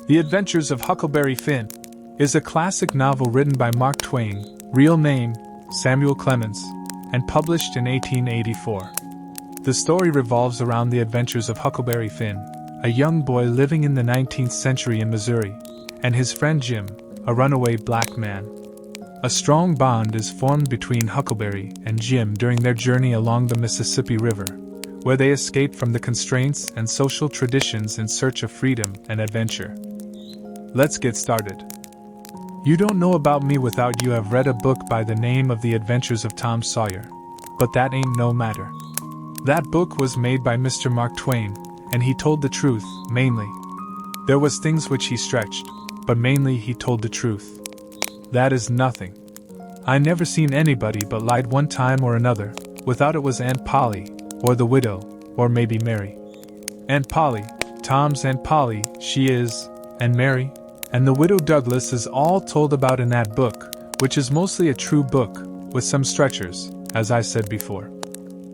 The Adventures of Huckleberry Finn is a classic novel written by Mark Twain, real name Samuel Clemens, and published in 1884. The story revolves around the adventures of Huckleberry Finn, a young boy living in the 19th century in Missouri, and his friend Jim, a runaway black man. A strong bond is formed between Huckleberry and Jim during their journey along the Mississippi River, where they escape from the constraints and social traditions in search of freedom and adventure. Let's get started. You don't know about me without you have read a book by the name of The Adventures of Tom Sawyer, but that ain't no matter. That book was made by Mr. Mark Twain, and he told the truth, mainly. There was things which he stretched, but mainly he told the truth. That is nothing. I never seen anybody but lied one time or another, without it was Aunt Polly, or the widow, or maybe Mary. Aunt Polly, Tom's Aunt Polly, she is, and Mary, and the widow Douglas is all told about in that book, which is mostly a true book, with some stretchers, as I said before.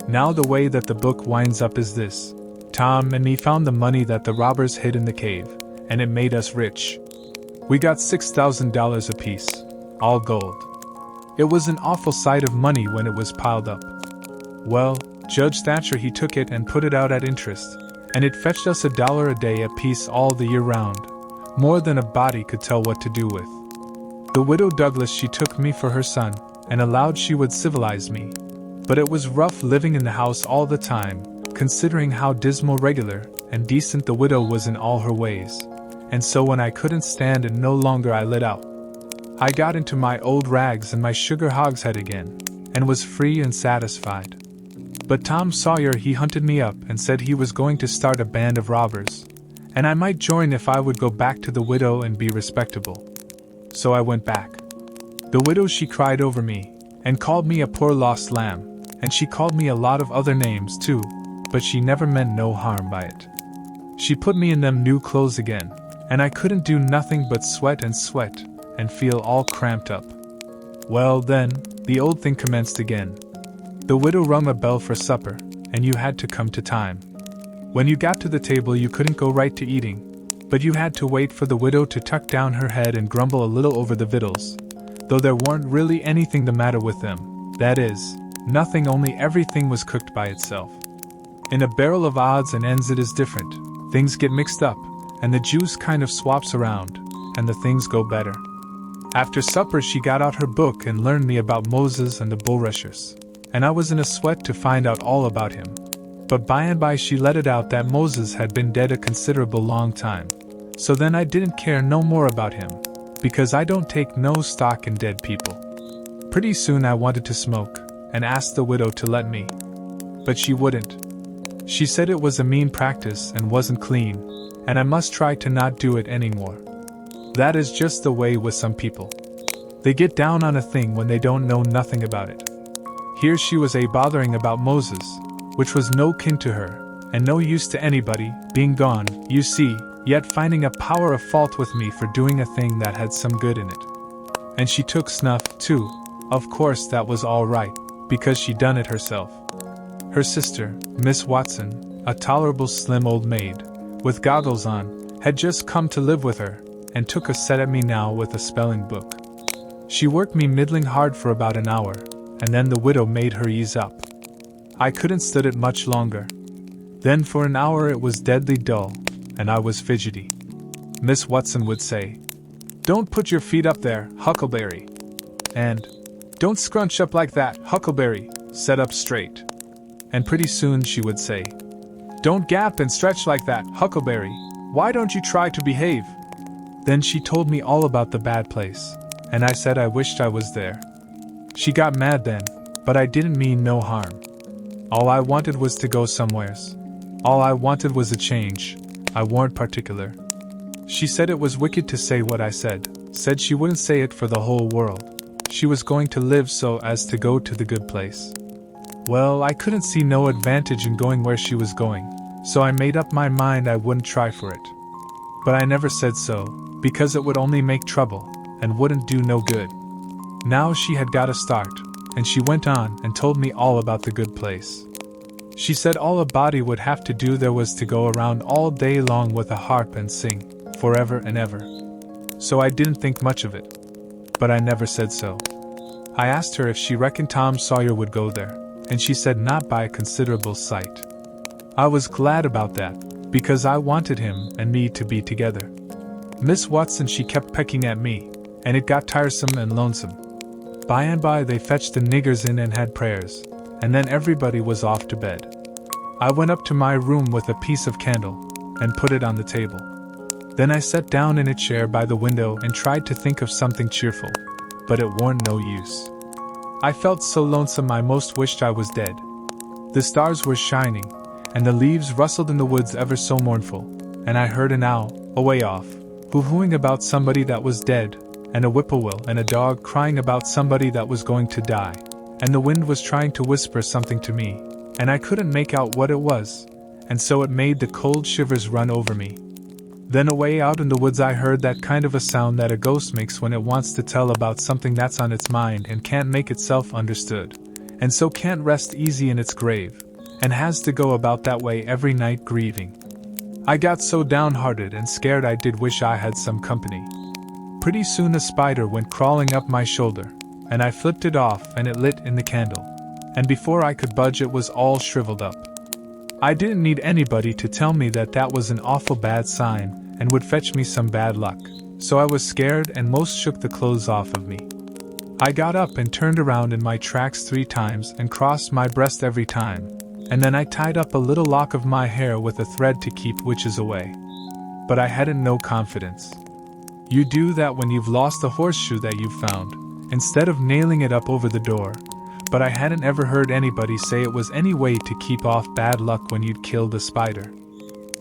Now the way that the book winds up is this. Tom and me found the money that the robbers hid in the cave, and it made us rich. We got $6,000 apiece, all gold. It was an awful sight of money when it was piled up. Well, Judge Thatcher he took it and put it out at interest, and it fetched us $1 a day apiece all the year round, more than a body could tell what to do with. The widow Douglas she took me for her son, and allowed she would civilize me. But it was rough living in the house all the time, considering how dismal regular and decent the widow was in all her ways. And so when I couldn't stand it no longer I lit out. I got into my old rags and my sugar hogshead again, and was free and satisfied. But Tom Sawyer he hunted me up and said he was going to start a band of robbers, and I might join if I would go back to the widow and be respectable. So I went back. The widow she cried over me, and called me a poor lost lamb, and she called me a lot of other names too, but she never meant no harm by it. She put me in them new clothes again, and I couldn't do nothing but sweat and feel all cramped up. Well then, the old thing commenced again. The widow rung a bell for supper, and you had to come to time. When you got to the table you couldn't go right to eating, but you had to wait for the widow to tuck down her head and grumble a little over the victuals, though there weren't really anything the matter with them, that is, nothing, only everything was cooked by itself. In a barrel of odds and ends it is different, things get mixed up, and the juice kind of swaps around, and the things go better. After supper she got out her book and learned me about Moses and the bulrushers, and I was in a sweat to find out all about him. But by and by she let it out that Moses had been dead a considerable long time, so then I didn't care no more about him, because I don't take no stock in dead people. Pretty soon I wanted to smoke, and asked the widow to let me. But she wouldn't. She said it was a mean practice and wasn't clean, and I must try to not do it anymore. That is just the way with some people. They get down on a thing when they don't know nothing about it. Here she was bothering about Moses, which was no kin to her, and no use to anybody, being gone, you see, yet finding a power of fault with me for doing a thing that had some good in it. And she took snuff, too. Of course that was all right, because she done it herself. Her sister, Miss Watson, a tolerable slim old maid, with goggles on, had just come to live with her, and took a set at me now with a spelling book. She worked me middling hard for about an hour, and then the widow made her ease up. I couldn't stood it much longer. Then for an hour it was deadly dull, and I was fidgety. Miss Watson would say, "Don't put your feet up there, Huckleberry," and "Don't scrunch up like that, Huckleberry, set up straight." And pretty soon she would say, "Don't gap and stretch like that, Huckleberry, why don't you try to behave?" Then she told me all about the bad place, and I said I wished I was there. She got mad then, but I didn't mean no harm. All I wanted was to go somewheres. All I wanted was a change. I warn't particular. She said it was wicked to say what I said she wouldn't say it for the whole world. She was going to live so as to go to the good place. Well, I couldn't see no advantage in going where she was going, so I made up my mind I wouldn't try for it. But I never said so, because it would only make trouble, and wouldn't do no good. Now she had got a start, and she went on and told me all about the good place. She said all a body would have to do there was to go around all day long with a harp and sing, forever and ever. So I didn't think much of it. But I never said so. I asked her if she reckoned Tom Sawyer would go there, and she said not by a considerable sight. I was glad about that, because I wanted him and me to be together. Miss Watson, she kept pecking at me, and it got tiresome and lonesome. By and by they fetched the niggers in and had prayers, and then everybody was off to bed. I went up to my room with a piece of candle, and put it on the table. Then I sat down in a chair by the window and tried to think of something cheerful, but it warn't no use. I felt so lonesome I most wished I was dead. The stars were shining, and the leaves rustled in the woods ever so mournful, and I heard an owl, away off, hoo-hooing about somebody that was dead, and a whippoorwill and a dog crying about somebody that was going to die, and the wind was trying to whisper something to me, and I couldn't make out what it was, and so it made the cold shivers run over me. Then away out in the woods I heard that kind of a sound that a ghost makes when it wants to tell about something that's on its mind and can't make itself understood, and so can't rest easy in its grave, and has to go about that way every night grieving. I got so downhearted and scared I did wish I had some company. Pretty soon a spider went crawling up my shoulder, and I flipped it off and it lit in the candle, and before I could budge it was all shriveled up. I didn't need anybody to tell me that that was an awful bad sign and would fetch me some bad luck, so I was scared and most shook the clothes off of me. I got up and turned around in my tracks 3 times and crossed my breast every time, and then I tied up a little lock of my hair with a thread to keep witches away. But I hadn't no confidence. You do that when you've lost a horseshoe that you've found, instead of nailing it up over the door, but I hadn't ever heard anybody say it was any way to keep off bad luck when you'd killed a spider.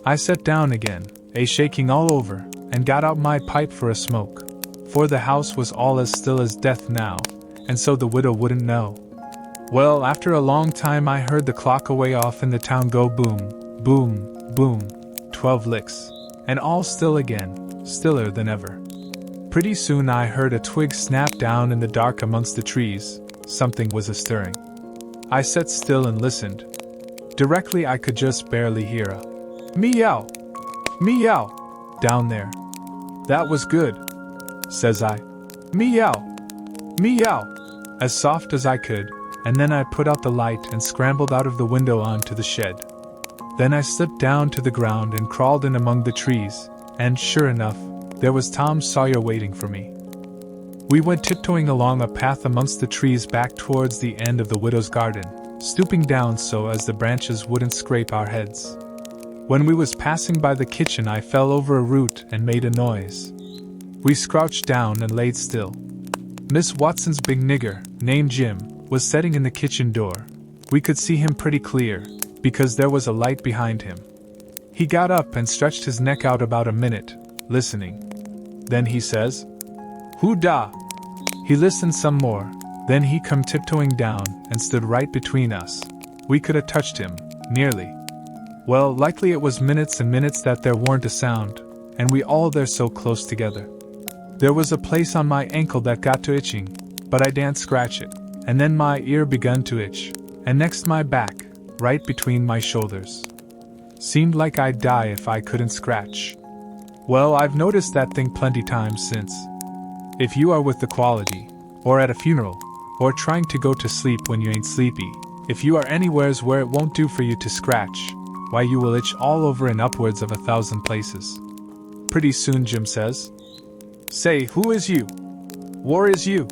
I sat down again, shaking all over, and got out my pipe for a smoke, for the house was all as still as death now, and so the widow wouldn't know. Well, after a long time I heard the clock away off in the town go boom, boom, boom, 12 licks, and all still again, stiller than ever. Pretty soon I heard a twig snap down in the dark amongst the trees. Something was a-stirring. I sat still and listened. Directly I could just barely hear a meow, meow, down there. That was good, says I. Meow, meow, as soft as I could, and then I put out the light and scrambled out of the window onto the shed. Then I slipped down to the ground and crawled in among the trees, and sure enough, there was Tom Sawyer waiting for me. We went tiptoeing along a path amongst the trees back towards the end of the widow's garden, stooping down so as the branches wouldn't scrape our heads. When we was passing by the kitchen I fell over a root and made a noise. We crouched down and laid still. Miss Watson's big nigger, named Jim, was sitting in the kitchen door. We could see him pretty clear, because there was a light behind him. He got up and stretched his neck out about a minute, listening. Then he says, "Who da?" He listened some more, then he come tiptoeing down and stood right between us. We could have touched him, nearly. Well, likely it was minutes and minutes that there weren't a sound, and we all there so close together. There was a place on my ankle that got to itching, but I daren't scratch it, and then my ear begun to itch, and next my back, right between my shoulders. Seemed like I'd die if I couldn't scratch. Well, I've noticed that thing plenty times since. If you are with the quality, or at a funeral, or trying to go to sleep when you ain't sleepy, if you are anywheres where it won't do for you to scratch, why you will itch all over in upwards of 1,000 places. Pretty soon Jim says, "Say, who is you? Whar is you?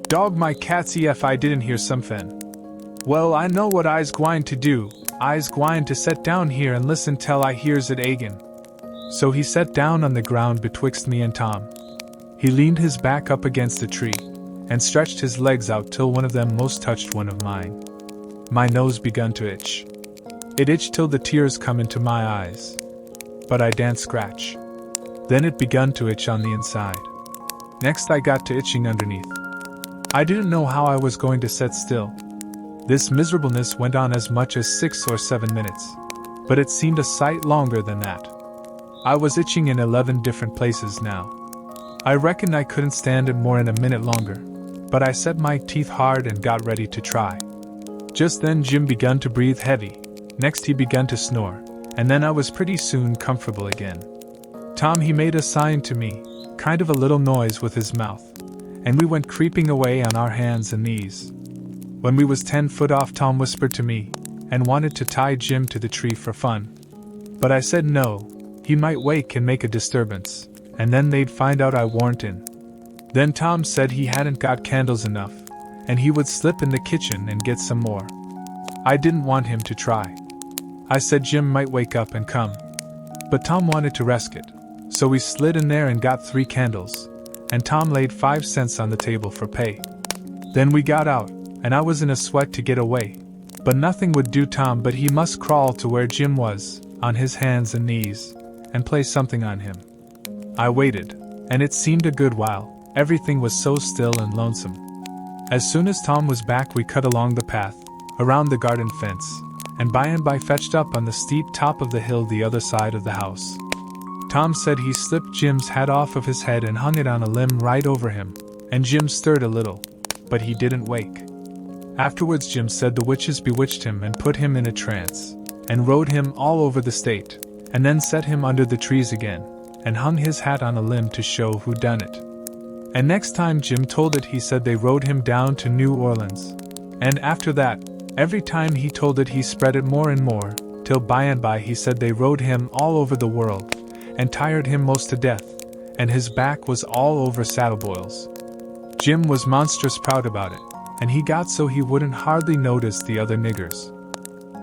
Dog my catsy if I didn't hear somefin." Well, I know what I's gwine to do. I's gwine to set down here and listen till I hears it agin. So he sat down on the ground betwixt me and Tom. He leaned his back up against a tree, and stretched his legs out till one of them most touched one of mine. My nose begun to itch. It itched till the tears come into my eyes. But I daren't scratch. Then it begun to itch on the inside. Next I got to itching underneath. I didn't know how I was going to sit still. This miserableness went on as much as 6 or 7 minutes, but it seemed a sight longer than that. I was itching in 11 different places now. I reckoned I couldn't stand it more than a minute longer, but I set my teeth hard and got ready to try. Just then Jim begun to breathe heavy, next he begun to snore, and then I was pretty soon comfortable again. Tom, he made a sign to me, kind of a little noise with his mouth, and we went creeping away on our hands and knees. When we was 10 foot off, Tom whispered to me, and wanted to tie Jim to the tree for fun. But I said no, he might wake and make a disturbance, and then they'd find out I warn't in. Then Tom said he hadn't got candles enough, and he would slip in the kitchen and get some more. I didn't want him to try. I said Jim might wake up and come. But Tom wanted to risk it, so we slid in there and got 3 candles, and Tom laid 5 cents on the table for pay. Then we got out, and I was in a sweat to get away, but nothing would do Tom but he must crawl to where Jim was, on his hands and knees, and play something on him. I waited, and it seemed a good while. Everything was so still and lonesome. As soon as Tom was back, we cut along the path, around the garden fence, and by fetched up on the steep top of the hill the other side of the house. Tom said he slipped Jim's hat off of his head and hung it on a limb right over him, and Jim stirred a little, but he didn't wake. Afterwards Jim said the witches bewitched him and put him in a trance, and rode him all over the state, and then set him under the trees again, and hung his hat on a limb to show who done it. And next time Jim told it, he said they rode him down to New Orleans. And after that, every time he told it he spread it more and more, till by he said they rode him all over the world, and tired him most to death, and his back was all over saddle boils. Jim was monstrous proud about it, and he got so he wouldn't hardly notice the other niggers.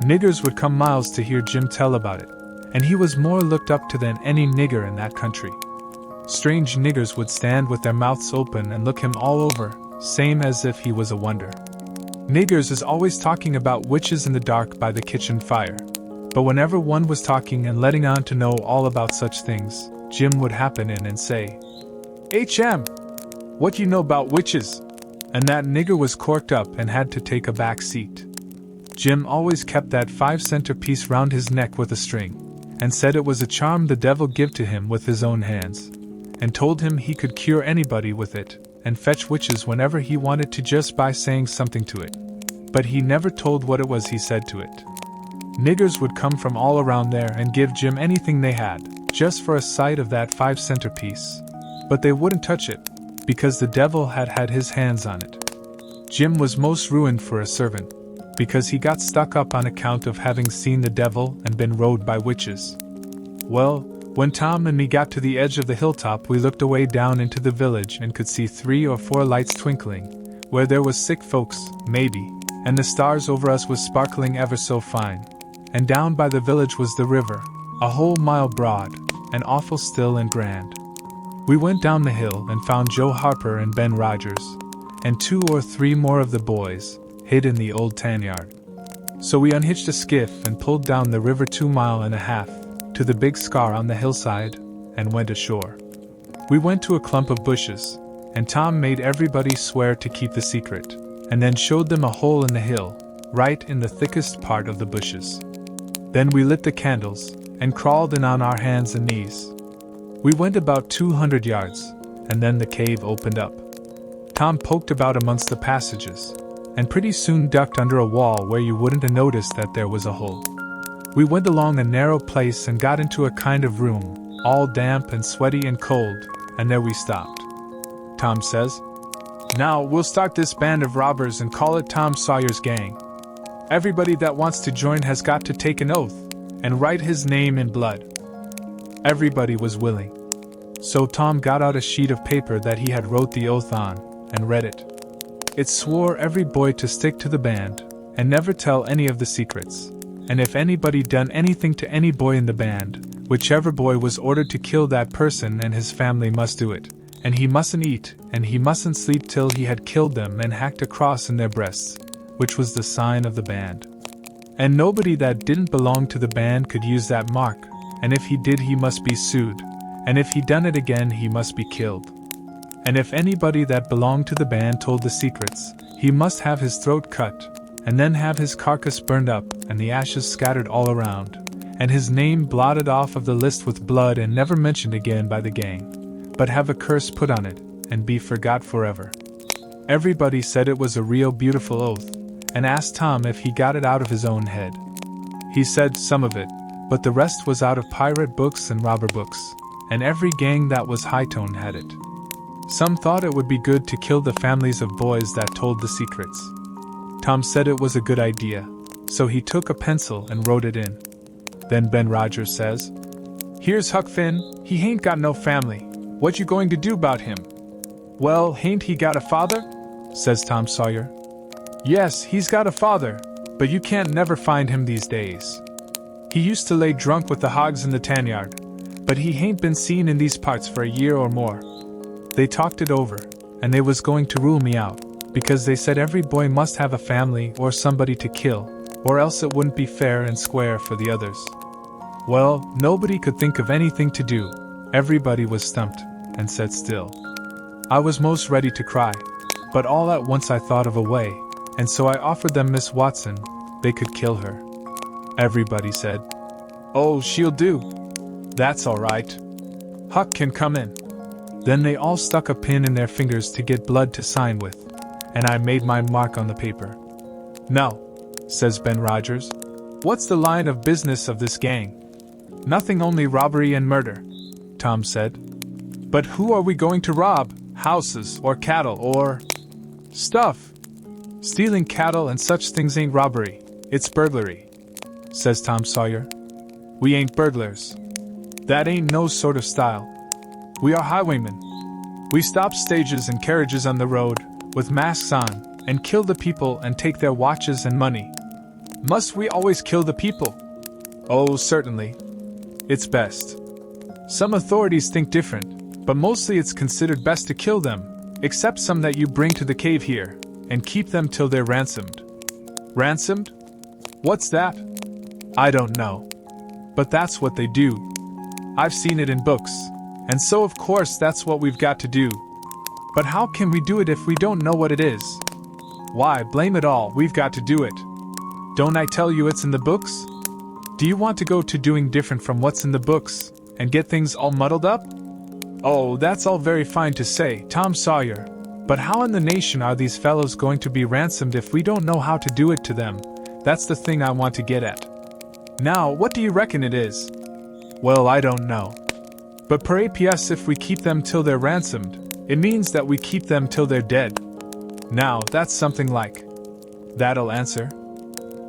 Niggers would come miles to hear Jim tell about it, and he was more looked up to than any nigger in that country. Strange niggers would stand with their mouths open and look him all over, same as if he was a wonder. Niggers is always talking about witches in the dark by the kitchen fire, but whenever one was talking and letting on to know all about such things, Jim would happen in and say, "H.M., what you know about witches?" And that nigger was corked up and had to take a back seat. Jim always kept that 5-center piece round his neck with a string, and said it was a charm the devil give to him with his own hands, and told him he could cure anybody with it, and fetch witches whenever he wanted to just by saying something to it. But he never told what it was he said to it. Niggers would come from all around there and give Jim anything they had, just for a sight of that 5-center piece. But they wouldn't touch it, because the devil had his hands on it. Jim was most ruined for a servant, because he got stuck up on account of having seen the devil and been rode by witches. Well, when Tom and me got to the edge of the hilltop, we looked away down into the village and could see 3 or 4 lights twinkling, where there was sick folks, maybe, and the stars over us was sparkling ever so fine, and down by the village was the river, a whole mile broad, and awful still and grand. We went down the hill and found Joe Harper and Ben Rogers, and 2 or 3 more of the boys, hid in the old tan yard. So we unhitched a skiff and pulled down the river 2.5 miles, to the big scar on the hillside, and went ashore. We went to a clump of bushes, and Tom made everybody swear to keep the secret, and then showed them a hole in the hill, right in the thickest part of the bushes. Then we lit the candles, and crawled in on our hands and knees. We went about 200 yards, and then the cave opened up. Tom poked about amongst the passages, and pretty soon ducked under a wall where you wouldn't have noticed that there was a hole. We went along a narrow place and got into a kind of room, all damp and sweaty and cold, and there we stopped. Tom says, "Now we'll start this band of robbers and call it Tom Sawyer's Gang. Everybody that wants to join has got to take an oath, and write his name in blood." Everybody was willing. So Tom got out a sheet of paper that he had wrote the oath on, and read it. It swore every boy to stick to the band, and never tell any of the secrets. And if anybody done anything to any boy in the band, whichever boy was ordered to kill that person, and his family must do it, and he mustn't eat, and he mustn't sleep till he had killed them and hacked a cross in their breasts, which was the sign of the band. And nobody that didn't belong to the band could use that mark, and if he did he must be sued, and if he done it again he must be killed. And if anybody that belonged to the band told the secrets, he must have his throat cut, and then have his carcass burned up and the ashes scattered all around, and his name blotted off of the list with blood and never mentioned again by the gang, but have a curse put on it, and be forgot forever. Everybody said it was a real beautiful oath, and asked Tom if he got it out of his own head. He said some of it, but the rest was out of pirate books and robber books, and every gang that was high-toned had it. Some thought it would be good to kill the families of boys that told the secrets. Tom said it was a good idea, so he took a pencil and wrote it in. Then Ben Rogers says, "Here's Huck Finn, he hain't got no family. What you going to do about him?" "Well, hain't he got a father?" says Tom Sawyer. "Yes, he's got a father, but you can't never find him these days. He used to lay drunk with the hogs in the tan yard, but he hain't been seen in these parts for a year or more." They talked it over, and they was going to rule me out, because they said every boy must have a family or somebody to kill, or else it wouldn't be fair and square for the others. Well, nobody could think of anything to do. Everybody was stumped, and sat still. I was most ready to cry, but all at once I thought of a way, and so I offered them Miss Watson. They could kill her. Everybody said, "Oh, she'll do. That's all right. Huck can come in." Then they all stuck a pin in their fingers to get blood to sign with, and I made my mark on the paper. "Now," says Ben Rogers, "what's the line of business of this gang?" "Nothing, only robbery and murder," Tom said. "But who are we going to rob? Houses, or cattle, or stuff?" "Stealing cattle and such things ain't robbery, it's burglary," says Tom Sawyer. "We ain't burglars. That ain't no sort of style. We are highwaymen. We stop stages and carriages on the road, with masks on, and kill the people and take their watches and money." "Must we always kill the people?" "Oh, certainly. It's best. Some authorities think different, but mostly it's considered best to kill them, except some that you bring to the cave here, and keep them till they're ransomed." "Ransomed? What's that?" "I don't know. But that's what they do. I've seen it in books, and so of course that's what we've got to do. But how can we do it if we don't know what it is?" "Why, blame it all, we've got to do it. Don't I tell you it's in the books? Do you want to go to doing different from what's in the books, and get things all muddled up?" "Oh, that's all very fine to say, Tom Sawyer, but how in the nation are these fellows going to be ransomed if we don't know how to do it to them? That's the thing I want to get at. Now, what do you reckon it is?" "Well, I don't know. But perhaps if we keep them till they're ransomed, it means that we keep them till they're dead. Now, that's something like. That'll answer.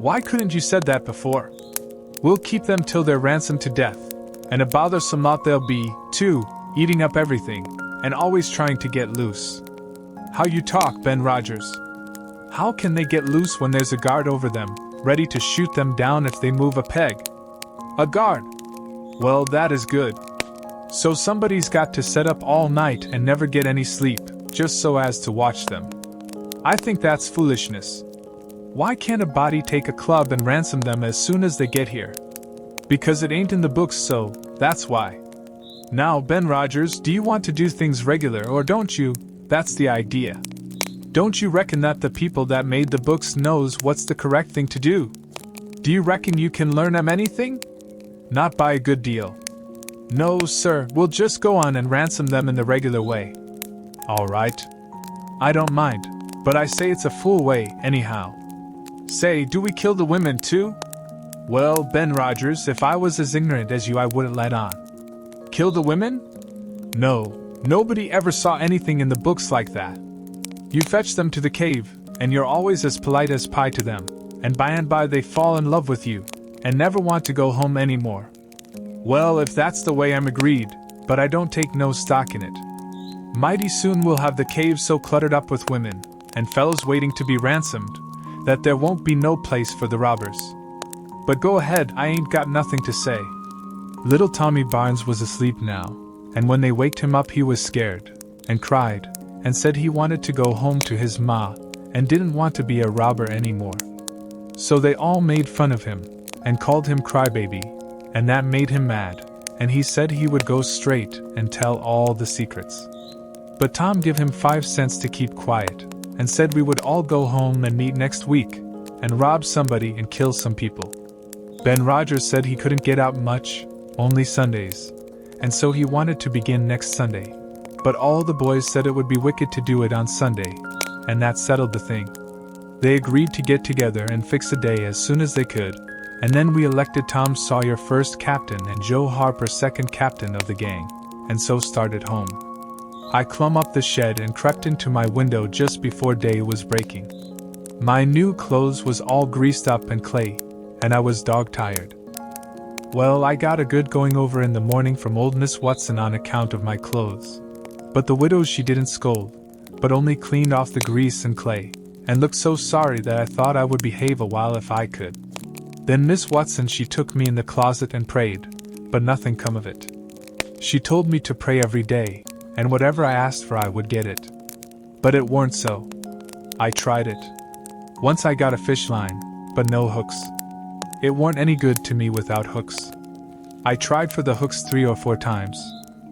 Why couldn't you said that before? We'll keep them till they're ransomed to death, and a bothersome lot they'll be, too, eating up everything, and always trying to get loose." "How you talk, Ben Rogers. How can they get loose when there's a guard over them, ready to shoot them down if they move a peg?" "A guard? Well, that is good. So somebody's got to set up all night and never get any sleep, just so as to watch them. I think that's foolishness. Why can't a body take a club and ransom them as soon as they get here?" "Because it ain't in the books, so that's why. Now, Ben Rogers, do you want to do things regular or don't you? That's the idea. Don't you reckon that the people that made the books knows what's the correct thing to do? Do you reckon you can learn them anything? Not by a good deal. No, sir, we'll just go on and ransom them in the regular way." "All right. I don't mind, but I say it's a fool way, anyhow. Say, do we kill the women too?" "Well, Ben Rogers, if I was as ignorant as you I wouldn't let on." "Kill the women? No, nobody ever saw anything in the books like that. You fetch them to the cave, and you're always as polite as pie to them, and by they fall in love with you, and never want to go home any more." "Well, if that's the way I'm agreed, but I don't take no stock in it. Mighty soon we'll have the cave so cluttered up with women, and fellows waiting to be ransomed, that there won't be no place for the robbers. But go ahead, I ain't got nothing to say." Little Tommy Barnes was asleep now, and when they waked him up he was scared, and cried, and said he wanted to go home to his ma, and didn't want to be a robber anymore. So they all made fun of him, and called him Crybaby, and that made him mad, and he said he would go straight and tell all the secrets. But Tom gave him 5 cents to keep quiet, and said we would all go home and meet next week, and rob somebody and kill some people. Ben Rogers said he couldn't get out much, only Sundays, and so he wanted to begin next Sunday. But all the boys said it would be wicked to do it on Sunday, and that settled the thing. They agreed to get together and fix a day as soon as they could, and then we elected Tom Sawyer first captain and Joe Harper second captain of the gang. and so started home. I clomb up the shed and crept into my window just before day was breaking. My new clothes was all greased up and clay, and I was dog-tired. Well, I got a good going over in the morning from old Miss Watson on account of my clothes. But the widow, she didn't scold, but only cleaned off the grease and clay, and looked so sorry that I thought I would behave a while if I could. Then Miss Watson, she took me in the closet and prayed, but nothing come of it. She told me to pray every day, and whatever I asked for I would get it. But it weren't so. I tried it. Once I got a fish line, but no hooks. It weren't any good to me without hooks. I tried for the hooks 3 or 4 times,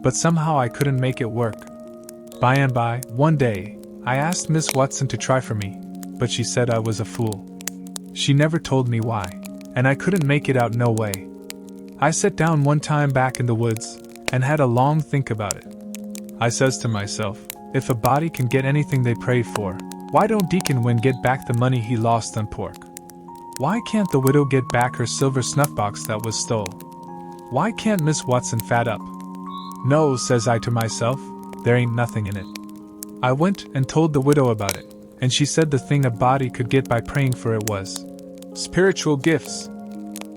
but somehow I couldn't make it work. By and by, one day, I asked Miss Watson to try for me, but she said I was a fool. She never told me why, and I couldn't make it out no way. I sat down one time back in the woods, and had a long think about it. I says to myself, if a body can get anything they prayed for, why don't Deacon Wynne get back the money he lost on pork? Why can't the widow get back her silver snuff box that was stole? Why can't Miss Watson fat up? No, says I to myself, there ain't nothing in it. I went and told the widow about it, and she said the thing a body could get by praying for it was spiritual gifts.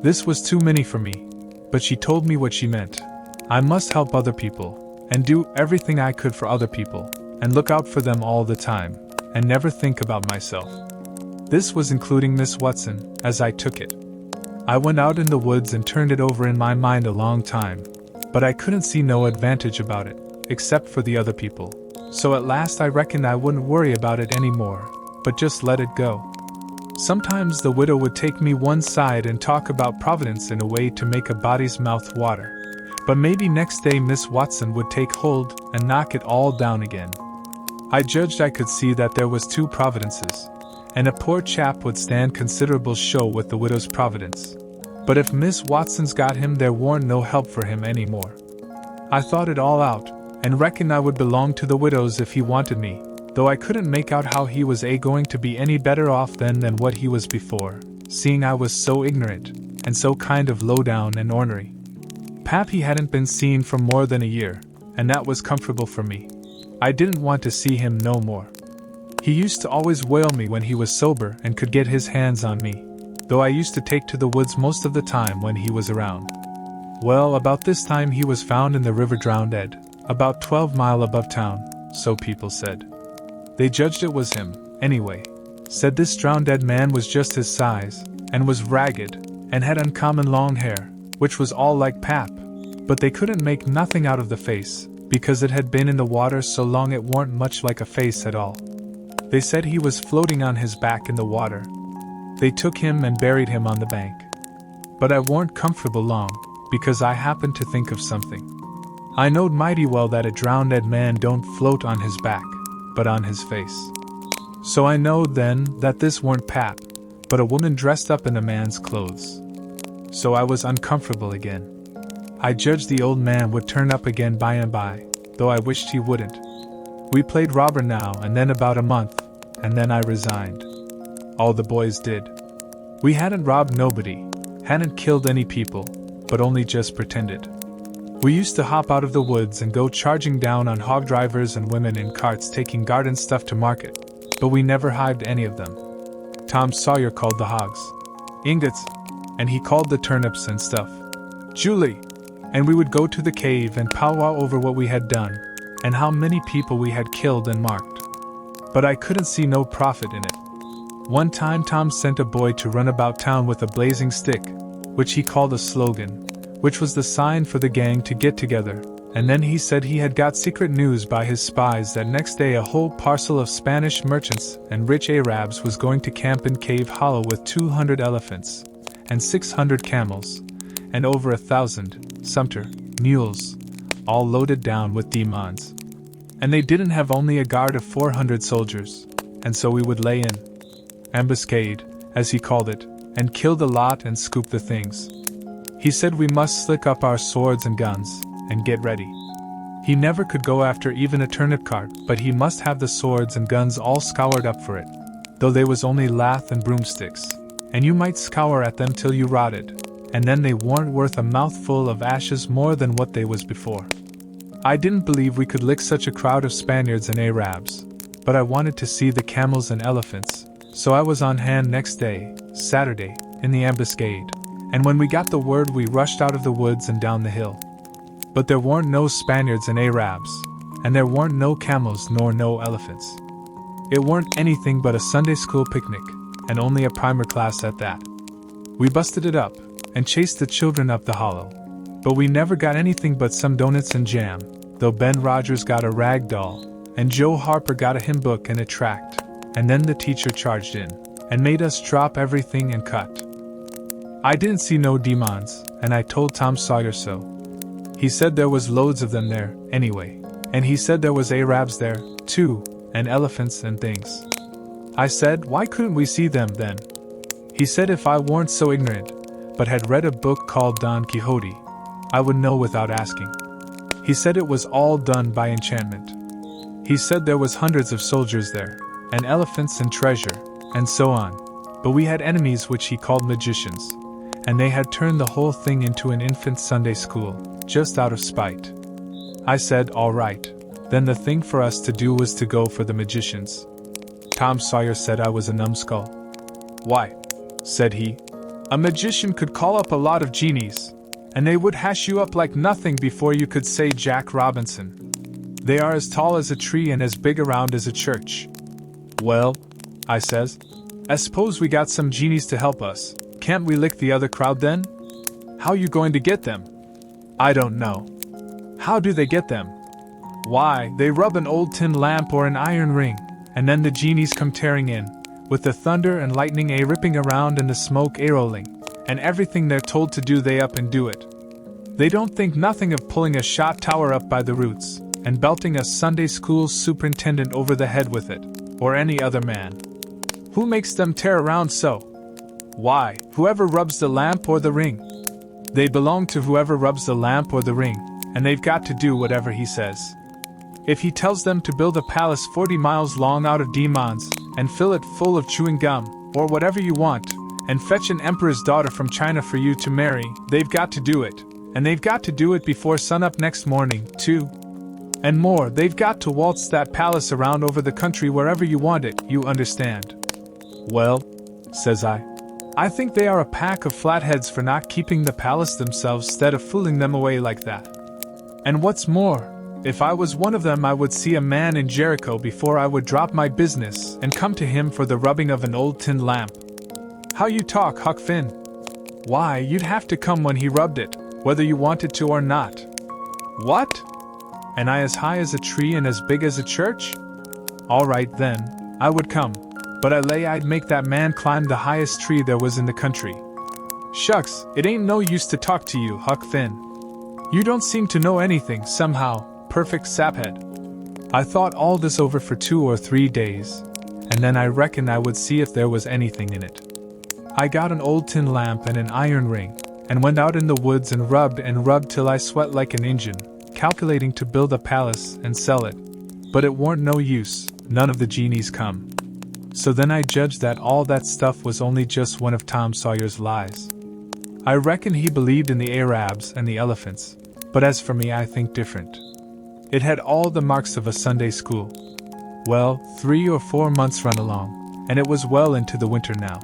This was too many for me, but she told me what she meant. I must help other people, and do everything I could for other people, and look out for them all the time, and never think about myself. This was including Miss Watson, as I took it. I went out in the woods and turned it over in my mind a long time, but I couldn't see no advantage about it, except for the other people. So at last I reckoned I wouldn't worry about it anymore, but just let it go. Sometimes the widow would take me one side and talk about providence in a way to make a body's mouth water, but maybe next day Miss Watson would take hold and knock it all down again. I judged I could see that there was 2 providences, and a poor chap would stand considerable show with the widow's providence. But if Miss Watson's got him, there warn't no help for him any more. I thought it all out, and reckoned I would belong to the widow's if he wanted me, though I couldn't make out how he was going to be any better off then than what he was before, seeing I was so ignorant, and so kind of low down and ornery. Pap, he hadn't been seen for more than a year, and that was comfortable for me. I didn't want to see him no more. He used to always whale me when he was sober and could get his hands on me, though I used to take to the woods most of the time when he was around. Well, about this time he was found in the river drowned dead, about 12 mile above town, so people said. They judged it was him, anyway. Said this drowned dead man was just his size, and was ragged, and had uncommon long hair, which was all like Pap, but they couldn't make nothing out of the face, because it had been in the water so long it warn't much like a face at all. They said he was floating on his back in the water. They took him and buried him on the bank. But I warn't comfortable long, because I happened to think of something. I knowed mighty well that a drowned dead man don't float on his back, but on his face. So I knowed then that this weren't Pap, but a woman dressed up in a man's clothes. So I was uncomfortable again. I judged the old man would turn up again by and by, though I wished he wouldn't. We played robber now and then about a month, and then I resigned. All the boys did. We hadn't robbed nobody, hadn't killed any people, but only just pretended. We used to hop out of the woods and go charging down on hog drivers and women in carts taking garden stuff to market, but we never hived any of them. Tom Sawyer called the hogs ingots, and he called the turnips and stuff Julie, and we would go to the cave and powwow over what we had done, and how many people we had killed and marked. But I couldn't see no profit in it. One time Tom sent a boy to run about town with a blazing stick, which he called a slogan, which was the sign for the gang to get together, and then he said he had got secret news by his spies that next day a whole parcel of Spanish merchants and rich Arabs was going to camp in Cave Hollow with 200 elephants, and 600 camels, and over 1,000 Sumter mules, all loaded down with demons. And they didn't have only a guard of 400 soldiers, and so we would lay in ambuscade, as he called it, and kill the lot and scoop the things. He said we must slick up our swords and guns, and get ready. He never could go after even a turnip cart, but he must have the swords and guns all scoured up for it, though they was only lath and broomsticks, and you might scour at them till you rotted, and then they warn't worth a mouthful of ashes more than what they was before. I didn't believe we could lick such a crowd of Spaniards and Arabs, but I wanted to see the camels and elephants, so I was on hand next day, Saturday, in the ambuscade, and when we got the word we rushed out of the woods and down the hill. But there weren't no Spaniards and Arabs, and there weren't no camels nor no elephants. It weren't anything but a Sunday school picnic, and only a primer class at that. We busted it up, and chased the children up the hollow. But we never got anything but some donuts and jam, though Ben Rogers got a rag doll, and Joe Harper got a hymn book and a tract, and then the teacher charged in, and made us drop everything and cut. I didn't see no demons, and I told Tom Sawyer so. He said there was loads of them there, anyway, and he said there was Arabs there, too, and elephants and things. I said, why couldn't we see them then? He said if I weren't so ignorant, but had read a book called Don Quixote, I would know without asking. He said it was all done by enchantment. He said there was hundreds of soldiers there, and elephants and treasure, and so on, but we had enemies which he called magicians, and they had turned the whole thing into an infant Sunday school, just out of spite. I said, all right, then the thing for us to do was to go for the magicians. Tom Sawyer said I was a numbskull. Why, said he, a magician could call up a lot of genies, and they would hash you up like nothing before you could say Jack Robinson. They are as tall as a tree and as big around as a church. Well, I says, I suppose we got some genies to help us. Can't we lick the other crowd then? How you going to get them? I don't know. How do they get them? Why, they rub an old tin lamp or an iron ring, and then the genies come tearing in, with the thunder and lightning ripping around and the smoke rolling, and everything they're told to do they up and do it. They don't think nothing of pulling a shot tower up by the roots, and belting a Sunday school superintendent over the head with it, or any other man. Who makes them tear around so? Why, whoever rubs the lamp or the ring. They belong to whoever rubs the lamp or the ring, and they've got to do whatever he says. If he tells them to build a palace 40 miles long out of demons, and fill it full of chewing gum, or whatever you want, and fetch an emperor's daughter from China for you to marry, they've got to do it, and they've got to do it before sunup next morning, too. And more, they've got to waltz that palace around over the country wherever you want it, you understand. Well, says I think they are a pack of flatheads for not keeping the palace themselves instead of fooling them away like that. And what's more, if I was one of them I would see a man in Jericho before I would drop my business and come to him for the rubbing of an old tin lamp. How you talk, Huck Finn? Why, you'd have to come when he rubbed it, whether you wanted to or not. What? And I as high as a tree and as big as a church? All right then, I would come, but I lay I'd make that man climb the highest tree there was in the country. Shucks, it ain't no use to talk to you, Huck Finn. You don't seem to know anything, somehow. Perfect saphead. I thought all this over for 2 or 3 days, and then I reckoned I would see if there was anything in it. I got an old tin lamp and an iron ring, and went out in the woods and rubbed till I sweat like an Injun, calculating to build a palace and sell it. But it warn't no use, none of the genies come. So then I judged that all that stuff was only just one of Tom Sawyer's lies. I reckon he believed in the Arabs and the elephants, but as for me I think different. It had all the marks of a Sunday school. Well, 3 or 4 months run along, and it was well into the winter now.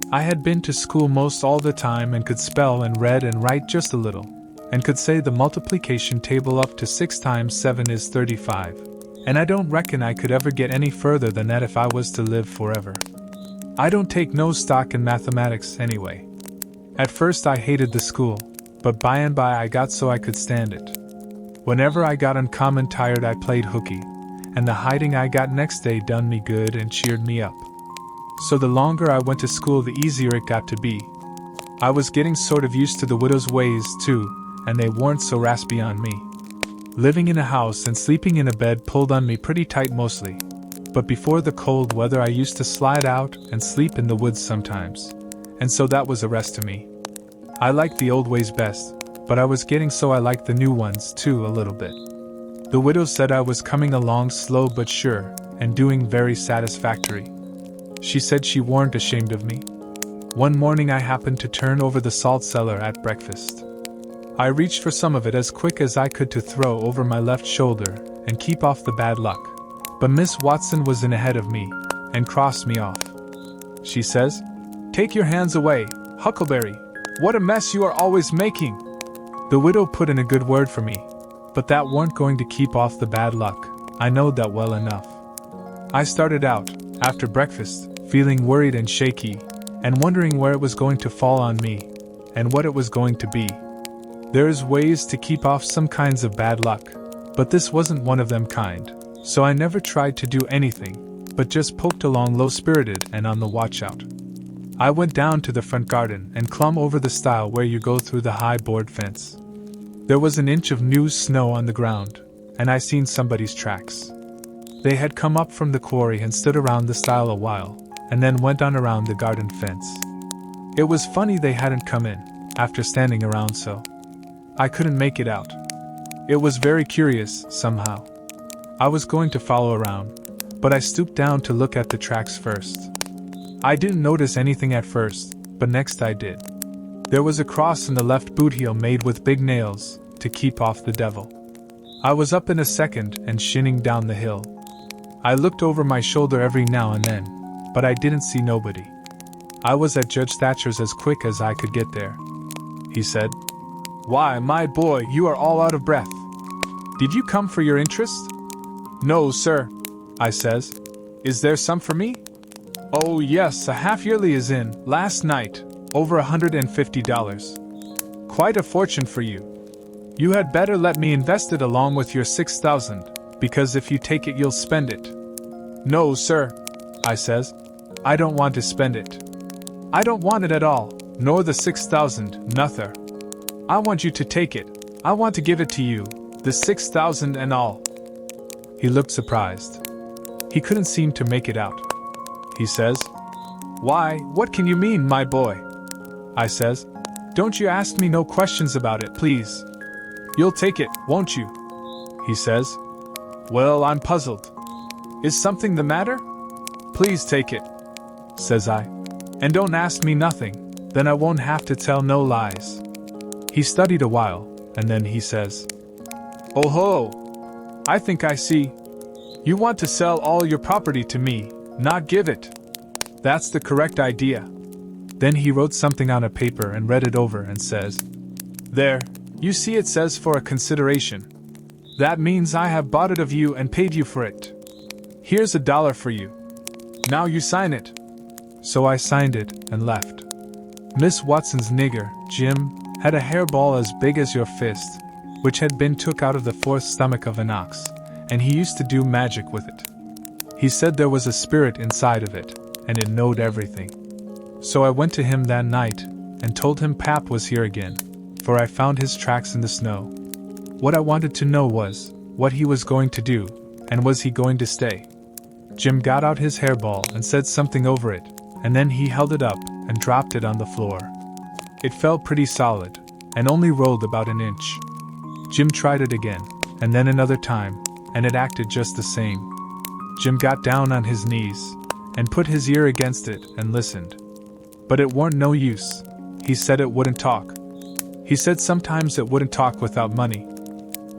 I had been to school most all the time and could spell and read and write just a little, and could say the multiplication table up to 6 times 7 is 35, and I don't reckon I could ever get any further than that if I was to live forever. I don't take no stock in mathematics anyway. At first I hated the school, but by and by I got so I could stand it. Whenever I got uncommon tired I played hooky, and the hiding I got next day done me good and cheered me up. So the longer I went to school the easier it got to be. I was getting sort of used to the widow's ways too, and they weren't so raspy on me. Living in a house and sleeping in a bed pulled on me pretty tight mostly, but before the cold weather I used to slide out and sleep in the woods sometimes, and so that was a rest to me. I liked the old ways best, but I was getting so I liked the new ones too a little bit. The widow said I was coming along slow but sure, and doing very satisfactory. She said she weren't ashamed of me. One morning I happened to turn over the salt cellar at breakfast. I reached for some of it as quick as I could to throw over my left shoulder and keep off the bad luck. But Miss Watson was in ahead of me and crossed me off. She says, "Take your hands away, Huckleberry. What a mess you are always making." The widow put in a good word for me, but that weren't going to keep off the bad luck. I knowed that well enough. I started out, after breakfast, feeling worried and shaky, and wondering where it was going to fall on me, and what it was going to be. There's ways to keep off some kinds of bad luck, but this wasn't one of them kind, so I never tried to do anything, but just poked along low-spirited and on the watch-out. I went down to the front garden and clomb over the stile where you go through the high board fence. There was an inch of new snow on the ground, and I seen somebody's tracks. They had come up from the quarry and stood around the stile a while, and then went on around the garden fence. It was funny they hadn't come in, after standing around so. I couldn't make it out. It was very curious, somehow. I was going to follow around, but I stooped down to look at the tracks first. I didn't notice anything at first, but next I did. There was a cross in the left boot heel made with big nails, to keep off the devil. I was up in a second and shinning down the hill. I looked over my shoulder every now and then, but I didn't see nobody. I was at Judge Thatcher's as quick as I could get there. He said, "Why, my boy, you are all out of breath. Did you come for your interest?" "No, sir," I says. "Is there some for me?" "Oh yes, a half-yearly is in, last night, over $150. Quite a fortune for you. You had better let me invest it along with your $6,000, because if you take it you'll spend it." "No, sir," I says. "I don't want to spend it. I don't want it at all, nor the $6,000, nother. I want you to take it. I want to give it to you, the $6,000 and all." He looked surprised. He couldn't seem to make it out. He says, "Why, what can you mean, my boy?" I says, "Don't you ask me no questions about it, please. You'll take it, won't you?" He says, "Well, I'm puzzled. Is something the matter?" "Please take it," says I. "And don't ask me nothing, then I won't have to tell no lies." He studied a while, and then he says, "Oh ho! I think I see. You want to sell all your property to me, not give it. That's the correct idea." Then he wrote something on a paper and read it over and says, "There, you see it says for a consideration. That means I have bought it of you and paid you for it. Here's $1 for you. Now you sign it." So I signed it and left. Miss Watson's nigger, Jim, had a hairball as big as your fist, which had been took out of the fourth stomach of an ox, and he used to do magic with it. He said there was a spirit inside of it, and it knowed everything. So I went to him that night, and told him Pap was here again, for I found his tracks in the snow. What I wanted to know was, what he was going to do, and was he going to stay? Jim got out his hairball and said something over it, and then he held it up and dropped it on the floor. It felt pretty solid, and only rolled about an inch. Jim tried it again, and then another time, and it acted just the same. Jim got down on his knees, and put his ear against it and listened. But it weren't no use. He said it wouldn't talk. He said sometimes it wouldn't talk without money.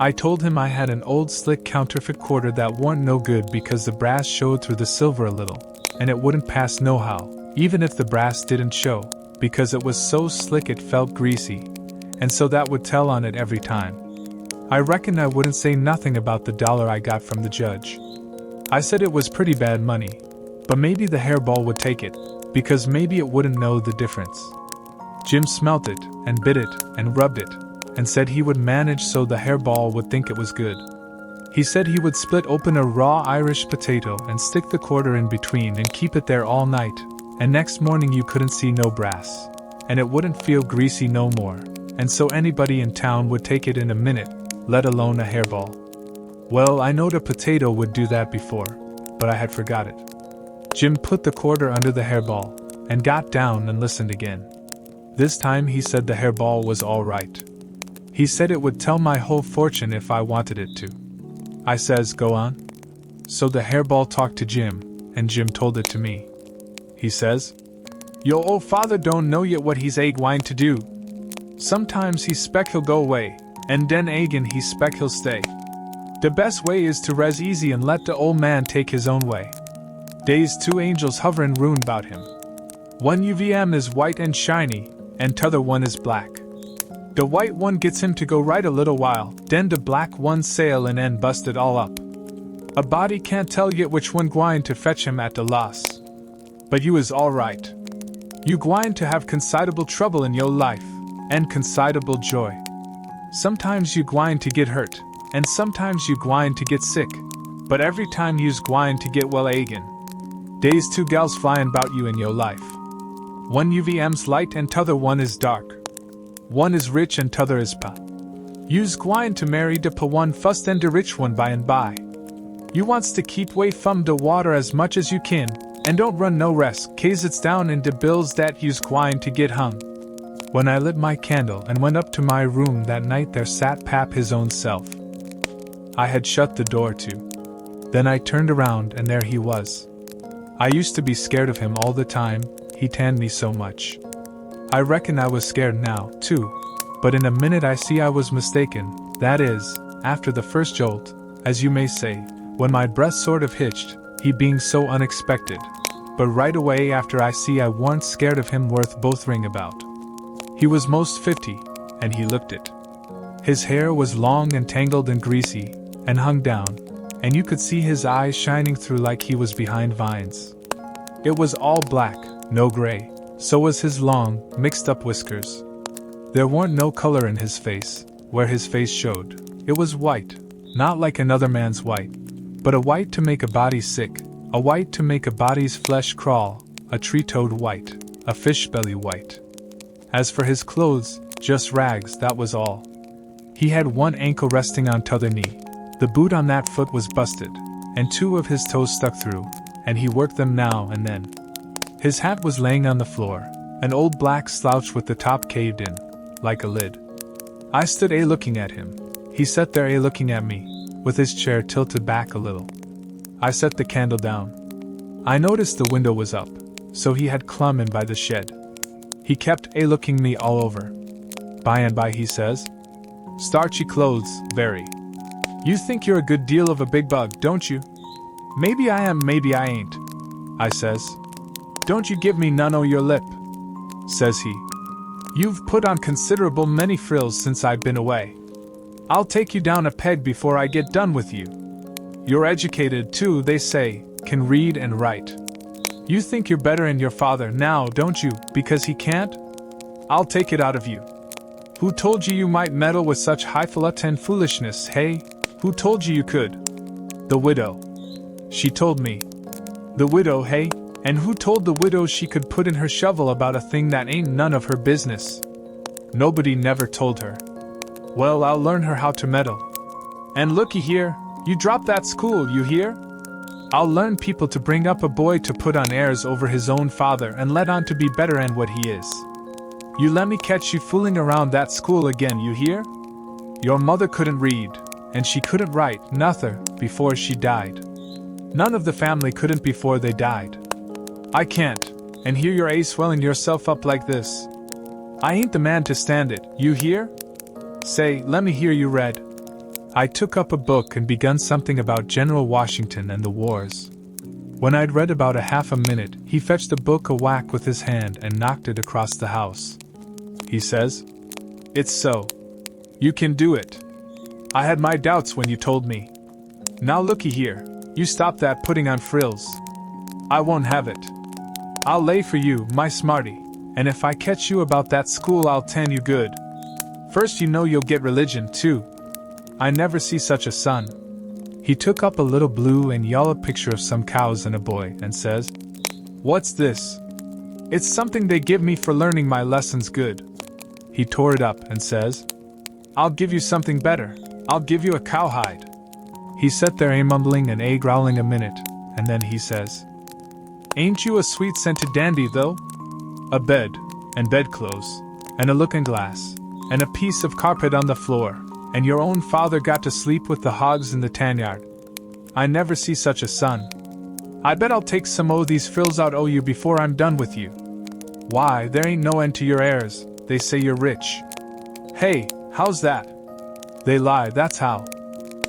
I told him I had an old slick counterfeit quarter that weren't no good because the brass showed through the silver a little, and it wouldn't pass nohow, even if the brass didn't show, because it was so slick it felt greasy, and so that would tell on it every time. I reckoned I wouldn't say nothing about the $1 I got from the judge. I said it was pretty bad money, but maybe the hairball would take it, because maybe it wouldn't know the difference. Jim smelt it, and bit it, and rubbed it, and said he would manage so the hairball would think it was good. He said he would split open a raw Irish potato and stick the quarter in between and keep it there all night, and next morning you couldn't see no brass, and it wouldn't feel greasy no more, and so anybody in town would take it in a minute, let alone a hairball. Well, I knowed a potato would do that before, but I had forgot it. Jim put the quarter under the hairball, and got down and listened again. This time he said the hairball was all right. He said it would tell my whole fortune if I wanted it to. I says, "Go on." So the hairball talked to Jim, and Jim told it to me. He says, "Yo old father don't know yet what he's a gwine to do. Sometimes he spec he'll go away, and den again he spec he'll stay. The best way is to res easy and let the old man take his own way. Days two angels hoverin' round about him. One UVM is white and shiny, and t'other one is black. The white one gets him to go right a little while, den the black one sail and en bust it all up. A body can't tell yet which one gwine to fetch him at the loss. But you is all right. You gwine to have considerable trouble in your life, and considerable joy. Sometimes you gwine to get hurt, and sometimes you gwine to get sick, but every time you's gwine to get well again. Days two gals flyin' bout you in your life. One UVM's light and t'other one is dark. One is rich and t'other is pa. You's gwine to marry de pa one fust and de rich one by and by. You wants to keep way from de water as much as you can, and don't run no risk, case it's down in de bills that you's gwine to get hung. When I lit my candle and went up to my room that night, there sat Pap his own self. I had shut the door too. Then I turned around and there he was. I used to be scared of him all the time, he tanned me so much. I reckon I was scared now, too, but in a minute I see I was mistaken, that is, after the first jolt, as you may say, when my breath sort of hitched, he being so unexpected. But right away after I see I warn't scared of him worth bothering about. He was most 50, and he looked it. His hair was long and tangled and greasy, and hung down, and you could see his eyes shining through like he was behind vines. It was all black, no gray, so was his long, mixed-up whiskers. There weren't no color in his face, where his face showed. It was white, not like another man's white, but a white to make a body sick, a white to make a body's flesh crawl, a tree-toad white, a fish-belly white. As for his clothes, just rags, that was all. He had one ankle resting on t'other knee. The boot on that foot was busted, and two of his toes stuck through, and he worked them now and then. His hat was laying on the floor, an old black slouch with the top caved in, like a lid. I stood looking at him. He sat there looking at me, with his chair tilted back a little. I set the candle down. I noticed the window was up, so he had clumb in by the shed. He kept looking me all over. By and by he says, "Starchy clothes, very. You think you're a good deal of a big bug, don't you?" "Maybe I am, maybe I ain't," I says. "Don't you give me none o' your lip," says he. "You've put on considerable many frills since I've been away. I'll take you down a peg before I get done with you. You're educated too, they say, can read and write. You think you're better than your father now, don't you, because he can't? I'll take it out of you. Who told you might meddle with such highfalutin foolishness, hey? Who told you could?" "The widow. She told me." "The widow, hey? And who told the widow she could put in her shovel about a thing that ain't none of her business?" "Nobody never told her." "Well, I'll learn her how to meddle. And looky here, you drop that school, you hear? I'll learn people to bring up a boy to put on airs over his own father and let on to be better than what he is. You let me catch you fooling around that school again, you hear? Your mother couldn't read, and she couldn't write, nother, before she died. None of the family couldn't before they died. I can't, and here you're swelling yourself up like this. I ain't the man to stand it, you hear? Say, let me hear you read." I took up a book and begun something about General Washington and the wars. When I'd read about a half a minute, he fetched the book a whack with his hand and knocked it across the house. He says, "It's so. You can do it. I had my doubts when you told me. Now looky here, you stop that putting on frills. I won't have it. I'll lay for you, my smarty, and if I catch you about that school I'll tan you good. First you know you'll get religion, too. I never see such a son." He took up a little blue and yellow picture of some cows and a boy and says, "What's this?" "It's something they give me for learning my lessons good." He tore it up and says, "I'll give you something better. I'll give you a cowhide." He sat there mumbling and growling a minute, and then he says, "Ain't you a sweet-scented dandy, though? A bed, and bedclothes, and a looking-glass, and a piece of carpet on the floor, and your own father got to sleep with the hogs in the tanyard. I never see such a son. I bet I'll take some o' these frills out o' you before I'm done with you. Why, there ain't no end to your heirs, they say you're rich. Hey, how's that? They lie, that's how.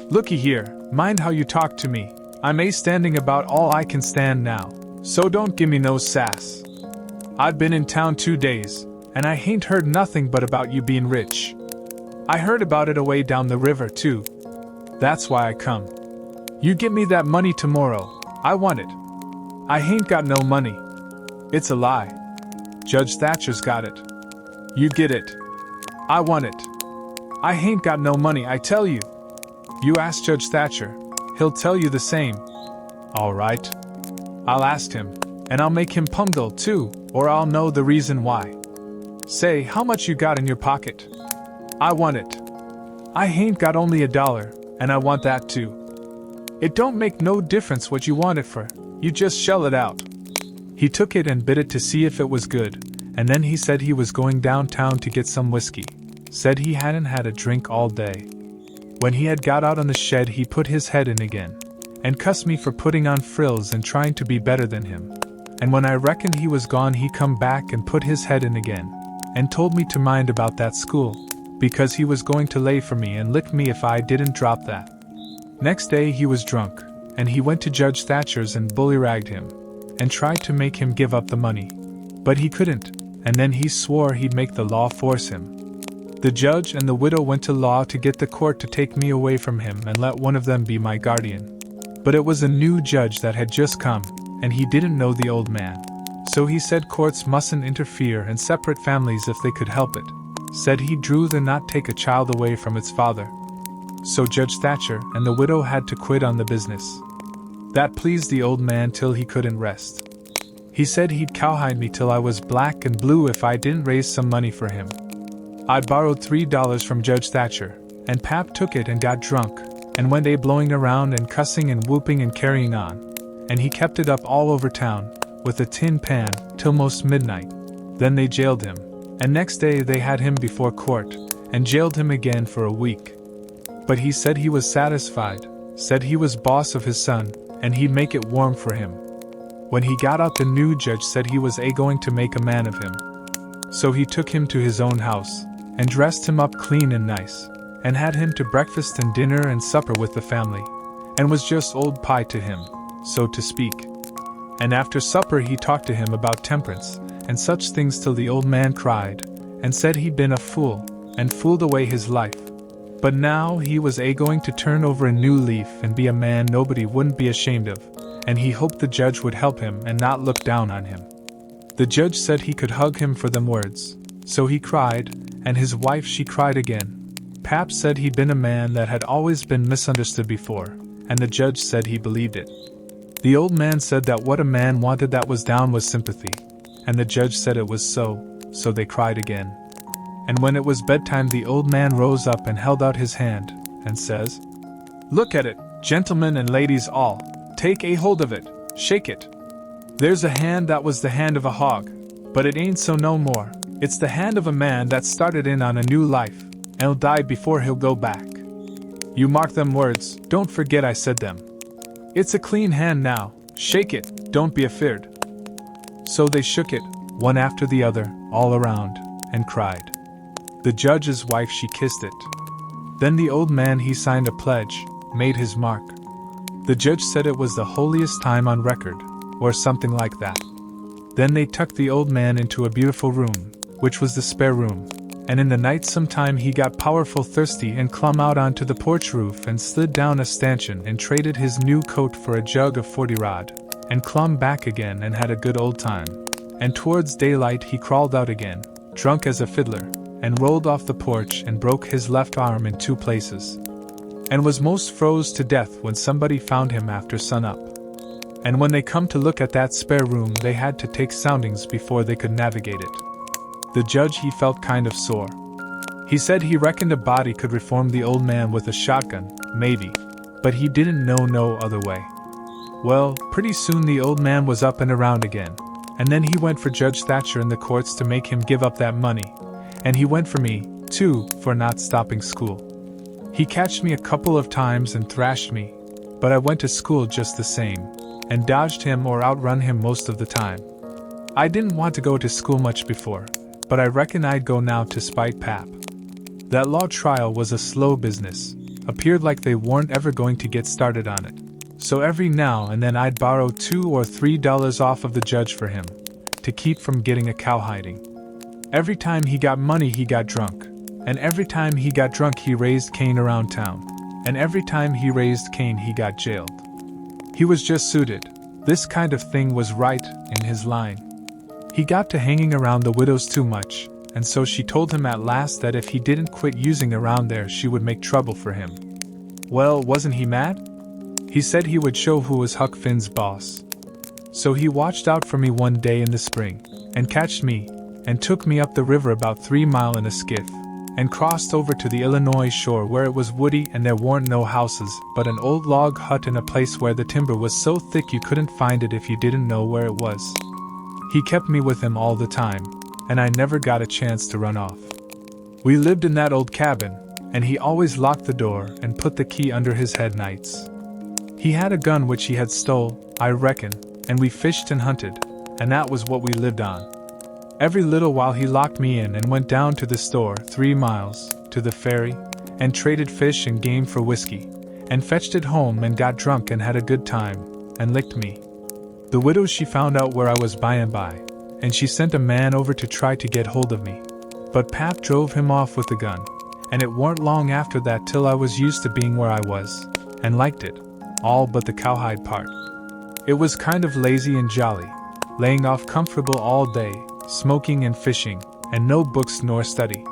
Looky here, mind how you talk to me. I'm standing about all I can stand now, so don't gimme no sass. I've been in town 2 days, and I hain't heard nothing but about you being rich. I heard about it away down the river, too. That's why I come. You get me that money tomorrow, I want it. I hain't got no money. It's a lie. Judge Thatcher's got it. You get it. I want it. I hain't got no money, I tell you. You ask Judge Thatcher, he'll tell you the same. All right. I'll ask him, and I'll make him pungle too, or I'll know the reason why. Say, how much you got in your pocket? I want it. I hain't got only $1, and I want that too. It don't make no difference what you want it for, you just shell it out. He took it and bit it to see if it was good, and then he said he was going downtown to get some whiskey. Said he hadn't had a drink all day. When he had got out on the shed, he put his head in again, and cussed me for putting on frills and trying to be better than him. And when I reckoned he was gone, he come back and put his head in again, and told me to mind about that school, because he was going to lay for me and lick me if I didn't drop that. Next day he was drunk, and he went to Judge Thatcher's and bully-ragged him, and tried to make him give up the money. But he couldn't, and then he swore he'd make the law force him. The judge and the widow went to law to get the court to take me away from him and let one of them be my guardian. But it was a new judge that had just come, and he didn't know the old man. So he said courts mustn't interfere and separate families if they could help it. Said he'd rather not take a child away from its father. So Judge Thatcher and the widow had to quit on the business. That pleased the old man till he couldn't rest. He said he'd cowhide me till I was black and blue if I didn't raise some money for him. I borrowed $3 from Judge Thatcher, and Pap took it and got drunk, and went blowing around and cussing and whooping and carrying on, and he kept it up all over town, with a tin pan, till most midnight. Then they jailed him, and next day they had him before court, and jailed him again for a week. But he said he was satisfied, said he was boss of his son, and he'd make it warm for him. When he got out, the new judge said he was going to make a man of him. So he took him to his own house, and dressed him up clean and nice, and had him to breakfast and dinner and supper with the family, and was just old pie to him, so to speak. And after supper he talked to him about temperance, and such things till the old man cried, and said he'd been a fool, and fooled away his life. But now he was going to turn over a new leaf and be a man nobody wouldn't be ashamed of, and he hoped the judge would help him and not look down on him. The judge said he could hug him for them words, so he cried, and his wife she cried again. Pap said he'd been a man that had always been misunderstood before, and the judge said he believed it. The old man said that what a man wanted that was down was sympathy, and the judge said it was so they cried again. And when it was bedtime, the old man rose up and held out his hand, and says, "Look at it, gentlemen and ladies all, take a hold of it, shake it. There's a hand that was the hand of a hog, but it ain't so no more. It's the hand of a man that started in on a new life, and'll die before he'll go back. You mark them words, don't forget I said them. It's a clean hand now, shake it, don't be afeard." So they shook it, one after the other, all around, and cried. The judge's wife she kissed it. Then the old man he signed a pledge, made his mark. The judge said it was the holiest time on record, or something like that. Then they tucked the old man into a beautiful room, which was the spare room, and in the night sometime he got powerful thirsty and clumb out onto the porch roof and slid down a stanchion and traded his new coat for a jug of 40 rod, and clumb back again and had a good old time. And towards daylight he crawled out again, drunk as a fiddler, and rolled off the porch and broke his left arm in 2 places, and was most froze to death when somebody found him after sunup. And when they come to look at that spare room, they had to take soundings before they could navigate it. The judge he felt kind of sore. He said he reckoned a body could reform the old man with a shotgun, maybe, but he didn't know no other way. Well, pretty soon the old man was up and around again, and then he went for Judge Thatcher in the courts to make him give up that money, and he went for me, too, for not stopping school. He catched me a couple of times and thrashed me, but I went to school just the same, and dodged him or outrun him most of the time. I didn't want to go to school much before, but I reckon I'd go now to spite Pap. That law trial was a slow business, appeared like they weren't ever going to get started on it. So every now and then I'd borrow $2 or $3 off of the judge for him, to keep from getting a cowhiding. Every time he got money he got drunk, and every time he got drunk he raised Cain around town, and every time he raised Cain he got jailed. He was just suited. This kind of thing was right in his line. He got to hanging around the widows too much, and so she told him at last that if he didn't quit using around there she would make trouble for him. Well, wasn't he mad? He said he would show who was Huck Finn's boss. So he watched out for me one day in the spring, and catched me, and took me up the river about 3 miles in a skiff, and crossed over to the Illinois shore where it was woody and there weren't no houses but an old log hut in a place where the timber was so thick you couldn't find it if you didn't know where it was. He kept me with him all the time, and I never got a chance to run off. We lived in that old cabin, and he always locked the door and put the key under his head nights. He had a gun which he had stole, I reckon, and we fished and hunted, and that was what we lived on. Every little while he locked me in and went down to the store 3 miles, to the ferry, and traded fish and game for whiskey, and fetched it home and got drunk and had a good time, and licked me. The widow she found out where I was by and by, and she sent a man over to try to get hold of me. But Pap drove him off with the gun, and it weren't long after that till I was used to being where I was, and liked it, all but the cowhide part. It was kind of lazy and jolly, laying off comfortable all day, smoking and fishing, and no books nor study.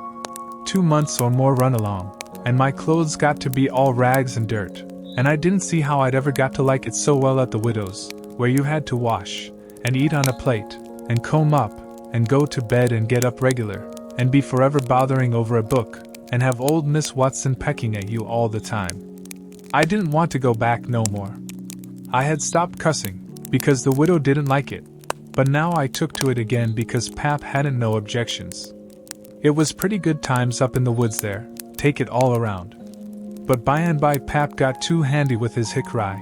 2 months or more run along, and my clothes got to be all rags and dirt, and I didn't see how I'd ever got to like it so well at the widow's, where you had to wash, and eat on a plate, and comb up, and go to bed and get up regular, and be forever bothering over a book, and have old Miss Watson pecking at you all the time. I didn't want to go back no more. I had stopped cussing, because the widow didn't like it, but now I took to it again because Pap hadn't no objections. It was pretty good times up in the woods there, take it all around. But by and by Pap got too handy with his hickory,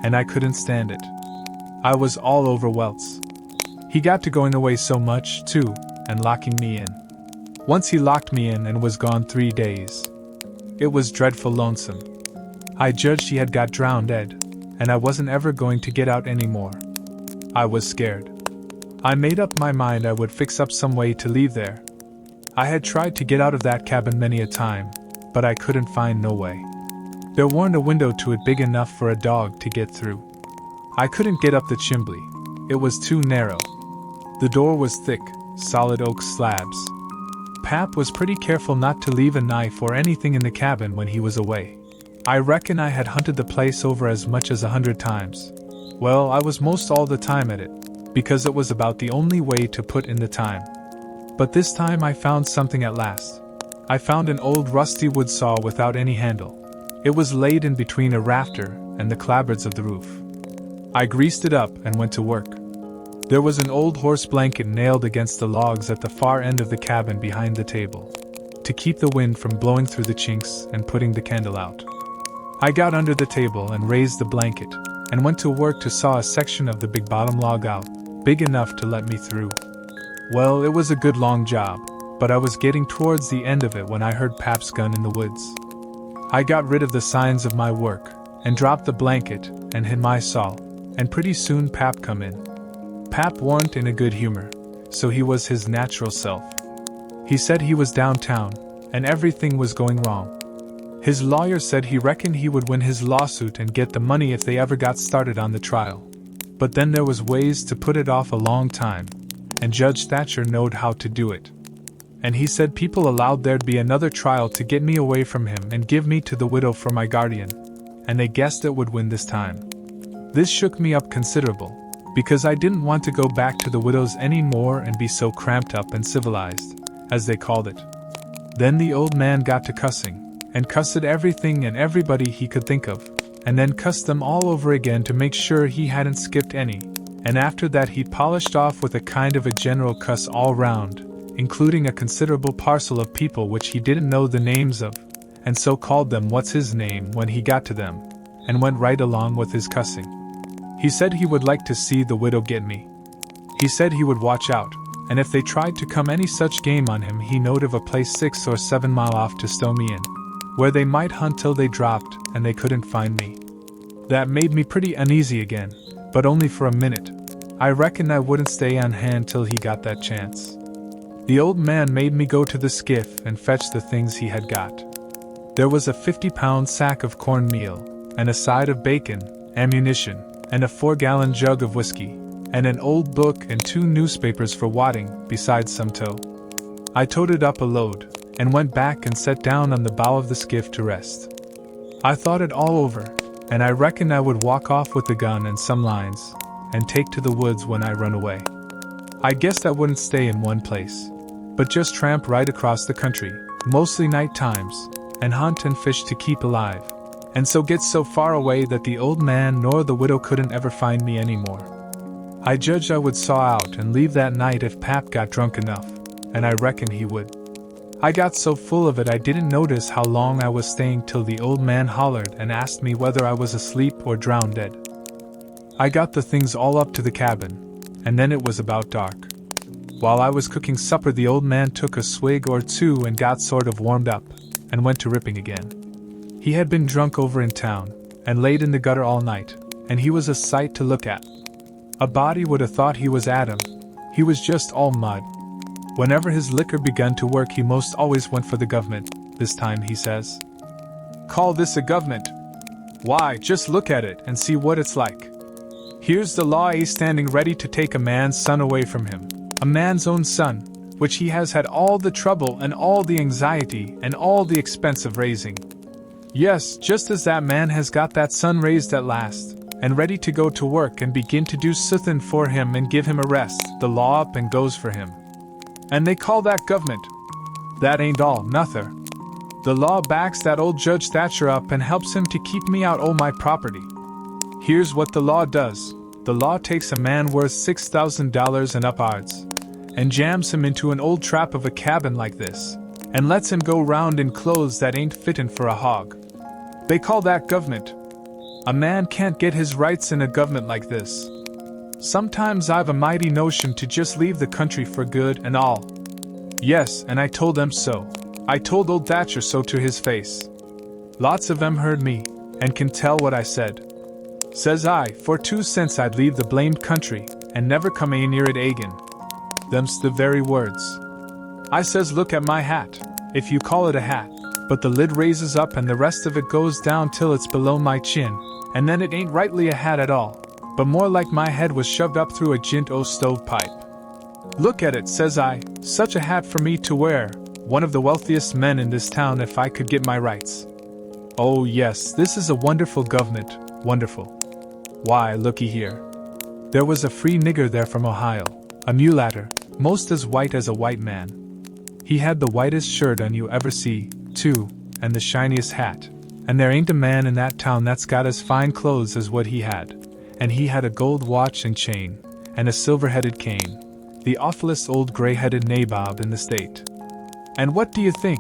and I couldn't stand it. I was all over welts. He got to going away so much, too, and locking me in. Once he locked me in and was gone 3 days. It was dreadful lonesome. I judged he had got drowned dead, and I wasn't ever going to get out any more. I was scared. I made up my mind I would fix up some way to leave there. I had tried to get out of that cabin many a time, but I couldn't find no way. There weren't a window to it big enough for a dog to get through. I couldn't get up the chimney. It was too narrow. The door was thick, solid oak slabs. Pap was pretty careful not to leave a knife or anything in the cabin when he was away. I reckon I had hunted the place over as much as 100 times. Well, I was most all the time at it, because it was about the only way to put in the time. But this time I found something at last. I found an old rusty wood saw without any handle. It was laid in between a rafter and the clapboards of the roof. I greased it up and went to work. There was an old horse blanket nailed against the logs at the far end of the cabin behind the table, to keep the wind from blowing through the chinks and putting the candle out. I got under the table and raised the blanket, and went to work to saw a section of the big bottom log out, big enough to let me through. Well, it was a good long job, but I was getting towards the end of it when I heard Pap's gun in the woods. I got rid of the signs of my work, and dropped the blanket, and hid my saw, and pretty soon Pap come in. Pap warn't in a good humor, so he was his natural self. He said he was downtown, and everything was going wrong. His lawyer said he reckoned he would win his lawsuit and get the money if they ever got started on the trial. But then there was ways to put it off a long time, and Judge Thatcher knowed how to do it. And he said people allowed there'd be another trial to get me away from him and give me to the widow for my guardian, and they guessed it would win this time. This shook me up considerable, because I didn't want to go back to the widow's any more and be so cramped up and civilized, as they called it. Then the old man got to cussing, and cussed everything and everybody he could think of, and then cussed them all over again to make sure he hadn't skipped any, and after that he polished off with a kind of a general cuss all round, including a considerable parcel of people which he didn't know the names of, and so called them what's his name when he got to them, and went right along with his cussing. He said he would like to see the widow get me. He said he would watch out, and if they tried to come any such game on him, he knowed of a place 6 or 7 mile off to stow me in, where they might hunt till they dropped, and they couldn't find me. That made me pretty uneasy again, but only for a minute. I reckoned I wouldn't stay on hand till he got that chance. The old man made me go to the skiff and fetch the things he had got. There was a 50-pound sack of cornmeal, and a side of bacon, ammunition, and a 4-gallon jug of whiskey, and an old book and 2 newspapers for wadding, besides some tow. I toted up a load, and went back and sat down on the bow of the skiff to rest. I thought it all over, and I reckoned I would walk off with the gun and some lines, and take to the woods when I run away. I guessed I wouldn't stay in one place, but just tramp right across the country, mostly night times, and hunt and fish to keep alive, and so get so far away that the old man nor the widow couldn't ever find me anymore. I judged I would saw out and leave that night if Pap got drunk enough, and I reckoned he would. I got so full of it I didn't notice how long I was staying till the old man hollered and asked me whether I was asleep or drowned dead. I got the things all up to the cabin, and then it was about dark. While I was cooking supper, the old man took a swig or 2 and got sort of warmed up, and went to ripping again. He had been drunk over in town, and laid in the gutter all night, and he was a sight to look at. A body would have thought he was Adam. He was just all mud. Whenever his liquor begun to work, he most always went for the government. This time he says, "Call this a government? Why, just look at it and see what it's like. Here's the law standing ready to take a man's son away from him, a man's own son, which he has had all the trouble and all the anxiety and all the expense of raising. Yes, just as that man has got that son raised at last, and ready to go to work and begin to do suthin for him and give him a rest, the law up and goes for him. And they call that government. That ain't all, nother. The law backs that old Judge Thatcher up and helps him to keep me out o' my property. Here's what the law does. The law takes a man worth $6,000 and up'ards, and jams him into an old trap of a cabin like this, and lets him go round in clothes that ain't fittin' for a hog. They call that government. A man can't get his rights in a government like this. Sometimes I've a mighty notion to just leave the country for good and all. Yes, and I told them so. I told old Thatcher so to his face. Lots of them heard me, and can tell what I said. Says I, for 2 cents I'd leave the blamed country, and never come a near it again. Them's the very words. I says, look at my hat, if you call it a hat, but the lid raises up and the rest of it goes down till it's below my chin, and then it ain't rightly a hat at all, but more like my head was shoved up through a jint o' stovepipe. Look at it, says I, such a hat for me to wear, one of the wealthiest men in this town if I could get my rights. Oh yes, this is a wonderful government, wonderful. Why, looky here. There was a free nigger there from Ohio, a mulatter, most as white as a white man. He had the whitest shirt on you ever see, too, and the shiniest hat, and there ain't a man in that town that's got as fine clothes as what he had. And he had a gold watch and chain, and a silver-headed cane, the awfulest old gray-headed nabob in the state. And what do you think?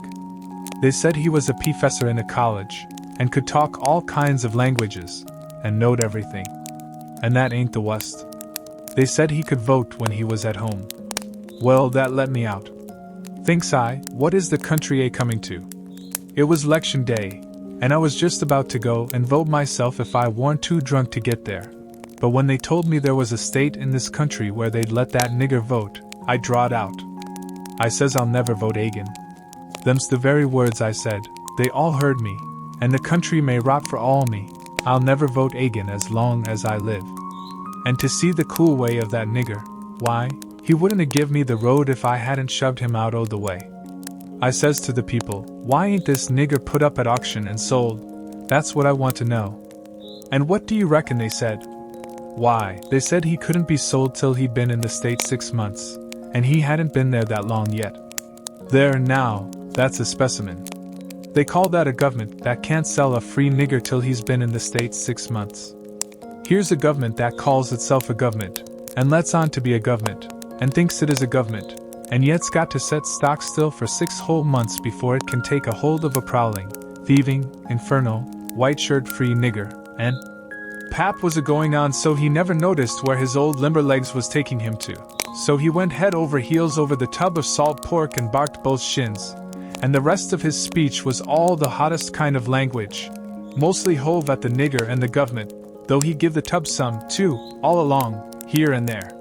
They said he was a professor in a college, and could talk all kinds of languages, and knowed everything. And that ain't the wust. They said he could vote when he was at home. Well, that let me out. Thinks I, what is the country coming to? It was 'lection day, and I was just about to go and vote myself if I warn't too drunk to get there. But when they told me there was a state in this country where they'd let that nigger vote, I drawed out. I says I'll never vote again. Them's the very words I said. They all heard me, and the country may rot for all me. I'll never vote again as long as I live. And to see the cool way of that nigger, why, he wouldn't have give me the road if I hadn't shoved him out o' the way. I says to the people, why ain't this nigger put up at auction and sold? That's what I want to know. And what do you reckon they said? Why, they said he couldn't be sold till he'd been in the state 6 months, and he hadn't been there that long yet. There now, that's a specimen. They call that a government that can't sell a free nigger till he's been in the state 6 months. Here's a government that calls itself a government, and lets on to be a government, and thinks it is a government, and yet's got to set stock still for 6 whole months before it can take a hold of a prowling, thieving, infernal, white-shirt-free nigger, and Pap was a-going on so he never noticed where his old limber legs was taking him to. So he went head over heels over the tub of salt pork and barked both shins, and the rest of his speech was all the hottest kind of language, mostly hove at the nigger and the government, though he give the tub some, too, all along, here and there.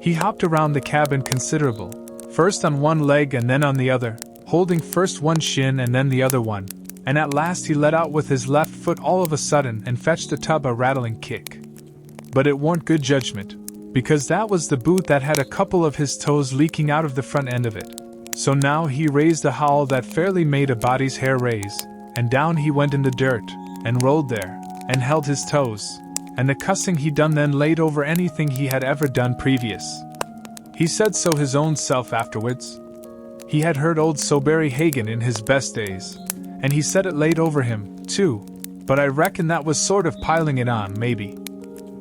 He hopped around the cabin considerable, first on one leg and then on the other, holding first one shin and then the other one, and at last he let out with his left foot all of a sudden and fetched the tub a rattling kick. But it warn't good judgment, because that was the boot that had a couple of his toes leaking out of the front end of it. So now he raised a howl that fairly made a body's hair raise, and down he went in the dirt, and rolled there, and held his toes, and the cussing he done then laid over anything he had ever done previous. He said so his own self afterwards. He had heard old Soberry Hagen in his best days, and he said it laid over him, too, but I reckon that was sort of piling it on, maybe.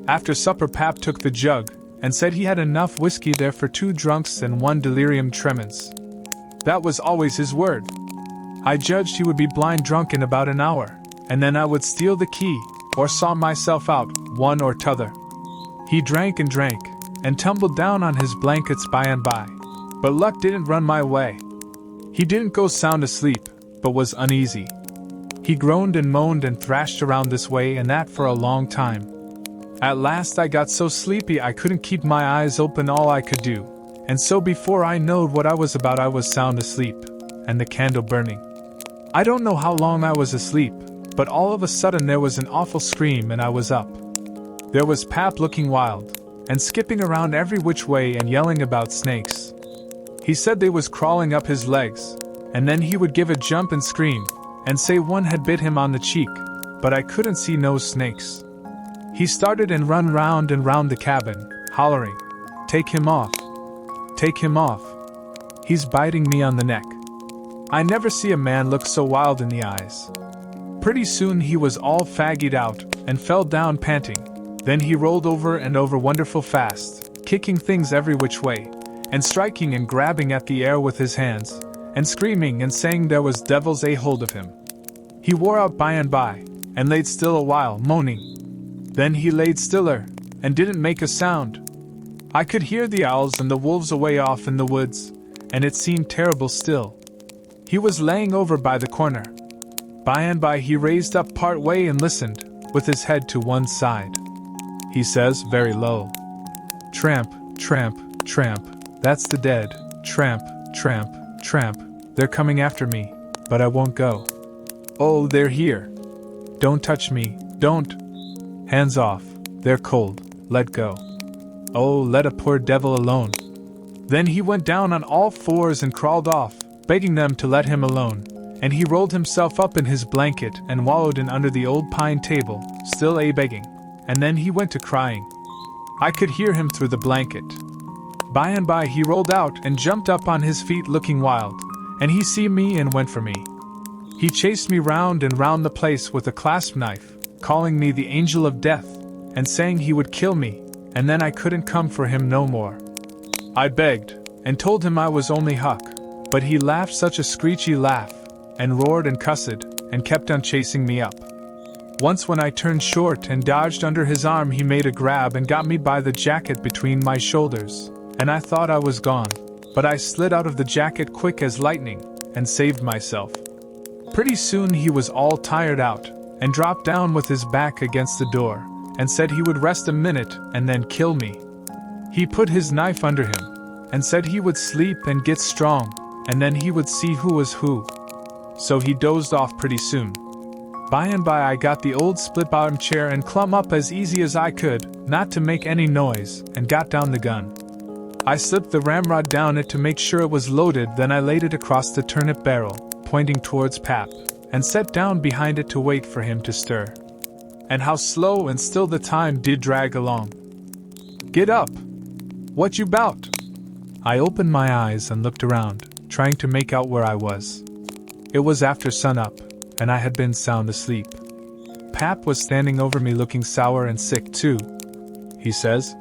After supper Pap took the jug, and said he had enough whiskey there for 2 drunks and 1 delirium tremens. That was always his word. I judged he would be blind drunk in about an hour, and then I would steal the key, or saw myself out, one or t'other. He drank, and tumbled down on his blankets by and by, but luck didn't run my way. He didn't go sound asleep, but was uneasy. He groaned and moaned and thrashed around this way and that for a long time. At last I got so sleepy I couldn't keep my eyes open all I could do, and so before I knowed what I was about I was sound asleep, and the candle burning. I don't know how long I was asleep, but all of a sudden there was an awful scream and I was up. There was Pap looking wild, and skipping around every which way and yelling about snakes. He said they was crawling up his legs, and then he would give a jump and scream, and say one had bit him on the cheek, but I couldn't see no snakes. He started and run round and round the cabin, hollering, "Take him off! Take him off! He's biting me on the neck." I never see a man look so wild in the eyes. Pretty soon he was all faggied out, and fell down panting. Then he rolled over and over wonderful fast, kicking things every which way, and striking and grabbing at the air with his hands, and screaming and saying there was devils a hold of him. He wore out by and by, and laid still a while, moaning. Then he laid stiller, and didn't make a sound. I could hear the owls and the wolves away off in the woods, and it seemed terrible still. He was laying over by the corner. By and by he raised up part way and listened, with his head to one side. He says, very low, "Tramp, tramp, tramp, that's the dead, tramp, tramp, tramp, they're coming after me, but I won't go. Oh, they're here. Don't touch me, don't. Hands off, they're cold, let go. Oh, let a poor devil alone." Then he went down on all fours and crawled off, begging them to let him alone, and he rolled himself up in his blanket and wallowed in under the old pine table, still a-begging, and then he went to crying. I could hear him through the blanket. By and by he rolled out and jumped up on his feet looking wild, and he see me and went for me. He chased me round and round the place with a clasp knife, calling me the angel of death, and saying he would kill me, and then I couldn't come for him no more. I begged, and told him I was only Huck, but he laughed such a screechy laugh, and roared and cussed, and kept on chasing me up. Once when I turned short and dodged under his arm he made a grab and got me by the jacket between my shoulders, and I thought I was gone, but I slid out of the jacket quick as lightning, and saved myself. Pretty soon he was all tired out, and dropped down with his back against the door, and said he would rest a minute and then kill me. He put his knife under him, and said he would sleep and get strong, and then he would see who was who. So he dozed off pretty soon. By and by I got the old split-bottom chair and clumb up as easy as I could, not to make any noise, and got down the gun. I slipped the ramrod down it to make sure it was loaded, then I laid it across the turnip barrel, pointing towards Pap, and sat down behind it to wait for him to stir. And how slow and still the time did drag along. "Get up! What you 'bout?" I opened my eyes and looked around, trying to make out where I was. It was after sunup, and I had been sound asleep. Pap was standing over me looking sour and sick too. He says,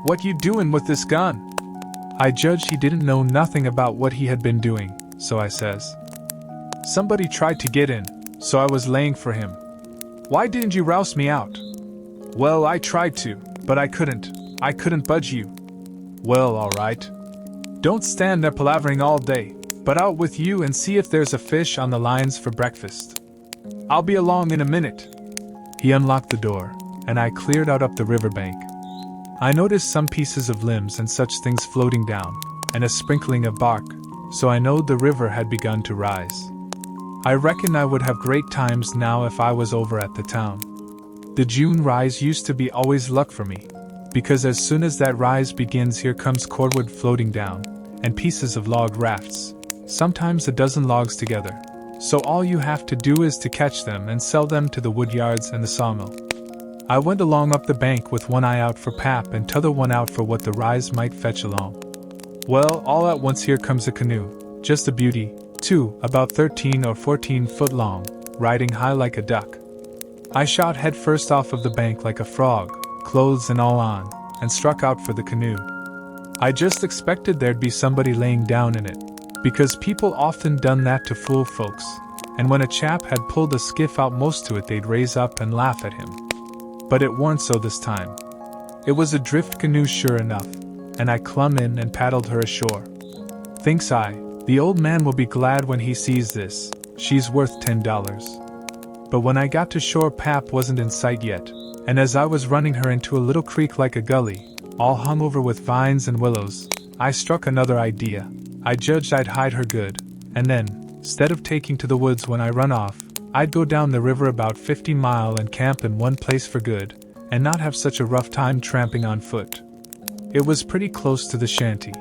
"What you doin' with this gun?" I judged he didn't know nothing about what he had been doing, so I says, "Somebody tried to get in, so I was laying for him." "Why didn't you rouse me out?" "Well, I tried to, but I couldn't budge you." Well, alright. Don't stand there palavering all day, but out with you and see if there's a fish on the lines for breakfast. I'll be along in a minute. He unlocked the door, and I cleared out up the riverbank. I noticed some pieces of limbs and such things floating down, and a sprinkling of bark, so I knowed the river had begun to rise. I reckon I would have great times now if I was over at the town. The June rise used to be always luck for me, because as soon as that rise begins here comes cordwood floating down, and pieces of log rafts, sometimes a dozen logs together, so all you have to do is to catch them and sell them to the wood yards and the sawmill. I went along up the bank with one eye out for pap and t'other one out for what the rise might fetch along. Well, all at once here comes a canoe, just a beauty, too, about 13 or 14 foot long, riding high like a duck. I shot head first off of the bank like a frog, clothes and all on, and struck out for the canoe. I just expected there'd be somebody laying down in it, because people often done that to fool folks, and when a chap had pulled a skiff out most to it they'd raise up and laugh at him. But it warn't so this time. It was a drift canoe sure enough, and I clumb in and paddled her ashore. Thinks I, the old man will be glad when he sees this, she's worth $10. But when I got to shore pap wasn't in sight yet, and as I was running her into a little creek like a gully, all hung over with vines and willows, I struck another idea. I judged I'd hide her good, and then, stead of taking to the woods when I run off, I'd go down the river about 50 mile and camp in one place for good, and not have such a rough time tramping on foot. It was pretty close to the shanty,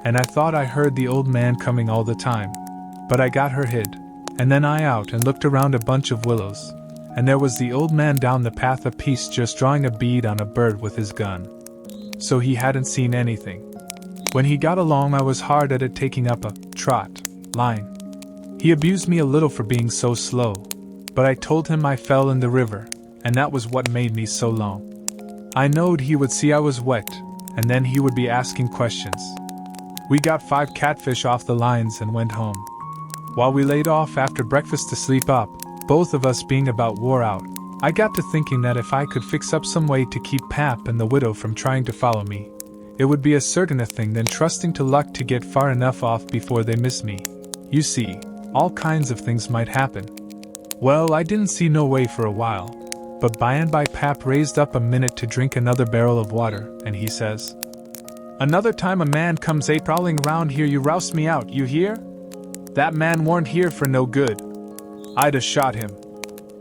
and I thought I heard the old man coming all the time, but I got her hid, and then I out and looked around a bunch of willows, and there was the old man down the path a piece just drawing a bead on a bird with his gun. So he hadn't seen anything. When he got along I was hard at it taking up a trot line. He abused me a little for being so slow, but I told him I fell in the river, and that was what made me so long. I knowed he would see I was wet, and then he would be asking questions. We got 5 catfish off the lines and went home. While we laid off after breakfast to sleep up, both of us being about wore out, I got to thinking that if I could fix up some way to keep Pap and the widow from trying to follow me, it would be a certain thing than trusting to luck to get far enough off before they miss me. You see, all kinds of things might happen. Well, I didn't see no way for a while, but by and by Pap raised up a minute to drink another barrel of water, and he says, "Another time a man comes prowling round here you roust me out, you hear? That man warn't here for no good. I'd a shot him.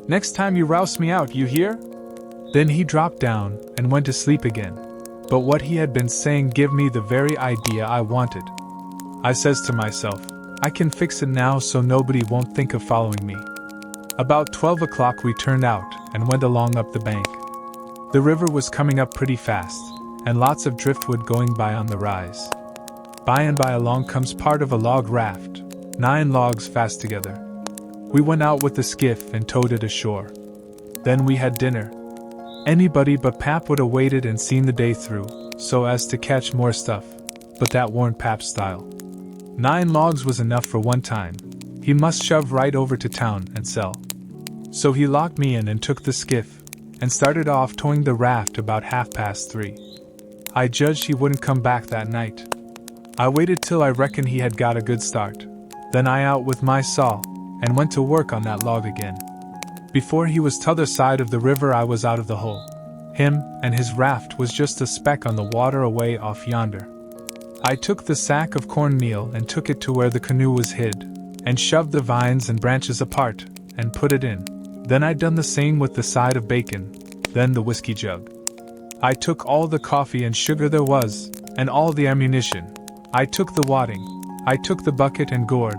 Next time you roust me out, you hear?" Then he dropped down and went to sleep again, but what he had been saying give me the very idea I wanted. I says to myself, I can fix it now so nobody won't think of following me. About 12 o'clock we turned out and went along up the bank. The river was coming up pretty fast, and lots of driftwood going by on the rise. By and by along comes part of a log raft, 9 logs fast together. We went out with the skiff and towed it ashore. Then we had dinner. Anybody but Pap would have waited and seen the day through, so as to catch more stuff, but that warn't Pap's style. 9 logs was enough for one time. He must shove right over to town and sell. So he locked me in and took the skiff, and started off towing the raft about 3:30. I judged he wouldn't come back that night. I waited till I reckoned he had got a good start. Then I out with my saw, and went to work on that log again. Before he was t'other side of the river I was out of the hole. Him and his raft was just a speck on the water away off yonder. I took the sack of cornmeal and took it to where the canoe was hid, and shoved the vines and branches apart, and put it in. Then I'd done the same with the side of bacon, then the whiskey jug. I took all the coffee and sugar there was, and all the ammunition. I took the wadding. I took the bucket and gourd.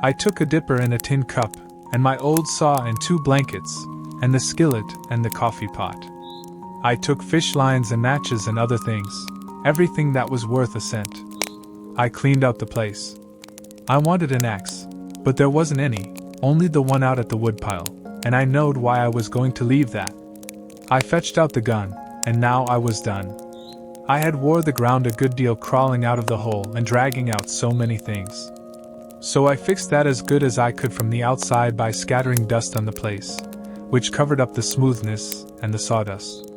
I took a dipper and a tin cup, and my old saw and 2 blankets, and the skillet and the coffee pot. I took fish lines and matches and other things, everything that was worth a cent. I cleaned out the place. I wanted an axe, but there wasn't any, only the one out at the woodpile, and I knowed why I was going to leave that. I fetched out the gun, and now I was done. I had wore the ground a good deal crawling out of the hole and dragging out so many things. So I fixed that as good as I could from the outside by scattering dust on the place, which covered up the smoothness and the sawdust.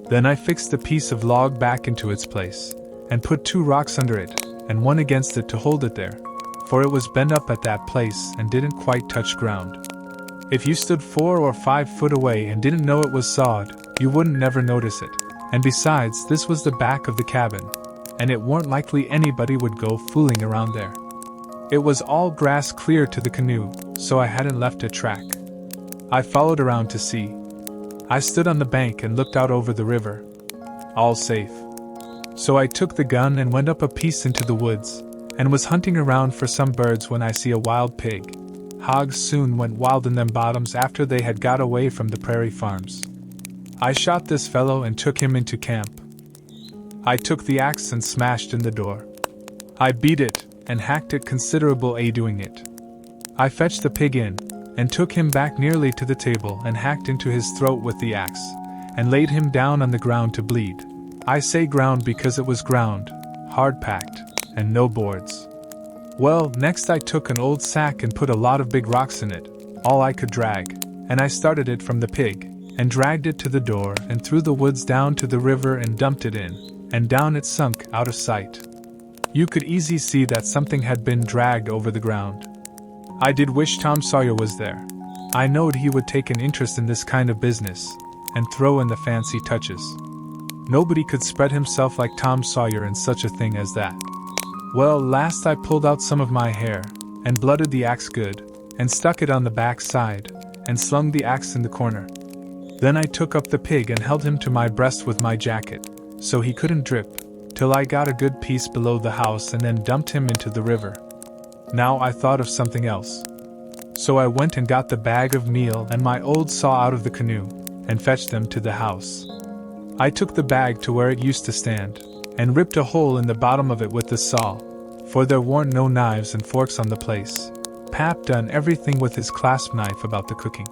Then I fixed the piece of log back into its place, and put 2 rocks under it, and one against it to hold it there, for it was bent up at that place and didn't quite touch ground. If you stood 4 or 5 foot away and didn't know it was sawed, you wouldn't never notice it. And besides, this was the back of the cabin, and it weren't likely anybody would go fooling around there. It was all grass clear to the canoe, so I hadn't left a track. I followed around to see. I stood on the bank and looked out over the river. All safe. So I took the gun and went up a piece into the woods, and was hunting around for some birds when I see a wild pig. Hogs soon went wild in them bottoms after they had got away from the prairie farms. I shot this fellow and took him into camp. I took the axe and smashed in the door. I beat it, and hacked it considerable doing it. I fetched the pig in, and took him back nearly to the table and hacked into his throat with the axe, and laid him down on the ground to bleed. I say ground because it was ground, hard-packed, and no boards. Well, next I took an old sack and put a lot of big rocks in it, all I could drag, and I started it from the pig, and dragged it to the door and through the woods down to the river and dumped it in, and down it sunk out of sight. You could easy see that something had been dragged over the ground. I did wish Tom Sawyer was there. I knowed he would take an interest in this kind of business, and throw in the fancy touches. Nobody could spread himself like Tom Sawyer in such a thing as that. Well, last I pulled out some of my hair, and blooded the axe good, and stuck it on the back side, and slung the axe in the corner. Then I took up the pig and held him to my breast with my jacket, so he couldn't drip, till I got a good piece below the house and then dumped him into the river. Now I thought of something else. So I went and got the bag of meal and my old saw out of the canoe, and fetched them to the house. I took the bag to where it used to stand, and ripped a hole in the bottom of it with the saw, for there weren't no knives and forks on the place. Pap done everything with his clasp knife about the cooking.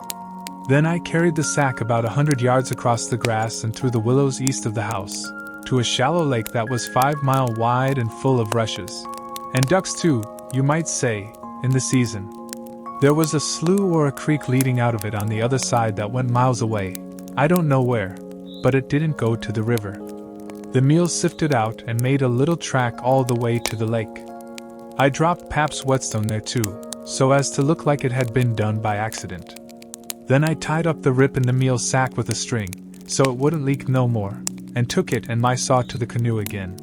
Then I carried the sack about 100 yards across the grass and through the willows east of the house, to a shallow lake that was 5 miles wide and full of rushes. And ducks too, you might say, in the season. There was a slough or a creek leading out of it on the other side that went miles away, I don't know where, but it didn't go to the river. The meal sifted out and made a little track all the way to the lake. I dropped Pap's whetstone there too, so as to look like it had been done by accident. Then I tied up the rip in the meal sack with a string, so it wouldn't leak no more, and took it and my saw to the canoe again.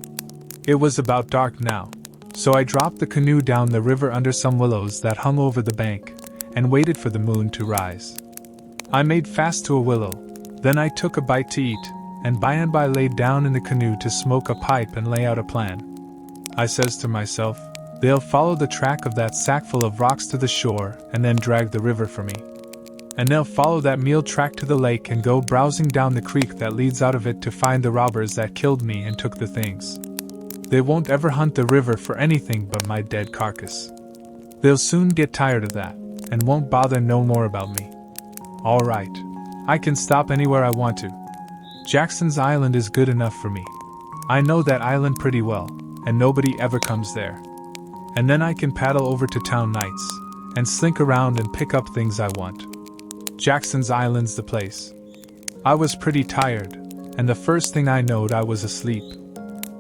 It was about dark now, so I dropped the canoe down the river under some willows that hung over the bank, and waited for the moon to rise. I made fast to a willow, then I took a bite to eat, and by laid down in the canoe to smoke a pipe and lay out a plan. I says to myself, they'll follow the track of that sackful of rocks to the shore and then drag the river for me. And they'll follow that meal track to the lake and go browsing down the creek that leads out of it to find the robbers that killed me and took the things. They won't ever hunt the river for anything but my dead carcass. They'll soon get tired of that, and won't bother no more about me. All right, I can stop anywhere I want to. Jackson's Island is good enough for me. I know that island pretty well, and nobody ever comes there. And then I can paddle over to town nights, and slink around and pick up things I want. Jackson's Island's the place. I was pretty tired, and the first thing I knowed I was asleep.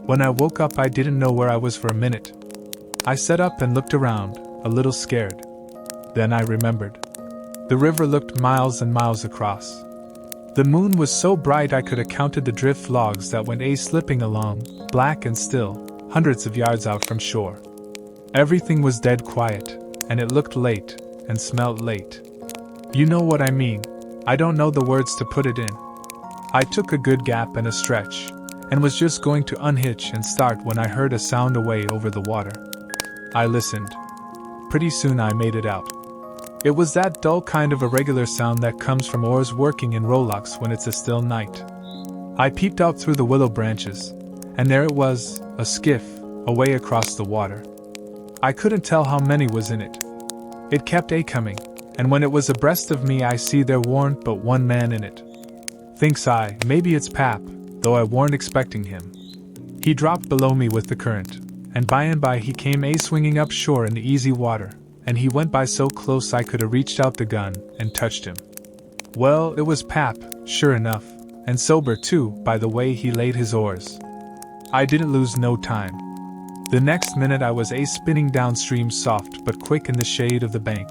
When I woke up I didn't know where I was for a minute. I sat up and looked around, a little scared. Then I remembered. The river looked miles and miles across. The moon was so bright I could have counted the drift logs that went slipping along, black and still, hundreds of yards out from shore. Everything was dead quiet, and it looked late, and smelled late. You know what I mean. I don't know the words to put it in. I took a good gap and a stretch, and was just going to unhitch and start when I heard a sound away over the water. I listened. Pretty soon I made it out. It was that dull kind of irregular sound that comes from oars working in rowlocks when it's a still night. I peeped out through the willow branches, and there it was, a skiff, away across the water. I couldn't tell how many was in it. It kept coming, and when it was abreast of me I see there warn't but one man in it. Thinks I, maybe it's Pap, though I warn't expecting him. He dropped below me with the current, and by he came swinging up shore in the easy water, and he went by so close I could have reached out the gun and touched him. Well, it was Pap, sure enough, and sober too, by the way he laid his oars. I didn't lose no time. The next minute I was spinning downstream soft but quick in the shade of the bank.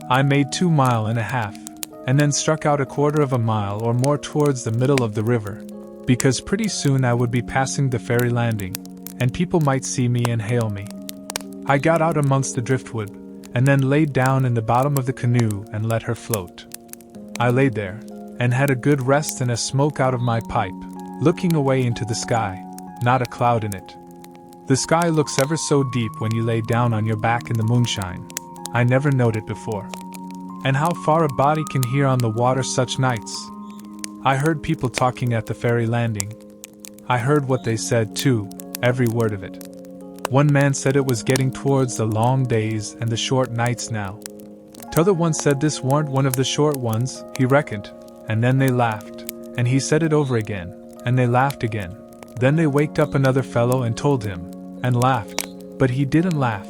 I made 2.5 miles, and then struck out 1/4 mile or more towards the middle of the river, because pretty soon I would be passing the ferry landing, and people might see me and hail me. I got out amongst the driftwood, and then laid down in the bottom of the canoe and let her float. I laid there, and had a good rest and a smoke out of my pipe, looking away into the sky, not a cloud in it. The sky looks ever so deep when you lay down on your back in the moonshine. I never noted before. And how far a body can hear on the water such nights. I heard people talking at the ferry landing. I heard what they said too, every word of it. One man said it was getting towards the long days and the short nights now. T'other one said this warn't one of the short ones, he reckoned, and then they laughed, and he said it over again, and they laughed again. Then they waked up another fellow and told him, and laughed, but he didn't laugh.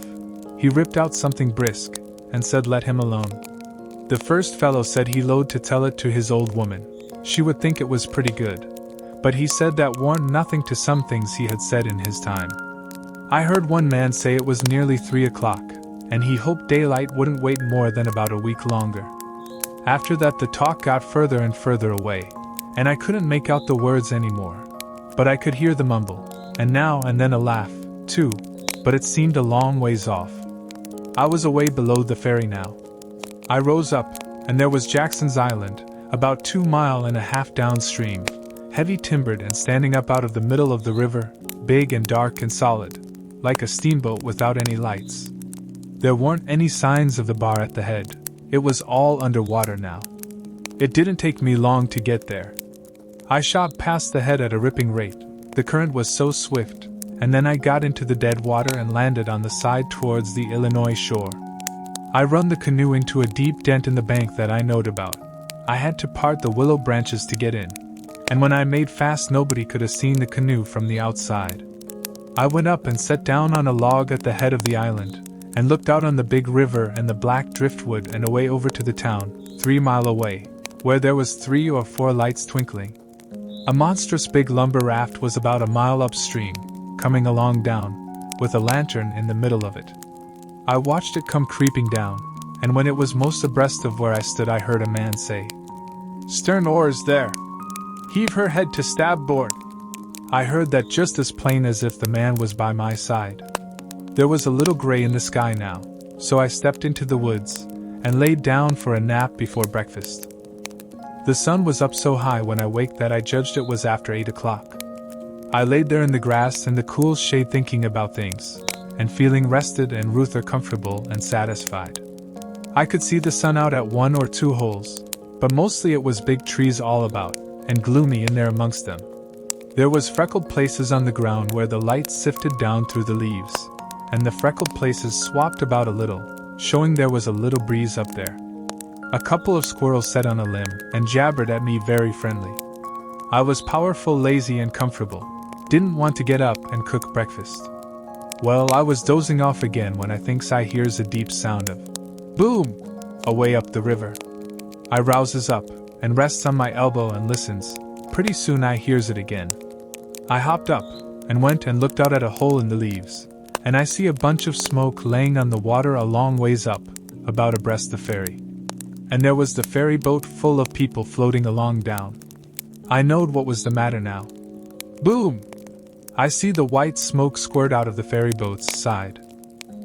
He ripped out something brisk, and said let him alone. The first fellow said he loathed to tell it to his old woman. She would think it was pretty good. But he said that warn't nothing to some things he had said in his time. I heard one man say it was nearly 3 o'clock, and he hoped daylight wouldn't wait more than about a week longer. After that the talk got further and further away, and I couldn't make out the words anymore. But I could hear the mumble, and now and then a laugh, too, but it seemed a long ways off. I was away below the ferry now. I rose up, and there was Jackson's Island, about 2.5 miles downstream, heavy timbered and standing up out of the middle of the river, big and dark and solid, like a steamboat without any lights. There weren't any signs of the bar at the head. It was all under water now. It didn't take me long to get there. I shot past the head at a ripping rate. The current was so swift, and then I got into the dead water and landed on the side towards the Illinois shore. I run the canoe into a deep dent in the bank that I knowed about. I had to part the willow branches to get in, and when I made fast nobody could have seen the canoe from the outside. I went up and sat down on a log at the head of the island, and looked out on the big river and the black driftwood and away over to the town, 3 miles away, where there was 3 or 4 lights twinkling. A monstrous big lumber raft was about 1 mile upstream, coming along down, with a lantern in the middle of it. I watched it come creeping down, and when it was most abreast of where I stood I heard a man say, "Stern oars there! Heave her head to starboard!" I heard that just as plain as if the man was by my side. There was a little gray in the sky now, so I stepped into the woods, and laid down for a nap before breakfast. The sun was up so high when I waked that I judged it was after 8 o'clock. I laid there in the grass in the cool shade thinking about things, and feeling rested and rather comfortable and satisfied. I could see the sun out at 1 or 2 holes, but mostly it was big trees all about, and gloomy in there amongst them. There was freckled places on the ground where the light sifted down through the leaves, and the freckled places swapped about a little, showing there was a little breeze up there. A couple of squirrels sat on a limb and jabbered at me very friendly. I was powerful lazy and comfortable, didn't want to get up and cook breakfast. Well, I was dozing off again when I thinks I hears a deep sound of boom! Away up the river. I rouses up, and rests on my elbow and listens. Pretty soon I hears it again. I hopped up, and went and looked out at a hole in the leaves, and I see a bunch of smoke laying on the water a long ways up, about abreast the ferry. And there was the ferry boat full of people floating along down. I knowed what was the matter now. Boom! I see the white smoke squirt out of the ferry boat's side.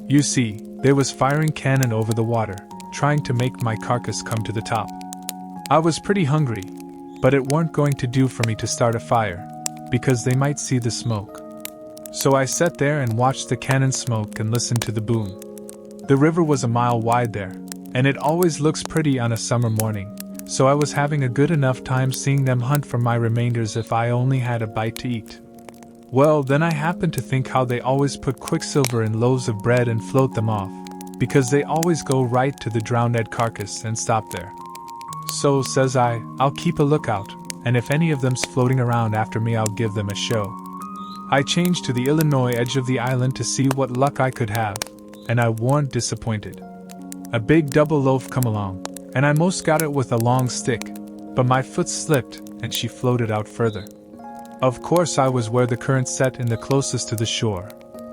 You see, they was firing cannon over the water, trying to make my carcass come to the top. I was pretty hungry, but it weren't going to do for me to start a fire, because they might see the smoke. So I sat there and watched the cannon smoke and listened to the boom. The river was 1 mile wide there, and it always looks pretty on a summer morning, so I was having a good enough time seeing them hunt for my remainders if I only had a bite to eat. Well, then I happened to think how they always put quicksilver in loaves of bread and float them off, because they always go right to the drowned carcass and stop there. So, says I, I'll keep a lookout, and if any of them's floating around after me I'll give them a show. I changed to the Illinois edge of the island to see what luck I could have, and I warn't disappointed. A big double loaf come along, and I most got it with a long stick, but my foot slipped, and she floated out further. Of course I was where the current set in the closest to the shore.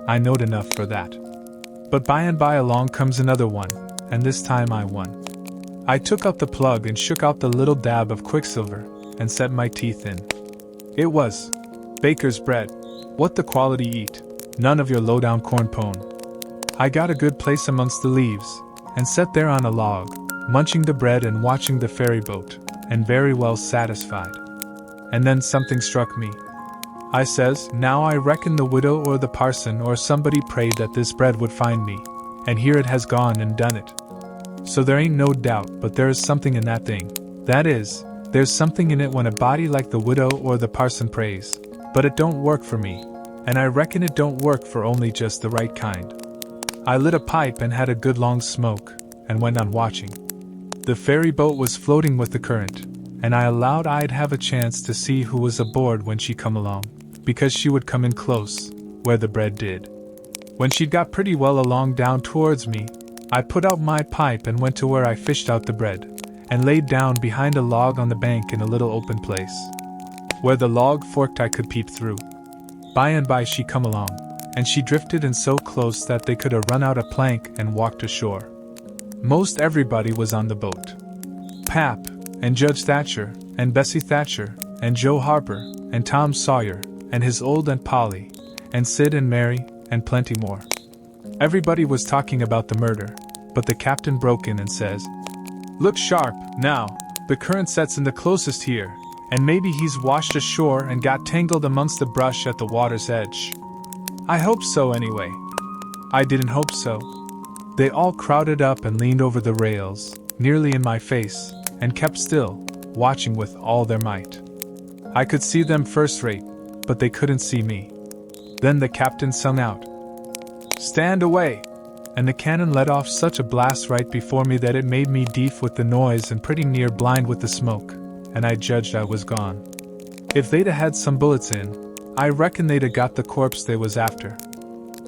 I knowed enough for that. But by and by along comes another one, and this time I won. I took out the plug and shook out the little dab of quicksilver, and set my teeth in. It was baker's bread. What the quality eat, none of your low-down corn pone. I got a good place amongst the leaves, and sat there on a log, munching the bread and watching the ferry boat, and very well satisfied. And then something struck me. I says, now I reckon the widow or the parson or somebody prayed that this bread would find me, and here it has gone and done it. So there ain't no doubt but there is something in that thing. That is, there's something in it when a body like the widow or the parson prays, but it don't work for me, and I reckon it don't work for only just the right kind. I lit a pipe and had a good long smoke, and went on watching. The ferry boat was floating with the current, and I allowed I'd have a chance to see who was aboard when she come along, because she would come in close, where the bread did. When she'd got pretty well along down towards me, I put out my pipe and went to where I fished out the bread, and laid down behind a log on the bank in a little open place. Where the log forked I could peep through. By and by she come along, and she drifted in so close that they could have run out a plank and walked ashore. Most everybody was on the boat. Pap, and Judge Thatcher, and Bessie Thatcher, and Joe Harper, and Tom Sawyer, and his old Aunt Polly, and Sid and Mary, and plenty more. Everybody was talking about the murder, but the captain broke in and says, "Look sharp, now, the current sets in the closest here, and maybe he's washed ashore and got tangled amongst the brush at the water's edge." I hope so anyway. I didn't hope so. They all crowded up and leaned over the rails, nearly in my face, and kept still, watching with all their might. I could see them first rate, but they couldn't see me. Then the captain sung out, "Stand away!" And the cannon let off such a blast right before me that it made me deaf with the noise and pretty near blind with the smoke, and I judged I was gone. If they'd 'a' had some bullets in, I reckon they'd 'a' got the corpse they was after.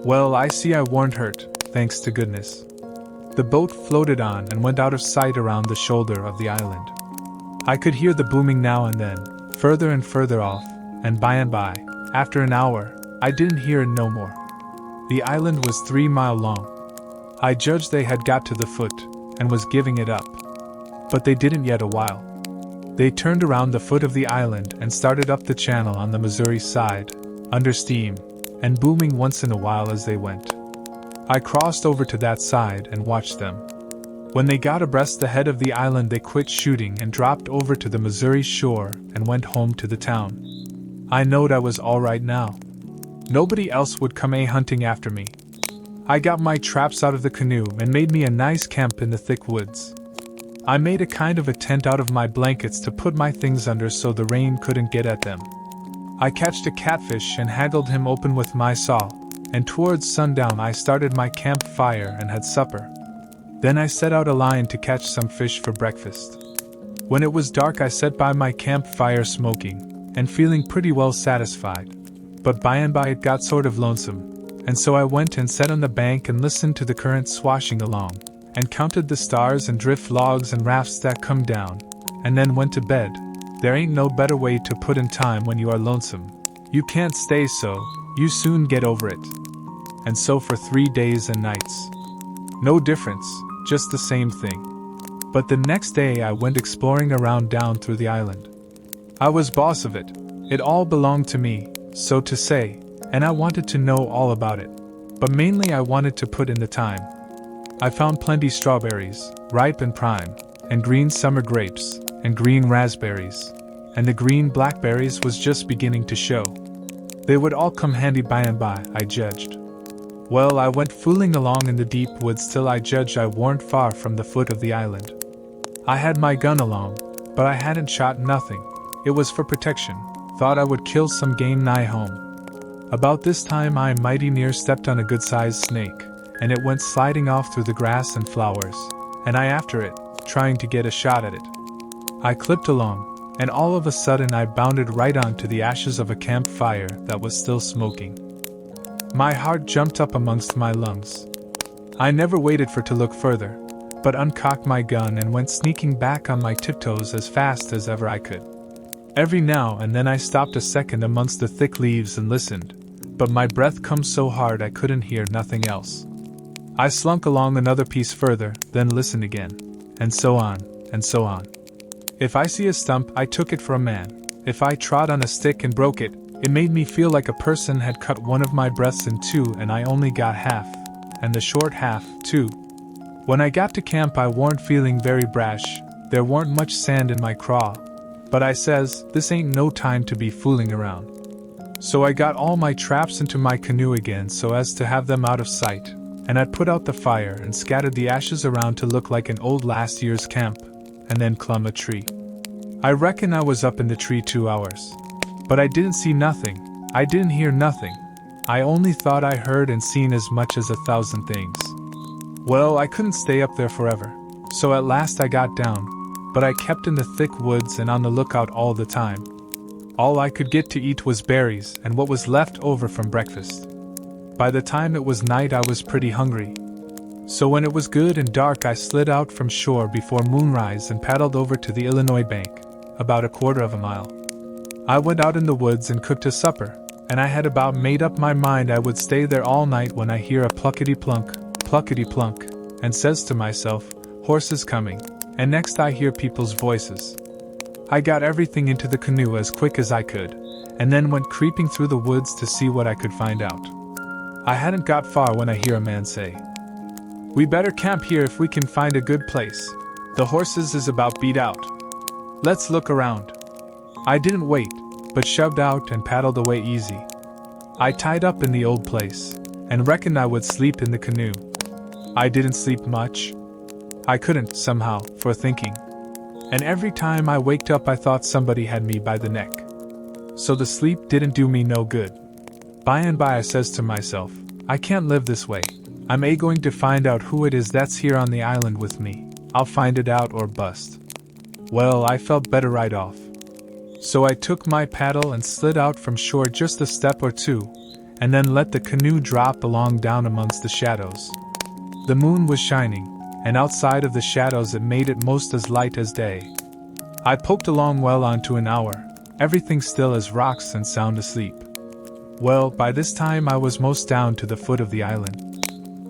Well, I see I warn't hurt, thanks to goodness. The boat floated on and went out of sight around the shoulder of the island. I could hear the booming now and then, further and further off, and by, after an hour, I didn't hear it no more. The island was 3 miles long. I judged they had got to the foot, and was giving it up. But they didn't yet a while. They turned around the foot of the island and started up the channel on the Missouri side, under steam, and booming once in a while as they went. I crossed over to that side and watched them. When they got abreast the head of the island they quit shooting and dropped over to the Missouri shore and went home to the town. I knowed I was all right now. Nobody else would come hunting after me. I got my traps out of the canoe and made me a nice camp in the thick woods. I made a kind of a tent out of my blankets to put my things under so the rain couldn't get at them. I catched a catfish and haggled him open with my saw, and towards sundown I started my campfire and had supper. Then I set out a line to catch some fish for breakfast. When it was dark I sat by my campfire smoking, and feeling pretty well satisfied. But by and by it got sort of lonesome, and so I went and sat on the bank and listened to the current swashing along, and counted the stars and drift logs and rafts that come down, and then went to bed. There ain't no better way to put in time when you are lonesome. You can't stay so, you soon get over it. And so for 3 days and nights. No difference, just the same thing. But the next day I went exploring around down through the island. I was boss of it. It all belonged to me, so to say, and I wanted to know all about it. But mainly I wanted to put in the time. I found plenty strawberries, ripe and prime, and green summer grapes, and green raspberries, and the green blackberries was just beginning to show. They would all come handy by and by, I judged. Well, I went fooling along in the deep woods till I judged I warn't far from the foot of the island. I had my gun along, but I hadn't shot nothing. It was for protection. Thought I would kill some game nigh home. About this time I mighty near stepped on a good-sized snake, and it went sliding off through the grass and flowers, and I after it, trying to get a shot at it. I clipped along, and all of a sudden I bounded right onto the ashes of a campfire that was still smoking. My heart jumped up amongst my lungs. I never waited for to look further, but uncocked my gun and went sneaking back on my tiptoes as fast as ever I could. Every now and then I stopped a second amongst the thick leaves and listened, but my breath come so hard I couldn't hear nothing else. I slunk along another piece further, then listened again, and so on, and so on. If I see a stump, I took it for a man. If I trod on a stick and broke it, it made me feel like a person had cut one of my breaths in two and I only got half, and the short half, too. When I got to camp I warn't feeling very brash, there warn't much sand in my craw, but I says, this ain't no time to be fooling around. So I got all my traps into my canoe again so as to have them out of sight, and I put out the fire and scattered the ashes around to look like an old last year's camp, and then clumb a tree. I reckon I was up in the tree 2 hours. But I didn't see nothing, I didn't hear nothing. I only thought I heard and seen as much as 1,000 things. Well, I couldn't stay up there forever, so at last I got down, but I kept in the thick woods and on the lookout all the time. All I could get to eat was berries and what was left over from breakfast. By the time it was night I was pretty hungry. So when it was good and dark I slid out from shore before moonrise and paddled over to the Illinois bank, about 1/4 mile. I went out in the woods and cooked a supper, and I had about made up my mind I would stay there all night when I hear a pluckety-plunk, and says to myself, horses coming, and next I hear people's voices. I got everything into the canoe as quick as I could, and then went creeping through the woods to see what I could find out. I hadn't got far when I hear a man say, "We better camp here if we can find a good place. The horses is about beat out. Let's look around." I didn't wait, but shoved out and paddled away easy. I tied up in the old place, and reckoned I would sleep in the canoe. I didn't sleep much. I couldn't, somehow, for thinking. And every time I waked up I thought somebody had me by the neck. So the sleep didn't do me no good. By and by I says to myself, I can't live this way. I'm going to find out who it is that's here on the island with me. I'll find it out or bust. Well, I felt better right off. So I took my paddle and slid out from shore just a step or two, and then let the canoe drop along down amongst the shadows. The moon was shining, and outside of the shadows it made it most as light as day. I poked along well onto an hour, everything still as rocks and sound asleep. Well, by this time I was most down to the foot of the island.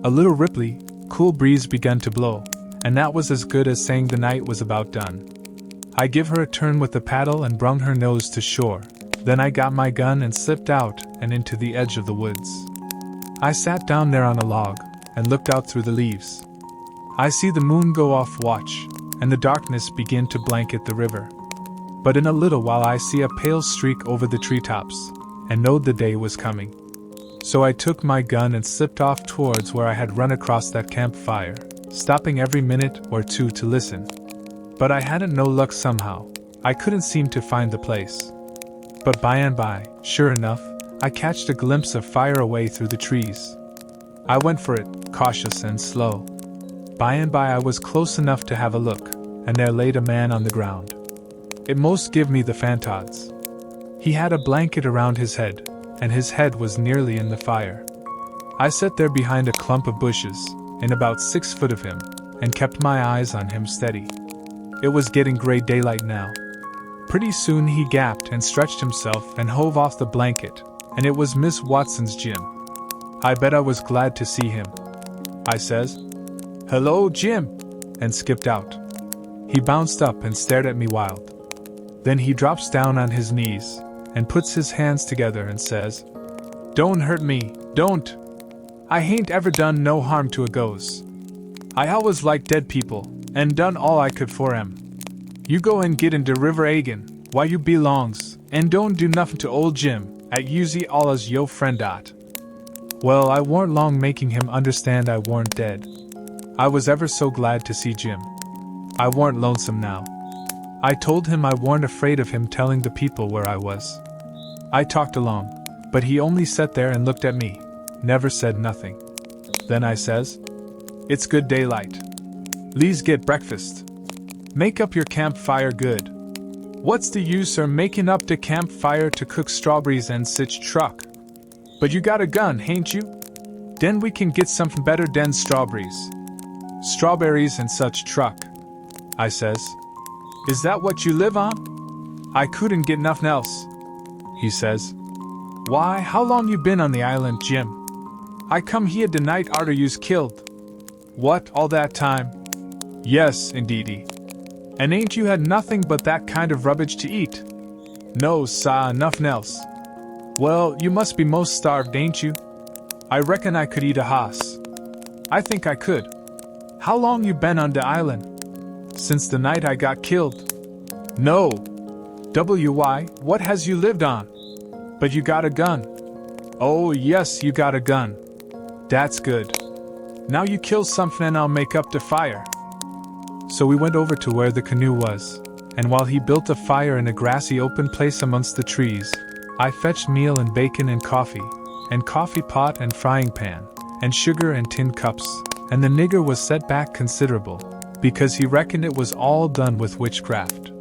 A little ripply, cool breeze began to blow, and that was as good as saying the night was about done. I give her a turn with the paddle and brung her nose to shore, then I got my gun and slipped out and into the edge of the woods. I sat down there on a log, and looked out through the leaves. I see the moon go off watch, and the darkness begin to blanket the river. But in a little while I see a pale streak over the treetops, and knowed the day was coming. So I took my gun and slipped off towards where I had run across that campfire, stopping every minute or two to listen. But I hadn't no luck somehow, I couldn't seem to find the place. But by and by, sure enough, I catched a glimpse of fire away through the trees. I went for it, cautious and slow. By and by I was close enough to have a look, and there laid a man on the ground. It most give me the fantods. He had a blanket around his head, and his head was nearly in the fire. I sat there behind a clump of bushes, in about 6 foot of him, and kept my eyes on him steady. It was getting gray daylight now. Pretty soon he gapped and stretched himself and hove off the blanket, and it was Miss Watson's Jim. I bet I was glad to see him. I says, "Hello, Jim," and skipped out. He bounced up and stared at me wild. Then he drops down on his knees, and puts his hands together and says, "Don't hurt me, don't. I hain't ever done no harm to a ghost. I always liked dead people, and done all I could for 'em. You go and get into River Agin, why you belongs, and don't do nothing to old Jim, at usie all as yo friend dot." Well, I warn't long making him understand I warn't dead. I was ever so glad to see Jim. I warn't lonesome now. I told him I warn't afraid of him telling the people where I was. I talked along, but he only sat there and looked at me, never said nothing. Then I says, "It's good daylight. Le's get breakfast. Make up your campfire good. What's the use making up the campfire to cook strawberries and sich truck? But you got a gun, hain't you? Den we can get something better den strawberries. Strawberries and such truck," I says. "Is that what you live on?" I couldn't get nothing else, he says. Why, how long you been on the island, Jim? I come here the night arter you's killed. What, all that time? Yes, indeedy. And ain't you had nothing but that kind of rubbish to eat? No, sah, nothing else. Well, you must be most starved, ain't you? I reckon I could eat a hoss. I think I could. How long you been on the island? Since the night I got killed. No. W.Y., what has you lived on? But you got a gun. Oh, yes, you got a gun. That's good. Now you kill something and I'll make up the fire. So we went over to where the canoe was, and while he built a fire in a grassy open place amongst the trees, I fetched meal and bacon and coffee pot and frying pan, and sugar and tin cups, and the nigger was set back considerable, because he reckoned it was all done with witchcraft.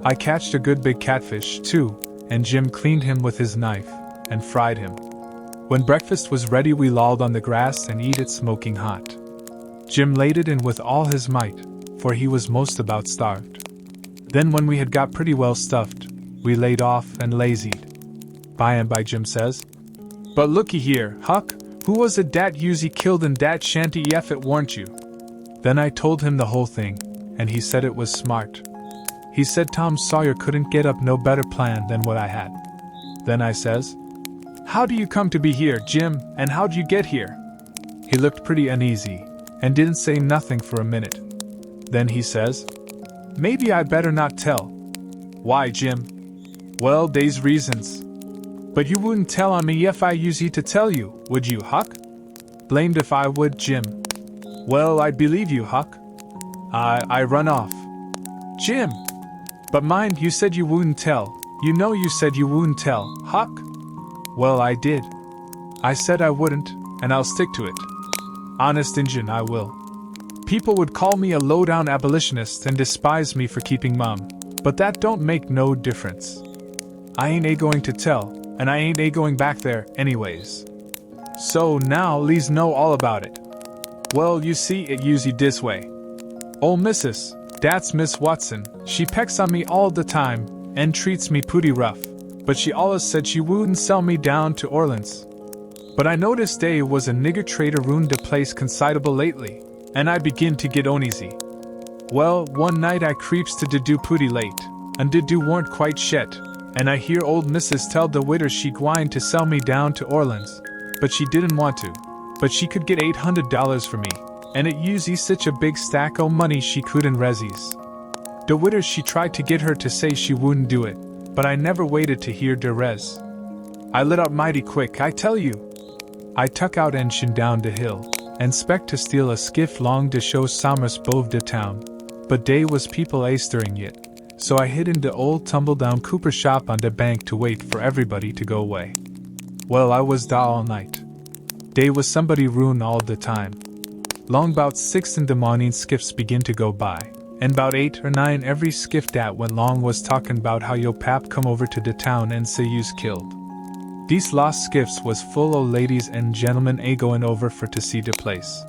I catched a good big catfish, too, and Jim cleaned him with his knife, and fried him. When breakfast was ready we lolled on the grass and eat it smoking hot. Jim laid it in with all his might, for he was most about starved. Then when we had got pretty well stuffed, we laid off and lazied. By and by Jim says, But looky here, Huck, who was it dat you'sy killed in dat shanty ef it warn't you? Then I told him the whole thing, and he said it was smart. He said Tom Sawyer couldn't get up no better plan than what I had. Then I says, How do you come to be here, Jim, and how'd you get here? He looked pretty uneasy, and didn't say nothing for a minute. Then he says, Maybe I'd better not tell. Why, Jim? Well, they's reasons. But you wouldn't tell on me if I used to tell you, would you, Huck? Blamed if I would, Jim. Well, I'd believe you, Huck. I run off. Jim! But mind, you said you wouldn't tell. You know you said you wouldn't tell, Huck. Well, I did. I said I wouldn't, and I'll stick to it. Honest Injun, I will. People would call me a low-down abolitionist and despise me for keeping mum, but that don't make no difference. I ain't a-going to tell, and I ain't a-going back there, anyways. So now lees know all about it. Well, you see, it usually this way. Ol' missus, that's Miss Watson, she pecks on me all the time, and treats me pooty rough, but she allus said she wouldn't sell me down to Orleans. But I noticed they was a nigger trader ruined the place considerable lately, and I begin to get uneasy. Well, one night I creeps to de do pooty late, and de do warn't quite shet, and I hear old missus tell the widder she gwine to sell me down to Orleans, but she didn't want to, but she could get $800 for me, and it uses such a big stack o' money she couldn't resis. The widder she tried to get her to say she wouldn't do it, but I never waited to hear der res. I lit up mighty quick, I tell you. I tuck out and shin down the hill, and spec to steal a skiff long to show Somers bove de town, but dey was people a-stirring yet, so I hid in the old tumble-down cooper shop on the bank to wait for everybody to go away. Well, I was da all night. Dey was somebody roon all the time. Long 'bout 6 in the morning skiffs begin to go by, and 'bout 8 or 9 every skiff dat went long was talkin' 'bout how yo pap come over to the town and say you's killed. These lost skiffs was full o' ladies and gentlemen a-goin' over for to see the place.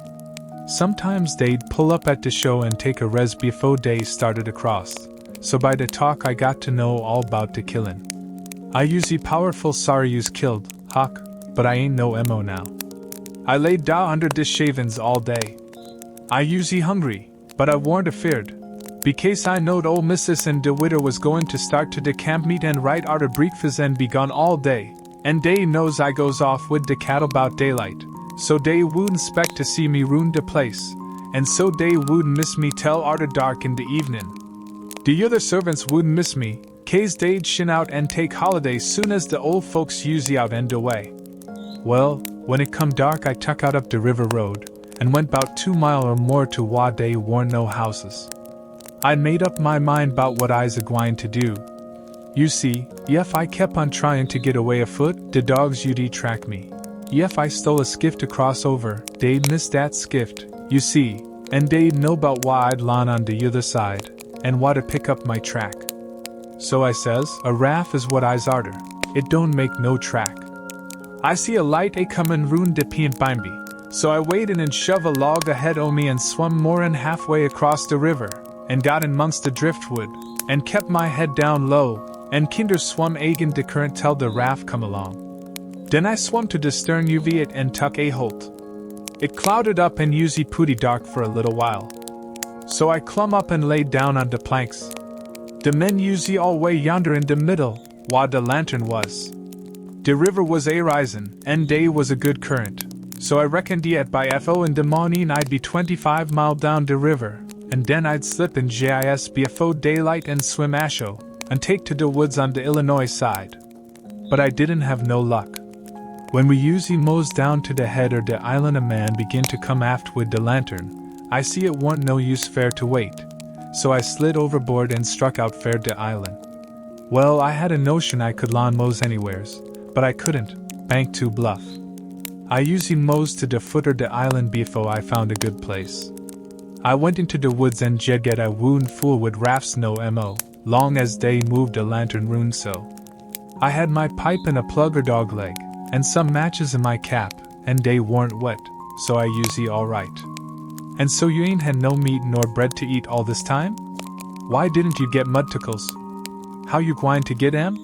Sometimes they'd pull up at the show and take a res before they started across, so by the talk I got to know all 'bout the killin'. I usually powerful sorry you's killed, Huck, but I ain't no emo now. I laid da under dis shavins all day. I usually hungry, but I warn't afeard, because I knowed ol' missus and de widder was goin' to start to de camp meet and right arter breakfast and be gone all day. And dey knows I goes off wid de cattle 'bout daylight, so dey wouldn't spect to see me ruin de place, and so dey wouldn't miss me tell arter dark in de evenin'. De other servants wouldn't miss me, case dey'd shin out and take holiday soon as de old folks usually out and away. Well, when it come dark I tuck out up de river road, and went 'bout 2 mile or more to wha dey warn't no houses. I'd made up my mind 'bout what I's a-gwine to do. You see, ef I kept on trying to get away afoot, the dogs you'd track me. Ef I stole a skiff to cross over, they'd miss that skiff, you see, and they'd know 'bout why I'd lawn on the other side, and why to pick up my track. So I says, a raft is what I's arter, it don't make no track. I see a light a-comin' roon de pient bimeby, so I waded and shove a log ahead o' me and swum more'n halfway across the river, and got in 'mongst the driftwood, and kept my head down low, and kinder swum again de current till the raft come along. Den I swum to de stern uv it and tuck a holt. It clouded up and usy pooty dark for a little while. So I clum up and laid down on de planks. De men usy all way yonder in de middle, wha de lantern was. De river was a risin', and day was a good current, so I reckoned yet by FO in de morning I'd be 25 mile down de river, and den I'd slip in JIS before daylight and swim asho, and take to de woods on de Illinois side. But I didn't have no luck. When we usy mows down to de head or de island a man begin to come aft with de lantern, I see it warn't no use fair to wait, so I slid overboard and struck out fair de island. Well, I had a notion I could lawn mows anywheres, but I couldn't, bank too bluff. I usy mows to de footer de island before I found a good place. I went into de woods and jed get a wound full with rafts no mo, long as they moved de lantern rune so. I had my pipe and a plug or dog leg, and some matches in my cap, and they warn't wet, so I usy alright. And so you ain't had no meat nor bread to eat all this time? Why didn't you get mudtickles? How you gwine to get 'em?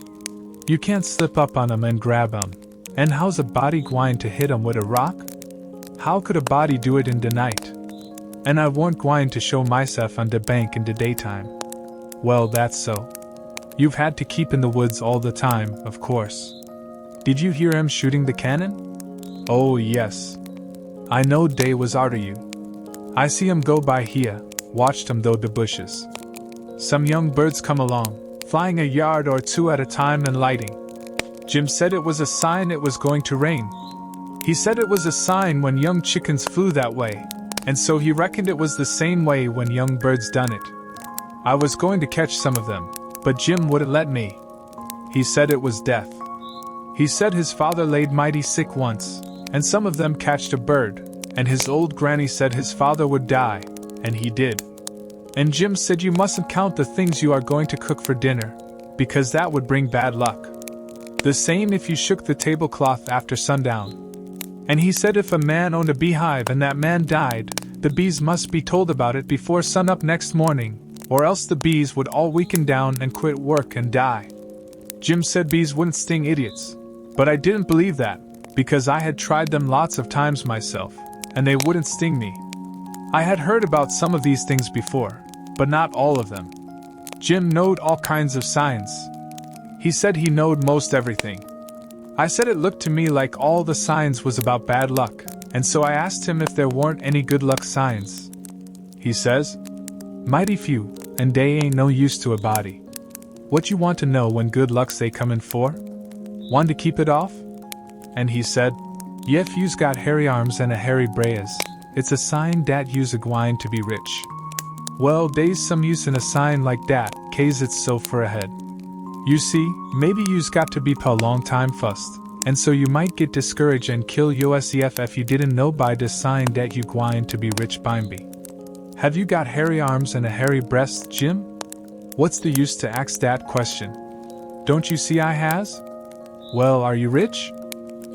You can't slip up on 'em and grab 'em. And how's a body gwine to hit 'em with a rock? How could a body do it in the night? And I warn't gwine to show myself on the bank in the daytime. Well, that's so. You've had to keep in the woods all the time, of course. Did you hear 'em shooting the cannon? Oh, yes. I knowed they was arter you. I see 'em go by here, watched 'em through the bushes. Some young birds come along, flying a yard or two at a time and lighting. Jim said it was a sign it was going to rain. He said it was a sign when young chickens flew that way, and so he reckoned it was the same way when young birds done it. I was going to catch some of them, but Jim wouldn't let me. He said it was death. He said his father laid mighty sick once, and some of them catched a bird, and his old granny said his father would die, and he did. And Jim said you mustn't count the things you are going to cook for dinner, because that would bring bad luck. The same if you shook the tablecloth after sundown. And he said if a man owned a beehive and that man died, the bees must be told about it before sunup next morning, or else the bees would all weaken down and quit work and die. Jim said bees wouldn't sting idiots, but I didn't believe that, because I had tried them lots of times myself, and they wouldn't sting me. I had heard about some of these things before, but not all of them. Jim knowed all kinds of signs. He said he knowed most everything. I said it looked to me like all the signs was about bad luck, and so I asked him if there weren't any good luck signs. He says, mighty few, and they ain't no use to a body. What you want to know when good luck's they comin' for? Want to keep it off? And he said, if you's got hairy arms and a hairy braes, it's a sign dat you's a gwine to be rich. Well, dey's some use in a sign like dat, case it's so for ahead. You see, maybe you's got to be pa long time fust, and so you might get discouraged and kill yourself if you didn't know by this sign dat you gwine to be rich bimeby. Have you got hairy arms and a hairy breast, Jim? What's the use to ask dat question? Don't you see I has? Well, are you rich?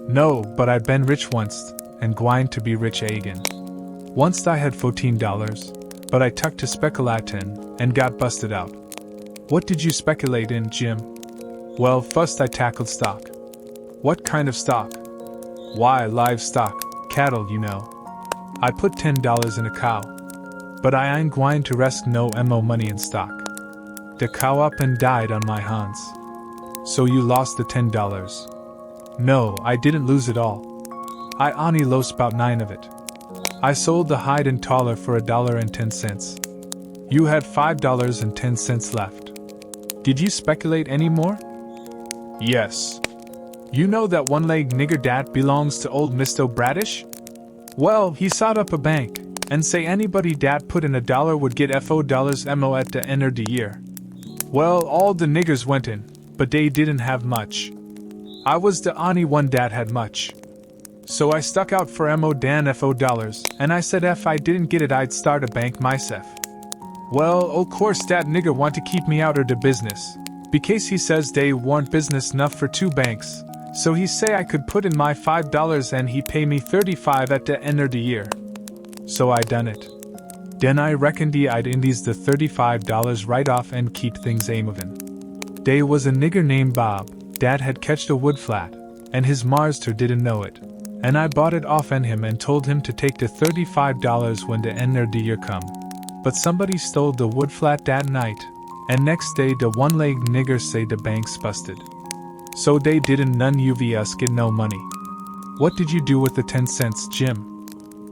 No, but I been rich once, and gwine to be rich again. Once I had $14, but I tucked to speculatin' and got busted out. What did you speculate in, Jim? Well, first I tackled stock. What kind of stock? Why, livestock, cattle, you know. I put $10 in a cow. But I ain't gwine to risk no mo money in stock. The cow up and died on my hands. So you lost the $10. No, I didn't lose it all. I only lost about 9 of it. I sold the hide and taller for $1.10. You had $5.10 left. Did you speculate any more? Yes. You know that one-legged nigger dat belongs to old Mr. Bradish? Well, he sot up a bank, and say anybody dat put in $1 would get $FO at the end of the year. Well, all the niggers went in, but they didn't have much. I was the only one dat had much. So I stuck out for $FO, and I said if I didn't get it I'd start a bank myself. Well, o' course dat nigger want to keep me out of the business, because he says they warn't business enough for 2 banks, so he say I could put in my $5 and he pay me $35 at the end of the year. So I done it. Den I reckoned I'd Indies the $35 right off and keep things a movin'. Dey was a nigger named Bob, Dad had catched a wood flat, and his marster didn't know it. And I bought it off en him and told him to take the $35 when the end of the year come. But somebody stole the wood flat that night, and next day the one-legged nigger say the bank's busted. So they didn't none of us get no money. What did you do with the 10 cents, Jim?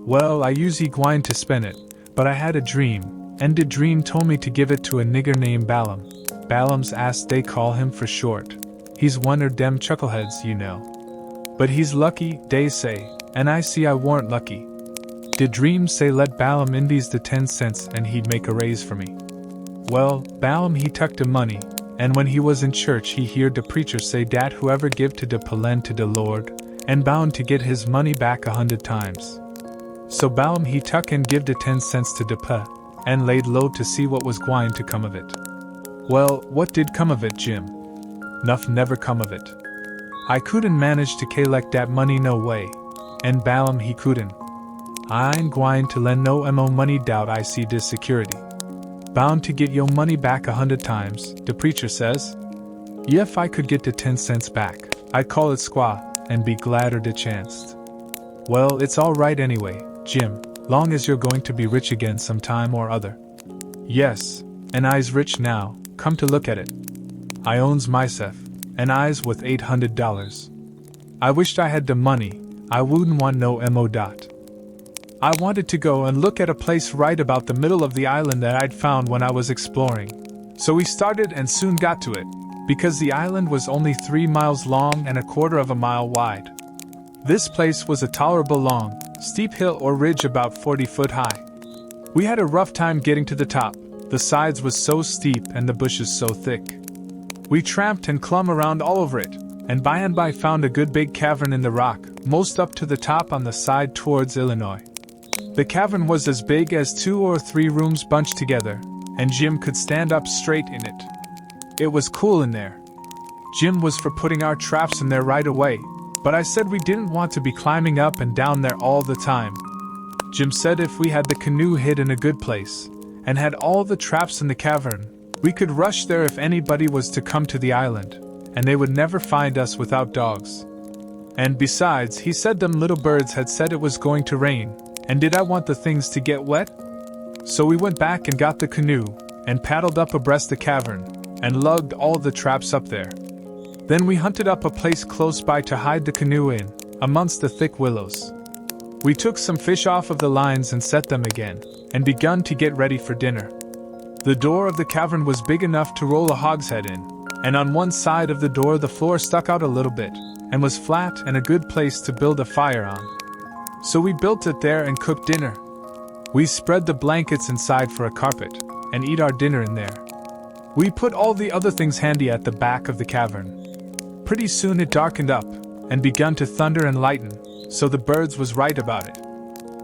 Well, I usually gwine to spend it, but I had a dream, and the dream told me to give it to a nigger named Balaam. Balaam's ass they call him for short. He's one of dem chuckleheads, you know. But he's lucky, they say, and I see I warn't lucky. The dream say let Balaam Indies the 10 cents and he'd make a raise for me. Well, Balaam he tuck the money, and when he was in church he heard the preacher say dat whoever give to the palen to the Lord, and bound to get his money back 100 times. So Balaam he tuck and give the 10 cents to the pa, and laid low to see what was gwine to come of it. Well, what did come of it, Jim? Nuff never come of it. I couldn't manage to collect that money no way, and Balaam he couldn't. I ain't gwine to lend no mo money doubt I see this security. Bound to get yo money back 100 times, the preacher says. If I could get the 10 cents back, I'd call it squaw, and be gladder the chanced. Well, it's all right anyway, Jim, long as you're going to be rich again some time or other. Yes, and I's rich now, come to look at it. I owns myself, and I's with $800. I wished I had the money, I wouldn't want no mo dot. I wanted to go and look at a place right about the middle of the island that I'd found when I was exploring. So we started and soon got to it, because the island was only 3 miles long and 1/4 of a mile wide. This place was a tolerable long, steep hill or ridge about 40 foot high. We had a rough time getting to the top, the sides was so steep and the bushes so thick. We tramped and clumb around all over it, and by found a good big cavern in the rock, most up to the top on the side towards Illinois. The cavern was as big as 2 or 3 rooms bunched together, and Jim could stand up straight in it. It was cool in there. Jim was for putting our traps in there right away, but I said we didn't want to be climbing up and down there all the time. Jim said if we had the canoe hid in a good place, and had all the traps in the cavern, we could rush there if anybody was to come to the island, and they would never find us without dogs. And besides, he said them little birds had said it was going to rain, and did I want the things to get wet? So we went back and got the canoe, and paddled up abreast the cavern, and lugged all the traps up there. Then we hunted up a place close by to hide the canoe in, amongst the thick willows. We took some fish off of the lines and set them again, and begun to get ready for dinner. The door of the cavern was big enough to roll a hogshead in, and on one side of the door the floor stuck out a little bit, and was flat and a good place to build a fire on. So we built it there and cooked dinner. We spread the blankets inside for a carpet, and eat our dinner in there. We put all the other things handy at the back of the cavern. Pretty soon it darkened up, and begun to thunder and lighten, so the birds was right about it.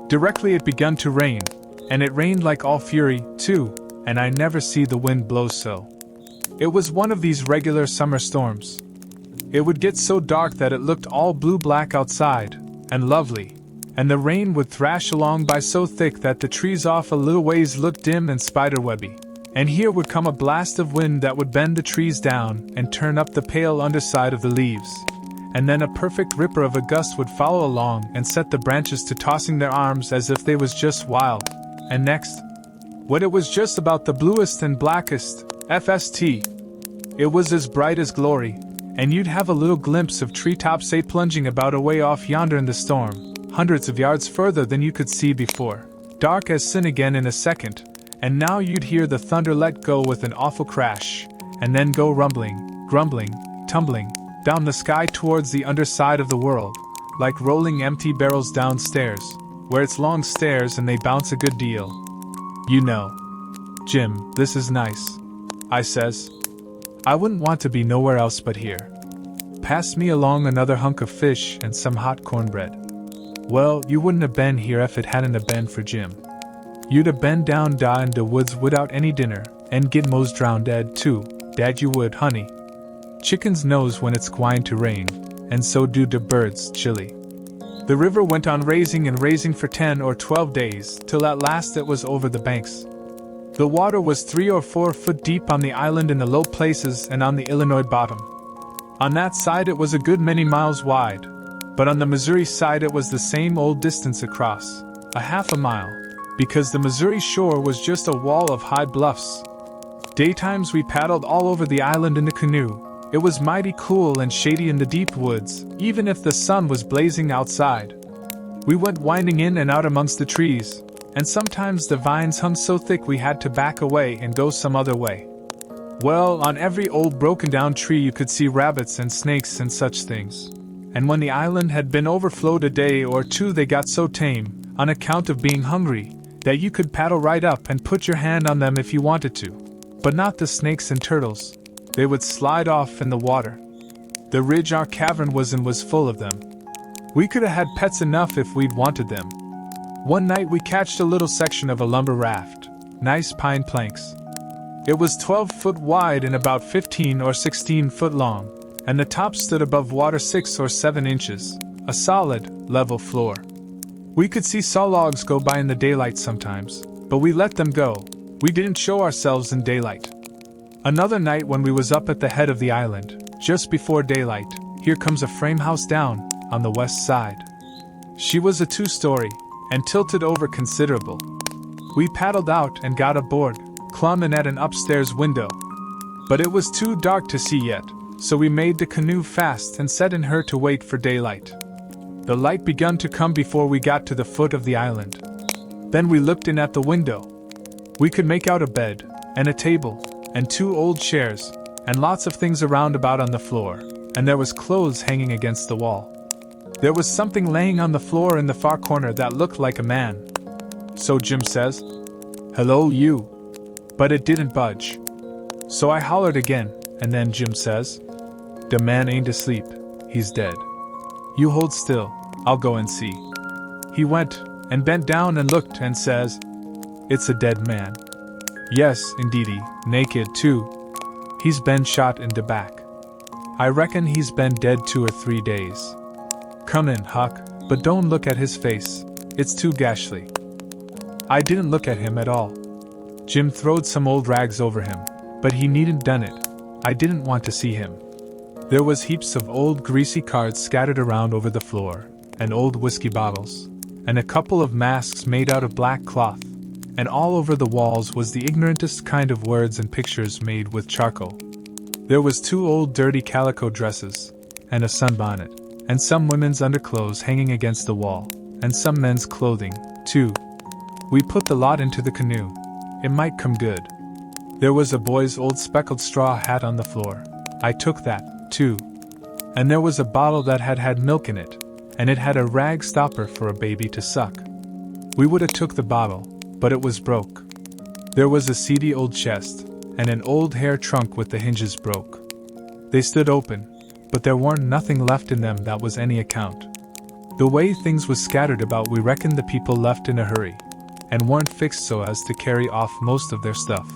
Directly it begun to rain, and it rained like all fury, too, and I never see the wind blow so. It was one of these regular summer storms. It would get so dark that it looked all blue-black outside, and lovely, and the rain would thrash along by so thick that the trees off a little ways looked dim and spiderwebby, and here would come a blast of wind that would bend the trees down and turn up the pale underside of the leaves, and then a perfect ripper of a gust would follow along and set the branches to tossing their arms as if they was just wild, and next, when it was just about the bluest and blackest, FST, it was as bright as glory, and you'd have a little glimpse of treetops plunging about away off yonder in the storm, hundreds of yards further than you could see before, dark as sin again in a second, and now you'd hear the thunder let go with an awful crash, and then go rumbling, grumbling, tumbling, down the sky towards the underside of the world, like rolling empty barrels downstairs, where it's long stairs and they bounce a good deal. You know. Jim, this is nice, I says. I wouldn't want to be nowhere else but here. Pass me along another hunk of fish and some hot cornbread. Well, you wouldn't have been here if it hadn't have been for Jim. You'd have been down in the woods without any dinner, and get most drowned dead too, Dad you would, honey. Chickens knows when it's gwine to rain, and so do the birds, chilly. The river went on raising and raising for 10 or 12 days, till at last it was over the banks. The water was 3 or 4 foot deep on the island in the low places and on the Illinois bottom. On that side it was a good many miles wide, but on the Missouri side it was the same old distance across, a half a mile, because the Missouri shore was just a wall of high bluffs. Daytimes we paddled all over the island in the canoe. It was mighty cool and shady in the deep woods, even if the sun was blazing outside. We went winding in and out amongst the trees, and sometimes the vines hung so thick we had to back away and go some other way. Well, on every old broken-down tree you could see rabbits and snakes and such things. And when the island had been overflowed a day or two they got so tame, on account of being hungry, that you could paddle right up and put your hand on them if you wanted to. But not the snakes and turtles. They would slide off in the water. The ridge our cavern was in was full of them. We could have had pets enough if we'd wanted them. One night we catched a little section of a lumber raft, nice pine planks. It was 12 foot wide and about 15 or 16 foot long, and the top stood above water 6 or 7 inches, a solid, level floor. We could see saw logs go by in the daylight sometimes, but we let them go. We didn't show ourselves in daylight. Another night when we was up at the head of the island, just before daylight, here comes a frame house down, on the west side. She was a 2-story, and tilted over considerable. We paddled out and got aboard, clumb in at an upstairs window. But it was too dark to see yet, so we made the canoe fast and set in her to wait for daylight. The light begun to come before we got to the foot of the island. Then we looked in at the window. We could make out a bed, and a table, and 2 old chairs, and lots of things around about on the floor, and there was clothes hanging against the wall. There was something laying on the floor in the far corner that looked like a man. So Jim says, "Hello, you." But it didn't budge. So I hollered again, and then Jim says, "The man ain't asleep, he's dead. You hold still, I'll go and see." He went, and bent down and looked and says, "It's a dead man. Yes, indeedy, naked too. He's been shot in the back. I reckon he's been dead 2 or 3 days. Come in, Huck, but don't look at his face, it's too ghastly." I didn't look at him at all. Jim throwed some old rags over him, but he needn't done it. I didn't want to see him. There was heaps of old greasy cards scattered around over the floor, and old whiskey bottles, and a couple of masks made out of black cloth, and all over the walls was the ignorantest kind of words and pictures made with charcoal. There was 2 old dirty calico dresses, and a sunbonnet, and some women's underclothes hanging against the wall, and some men's clothing, too. We put the lot into the canoe. It might come good. There was a boy's old speckled straw hat on the floor. I took that, too. And there was a bottle that had had milk in it, and it had a rag stopper for a baby to suck. We would have took the bottle, but it was broke. There was a seedy old chest, and an old hair trunk with the hinges broke. They stood open, but there weren't nothing left in them that was any account. The way things was scattered about, we reckoned the people left in a hurry, and weren't fixed so as to carry off most of their stuff.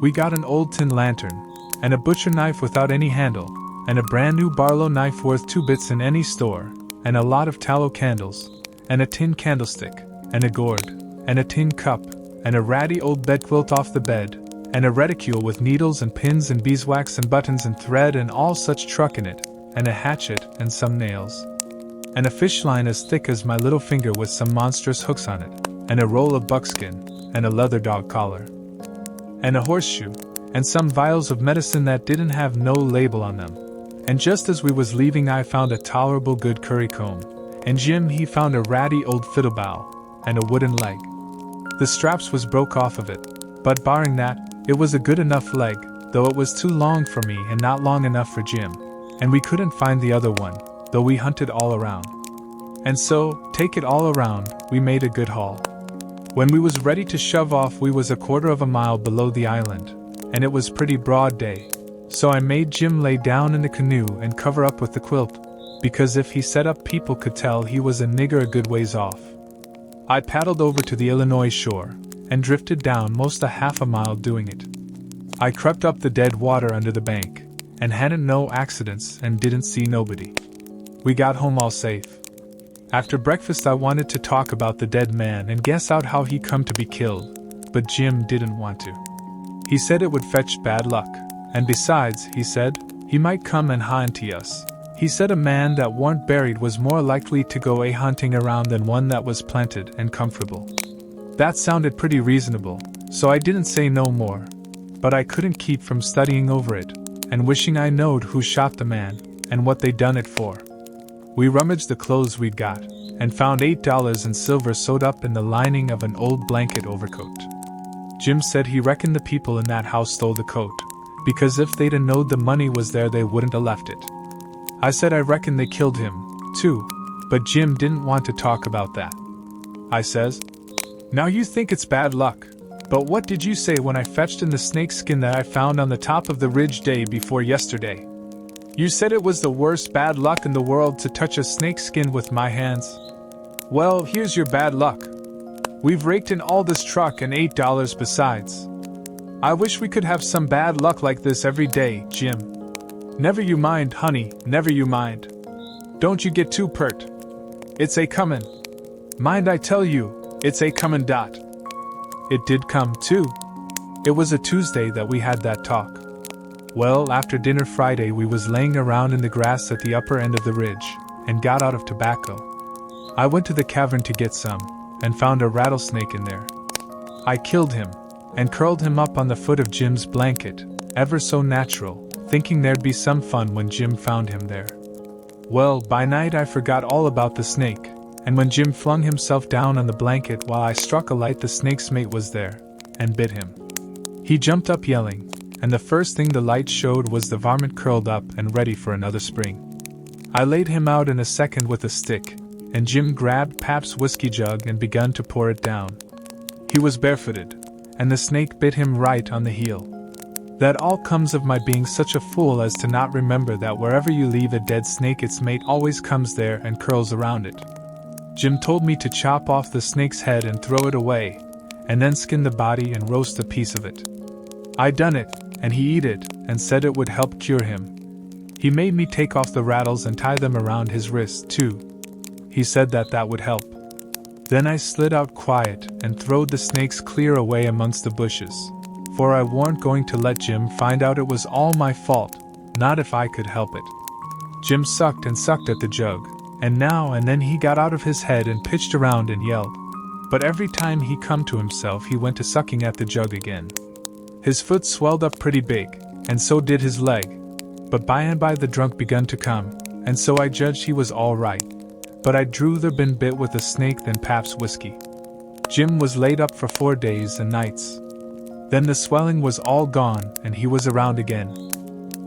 We got an old tin lantern, and a butcher knife without any handle, and a brand new Barlow knife worth 2 bits in any store, and a lot of tallow candles, and a tin candlestick, and a gourd, and a tin cup, and a ratty old bedquilt off the bed, and a reticule with needles and pins and beeswax and buttons and thread and all such truck in it, and a hatchet and some nails, and a fish line as thick as my little finger with some monstrous hooks on it, and a roll of buckskin, and a leather dog collar, and a horseshoe, and some vials of medicine that didn't have no label on them. And just as we was leaving I found a tolerable good curry comb, and Jim he found a ratty old fiddle bow, and a wooden leg. The straps was broke off of it, but barring that, it was a good enough leg, though it was too long for me and not long enough for Jim, and we couldn't find the other one, though we hunted all around. And so, take it all around, we made a good haul. When we was ready to shove off we was a 1/4 of a mile below the island, and it was pretty broad day, so I made Jim lay down in the canoe and cover up with the quilt, because if he set up people could tell he was a nigger a good ways off. I paddled over to the Illinois shore, and drifted down most a half a mile doing it. I crept up the dead water under the bank, and hadn't no accidents and didn't see nobody. We got home all safe. After breakfast I wanted to talk about the dead man and guess out how he come to be killed, but Jim didn't want to. He said it would fetch bad luck, and besides, he said, he might come and haunt us. He said a man that warn't buried was more likely to go hunting around than one that was planted and comfortable. That sounded pretty reasonable, so I didn't say no more, but I couldn't keep from studying over it, and wishing I knowed who shot the man, and what they done it for. We rummaged the clothes we'd got, and found $8 in silver sewed up in the lining of an old blanket overcoat. Jim said he reckoned the people in that house stole the coat, because if they'd knowed the money was there they wouldn't have left it. I said I reckon they killed him, too, but Jim didn't want to talk about that. I says, "Now you think it's bad luck, but what did you say when I fetched in the snake skin that I found on the top of the ridge day before yesterday? You said it was the worst bad luck in the world to touch a snake skin with my hands. Well, here's your bad luck. We've raked in all this truck and $8 besides. I wish we could have some bad luck like this every day, Jim." "Never you mind, honey, never you mind. Don't you get too pert. It's a comin'. Mind I tell you, it's a comin' dot." It did come, too. It was a Tuesday that we had that talk. Well, after dinner Friday we was laying around in the grass at the upper end of the ridge, and got out of tobacco. I went to the cavern to get some, and found a rattlesnake in there. I killed him, and curled him up on the foot of Jim's blanket, ever so natural, thinking there'd be some fun when Jim found him there. Well, by night I forgot all about the snake, and when Jim flung himself down on the blanket while I struck a light the snake's mate was there, and bit him. He jumped up yelling, and the first thing the light showed was the varmint curled up and ready for another spring. I laid him out in a second with a stick, and Jim grabbed Pap's whiskey jug and begun to pour it down. He was barefooted, and the snake bit him right on the heel. That all comes of my being such a fool as to not remember that wherever you leave a dead snake its mate always comes there and curls around it. Jim told me to chop off the snake's head and throw it away, and then skin the body and roast a piece of it. I done it, and he eat it, and said it would help cure him. He made me take off the rattles and tie them around his wrist, too. He said that would help. Then I slid out quiet and throwed the snakes clear away amongst the bushes, for I warn't going to let Jim find out it was all my fault, not if I could help it. Jim sucked and sucked at the jug, and now and then he got out of his head and pitched around and yelled. But every time he come to himself he went to sucking at the jug again. His foot swelled up pretty big, and so did his leg. But by and by the drunk begun to come, and so I judged he was all right. But I'd druther been bit with a snake than Pap's whiskey. Jim was laid up for 4 days and nights. Then the swelling was all gone, and he was around again.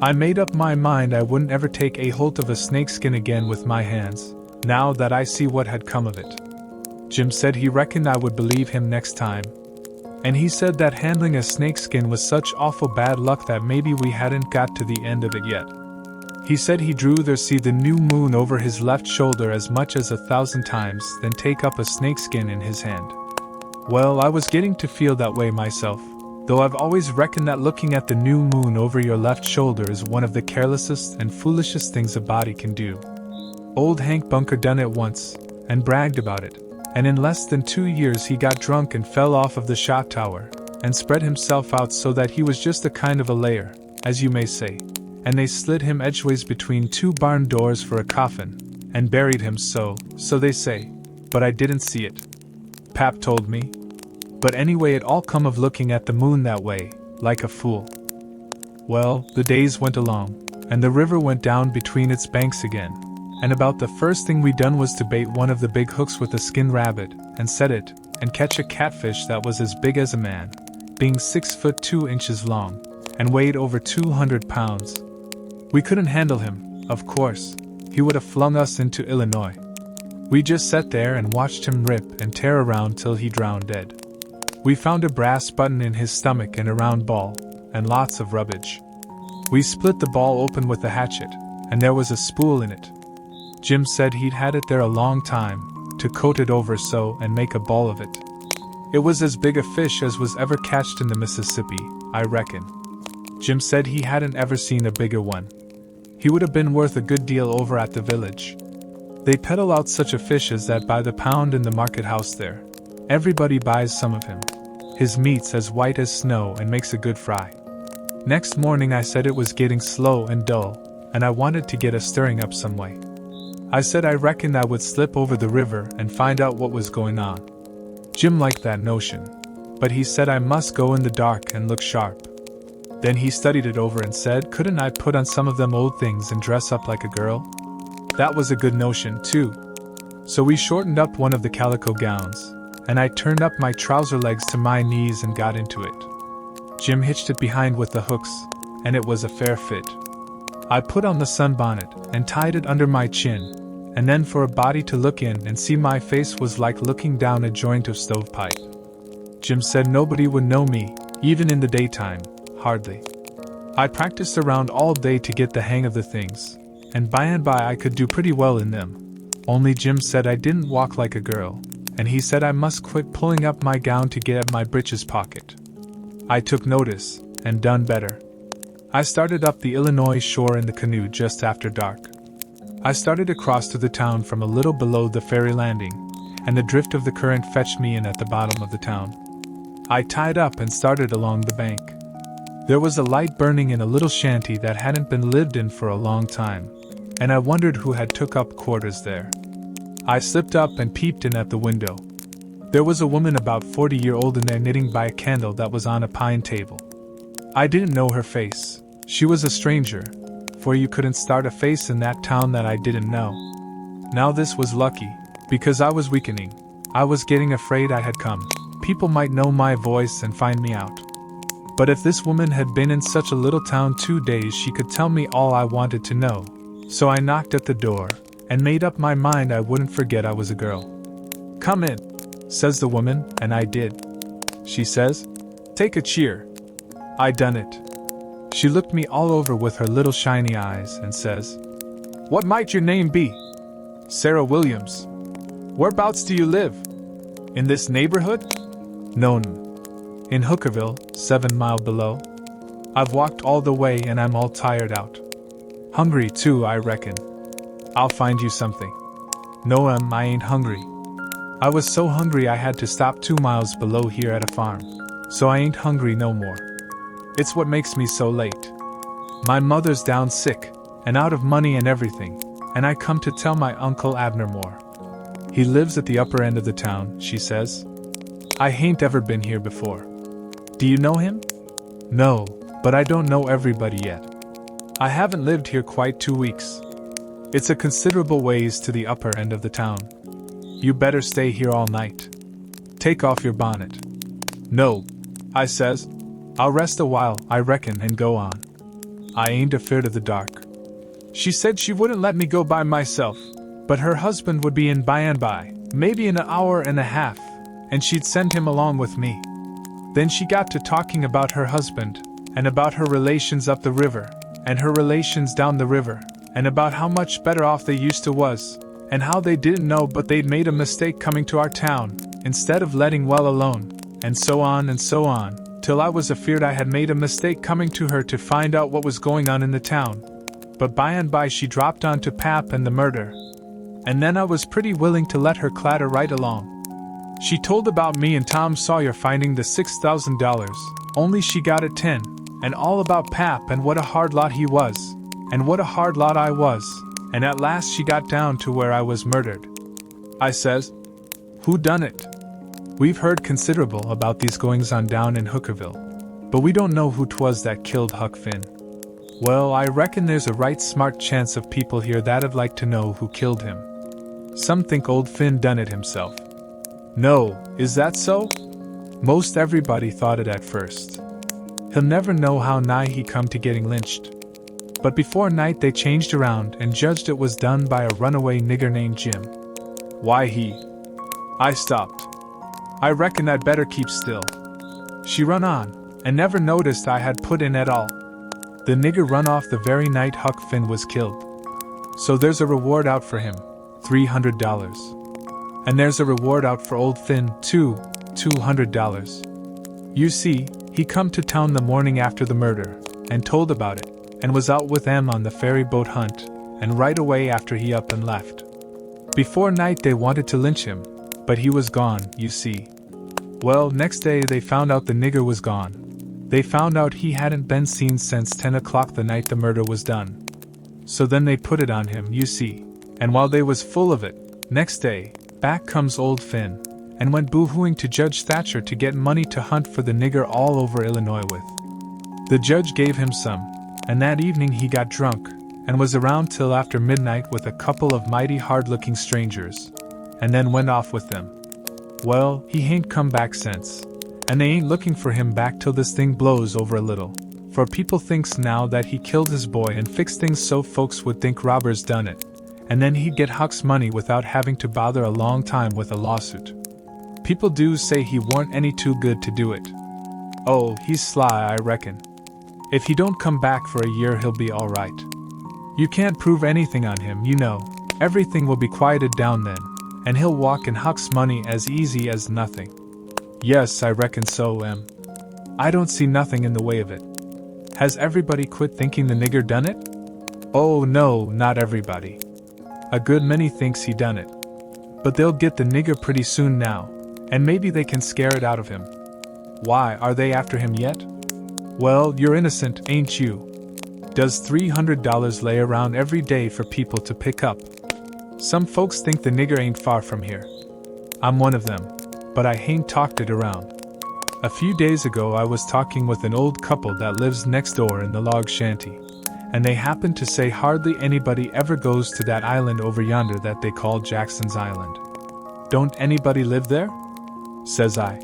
I made up my mind I wouldn't ever take a holt of a snakeskin again with my hands, now that I see what had come of it. Jim said he reckoned I would believe him next time. And he said that handling a snakeskin was such awful bad luck that maybe we hadn't got to the end of it yet. He said he'd druther see the new moon over his left shoulder as much as 1,000 times than take up a snakeskin in his hand. Well, I was getting to feel that way myself, though I've always reckoned that looking at the new moon over your left shoulder is one of the carelessest and foolishest things a body can do. Old Hank Bunker done it once, and bragged about it, and in less than 2 years he got drunk and fell off of the shot tower, and spread himself out so that he was just a kind of a layer, as you may say, and they slid him edgeways between 2 barn doors for a coffin, and buried him so they say, but I didn't see it. Pap told me. But anyway it all come of looking at the moon that way, like a fool. Well, the days went along, and the river went down between its banks again, and about the first thing we done was to bait one of the big hooks with a skinned rabbit, and set it, and catch a catfish that was as big as a man, being 6 foot 2 inches long, and weighed over 200 pounds. We couldn't handle him, of course. He would have flung us into Illinois. We just sat there and watched him rip and tear around till he drowned dead. We found a brass button in his stomach and a round ball, and lots of rubbish. We split the ball open with a hatchet, and there was a spool in it. Jim said he'd had it there a long time, to coat it over so and make a ball of it. It was as big a fish as was ever catched in the Mississippi, I reckon. Jim said he hadn't ever seen a bigger one. He would have been worth a good deal over at the village. They peddle out such a fish as that by the pound in the market house there. Everybody buys some of him. His meat's as white as snow and makes a good fry. Next morning I said it was getting slow and dull, and I wanted to get us stirring up some way. I said I reckoned I would slip over the river and find out what was going on. Jim liked that notion, but he said I must go in the dark and look sharp. Then he studied it over and said, couldn't I put on some of them old things and dress up like a girl? That was a good notion, too. So we shortened up one of the calico gowns, and I turned up my trouser legs to my knees and got into it. Jim hitched it behind with the hooks, and it was a fair fit. I put on the sunbonnet and tied it under my chin, and then for a body to look in and see my face was like looking down a joint of stovepipe. Jim said nobody would know me, even in the daytime, hardly. I practiced around all day to get the hang of the things, and by I could do pretty well in them. Only Jim said I didn't walk like a girl, and he said I must quit pulling up my gown to get at my breeches pocket. I took notice, and done better. I started up the Illinois shore in the canoe just after dark. I started across to the town from a little below the ferry landing, and the drift of the current fetched me in at the bottom of the town. I tied up and started along the bank. There was a light burning in a little shanty that hadn't been lived in for a long time, and I wondered who had took up quarters there. I slipped up and peeped in at the window. There was a woman about 40-year-old in there knitting by a candle that was on a pine table. I didn't know her face. She was a stranger, for you couldn't start a face in that town that I didn't know. Now this was lucky, because I was weakening. I was getting afraid I had come. People might know my voice and find me out. But if this woman had been in such a little town 2 days, she could tell me all I wanted to know. So I knocked at the door, and made up my mind I wouldn't forget I was a girl. "Come in," says the woman, and I did. She says, "Take a cheer." I done it. She looked me all over with her little shiny eyes and says, "What might your name be?" "Sarah Williams." "Whereabouts do you live? In this neighborhood?" "No, in Hookerville, 7 miles below. I've walked all the way and I'm all tired out. Hungry too, I reckon. I'll find you something." "No, I ain't hungry. I was so hungry I had to stop 2 miles below here at a farm. So I ain't hungry no more. It's what makes me so late. My mother's down sick, and out of money and everything, and I come to tell my Uncle Abner more. He lives at the upper end of the town," she says. "I hain't ever been here before. Do you know him?" "No, but I don't know everybody yet. I haven't lived here quite 2 weeks. It's a considerable ways to the upper end of the town. You better stay here all night. Take off your bonnet." "No," I says. "I'll rest a while, I reckon, and go on. I ain't afeard of the dark." She said she wouldn't let me go by myself, but her husband would be in by and by, maybe in an hour and a half, and she'd send him along with me. Then she got to talking about her husband, and about her relations up the river, and her relations down the river, and about how much better off they used to was, and how they didn't know but they'd made a mistake coming to our town, instead of letting well alone, and so on, till I was afeard I had made a mistake coming to her to find out what was going on in the town. But by and by she dropped on to Pap and the murder, and then I was pretty willing to let her clatter right along. She told about me and Tom Sawyer finding the $6,000, only she got it 10, and all about Pap and what a hard lot he was, and what a hard lot I was, and at last she got down to where I was murdered. I says, "Who done it? We've heard considerable about these goings-on down in Hookerville, but we don't know who 'twas that killed Huck Finn." "Well, I reckon there's a right smart chance of people here that'd like to know who killed him. Some think old Finn done it himself." "No, is that so?" "Most everybody thought it at first. He'll never know how nigh he come to getting lynched. But before night they changed around and judged it was done by a runaway nigger named Jim." "Why he?" I stopped. "I reckon I'd better keep still." She run on, and never noticed I had put in at all. "The nigger run off the very night Huck Finn was killed. So there's a reward out for him, $300. And there's a reward out for old Finn, too, $200. You see, he come to town the morning after the murder, and told about it, and was out with them on the ferry boat hunt, and right away after he up and left. Before night they wanted to lynch him, but he was gone, you see. Well, next day they found out the nigger was gone. They found out he hadn't been seen since 10 o'clock the night the murder was done. So then they put it on him, you see. And while they was full of it, next day, back comes old Finn, and went boo-hooing to Judge Thatcher to get money to hunt for the nigger all over Illinois with. The judge gave him some, and that evening he got drunk, and was around till after midnight with a couple of mighty hard-looking strangers, and then went off with them. Well, he ain't come back since, and they ain't looking for him back till this thing blows over a little, for people thinks now that he killed his boy and fixed things so folks would think robbers done it, and then he'd get Huck's money without having to bother a long time with a lawsuit. People do say he warn't any too good to do it. Oh, he's sly, I reckon. If he don't come back for a year he'll be alright. You can't prove anything on him, you know. Everything will be quieted down then, and he'll walk in Huck's money as easy as nothing. Yes, I reckon so, Em. I don't see nothing in the way of it. Has everybody quit thinking the nigger done it? Oh no, not everybody. A good many thinks he done it. But they'll get the nigger pretty soon now, and maybe they can scare it out of him. Why, are they after him yet? Well, you're innocent, ain't you? Does $300 lay around every day for people to pick up? Some folks think the nigger ain't far from here. I'm one of them, but I ain't talked it around. A few days ago I was talking with an old couple that lives next door in the log shanty, and they happened to say hardly anybody ever goes to that island over yonder that they call Jackson's Island. Don't anybody live there? Says I.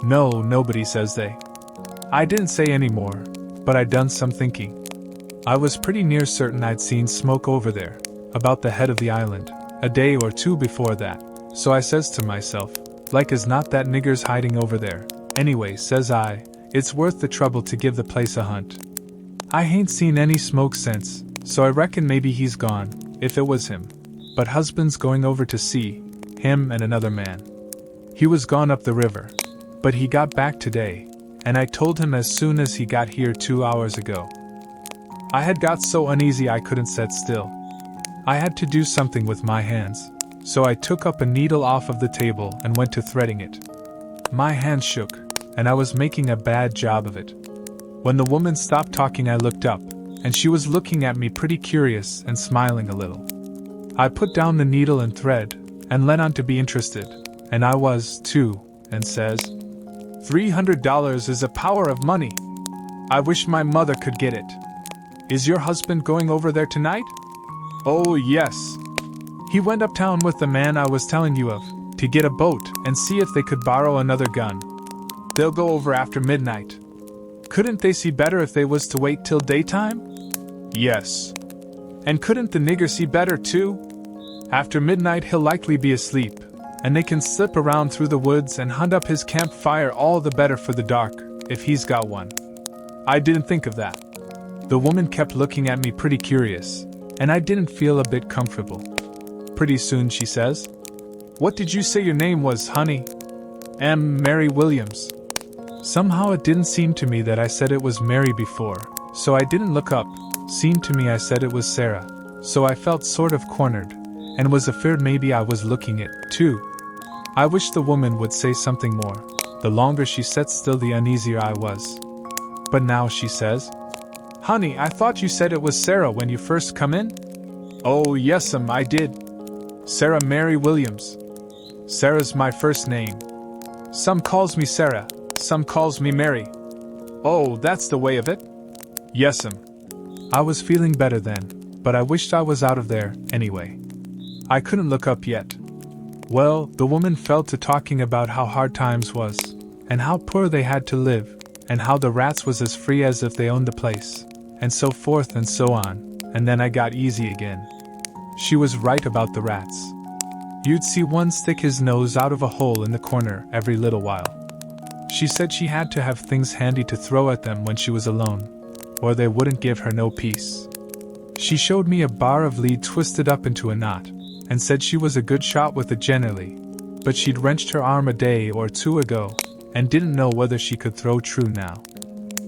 No, nobody, says they. I didn't say any more, but I done some thinking. I was pretty near certain I'd seen smoke over there, about the head of the island, a day or two before that, so I says to myself, like as not that nigger's hiding over there. Anyway, says I, it's worth the trouble to give the place a hunt. I ain't seen any smoke since, so I reckon maybe he's gone, if it was him. But husband's going over to see him and another man. He was gone up the river, but he got back today, and I told him as soon as he got here 2 hours ago. I had got so uneasy I couldn't sit still. I had to do something with my hands, so I took up a needle off of the table and went to threading it. My hand shook, and I was making a bad job of it. When the woman stopped talking I looked up, and she was looking at me pretty curious and smiling a little. I put down the needle and thread, and let on to be interested, and I was, too, and says, $300 is a power of money. I wish my mother could get it. Is your husband going over there tonight? Oh, yes. He went uptown with the man I was telling you of, to get a boat and see if they could borrow another gun. They'll go over after midnight. Couldn't they see better if they was to wait till daytime? Yes. And couldn't the nigger see better too? After midnight he'll likely be asleep, and they can slip around through the woods and hunt up his campfire all the better for the dark, if he's got one. I didn't think of that. The woman kept looking at me pretty curious, and I didn't feel a bit comfortable. Pretty soon she says, "What did you say your name was, honey?" Mary Williams. Somehow it didn't seem to me that I said it was Mary before, so I didn't look up. Seemed to me I said it was Sarah, so I felt sort of cornered, and was afraid maybe I was looking it, too. I wished the woman would say something more. The longer she sat still the uneasier I was. But now she says, "Honey, I thought you said it was Sarah when you first come in?" "Oh, yes'm, I did. Sarah Mary Williams. Sarah's my first name. Some calls me Sarah, some calls me Mary." "Oh, that's the way of it?" "Yes'm." I was feeling better then, but I wished I was out of there, anyway. I couldn't look up yet. Well, the woman fell to talking about how hard times was, and how poor they had to live, and how the rats was as free as if they owned the place, and so forth and so on, and then I got easy again. She was right about the rats. You'd see one stick his nose out of a hole in the corner every little while. She said she had to have things handy to throw at them when she was alone, or they wouldn't give her no peace. She showed me a bar of lead twisted up into a knot, and said she was a good shot with it generally, but she'd wrenched her arm a day or two ago, and didn't know whether she could throw true now.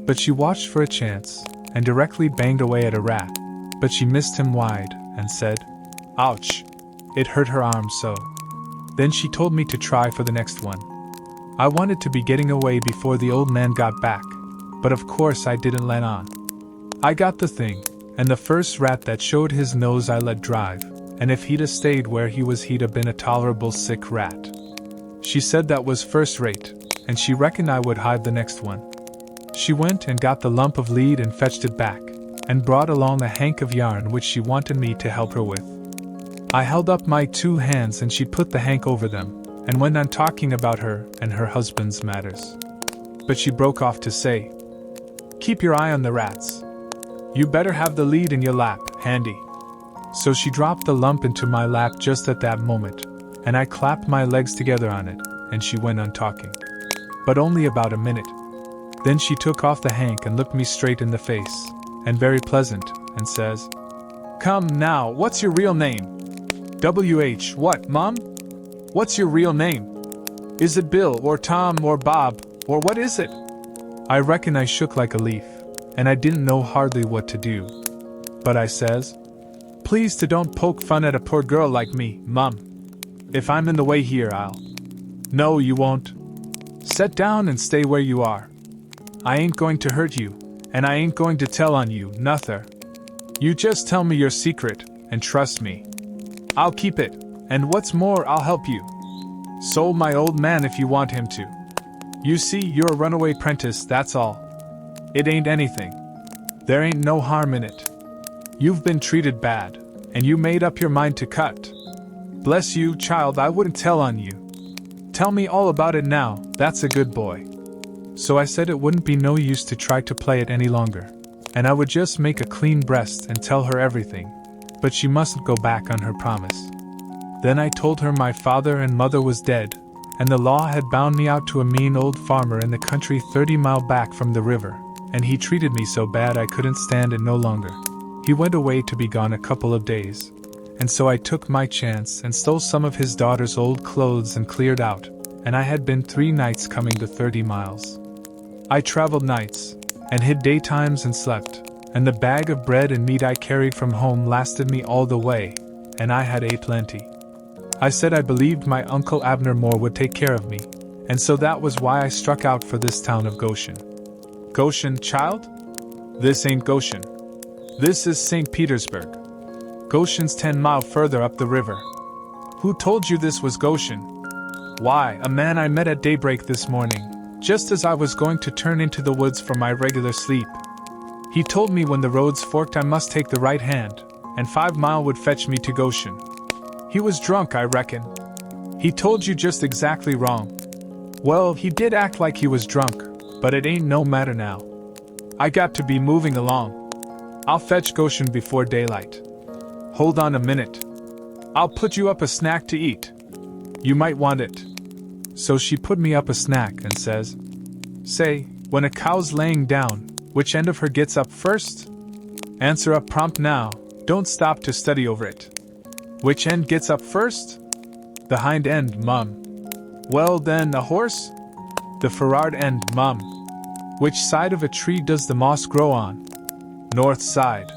But she watched for a chance, and directly banged away at a rat, but she missed him wide, and said, "Ouch." It hurt her arm so. Then she told me to try for the next one. I wanted to be getting away before the old man got back, but of course I didn't let on. I got the thing, and the first rat that showed his nose I let drive, and if he'd a stayed where he was he'd a been a tolerable sick rat. She said that was first rate, and she reckoned I would hide the next one. She went and got the lump of lead and fetched it back, and brought along a hank of yarn which she wanted me to help her with. I held up my 2 hands and she put the hank over them, and went on talking about her and her husband's matters. But she broke off to say, "Keep your eye on the rats. You better have the lead in your lap, handy." So she dropped the lump into my lap just at that moment, and I clapped my legs together on it, and she went on talking. But only about a minute. Then she took off the hank and looked me straight in the face, and very pleasant, and says, "Come now, what's your real name?" "WH what, Mom? What's your real name? Is it Bill or Tom or Bob, or what is it?" I reckon I shook like a leaf, and I didn't know hardly what to do. But I says, "Please to don't poke fun at a poor girl like me, Mum. If I'm in the way here I'll—" "No, you won't. Set down and stay where you are. I ain't going to hurt you, and I ain't going to tell on you, nother. You just tell me your secret, and trust me. I'll keep it, and what's more I'll help you. So my old man if you want him to. You see, you're a runaway prentice, that's all. It ain't anything. There ain't no harm in it. You've been treated bad, and you made up your mind to cut. Bless you, child, I wouldn't tell on you. Tell me all about it now, that's a good boy." So I said it wouldn't be no use to try to play it any longer, and I would just make a clean breast and tell her everything, but she mustn't go back on her promise. Then I told her my father and mother was dead, and the law had bound me out to a mean old farmer in the country 30 miles back from the river, and he treated me so bad I couldn't stand it no longer. He went away to be gone a couple of days, and so I took my chance and stole some of his daughter's old clothes and cleared out, and I had been 3 nights coming the 30 miles. I traveled nights, and hid daytimes and slept, and the bag of bread and meat I carried from home lasted me all the way, and I had ate plenty. I said I believed my Uncle Abner Moore would take care of me, and so that was why I struck out for this town of Goshen. "Goshen, child? This ain't Goshen. This is St. Petersburg. Goshen's 10 miles further up the river." "Who told you this was Goshen?" "Why, a man I met at daybreak this morning, just as I was going to turn into the woods for my regular sleep. He told me when the roads forked I must take the right hand, and 5 miles would fetch me to Goshen. He was drunk, I reckon. He told you just exactly wrong." "Well, he did act like he was drunk, but it ain't no matter now. I got to be moving along. I'll fetch Goshen before daylight. Hold on a minute. I'll put you up a snack to eat. You might want it." So she put me up a snack and says, "Say, when a cow's laying down, which end of her gets up first? Answer up prompt now, don't stop to study over it. Which end gets up first?" "The hind end, Mum." "Well then, a horse?" "The forrard end, Mum." "Which side of a tree does the moss grow on?" "North side."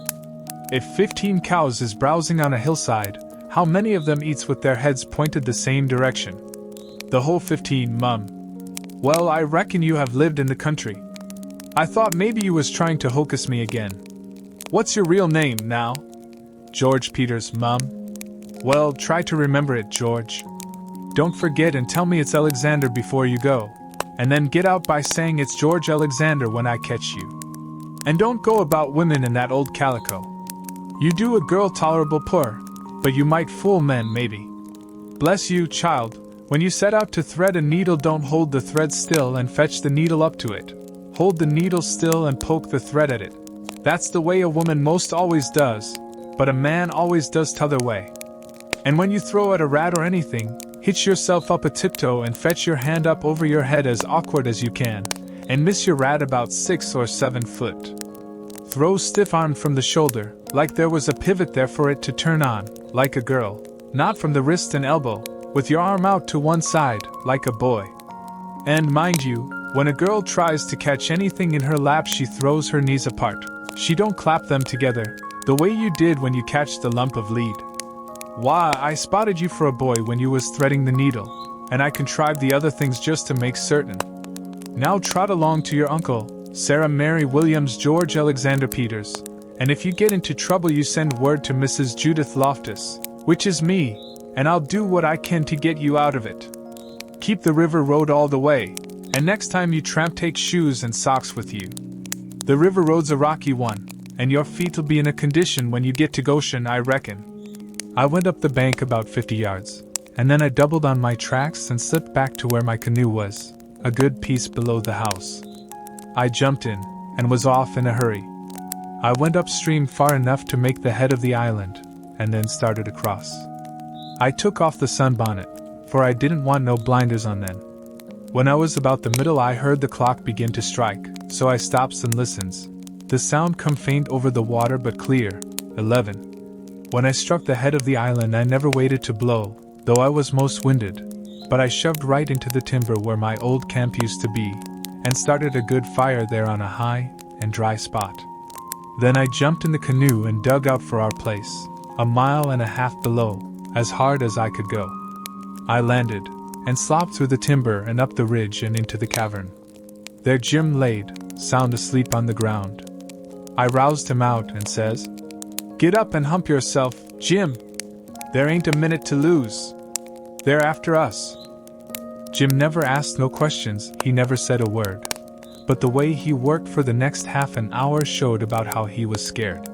"If 15 cows is browsing on a hillside, how many of them eats with their heads pointed the same direction?" "The whole 15, Mum." "Well, I reckon you have lived in the country. I thought maybe you was trying to hocus me again. What's your real name, now?" "George Peters, Mum." "Well, try to remember it, George. Don't forget and tell me it's Alexander before you go, and then get out by saying it's George Alexander when I catch you. And don't go about women in that old calico. You do a girl tolerable poor, but you might fool men maybe. Bless you, child, when you set out to thread a needle don't hold the thread still and fetch the needle up to it. Hold the needle still and poke the thread at it. That's the way a woman most always does, but a man always does t'other way. And when you throw at a rat or anything, hitch yourself up a tiptoe and fetch your hand up over your head as awkward as you can, and miss your rat about 6 or 7 foot. Throw stiff-armed from the shoulder, like there was a pivot there for it to turn on, like a girl, not from the wrist and elbow, with your arm out to one side, like a boy. And mind you, when a girl tries to catch anything in her lap she throws her knees apart. She don't clap them together, the way you did when you catch the lump of lead. Why, I spotted you for a boy when you was threading the needle, and I contrived the other things just to make certain. Now trot along to your uncle, Sarah Mary Williams George Alexander Peters, and if you get into trouble you send word to Mrs. Judith Loftus, which is me, and I'll do what I can to get you out of it. Keep the river road all the way, and next time you tramp take shoes and socks with you. The river road's a rocky one, and your feet'll be in a condition when you get to Goshen, I reckon. I went up the bank about 50 yards, and then I doubled on my tracks and slipped back to where my canoe was, a good piece below the house. I jumped in, and was off in a hurry. I went upstream far enough to make the head of the island, and then started across. I took off the sunbonnet, for I didn't want no blinders on then. When I was about the middle I heard the clock begin to strike, so I stops and listens. The sound come faint over the water but clear, 11. When I struck the head of the island I never waited to blow, though I was most winded, but I shoved right into the timber where my old camp used to be, and started a good fire there on a high and dry spot. Then I jumped in the canoe and dug out for our place, 1.5 miles below, as hard as I could go. I landed, and slopped through the timber and up the ridge and into the cavern. There Jim laid, sound asleep on the ground. I roused him out and says, "Get up and hump yourself, Jim. There ain't a minute to lose. They're after us." Jim never asked no questions, he never said a word. But the way he worked for the next half an hour showed about how he was scared.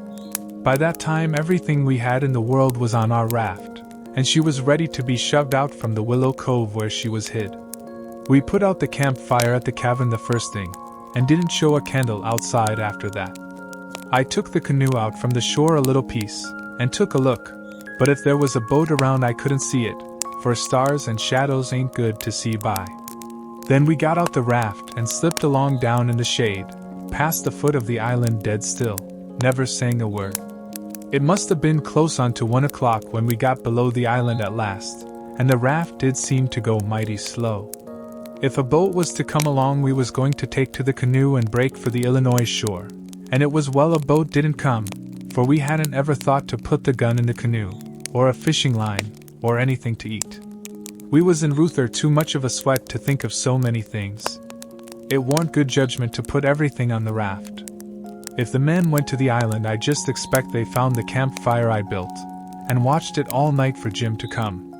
By that time everything we had in the world was on our raft, and she was ready to be shoved out from the willow cove where she was hid. We put out the campfire at the cavern the first thing, and didn't show a candle outside after that. I took the canoe out from the shore a little piece, and took a look, but if there was a boat around I couldn't see it, for stars and shadows ain't good to see by. Then we got out the raft and slipped along down in the shade, past the foot of the island dead still, never saying a word. It must have been close on to 1 o'clock when we got below the island at last, and the raft did seem to go mighty slow. If a boat was to come along we was going to take to the canoe and break for the Illinois shore, and it was well a boat didn't come, for we hadn't ever thought to put the gun in the canoe, or a fishing line, or anything to eat. We was in Ruther too much of a sweat to think of so many things. It warn't good judgment to put everything on the raft. If the men went to the island I just expect they found the campfire I built, and watched it all night for Jim to come.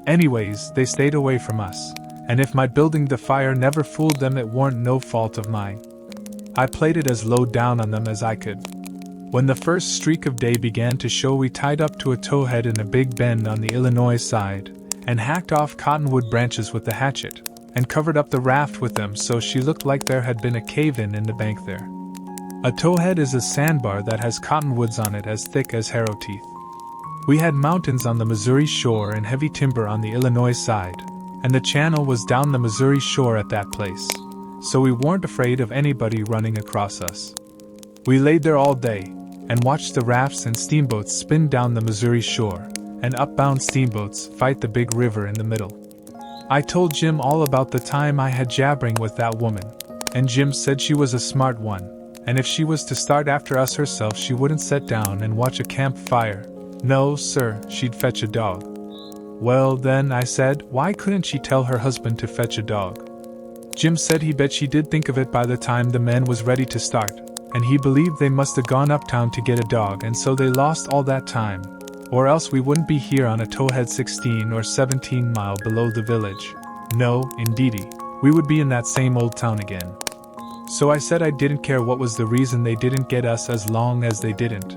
Anyways, they stayed away from us, and if my building the fire never fooled them it warn't no fault of mine. I played it as low down on them as I could. When the first streak of day began to show we tied up to a towhead in a big bend on the Illinois side, and hacked off cottonwood branches with the hatchet, and covered up the raft with them so she looked like there had been a cave-in in the bank there. A towhead is a sandbar that has cottonwoods on it as thick as harrow teeth. We had mountains on the Missouri shore and heavy timber on the Illinois side, and the channel was down the Missouri shore at that place, so we weren't afraid of anybody running across us. We laid there all day, and watched the rafts and steamboats spin down the Missouri shore, and upbound steamboats fight the big river in the middle. I told Jim all about the time I had jabbering with that woman, and Jim said she was a smart one, and if she was to start after us herself she wouldn't sit down and watch a campfire. No, sir, she'd fetch a dog. Well then, I said, why couldn't she tell her husband to fetch a dog? Jim said he bet she did think of it by the time the men was ready to start, and he believed they must have gone uptown to get a dog and so they lost all that time, or else we wouldn't be here on a towhead 16 or 17 mile below the village. No, indeedy, we would be in that same old town again. So I said I didn't care what was the reason they didn't get us as long as they didn't.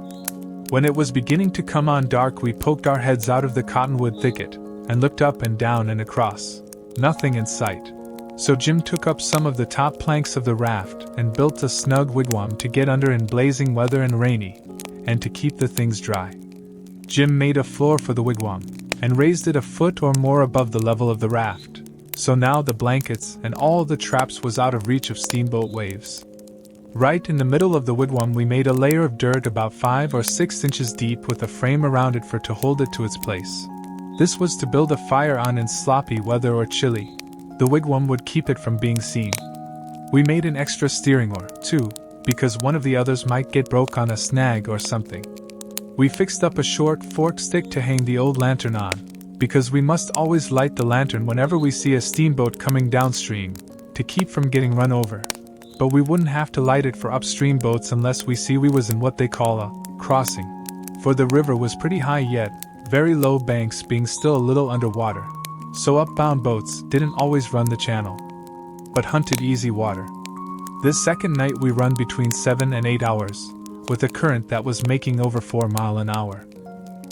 When it was beginning to come on dark we poked our heads out of the cottonwood thicket, and looked up and down and across. Nothing in sight. So Jim took up some of the top planks of the raft and built a snug wigwam to get under in blazing weather and rainy, and to keep the things dry. Jim made a floor for the wigwam, and raised it a foot or more above the level of the raft, so now the blankets and all the traps was out of reach of steamboat waves. Right in the middle of the wigwam we made a layer of dirt about 5 or 6 inches deep with a frame around it for to hold it to its place. This was to build a fire on in sloppy weather or chilly. The wigwam would keep it from being seen. We made an extra steering oar, too, because one of the others might get broke on a snag or something. We fixed up a short forked stick to hang the old lantern on, because we must always light the lantern whenever we see a steamboat coming downstream, to keep from getting run over. But we wouldn't have to light it for upstream boats unless we see we was in what they call a crossing. For the river was pretty high yet, very low banks being still a little underwater, so upbound boats didn't always run the channel, but hunted easy water. This second night we run between 7 and 8 hours, with a current that was making over 4 miles an hour.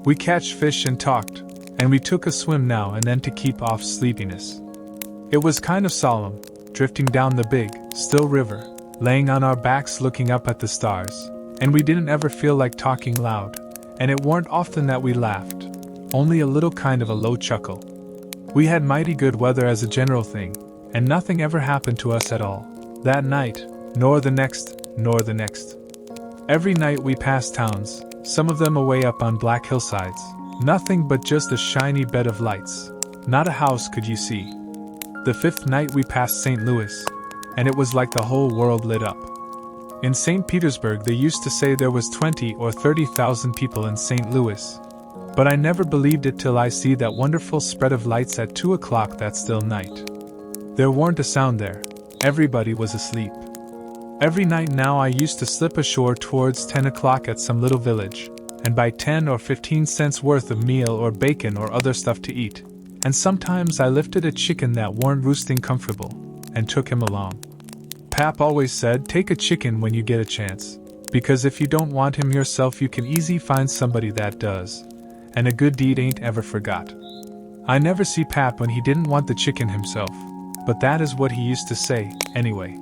We catch fish and talked, and we took a swim now and then to keep off sleepiness. It was kind of solemn, drifting down the big, still river, laying on our backs looking up at the stars, and we didn't ever feel like talking loud, and it weren't often that we laughed, only a little kind of a low chuckle. We had mighty good weather as a general thing, and nothing ever happened to us at all, that night, nor the next, nor the next. Every night we passed towns, some of them away up on black hillsides, nothing but just a shiny bed of lights, not a house could you see. The fifth night we passed St. Louis, and it was like the whole world lit up. In St. Petersburg they used to say there was 20 or 30,000 people in St. Louis, but I never believed it till I see that wonderful spread of lights at 2 o'clock that still night. There weren't a sound there, everybody was asleep. Every night now I used to slip ashore towards 10 o'clock at some little village, and buy 10 or 15 cents worth of meal or bacon or other stuff to eat, and sometimes I lifted a chicken that weren't roosting comfortable, and took him along. Pap always said take a chicken when you get a chance, because if you don't want him yourself you can easy find somebody that does, and a good deed ain't ever forgot. I never see Pap when he didn't want the chicken himself, but that is what he used to say, anyway.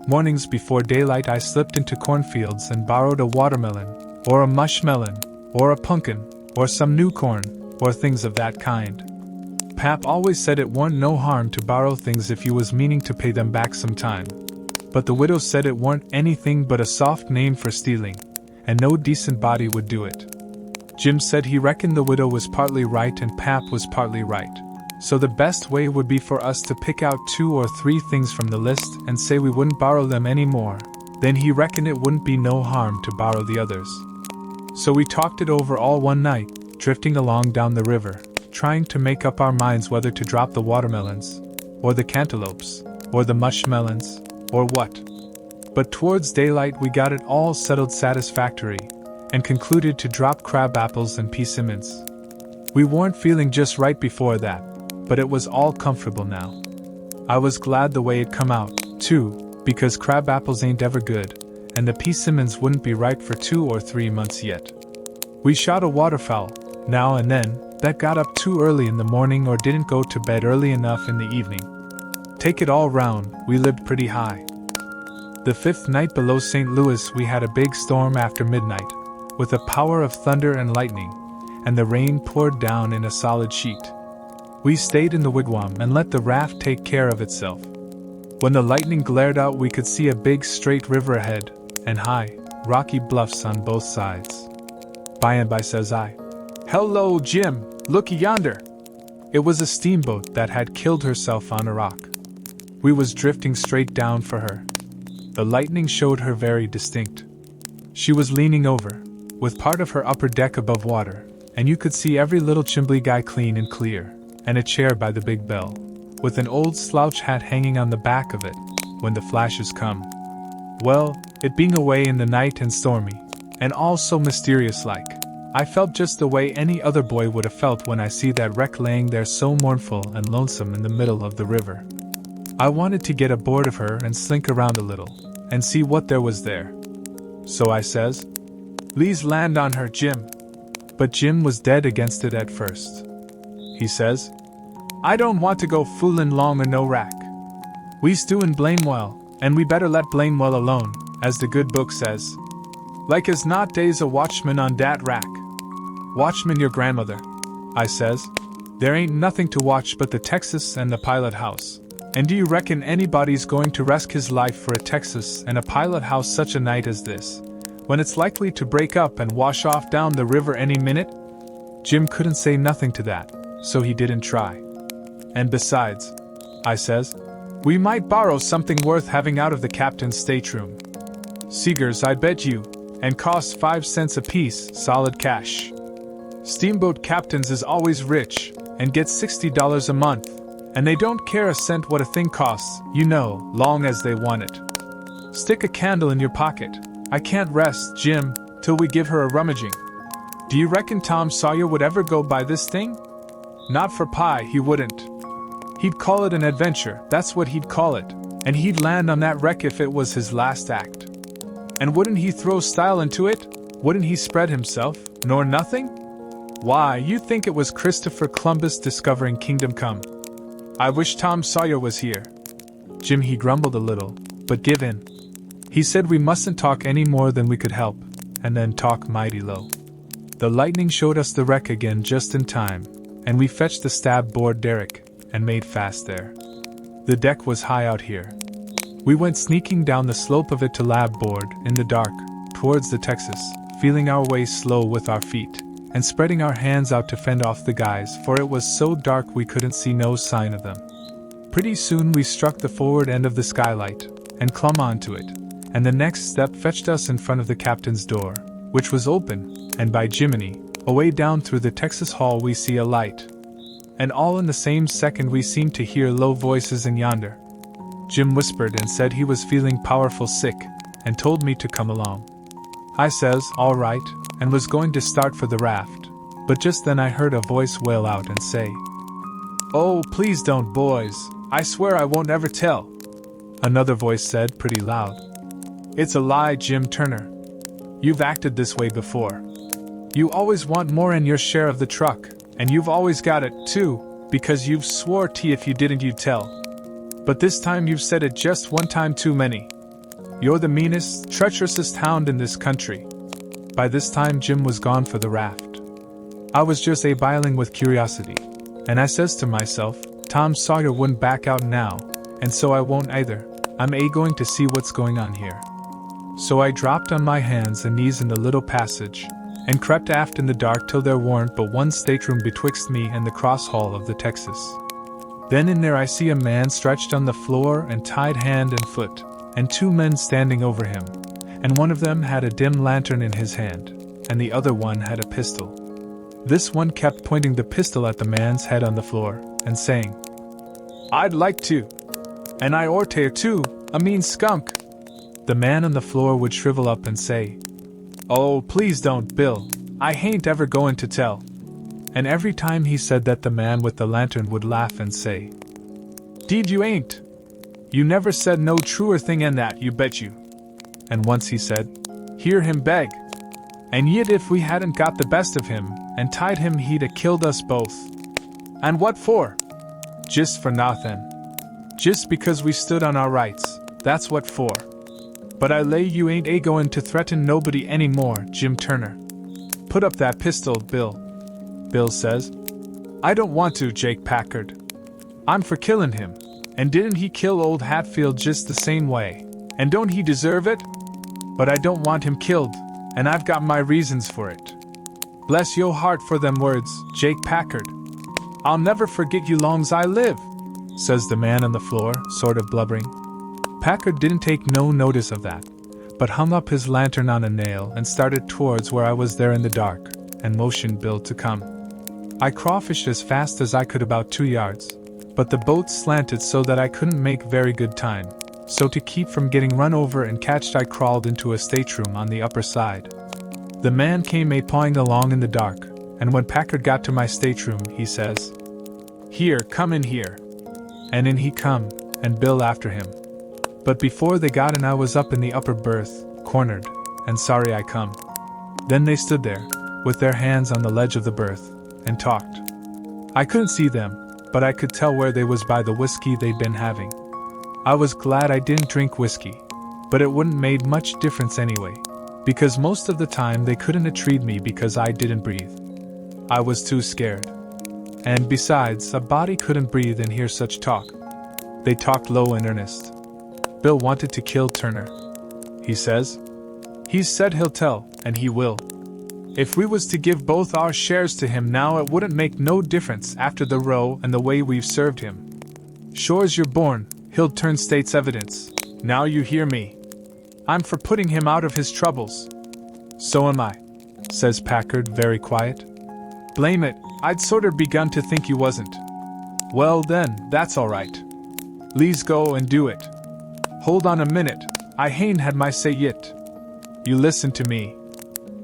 Mornings before daylight I slipped into cornfields and borrowed a watermelon, or a mushmelon, or a pumpkin, or some new corn, or things of that kind. Pap always said it warn't no harm to borrow things if you was meaning to pay them back sometime. But the widow said it warn't anything but a soft name for stealing, and no decent body would do it. Jim said he reckoned the widow was partly right and Pap was partly right, so the best way would be for us to pick out 2 or 3 things from the list and say we wouldn't borrow them any more. Then he reckoned it wouldn't be no harm to borrow the others. So we talked it over all one night, drifting along down the river, trying to make up our minds whether to drop the watermelons, or the cantaloupes, or the mushmelons, or what. But towards daylight we got it all settled satisfactory, and concluded to drop crab apples and persimmons. We weren't feeling just right before that, but it was all comfortable now. I was glad the way it come out, too, because crab apples ain't ever good, and the persimmons wouldn't be ripe for 2 or 3 months yet. We shot a waterfowl, now and then, that got up too early in the morning or didn't go to bed early enough in the evening. Take it all round, we lived pretty high. The 5th night below St. Louis we had a big storm after midnight, with a power of thunder and lightning, and the rain poured down in a solid sheet. We stayed in the wigwam and let the raft take care of itself. When the lightning glared out we could see a big straight river ahead, and high, rocky bluffs on both sides. By and by says I, "Hello, Jim, look yonder!" It was a steamboat that had killed herself on a rock. We was drifting straight down for her. The lightning showed her very distinct. She was leaning over, with part of her upper deck above water, and you could see every little chimbley guy clean and clear, and a chair by the big bell, with an old slouch hat hanging on the back of it, when the flashes come. Well, it being away in the night and stormy, and all so mysterious-like, I felt just the way any other boy would have felt when I see that wreck laying there so mournful and lonesome in the middle of the river. I wanted to get aboard of her and slink around a little, and see what there was there. So I says, "Please land on her, Jim." But Jim was dead against it at first. He says, "I don't want to go foolin' long or no wrack. We's doin' blame well, and we better let blame well alone, as the good book says. Like as not days a watchman on dat rack." "Watchman your grandmother," I says. "There ain't nothing to watch but the Texas and the pilot house. And do you reckon anybody's going to risk his life for a Texas and a pilot house such a night as this, when it's likely to break up and wash off down the river any minute?" Jim couldn't say nothing to that, so he didn't try. "And besides," I says, "we might borrow something worth having out of the captain's stateroom. Seegers, I bet you, and costs 5 cents apiece, solid cash. Steamboat captains is always rich, and get $60 a month, and they don't care a cent what a thing costs, long as they want it. Stick a candle in your pocket. I can't rest, Jim, till we give her a rummaging. Do you reckon Tom Sawyer would ever go by this thing? Not for pie, he wouldn't. He'd call it an adventure, that's what he'd call it, and he'd land on that wreck if it was his last act. And wouldn't he throw style into it? Wouldn't he spread himself, nor nothing? Why, you'd think it was Christopher Columbus discovering Kingdom Come. I wish Tom Sawyer was here. Jim, he grumbled a little, but give in. He said we mustn't talk any more than we could help, and then talk mighty low. The lightning showed us the wreck again just in time, and we fetched the stab-board derrick, and made fast there. The deck was high out here. We went sneaking down the slope of it to Labboard, in the dark, towards the Texas, feeling our way slow with our feet, and spreading our hands out to fend off the guys, for it was so dark we couldn't see no sign of them. Pretty soon we struck the forward end of the skylight, and clumb onto it, and the next step fetched us in front of the captain's door, which was open, and by Jiminy, away down through the Texas hall we see a light. And all in the same second we seemed to hear low voices in yonder. Jim whispered and said he was feeling powerful sick, and told me to come along. I says, all right, and was going to start for the raft, but just then I heard a voice wail out and say, "Oh, please don't, boys, I swear I won't ever tell." Another voice said pretty loud, "It's a lie, Jim Turner. You've acted this way before. You always want more in your share of the truck, and you've always got it, too, because you've swore if you didn't you'd tell. But this time you've said it just one time too many. You're the meanest, treacherousest hound in this country." By this time Jim was gone for the raft. I was just a-biling with curiosity, and I says to myself, Tom Sawyer wouldn't back out now, and so I won't either. I'm going to see what's going on here. So I dropped on my hands and knees in the little passage, and crept aft in the dark till there warn't but one stateroom betwixt me and the cross hall of the Texas. Then in there I see a man stretched on the floor and tied hand and foot, and 2 men standing over him, and one of them had a dim lantern in his hand, and the other one had a pistol. This one kept pointing the pistol at the man's head on the floor, and saying, "I'd like to. And I orter too, a mean skunk." The man on the floor would shrivel up and say, "Oh, please don't, Bill, I hain't ever going to tell." And every time he said that the man with the lantern would laugh and say, "'Deed you ain't. You never said no truer thing than that, you bet you." And once he said, "Hear him beg. And yet if we hadn't got the best of him, and tied him he'd a killed us both. And what for? Just for nothin'. Just because we stood on our rights, that's what for. But I lay you ain't a-goin' to threaten nobody any more, Jim Turner. Put up that pistol, Bill." Bill says, "I don't want to, Jake Packard. I'm for killin' him, and didn't he kill old Hatfield just the same way, and don't he deserve it? But I don't want him killed, and I've got my reasons for it. Bless yo' heart for them words, Jake Packard. I'll never forget you long's I live," says the man on the floor, sort of blubbering. Packard didn't take no notice of that, but hung up his lantern on a nail and started towards where I was there in the dark, and motioned Bill to come. I crawfished as fast as I could about 2 yards, but the boat slanted so that I couldn't make very good time, so to keep from getting run over and catched I crawled into a stateroom on the upper side. The man came a-pawing along in the dark, and when Packard got to my stateroom, he says, "Here, come in here." And in he come, and Bill after him. But before they got in I was up in the upper berth, cornered, and sorry I come. Then they stood there, with their hands on the ledge of the berth, and talked. I couldn't see them, but I could tell where they was by the whiskey they'd been having. I was glad I didn't drink whiskey, but it wouldn't made much difference anyway, because most of the time they couldn't treat me because I didn't breathe. I was too scared. And besides, a body couldn't breathe and hear such talk. They talked low and earnest. Bill wanted to kill Turner. He says, "He's said he'll tell, and he will. If we was to give both our shares to him now it wouldn't make no difference after the row and the way we've served him. Sure as you're born, he'll turn state's evidence. Now you hear me. I'm for putting him out of his troubles. So am I, says Packard, very quiet. Blame it, I'd sorter begun to think you wasn't. Well then, that's alright. Le's go and do it. Hold on a minute, I hain't had my say yit. You listen to me.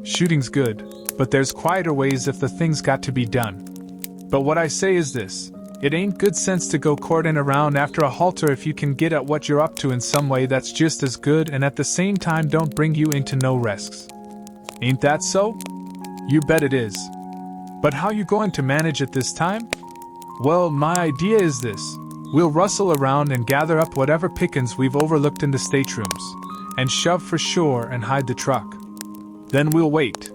Shooting's good, but there's quieter ways if the thing's got to be done. But what I say is this, it ain't good sense to go courting around after a halter if you can get at what you're up to in some way that's just as good and at the same time don't bring you into no risks. Ain't that so? You bet it is. But how you going to manage it this time? Well, my idea is this. We'll rustle around and gather up whatever pickings we've overlooked in the staterooms, and shove for shore and hide the truck. Then we'll wait.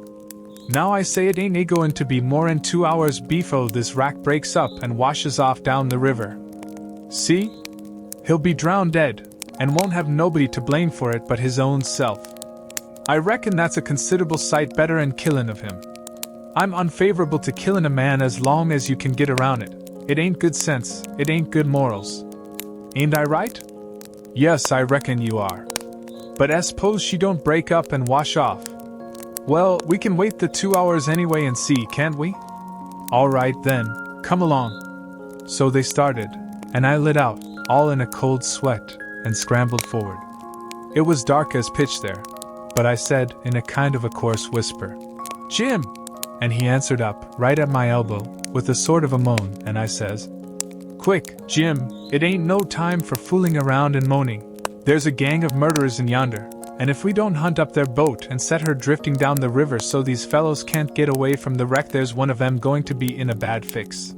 Now I say it ain't going to be more'n 2 hours before this wrack breaks up and washes off down the river. See? He'll be drowned dead, and won't have nobody to blame for it but his own self. I reckon that's a considerable sight better'n killin' of him. I'm unfavorable to killin' a man as long as you can get around it. It ain't good sense, it ain't good morals. Ain't I right? Yes, I reckon you are. But I suppose she don't break up and wash off. Well, we can wait the 2 hours anyway and see, can't we? All right then, come along. So they started, and I lit out, all in a cold sweat, and scrambled forward. It was dark as pitch there, but I said, in a kind of a coarse whisper, Jim! And he answered up, right at my elbow, with a sort of a moan, and I says, Quick, Jim, it ain't no time for fooling around and moaning. There's a gang of murderers in yonder, and if we don't hunt up their boat and set her drifting down the river so these fellows can't get away from the wreck, there's one of them going to be in a bad fix.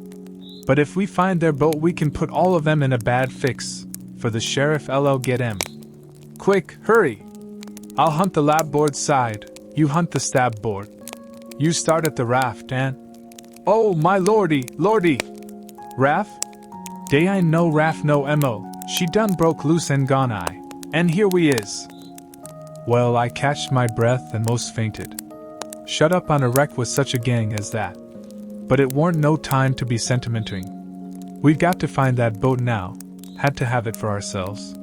But if we find their boat, we can put all of them in a bad fix, for the sheriff LL get 'em. Quick, hurry! I'll hunt the labboard side, you hunt the stabboard. You start at the raft and... Oh, my lordy, lordy! Raft? Dey I no raft no mo, she done broke loose and gone I, and here we is. Well, I catched my breath and most fainted. Shut up on a wreck with such a gang as that. But it warn't no time to be sentimenting. We'd got to find that boat now, had to have it for ourselves.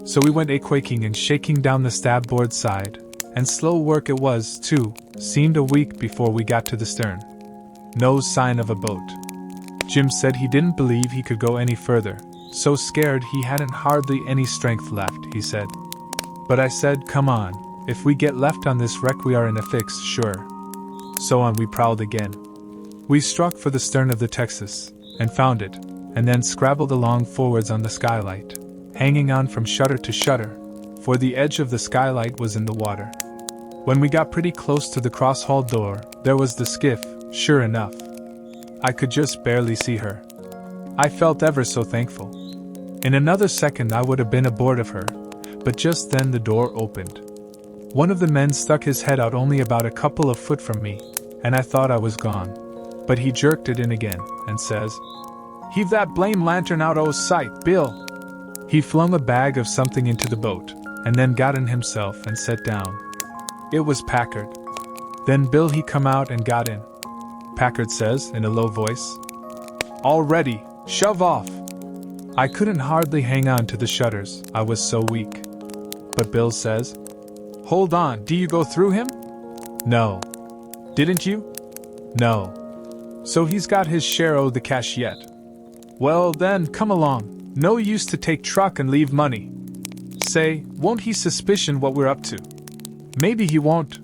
So we went a-quaking and shaking down the stabboard side, and slow work it was, too, seemed a week before we got to the stern. No sign of a boat. Jim said he didn't believe he could go any further, so scared he hadn't hardly any strength left, he said. But I said, come on, if we get left on this wreck we are in a fix, sure. So on we prowled again. We struck for the stern of the Texas, and found it, and then scrabbled along forwards on the skylight, hanging on from shutter to shutter, for the edge of the skylight was in the water. When we got pretty close to the cross-hall door, there was the skiff, sure enough. I could just barely see her. I felt ever so thankful. In another second I would have been aboard of her, but just then the door opened. One of the men stuck his head out only about a couple of foot from me, and I thought I was gone. But he jerked it in again, and says, Heave that blame lantern out o' sight, Bill! He flung a bag of something into the boat, and then got in himself and sat down. It was Packard. Then Bill he come out and got in. Packard says, in a low voice, All ready, shove off! I couldn't hardly hang on to the shutters, I was so weak. But Bill says, Hold on, do you go through him? No. Didn't you? No. So he's got his share o' the cash yet. Well then, come along, no use to take truck and leave money. Say, won't he suspicion what we're up to? Maybe he won't.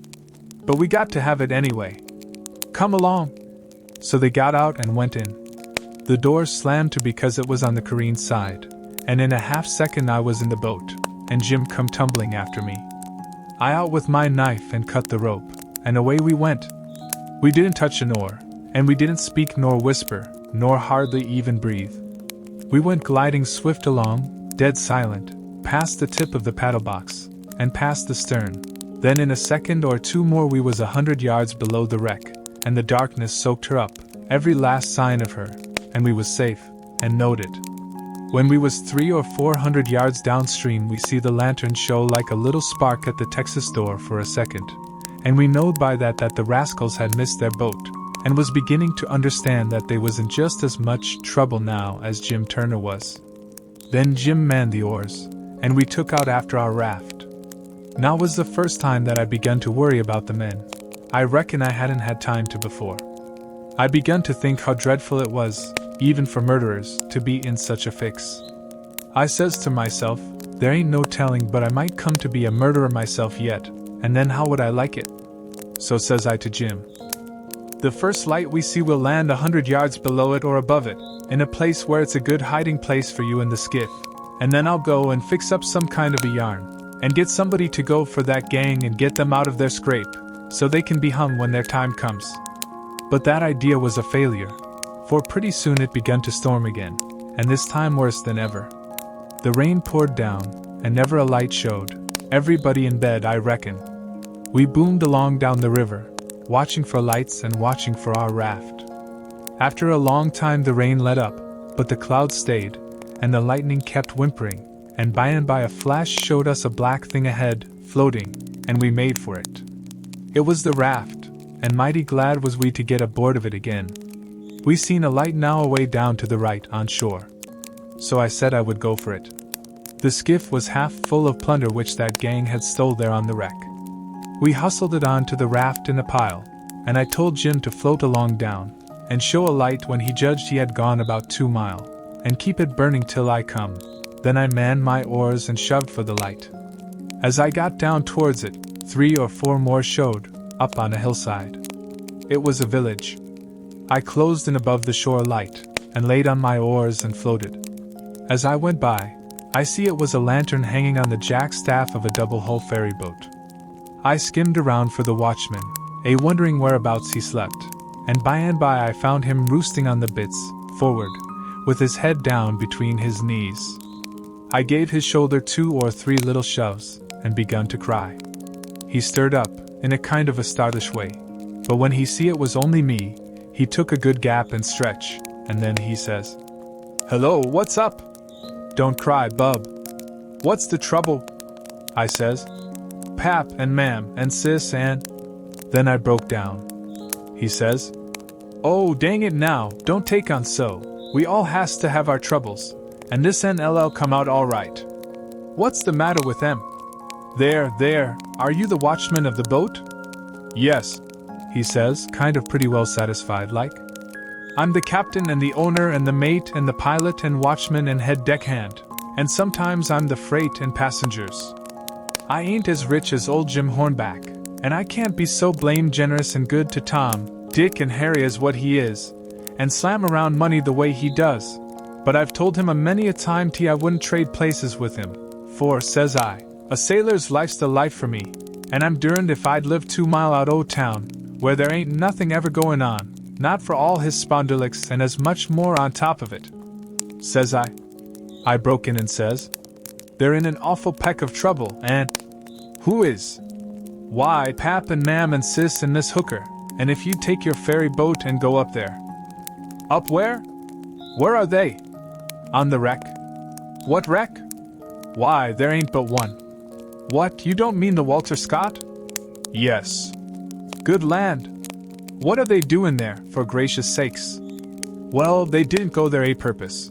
But we got to have it anyway. Come along. So they got out and went in. The door slammed to because it was on the careen side, and in a half-second I was in the boat, and Jim come tumbling after me. I out with my knife and cut the rope, and away we went. We didn't touch an oar, and we didn't speak nor whisper, nor hardly even breathe. We went gliding swift along, dead silent, past the tip of the paddle box, and past the stern. Then in a second or two more we was 100 yards below the wreck, and the darkness soaked her up, every last sign of her, and we was safe, and knowed it. When we was 300 or 400 yards downstream we see the lantern show like a little spark at the Texas door for a second, and we knowed by that the rascals had missed their boat, and was beginning to understand that they was in just as much trouble now as Jim Turner was. Then Jim manned the oars, and we took out after our raft. Now was the first time that I begun to worry about the men. I reckon I hadn't had time to before. I begun to think how dreadful it was, even for murderers, to be in such a fix. I says to myself, there ain't no telling but I might come to be a murderer myself yet, and then how would I like it? So says I to Jim, the first light we see will land 100 yards below it or above it, in a place where it's a good hiding place for you in the skiff, and then I'll go and fix up some kind of a yarn, and get somebody to go for that gang and get them out of their scrape, so they can be hung when their time comes. But that idea was a failure, for pretty soon it began to storm again, and this time worse than ever. The rain poured down, and never a light showed, everybody in bed I reckon. We boomed along down the river, watching for lights and watching for our raft. After a long time the rain let up, but the clouds stayed, and the lightning kept whimpering, and by a flash showed us a black thing ahead, floating, and we made for it. It was the raft, and mighty glad was we to get aboard of it again. We seen a light now away down to the right on shore. So I said I would go for it. The skiff was half full of plunder which that gang had stole there on the wreck. We hustled it on to the raft in a pile, and I told Jim to float along down, and show a light when he judged he had gone about 2 miles, and keep it burning till I come. Then I manned my oars and shoved for the light. As I got down towards it, 3 or 4 more showed, up on a hillside. It was a village. I closed in above the shore light, and laid on my oars and floated. As I went by, I see it was a lantern hanging on the jack-staff of a double-hull ferry boat. I skimmed around for the watchman, wondering whereabouts he slept, and by I found him roosting on the bitts, forward, with his head down between his knees. I gave his shoulder 2 or 3 little shoves, and begun to cry. He stirred up, in a kind of a startish way, but when he see it was only me, he took a good gap and stretch, and then he says, "Hello, what's up? Don't cry, bub. What's the trouble?" I says, "Pap and ma'am and sis and..." Then I broke down. He says, "Oh, dang it now, don't take on so. We all has to have our troubles, and this NLL come out all right. What's the matter with them? There, are you the watchman of the boat?" "Yes," he says, kind of pretty well satisfied like. "I'm the captain and the owner and the mate and the pilot and watchman and head deckhand, and sometimes I'm the freight and passengers. I ain't as rich as old Jim Hornback, and I can't be so blamed generous and good to Tom, Dick and Harry as what he is, and slam around money the way he does. But I've told him a many a time I wouldn't trade places with him, for, says I, a sailor's life's the life for me, and I'm derned if I'd live 2 mile out o' town, where there ain't nothing ever going on, not for all his spondulics and as much more on top of it. Says I. I broke in and says, "They're in an awful peck of trouble, and..." "Who is?" "Why, Pap and Mam and Sis and Miss Hooker, and if you'd take your ferry boat and go up there." "Up where? Where are they?" "On the wreck." "What wreck?" "Why, there ain't but one." "What, you don't mean the Walter Scott?" "Yes." "Good land! What are they doing there, for gracious sakes?" "Well, they didn't go there a purpose."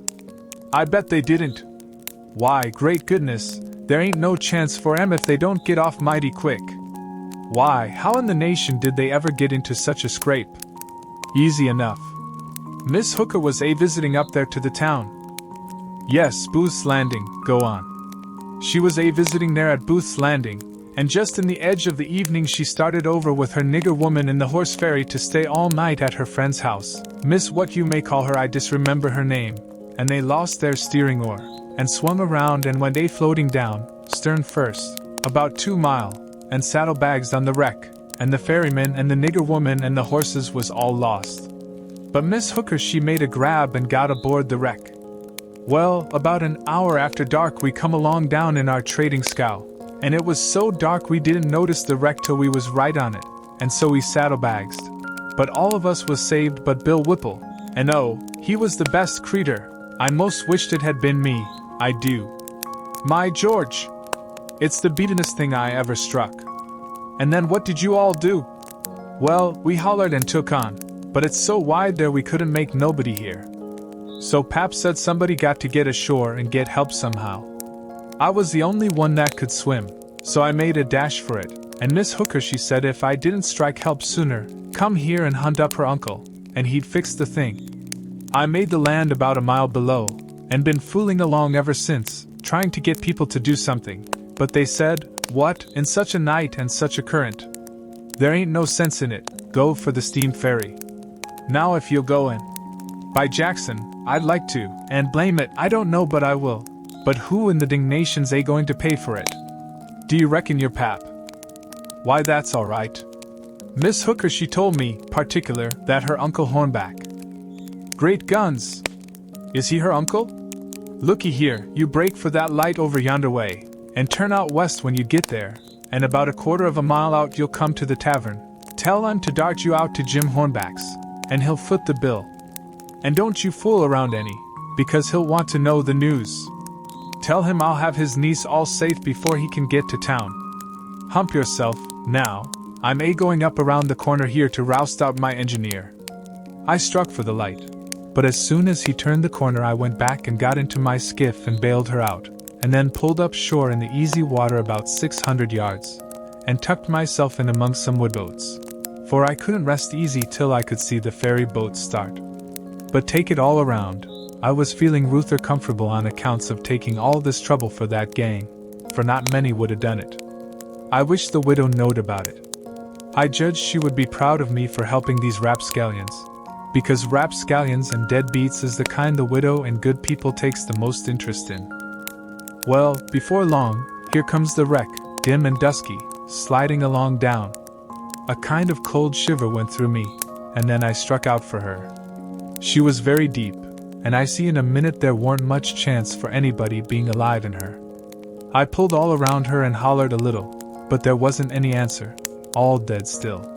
"I bet they didn't." "Why, great goodness, there ain't no chance for 'em if they don't get off mighty quick." "Why, how in the nation did they ever get into such a scrape?" "Easy enough. Miss Hooker was visiting up there to the town." "Yes, Booth's Landing, go on." "She was visiting there at Booth's Landing, and just in the edge of the evening she started over with her nigger woman in the horse ferry to stay all night at her friend's house, Miss what you may call her, I disremember her name, and they lost their steering oar, and swung around and went floating down, stern first, about 2 mile, and saddlebags on the wreck, and the ferryman and the nigger woman and the horses was all lost. But Miss Hooker she made a grab and got aboard the wreck. Well, about an hour after dark we come along down in our trading scow, and it was so dark we didn't notice the wreck till we was right on it, and so we saddlebagsed. But all of us was saved but Bill Whipple, and oh, he was the best creetur. I most wished it had been me, I do. My George! It's the beatin'est thing I ever struck. And then what did you all do?" "Well, we hollered and took on, but it's so wide there we couldn't make nobody hear. So Pap said somebody got to get ashore and get help somehow. I was the only one that could swim, So I made a dash for it, and Miss Hooker she said if I didn't strike help sooner, come here and hunt up her uncle, and he'd fix the thing. I made the land about a mile below, and been fooling along ever since, trying to get people to do something, but they said, what, in such a night and such a current? There ain't no sense in it, go for the steam ferry. Now if you'll go in. By Jackson, I'd like to, and blame it, I don't know but I will. But who in the dingnation's going to pay for it? Do you reckon your pap? Why that's alright. Miss Hooker she told me, particular, that her Uncle Hornback. Great guns! Is he her uncle? Looky here, you break for that light over yonder way, and turn out west when you get there, and about a quarter of a mile out you'll come to the tavern. Tell him to dart you out to Jim Hornback's, and he'll foot the bill. And don't you fool around any, because he'll want to know the news. Tell him I'll have his niece all safe before he can get to town. Hump yourself, now, I'm going up around the corner here to roust out my engineer. I struck for the light, but as soon as he turned the corner I went back and got into my skiff and bailed her out, and then pulled up shore in the easy water about 600 yards, and tucked myself in among some woodboats, for I couldn't rest easy till I could see the ferry boat start. But take it all around, I was feeling ruther comfortable on accounts of taking all this trouble for that gang, for not many would have done it. I wish the widow knowed about it. I judged she would be proud of me for helping these rapscallions, because rapscallions and deadbeats is the kind the widow and good people takes the most interest in. Well, before long, here comes the wreck, dim and dusky, sliding along down. A kind of cold shiver went through me, and then I struck out for her. She was very deep, and I see in a minute there weren't much chance for anybody being alive in her. I pulled all around her and hollered a little, but there wasn't any answer, all dead still.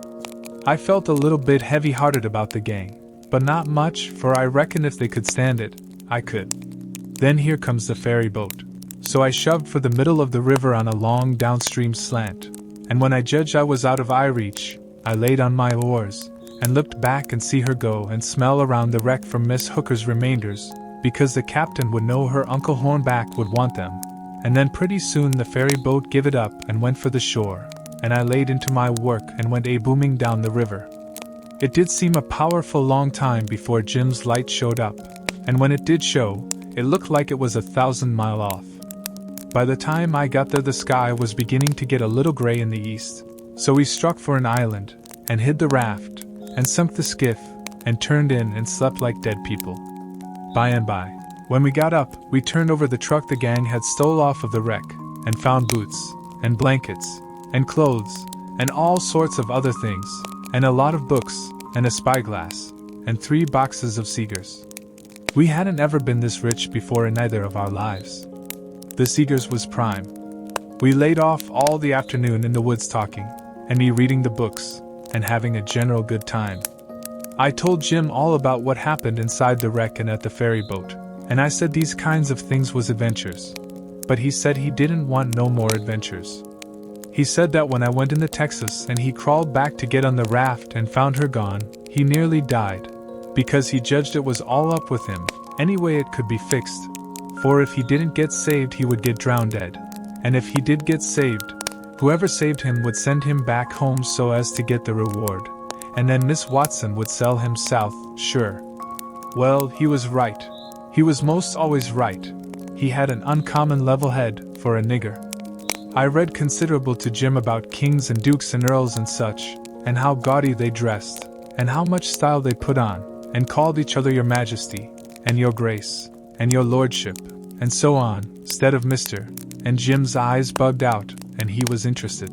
I felt a little bit heavy-hearted about the gang, but not much, for I reckon if they could stand it, I could. Then here comes the ferry boat. So I shoved for the middle of the river on a long downstream slant, and when I judged I was out of eye reach, I laid on my oars, and looked back and see her go and smell around the wreck for Miss Hooker's remainders, because the captain would know her Uncle Hornback would want them, and then pretty soon the ferry boat give it up and went for the shore, and I laid into my work and went booming down the river. It did seem a powerful long time before Jim's light showed up, and when it did show, it looked like it was 1,000 miles off. By the time I got there the sky was beginning to get a little gray in the east, so we struck for an island, and hid the raft, and sunk the skiff, and turned in and slept like dead people. By and by, when we got up, we turned over the truck the gang had stole off of the wreck, and found boots, and blankets, and clothes, and all sorts of other things, and a lot of books, and a spyglass, and 3 boxes of cigars. We hadn't ever been this rich before in either of our lives. The cigars was prime. We laid off all the afternoon in the woods talking, and me reading the books, and having a general good time. I told Jim all about what happened inside the wreck and at the ferry boat, and I said these kinds of things was adventures. But he said he didn't want no more adventures. He said that when I went into Texas and he crawled back to get on the raft and found her gone, he nearly died, because he judged it was all up with him, any way it could be fixed. For if he didn't get saved he would get drowned dead, and if he did get saved, whoever saved him would send him back home so as to get the reward, and then Miss Watson would sell him south, sure. Well, he was right. He was most always right. He had an uncommon level head, for a nigger. I read considerable to Jim about kings and dukes and earls and such, and how gaudy they dressed, and how much style they put on, and called each other your majesty, and your grace, and your lordship, and so on, instead of Mr., and Jim's eyes bugged out, and he was interested.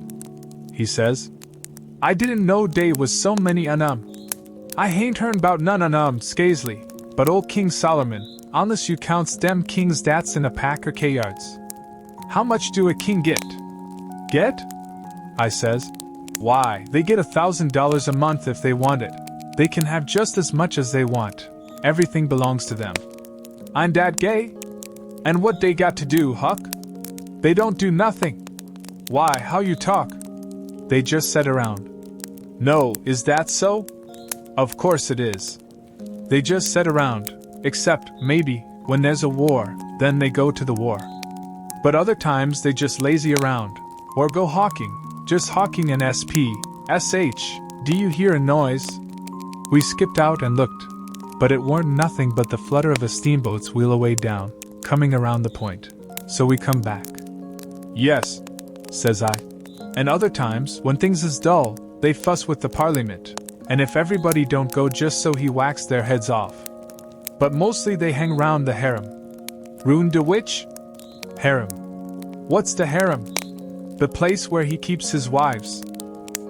He says, I didn't know dey was so many I hain't hearn 'bout none Scaisley, but old King Solomon, unless you counts dem kings that's in a pack or yards. How much do a king get? Get? I says. Why, they get $1,000 a month if they want it. They can have just as much as they want. Everything belongs to them. I'm dat gay? And what they got to do, Huck? They don't do nothing. Why, how you talk? They just sit around. No, is that so? Of course it is. They just sit around, except, maybe, when there's a war, then they go to the war. But other times they just lazy around, Or go hawking, just hawking an SH. Do you hear a noise? We skipped out and looked, but it weren't nothing but the flutter of a steamboat's wheel away down, coming around the point. So we come back. Yes, says I. And other times, when things is dull, they fuss with the parliament, and if everybody don't go just so he whacks their heads off. But mostly they hang round the harem. Ruin de which? Harem. What's the harem? The place where he keeps his wives.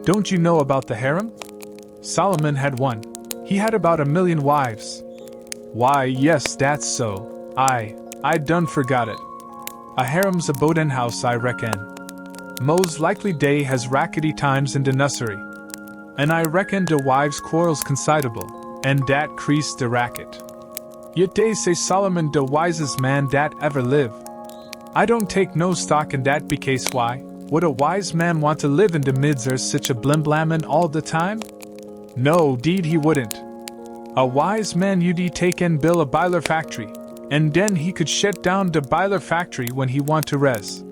Don't you know about the harem? Solomon had one. He had about 1 million wives. Why, yes, that's so. I done forgot it. A harem's a boatin' house, I reckon. Most likely dey has rackety times in de nussery. And I reckon de wives quarrels considerable, and dat crease de racket. Yet dey say Solomon de wisest man dat ever live. I don't take no stock in dat because why? Would a wise man want to live in de mids or such a blimblammin all the time? No, deed he wouldn't. A wise man you'd take and build a biler factory, and den he could shut down de biler factory when he want to res.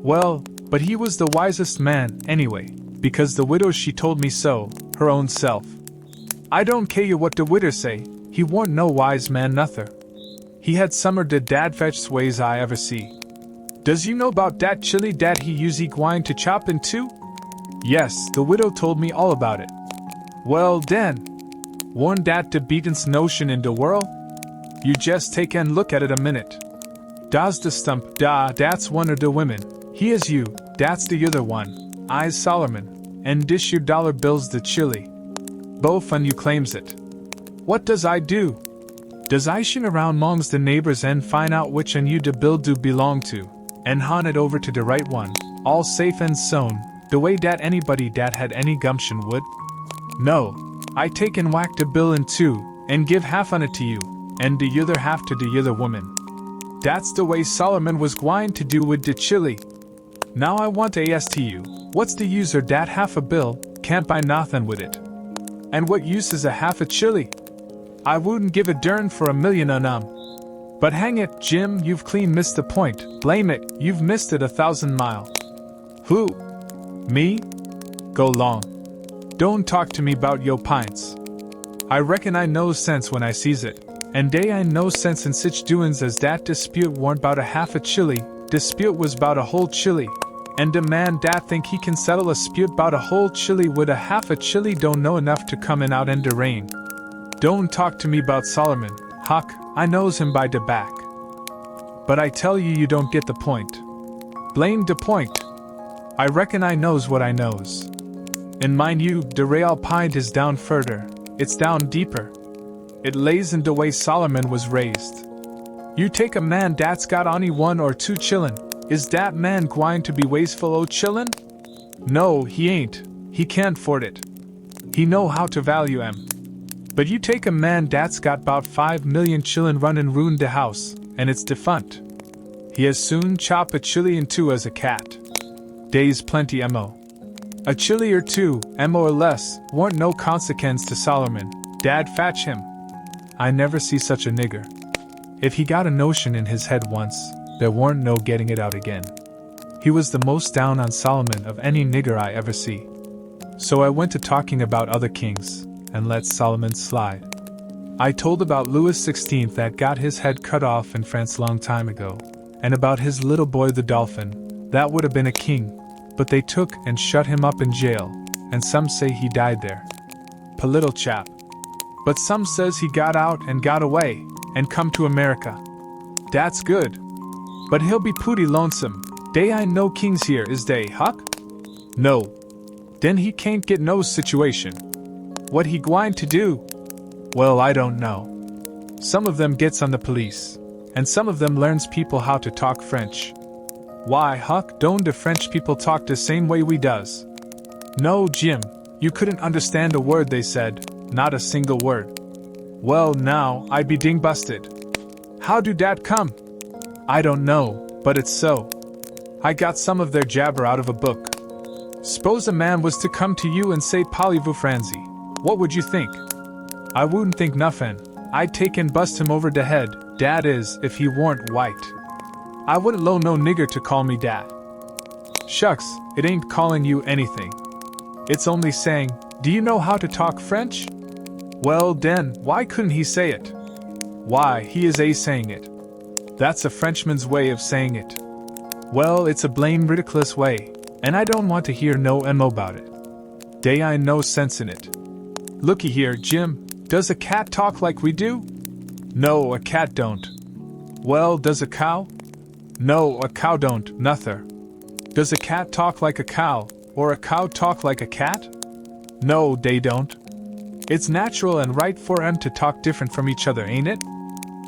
Well, but he was the wisest man anyway, because the widow she told me so, her own self. I don't care what de widder say, he warn't no wise man nother. He had summer de dad-fetched ways I ever see. Does you know about dat chili dat he use gwine to chop in two? Yes, the widow told me all about it. Well den, warn't dat de beatenst notion in de world? You just take and look at it a minute. Da's de stump, that's one of de women. He is you, that's the other one. I's Solomon, and dish your dollar bills the chili. Both on you claims it. What does I do? Does I shin around mongs the neighbors and find out which and you de bill do belong to, and haunt it over to the right one, all safe and sown, the way dat anybody dat had any gumption would? No, I take and whack de bill in two, and give half on it to you, and de other half to de other woman. That's the way Solomon was gwine to do with de chili. Now I want to ask to you, what's the use or dat half a bill, can't buy nothin' with it? And what use is a half a chili? I wouldn't give a dern for 1 million on 'em. But hang it, Jim, you've clean missed the point. Blame it, you've missed it 1,000 mile. Who? Me? Go long. Don't talk to me 'bout yo pints. I reckon I knows sense when I sees it, and dey I know sense in sich doin's as dat dispute warn't 'bout a half a chili, dispute was 'bout a whole chili, and de man dat think he can settle a spute 'bout a whole chili with a half a chili don't know enough to come in out in de rain. Don't talk to me 'bout Solomon, Huck, I knows him by de back. But I tell you don't get the point. Blame de point. I reckon I knows what I knows. And mind you, de real pint is down further, it's down deeper. It lays in de way Solomon was raised. You take a man dat's got only 1 or 2 chillin', is dat man gwine to be wasteful o' chillin'? No, he ain't, he can't afford it. He know how to value 'em. But you take a man dat's got 'bout 5 million chillin' runnin' ruin de house, and it's defunct. He as soon chop a chili in two as a cat. Dey's plenty mo. A chili or two, mo or less, warn't no consequence to Solomon, dad fetch him. I never see such a nigger. If he got a notion in his head once, there warn't no getting it out again. He was the most down on Solomon of any nigger I ever see. So I went to talking about other kings, and let Solomon slide. I told about Louis XVI that got his head cut off in France long time ago, and about his little boy the Dolphin, that would have been a king, but they took and shut him up in jail, and some say he died there. Po little chap. But some says he got out and got away, and come to America. That's good. But he'll be pooty lonesome. Dey I no kings here, is dey, Huck? No. Then he can't get no situation. What he gwine to do? Well, I don't know. Some of them gets on the police, and some of them learns people how to talk French. Why, Huck, don't the French people talk the same way we does? No, Jim, you couldn't understand a word they said, not a single word. Well, now, I be ding busted. How do dat come? I don't know, but it's so. I got some of their jabber out of a book. S'pose a man was to come to you and say Parlez-vous Franzi, what would you think? I wouldn't think nothin'. I'd take and bust him over de head, dat is, if he warn't white. I wouldn't low no nigger to call me dat. Shucks, it ain't calling you anything. It's only saying, do you know how to talk French? Well then, why couldn't he say it? Why, he is saying it. That's a Frenchman's way of saying it. Well, it's a blame ridiculous way, and I don't want to hear no mo about it. Dey ain't no sense in it. Looky here, Jim, does a cat talk like we do? No, a cat don't. Well, does a cow? No, a cow don't, nuther. Does a cat talk like a cow, or a cow talk like a cat? No, they don't. It's natural and right for 'em to talk different from each other, ain't it?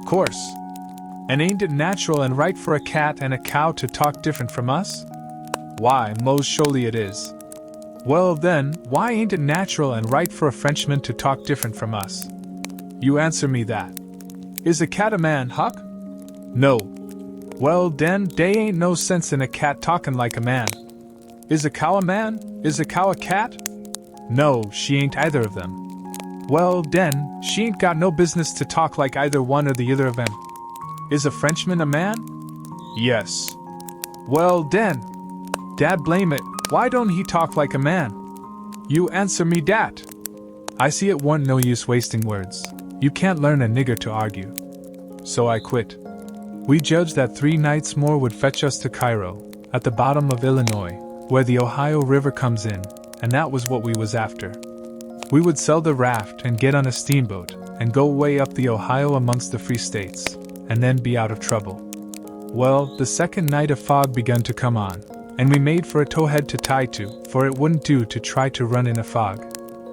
Course. And ain't it natural and right for a cat and a cow to talk different from us? Why, most surely it is. Well then, why ain't it natural and right for a Frenchman to talk different from us? You answer me that. Is a cat a man, Huck? No. Well then, dey ain't no sense in a cat talking like a man. Is a cow a man? Is a cow a cat? No, she ain't either of them. Well then, she ain't got no business to talk like either one or the other of them. Is a Frenchman a man? Yes. Well then, dad blame it, why don't he talk like a man? You answer me dat. I see it warn't no use wasting words. You can't learn a nigger to argue. So I quit. We judged that 3 nights more would fetch us to Cairo, at the bottom of Illinois, where the Ohio River comes in, and that was what we was after. We would sell the raft and get on a steamboat, and go way up the Ohio amongst the free states, and then be out of trouble. Well, the second night a fog begun to come on, and we made for a towhead to tie to, for it wouldn't do to try to run in a fog.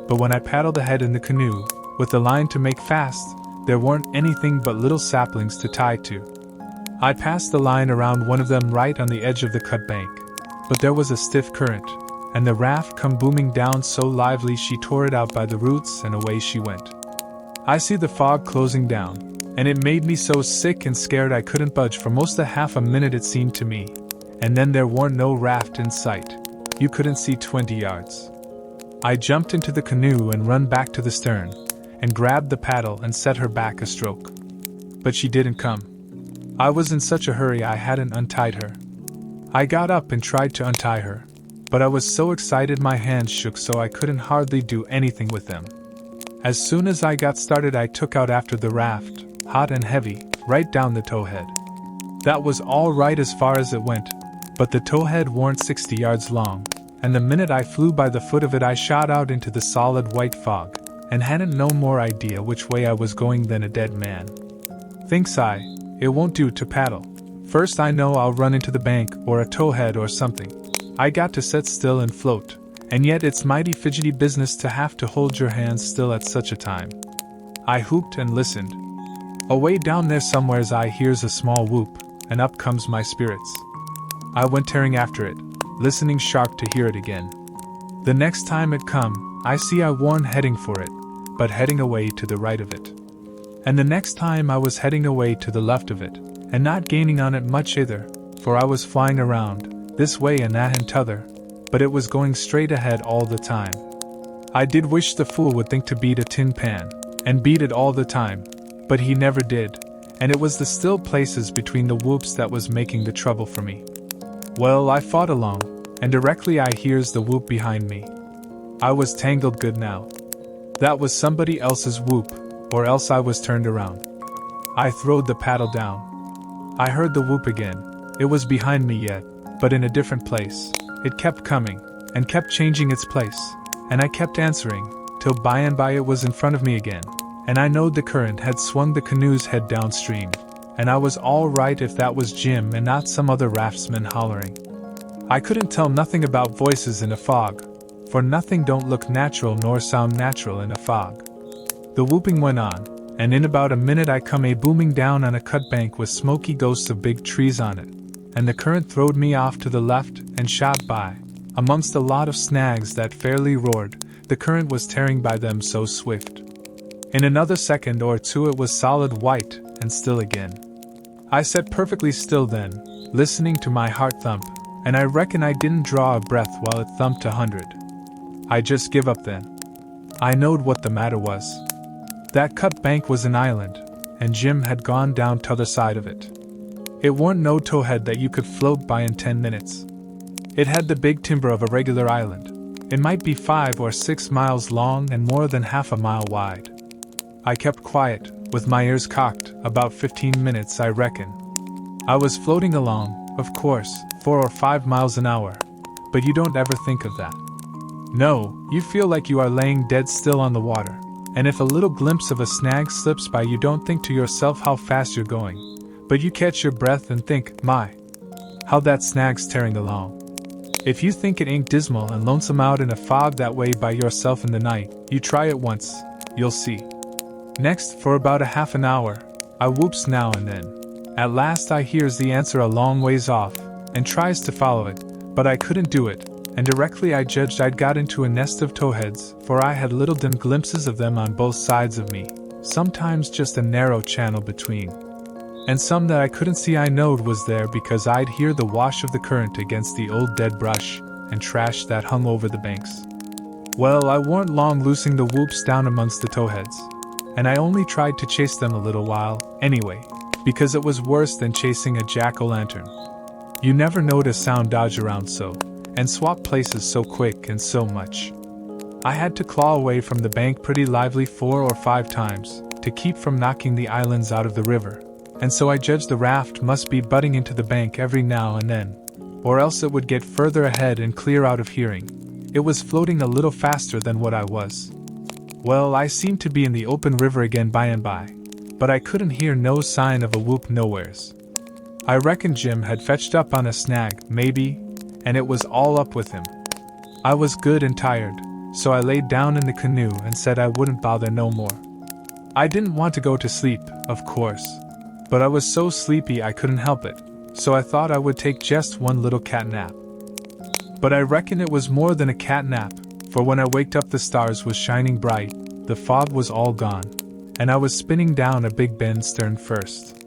But when I paddled ahead in the canoe, with the line to make fast, there weren't anything but little saplings to tie to. I passed the line around one of them right on the edge of the cut bank, but there was a stiff current, and the raft come booming down so lively she tore it out by the roots and away she went. I see the fog closing down, and it made me so sick and scared I couldn't budge for most of half a minute it seemed to me, and then there weren't no raft in sight. You couldn't see 20 yards. I jumped into the canoe and run back to the stern, and grabbed the paddle and set her back a stroke. But she didn't come. I was in such a hurry I hadn't untied her. I got up and tried to untie her, but I was so excited my hands shook so I couldn't hardly do anything with them. As soon as I got started I took out after the raft, hot and heavy, right down the towhead. That was all right as far as it went, but the towhead warn't 60 yards long, and the minute I flew by the foot of it I shot out into the solid white fog, and hadn't no more idea which way I was going than a dead man. Thinks I, it won't do to paddle. First I know I'll run into the bank or a towhead or something. I got to sit still and float, and yet it's mighty fidgety business to have to hold your hands still at such a time. I hooped and listened. Away down there somewheres I hears a small whoop, and up comes my spirits. I went tearing after it, listening sharp to hear it again. The next time it come, I see I warn't heading for it, but heading away to the right of it. And the next time I was heading away to the left of it, and not gaining on it much either, for I was flying around, this way and that and t'other, but it was going straight ahead all the time. I did wish the fool would think to beat a tin pan, and beat it all the time, but he never did, and it was the still places between the whoops that was making the trouble for me. Well, I fought along, and directly I hears the whoop behind me. I was tangled good now. That was somebody else's whoop, or else I was turned around. I throwed the paddle down. I heard the whoop again. It was behind me yet, but in a different place. It kept coming, and kept changing its place, and I kept answering, till by and by it was in front of me again, and I knowed the current had swung the canoe's head downstream, and I was all right if that was Jim and not some other raftsman hollering. I couldn't tell nothing about voices in a fog, for nothing don't look natural nor sound natural in a fog. The whooping went on, and in about a minute I come a booming down on a cut bank with smoky ghosts of big trees on it, and the current throwed me off to the left and shot by, amongst a lot of snags that fairly roared. The current was tearing by them so swift. In another second or two it was solid white, and still again. I sat perfectly still then, listening to my heart thump, and I reckon I didn't draw a breath while it thumped 100. I just give up then. I knowed what the matter was. That cut bank was an island, and Jim had gone down t'other side of it. It warn't no towhead that you could float by in 10 minutes. It had the big timber of a regular island. It might be 5 or 6 miles long and more than half a mile wide. I kept quiet, with my ears cocked, about 15 minutes, I reckon. I was floating along, of course, 4 or 5 miles an hour, but you don't ever think of that. No, you feel like you are laying dead still on the water, and if a little glimpse of a snag slips by, you don't think to yourself how fast you're going, but you catch your breath and think, my, how that snag's tearing along. If you think it ain't dismal and lonesome out in a fog that way by yourself in the night, you try it once, you'll see. Next, for about a half an hour, I whoops now and then. At last I hears the answer a long ways off, and tries to follow it, but I couldn't do it, and directly I judged I'd got into a nest of towheads, for I had little dim glimpses of them on both sides of me, sometimes just a narrow channel between. And some that I couldn't see I knowed was there because I'd hear the wash of the current against the old dead brush and trash that hung over the banks. Well, I warn't long loosing the whoops down amongst the towheads, and I only tried to chase them a little while, anyway, because it was worse than chasing a jack-o'-lantern. You never knowed a sound dodge around so, and swap places so quick and so much. I had to claw away from the bank pretty lively 4 or 5 times, to keep from knocking the islands out of the river, and so I judged the raft must be butting into the bank every now and then, or else it would get further ahead and clear out of hearing. It was floating a little faster than what I was. Well, I seemed to be in the open river again by and by, but I couldn't hear no sign of a whoop nowheres. I reckon Jim had fetched up on a snag, maybe, and it was all up with him. I was good and tired, so I laid down in the canoe and said I wouldn't bother no more. I didn't want to go to sleep, of course, but I was so sleepy I couldn't help it, so I thought I would take just one little cat nap. But I reckon it was more than a cat nap, for when I waked up the stars was shining bright, the fog was all gone, and I was spinning down a big bend stern first.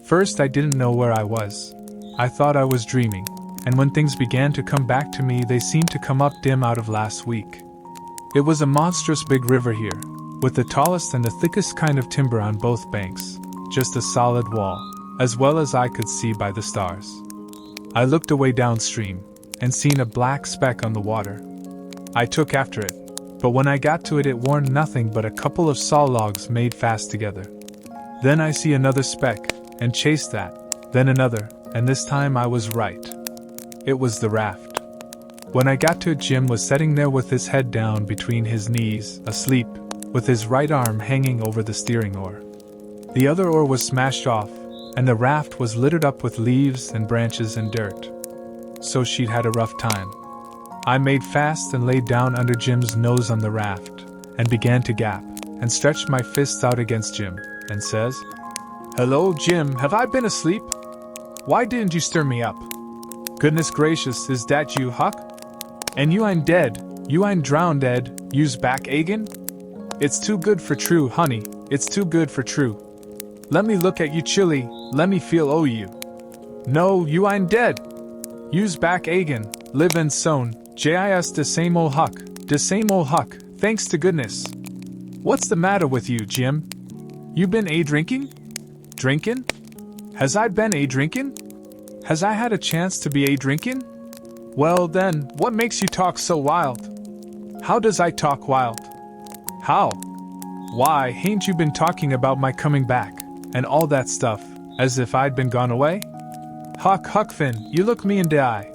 First I didn't know where I was. I thought I was dreaming, and when things began to come back to me they seemed to come up dim out of last week. It was a monstrous big river here, with the tallest and the thickest kind of timber on both banks, just a solid wall, as well as I could see by the stars. I looked away downstream, and seen a black speck on the water. I took after it, but when I got to it it warn't nothing but a couple of saw logs made fast together. Then I see another speck, and chased that, then another, and this time I was right. It was the raft. When I got to it, Jim was sitting there with his head down between his knees, asleep, with his right arm hanging over the steering oar. The other oar was smashed off, and the raft was littered up with leaves and branches and dirt. So she'd had a rough time. I made fast and laid down under Jim's nose on the raft, and began to gap, and stretched my fists out against Jim, and says, "Hello, Jim, have I been asleep? Why didn't you stir me up? Goodness gracious, is that you, Huck? And you ain't dead, you ain't drowned, Ed, you's back agin? It's too good for true, honey, it's too good for true. Let me look at you chilly, let me feel o' you. No, you ain't dead. You's back agin, livin' sown, jis de same ol' Huck, thanks to goodness. What's the matter with you, Jim? You been a-drinking? Drinkin'? Has I been a-drinkin'? Has I had a chance to be a-drinkin'? Well then, what makes you talk so wild? How does I talk wild? How? Why, hain't you been talking about my coming back, and all that stuff, as if I'd been gone away? Huck Finn, you look me in the eye,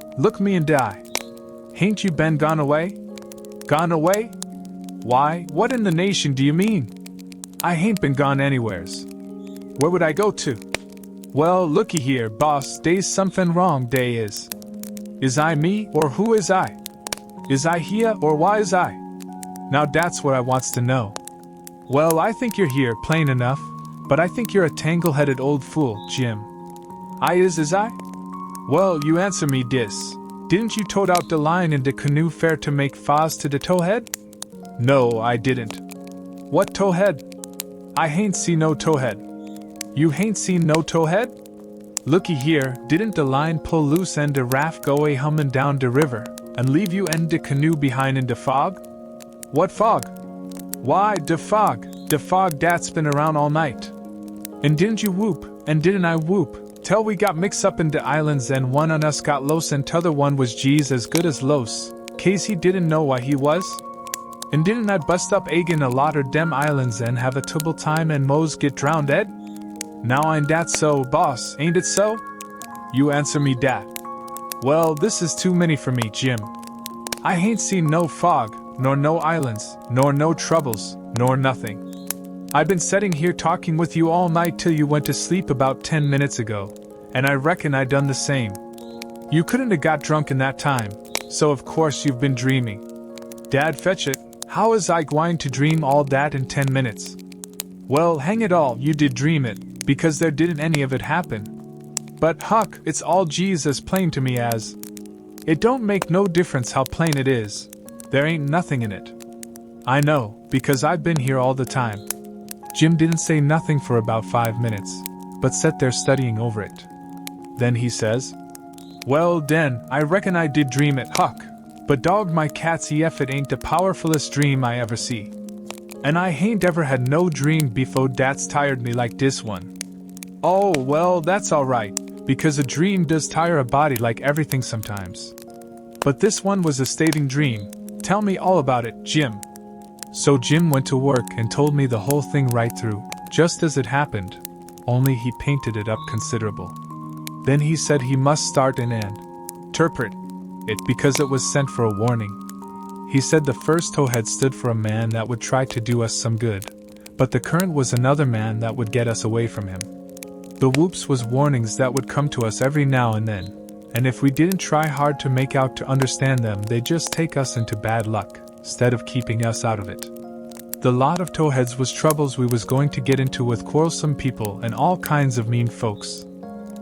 Hain't you been gone away? Gone away? Why, what in the nation do you mean? I hain't been gone anywheres. Where would I go to? Well, looky here, boss, dey's somethin' wrong, dey is. Is I me, or who is I? Is I here, or why is I? Now that's what I wants to know. Well, I think you're here, plain enough, but I think you're a tangle-headed old fool, Jim. I is I? Well, you answer me dis. Didn't you tote out de line in de canoe fair to make fas to de towhead? No, I didn't. What towhead? I hain't seen no towhead. You hain't seen no towhead? Looky here, didn't de line pull loose and de raft go a-hummin' down de river, and leave you and de canoe behind in de fog? What fog? Why, de fog that's been around all night. And didn't you whoop, and didn't I whoop, Till we got mixed up in the islands and one on us got los and t'other one was G's as good as los, case he didn't know why he was? And didn't I bust up agin a lot of dem islands and have a trouble time and mos get drowned, Ed? Now ain't that so, boss, ain't it so? You answer me dat. Well, this is too many for me, Jim. I hain't seen no fog, nor no islands, nor no troubles, nor nothing. I've been setting here talking with you all night till you went to sleep about 10 minutes ago, and I reckon I done the same. You couldn't have got drunk in that time, so of course you've been dreaming. Dad fetch it, how is I gwine to dream all that in 10 minutes? Well, hang it all, you did dream it, because there didn't any of it happen. But Huck, it's all G's as plain to me as. It don't make no difference how plain it is. There ain't nothing in it. I know, because I've been here all the time. Jim didn't say nothing for about 5 minutes, but sat there studying over it. Then he says, Well den, I reckon I did dream it, Huck, but dog my cats ef it ain't the powerfulest dream I ever see. And I hain't ever had no dream before that's tired me like this one. Oh, well, that's alright, because a dream does tire a body like everything sometimes. But this one was a staving dream. Tell me all about it, Jim. So Jim went to work and told me the whole thing right through, just as it happened, only he painted it up considerable. Then he said he must start and interpret it because it was sent for a warning. He said the first toe had stood for a man that would try to do us some good, but the current was another man that would get us away from him. The whoops was warnings that would come to us every now and then, and if we didn't try hard to make out to understand them, they'd just take us into bad luck, instead of keeping us out of it. The lot of towheads was troubles we was going to get into with quarrelsome people and all kinds of mean folks.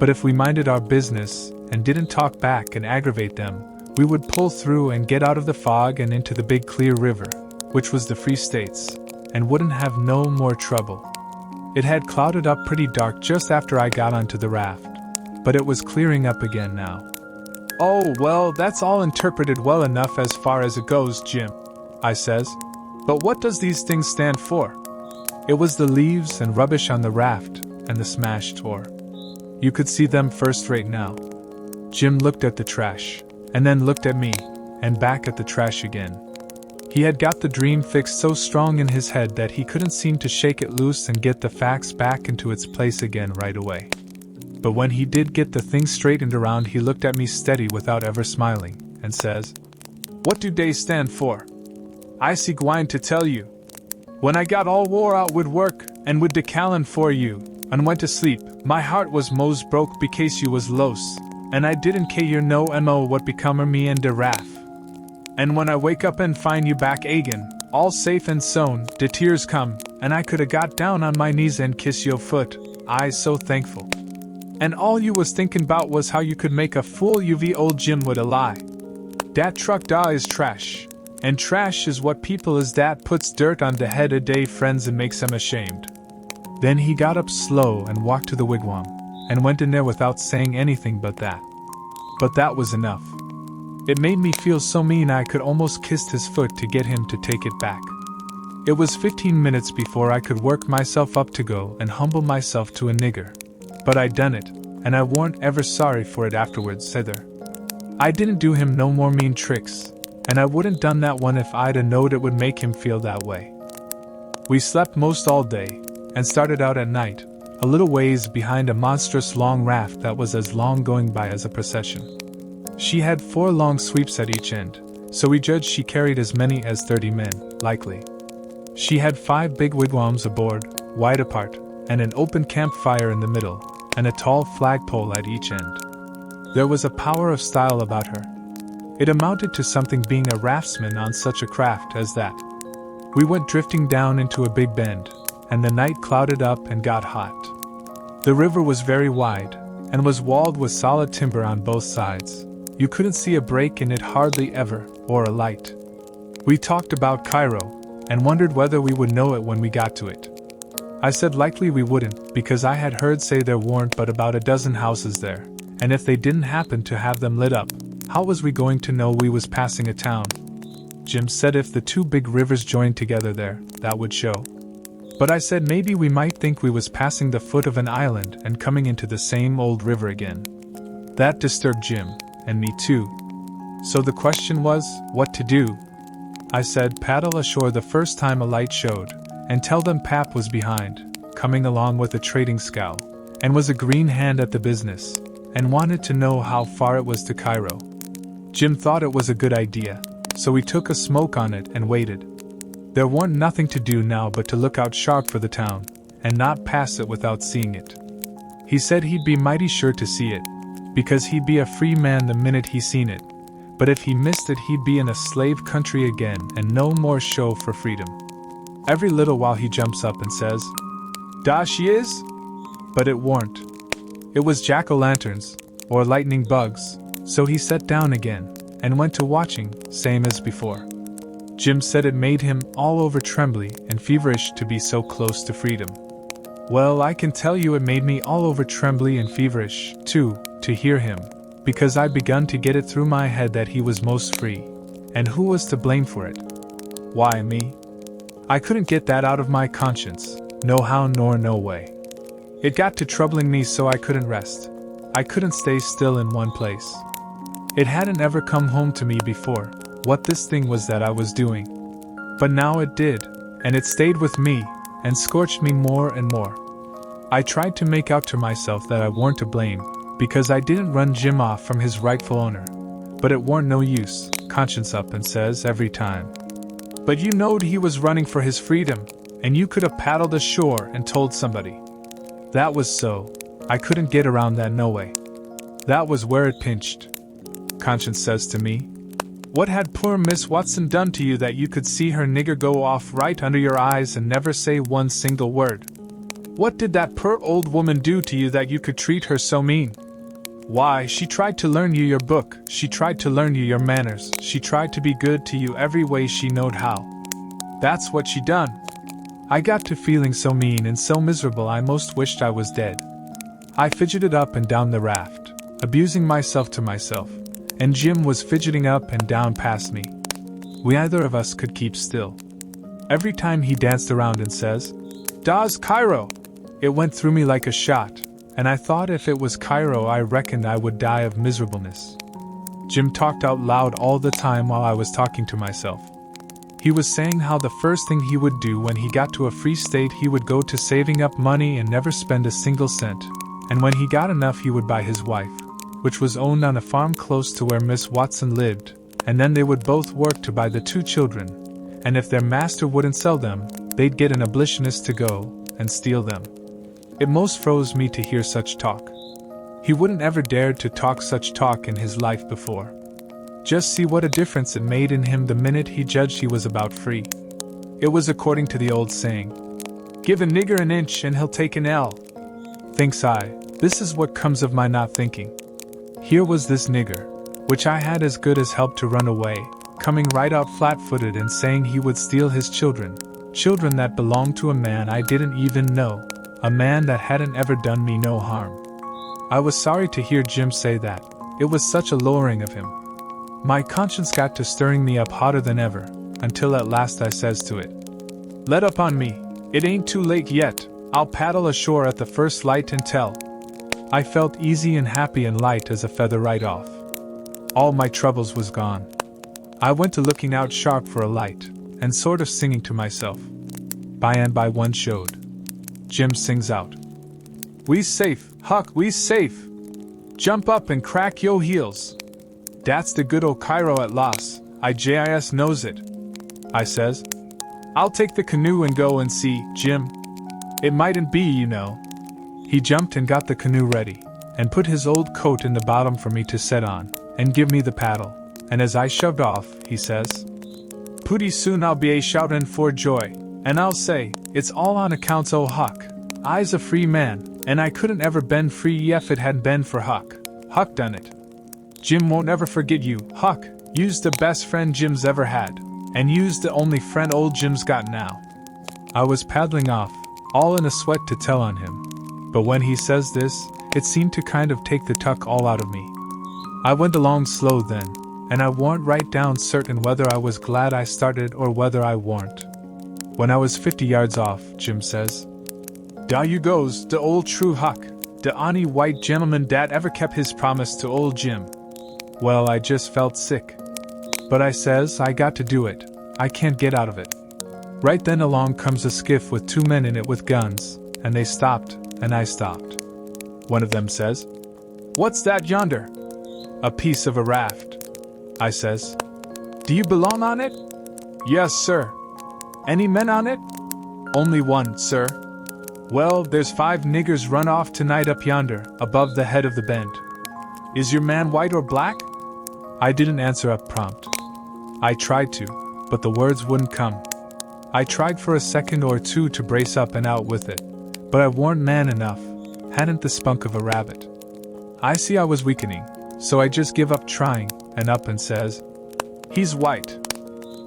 But if we minded our business, and didn't talk back and aggravate them, we would pull through and get out of the fog and into the big clear river, which was the Free States, and wouldn't have no more trouble. It had clouded up pretty dark just after I got onto the raft, but it was clearing up again now. Oh, well, that's all interpreted well enough as far as it goes, Jim, I says. But what does these things stand for? It was the leaves and rubbish on the raft, and the smashed oar. You could see them first rate now. Jim looked at the trash, and then looked at me, and back at the trash again. He had got the dream fixed so strong in his head that he couldn't seem to shake it loose and get the facts back into its place again right away. But when he did get the thing straightened around, he looked at me steady without ever smiling, and says, What do they stand for? I see gwine to tell you. When I got all wore out with work, and with the callan for you, and went to sleep, my heart was mos broke because you was los, and I didn't care no mo what become of me and the raft. And when I wake up and find you back agin, all safe and sown, the tears come, and I could a got down on my knees and kiss your foot, I so thankful. And all you was thinking about was how you could make a fool of old Jim with a lie. Dat truck da is trash, and trash is what people is that puts dirt on the head of they friends and makes them ashamed. Then he got up slow and walked to the wigwam, and went in there without saying anything but that. But that was enough. It made me feel so mean I could almost kiss his foot to get him to take it back. It was 15 minutes before I could work myself up to go and humble myself to a nigger. But I done it, and I warn't ever sorry for it afterwards, either. I didn't do him no more mean tricks, and I wouldn't done that one if I'd a knowed it would make him feel that way. We slept most all day, and started out at night, a little ways behind a monstrous long raft that was as long going by as a procession. She had 4 long sweeps at each end, so we judged she carried as many as 30 men, likely. She had 5 big wigwams aboard, wide apart, and an open campfire in the middle, and a tall flagpole at each end. There was a power of style about her. It amounted to something being a raftsman on such a craft as that. We went drifting down into a big bend, and the night clouded up and got hot. The river was very wide, and was walled with solid timber on both sides. You couldn't see a break in it hardly ever, or a light. We talked about Cairo, and wondered whether we would know it when we got to it. I said likely we wouldn't, because I had heard say there weren't but about a dozen houses there, and if they didn't happen to have them lit up, how was we going to know we was passing a town? Jim said if the 2 big rivers joined together there, that would show. But I said maybe we might think we was passing the foot of an island and coming into the same old river again. That disturbed Jim, and me too. So the question was, what to do? I said paddle ashore the first time a light showed, and tell them Pap was behind, coming along with a trading scow, and was a green hand at the business, and wanted to know how far it was to Cairo. Jim thought it was a good idea, so we took a smoke on it and waited. There warn't nothing to do now but to look out sharp for the town, and not pass it without seeing it. He said he'd be mighty sure to see it, because he'd be a free man the minute he seen it, but if he missed it he'd be in a slave country again and no more show for freedom. Every little while he jumps up and says, "Dah she is?" But it warn't. It was jack-o'-lanterns, or lightning bugs, so he sat down again, and went to watching, same as before. Jim said it made him all over trembly and feverish to be so close to freedom. Well, I can tell you it made me all over trembly and feverish, too, to hear him, because I'd begun to get it through my head that he was most free, and who was to blame for it? Why, me? I couldn't get that out of my conscience, no how nor no way. It got to troubling me so I couldn't rest. I couldn't stay still in one place. It hadn't ever come home to me before, what this thing was that I was doing. But now it did, and it stayed with me, and scorched me more and more. I tried to make out to myself that I warn't to blame, because I didn't run Jim off from his rightful owner. But it warn't no use, conscience up and says every time. But you knowed he was running for his freedom, and you could have paddled ashore and told somebody. That was so, I couldn't get around that no way. That was where it pinched. Conscience says to me, "What had poor Miss Watson done to you that you could see her nigger go off right under your eyes and never say one single word? What did that poor old woman do to you that you could treat her so mean? Why, she tried to learn you your book, she tried to learn you your manners, she tried to be good to you every way she knowed how. That's what she done." I got to feeling so mean and so miserable I most wished I was dead. I fidgeted up and down the raft, abusing myself to myself, and Jim was fidgeting up and down past me. We either of us could keep still. Every time he danced around and says, "Dah's Cairo," it went through me like a shot, and I thought if it was Cairo I reckoned I would die of miserableness. Jim talked out loud all the time while I was talking to myself. He was saying how the first thing he would do when he got to a free state he would go to saving up money and never spend a single cent, and when he got enough he would buy his wife, which was owned on a farm close to where Miss Watson lived, and then they would both work to buy the 2 children, and if their master wouldn't sell them, they'd get an abolitionist to go and steal them. It most froze me to hear such talk. He wouldn't ever dared to talk such talk in his life before. Just see what a difference it made in him the minute he judged he was about free. It was according to the old saying, "Give a nigger an inch and he'll take an ell." Thinks I, this is what comes of my not thinking. Here was this nigger, which I had as good as helped to run away, coming right out flat-footed and saying he would steal his children that belonged to a man I didn't even know, a man that hadn't ever done me no harm. I was sorry to hear Jim say that, it was such a lowering of him. My conscience got to stirring me up hotter than ever, until at last I says to it, "Let up on me, it ain't too late yet, I'll paddle ashore at the first light and tell." I felt easy and happy and light as a feather right off. All my troubles was gone. I went to looking out sharp for a light, and sort of singing to myself. By and by one showed. Jim sings out, "We safe, Huck, we safe! Jump up and crack yo heels! Dat's the good old Cairo at last, I jis knows it." I says, "I'll take the canoe and go and see, Jim. It mightn't be, you know." He jumped and got the canoe ready, and put his old coat in the bottom for me to set on, and give me the paddle, and as I shoved off, he says, "Pooty soon I'll be a-shoutin' for joy, and I'll say, it's all on accounts o' Huck. I's a free man, and I couldn't ever been free ef it hadn't been for Huck. Huck done it. Jim won't ever forget you, Huck. You's the best friend Jim's ever had, and you's the only friend old Jim's got now." I was paddling off, all in a sweat to tell on him, but when he says this, it seemed to kind of take the tuck all out of me. I went along slow then, and I warn't right down certain whether I was glad I started or whether I warn't. When I was 50 yards off, Jim says, "Dar you goes, the old true Huck, the only white gentleman dat ever kept his promise to old Jim." Well, I just felt sick. But I says, I got to do it. I can't get out of it. Right then along comes a skiff with 2 men in it with guns, and they stopped, and I stopped. One of them says, "What's that yonder?" "A piece of a raft," I says. "Do you belong on it?" "Yes, sir." "Any men on it?" "Only one, sir." "Well, there's 5 niggers run off tonight up yonder, above the head of the bend." "Is your man white or black?" I didn't answer up prompt. I tried to, but the words wouldn't come. I tried for a second or two to brace up and out with it, but I warn't man enough, hadn't the spunk of a rabbit. I see I was weakening, so I just give up trying, and up and says, "He's white.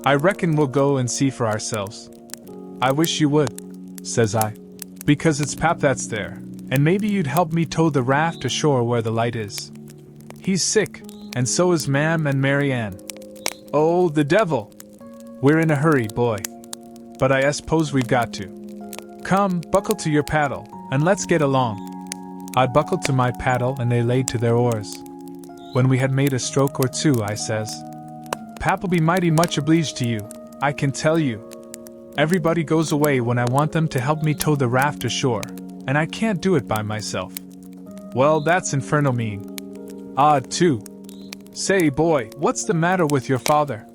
I reckon we'll go and see for ourselves." "I wish you would," says I, "because it's Pap that's there, and maybe you'd help me tow the raft ashore where the light is. He's sick, and so is Ma'am and Mary Ann." "Oh, the devil! We're in a hurry, boy. But I suppose we've got to. Come, buckle to your paddle, and let's get along." I buckled to my paddle and they laid to their oars. When we had made a stroke or two, I says, "Pap'll be mighty much obliged to you, I can tell you. Everybody goes away when I want them to help me tow the raft ashore, and I can't do it by myself." "Well, that's infernal mean. Odd, too. Say, boy, what's the matter with your father?"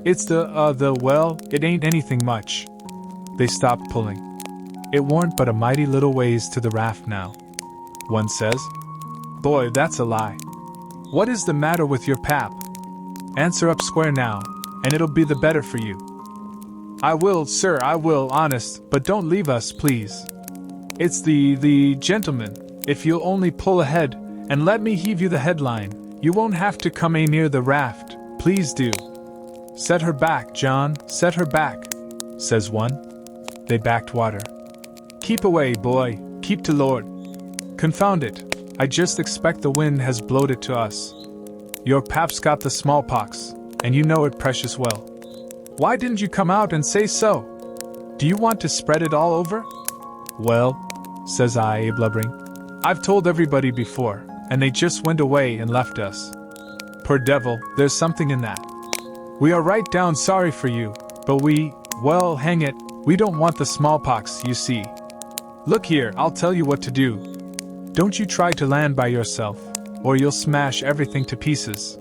"It's well, it ain't anything much." They stopped pulling. It warn't but a mighty little ways to the raft now. One says, "Boy, that's a lie. What is the matter with your pap? Answer up square now, and it'll be the better for you." "I will, sir, I will, honest, but don't leave us, please." "It's the gentleman. If you'll only pull ahead, and let me heave you the headline, you won't have to come near the raft, please do." "Set her back, John, set her back," says one. They backed water. "Keep away, boy, keep to Lord." "Confound it, I just expect the wind has blowed it to us. Your pap's got the smallpox, and you know it precious well. Why didn't you come out and say so? Do you want to spread it all over?" "Well," says I, blubbering, "I've told everybody before, and they just went away and left us. Poor devil, there's something in that. We are right down sorry for you, but well, hang it, we don't want the smallpox, you see. Look here, I'll tell you what to do. Don't you try to land by yourself, or you'll smash everything to pieces.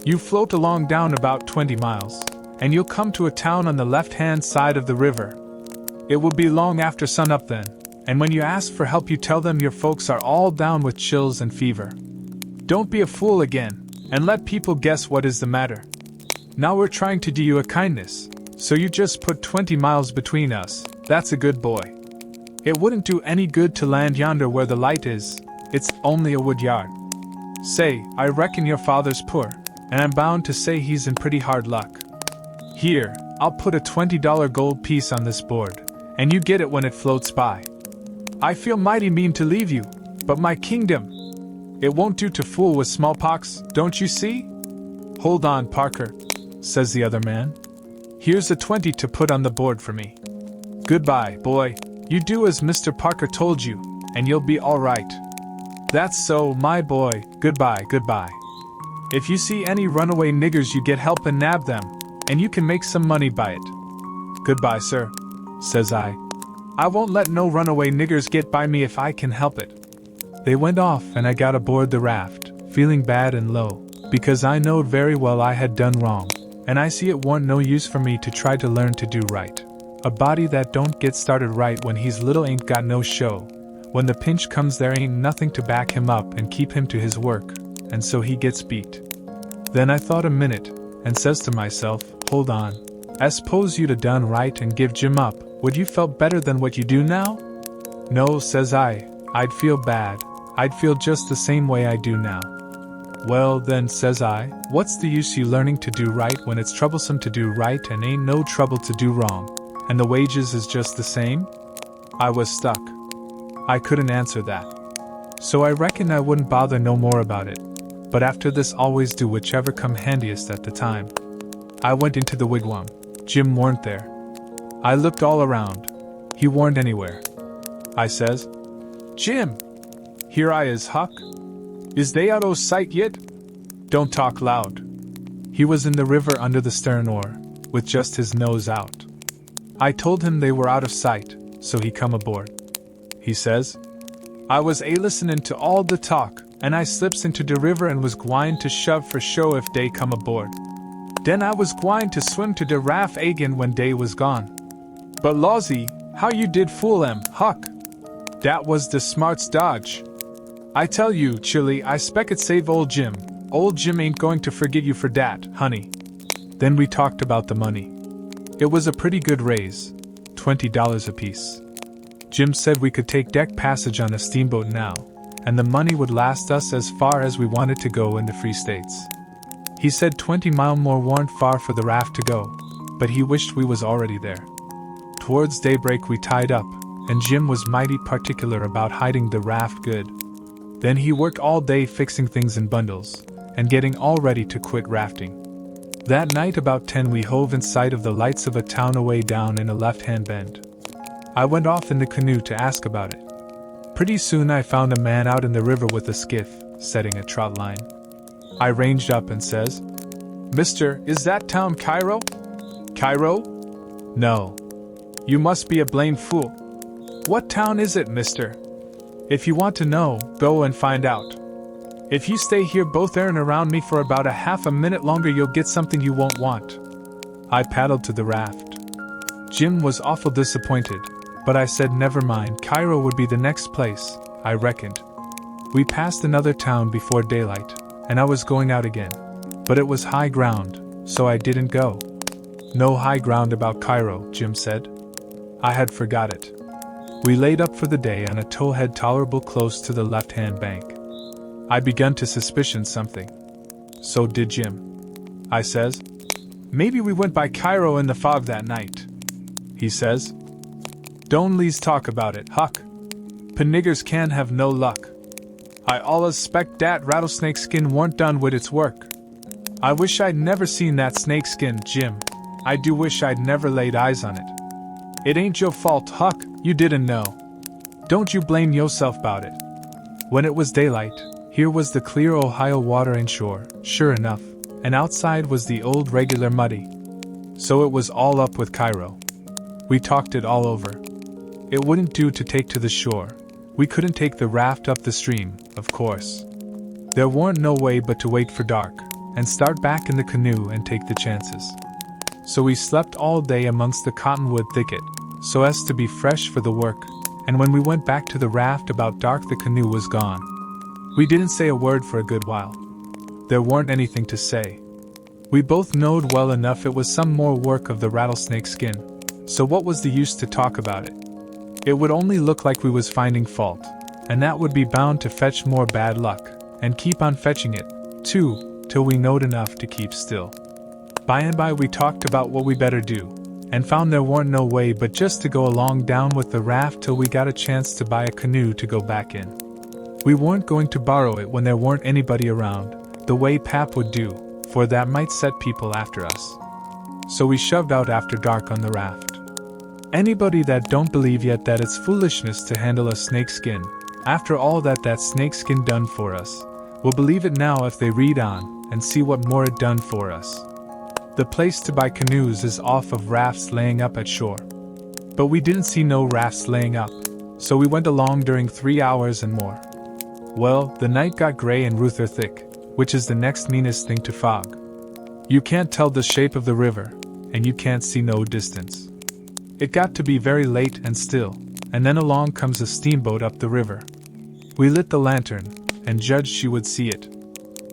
You float along down about 20 miles, and you'll come to a town on the left-hand side of the river. It will be long after sunup then, and when you ask for help you tell them your folks are all down with chills and fever. Don't be a fool again, and let people guess what is the matter. Now we're trying to do you a kindness, so you just put 20 miles between us, that's a good boy. It wouldn't do any good to land yonder where the light is, it's only a wood yard. Say, I reckon your father's poor, and I'm bound to say he's in pretty hard luck. Here, I'll put a $20 gold piece on this board, and you get it when it floats by. I feel mighty mean to leave you, but my kingdom! It won't do to fool with smallpox, don't you see?" "Hold on, Parker," says the other man. "Here's a 20 to put on the board for me. Goodbye, boy, you do as Mr. Parker told you, and you'll be all right." "That's so, my boy, goodbye, goodbye. If you see any runaway niggers you get help and nab them, and you can make some money by it." "Goodbye, sir," says I. "I won't let no runaway niggers get by me if I can help it." They went off and I got aboard the raft, feeling bad and low, because I knowed very well I had done wrong, and I see it warn't no use for me to try to learn to do right. A body that don't get started right when he's little ain't got no show. When the pinch comes there ain't nothing to back him up and keep him to his work, and so he gets beat. Then I thought a minute, and says to myself, hold on, I suppose you'd have done right and give Jim up, would you felt better than what you do now? No, says I, I'd feel bad, I'd feel just the same way I do now. Well then, says I, what's the use you learning to do right when it's troublesome to do right and ain't no trouble to do wrong, and the wages is just the same? I was stuck. I couldn't answer that. So I reckon I wouldn't bother no more about it, but after this always do whichever come handiest at the time. I went into the wigwam. Jim weren't there. I looked all around. He weren't anywhere. I says, "Jim, here I is, Huck. Is they out o' sight yet? Don't talk loud." He was in the river under the stern oar, with just his nose out. I told him they were out of sight, so he come aboard. He says, "I was listenin' to all the talk, and I slips into the river and was gwine to shove for show if they come aboard. Then I was gwine to swim to the raft again when they was gone. But lawsy, how you did fool 'em, Huck. That was the smart's dodge. I tell you, Chilly, I spec it save old Jim. Old Jim ain't going to forget you for dat, honey." Then we talked about the money. It was a pretty good raise, $20 apiece. Jim said we could take deck passage on a steamboat now, and the money would last us as far as we wanted to go in the Free States. He said 20 mile more warn't far for the raft to go, but he wished we was already there. Towards daybreak we tied up, and Jim was mighty particular about hiding the raft good. Then he worked all day fixing things in bundles, and getting all ready to quit rafting. That night about 10 we hove in sight of the lights of a town away down in a left-hand bend. I went off in the canoe to ask about it. Pretty soon I found a man out in the river with a skiff, setting a trout line. I ranged up and says, "Mister, is that town Cairo?" "Cairo? No. You must be a blamed fool. What town is it, mister? If you want to know, go and find out. If you stay here both airing around me for about a half a minute longer you'll get something you won't want." I paddled to the raft. Jim was awful disappointed, but I said never mind, Cairo would be the next place, I reckoned. We passed another town before daylight, and I was going out again, but it was high ground, so I didn't go. "No high ground about Cairo," Jim said. I had forgot it. We laid up for the day on a towhead tolerable close to the left-hand bank. I begun to suspicion something. So did Jim. I says, "Maybe we went by Cairo in the fog that night." He says, "Don't lease talk about it, Huck. Niggers can have no luck. I allus spect dat rattlesnake skin warn't done wid its work. I wish I'd never seen that snake skin, Jim. I do wish I'd never laid eyes on it. It ain't your fault, Huck, you didn't know. Don't you blame yourself about it." When it was daylight, here was the clear Ohio water inshore, sure enough, and outside was the old regular muddy. So it was all up with Cairo. We talked it all over. It wouldn't do to take to the shore. We couldn't take the raft up the stream, of course. There warn't no way but to wait for dark, and start back in the canoe and take the chances. So we slept all day amongst the cottonwood thicket, so as to be fresh for the work, and when we went back to the raft about dark the canoe was gone. We didn't say a word for a good while. There weren't anything to say. We both knowed well enough it was some more work of the rattlesnake skin, so what was the use to talk about it? It would only look like we was finding fault, and that would be bound to fetch more bad luck, and keep on fetching it, too, till we knowed enough to keep still. By and by we talked about what we better do, and found there weren't no way but just to go along down with the raft till we got a chance to buy a canoe to go back in. We weren't going to borrow it when there weren't anybody around, the way Pap would do, for that might set people after us. So we shoved out after dark on the raft. Anybody that don't believe yet that it's foolishness to handle a snakeskin, after all that snakeskin done for us, will believe it now if they read on, and see what more it done for us. The place to buy canoes is off of rafts laying up at shore. But we didn't see no rafts laying up, so we went along during 3 hours and more. Well, the night got gray and ruther thick, which is the next meanest thing to fog. You can't tell the shape of the river, and you can't see no distance. It got to be very late and still, and then along comes a steamboat up the river. We lit the lantern, and judged she would see it.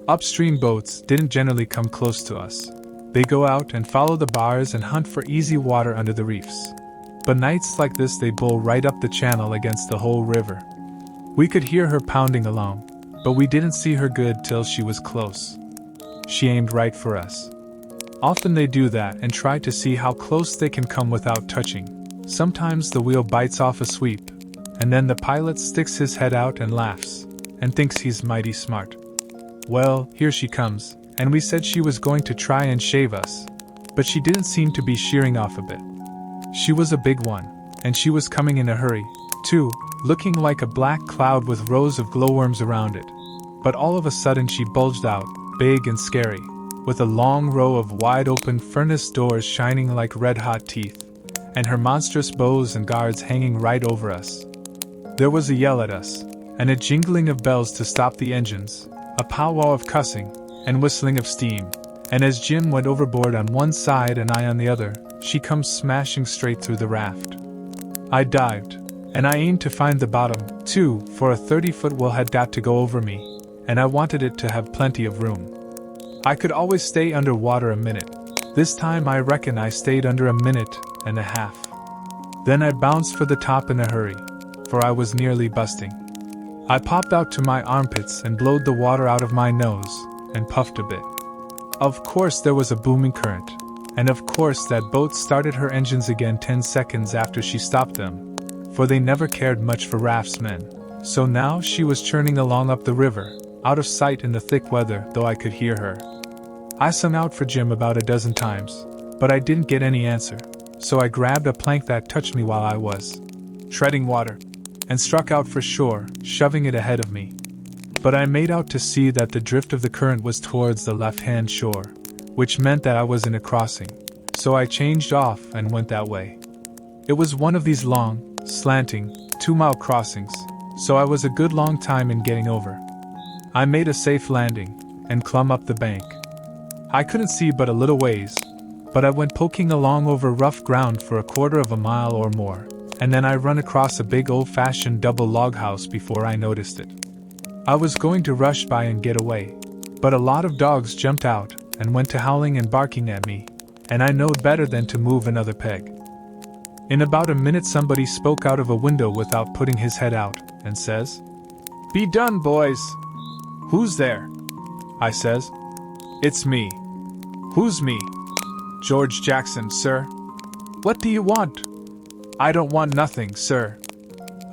Upstream boats didn't generally come close to us. They go out and follow the bars and hunt for easy water under the reefs. But nights like this they bull right up the channel against the whole river. We could hear her pounding along, but we didn't see her good till she was close. She aimed right for us. Often they do that and try to see how close they can come without touching. Sometimes the wheel bites off a sweep, and then the pilot sticks his head out and laughs, and thinks he's mighty smart. Well, here she comes, and we said she was going to try and shave us, but she didn't seem to be shearing off a bit. She was a big one, and she was coming in a hurry, too, looking like a black cloud with rows of glowworms around it. But all of a sudden she bulged out, big and scary, with a long row of wide-open furnace doors shining like red-hot teeth, and her monstrous bows and guards hanging right over us. There was a yell at us, and a jingling of bells to stop the engines, a powwow of cussing, and whistling of steam, and as Jim went overboard on one side and I on the other, she comes smashing straight through the raft. I dived, and I aimed to find the bottom, too, for a 30-foot whale had got to go over me, and I wanted it to have plenty of room. I could always stay underwater a minute. This time I reckon I stayed under a minute and a half. Then I bounced for the top in a hurry, for I was nearly busting. I popped out to my armpits and blowed the water out of my nose, and puffed a bit. Of course there was a booming current, and of course that boat started her engines again 10 seconds after she stopped them, for they never cared much for raftsmen, so now she was churning along up the river, out of sight in the thick weather, though I could hear her. I sung out for Jim about a dozen times, but I didn't get any answer, so I grabbed a plank that touched me while I was treading water, and struck out for shore, shoving it ahead of me. But I made out to see that the drift of the current was towards the left-hand shore, which meant that I was in a crossing, so I changed off and went that way. It was one of these long, slanting, 2-mile crossings, so I was a good long time in getting over. I made a safe landing, and clomb up the bank. I couldn't see but a little ways, but I went poking along over rough ground for a 1/4 of a mile or more, and then I run across a big old-fashioned double log house before I noticed it. I was going to rush by and get away, but a lot of dogs jumped out and went to howling and barking at me, and I knowed better than to move another peg. In about a minute somebody spoke out of a window without putting his head out, and says, "Be done, boys." "Who's there?" I says. "It's me." "Who's me?" "George Jackson, sir." "What do you want?" "I don't want nothing, sir.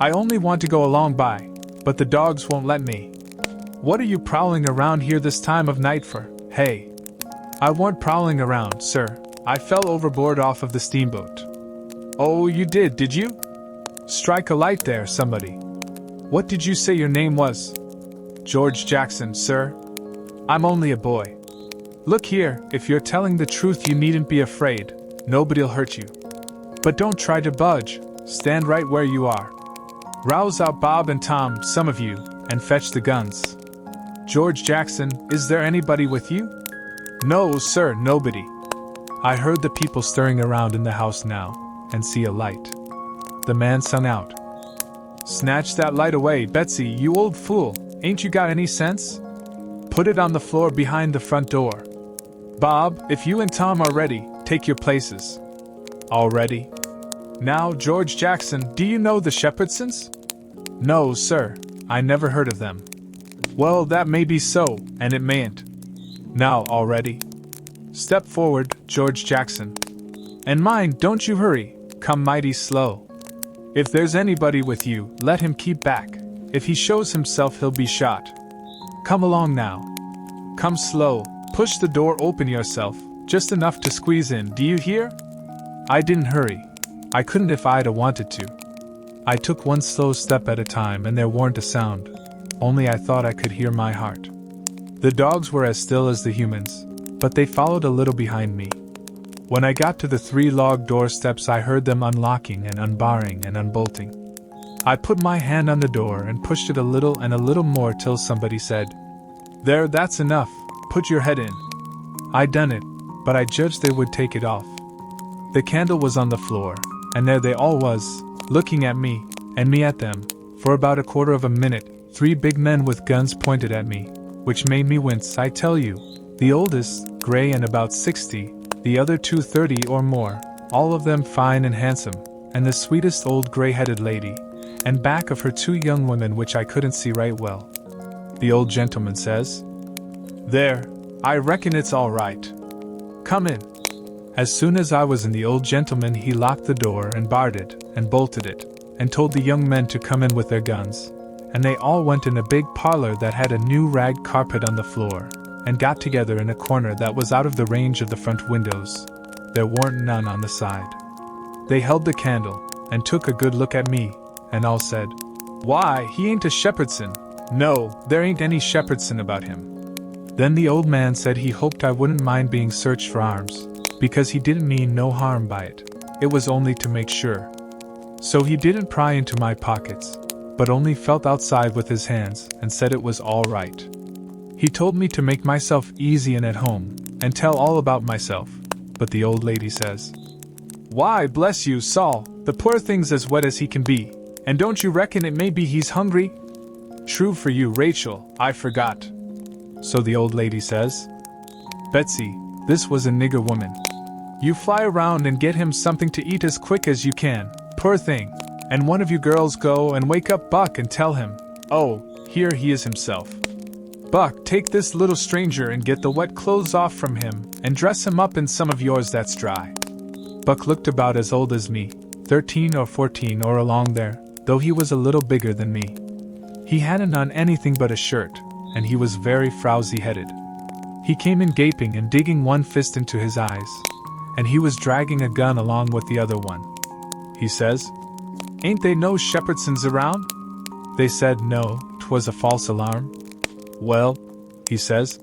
I only want to go along by, but the dogs won't let me." "What are you prowling around here this time of night for, hey?" "I weren't prowling around, sir. I fell overboard off of the steamboat." "Oh, you did you? Strike a light there, somebody. What did you say your name was?" "George Jackson, sir." "I'm only a boy. Look here, if you're telling the truth you needn't be afraid, nobody'll hurt you. But don't try to budge, stand right where you are. Rouse out Bob and Tom, some of you, and fetch the guns." "George Jackson, is there anybody with you?" "No, sir, nobody." I heard the people stirring around in the house now, and see a light. The man sung out, "Snatch that light away, Betsy, you old fool, ain't you got any sense? Put it on the floor behind the front door. Bob, if you and Tom are ready, take your places." "All ready." "Now, George Jackson, do you know the Shepherdsons?" "No, sir, I never heard of them." "Well, that may be so, and it mayn't. Now, all ready? Step forward, George Jackson. And mind, don't you hurry, come mighty slow. If there's anybody with you, let him keep back. If he shows himself, he'll be shot. Come along now. Come slow, push the door open yourself, just enough to squeeze in, do you hear?" I didn't hurry. I couldn't if I'd wanted to. I took one slow step at a time and there weren't a sound, only I thought I could hear my heart. The dogs were as still as the humans, but they followed a little behind me. When I got to the 3 log doorsteps I heard them unlocking and unbarring and unbolting. I put my hand on the door and pushed it a little and a little more till somebody said, "There, that's enough, put your head in." I done it, but I judged they would take it off. The candle was on the floor, and there they all was, looking at me, and me at them, for about a 1/4 of a minute, 3 big men with guns pointed at me, which made me wince, I tell you. The oldest, gray and about 60, the other 2 30 or more, all of them fine and handsome, and the sweetest old gray-headed lady, and back of her 2 young women which I couldn't see right well. The old gentleman says, "There, I reckon it's all right. Come in." As soon as I was in, the old gentleman he locked the door and barred it, and bolted it, and told the young men to come in with their guns, and they all went in a big parlor that had a new rag carpet on the floor, and got together in a corner that was out of the range of the front windows. There weren't none on the side. They held the candle, and took a good look at me, and all said, "Why, he ain't a shepherdson. No, there ain't any shepherdson about him." Then the old man said he hoped I wouldn't mind being searched for arms, because he didn't mean no harm by it. It was only to make sure. So he didn't pry into my pockets, but only felt outside with his hands and said it was all right. He told me to make myself easy and at home, and tell all about myself, but the old lady says, "Why, bless you, Saul, the poor thing's as wet as he can be, and don't you reckon it may be he's hungry?" "True for you, Rachel, I forgot." So the old lady says, "Betsy, this was a nigger woman. You fly around and get him something to eat as quick as you can, poor thing, and one of you girls go and wake up Buck and tell him, oh, here he is himself. Buck, take this little stranger and get the wet clothes off from him, and dress him up in some of yours that's dry." Buck looked about as old as me, 13 or 14 or along there, though he was a little bigger than me. He hadn't on anything but a shirt, and he was very frowsy-headed. He came in gaping and digging one fist into his eyes, and he was dragging a gun along with the other one. He says, "Ain't they no shepherdsons around?" They said no, 'twas a false alarm. "Well," he says,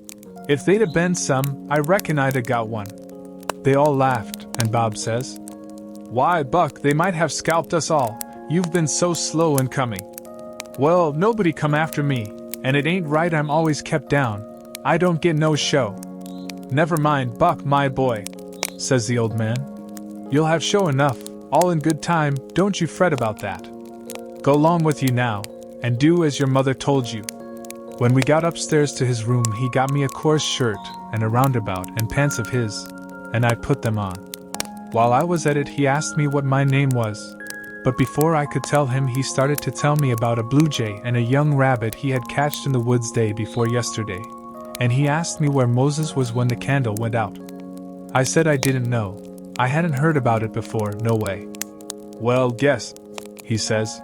"if they'd have been some, I reckon I'd have got one." They all laughed, and Bob says, "Why, Buck, they might have scalped us all, you've been so slow in coming." "Well, nobody come after me, and it ain't right I'm always kept down, I don't get no show." "Never mind, Buck, my boy," says the old man. "You'll have show enough, all in good time, don't you fret about that. Go along with you now, and do as your mother told you." When we got upstairs to his room, he got me a coarse shirt, and a roundabout and pants of his, and I put them on. While I was at it, he asked me what my name was, but before I could tell him, he started to tell me about a blue jay and a young rabbit he had catched in the woods day before yesterday, and he asked me where Moses was when the candle went out. I said I didn't know, I hadn't heard about it before, no way. "Well, guess," he says.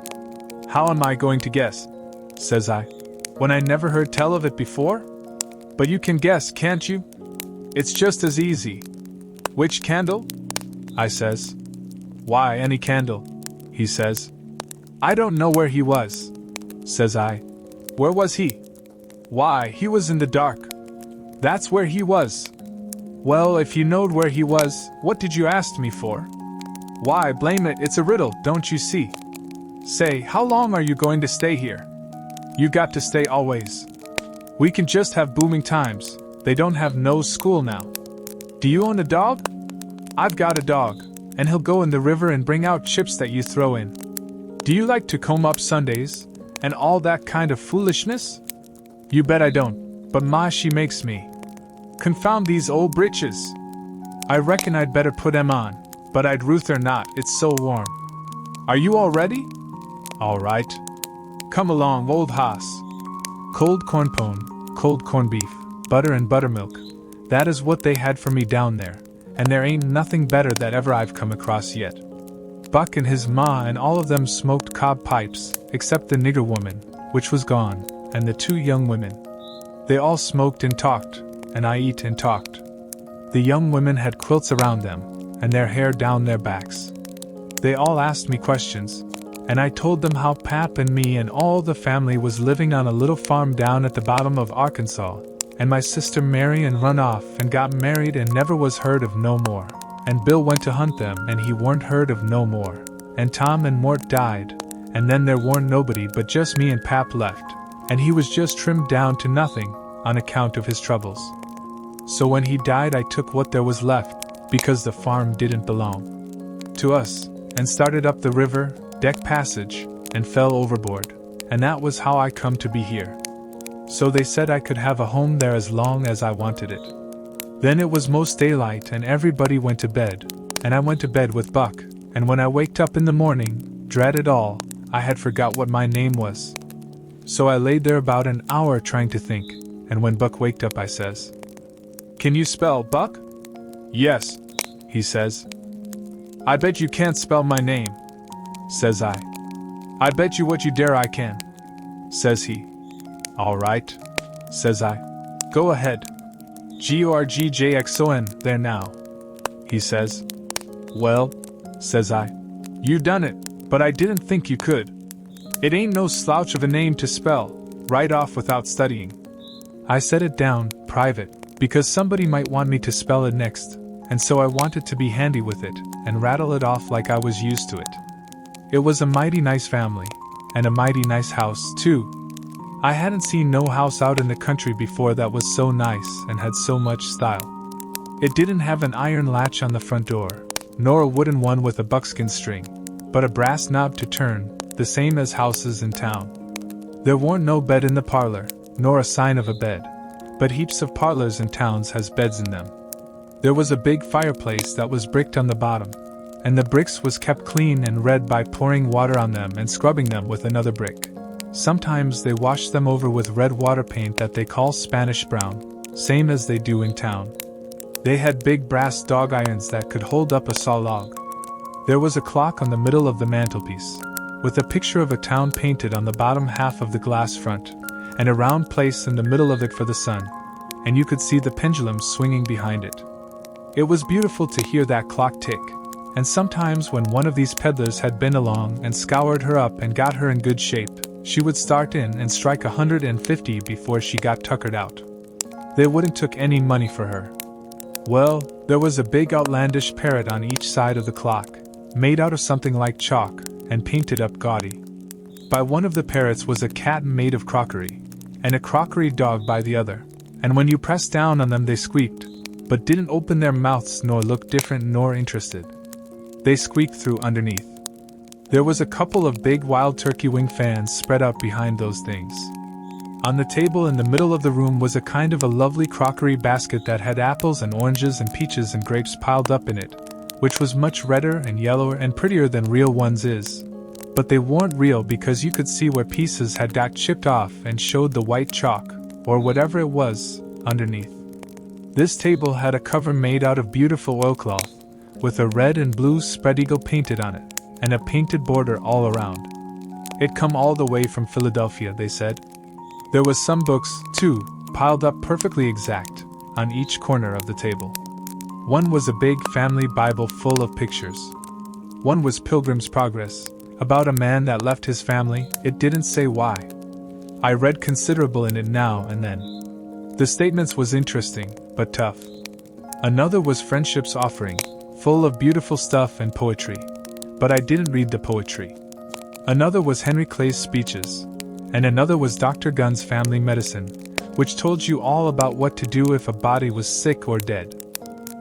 "How am I going to guess?" says I, "when I never heard tell of it before?" "But you can guess, can't you? It's just as easy." "Which candle?" I says. "Why, any candle," he says. "I don't know where he was," says I. "Where was he?" "Why, he was in the dark." "That's where he was." "Well, if you knowed where he was, what did you ask me for?" "Why, blame it, it's a riddle, don't you see?" "Say, how long are you going to stay here?" "You got to stay always. We can just have booming times, they don't have no school now." "Do you own a dog?" "I've got a dog, and he'll go in the river and bring out chips that you throw in." "Do you like to comb up Sundays, and all that kind of foolishness?" "You bet I don't, but Ma, she makes me. Confound these old breeches. I reckon I'd better put 'em on, but I'd ruther not, it's so warm. Are you all ready?" "All right. Come along, old hoss." Cold corn pone, cold corned beef, butter and buttermilk, that is what they had for me down there, and there ain't nothing better that ever I've come across yet. Buck and his ma and all of them smoked cob pipes, except the nigger woman, which was gone, and the two young women. They all smoked and talked, and I eat and talked. The young women had quilts around them, and their hair down their backs. They all asked me questions, and I told them how Pap and me and all the family was living on a little farm down at the bottom of Arkansas, and my sister Mary and run off and got married and never was heard of no more, and Bill went to hunt them and he weren't heard of no more, and Tom and Mort died, and then there weren't nobody but just me and Pap left, and he was just trimmed down to nothing, on account of his troubles. So when he died I took what there was left, because the farm didn't belong to us, and started up the river, deck passage, and fell overboard, and that was how I come to be here. So they said I could have a home there as long as I wanted it. Then it was most daylight and everybody went to bed, and I went to bed with Buck, and when I waked up in the morning, drat it all, I had forgot what my name was. So I laid there about an hour trying to think, and when Buck waked up I says, "Can you spell, Buck?" "Yes," he says. "I bet you can't spell my name," says I. "I bet you what you dare I can," says he. "All right," says I. "Go ahead. Gorgjaxon, there now," he says. "Well," says I. You done it, but I didn't think you could. It ain't no slouch of a name to spell, right off without studying. I set it down, private, because somebody might want me to spell it next, and so I wanted to be handy with it, and rattle it off like I was used to it. It was a mighty nice family, and a mighty nice house, too. I hadn't seen no house out in the country before that was so nice and had so much style. It didn't have an iron latch on the front door, nor a wooden one with a buckskin string, but a brass knob to turn, the same as houses in town. There warn't no bed in the parlor, nor a sign of a bed, but heaps of parlors in towns has beds in them. There was a big fireplace that was bricked on the bottom, and the bricks was kept clean and red by pouring water on them and scrubbing them with another brick. Sometimes they washed them over with red water paint that they call Spanish brown, same as they do in town. They had big brass dog irons that could hold up a saw log. There was a clock on the middle of the mantelpiece, with a picture of a town painted on the bottom half of the glass front, and a round place in the middle of it for the sun, and you could see the pendulum swinging behind it. It was beautiful to hear that clock tick, and sometimes when one of these peddlers had been along and scoured her up and got her in good shape, she would start in and strike 150 before she got tuckered out. They wouldn't took any money for her. Well, there was a big outlandish parrot on each side of the clock, made out of something like chalk, and painted up gaudy. By one of the parrots was a cat made of crockery, and a crockery dog by the other, and when you pressed down on them they squeaked, but didn't open their mouths nor look different nor interested. They squeaked through underneath. There was a couple of big wild turkey wing fans spread out behind those things. On the table in the middle of the room was a kind of a lovely crockery basket that had apples and oranges and peaches and grapes piled up in it, which was much redder and yellower and prettier than real ones is. But they weren't real because you could see where pieces had got chipped off and showed the white chalk, or whatever it was, underneath. This table had a cover made out of beautiful oilcloth, with a red and blue spread eagle painted on it, and a painted border all around. It come all the way from Philadelphia, they said. There was some books, too, piled up perfectly exact, on each corner of the table. One was a big family Bible full of pictures. One was Pilgrim's Progress, about a man that left his family, it didn't say why. I read considerable in it now and then. The statements was interesting, but tough. Another was Friendship's Offering, full of beautiful stuff and poetry, but I didn't read the poetry. Another was Henry Clay's Speeches, and another was Dr. Gunn's Family Medicine, which told you all about what to do if a body was sick or dead.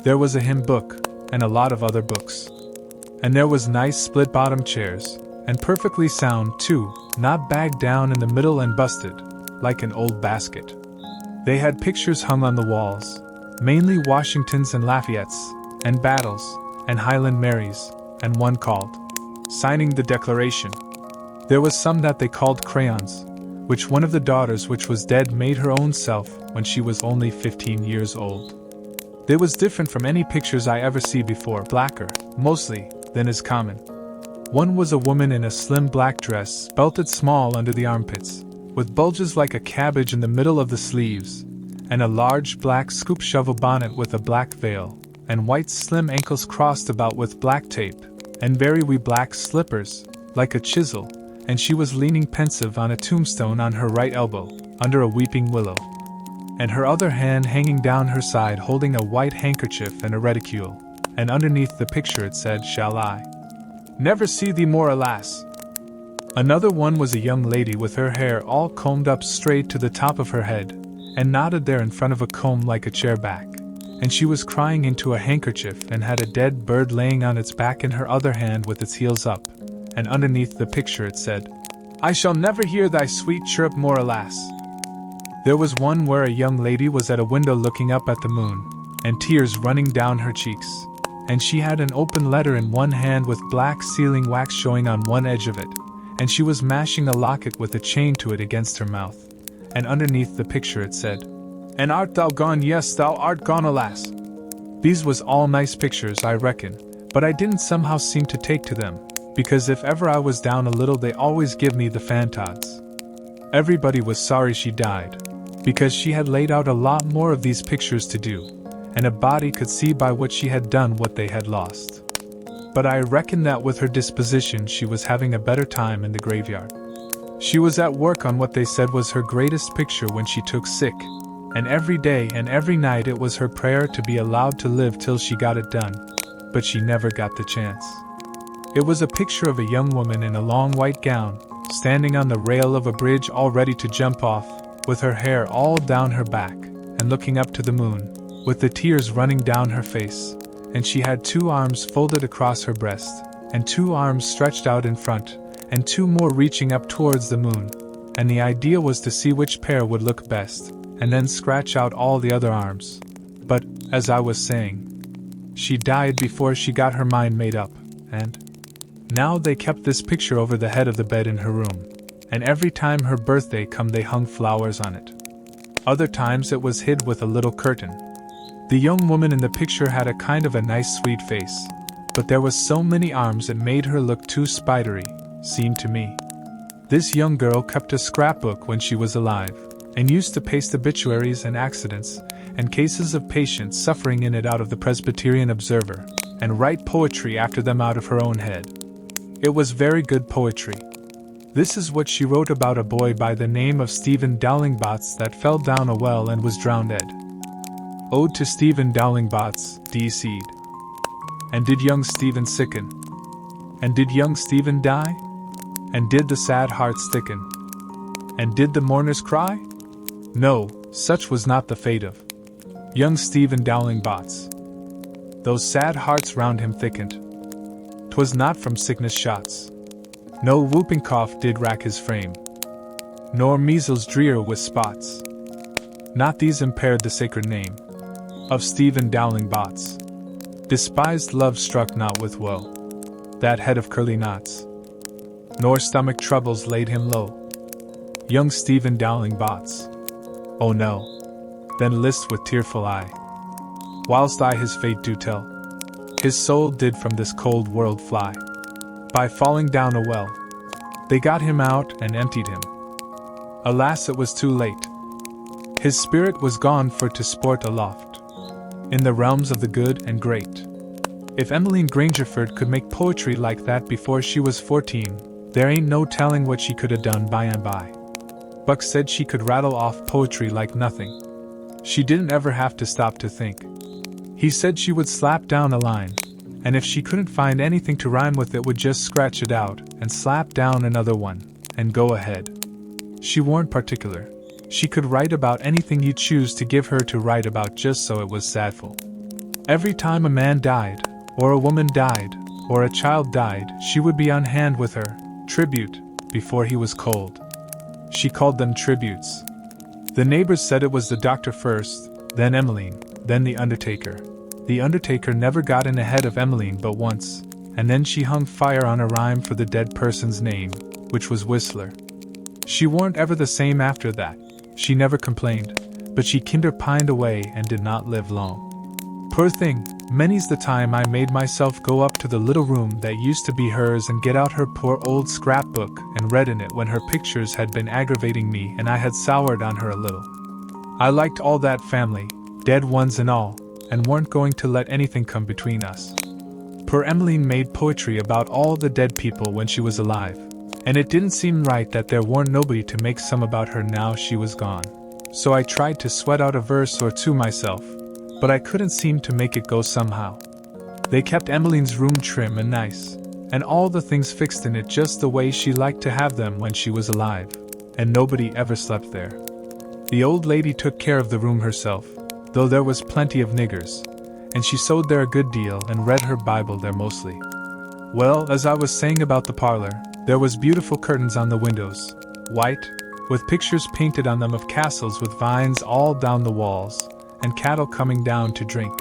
There was a hymn book, and a lot of other books. And there was nice split-bottom chairs, and perfectly sound too, not bagged down in the middle and busted, like an old basket. They had pictures hung on the walls, mainly Washingtons and Lafayette's, and battles, and Highland Marys, and one called Signing the Declaration. There was some that they called crayons, which one of the daughters which was dead made her own self when she was only 15 years old. They was different from any pictures I ever see before, blacker, mostly, than is common. One was a woman in a slim black dress, belted small under the armpits, with bulges like a cabbage in the middle of the sleeves, and a large black scoop shovel bonnet with a black veil, and white slim ankles crossed about with black tape, and very wee black slippers, like a chisel, and she was leaning pensive on a tombstone on her right elbow, under a weeping willow, and her other hand hanging down her side holding a white handkerchief and a reticule, and underneath the picture it said, "Shall I never see thee more, alas?" Another one was a young lady with her hair all combed up straight to the top of her head, and knotted there in front of a comb like a chair back, and she was crying into a handkerchief and had a dead bird laying on its back in her other hand with its heels up, and underneath the picture it said, "I shall never hear thy sweet chirp more, alas." There was one where a young lady was at a window looking up at the moon, and tears running down her cheeks, and she had an open letter in one hand with black sealing wax showing on one edge of it, and she was mashing a locket with a chain to it against her mouth, and underneath the picture it said, "And art thou gone? Yes, thou art gone, alas." These was all nice pictures, I reckon, but I didn't somehow seem to take to them, because if ever I was down a little they always give me the fantods. Everybody was sorry she died, because she had laid out a lot more of these pictures to do, and a body could see by what she had done what they had lost. but I reckon that with her disposition she was having a better time in the graveyard. She was at work on what they said was her greatest picture when she took sick, and every day and every night it was her prayer to be allowed to live till she got it done, but she never got the chance. It was a picture of a young woman in a long white gown, standing on the rail of a bridge all ready to jump off, with her hair all down her back, and looking up to the moon, with the tears running down her face, and she had 2 arms folded across her breast, and 2 arms stretched out in front, and 2 more reaching up towards the moon, and the idea was to see which pair would look best, and then scratch out all the other arms. But, as I was saying, she died before she got her mind made up, and now they kept this picture over the head of the bed in her room, and every time her birthday come they hung flowers on it. Other times it was hid with a little curtain. The young woman in the picture had a kind of a nice sweet face, but there was so many arms it made her look too spidery, seemed to me. This young girl kept a scrapbook when she was alive, and used to paste obituaries and accidents, and cases of patients suffering in it out of the Presbyterian Observer, and write poetry after them out of her own head. It was very good poetry. This is what she wrote about a boy by the name of Stephen Dowlingbots that fell down a well and was drowned. Ode to Stephen Dowlingbots, D.C.'d. And did young Stephen sicken? And did young Stephen die? And did the sad hearts thicken? And did the mourners cry? No, such was not the fate of young Stephen Dowlingbots. Those sad hearts round him thickened. 'Twas not from sickness shots. No whooping cough did rack his frame, nor measles drear with spots. Not these impaired the sacred name of Stephen Dowlingbots. Despised love struck not with woe that head of curly knots, nor stomach troubles laid him low. Young Stephen Dowlingbots. Oh no, then list with tearful eye, whilst I his fate do tell. His soul did from this cold world fly, by falling down a well. They got him out and emptied him. Alas, it was too late. His spirit was gone for to sport aloft, in the realms of the good and great. If Emmeline Grangerford could make poetry like that before she was 14, there ain't no telling what she could have done by and by. Buck said she could rattle off poetry like nothing. She didn't ever have to stop to think. He said she would slap down a line, and if she couldn't find anything to rhyme with it would just scratch it out, and slap down another one, and go ahead. She weren't particular. She could write about anything you choose to give her to write about just so it was sadful. Every time a man died, or a woman died, or a child died, she would be on hand with her, tribute, before he was cold. She called them tributes. The neighbors said it was the doctor first, then Emmeline, then the undertaker. The undertaker never got in ahead of Emmeline but once, and then she hung fire on a rhyme for the dead person's name, which was Whistler. She weren't ever the same after that. She never complained, but she kinder pined away and did not live long. Poor thing, many's the time I made myself go up to the little room that used to be hers and get out her poor old scrapbook and read in it when her pictures had been aggravating me and I had soured on her a little. I liked all that family, dead ones and all, and weren't going to let anything come between us. Poor Emmeline made poetry about all the dead people when she was alive, and it didn't seem right that there weren't nobody to make some about her now she was gone. So I tried to sweat out a verse or two myself, but I couldn't seem to make it go somehow. They kept Emmeline's room trim and nice, and all the things fixed in it just the way she liked to have them when she was alive, and nobody ever slept there. The old lady took care of the room herself, though there was plenty of niggers, and she sewed there a good deal and read her Bible there mostly. Well, as I was saying about the parlor, there was beautiful curtains on the windows, white, with pictures painted on them of castles with vines all down the walls, and cattle coming down to drink.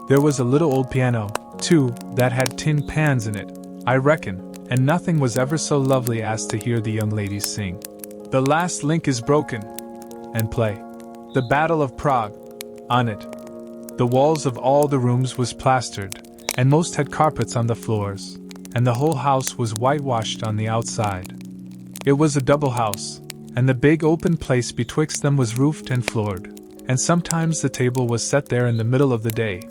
There was a little old piano, too, that had tin pans in it, I reckon, and nothing was ever so lovely as to hear the young ladies sing "The Last Link is Broken," and play "The Battle of Prague" on it. The walls of all the rooms was plastered, and most had carpets on the floors, and the whole house was whitewashed on the outside. It was a double house, and the big open place betwixt them was roofed and floored, and sometimes the table was set there in the middle of the day,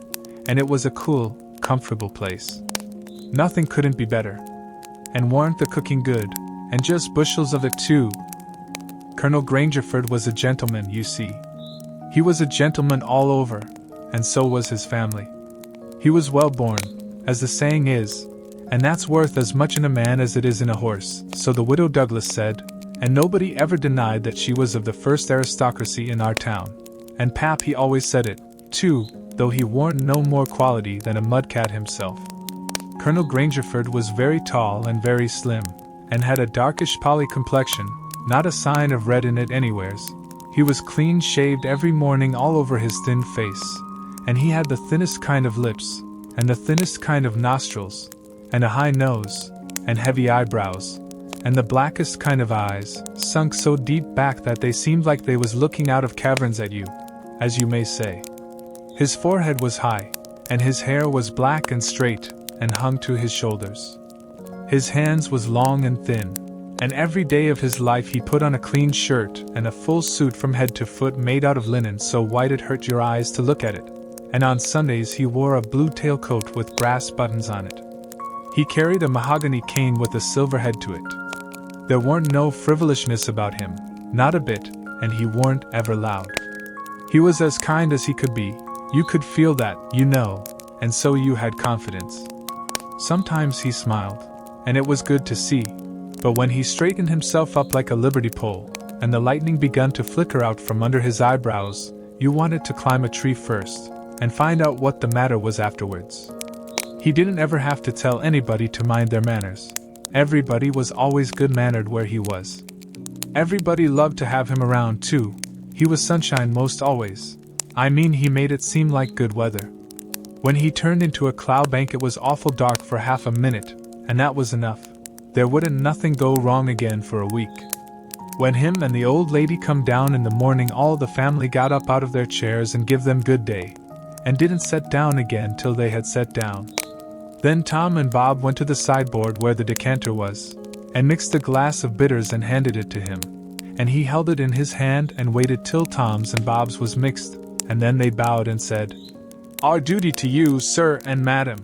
and it was a cool, comfortable place. Nothing couldn't be better. And weren't the cooking good, and just bushels of it too. Colonel Grangerford was a gentleman, you see. He was a gentleman all over, and so was his family. He was well born, as the saying is, and that's worth as much in a man as it is in a horse, so the widow Douglas said, and nobody ever denied that she was of the first aristocracy in our town. And Pap he always said it, too, though he warn't no more quality than a mudcat himself. Colonel Grangerford was very tall and very slim, and had a darkish polly complexion, not a sign of red in it anywheres. He was clean-shaved every morning all over his thin face, and he had the thinnest kind of lips, and the thinnest kind of nostrils, and a high nose, and heavy eyebrows, and the blackest kind of eyes, sunk so deep back that they seemed like they was looking out of caverns at you, as you may say. His forehead was high, and his hair was black and straight, and hung to his shoulders. His hands was long and thin, and every day of his life he put on a clean shirt and a full suit from head to foot made out of linen so white it hurt your eyes to look at it, and on Sundays he wore a blue tailcoat with brass buttons on it. He carried a mahogany cane with a silver head to it. There weren't no frivolishness about him, not a bit, and he weren't ever loud. He was as kind as he could be, you could feel that, you know, and so you had confidence. Sometimes he smiled, and it was good to see, but when he straightened himself up like a liberty pole, and the lightning begun to flicker out from under his eyebrows, you wanted to climb a tree first, and find out what the matter was afterwards. He didn't ever have to tell anybody to mind their manners. Everybody was always good-mannered where he was. Everybody loved to have him around, too. He was sunshine most always. I mean, he made it seem like good weather. When he turned into a cloud bank it was awful dark for half a minute, and that was enough. There wouldn't nothing go wrong again for a week. When him and the old lady come down in the morning all the family got up out of their chairs and give them good day, and didn't set down again till they had sat down. Then Tom and Bob went to the sideboard where the decanter was, and mixed a glass of bitters and handed it to him, and he held it in his hand and waited till Tom's and Bob's was mixed, and then they bowed and said, "Our duty to you, sir and madam."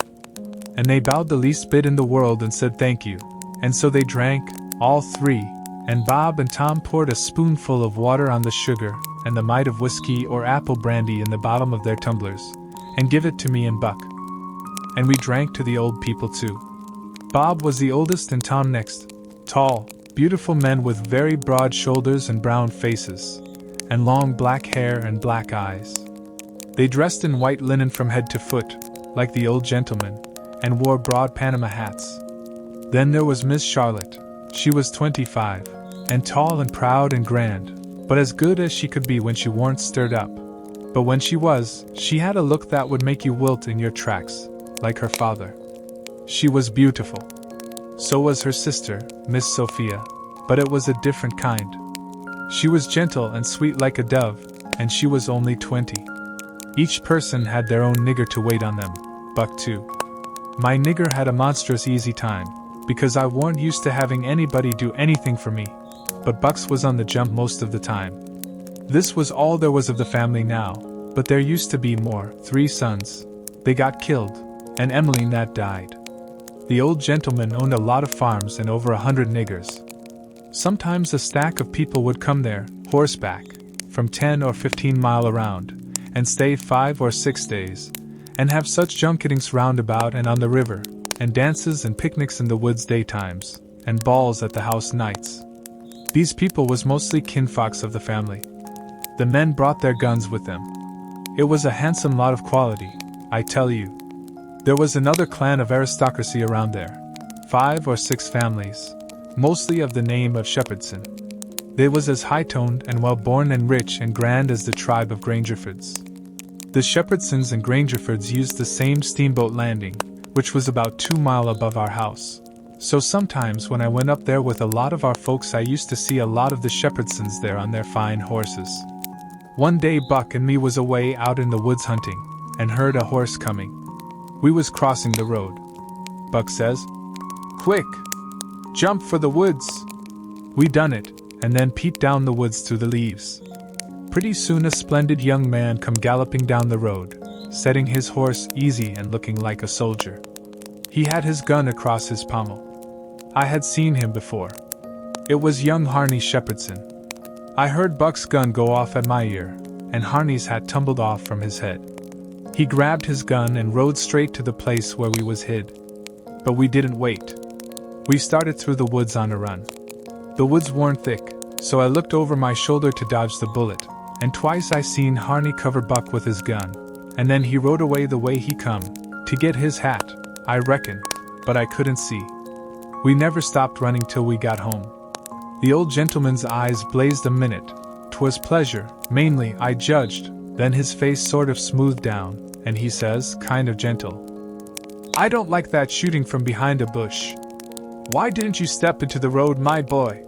And they bowed the least bit in the world and said thank you, and so they drank, all three, and Bob and Tom poured a spoonful of water on the sugar, and the mite of whiskey or apple brandy in the bottom of their tumblers, and give it to me and Buck. And we drank to the old people too. Bob was the oldest and Tom next, tall, beautiful men with very broad shoulders and brown faces, and long black hair and black eyes. They dressed in white linen from head to foot, like the old gentleman, and wore broad Panama hats. Then there was Miss Charlotte. She was 25, and tall and proud and grand, but as good as she could be when she weren't stirred up. But when she was, she had a look that would make you wilt in your tracks, like her father. She was beautiful. So was her sister, Miss Sophia, but it was a different kind. She was gentle and sweet like a dove, and she was only 20. Each person had their own nigger to wait on them, Buck too. My nigger had a monstrous easy time, because I weren't used to having anybody do anything for me, but Bucks was on the jump most of the time. This was all there was of the family now, but there used to be more, 3 sons. They got killed, and Emmeline that died. The old gentleman owned a lot of farms and over 100 niggers. Sometimes a stack of people would come there, horseback, from 10 or 15 mile around, and stay 5 or 6 days, and have such junketings roundabout and on the river, and dances and picnics in the woods daytimes, and balls at the house nights. These people was mostly kinfolks of the family. The men brought their guns with them. It was a handsome lot of quality, I tell you. There was another clan of aristocracy around there, 5 or 6 families, mostly of the name of Shepherdson. They was as high-toned and well-born and rich and grand as the tribe of Grangerfords. The Shepherdsons and Grangerfords used the same steamboat landing, which was about 2 mile above our house. So sometimes when I went up there with a lot of our folks I used to see a lot of the Shepherdsons there on their fine horses. One day Buck and me was away out in the woods hunting, and heard a horse coming. We was crossing the road. Buck says, "Quick! Jump for the woods!" We done it, and then peeped down the woods through the leaves. Pretty soon a splendid young man come galloping down the road, setting his horse easy and looking like a soldier. He had his gun across his pommel. I had seen him before. It was young Harney Shepherdson. I heard Buck's gun go off at my ear, and Harney's hat tumbled off from his head. He grabbed his gun and rode straight to the place where we was hid. But we didn't wait. We started through the woods on a run. The woods weren't thick, so I looked over my shoulder to dodge the bullet, and twice I seen Harney cover Buck with his gun, and then he rode away the way he come, to get his hat, I reckon, but I couldn't see. We never stopped running till we got home. The old gentleman's eyes blazed a minute. 'Twas pleasure, mainly, I judged, then his face sort of smoothed down, and he says, kind of gentle, "I don't like that shooting from behind a bush. Why didn't you step into the road, my boy?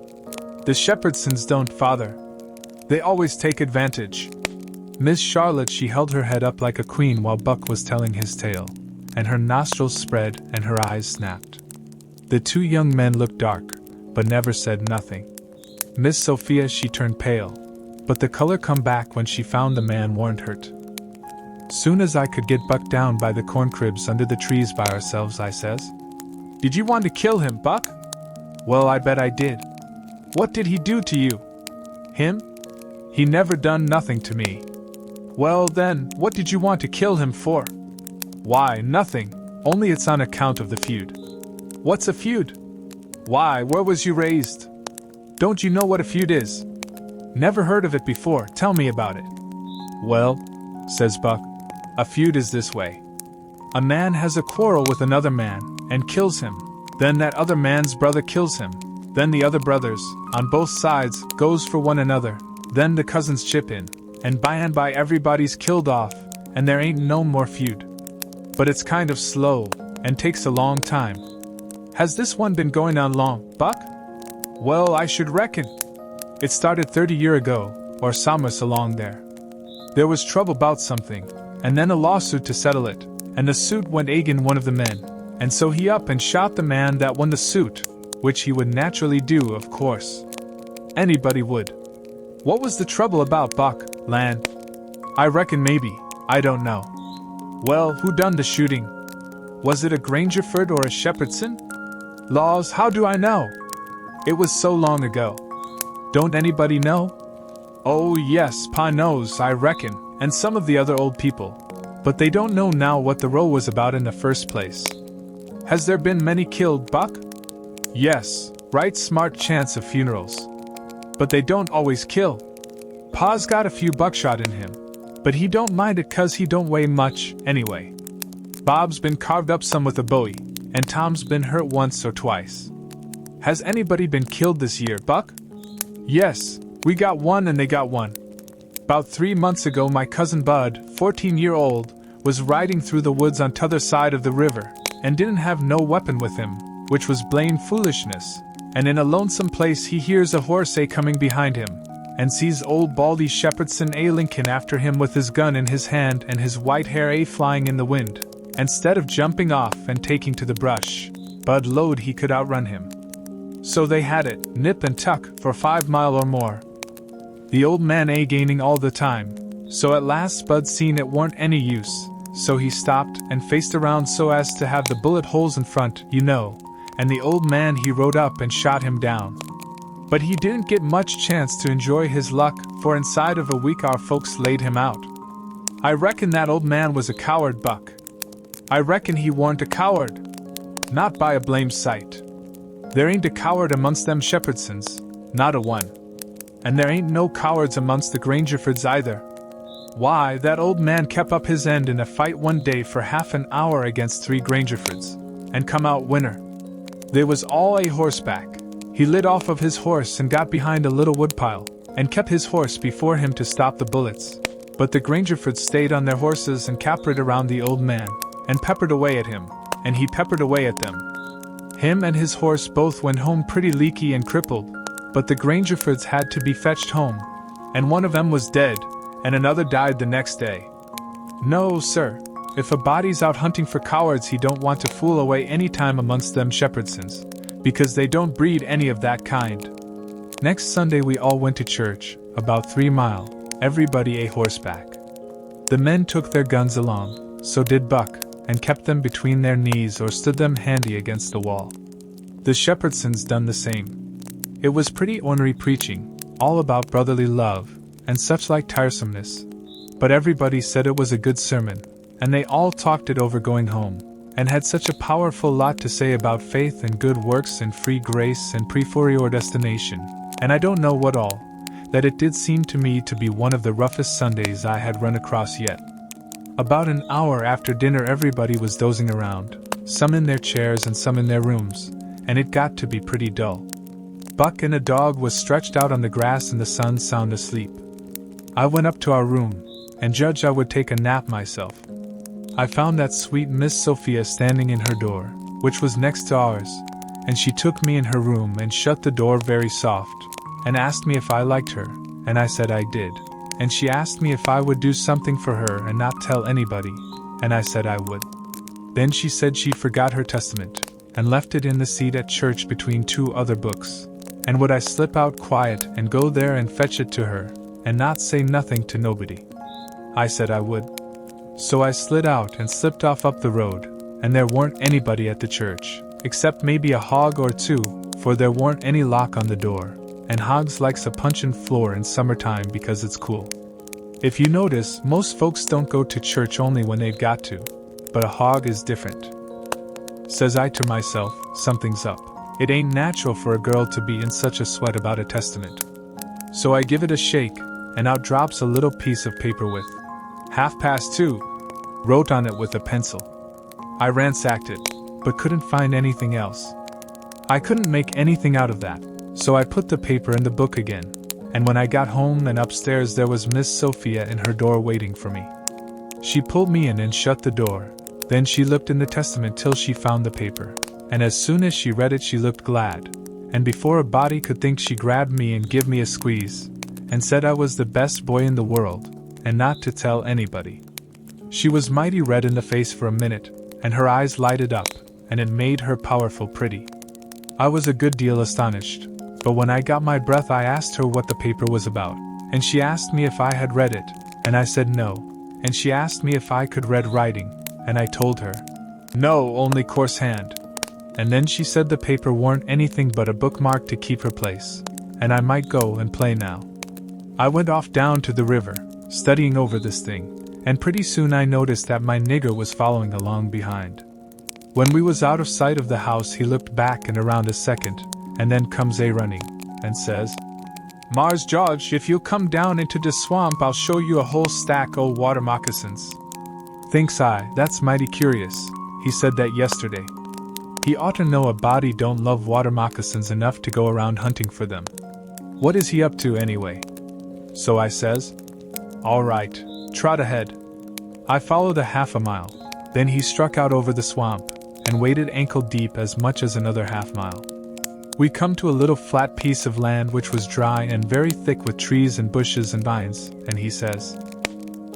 The Shepherdsons don't, father. They always take advantage." Miss Charlotte, she held her head up like a queen while Buck was telling his tale, and her nostrils spread and her eyes snapped. The two young men looked dark, but never said nothing. Miss Sophia, she turned pale, but the color come back when she found the man weren't hurt. Soon as I could get Buck down by the corn cribs under the trees by ourselves, I says, "Did you want to kill him, Buck?" "Well, I bet I did." "What did he do to you?" "Him? He never done nothing to me." "Well then, what did you want to kill him for?" "Why, nothing, only it's on account of the feud." "What's a feud?" "Why, where was you raised? Don't you know what a feud is?" "Never heard of it before, tell me about it." "Well," says Buck, "a feud is this way. A man has a quarrel with another man, and kills him. Then that other man's brother kills him. Then the other brothers, on both sides, goes for one another. Then the cousins chip in, and by everybody's killed off, and there ain't no more feud. But it's kind of slow, and takes a long time." "Has this one been going on long, Buck?" "Well, I should reckon. It started 30 year ago, or somewhere along there. There was trouble about something, and then a lawsuit to settle it, and the suit went agin one of the men, and so he up and shot the man that won the suit, which he would naturally do, of course. Anybody would." "What was the trouble about, Buck, land?" "I reckon maybe, I don't know." "Well, who done the shooting? Was it a Grangerford or a Shepherdson?" "Laws, how do I know? It was so long ago." "Don't anybody know?" "Oh yes, Pa knows, I reckon, and some of the other old people. But they don't know now what the row was about in the first place." "Has there been many killed, Buck?" "Yes, right smart chance of funerals. But they don't always kill. Pa's got a few buckshot in him, but he don't mind it 'cause he don't weigh much, anyway. Bob's been carved up some with a bowie, and Tom's been hurt once or twice." "Has anybody been killed this year, Buck?" "Yes, we got one and they got one. 'Bout 3 months ago my cousin Bud, 14-year-old, was riding through the woods on t'other side of the river, and didn't have no weapon with him, which was blame foolishness, and in a lonesome place he hears a horse coming behind him, and sees old Baldy Shepherdson linking after him with his gun in his hand and his white hair flying in the wind. Instead of jumping off and taking to the brush, Bud lowed he could outrun him. So they had it, nip and tuck, for 5 mile or more. The old man gaining all the time, so at last Bud seen it warn't any use, so he stopped and faced around so as to have the bullet holes in front, you know, and the old man he rode up and shot him down. But he didn't get much chance to enjoy his luck, for inside of a week our folks laid him out. I reckon that old man was a coward, Buck." "I reckon he warn't a coward. Not by a blamed sight. There ain't a coward amongst them Shepherdsons, not a one. And there ain't no cowards amongst the Grangerfords either. Why, that old man kept up his end in a fight one day for half an hour against 3 Grangerfords, and come out winner. They was all horseback. He lit off of his horse and got behind a little woodpile, and kept his horse before him to stop the bullets. But the Grangerfords stayed on their horses and capered around the old man, and peppered away at him, and he peppered away at them. Him and his horse both went home pretty leaky and crippled, but the Grangerfords had to be fetched home, and one of them was dead, and another died the next day. No, sir, if a body's out hunting for cowards he don't want to fool away any time amongst them Shepherdsons, because they don't breed any of that kind." Next Sunday we all went to church, about 3 mile, everybody horseback. The men took their guns along, so did Buck, and kept them between their knees or stood them handy against the wall. The Shepherdsons done the same. It was pretty ornery preaching, all about brotherly love, and such like tiresomeness. But everybody said it was a good sermon, and they all talked it over going home, and had such a powerful lot to say about faith and good works and free grace and predestination, and I don't know what all, that it did seem to me to be one of the roughest Sundays I had run across yet. About an hour after dinner everybody was dozing around, some in their chairs and some in their rooms, and it got to be pretty dull. Buck and a dog was stretched out on the grass in the sun sound asleep. I went up to our room, and judged I would take a nap myself. I found that sweet Miss Sophia standing in her door, which was next to ours, and she took me in her room and shut the door very soft, and asked me if I liked her, and I said I did, and she asked me if I would do something for her and not tell anybody, and I said I would. Then she said she forgot her testament, and left it in the seat at church between two other books, and would I slip out quiet and go there and fetch it to her, and not say nothing to nobody. I said I would. So I slid out and slipped off up the road, and there weren't anybody at the church, except maybe a hog or two, for there weren't any lock on the door, and hogs likes a punchin' floor in summertime because it's cool. If you notice, most folks don't go to church only when they've got to, but a hog is different. Says I to myself, something's up. It ain't natural for a girl to be in such a sweat about a testament. So I give it a shake, and out drops a little piece of paper with 2:30, wrote on it with a pencil. I ransacked it, but couldn't find anything else. I couldn't make anything out of that, so I put the paper in the book again, and when I got home and upstairs there was Miss Sophia in her door waiting for me. She pulled me in and shut the door, then she looked in the testament till she found the paper, and as soon as she read it she looked glad, and before a body could think she grabbed me and give me a squeeze, and said I was the best boy in the world, and not to tell anybody. She was mighty red in the face for a minute, and her eyes lighted up, and it made her powerful pretty. I was a good deal astonished, but when I got my breath I asked her what the paper was about, and she asked me if I had read it, and I said no, and she asked me if I could read writing, and I told her, no, only coarse hand. And then she said the paper weren't anything but a bookmark to keep her place, and I might go and play now. I went off down to the river, studying over this thing, and pretty soon I noticed that my nigger was following along behind. When we was out of sight of the house he looked back and around a second, and then comes a running, and says, Mars George, if you'll come down into the swamp I'll show you a whole stack o' water moccasins. Thinks I, that's mighty curious, he said that yesterday. He ought to know a body don't love water moccasins enough to go around hunting for them. What is he up to anyway? So I says, all right, trot ahead. I followed a half a mile, then he struck out over the swamp, and waded ankle deep as much as another half mile. We come to a little flat piece of land which was dry and very thick with trees and bushes and vines, and he says,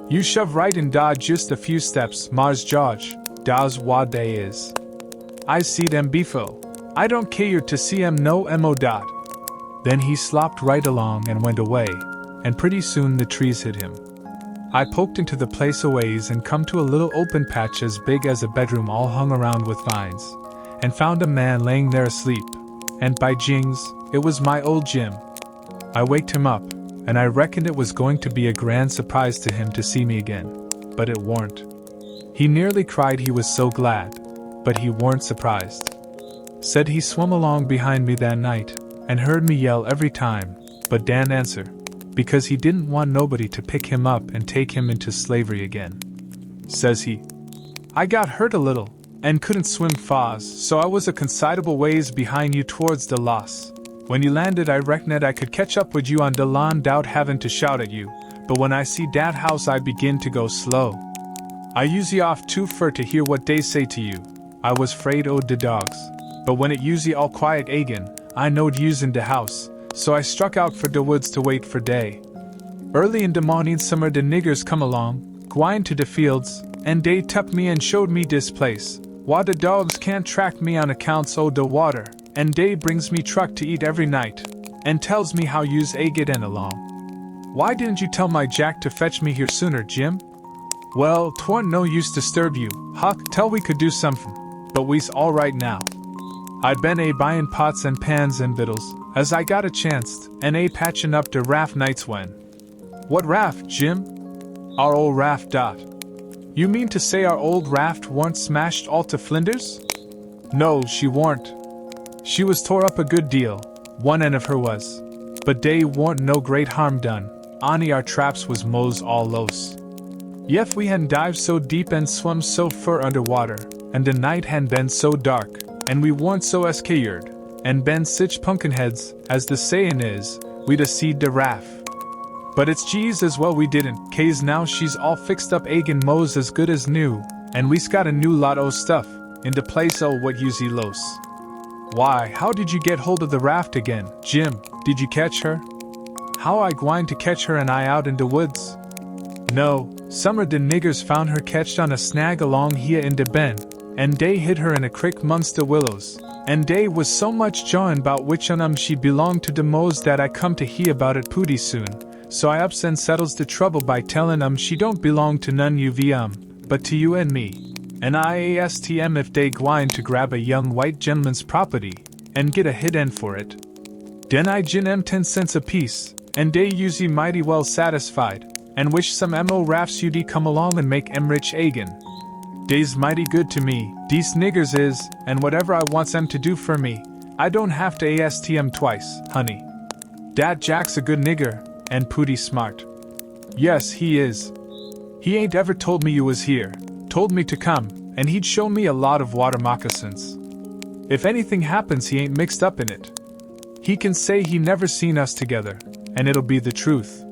you shove right and dodge just a few steps, Mars George, da's what they is. I see them befo. I don't care to see em no mo dot. Then he slopped right along and went away, and pretty soon the trees hid him. I poked into the place a ways and come to a little open patch as big as a bedroom all hung around with vines, and found a man laying there asleep, and by jings, it was my old Jim. I waked him up, and I reckoned it was going to be a grand surprise to him to see me again, but it warn't. He nearly cried he was so glad, but he warn't surprised. Said he swum along behind me that night, and heard me yell every time, but Dan answer, because he didn't want nobody to pick him up and take him into slavery again. Says he, I got hurt a little, and couldn't swim fast, so I was a considerable ways behind you towards the loss. When you landed I reckoned I could catch up with you on the lawn dout having to shout at you, but when I see dat house I begin to go slow. I usually off too fur to hear what they say to you. I was fraid o' de dogs, but when it usually all quiet again, I knowed yous in de house, so I struck out for de woods to wait for day. Early in de morning some of de niggers come along, gwine to de fields, and dey tuck me and showed me dis place, why de dogs can't track me on accounts o' de water, and dey brings me truck to eat every night, and tells me how yous a get in along. Why didn't you tell my Jack to fetch me here sooner, Jim? Well, 'twarn't no use disturb you, Huck, tell we could do something, but we's all right now. I'd been buyin' pots and pans and vittles, as I got a chanced, and patchin' up de raft nights when. What raft, Jim? Our old raft, Dot. You mean to say our old raft warn't smashed all to flinders? No, she warn't. She was tore up a good deal, one end of her was. But dey warn't no great harm done, only our traps was mos all los. Yef we han dived so deep and swum so fur underwater, and the night han been so dark, and we warn't so scared, and been sich pumpkinheads, as the sayin' is, we'd a seed de raft. But it's geez as well we didn't, case now she's all fixed up agin mos as good as new, and we's got a new lot o' stuff, in the place o' what you see los. Why, how did you get hold of the raft again, Jim? Did you catch her? How I gwine to catch her and I out in de woods? No, some of de niggers found her catched on a snag along here in de bend, and dey hid her in a crick mongst de willows, and dey was so much jawin' bout which on 'em she belonged to de mos that I come to hear about it pooty soon, so I ups and settles de trouble by tellin' 'em she don't belong to none but to you and me, and I asked 'em if dey gwine to grab a young white gentleman's property, and get a hid end for it. Den I gin 'em 10 cents apiece, and dey usie mighty well satisfied, and wish some mo rafts you'd come along and make 'em rich agin. Dey's mighty good to me, dese niggers is, and whatever I wants 'em to do for me, I don't have to ask 'em twice, honey. Dat Jack's a good nigger, and pooty smart. Yes, he is. He ain't ever told me you was here, told me to come, and he'd show me a lot of water moccasins. If anything happens he ain't mixed up in it. He can say he never seen us together, and it'll be the truth.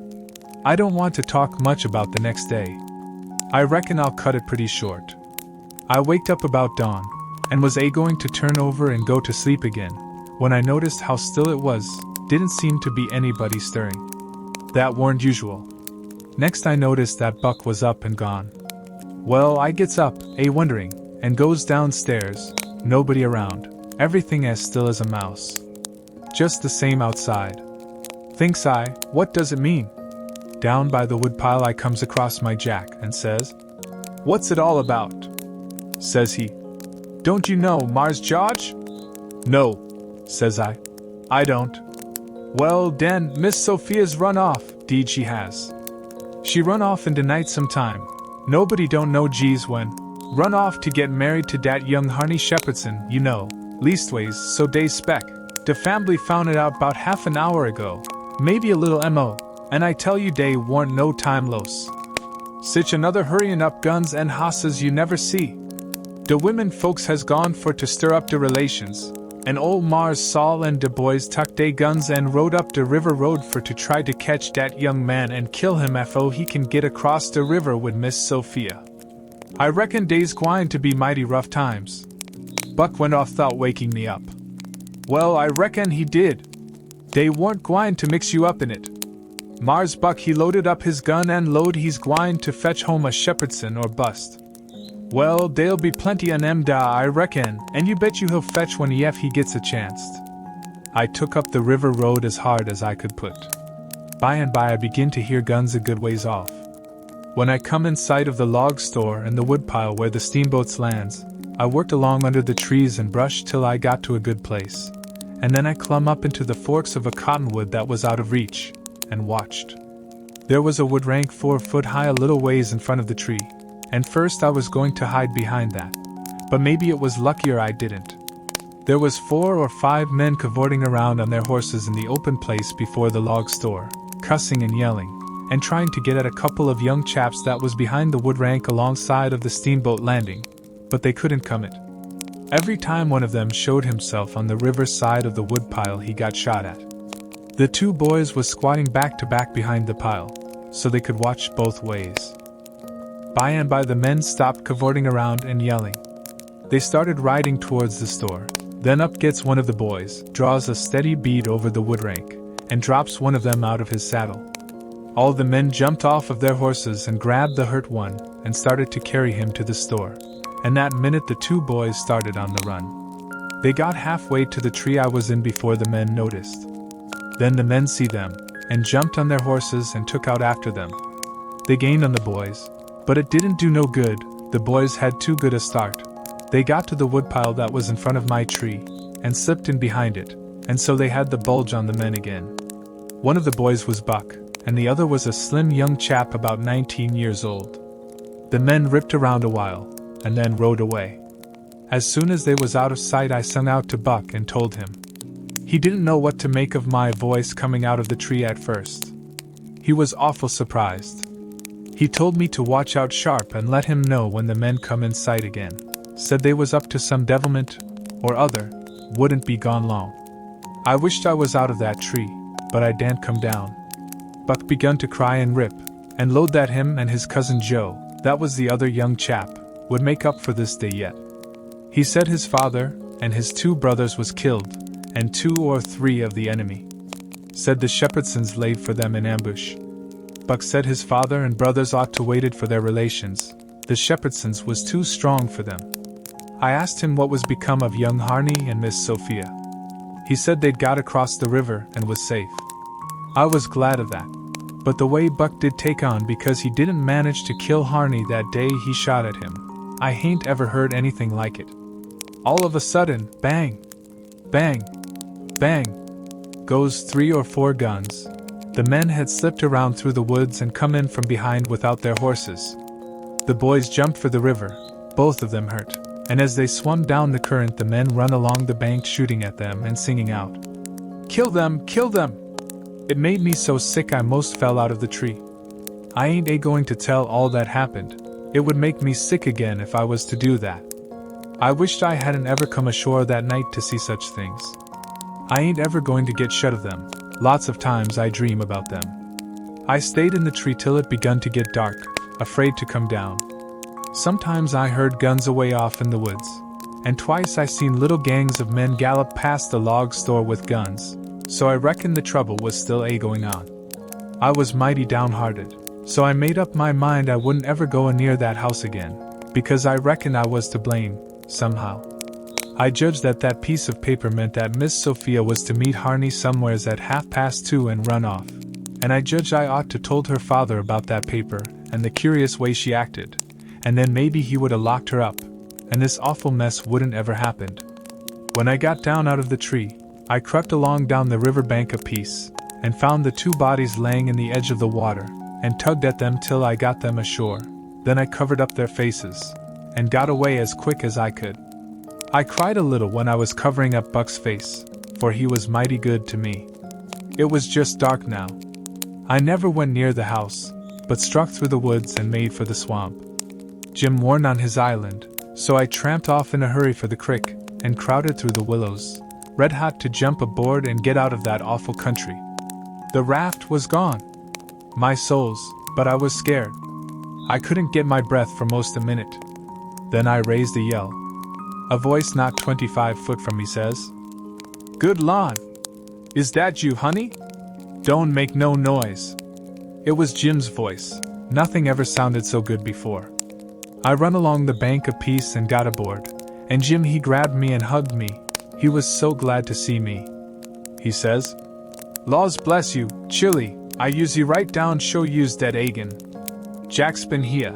I don't want to talk much about the next day. I reckon I'll cut it pretty short. I waked up about dawn, and was going to turn over and go to sleep again, when I noticed how still it was, didn't seem to be anybody stirring. That warn't usual. Next I noticed that Buck was up and gone. Well, I gets up, wondering, and goes downstairs, nobody around, everything as still as a mouse. Just the same outside. Thinks I, what does it mean? Down by the woodpile I comes across my Jack and says, "What's it all about?" Says he, "Don't you know Mars George?" "No," says I. "I don't." "Well, den, Miss Sophia's run off, deed she has. She run off in the night sometime, nobody don't know geez when, run off to get married to dat young Harney Shepherdson, you know, leastways, so dey spec. De family found it out 'bout half an hour ago, maybe a little mo, and I tell you dey warn't no time los. Sich another hurryin' up guns and hosses you never see. De women folks has gone for to stir up de relations, and old Mars Saul and de boys tucked dey guns and rode up de river road for to try to catch dat young man and kill him afo he can get across de river with Miss Sophia. I reckon dey's gwine to be mighty rough times." Buck went off without waking me up. "Well, I reckon he did. Dey warn't gwine to mix you up in it. Mars Buck he loaded up his gun and load he's gwine to fetch home a Shepherdson or bust. Well, dey'll be plenty on 'em da I reckon, and you bet you he'll fetch one if he gets a chanced." I took up the river road as hard as I could put. By and by I begin to hear guns a good ways off. When I come in sight of the log store and the woodpile where the steamboats lands, I worked along under the trees and brush till I got to a good place, and then I clumb up into the forks of a cottonwood that was out of reach, and watched. There was a wood rank 4 foot high a little ways in front of the tree, and first I was going to hide behind that, but maybe it was luckier I didn't. There was 4 or 5 men cavorting around on their horses in the open place before the log store, cussing and yelling, and trying to get at a couple of young chaps that was behind the wood rank alongside of the steamboat landing, but they couldn't come it. Every time one of them showed himself on the river side of the woodpile he got shot at. The 2 boys was squatting back to back behind the pile, so they could watch both ways. By and by the men stopped cavorting around and yelling. They started riding towards the store. Then up gets one of the boys, draws a steady bead over the wood rank, and drops one of them out of his saddle. All the men jumped off of their horses and grabbed the hurt one, and started to carry him to the store. And that minute the 2 boys started on the run. They got halfway to the tree I was in before the men noticed. Then the men see them, and jumped on their horses and took out after them. They gained on the boys, But it didn't do no good, the boys had too good a start. They got to the woodpile that was in front of my tree, and slipped in behind it, and so they had the bulge on the men again. One of the boys was Buck, and the other was a slim young chap about 19 years old. The men ripped around a while, and then rode away. As soon as they was out of sight I sung out to Buck and told him. He didn't know what to make of my voice coming out of the tree at first. He was awful surprised. He told me to watch out sharp and let him know when the men come in sight again. Said they was up to some devilment or other, wouldn't be gone long. I wished I was out of that tree, but I daren't come down. Buck begun to cry and rip, and load that him and his cousin Joe, that was the other young chap, would make up for this day yet. He said his father and his 2 brothers was killed, and 2 or 3 of the enemy. Said the Shepherdsons laid for them in ambush. Buck said his father and brothers ought to waited for their relations. The Shepherdsons was too strong for them. I asked him what was become of young Harney and Miss Sophia. He said they'd got across the river and was safe. I was glad of that. But the way Buck did take on because he didn't manage to kill Harney that day he shot at him, I hain't ever heard anything like it. All of a sudden, bang, bang, bang, goes 3 or 4 guns. The men had slipped around through the woods and come in from behind without their horses. The boys jumped for the river, both of them hurt, and as they swum down the current the men run along the bank shooting at them and singing out, "Kill them! Kill them!" It made me so sick I most fell out of the tree. I ain't going to tell all that happened. It would make me sick again if I was to do that. I wished I hadn't ever come ashore that night to see such things. I ain't ever going to get shut of them. Lots of times I dream about them. I stayed in the tree till it begun to get dark, afraid to come down. Sometimes I heard guns away off in the woods, and twice I seen little gangs of men gallop past the log store with guns, so I reckon the trouble was still going on. I was mighty downhearted, so I made up my mind I wouldn't ever go near that house again, because I reckoned I was to blame, somehow. I judged that that piece of paper meant that Miss Sophia was to meet Harney somewheres at 2:30 and run off, and I judged I ought to told her father about that paper and the curious way she acted, and then maybe he would 'a' locked her up, and this awful mess wouldn't ever happened. When I got down out of the tree, I crept along down the river bank a piece, and found the 2 bodies laying in the edge of the water, and tugged at them till I got them ashore. Then I covered up their faces, and got away as quick as I could. I cried a little when I was covering up Buck's face, for he was mighty good to me. It was just dark now. I never went near the house, but struck through the woods and made for the swamp. Jim warned on his island, so I tramped off in a hurry for the crick, and crowded through the willows, red hot to jump aboard and get out of that awful country. The raft was gone. My souls, but I was scared. I couldn't get my breath for most a minute. Then I raised a yell. A voice not 25 foot from me says, "Good lawn! Is that you, honey? Don't make no noise." It was Jim's voice. Nothing ever sounded so good before. I run along the bank a piece and got aboard, and Jim he grabbed me and hugged me. He was so glad to see me. He says, "Laws bless you, Chilly, I use you right down show you's dead agin. Jack's been here.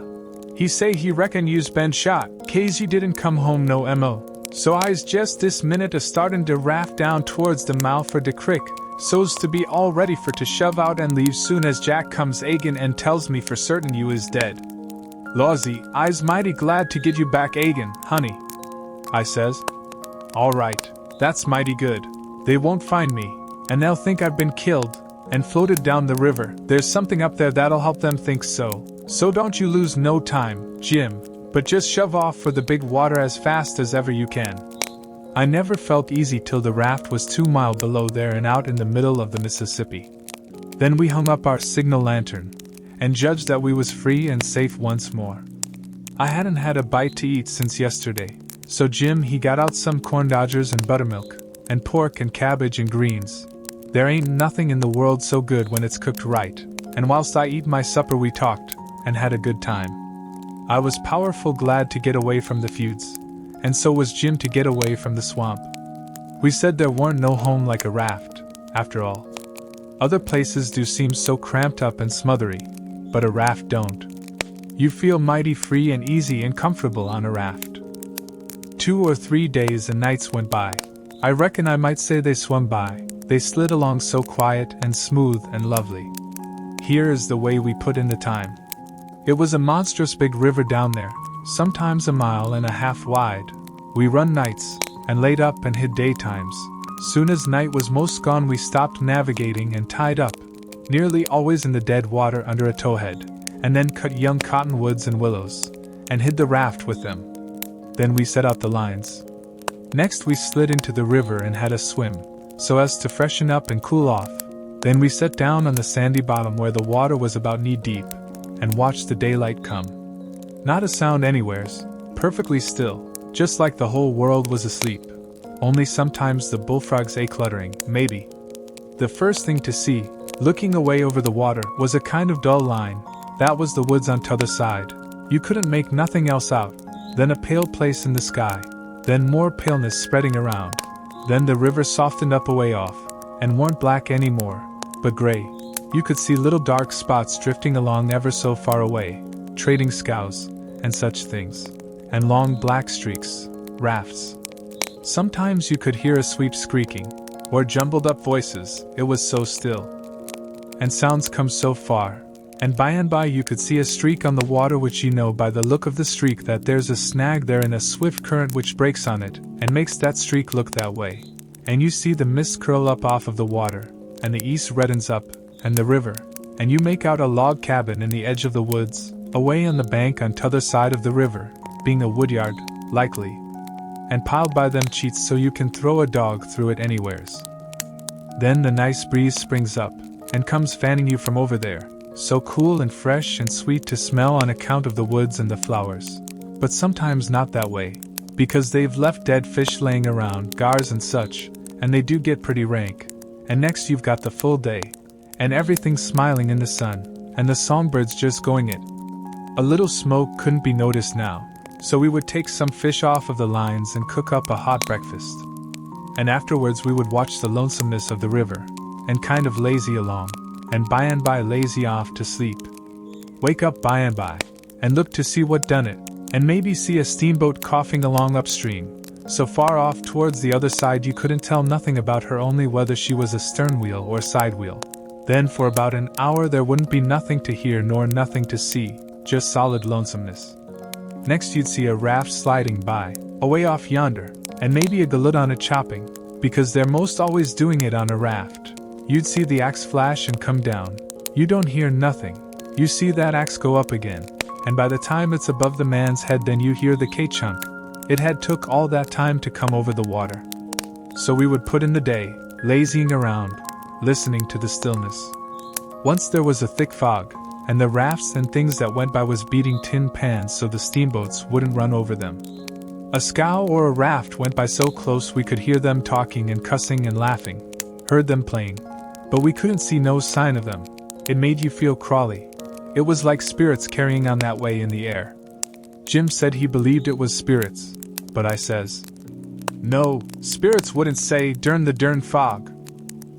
He say he reckon you's been shot, case you didn't come home no mo. So I's just this minute a startin' to raft down towards the mouth for the crick, so's to be all ready for to shove out and leave soon as Jack comes agin and tells me for certain you is dead. Lawsy, I's mighty glad to get you back agin, honey," I says. "All right, that's mighty good. They won't find me, and they'll think I've been killed and floated down the river. There's something up there that'll help them think so. So don't you lose no time, Jim, but just shove off for the big water as fast as ever you can." I never felt easy till the raft was 2 miles below there and out in the middle of the Mississippi. Then we hung up our signal lantern, and judged that we was free and safe once more. I hadn't had a bite to eat since yesterday, so Jim he got out some corn dodgers and buttermilk, and pork and cabbage and greens. There ain't nothing in the world so good when it's cooked right, and whilst I eat my supper we talked, and had a good time. I was powerful glad to get away from the feuds, and so was Jim to get away from the swamp. We said there weren't no home like a raft, after all. Other places do seem so cramped up and smothery, but a raft don't. You feel mighty free and easy and comfortable on a raft. 2 or 3 days and nights went by. I reckon I might say they swum by. They slid along so quiet and smooth and lovely. Here is the way we put in the time. It was a monstrous big river down there, sometimes 1.5 miles wide. We run nights, and laid up and hid daytimes. Soon as night was most gone we stopped navigating and tied up, nearly always in the dead water under a towhead, and then cut young cottonwoods and willows, and hid the raft with them. Then we set out the lines. Next we slid into the river and had a swim, so as to freshen up and cool off. Then we sat down on the sandy bottom where the water was about knee-deep, and watched the daylight come. Not a sound anywheres, perfectly still, just like the whole world was asleep. Only sometimes the bullfrogs a cluttering, maybe. The first thing to see, looking away over the water, was a kind of dull line. That was the woods on t'other side. You couldn't make nothing else out. Then a pale place in the sky. Then more paleness spreading around. Then the river softened up away off, and weren't black any more, but gray. You could see little dark spots drifting along ever so far away, trading scows, and such things. And long black streaks, rafts. Sometimes you could hear a sweep squeaking, or jumbled up voices, it was so still. And sounds come so far, and by you could see a streak on the water which you know by the look of the streak that there's a snag there in a swift current which breaks on it, and makes that streak look that way. And you see the mist curl up off of the water, and the east reddens up, and the river, and you make out a log cabin in the edge of the woods, away on the bank on t'other side of the river, being a woodyard, likely, and piled by them cheats so you can throw a dog through it anywheres. Then the nice breeze springs up, and comes fanning you from over there, so cool and fresh and sweet to smell on account of the woods and the flowers. But sometimes not that way, because they've left dead fish laying around, gars and such, and they do get pretty rank. And next you've got the full day, and everything smiling in the sun, and the songbirds just going it. A little smoke couldn't be noticed now, so we would take some fish off of the lines and cook up a hot breakfast. And afterwards we would watch the lonesomeness of the river, and kind of lazy along, and by lazy off to sleep. Wake up by, and look to see what done it, and maybe see a steamboat coughing along upstream, so far off towards the other side you couldn't tell nothing about her, only whether she was a stern wheel or side wheel. Then for about an hour there wouldn't be nothing to hear nor nothing to see, just solid lonesomeness. Next you'd see a raft sliding by, away off yonder, and maybe a galoot on it chopping, because they're most always doing it on a raft. You'd see the axe flash and come down. You don't hear nothing. You see that axe go up again, and by the time it's above the man's head then you hear the K-chunk. It had took all that time to come over the water. So we would put in the day, lazying around, listening to the stillness. Once there was a thick fog, and the rafts and things that went by was beating tin pans so the steamboats wouldn't run over them. A scow or a raft went by so close we could hear them talking and cussing and laughing, heard them playing, but we couldn't see no sign of them. It made you feel crawly. It was like spirits carrying on that way in the air. Jim said he believed it was spirits, but I says, no, spirits wouldn't say durn the durn fog.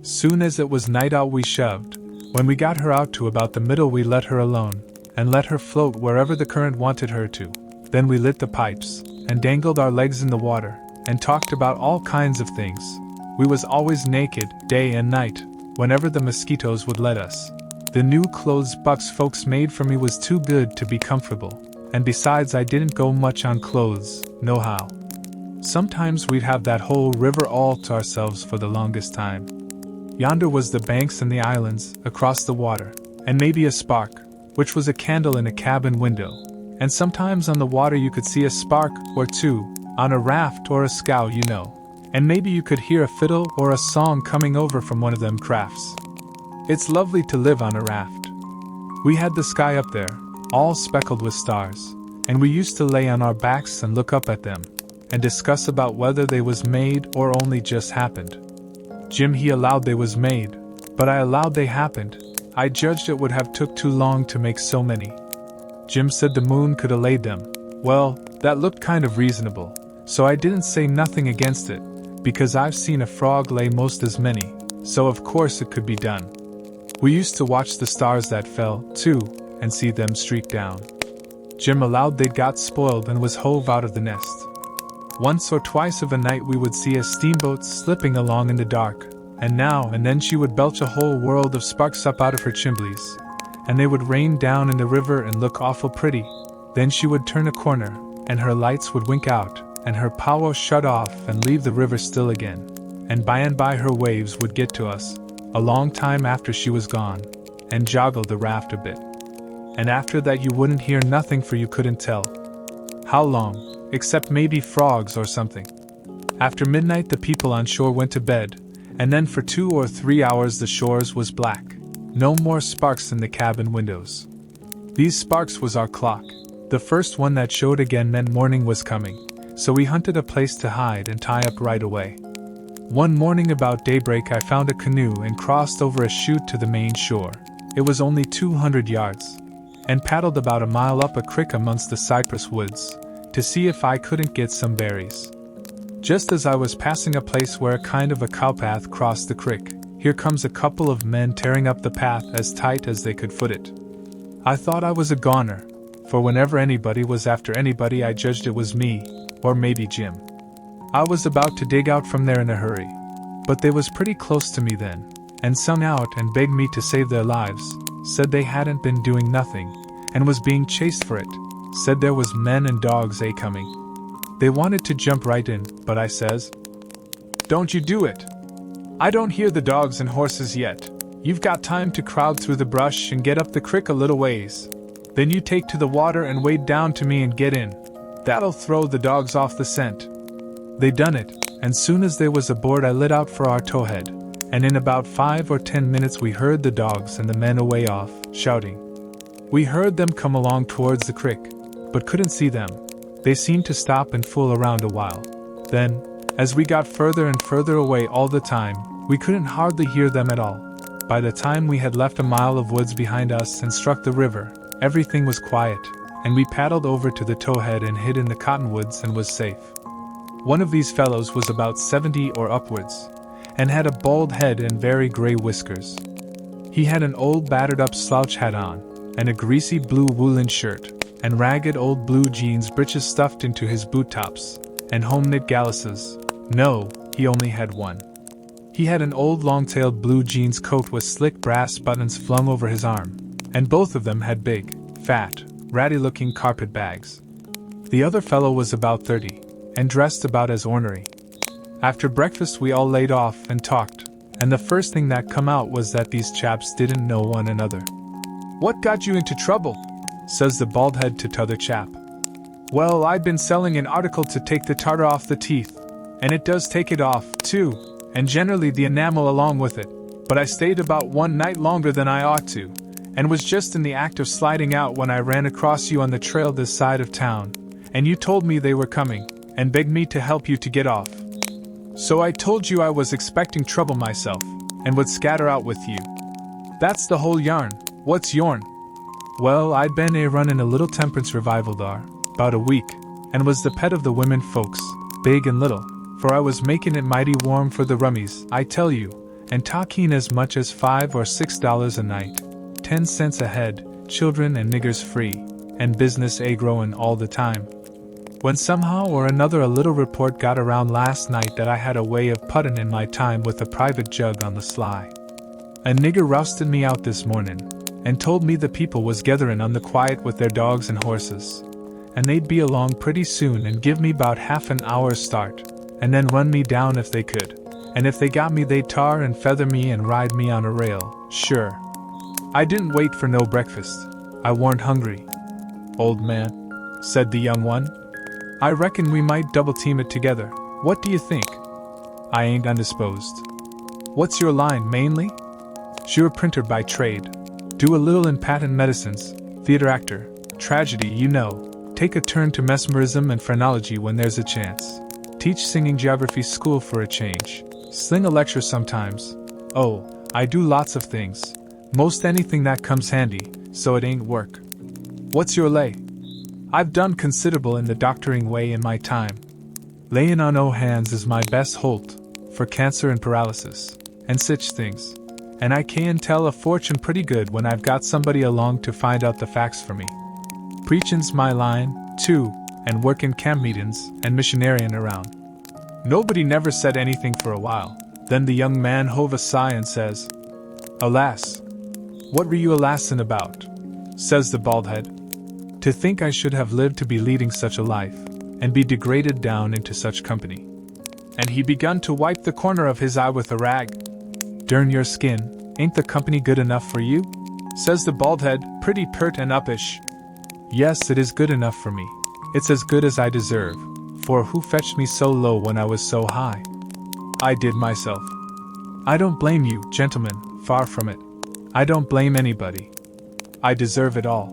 Soon as it was night out we shoved. When we got her out to about the middle we let her alone, and let her float wherever the current wanted her to. Then we lit the pipes, and dangled our legs in the water, and talked about all kinds of things. We was always naked, day and night, whenever the mosquitoes would let us. The new clothes bucks folks made for me was too good to be comfortable, and besides I didn't go much on clothes, nohow. Sometimes we'd have that whole river all to ourselves for the longest time. Yonder was the banks and the islands, across the water, and maybe a spark, which was a candle in a cabin window, and sometimes on the water you could see a spark or two, on a raft or a scow you know, and maybe you could hear a fiddle or a song coming over from one of them crafts. It's lovely to live on a raft. We had the sky up there, all speckled with stars, and we used to lay on our backs and look up at them, and discuss about whether they was made or only just happened. Jim he allowed they was made, but I allowed they happened. I judged it would have took too long to make so many. Jim said the moon could have laid them. Well, that looked kind of reasonable, so I didn't say nothing against it, because I've seen a frog lay most as many, so of course it could be done. We used to watch the stars that fell, too, and see them streak down. Jim allowed they'd got spoiled and was hove out of the nest. Once or twice of a night we would see a steamboat slipping along in the dark, and now and then she would belch a whole world of sparks up out of her chimneys, and they would rain down in the river and look awful pretty. Then she would turn a corner, and her lights would wink out, and her power shut off and leave the river still again, and by her waves would get to us, a long time after she was gone, and joggle the raft a bit. And after that you wouldn't hear nothing, for you couldn't tell how long, except maybe frogs or something. After midnight the people on shore went to bed, and then for 2 or 3 hours the shores was black. No more sparks in the cabin windows. These sparks was our clock. The first one that showed again meant morning was coming, so we hunted a place to hide and tie up right away. One morning about daybreak I found a canoe and crossed over a chute to the main shore. It was only 200 yards, and paddled about a mile up a creek amongst the cypress woods, to see if I couldn't get some berries. Just as I was passing a place where a kind of a cowpath crossed the creek, here comes a couple of men tearing up the path as tight as they could foot it. I thought I was a goner, for whenever anybody was after anybody I judged it was me, or maybe Jim. I was about to dig out from there in a hurry, but they was pretty close to me then, and sung out and begged me to save their lives, said they hadn't been doing nothing, and was being chased for it, said there was men and dogs coming. They wanted to jump right in, but I says, "Don't you do it. I don't hear the dogs and horses yet. You've got time to crowd through the brush and get up the creek a little ways. Then you take to the water and wade down to me and get in. That'll throw the dogs off the scent." They done it, and soon as they was aboard I lit out for our towhead, and in about 5 or 10 minutes we heard the dogs and the men away off, shouting. We heard them come along towards the creek, but couldn't see them. They seemed to stop and fool around a while. Then, as we got further and further away all the time, we couldn't hardly hear them at all. By the time we had left a mile of woods behind us and struck the river, everything was quiet, and we paddled over to the towhead and hid in the cottonwoods and was safe. One of these fellows was about 70 or upwards, and had a bald head and very gray whiskers. He had an old battered-up slouch hat on, and a greasy blue woolen shirt, and ragged old blue jeans breeches stuffed into his boot tops, and home-knit galluses. No, he only had one. He had an old long-tailed blue jeans coat with slick brass buttons flung over his arm, and both of them had big, fat, ratty-looking carpet bags. The other fellow was about 30, and dressed about as ornery. After breakfast we all laid off and talked, and the first thing that come out was that these chaps didn't know one another. "What got you into trouble?" says the bald-head to t'other chap. "Well, I'd been selling an article to take the tartar off the teeth, and it does take it off, too, and generally the enamel along with it, but I stayed about one night longer than I ought to, and was just in the act of sliding out when I ran across you on the trail this side of town, and you told me they were coming, and begged me to help you to get off. So I told you I was expecting trouble myself, and would scatter out with you. That's the whole yarn. What's yourn?" Well, I'd been running a little temperance revival there, 'bout a week, and was the pet of the women folks, big and little, for I was making it mighty warm for the rummies, I tell you, and talking as much as $5 or $6 a night, 10 cents a head, children and niggers free, and business growing all the time. When somehow or another a little report got around last night that I had a way of puttin' in my time with a private jug on the sly. A nigger rousted me out this morning, and told me the people was gatherin' on the quiet with their dogs and horses, and they'd be along pretty soon and give me 'bout half an hour's start, and then run me down if they could, and if they got me they'd tar and feather me and ride me on a rail, sure. I didn't wait for no breakfast. I warn't hungry. "Old man," said the young one, "I reckon we might double-team it together. What do you think?" "I ain't undisposed." "What's your line, mainly?" "Sure printer by trade. Do a little in patent medicines, theater actor, tragedy, you know. Take a turn to mesmerism and phrenology when there's a chance. Teach singing geography school for a change. Sling a lecture sometimes. Oh, I do lots of things. Most anything that comes handy, so it ain't work." "What's your lay?" "I've done considerable in the doctoring way in my time. Layin' on hands is my best holt, for cancer and paralysis, and sich things. And I can tell a fortune pretty good when I've got somebody along to find out the facts for me. Preachin's my line, too, and workin' camp meetin's and missionarying around. Nobody never said anything for a while. Then the young man hove a sigh and says, "Alas! What were you alassin' about?" says the bald head. "To think I should have lived to be leading such a life, and be degraded down into such company." And he begun to wipe the corner of his eye with a rag. "Durn your skin, ain't the company good enough for you?" says the bald head, pretty pert and uppish. "Yes, it is good enough for me. It's as good as I deserve, for who fetched me so low when I was so high? I did myself. I don't blame you, gentlemen, far from it. I don't blame anybody. I deserve it all.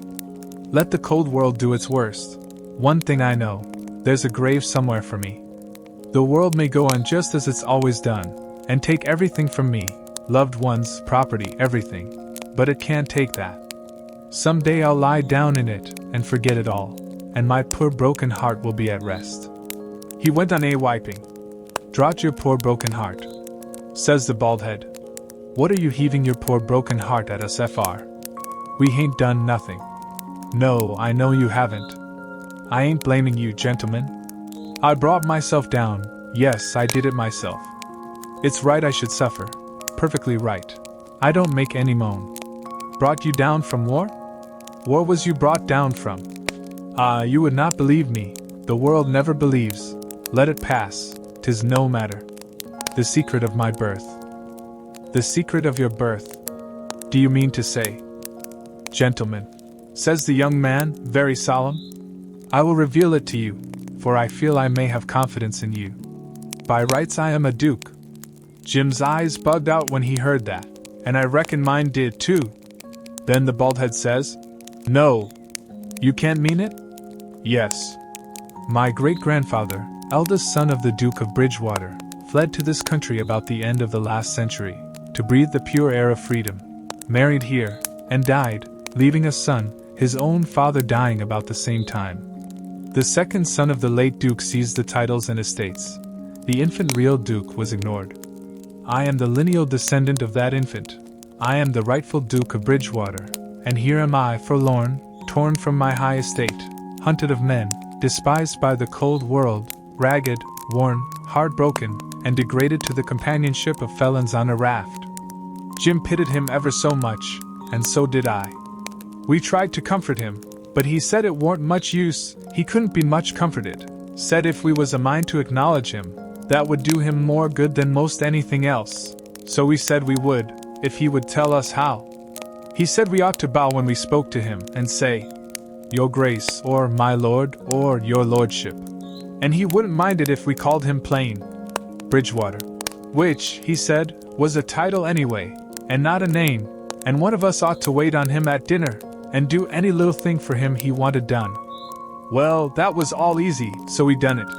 Let the cold world do its worst. One thing I know, there's a grave somewhere for me. The world may go on just as it's always done, and take everything from me, loved ones, property, everything, but it can't take that. Someday I'll lie down in it, and forget it all, and my poor broken heart will be at rest." He went on wiping. "Draught your poor broken heart," says the bald head. "What are you heaving your poor broken heart at us for? We hain't done nothing. No, I know you haven't. I ain't blaming you, gentlemen. I brought myself down, yes, I did it myself. It's right I should suffer, perfectly right. I don't make any moan. Brought you down from war? War was you brought down from? Ah, you would not believe me, the world never believes. Let it pass, 'tis no matter. The secret of my birth." "The secret of your birth? Do you mean to say?" "Gentlemen," says the young man, very solemn, "I will reveal it to you, for I feel I may have confidence in you. By rights I am a duke." Jim's eyes bugged out when he heard that, and I reckon mine did too. Then the bald head says, "No, you can't mean it?" "Yes. My great-grandfather, eldest son of the Duke of Bridgewater, fled to this country about the end of the last century, to breathe the pure air of freedom, married here, and died, leaving a son, his own father dying about the same time. The second son of the late Duke seized the titles and estates. The infant real Duke was ignored. I am the lineal descendant of that infant. I am the rightful Duke of Bridgewater, and here am I forlorn, torn from my high estate, hunted of men, despised by the cold world, ragged, worn, heartbroken, and degraded to the companionship of felons on a raft." Jim pitied him ever so much, and so did I. We tried to comfort him, but he said it warn't much use, he couldn't be much comforted, said if we was a mind to acknowledge him, that would do him more good than most anything else, so we said we would, if he would tell us how. He said we ought to bow when we spoke to him, and say, "Your Grace," or "My Lord," or "Your Lordship," and he wouldn't mind it if we called him plain Bridgewater, which, he said, was a title anyway, and not a name, and one of us ought to wait on him at dinner, and do any little thing for him he wanted done. Well, that was all easy, so we done it.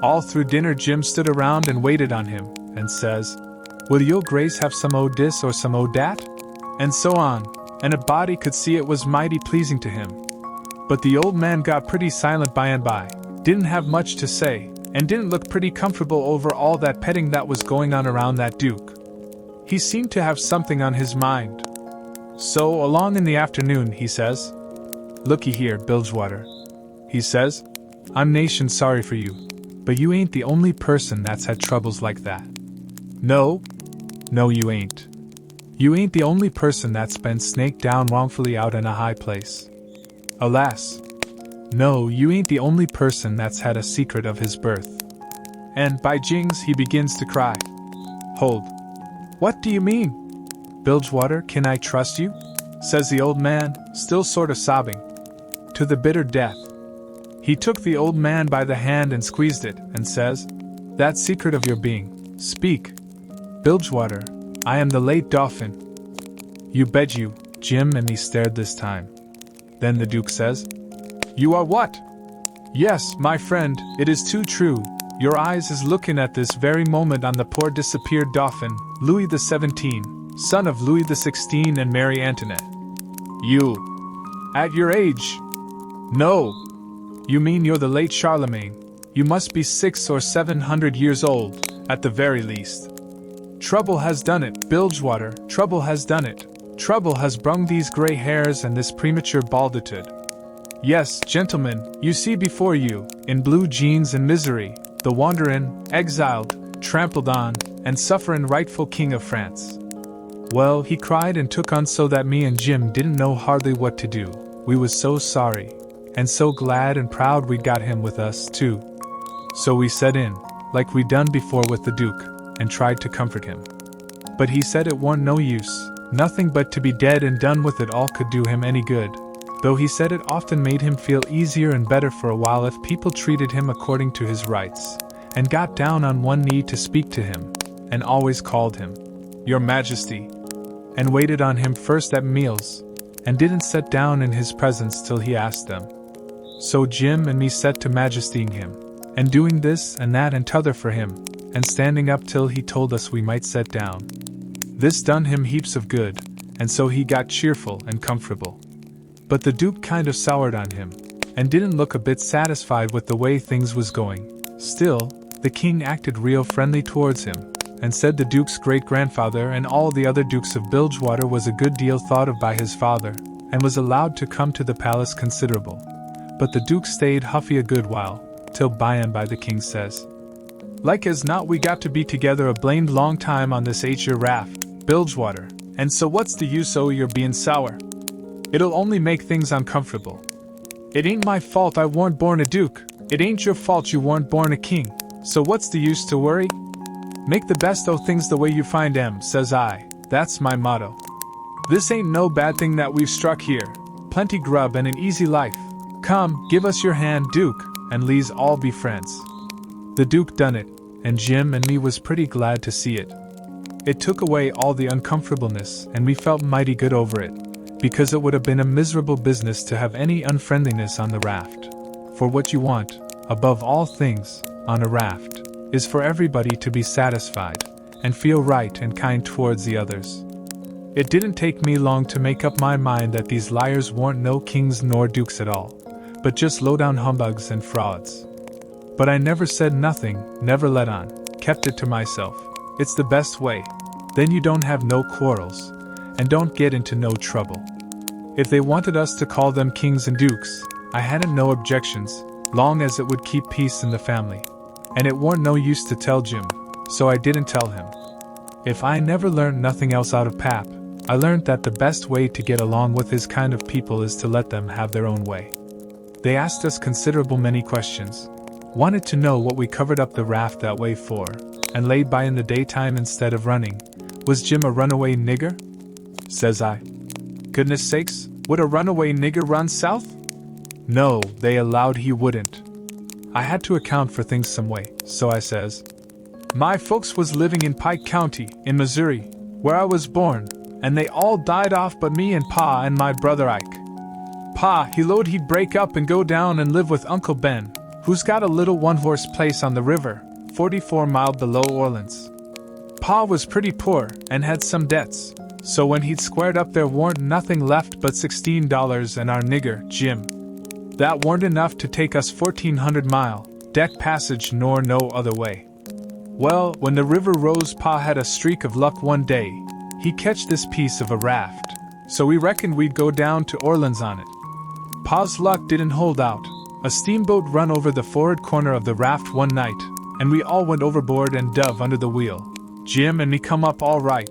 All through dinner Jim stood around and waited on him, and says, "Will your Grace have some o' dis or some o' dat?" And so on, and a body could see it was mighty pleasing to him. But the old man got pretty silent by and by, didn't have much to say, and didn't look pretty comfortable over all that petting that was going on around that Duke. He seemed to have something on his mind. So along in the afternoon he says, "Looky here, Bilgewater," he says, "I'm nation sorry for you, but you ain't the only person that's had troubles like that. No, you ain't. You ain't the only person that's been snaked down wrongfully out in a high place. Alas! No, you ain't the only person that's had a secret of his birth." And by jings he begins to cry. "Hold. What do you mean? Bilgewater, can I trust you?" says the old man, still sort of sobbing. "To the bitter death." He took the old man by the hand and squeezed it, and says, "That secret of your being, speak. Bilgewater, I am the late Dauphin." "You bet you," Jim and me stared this time. Then the Duke says, "You are what?" "Yes, my friend, it is too true. Your eyes is looking at this very moment on the poor disappeared Dauphin, Louis XVII, son of Louis XVI and Mary Antoinette. You, at your age? No. You mean you're the late Charlemagne. You must be 600 or 700 years old, at the very least. Trouble has done it, Bilgewater, trouble has done it. Trouble has brung these grey hairs and this premature balditude. Yes, gentlemen, you see before you, in blue jeans and misery, the wanderin', exiled, trampled on, and sufferin' rightful king of France. Well, he cried and took on so that me and Jim didn't know hardly what to do. We was so sorry, and so glad and proud we'd got him with us, too. So we set in, like we done before with the Duke, and tried to comfort him. But he said it warn't no use, nothing but to be dead and done with it all could do him any good, though he said it often made him feel easier and better for a while if people treated him according to his rights, and got down on one knee to speak to him, and always called him, Your Majesty, and waited on him first at meals, and didn't set down in his presence till he asked them. So Jim and me set to majestying him, and doing this and that and t'other for him, and standing up till he told us we might set down. This done him heaps of good, and so he got cheerful and comfortable. But the Duke kind of soured on him, and didn't look a bit satisfied with the way things was going. Still, the king acted real friendly towards him, and said the Duke's great-grandfather and all the other Dukes of Bilgewater was a good deal thought of by his father, and was allowed to come to the palace considerable. But the Duke stayed huffy a good while, till by and by the king says, Like as not we got to be together a blamed long time on this 8-year raft, Bilgewater, and so what's the use o' your being sour? It'll only make things uncomfortable. It ain't my fault I warn't born a duke, it ain't your fault you warn't born a king, so what's the use to worry? Make the best o' things the way you find 'em, says I, that's my motto. This ain't no bad thing that we've struck here, plenty grub and an easy life. Come, give us your hand, Duke, and le's all be friends. The Duke done it, and Jim and me was pretty glad to see it. It took away all the uncomfortableness, and we felt mighty good over it, because it would have been a miserable business to have any unfriendliness on the raft. For what you want, above all things, on a raft, is for everybody to be satisfied, and feel right and kind towards the others. It didn't take me long to make up my mind that these liars weren't no kings nor dukes at all, but just low-down humbugs and frauds. But I never said nothing, never let on, kept it to myself. It's the best way. Then you don't have no quarrels, and don't get into no trouble. If they wanted us to call them kings and dukes, I hadn't no objections, long as it would keep peace in the family. And it warn't no use to tell Jim, so I didn't tell him. If I never learned nothing else out of Pap, I learned that the best way to get along with his kind of people is to let them have their own way. They asked us considerable many questions, wanted to know what we covered up the raft that way for, and laid by in the daytime instead of running. Was Jim a runaway nigger? Says I. Goodness sakes, would a runaway nigger run south? No, they allowed he wouldn't. I had to account for things some way, so I says, My folks was living in Pike County, in Missouri, where I was born, and they all died off but me and Pa and my brother Ike. Pa, he lowed he'd break up and go down and live with Uncle Ben, who's got a little one-horse place on the river, 44 miles below Orleans. Pa was pretty poor, and had some debts, so when he'd squared up there warn't nothing left but $16 and our nigger, Jim. That warn't enough to take us 1,400 mile, deck passage nor no other way. Well, when the river rose Pa had a streak of luck one day, he catched this piece of a raft, so we reckoned we'd go down to Orleans on it. Pa's luck didn't hold out. A steamboat run over the forward corner of the raft one night, and we all went overboard and dove under the wheel. Jim and me come up all right,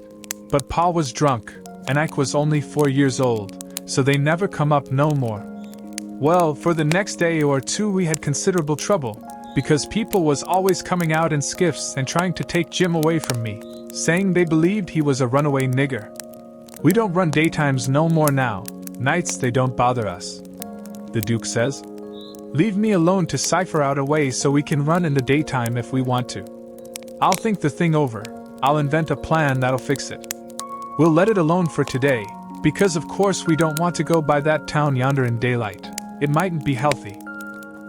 but Pa was drunk, and Ike was only 4 years old, so they never come up no more. Well, for the next day or two we had considerable trouble, because people was always coming out in skiffs and trying to take Jim away from me, saying they believed he was a runaway nigger. We don't run daytimes no more now, nights they don't bother us. The Duke says, Leave me alone to cipher out a way so we can run in the daytime if we want to. I'll think the thing over, I'll invent a plan that'll fix it. We'll let it alone for today, because of course we don't want to go by that town yonder in daylight. It mightn't be healthy.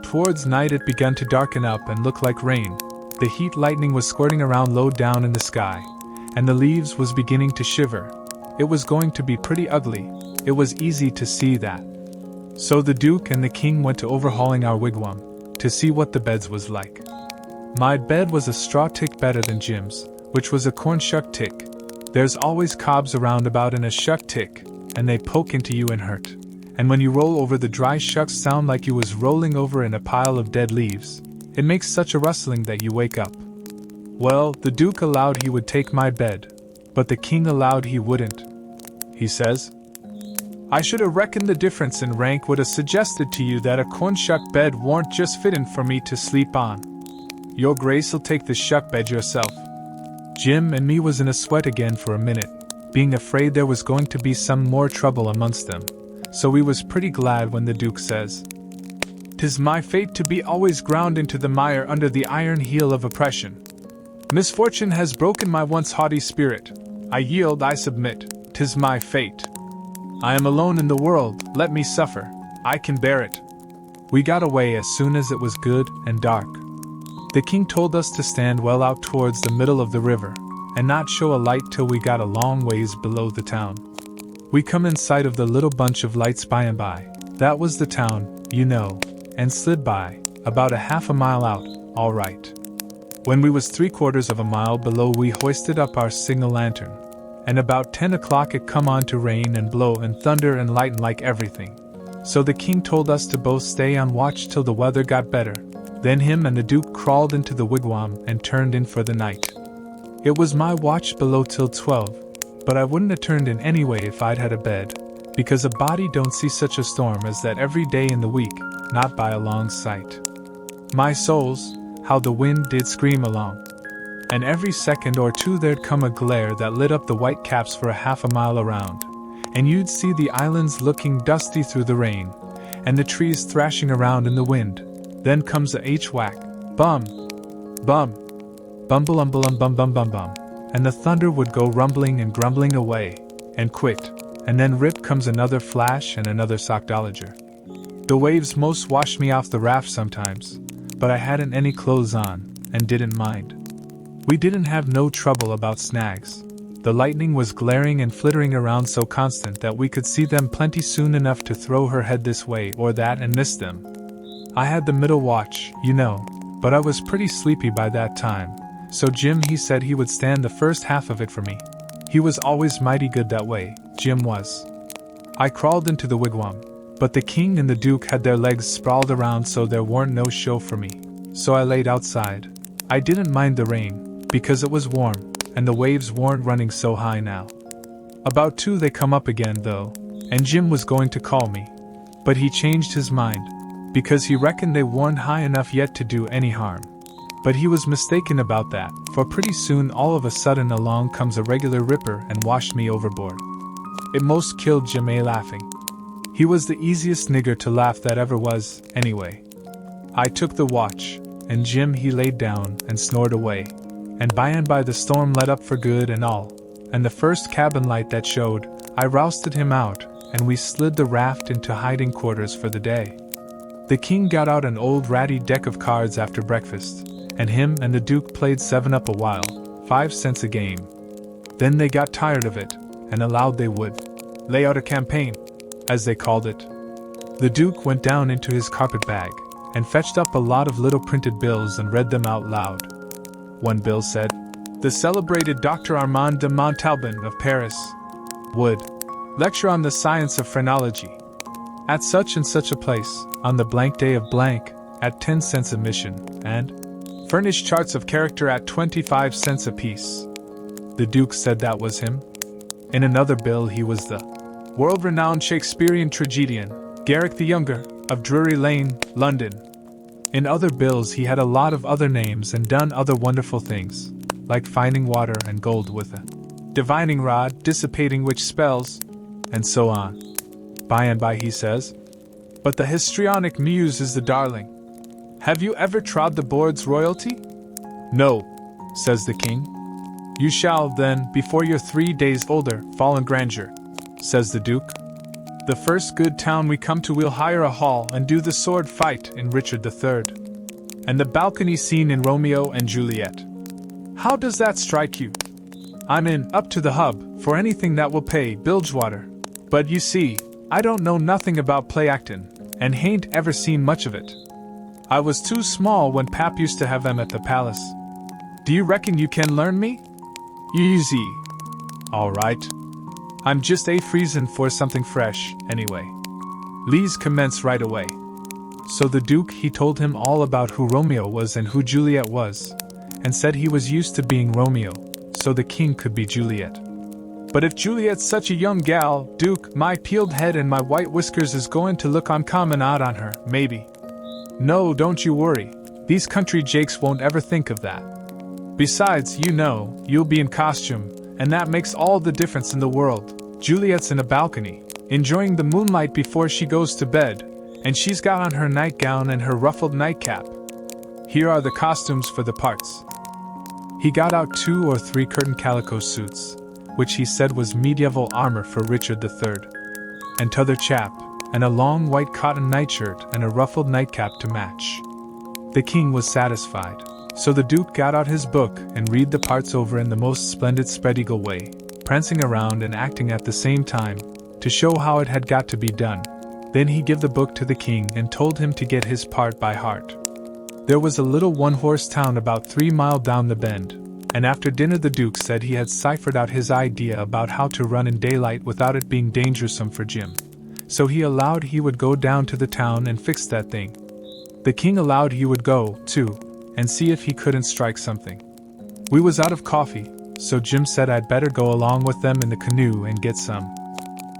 Towards night it began to darken up and look like rain. The heat lightning was squirting around low down in the sky, and the leaves was beginning to shiver. It was going to be pretty ugly, it was easy to see that. So the Duke and the King went to overhauling our wigwam, to see what the beds was like. My bed was a straw tick better than Jim's, which was a corn shuck tick. There's always cobs around about in a shuck tick, and they poke into you and hurt. and when you roll over, the dry shucks sound like you was rolling over in a pile of dead leaves. It makes such a rustling that you wake up. Well, the Duke allowed he would take my bed, but the king allowed he wouldn't. He says, I should have reckoned the difference in rank would have suggested to you that a corn-shuck bed warn't just fittin' for me to sleep on. Your Grace'll take the shuck bed yourself. Jim and me was in a sweat again for a minute, being afraid there was going to be some more trouble amongst them, so we was pretty glad when the Duke says, 'Tis my fate to be always ground into the mire under the iron heel of oppression. Misfortune has broken my once haughty spirit. I yield, I submit, 'tis my fate. I am alone in the world, let me suffer, I can bear it. We got away as soon as it was good and dark. The king told us to stand well out towards the middle of the river, and not show a light till we got a long ways below the town. We come in sight of the little bunch of lights by and by, that was the town, you know, and slid by, about a half a mile out, all right. When we was 3/4 of a mile below, we hoisted up our signal lantern, and about 10 o'clock it come on to rain and blow and thunder and lighten like everything. So the king told us to both stay on watch till the weather got better. Then him and the Duke crawled into the wigwam and turned in for the night. It was my watch below till 12, but I wouldn't have turned in anyway if I'd had a bed, because a body don't see such a storm as that every day in the week, not by a long sight. My souls, how the wind did scream along. And every second or two there'd come a glare that lit up the white caps for a half a mile around, and you'd see the islands looking dusty through the rain, and the trees thrashing around in the wind. Then comes a h-whack, bum, bum, bumble-umble-um bum-bum-bum-bum, and the thunder would go rumbling and grumbling away, and quit, and then rip comes another flash and another sockdolager. The waves most washed me off the raft sometimes, but I hadn't any clothes on, and didn't mind. We didn't have no trouble about snags. The lightning was glaring and flittering around so constant that we could see them plenty soon enough to throw her head this way or that and miss them. I had the middle watch, you know, but I was pretty sleepy by that time, so Jim he said he would stand the first half of it for me. He was always mighty good that way, Jim was. I crawled into the wigwam, but the king and the Duke had their legs sprawled around so there weren't no show for me, so I laid outside. I didn't mind the rain, because it was warm, and the waves weren't running so high now. About 2 they come up again though, and Jim was going to call me, but he changed his mind, because he reckoned they weren't high enough yet to do any harm. But he was mistaken about that, for pretty soon all of a sudden along comes a regular ripper and washed me overboard. It most killed Jim laughing. He was the easiest nigger to laugh that ever was, anyway. I took the watch, and Jim he laid down and snored away, and by the storm let up for good and all, and the first cabin light that showed, I rousted him out, and we slid the raft into hiding quarters for the day. The king got out an old ratty deck of cards after breakfast, and him and the Duke played 7-up a while, 5 cents a game. Then they got tired of it, and allowed they would lay out a campaign, as they called it. The Duke went down into his carpet bag, and fetched up a lot of little printed bills and read them out loud. One bill said, "The celebrated Dr. Armand de Montalban of Paris would lecture on the science of phrenology at such and such a place, on the blank day of blank, at 10 cents admission, and furnish charts of character at 25 cents apiece." The Duke said that was him. In another bill he was the world-renowned Shakespearean tragedian, Garrick the Younger, of Drury Lane, London. In other bills he had a lot of other names and done other wonderful things, like finding water and gold with a divining rod, dissipating witch spells, and so on. By and by he says, "But the histrionic muse is the darling. Have you ever trod the boards, royalty?" "No," says the king. "You shall, then, before you're 3 days older, fall in grandeur," says the Duke. "The first good town we come to we'll hire a hall and do the sword fight in Richard III. And the balcony scene in Romeo and Juliet. How does that strike you? I'm in, up to the hub, for anything that will pay Bilgewater. But you see, I don't know nothing about play actin', and hain't ever seen much of it. I was too small when Pap used to have them at the palace. Do you reckon you can learn me?" "Easy." "All right. I'm just a freezin' for something fresh, anyway." Lees commenced right away. So the Duke he told him all about who Romeo was and who Juliet was, and said he was used to being Romeo, so the king could be Juliet. But if Juliet's such a young gal, Duke, my peeled head and my white whiskers is going to look uncommon odd on her, maybe. No, don't you worry, these country jakes won't ever think of that. Besides, you know, you'll be in costume, and that makes all the difference in the world. Juliet's in a balcony, enjoying the moonlight before she goes to bed, and she's got on her nightgown and her ruffled nightcap. Here are the costumes for the parts. He got out 2 or 3 curtain calico suits, which he said was medieval armor for Richard III, and t'other chap, and a long white cotton nightshirt and a ruffled nightcap to match. The king was satisfied, so the Duke got out his book and read the parts over in the most splendid spread-eagle way, prancing around and acting at the same time, to show how it had got to be done. Then he gave the book to the king and told him to get his part by heart. There was a little one-horse town about 3 miles down the bend, and after dinner the Duke said he had ciphered out his idea about how to run in daylight without it being dangersome for Jim. So he allowed he would go down to the town and fix that thing. The king allowed he would go, too, and see if he couldn't strike something. We was out of coffee, so Jim said I'd better go along with them in the canoe and get some.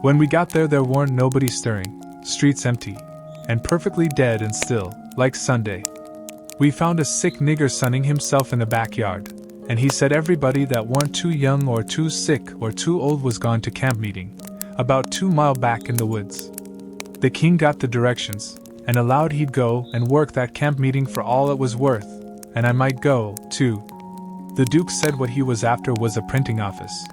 When we got there weren't nobody stirring, streets empty, and perfectly dead and still, like Sunday. We found a sick nigger sunning himself in the backyard, and he said everybody that weren't too young or too sick or too old was gone to camp meeting, about 2 miles back in the woods. The king got the directions, and allowed he'd go and work that camp meeting for all it was worth, and I might go, too. The Duke said what he was after was a printing office.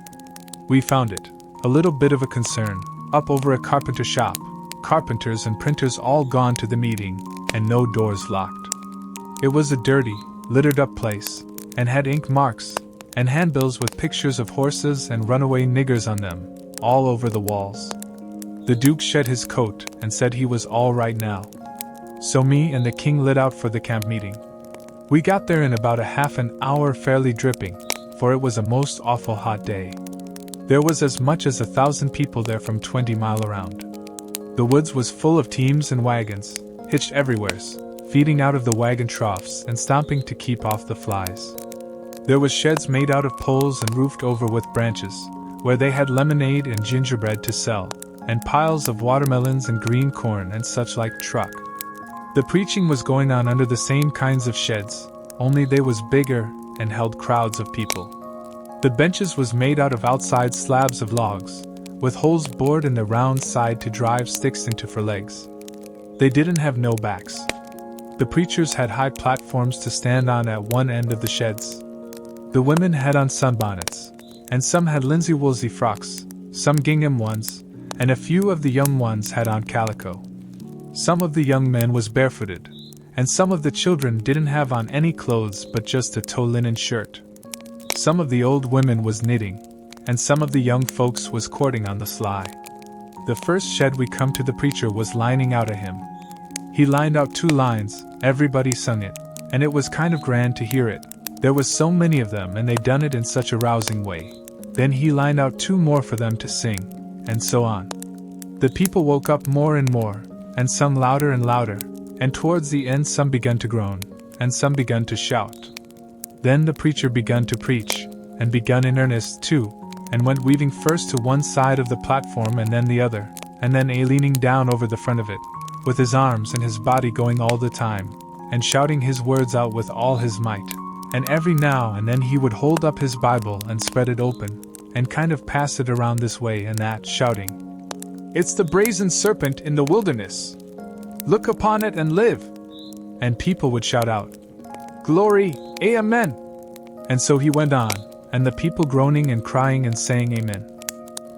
We found it, a little bit of a concern, up over a carpenter shop, carpenters and printers all gone to the meeting, and no doors locked. It was a dirty, littered-up place, and had ink marks, and handbills with pictures of horses and runaway niggers on them, all over the walls. The Duke shed his coat and said he was all right now. So me and the king lit out for the camp meeting. We got there in about a half an hour fairly dripping, for it was a most awful hot day. There was as much as 1,000 people there from 20 miles around. The woods was full of teams and wagons, hitched everywheres, feeding out of the wagon troughs and stomping to keep off the flies. There was sheds made out of poles and roofed over with branches, where they had lemonade and gingerbread to sell, and piles of watermelons and green corn and such like truck. The preaching was going on under the same kinds of sheds, only they was bigger and held crowds of people. The benches was made out of outside slabs of logs, with holes bored in the round side to drive sticks into for legs. They didn't have no backs. The preachers had high platforms to stand on at one end of the sheds. The women had on sunbonnets, and some had linsey-woolsey frocks, some gingham ones, and a few of the young ones had on calico. Some of the young men was barefooted, and some of the children didn't have on any clothes but just a tow linen shirt. Some of the old women was knitting, and some of the young folks was courting on the sly. The first shed we come to the preacher was lining out a hymn. He lined out 2 lines, everybody sung it, and it was kind of grand to hear it. There was so many of them and they done it in such a rousing way. Then he lined out 2 more for them to sing, and so on. The people woke up more and more, and sung louder and louder, and towards the end some begun to groan, and some begun to shout. Then the preacher begun to preach, and begun in earnest too, and went weaving first to one side of the platform and then the other, and then leaning down over the front of it, with his arms and his body going all the time, and shouting his words out with all his might. And every now and then he would hold up his Bible and spread it open, and kind of pass it around this way and that, shouting, "It's the brazen serpent in the wilderness! Look upon it and live!" And people would shout out, "Glory, Amen!" And so he went on, and the people groaning and crying and saying Amen.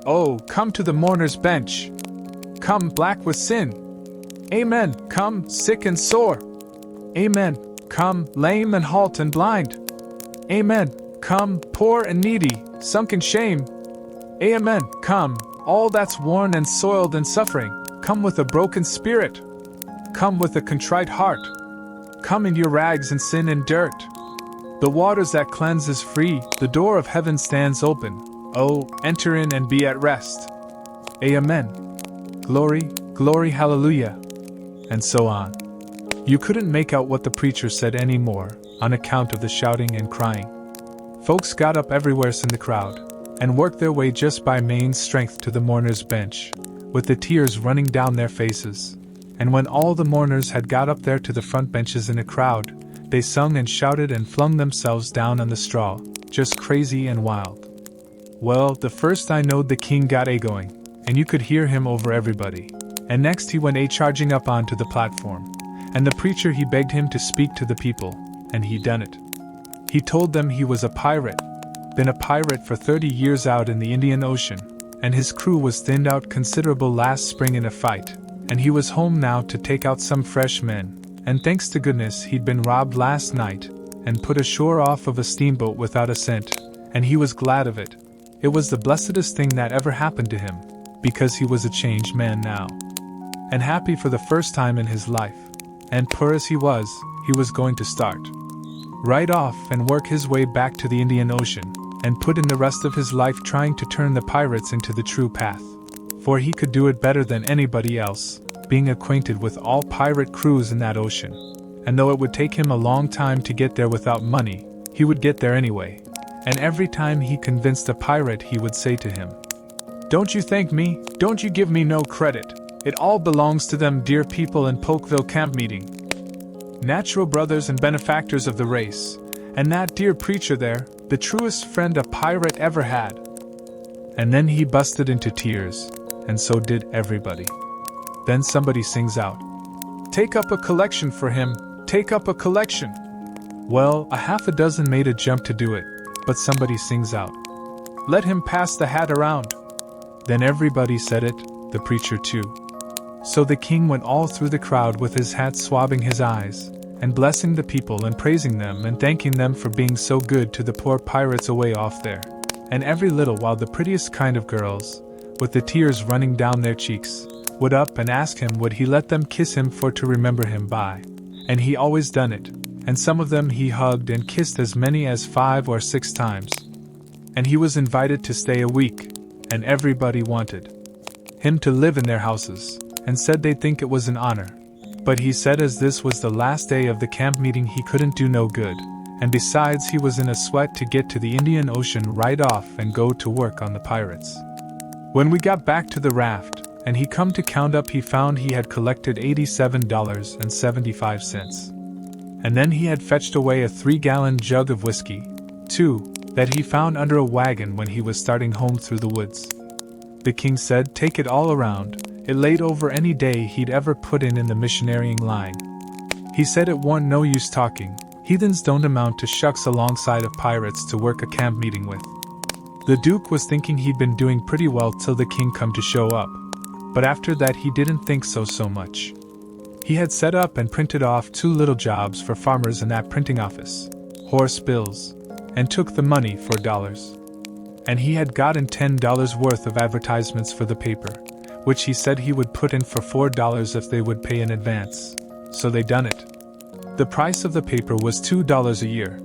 "Oh, come to the mourner's bench! Come, black with sin! Amen! Come, sick and sore! Amen! Come, lame and halt and blind! Amen! Come, poor and needy, sunk in shame! Amen! Come, all that's worn and soiled and suffering! Come with a broken spirit! Come with a contrite heart! Come in your rags and sin and dirt! The waters that cleanse is free, the door of heaven stands open. Oh, enter in and be at rest! Amen! Glory, glory hallelujah, and so on. You couldn't make out what the preacher said anymore, on account of the shouting and crying. Folks got up everywhere in the crowd, and worked their way just by main strength to the mourners' bench, with the tears running down their faces. And when all the mourners had got up there to the front benches in a crowd, they sung and shouted and flung themselves down on the straw, just crazy and wild. Well, the first I knowed the king got a-going, and you could hear him over everybody. And next he went a-charging up onto the platform, and the preacher he begged him to speak to the people, and he done it. He told them he was a pirate, been a pirate for 30 years out in the Indian Ocean, and his crew was thinned out considerable last spring in a fight, and he was home now to take out some fresh men, and thanks to goodness he'd been robbed last night, and put ashore off of a steamboat without a cent, and he was glad of it. It was the blessedest thing that ever happened to him, because he was a changed man now, and happy for the first time in his life, and poor as he was going to start right off and work his way back to the Indian Ocean, and put in the rest of his life trying to turn the pirates into the true path. For he could do it better than anybody else, being acquainted with all pirate crews in that ocean. And though it would take him a long time to get there without money, he would get there anyway. And every time he convinced a pirate, he would say to him, "Don't you thank me, don't you give me no credit. It all belongs to them dear people in Polkville camp meeting. Natural brothers and benefactors of the race, and that dear preacher there, the truest friend a pirate ever had." And then he busted into tears, and so did everybody. Then somebody sings out, "Take up a collection for him, take up a collection." Well, a half a dozen made a jump to do it, but somebody sings out, "Let him pass the hat around." Then everybody said it, the preacher too. So the king went all through the crowd with his hat swabbing his eyes, and blessing the people and praising them and thanking them for being so good to the poor pirates away off there. And every little while the prettiest kind of girls, with the tears running down their cheeks, would up and ask him would he let them kiss him for to remember him by. And he always done it, and some of them he hugged and kissed as many as 5 or 6 times. And he was invited to stay a week, and everybody wanted him to live in their houses, and said they'd think it was an honor. But he said as this was the last day of the camp meeting he couldn't do no good, and besides he was in a sweat to get to the Indian Ocean right off and go to work on the pirates. When we got back to the raft, and he come to count up, he found he had collected $87.75. And then he had fetched away a 3-gallon jug of whiskey, too, that he found under a wagon when he was starting home through the woods. The king said take it all around, it laid over any day he'd ever put in the missionarying line. He said it warn't no use talking, heathens don't amount to shucks alongside of pirates to work a camp meeting with. The Duke was thinking he'd been doing pretty well till the king come to show up, but after that he didn't think so much. He had set up and printed off 2 little jobs for farmers in that printing office, horse bills, and took the money for dollars. And he had gotten $10 worth of advertisements for the paper, which he said he would put in for $4 if they would pay in advance. So they done it. The price of the paper was $2 a year,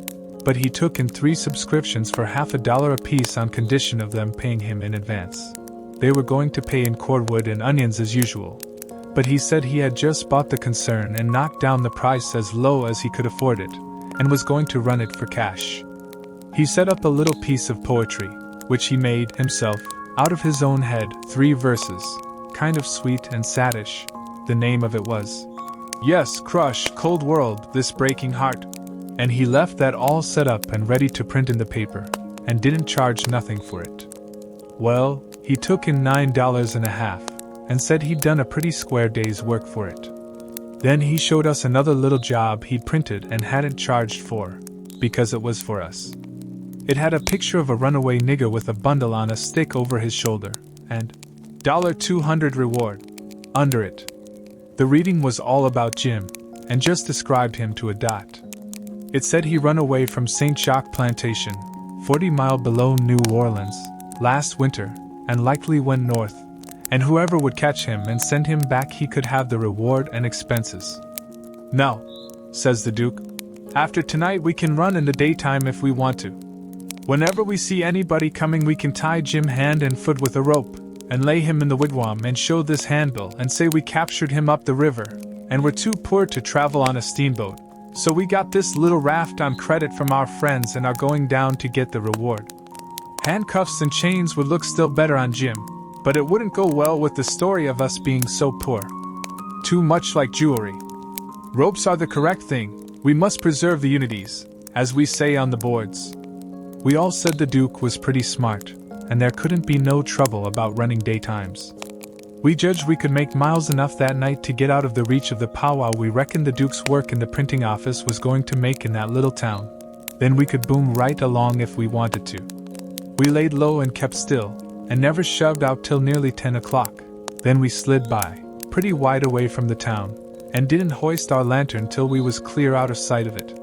but he took in 3 subscriptions for $50 apiece on condition of them paying him in advance. They were going to pay in cordwood and onions as usual, but he said he had just bought the concern and knocked down the price as low as he could afford it, and was going to run it for cash. He set up a little piece of poetry, which he made himself, out of his own head, 3 verses, kind of sweet and saddish. The name of it was, "Yes, crush, cold world, this breaking heart." And he left that all set up and ready to print in the paper, and didn't charge nothing for it. Well, he took in $9.50, and said he'd done a pretty square day's work for it. Then he showed us another little job he'd printed and hadn't charged for, because it was for us. It had a picture of a runaway nigger with a bundle on a stick over his shoulder, and $200 reward under it. The reading was all about Jim, and just described him to a dot. It said he run away from St. Jacques Plantation, 40 miles below New Orleans, last winter, and likely went north, and whoever would catch him and send him back he could have the reward and expenses. "Now," says the Duke, "after tonight we can run in the daytime if we want to. Whenever we see anybody coming we can tie Jim hand and foot with a rope, and lay him in the wigwam and show this handbill and say we captured him up the river, and we're too poor to travel on a steamboat, so we got this little raft on credit from our friends and are going down to get the reward. Handcuffs and chains would look still better on Jim, but it wouldn't go well with the story of us being so poor. Too much like jewelry. Ropes are the correct thing. We must preserve the unities, as we say on the boards. We all said the Duke was pretty smart, and there couldn't be no trouble about running daytimes. We judged we could make miles enough that night to get out of the reach of the powwow we reckoned the Duke's work in the printing office was going to make in that little town. Then we could boom right along if we wanted to. We laid low and kept still, and never shoved out till nearly 10 o'clock. Then we slid by, pretty wide away from the town, and didn't hoist our lantern till we was clear out of sight of it.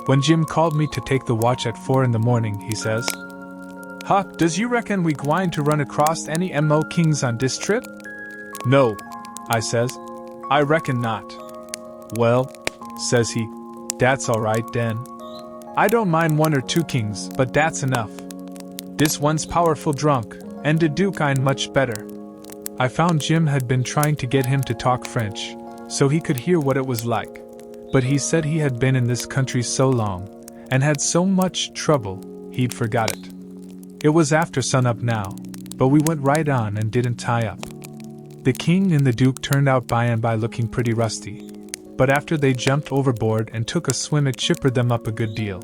When Jim called me to take the watch at 4 in the morning, he says, "Huck, does you reckon we gwine to run across any M.O. Kings on dis trip?" "No," I says. "I reckon not." "Well," says he, "dat's all right den. I don't mind 1 or 2 kings, but dat's enough. This one's powerful drunk, and de Duke ain't much better." I found Jim had been trying to get him to talk French, so he could hear what it was like, but he said he had been in this country so long, and had so much trouble, he'd forgot it. It was after sunup now, but we went right on and didn't tie up. The king and the Duke turned out by and by looking pretty rusty, but after they jumped overboard and took a swim it chippered them up a good deal.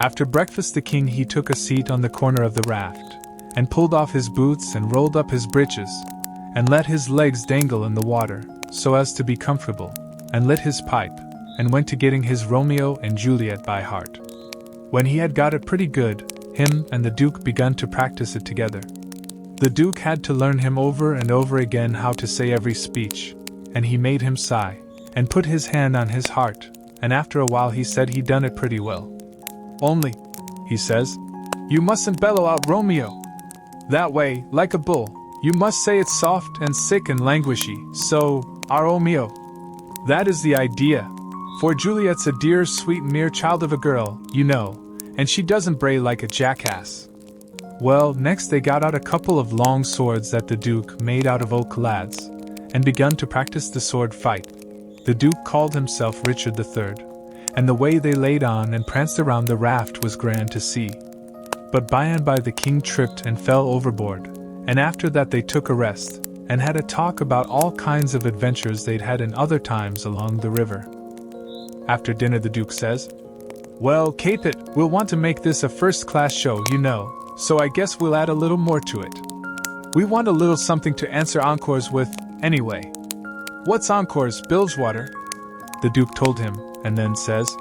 After breakfast the king he took a seat on the corner of the raft, and pulled off his boots and rolled up his breeches, and let his legs dangle in the water, so as to be comfortable, and lit his pipe, and went to getting his Romeo and Juliet by heart. When he had got it pretty good, him and the Duke begun to practice it together. The Duke had to learn him over and over again how to say every speech, and he made him sigh, and put his hand on his heart, and after a while he said he'd done it pretty well. "Only," he says, "you mustn't bellow out Romeo. That way, like a bull, you must say it soft and sick and languishy, so, our Romeo. That is the idea, for Juliet's a dear, sweet, mere child of a girl, you know, and she doesn't bray like a jackass." Well, next they got out a couple of long swords that the Duke made out of oak laths, and begun to practice the sword fight. The Duke called himself Richard III, and the way they laid on and pranced around the raft was grand to see. But by and by the king tripped and fell overboard, and after that they took a rest, and had a talk about all kinds of adventures they'd had in other times along the river. After dinner the Duke says, "Well, Capet, we'll want to make this a first-class show, you know, so I guess we'll add a little more to it. We want a little something to answer encores with, anyway." "What's encores, Bilgewater?" the Duke told him, and then says,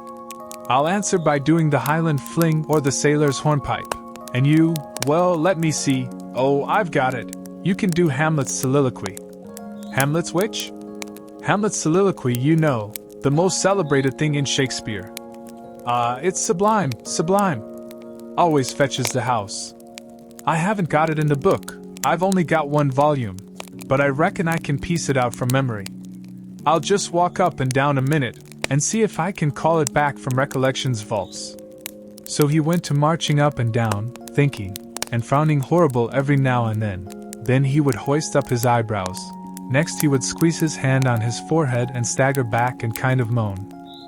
"I'll answer by doing the Highland fling or the sailor's hornpipe. And you, well, let me see, oh, I've got it, you can do Hamlet's soliloquy." "Hamlet's which?" "Hamlet's soliloquy, you know, the most celebrated thing in Shakespeare." It's sublime, sublime. Always fetches the house. I haven't got it in the book, I've only got 1 volume, but I reckon I can piece it out from memory. I'll just walk up and down a minute, and see if I can call it back from recollection's vaults. So he went to marching up and down, thinking, and frowning horrible every now and then. Then he would hoist up his eyebrows. Next he would squeeze his hand on his forehead and stagger back and kind of moan.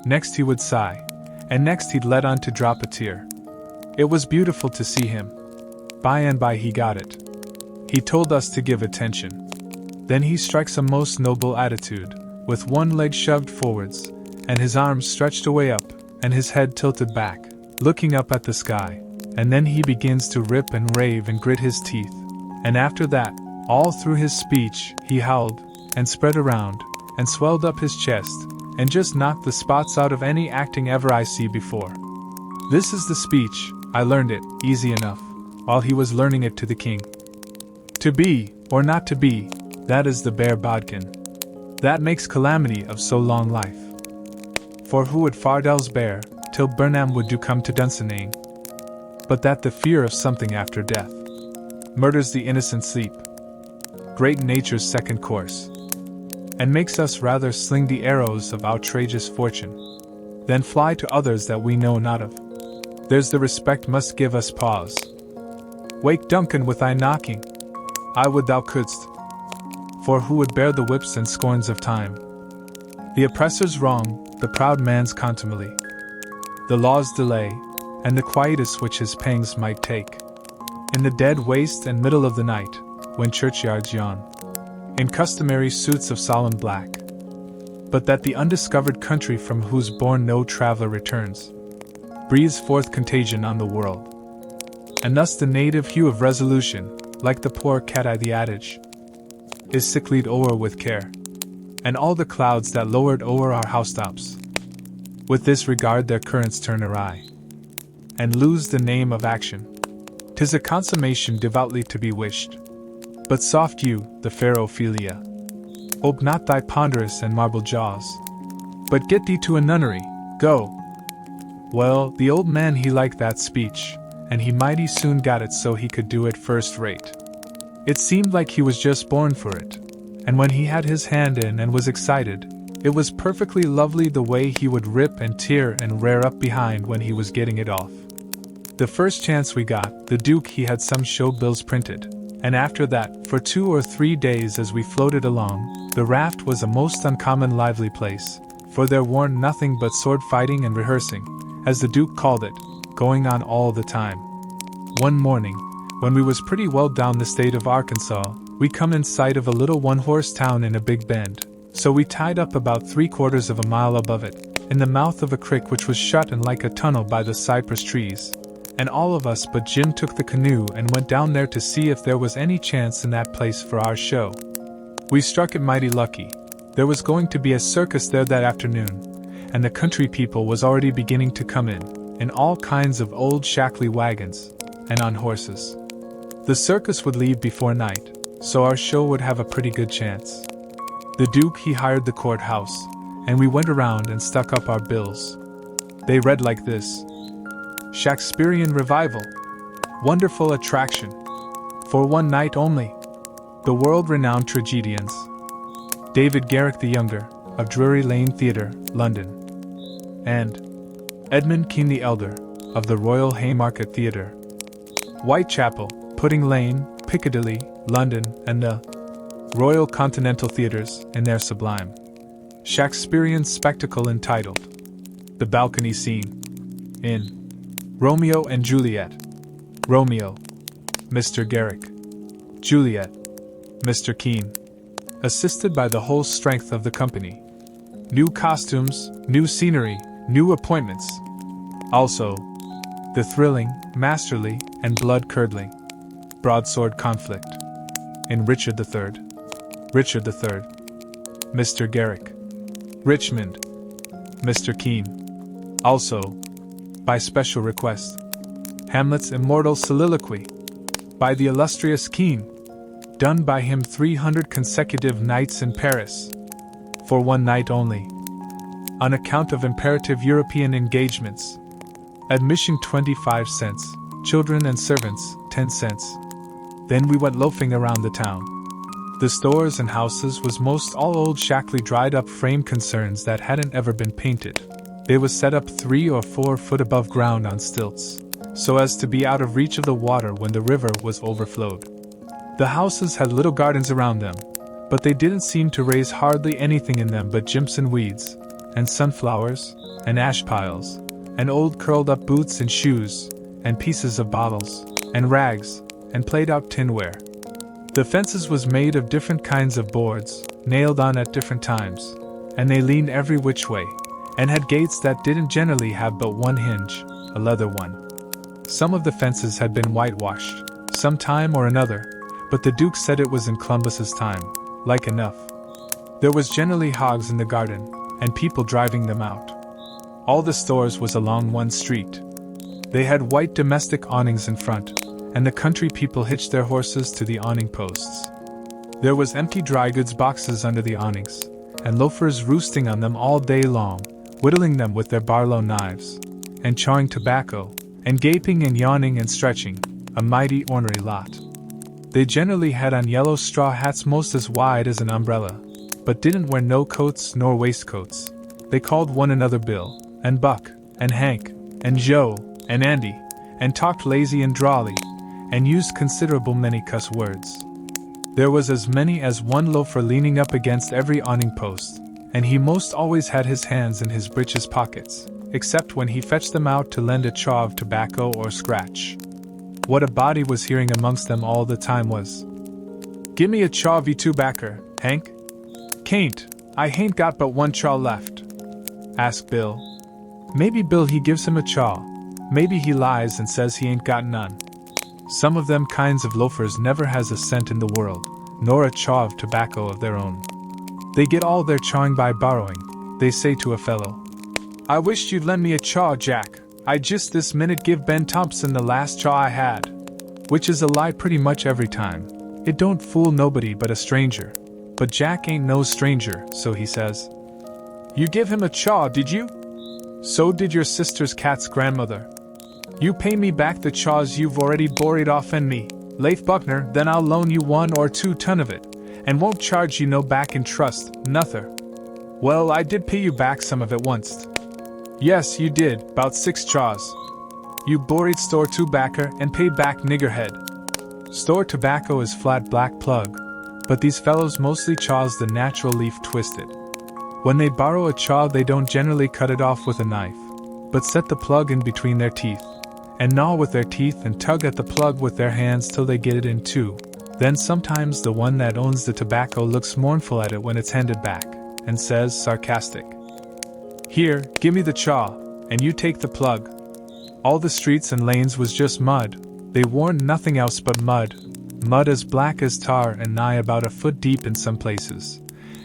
Next he would sigh. And next he'd let on to drop a tear. It was beautiful to see him. By and by he got it. He told us to give attention. Then he strikes a most noble attitude, with one leg shoved forwards, and his arms stretched away up, and his head tilted back, looking up at the sky, and then he begins to rip and rave and grit his teeth, and after that, all through his speech, he howled, and spread around, and swelled up his chest, and just knocked the spots out of any acting ever I see before. This is the speech, I learned it, easy enough, while he was learning it to the king. To be, or not to be, that is the bare bodkin. That makes calamity of so long life. For who would Fardell's bear, till Burnham would do come to Dunsinane? But that the fear of something after death murders the innocent sleep. Great nature's second course. And makes us rather sling the arrows of outrageous fortune, than fly to others that we know not of. There's the respect must give us pause. Wake Duncan with thy knocking. I would thou couldst. For who would bear the whips and scorns of time? The oppressor's wrong, the proud man's contumely, the law's delay, and the quietus which his pangs might take. In the dead waste and middle of the night, when churchyards yawn, in customary suits of solemn black, but that the undiscovered country from whose bourne no traveller returns, breathes forth contagion on the world. And thus the native hue of resolution, like the poor cat-eye the adage, is sicklied o'er with care, and all the clouds that lowered o'er our housetops, with this regard their currents turn awry, and lose the name of action. 'Tis a consummation devoutly to be wished. But soft you, the fair Ophelia, ope not thy ponderous and marble jaws, but get thee to a nunnery, go. Well, the old man he liked that speech, and he mighty soon got it so he could do it first rate. It seemed like he was just born for it, and when he had his hand in and was excited, it was perfectly lovely the way he would rip and tear and rear up behind when he was getting it off. The first chance we got, the Duke he had some show bills printed, and after that, for 2 or 3 days as we floated along, the raft was a most uncommon lively place, for there warn't nothing but sword fighting and rehearsing, as the Duke called it, going on all the time. One morning, when we was pretty well down the state of Arkansas, we come in sight of a little one-horse town in a big bend, so we tied up about 3/4 of a mile above it, in the mouth of a creek which was shut in like a tunnel by the cypress trees, and all of us but Jim took the canoe and went down there to see if there was any chance in that place for our show. We struck it mighty lucky. There was going to be a circus there that afternoon, and the country people was already beginning to come in all kinds of old shackly wagons, and on horses. The circus would leave before night, so our show would have a pretty good chance. The Duke he hired the courthouse, and we went around and stuck up our bills. They read like this: Shakespearean Revival. Wonderful attraction. For one night only. The world-renowned tragedians. David Garrick the Younger, of Drury Lane Theatre, London. And Edmund Kean the Elder, of the Royal Haymarket Theatre, Whitechapel, Pudding Lane, Piccadilly, London, and the Royal Continental Theatres in their sublime Shakespearean spectacle entitled The Balcony Scene. In Romeo and Juliet. Romeo, Mr. Garrick. Juliet, Mr. Kean. Assisted by the whole strength of the company. New costumes, new scenery, new appointments. Also, the thrilling, masterly, and blood-curdling broadsword conflict. In Richard III. Richard III. Mr. Garrick. Richmond. Mr. Kean. Also, by special request, Hamlet's immortal soliloquy, by the illustrious Kean, done by him 300 consecutive nights in Paris, for one night only, on account of imperative European engagements. Admission 25 cents, children and servants 10 cents. Then we went loafing around the town. The stores and houses was most all old shackly dried up frame concerns that hadn't ever been painted. They was set up 3 or 4 foot above ground on stilts, so as to be out of reach of the water when the river was overflowed. The houses had little gardens around them, but they didn't seem to raise hardly anything in them but Jimson weeds, and sunflowers, and ash piles, and old curled-up boots and shoes, and pieces of bottles, and rags, and played-out tinware. The fences was made of different kinds of boards, nailed on at different times, and they leaned every which way, and had gates that didn't generally have but one hinge, a leather one. Some of the fences had been whitewashed, some time or another, but the Duke said it was in Columbus's time, like enough. There was generally hogs in the garden, and people driving them out. All the stores was along one street. They had white domestic awnings in front, and the country people hitched their horses to the awning posts. There was empty dry goods boxes under the awnings, and loafers roosting on them all day long, whittling them with their Barlow knives, and chawing tobacco, and gaping and yawning and stretching, a mighty ornery lot. They generally had on yellow straw hats most as wide as an umbrella, but didn't wear no coats nor waistcoats. They called one another Bill, and Buck, and Hank, and Joe, and Andy, and talked lazy and drawly, and used considerable many cuss words. There was as many as one loafer leaning up against every awning post, and he most always had his hands in his breeches pockets, except when he fetched them out to lend a chaw of tobacco or scratch. What a body was hearing amongst them all the time was, "Gimme a chaw of tobacco, Hank?" "Cain't, I hain't got but one chaw left," asked Bill. Maybe Bill he gives him a chaw, maybe he lies and says he ain't got none. Some of them kinds of loafers never has a cent in the world, nor a chaw of tobacco of their own. They get all their chawing by borrowing. They say to a fellow, "I wish you'd lend me a chaw, Jack. I just this minute give Ben Thompson the last chaw I had." Which is a lie pretty much every time. It don't fool nobody but a stranger. But Jack ain't no stranger, so he says, "You give him a chaw, did you? So did your sister's cat's grandmother. You pay me back the chaws you've already borried off'n me, Leif Buckner, then I'll loan you 1 or 2 ton of it, and won't charge you no back in trust, nother." "Well, I did pay you back some of it once." "Yes, you did, 'bout 6 chaws. You borried store tobacco and paid back niggerhead." Store tobacco is flat black plug, but these fellows mostly chaws the natural leaf twisted. When they borrow a chaw they don't generally cut it off with a knife, but set the plug in between their teeth, and gnaw with their teeth and tug at the plug with their hands till they get it in two. Then sometimes the one that owns the tobacco looks mournful at it when it's handed back, and says sarcastic, "Here, gimme the chaw, and you take the plug." All the streets and lanes was just mud. They worn nothing else but mud. Mud as black as tar and nigh about a foot deep in some places,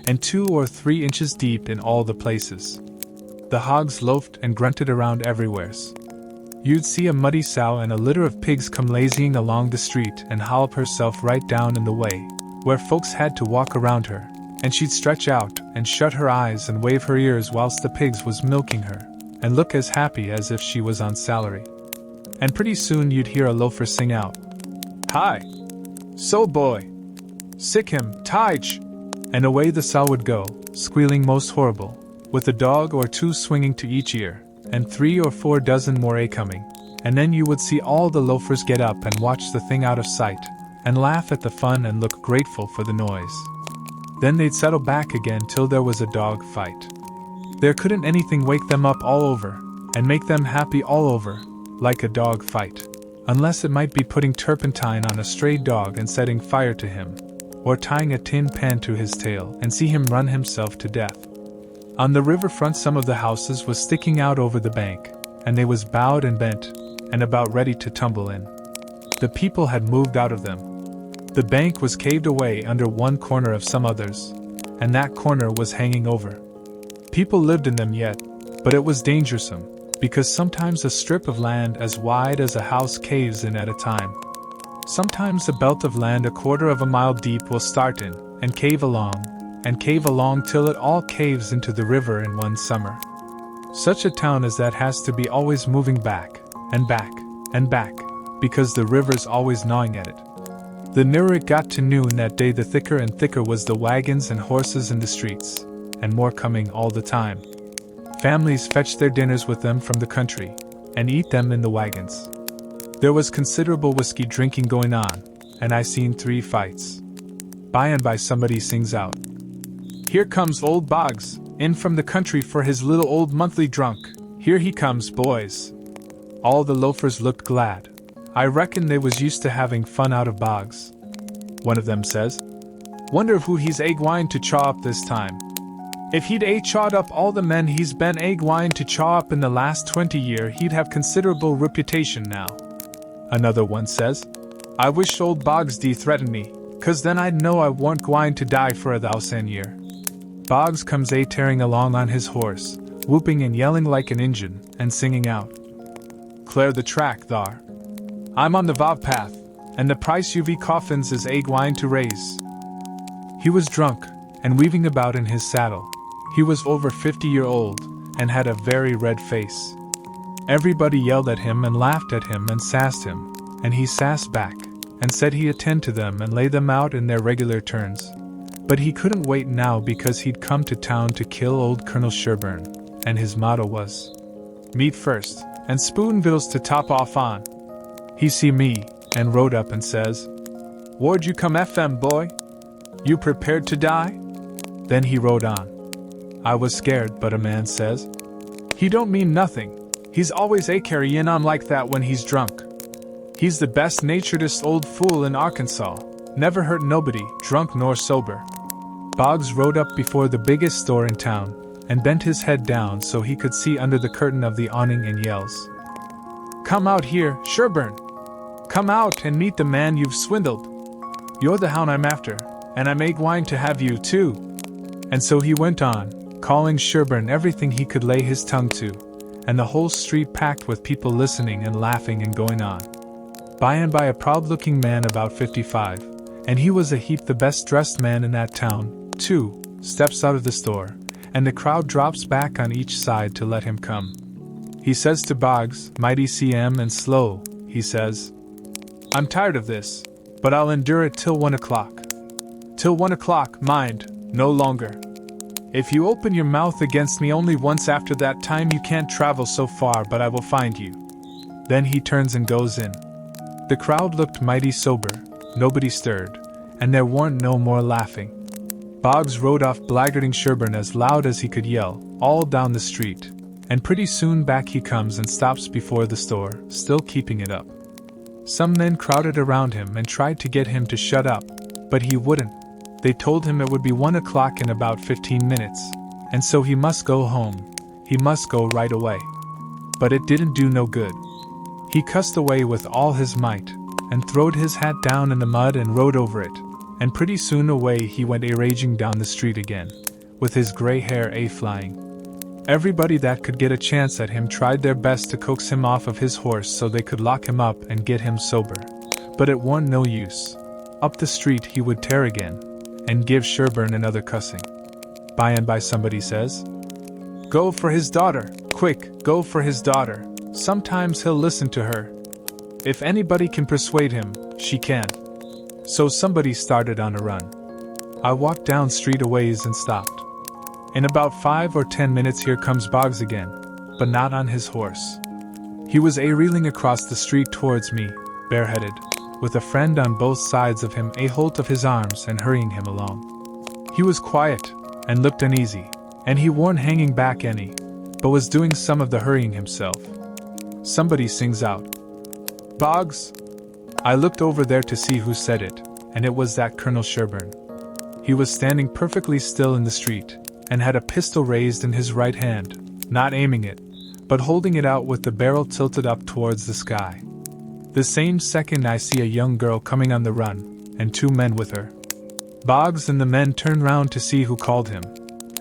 and 2 or 3 inches deep in all the places. The hogs loafed and grunted around everywheres. You'd see a muddy sow and a litter of pigs come lazying along the street and hollop herself right down in the way, where folks had to walk around her, and she'd stretch out and shut her eyes and wave her ears whilst the pigs was milking her, and look as happy as if she was on salary. And pretty soon you'd hear a loafer sing out, "Hi! So boy! Sick him, Tige!" And away the sow would go, squealing most horrible, with a dog or 2 swinging to each ear, and 3 or 4 dozen more a-coming, and then you would see all the loafers get up and watch the thing out of sight, and laugh at the fun and look grateful for the noise. Then they'd settle back again till there was a dog fight. There couldn't anything wake them up all over, and make them happy all over, like a dog fight, unless it might be putting turpentine on a stray dog and setting fire to him, or tying a tin pan to his tail and see him run himself to death. On the riverfront some of the houses was sticking out over the bank, and they was bowed and bent, and about ready to tumble in. The people had moved out of them. The bank was caved away under one corner of some others, and that corner was hanging over. People lived in them yet, but it was dangersome, because sometimes a strip of land as wide as a house caves in at a time. Sometimes a belt of land 1/4 of a mile deep will start in, and cave along till it all caves into the river in one summer. Such a town as that has to be always moving back, and back, and back, because the river's always gnawing at it. The nearer it got to noon that day the thicker and thicker was the wagons and horses in the streets, and more coming all the time. Families fetched their dinners with them from the country, and eat them in the wagons. There was considerable whiskey drinking going on, and I seen 3 fights. By and by somebody sings out, "Here comes old Boggs, in from the country for his little old monthly drunk. Here he comes, boys." All the loafers looked glad. I reckon they was used to having fun out of Boggs. One of them says, "Wonder who he's a-gwine to chaw up this time. If he'd a-chawed up all the men he's been a-gwine to chaw up in the last 20 year, he'd have considerable reputation now." Another one says, "I wish old Boggs d threaten me, 'cause then I'd know I warn't gwine to die for 1,000 year." Boggs comes a-tearing along on his horse, whooping and yelling like an Injun, and singing out, "Clear the track, thar. I'm on the Vav path, and the price UV coffins is a-gwine to raise." He was drunk, and weaving about in his saddle. He was over 50-year-old, and had a very red face. Everybody yelled at him and laughed at him and sassed him, and he sassed back, and said he'd attend to them and lay them out in their regular turns. But he couldn't wait now because he'd come to town to kill old Colonel Sherburne, and his motto was, "Meat first, and spoon victuals to top off on." He see me, and rode up and says, Ward you come FM, boy? You prepared to die? Then he rode on. I was scared, but a man says, he don't mean nothing. He's always a carryin' on like that when he's drunk. He's the best-naturedest old fool in Arkansas. Never hurt nobody, drunk nor sober. Boggs rode up before the biggest store in town, and bent his head down so he could see under the curtain of the awning and yells. Come out here, Sherburne! Come out and meet the man you've swindled. You're the hound I'm after, and I'm a-gwine to have you too. And so he went on, calling Sherburne everything he could lay his tongue to, and the whole street packed with people listening and laughing and going on. By and by a proud-looking man about 55, and he was a heap the best-dressed man in that town, too, steps out of the store, and the crowd drops back on each side to let him come. He says to Boggs, mighty CM and slow, he says, I'm tired of this, but I'll endure it till 1 o'clock. Till 1 o'clock, mind, no longer. If you open your mouth against me only once after that time you can't travel so far, but I will find you. Then he turns and goes in. The crowd looked mighty sober, nobody stirred, and there weren't no more laughing. Boggs rode off blackguarding Sherburne as loud as he could yell, all down the street, and pretty soon back he comes and stops before the store, still keeping it up. Some men crowded around him and tried to get him to shut up, but he wouldn't. They told him it would be 1 o'clock in about 15 minutes, and so he must go home. He must go right away. But it didn't do no good. He cussed away with all his might, and throwed his hat down in the mud and rode over it, and pretty soon away he went a-raging down the street again, with his gray hair a-flying. Everybody that could get a chance at him tried their best to coax him off of his horse so they could lock him up and get him sober. But it warn't no use. Up the street he would tear again, and give Sherburne another cussing. By and by somebody says, Go for his daughter, quick, go for his daughter. Sometimes he'll listen to her. If anybody can persuade him, she can. So somebody started on a run. I walked down street a ways and stopped. In about 5 or 10 minutes here comes Boggs again, but not on his horse. He was a-reeling across the street towards me, bareheaded, with a friend on both sides of him a-holt of his arms and hurrying him along. He was quiet, and looked uneasy, and he warn't hanging back any, but was doing some of the hurrying himself. Somebody sings out, Boggs! I looked over there to see who said it, and it was that Colonel Sherburne. He was standing perfectly still in the street, and had a pistol raised in his right hand, not aiming it, but holding it out with the barrel tilted up towards the sky. The same second I see a young girl coming on the run, and 2 men with her. Boggs and the men turn round to see who called him,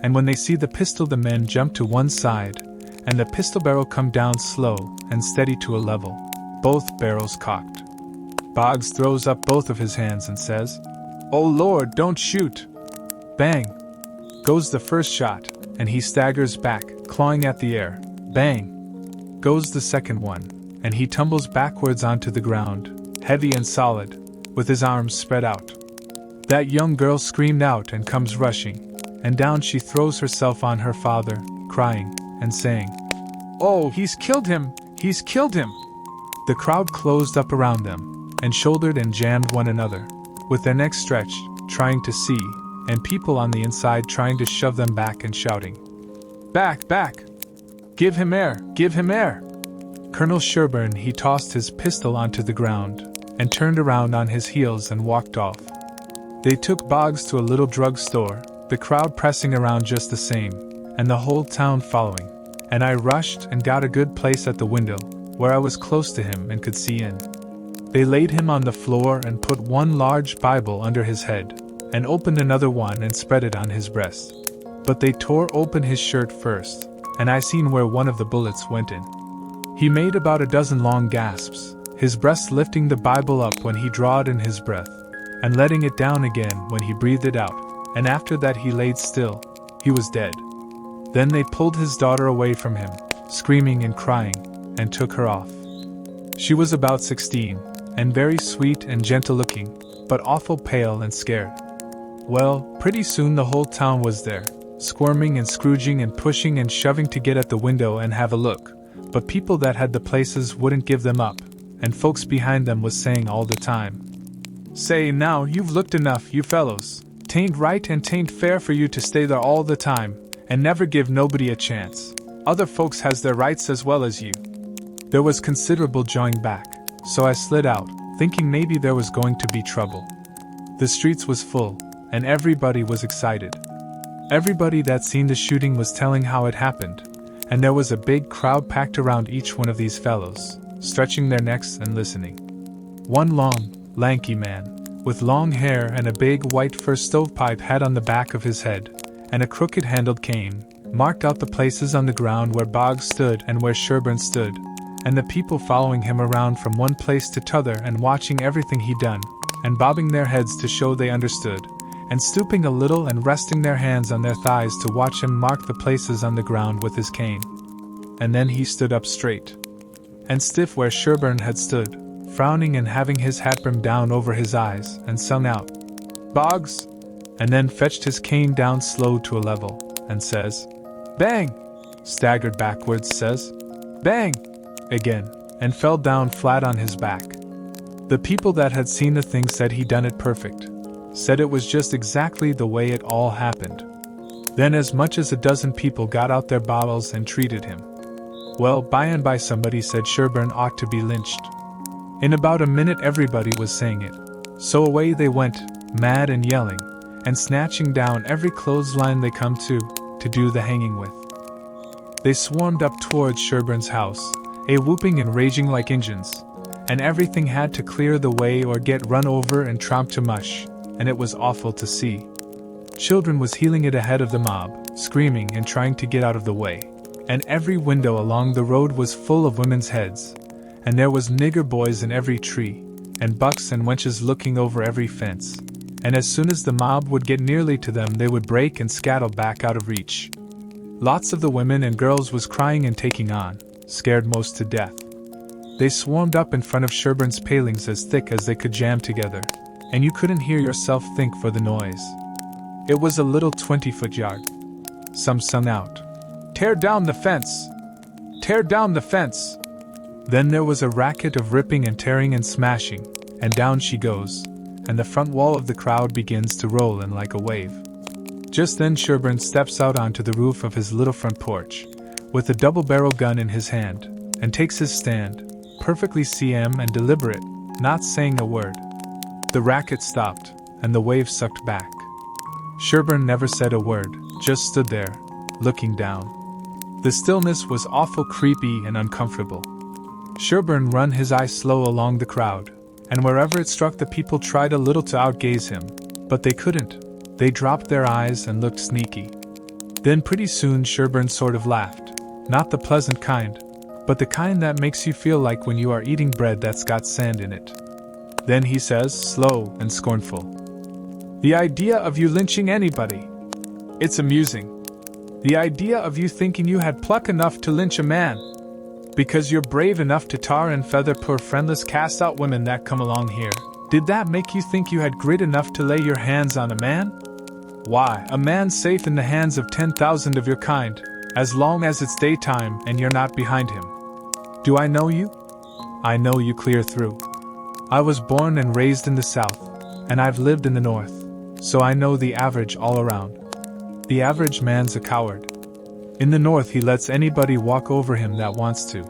and when they see the pistol the men jump to one side, and the pistol barrel come down slow and steady to a level, both barrels cocked. Boggs throws up both of his hands and says, Oh Lord, don't shoot! Bang! Goes the first shot, and he staggers back, clawing at the air. Bang! Goes the second one, and he tumbles backwards onto the ground, heavy and solid, with his arms spread out. That young girl screamed out and comes rushing, and down she throws herself on her father, crying, and saying, Oh, he's killed him! He's killed him! The crowd closed up around them, and shouldered and jammed one another, with their necks stretched, trying to see, and people on the inside trying to shove them back and shouting, Back, back! Give him air! Give him air! Colonel Sherburne he tossed his pistol onto the ground, and turned around on his heels and walked off. They took Boggs to a little drug store, the crowd pressing around just the same, and the whole town following, and I rushed and got a good place at the window, where I was close to him and could see in. They laid him on the floor and put one large Bible under his head, and opened another one and spread it on his breast. But they tore open his shirt first, and I seen where one of the bullets went in. He made about a dozen long gasps, his breast lifting the Bible up when he drawed in his breath, and letting it down again when he breathed it out, and after that he laid still. He was dead. Then they pulled his daughter away from him, screaming and crying, and took her off. She was about 16, and very sweet and gentle-looking, but awful pale and scared. Well, pretty soon the whole town was there, squirming and scrooging and pushing and shoving to get at the window and have a look, but people that had the places wouldn't give them up, and folks behind them was saying all the time, Say, now, you've looked enough, you fellows. 'Tain't right and 'tain't fair for you to stay there all the time, and never give nobody a chance. Other folks has their rights as well as you. There was considerable jawing back, so I slid out, thinking maybe there was going to be trouble. The streets was full, and everybody was excited. Everybody that seen the shooting was telling how it happened, and there was a big crowd packed around each one of these fellows, stretching their necks and listening. One long, lanky man, with long hair and a big white fur stovepipe hat on the back of his head, and a crooked-handled cane, marked out the places on the ground where Boggs stood and where Sherburne stood, and the people following him around from one place to t'other and watching everything he done, and bobbing their heads to show they understood, and stooping a little and resting their hands on their thighs to watch him mark the places on the ground with his cane. And then he stood up straight and stiff where Sherburne had stood, frowning and having his hat brim down over his eyes, and sung out, "Boggs!" and then fetched his cane down slow to a level, and says, "Bang!" Staggered backwards, says, "Bang!" again, and fell down flat on his back. The people that had seen the thing said he done it perfect, said it was just exactly the way it all happened. Then as much as a dozen people got out their bottles and treated him. Well, by and by somebody said Sherburne ought to be lynched. In about a minute everybody was saying it, so away they went, mad and yelling, and snatching down every clothesline they come to do the hanging with. They swarmed up towards Sherburne's house, whooping and raging like Injuns, and everything had to clear the way or get run over and tromped to mush, and it was awful to see. Children was heeling it ahead of the mob, screaming and trying to get out of the way, and every window along the road was full of women's heads, and there was nigger boys in every tree, and bucks and wenches looking over every fence, and as soon as the mob would get nearly to them they would break and scattle back out of reach. Lots of the women and girls was crying and taking on, scared most to death. They swarmed up in front of Sherburne's palings as thick as they could jam together, and you couldn't hear yourself think for the noise. It was a little 20-foot yard. Some sung out, "Tear down the fence! Tear down the fence!" Then there was a racket of ripping and tearing and smashing, and down she goes, and the front wall of the crowd begins to roll in like a wave. Just then Sherburne steps out onto the roof of his little front porch, with a double-barrel gun in his hand, and takes his stand, perfectly CM and deliberate, not saying a word. The racket stopped, and the wave sucked back. Sherburne never said a word, just stood there, looking down. The stillness was awful creepy and uncomfortable. Sherburne run his eye slow along the crowd, and wherever it struck the people tried a little to outgaze him, but they couldn't. They dropped their eyes and looked sneaky. Then pretty soon Sherburne sort of laughed, not the pleasant kind, but the kind that makes you feel like when you are eating bread that's got sand in it. Then he says, slow and scornful, "The idea of you lynching anybody! It's amusing. The idea of you thinking you had pluck enough to lynch a man, because you're brave enough to tar and feather poor friendless cast-out women that come along here. Did that make you think you had grit enough to lay your hands on a man? Why, a man's safe in the hands of 10,000 of your kind, as long as it's daytime and you're not behind him. Do I know you? I know you clear through. I was born and raised in the South, and I've lived in the North, so I know the average all around. The average man's a coward. In the North he lets anybody walk over him that wants to,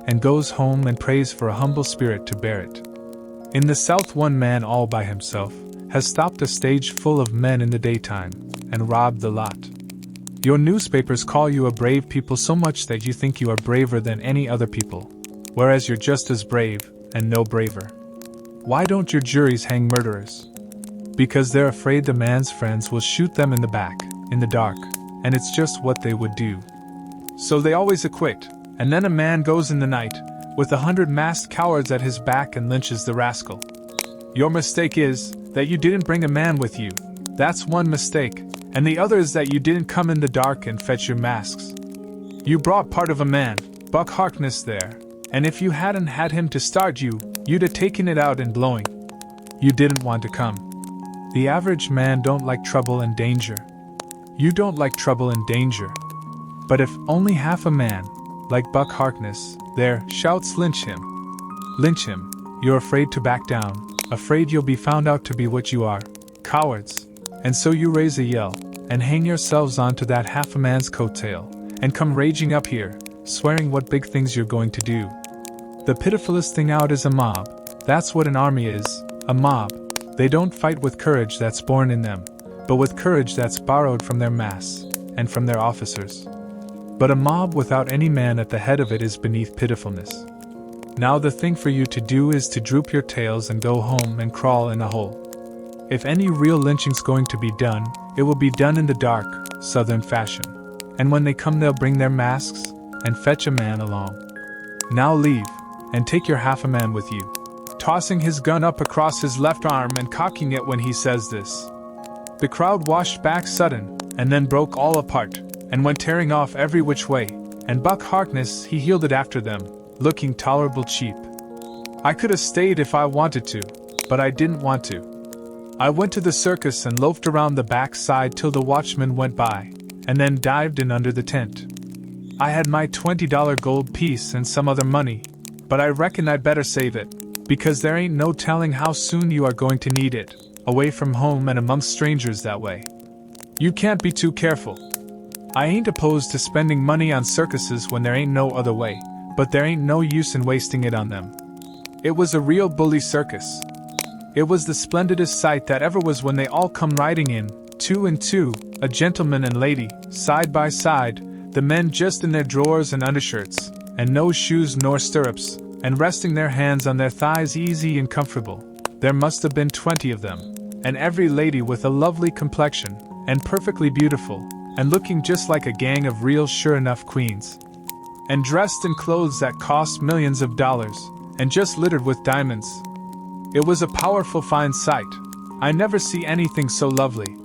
and goes home and prays for a humble spirit to bear it. In the South one man all by himself has stopped a stage full of men in the daytime, and robbed the lot. Your newspapers call you a brave people so much that you think you are braver than any other people, whereas you're just as brave, and no braver. Why don't your juries hang murderers? Because they're afraid the man's friends will shoot them in the back, in the dark, and it's just what they would do. So they always acquit, and then a man goes in the night, with 100 masked cowards at his back and lynches the rascal. Your mistake is that you didn't bring a man with you. That's one mistake, and the other is that you didn't come in the dark and fetch your masks. You brought part of a man, Buck Harkness, there, and if you hadn't had him to start you, you'd have taken it out in blowing. You didn't want to come. The average man don't like trouble and danger. You don't like trouble and danger. But if only half a man, like Buck Harkness, there, shouts lynch him, you're afraid to back down, afraid you'll be found out to be what you are, cowards. And so you raise a yell, and hang yourselves onto that half a man's coattail, and come raging up here, swearing what big things you're going to do. The pitifullest thing out is a mob. That's what an army is, a mob. They don't fight with courage that's born in them, but with courage that's borrowed from their mass, and from their officers. But a mob without any man at the head of it is beneath pitifulness. Now the thing for you to do is to droop your tails and go home and crawl in a hole. If any real lynching's going to be done, it will be done in the dark, southern fashion. And when they come they'll bring their masks, and fetch a man along. Now leave, and take your half a man with you. Tossing his gun up across his left arm and cocking it when he says this. The crowd washed back sudden, and then broke all apart, and went tearing off every which way, and Buck Harkness he heeled after them, looking tolerable cheap. I could have stayed if I wanted to, but I didn't want to. I went to the circus and loafed around the back side till the watchman went by, and then dived in under the tent. I had my $20 gold piece and some other money, but I reckon I'd better save it, because there ain't no telling how soon you are going to need it, away from home and amongst strangers that way. You can't be too careful. I ain't opposed to spending money on circuses when there ain't no other way, but there ain't no use in wasting it on them. It was a real bully circus. It was the splendidest sight that ever was when they all come riding in, 2 and 2, a gentleman and lady, side by side, the men just in their drawers and undershirts, and no shoes nor stirrups, and resting their hands on their thighs easy and comfortable. There must have been 20 of them, and every lady with a lovely complexion, and perfectly beautiful, and looking just like a gang of real sure-enough queens. And dressed in clothes that cost millions of dollars, and just littered with diamonds. It was a powerful fine sight. I never see anything so lovely.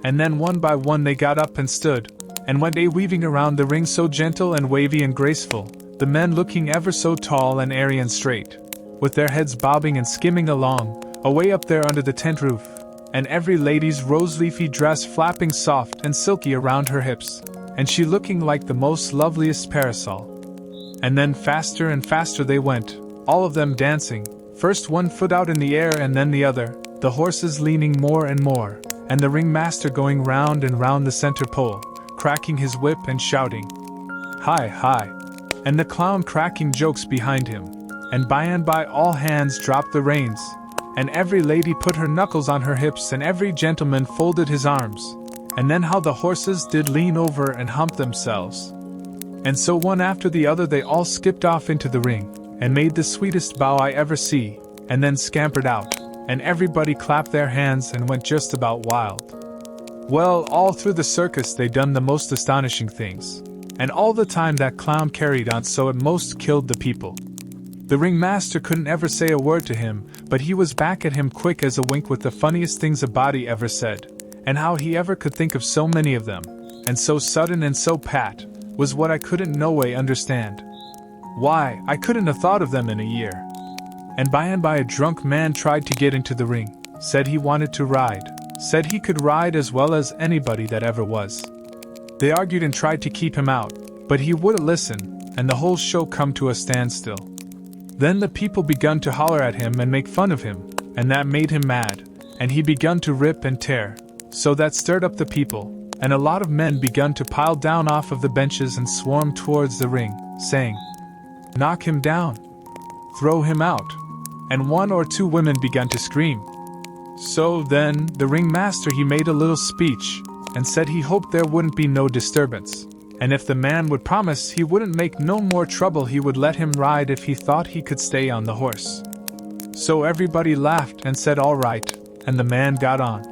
And then one by one they got up and stood, and went a-weaving around the ring so gentle and wavy and graceful, the men looking ever so tall and airy and straight, with their heads bobbing and skimming along, away up there under the tent roof, and every lady's rose-leafy dress flapping soft and silky around her hips, and she looking like the most loveliest parasol. And then faster and faster they went, all of them dancing, first one foot out in the air and then the other, the horses leaning more and more, and the ringmaster going round and round the center pole, cracking his whip and shouting, "Hi, hi!" and the clown cracking jokes behind him, and by all hands dropped the reins, and every lady put her knuckles on her hips and every gentleman folded his arms, and then how the horses did lean over and hump themselves. And so one after the other they all skipped off into the ring, and made the sweetest bow I ever see, and then scampered out, and everybody clapped their hands and went just about wild. Well, all through the circus they done the most astonishing things, and all the time that clown carried on so it most killed the people. The ringmaster couldn't ever say a word to him, but he was back at him quick as a wink with the funniest things a body ever said, and how he ever could think of so many of them, and so sudden and so pat, was what I couldn't no way understand. Why, I couldn't have thought of them in a year. And by a drunk man tried to get into the ring, said he wanted to ride, said he could ride as well as anybody that ever was. They argued and tried to keep him out, but he wouldn't listen, and the whole show come to a standstill. Then the people begun to holler at him and make fun of him, and that made him mad, and he begun to rip and tear, so that stirred up the people, and a lot of men begun to pile down off of the benches and swarm towards the ring, saying, "Knock him down! Throw him out!" And 1 or 2 women began to scream. So then, the ringmaster he made a little speech, and said he hoped there wouldn't be no disturbance, and if the man would promise he wouldn't make no more trouble he would let him ride if he thought he could stay on the horse. So everybody laughed and said all right, and the man got on.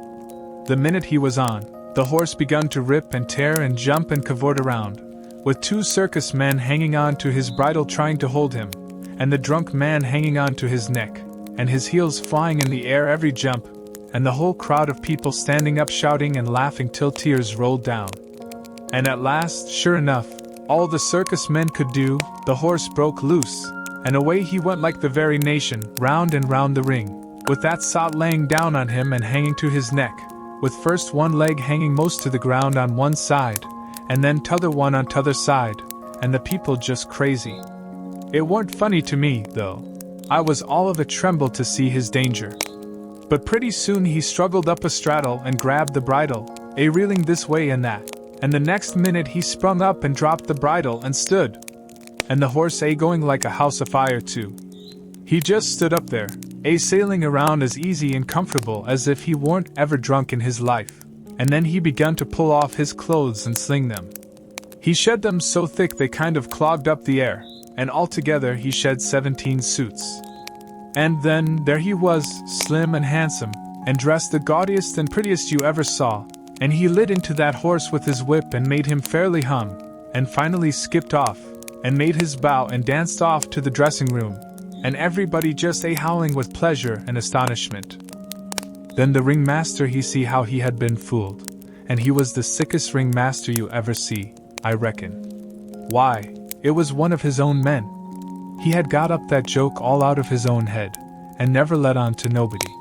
The minute he was on, the horse begun to rip and tear and jump and cavort around, with 2 circus men hanging on to his bridle trying to hold him, and the drunk man hanging on to his neck, and his heels flying in the air every jump, and the whole crowd of people standing up shouting and laughing till tears rolled down. And at last, sure enough, all the circus men could do, the horse broke loose, and away he went like the very nation, round and round the ring, with that sot laying down on him and hanging to his neck, with first one leg hanging most to the ground on one side, and then t'other one on t'other side, and the people just crazy. It weren't funny to me, though. I was all of a tremble to see his danger. But pretty soon he struggled up a straddle and grabbed the bridle, reeling this way and that, and the next minute he sprung up and dropped the bridle and stood. And the horse going like a house afire too. He just stood up there, sailing around as easy and comfortable as if he weren't ever drunk in his life, and then he begun to pull off his clothes and sling them. He shed them so thick they kind of clogged up the air, and altogether he shed 17 suits. And then there he was, slim and handsome, and dressed the gaudiest and prettiest you ever saw, and he lit into that horse with his whip and made him fairly hum, and finally skipped off, and made his bow and danced off to the dressing room, and everybody just howling with pleasure and astonishment. Then the ringmaster he see how he had been fooled, and he was the sickest ringmaster you ever see, I reckon. Why, it was one of his own men. He had got up that joke all out of his own head, and never let on to nobody.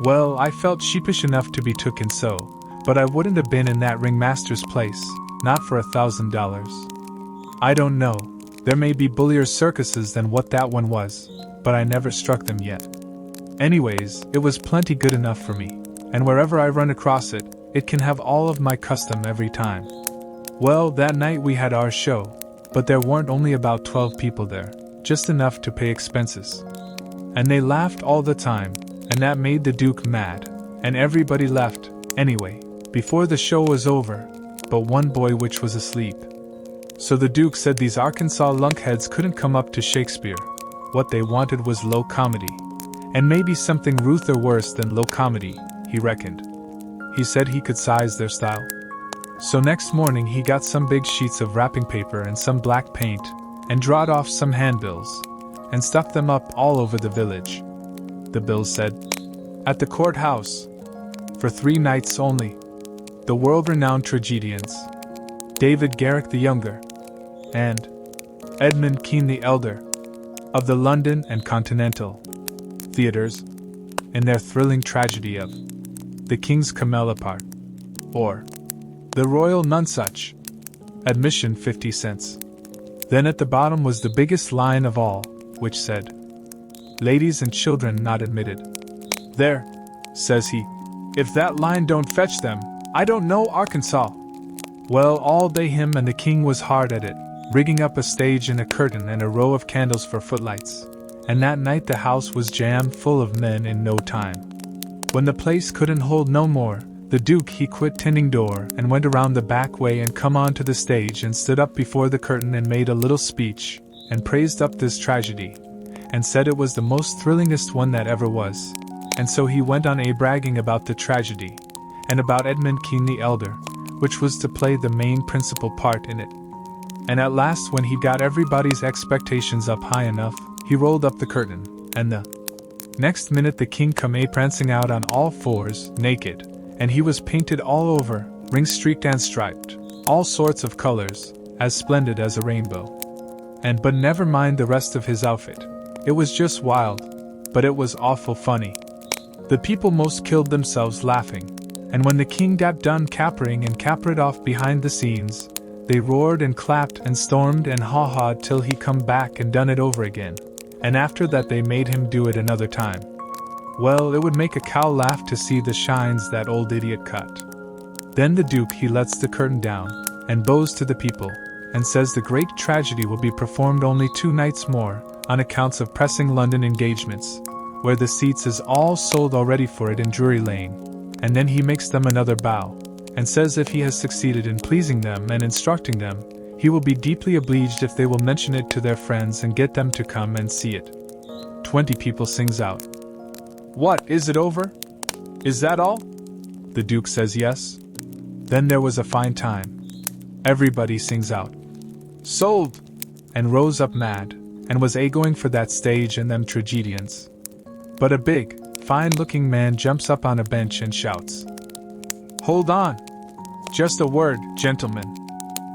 Well, I felt sheepish enough to be tooken so, but I wouldn't have been in that ringmaster's place, not for $1,000. I don't know, there may be bullier circuses than what that one was, but I never struck them yet. Anyways, it was plenty good enough for me, and wherever I run across it, it can have all of my custom every time. Well, that night we had our show, but there weren't only about 12 people there, just enough to pay expenses. And they laughed all the time, and that made the Duke mad, and everybody left, anyway, before the show was over, but one boy which was asleep. So the Duke said these Arkansas lunkheads couldn't come up to Shakespeare. What they wanted was low comedy, and maybe something ruther worse than low comedy, he reckoned. He said he could size their style. So next morning he got some big sheets of wrapping paper and some black paint, and drawed off some handbills, and stuck them up all over the village. The bills said, "At the courthouse, for 3 nights only, the world-renowned tragedians, David Garrick the Younger, and Edmund Kean the Elder, of the London and Continental theaters, in their thrilling tragedy of The King's Camelopard, or The Royal Nonsuch, admission 50 cents. Then at the bottom was the biggest line of all, which said, "Ladies and children not admitted." "There," says he, "if that line don't fetch them, I don't know Arkansas." Well, all day him and the king was hard at it, rigging up a stage and a curtain and a row of candles for footlights, and that night the house was jammed full of men in no time. When the place couldn't hold no more, the Duke he quit tending door and went around the back way and come on to the stage and stood up before the curtain and made a little speech, and praised up this tragedy, and said it was the most thrillingest one that ever was. And so he went on bragging about the tragedy, and about Edmund Kean the Elder, which was to play the main principal part in it. And at last, when he got everybody's expectations up high enough, he rolled up the curtain, and the next minute the king come prancing out on all fours, naked, and he was painted all over, ring-streaked and striped, all sorts of colors, as splendid as a rainbow. But never mind the rest of his outfit. It was just wild, but it was awful funny. The people most killed themselves laughing, and when the king got done capering and capered off behind the scenes, they roared and clapped and stormed and haw-hawed till he come back and done it over again, and after that they made him do it another time. Well, it would make a cow laugh to see the shines that old idiot cut. Then the Duke he lets the curtain down, and bows to the people, and says the great tragedy will be performed only 2 nights more, on accounts of pressing London engagements, where the seats is all sold already for it in Drury Lane, and then he makes them another bow, and says if he has succeeded in pleasing them and instructing them, he will be deeply obliged if they will mention it to their friends and get them to come and see it. 20 people sings out, "What, is it over? Is that all?" The Duke says yes. Then there was a fine time. Everybody sings out, "Sold!" and rose up mad, and was going for that stage and them tragedians. But a big, fine-looking man jumps up on a bench and shouts, "Hold on! Just a word, gentlemen."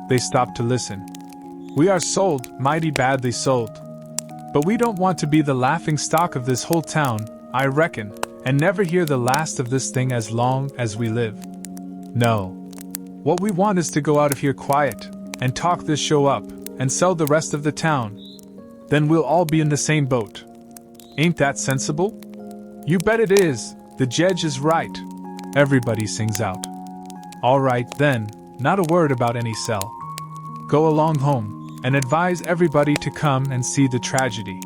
They stop to listen. "We are sold, mighty badly sold. But we don't want to be the laughing stock of this whole town, I reckon, and never hear the last of this thing as long as we live. No. What we want is to go out of here quiet, and talk this show up, and sell the rest of the town. Then we'll all be in the same boat." Ain't that sensible? You bet it is, the jedge is right. Everybody sings out. All right, then, not a word about any cell. Go along home, and advise everybody to come and see the tragedy.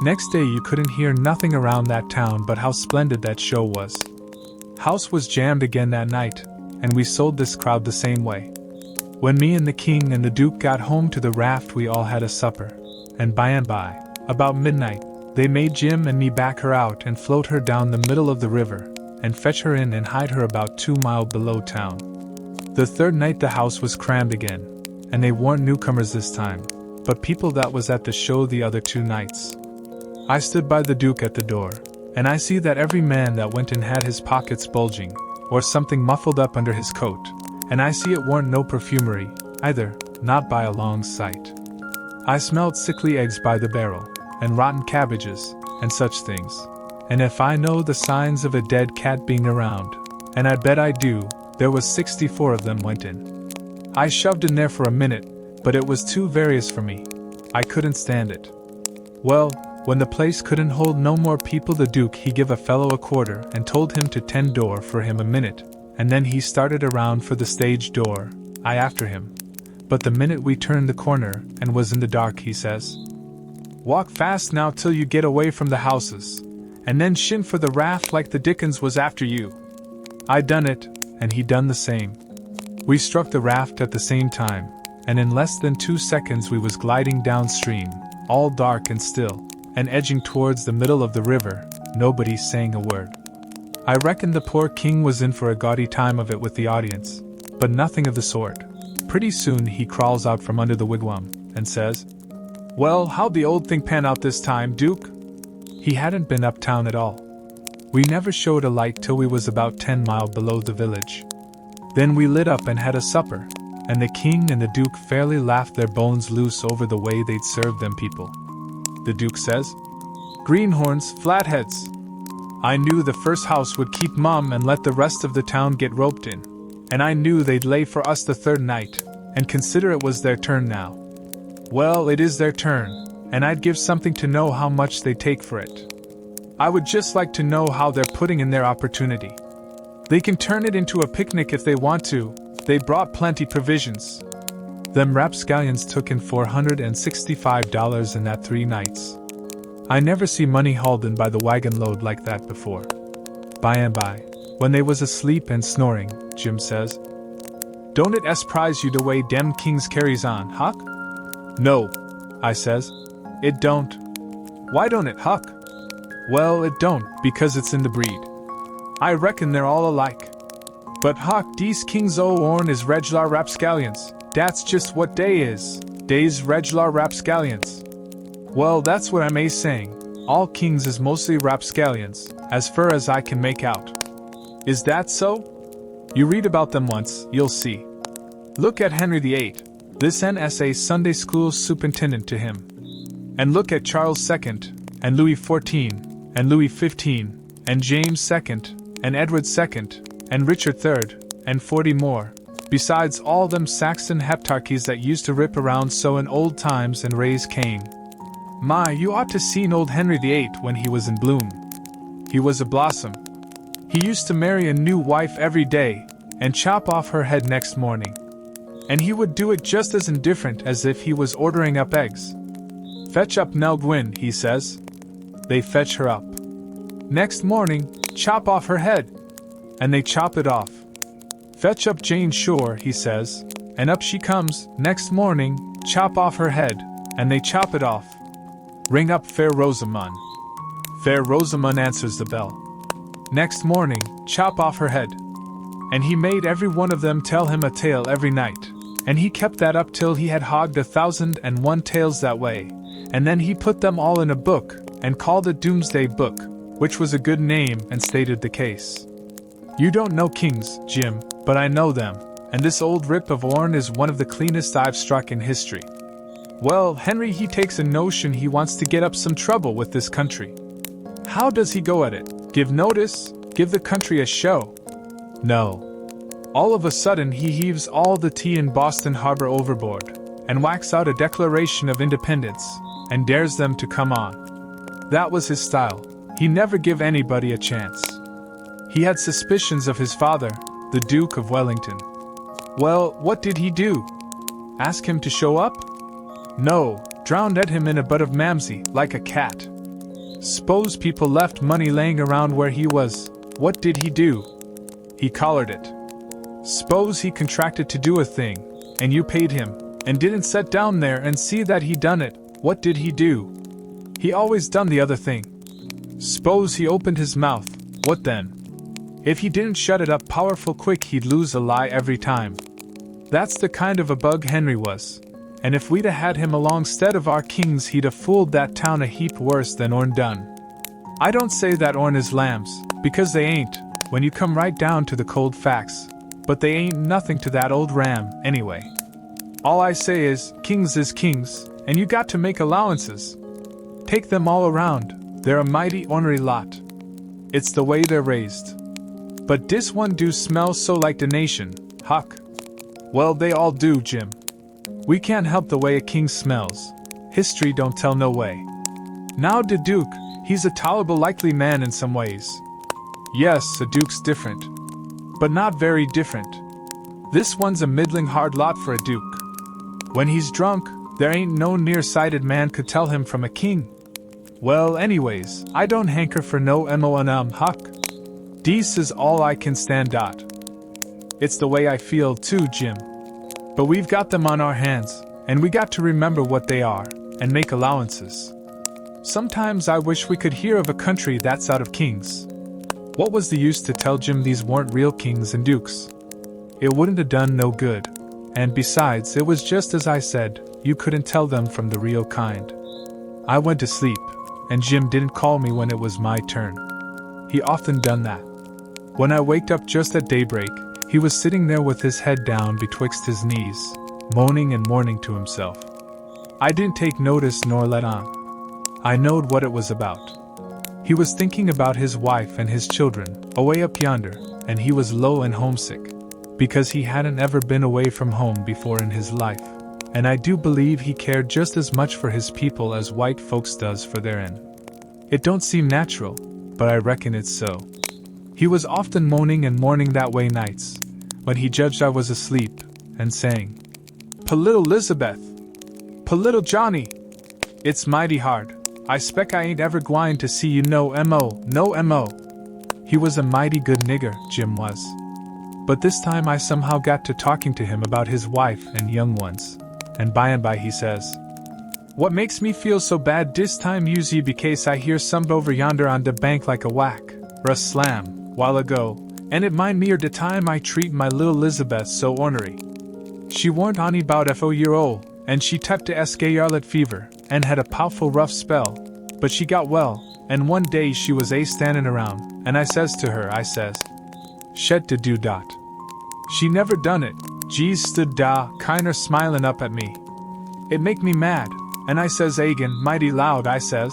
Next day you couldn't hear nothing around that town but how splendid that show was. House was jammed again that night, and we sold this crowd the same way. When me and the king and the duke got home to the raft, we all had a supper, and by, about midnight, they made Jim and me back her out and float her down the middle of the river, and fetch her in and hide her about 2 miles below town. The third night the house was crammed again, and they weren't newcomers this time, but people that was at the show the other 2 nights. I stood by the duke at the door, and I see that every man that went in had his pockets bulging, or something muffled up under his coat, and I see it weren't no perfumery, either, not by a long sight. I smelled sickly eggs by the barrel, and rotten cabbages, and such things, and if I know the signs of a dead cat being around, and I bet I do, there was 64 of them went in. I shoved in there for a minute, but it was too various for me. I couldn't stand it. Well, when the place couldn't hold no more people, the duke he give a fellow a quarter and told him to tend door for him a minute, and then he started around for the stage door, I after him. But the minute we turned the corner and was in the dark, he says, "Walk fast now till you get away from the houses, and then shin for the raft like the Dickens was after you." I done it, and he done the same. We struck the raft at the same time, and in less than 2 seconds we was gliding downstream, all dark and still, and edging towards the middle of the river, nobody saying a word. I reckon the poor king was in for a gaudy time of it with the audience, but nothing of the sort. Pretty soon he crawls out from under the wigwam, and says, "Well, how'd the old thing pan out this time, Duke?" He hadn't been uptown at all. We never showed a light till we was about 10 miles below the village. Then we lit up and had a supper, and the king and the duke fairly laughed their bones loose over the way they'd served them people. The duke says, "Greenhorns, flatheads. I knew the first house would keep mum and let the rest of the town get roped in, and I knew they'd lay for us the third night, and consider it was their turn now. Well, it is their turn, and I'd give something to know how much they take for it. I would just like to know how they're putting in their opportunity. They can turn it into a picnic if they want to. They brought plenty provisions." Them rapscallions took in $465 in that 3 nights. I never see money hauled in by the wagon load like that before. By and by, when they was asleep and snoring, Jim says, "Don't it surprise you the way dem kings carries on, Huck?" "No," I says, "it don't." "Why don't it, Huck?" "Well, it don't, because it's in the breed. I reckon they're all alike." "But Huck, dese kings o' orn is reg'lar rapscallions. That's just what they is. Dey's reg'lar rapscallions." "Well, that's what I'm saying. All kings is mostly rapscallions, as fur as I can make out." "Is that so? You read about them once, you'll see. Look at Henry VIII, this NSA Sunday school superintendent to him. And look at Charles II, and Louis XIV, and Louis XV, and James II, and Edward II, and Richard III, and 40 more, besides all them Saxon heptarchies that used to rip around so in old times and raise Cain. My, you ought to seen old Henry VIII when he was in bloom. He was a blossom. He used to marry a new wife every day, and chop off her head next morning. And he would do it just as indifferent as if he was ordering up eggs. 'Fetch up Nell Gwyn,' he says. They fetch her up. Next morning, chop off her head. And they chop it off. 'Fetch up Jane Shore,' he says, and up she comes, next morning, chop off her head, and they chop it off. 'Ring up Fair Rosamund.' Fair Rosamund answers the bell. Next morning, chop off her head. And he made every one of them tell him a tale every night, and he kept that up till he had hogged 1,001 tales that way, and then he put them all in a book, and called it Doomsday Book, which was a good name and stated the case. You don't know kings, Jim, but I know them, and this old rip of Orne is one of the cleanest I've struck in history. Well, Henry he takes a notion he wants to get up some trouble with this country. How does he go at it? Give notice? Give the country a show? No. All of a sudden he heaves all the tea in Boston Harbor overboard, and whacks out a Declaration of Independence, and dares them to come on. That was his style. He never give anybody a chance. He had suspicions of his father, the Duke of Wellington. Well, what did he do? Ask him to show up? No, drowned at him in a butt of Mamsie, like a cat. S'pose people left money laying around where he was. What did he do? He collared it. S'pose he contracted to do a thing, and you paid him, and didn't sit down there and see that he done it. What did he do? He always done the other thing. S'pose he opened his mouth. What then? If he didn't shut it up powerful quick, he'd lose a lie every time. That's the kind of a bug Henry was. And if we'd a had him along 'stead of our kings, he'd a fooled that town a heap worse than Orn done. I don't say that Orn is lambs, because they ain't, when you come right down to the cold facts, but they ain't nothing to that old ram, anyway. All I say is kings, and you got to make allowances. Take them all around, they're a mighty ornery lot. It's the way they're raised. But this one do smell so like the nation, Huck. Well, they all do, Jim. We can't help the way a king smells. History don't tell no way. Now the Duke, he's a tolerable likely man in some ways. Yes, a Duke's different. But not very different. This one's a middling hard lot for a Duke. When he's drunk, there ain't no near-sighted man could tell him from a king. Well, anyways, I don't hanker for no Huck. This is all I can stand at. It's the way I feel too, Jim. But we've got them on our hands, and we got to remember what they are, and make allowances. Sometimes I wish we could hear of a country that's out of kings. What was the use to tell Jim these weren't real kings and dukes? It wouldn't have done no good, and besides, it was just as I said, you couldn't tell them from the real kind. I went to sleep, and Jim didn't call me when it was my turn. He often done that. When I waked up just at daybreak, he was sitting there with his head down betwixt his knees, moaning and mourning to himself. I didn't take notice nor let on. I knowed what it was about. He was thinking about his wife and his children, away up yonder, and he was low and homesick, because he hadn't ever been away from home before in his life, and I do believe he cared just as much for his people as white folks does for their'n. It don't seem natural, but I reckon it's so. He was often moaning and mourning that way nights, when he judged I was asleep, and saying, "Pa little Lizabeth, pa little Johnny, it's mighty hard. I spec I ain't ever gwine to see you no mo. He was a mighty good nigger, Jim was. But this time I somehow got to talking to him about his wife and young ones, and by he says, "What makes me feel so bad dis time usually because I hear some over yonder on the bank like a whack, or a slam, while ago, and it mind me er de time I treat my little Lizabeth so ornery. She warn't onny 'bout 4 year old, and she tucked to scarlet fever, and had a powerful rough spell, but she got well, and one day she was standing around, and I says to her, I says, "Shet to do dot." She never done it. Jeez stood da, kinder smilin' up at me. It make me mad, and I says again, mighty loud, I says,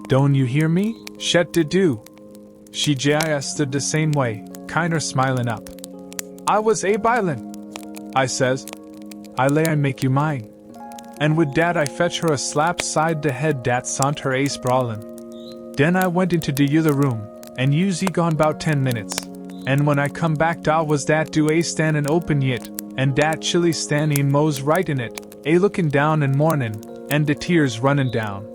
"Don't you hear me? Shet to do." She just stood the same way, kinder smilin' up. I was bilin'. I says, "I lay I make you mine." And with dat I fetch her a slap side the head dat sont her sprawlin'. Den I went into de other room, and usie gone 'bout 10 minutes, and when I come back da was dat do standin' open yit, and dat chilly standin' mos right in it, lookin' down and mournin', and de tears runnin' down.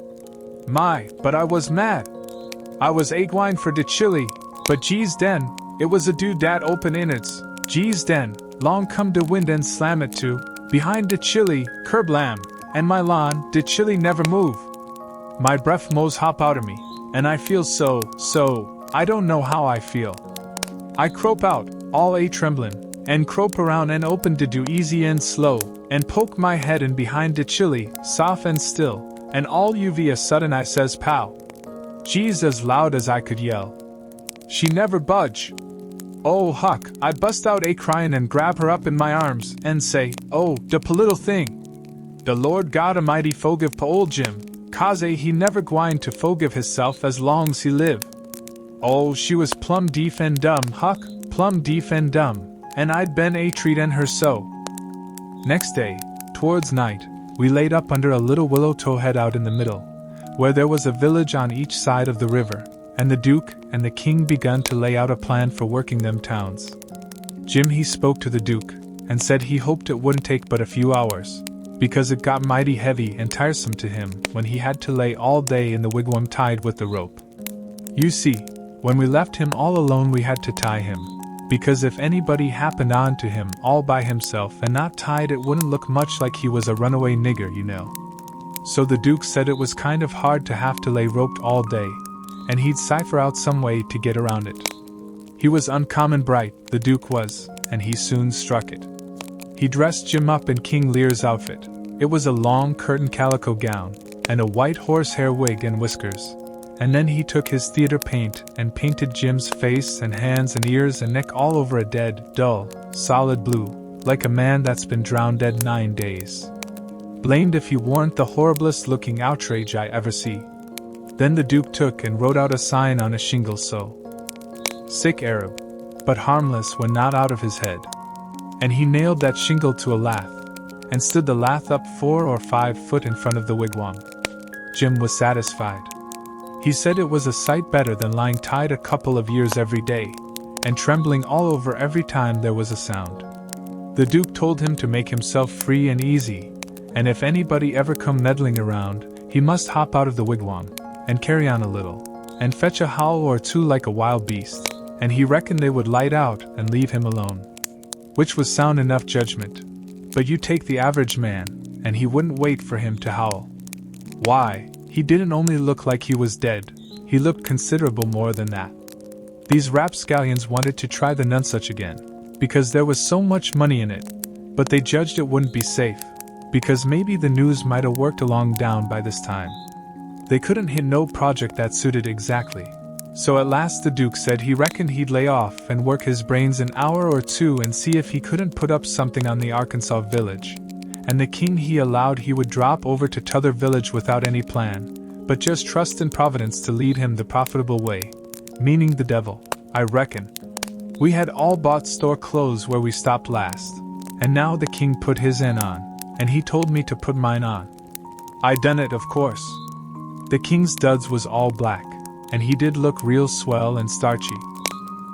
My, but I was mad. I was gwine for de chilly, but geez den, it was a do dat open in its, geez den, long come de wind and slam it to, behind de chilly, kerblam, and my lawn, de chilly never move. My breath mos hop out of me, and I feel so, I don't know how I feel. I crope out, all tremblin', and crope around and open to do easy and slow, and poke my head in behind de chilly, soft and still, and all a sudden I says pow. Geez as loud as I could yell. She never budge. Oh Huck, I bust out cryin' and grab her up in my arms, and say, "Oh, de pa little thing. The Lord God Almighty forgive pa old Jim, cause he never gwine to forgive hisself as long's he live." Oh, she was plumb deef and dumb, Huck, plumb deef and dumb, and I'd been treatin' her so. Next day, towards night, we laid up under a little willow towhead out in the middle, where there was a village on each side of the river, and the Duke and the King begun to lay out a plan for working them towns. Jim he spoke to the Duke, and said he hoped it wouldn't take but a few hours, because it got mighty heavy and tiresome to him when he had to lay all day in the wigwam tied with the rope. You see, when we left him all alone we had to tie him, because if anybody happened on to him all by himself and not tied it wouldn't look much like he was a runaway nigger, you know. So the Duke said it was kind of hard to have to lay roped all day, and he'd cipher out some way to get around it. He was uncommon bright, the Duke was, and he soon struck it. He dressed Jim up in King Lear's outfit. It was a long curtain calico gown, and a white horsehair wig and whiskers. And then he took his theater paint and painted Jim's face and hands and ears and neck all over a dead, dull, solid blue, like a man that's been drowned dead 9 days. Blamed if he warn't the horriblest looking outrage I ever see. Then the Duke took and wrote out a sign on a shingle so, "Sick Arab, but harmless when not out of his head." And he nailed that shingle to a lath, and stood the lath up 4 or 5 foot in front of the wigwam. Jim was satisfied. He said it was a sight better than lying tied a couple of years every day, and trembling all over every time there was a sound. The Duke told him to make himself free and easy, and if anybody ever come meddling around, he must hop out of the wigwam, and carry on a little, and fetch a howl or two like a wild beast, and he reckoned they would light out and leave him alone. Which was sound enough judgment. But you take the average man, and he wouldn't wait for him to howl. Why, he didn't only look like he was dead, he looked considerable more than that. These rapscallions wanted to try the nonsuch again, because there was so much money in it, but they judged it wouldn't be safe, because maybe the news might have worked along down by this time. They couldn't hit no project that suited exactly. So at last the Duke said he reckoned he'd lay off and work his brains an hour or two and see if he couldn't put up something on the Arkansas village. And the King he allowed he would drop over to t'other village without any plan, but just trust in Providence to lead him the profitable way. Meaning the devil, I reckon. We had all bought store clothes where we stopped last, and now the King put his in on, and he told me to put mine on. I done it, of course. The King's duds was all black, and he did look real swell and starchy.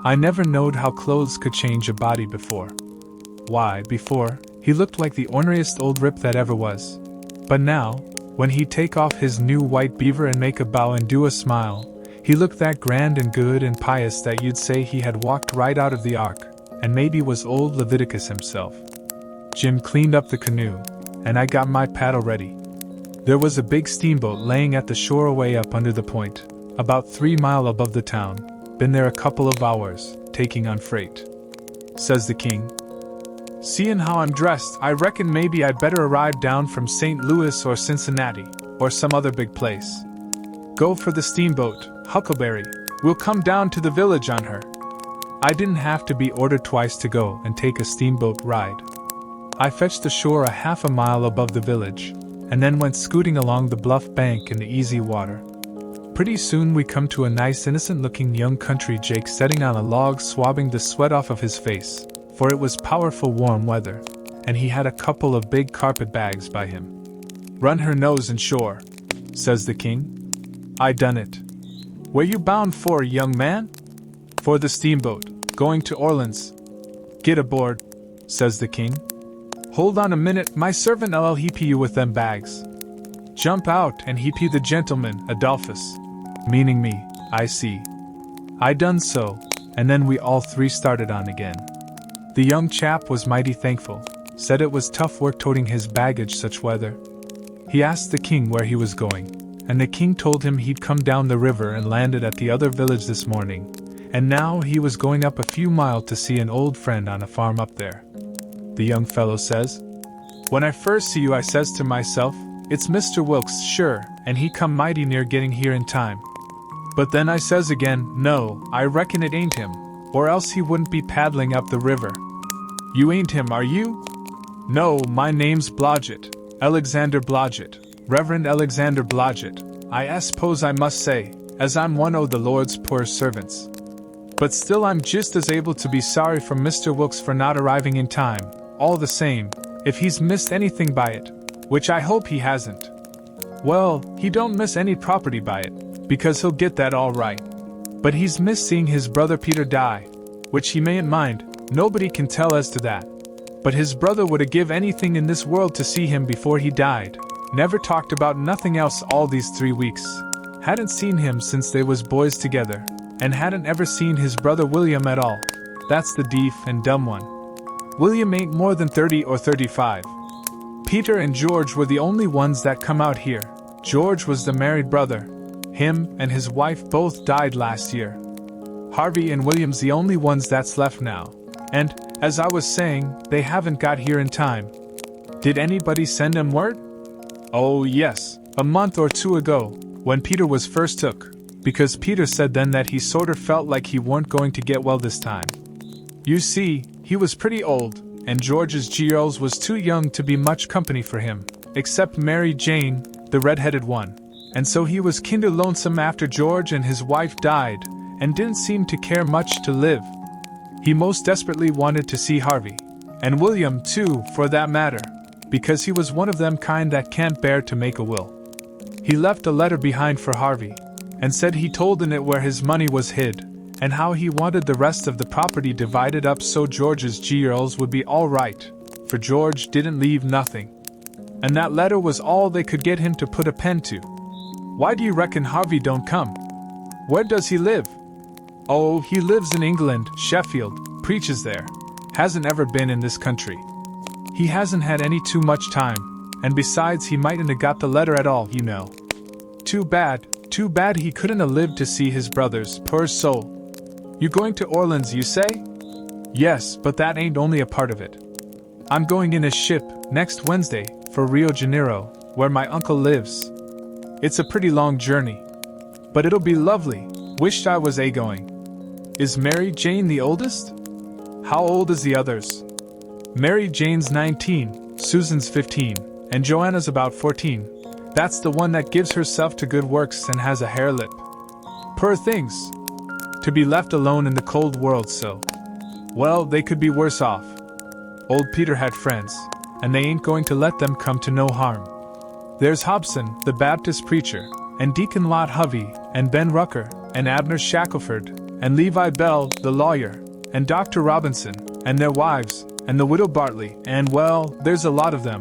I never knowed how clothes could change a body before. Why, before, he looked like the orneriest old rip that ever was. But now, when he'd take off his new white beaver and make a bow and do a smile, he looked that grand and good and pious that you'd say he had walked right out of the ark, and maybe was old Leviticus himself. Jim cleaned up the canoe, and I got my paddle ready. There was a big steamboat laying at the shore away up under the point, about 3 miles above the town. Been there a couple of hours, taking on freight. Says the King. Seein' how I'm dressed, I reckon maybe I'd better arrive down from St. Louis or Cincinnati, or some other big place. Go for the steamboat, Huckleberry. We'll come down to the village on her. I didn't have to be ordered twice to go and take a steamboat ride. I fetched the shore a half a mile above the village, and then went scooting along the bluff bank in the easy water. Pretty soon we come to a nice innocent-looking young country Jake sitting on a log swabbing the sweat off of his face, for it was powerful warm weather, and he had a couple of big carpet bags by him. Run her nose and shore, says the King. I done it. Where you bound for, young man? For the steamboat, going to Orleans. Get aboard, says the King. Hold on a minute, my servant I'll help you with them bags. Jump out and help you the gentleman, Adolphus. Meaning me, I see. I done so, and then we all three started on again. The young chap was mighty thankful, said it was tough work toting his baggage such weather. He asked the King where he was going, and the King told him he'd come down the river and landed at the other village this morning, and now he was going up a few miles to see an old friend on a farm up there. The young fellow says, When I first see you I says to myself, it's Mr. Wilkes, sure, and he come mighty near getting here in time. But then I says again, no, I reckon it ain't him, or else he wouldn't be paddling up the river. You ain't him, are you? No, my name's Blodgett, Alexander Blodgett, Reverend Alexander Blodgett, I suppose I must say, as I'm one o' the Lord's poor servants. But still I'm just as able to be sorry for Mr. Wilkes for not arriving in time, all the same, if he's missed anything by it, which I hope he hasn't. Well, he don't miss any property by it, because he'll get that all right. But he's missed seeing his brother Peter die, which he mayn't mind, nobody can tell as to that. But his brother would have give anything in this world to see him before he died. Never talked about nothing else all these 3 weeks. Hadn't seen him since they was boys together, and hadn't ever seen his brother William at all. That's the deaf and dumb one. William ain't more than 30 or 35. Peter and George were the only ones that come out here. George was the married brother. Him and his wife both died last year. Harvey and William's the only ones that's left now. And, as I was saying, they haven't got here in time. Did anybody send them word? Oh yes, a month or 2 ago, when Peter was first took, because Peter said then that he sorter felt like he weren't going to get well this time. You see, he was pretty old, and George's girls was too young to be much company for him, except Mary Jane, the red-headed one, and so he was kinder lonesome after George and his wife died, and didn't seem to care much to live. He most desperately wanted to see Harvey, and William too, for that matter, because he was one of them kind that can't bear to make a will. He left a letter behind for Harvey, and said he told in it where his money was hid, and how he wanted the rest of the property divided up so George's girls would be all right, for George didn't leave nothing. And that letter was all they could get him to put a pen to. Why do you reckon Harvey don't come? Where does he live? Oh, he lives in England, Sheffield, preaches there. Hasn't ever been in this country. He hasn't had any too much time, and besides he mightn't have got the letter at all, you know. Too bad he couldn't have lived to see his brothers, poor soul. You going to Orleans, you say? Yes, but that ain't only a part of it. I'm going in a ship, next Wednesday, for Rio de Janeiro, where my uncle lives. It's a pretty long journey. But it'll be lovely, wished I was going. Is Mary Jane the oldest? How old is the others? Mary Jane's 19, Susan's 15, and Joanna's about 14. That's the one that gives herself to good works and has a hare lip. Poor things! To be left alone in the cold world so. Well, they could be worse off. Old Peter had friends, and they ain't going to let them come to no harm. There's Hobson, the Baptist preacher, and Deacon Lot Hovey, and Ben Rucker, and Abner Shackelford, and Levi Bell, the lawyer, and Dr. Robinson, and their wives, and the widow Bartley, and well, there's a lot of them.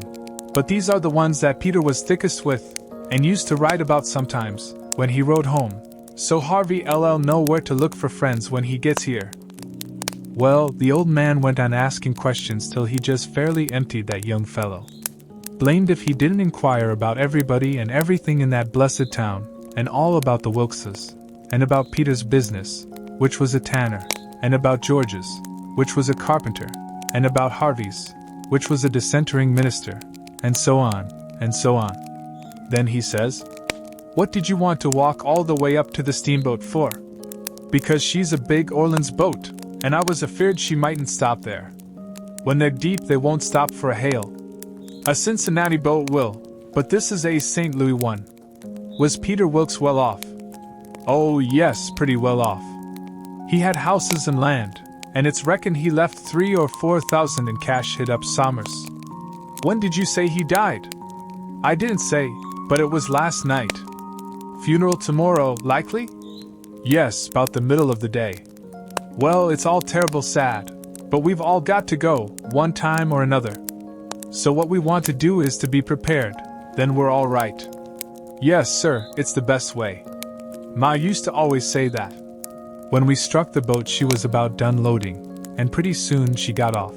But these are the ones that Peter was thickest with, and used to write about sometimes, when he rode home. So Harvey LL know where to look for friends when he gets here. Well, the old man went on asking questions till he just fairly emptied that young fellow. Blamed if he didn't inquire about everybody and everything in that blessed town, and all about the Wilkses, and about Peter's business, which was a tanner, and about George's, which was a carpenter, and about Harvey's, which was a dissentering minister, and so on, and so on. Then he says, "What did you want to walk all the way up to the steamboat for?" "Because she's a big Orleans boat, and I was afeard she mightn't stop there. When they're deep they won't stop for a hail. A Cincinnati boat will, but this is a St. Louis one." Was Peter Wilkes well off? Oh yes, pretty well off. He had houses and land, and it's reckoned he left 3 or 4,000 in cash hid up Somers. When did you say he died? I didn't say, but it was last night. Funeral tomorrow, likely? Yes, about the middle of the day. Well, it's all terrible sad, but we've all got to go, one time or another. So what we want to do is to be prepared, then we're all right. Yes, sir, it's the best way. Ma used to always say that. When we struck the boat she was about done loading, and pretty soon she got off.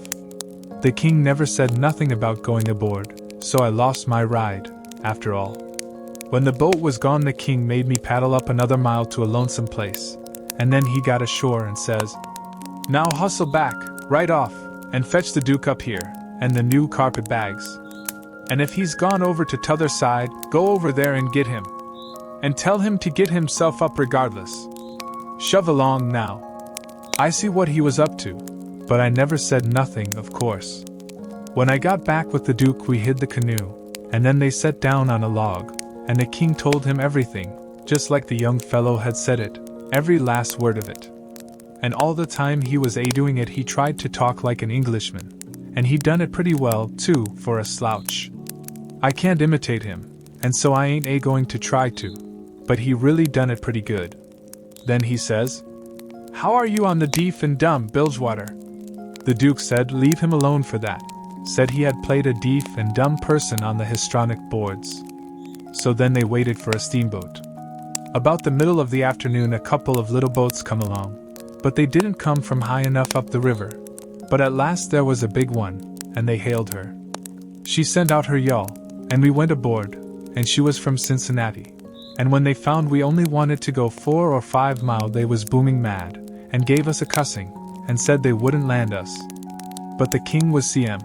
The king never said nothing about going aboard, so I lost my ride, after all. When the boat was gone the king made me paddle up another mile to a lonesome place, and then he got ashore and says, "Now hustle back, right off, and fetch the Duke up here, and the new carpet bags. And if he's gone over to t'other side, go over there and get him. And tell him to get himself up regardless. Shove along now." I see what he was up to, but I never said nothing, of course. When I got back with the Duke we hid the canoe, and then they sat down on a log, and the king told him everything, just like the young fellow had said it, every last word of it. And all the time he was doing it he tried to talk like an Englishman, and he'd done it pretty well, too, for a slouch. I can't imitate him, and so I ain't going to try to. But he really done it pretty good. Then he says, "How are you on the deaf and dumb, Bilgewater?" The Duke said leave him alone for that. Said he had played a deaf and dumb person on the histrionic boards. So then they waited for a steamboat. About the middle of the afternoon a couple of little boats come along, but they didn't come from high enough up the river. But at last there was a big one, and they hailed her. She sent out her yawl, and we went aboard, and she was from Cincinnati. And when they found we only wanted to go 4 or 5 miles they was booming mad, and gave us a cussing, and said they wouldn't land us. But the king was CM.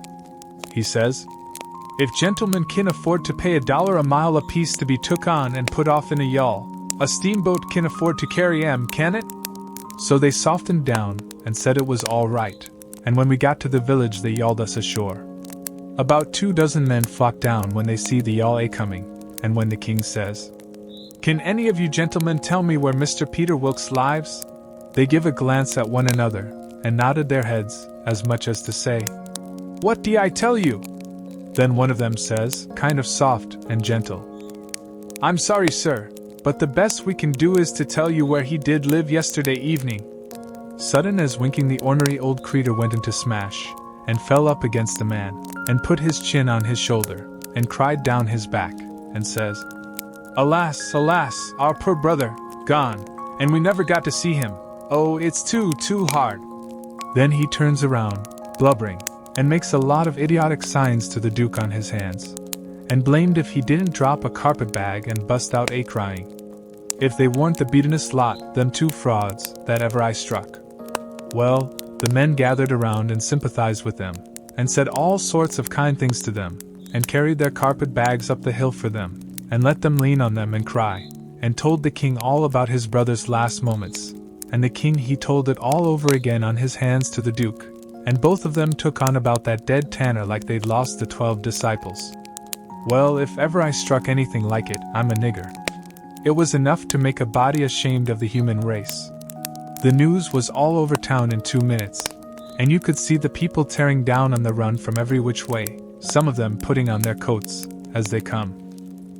He says, "If gentlemen can afford to pay $1 a mile apiece to be took on and put off in a yawl, a steamboat can afford to carry 'em, can it?" So they softened down, and said it was all right, and when we got to the village they yawled us ashore. About 24 men flock down when they see the yawl a-coming, and when the king says, "Can any of you gentlemen tell me where Mr. Peter Wilkes lives?" They give a glance at one another, and nodded their heads, as much as to say, "What do I tell you?" Then one of them says, kind of soft and gentle, "I'm sorry, sir, but the best we can do is to tell you where he did live yesterday evening." Sudden as winking the ornery old creature went into smash, and fell up against the man, and put his chin on his shoulder, and cried down his back, and says, "Alas, alas, our poor brother, gone, and we never got to see him. Oh, it's too hard." Then he turns around, blubbering, and makes a lot of idiotic signs to the Duke on his hands, and blamed if he didn't drop a carpet bag and bust out a-crying. If they weren't the beatenest lot, them 2 frauds, that ever I struck. Well, the men gathered around and sympathized with them, and said all sorts of kind things to them, and carried their carpet bags up the hill for them, and let them lean on them and cry, and told the king all about his brother's last moments, and the king he told it all over again on his hands to the Duke, and both of them took on about that dead tanner like they'd lost the 12 disciples. Well, if ever I struck anything like it, I'm a nigger. It was enough to make a body ashamed of the human race. The news was all over town in 2 minutes, and you could see the people tearing down on the run from every which way, some of them putting on their coats as they come.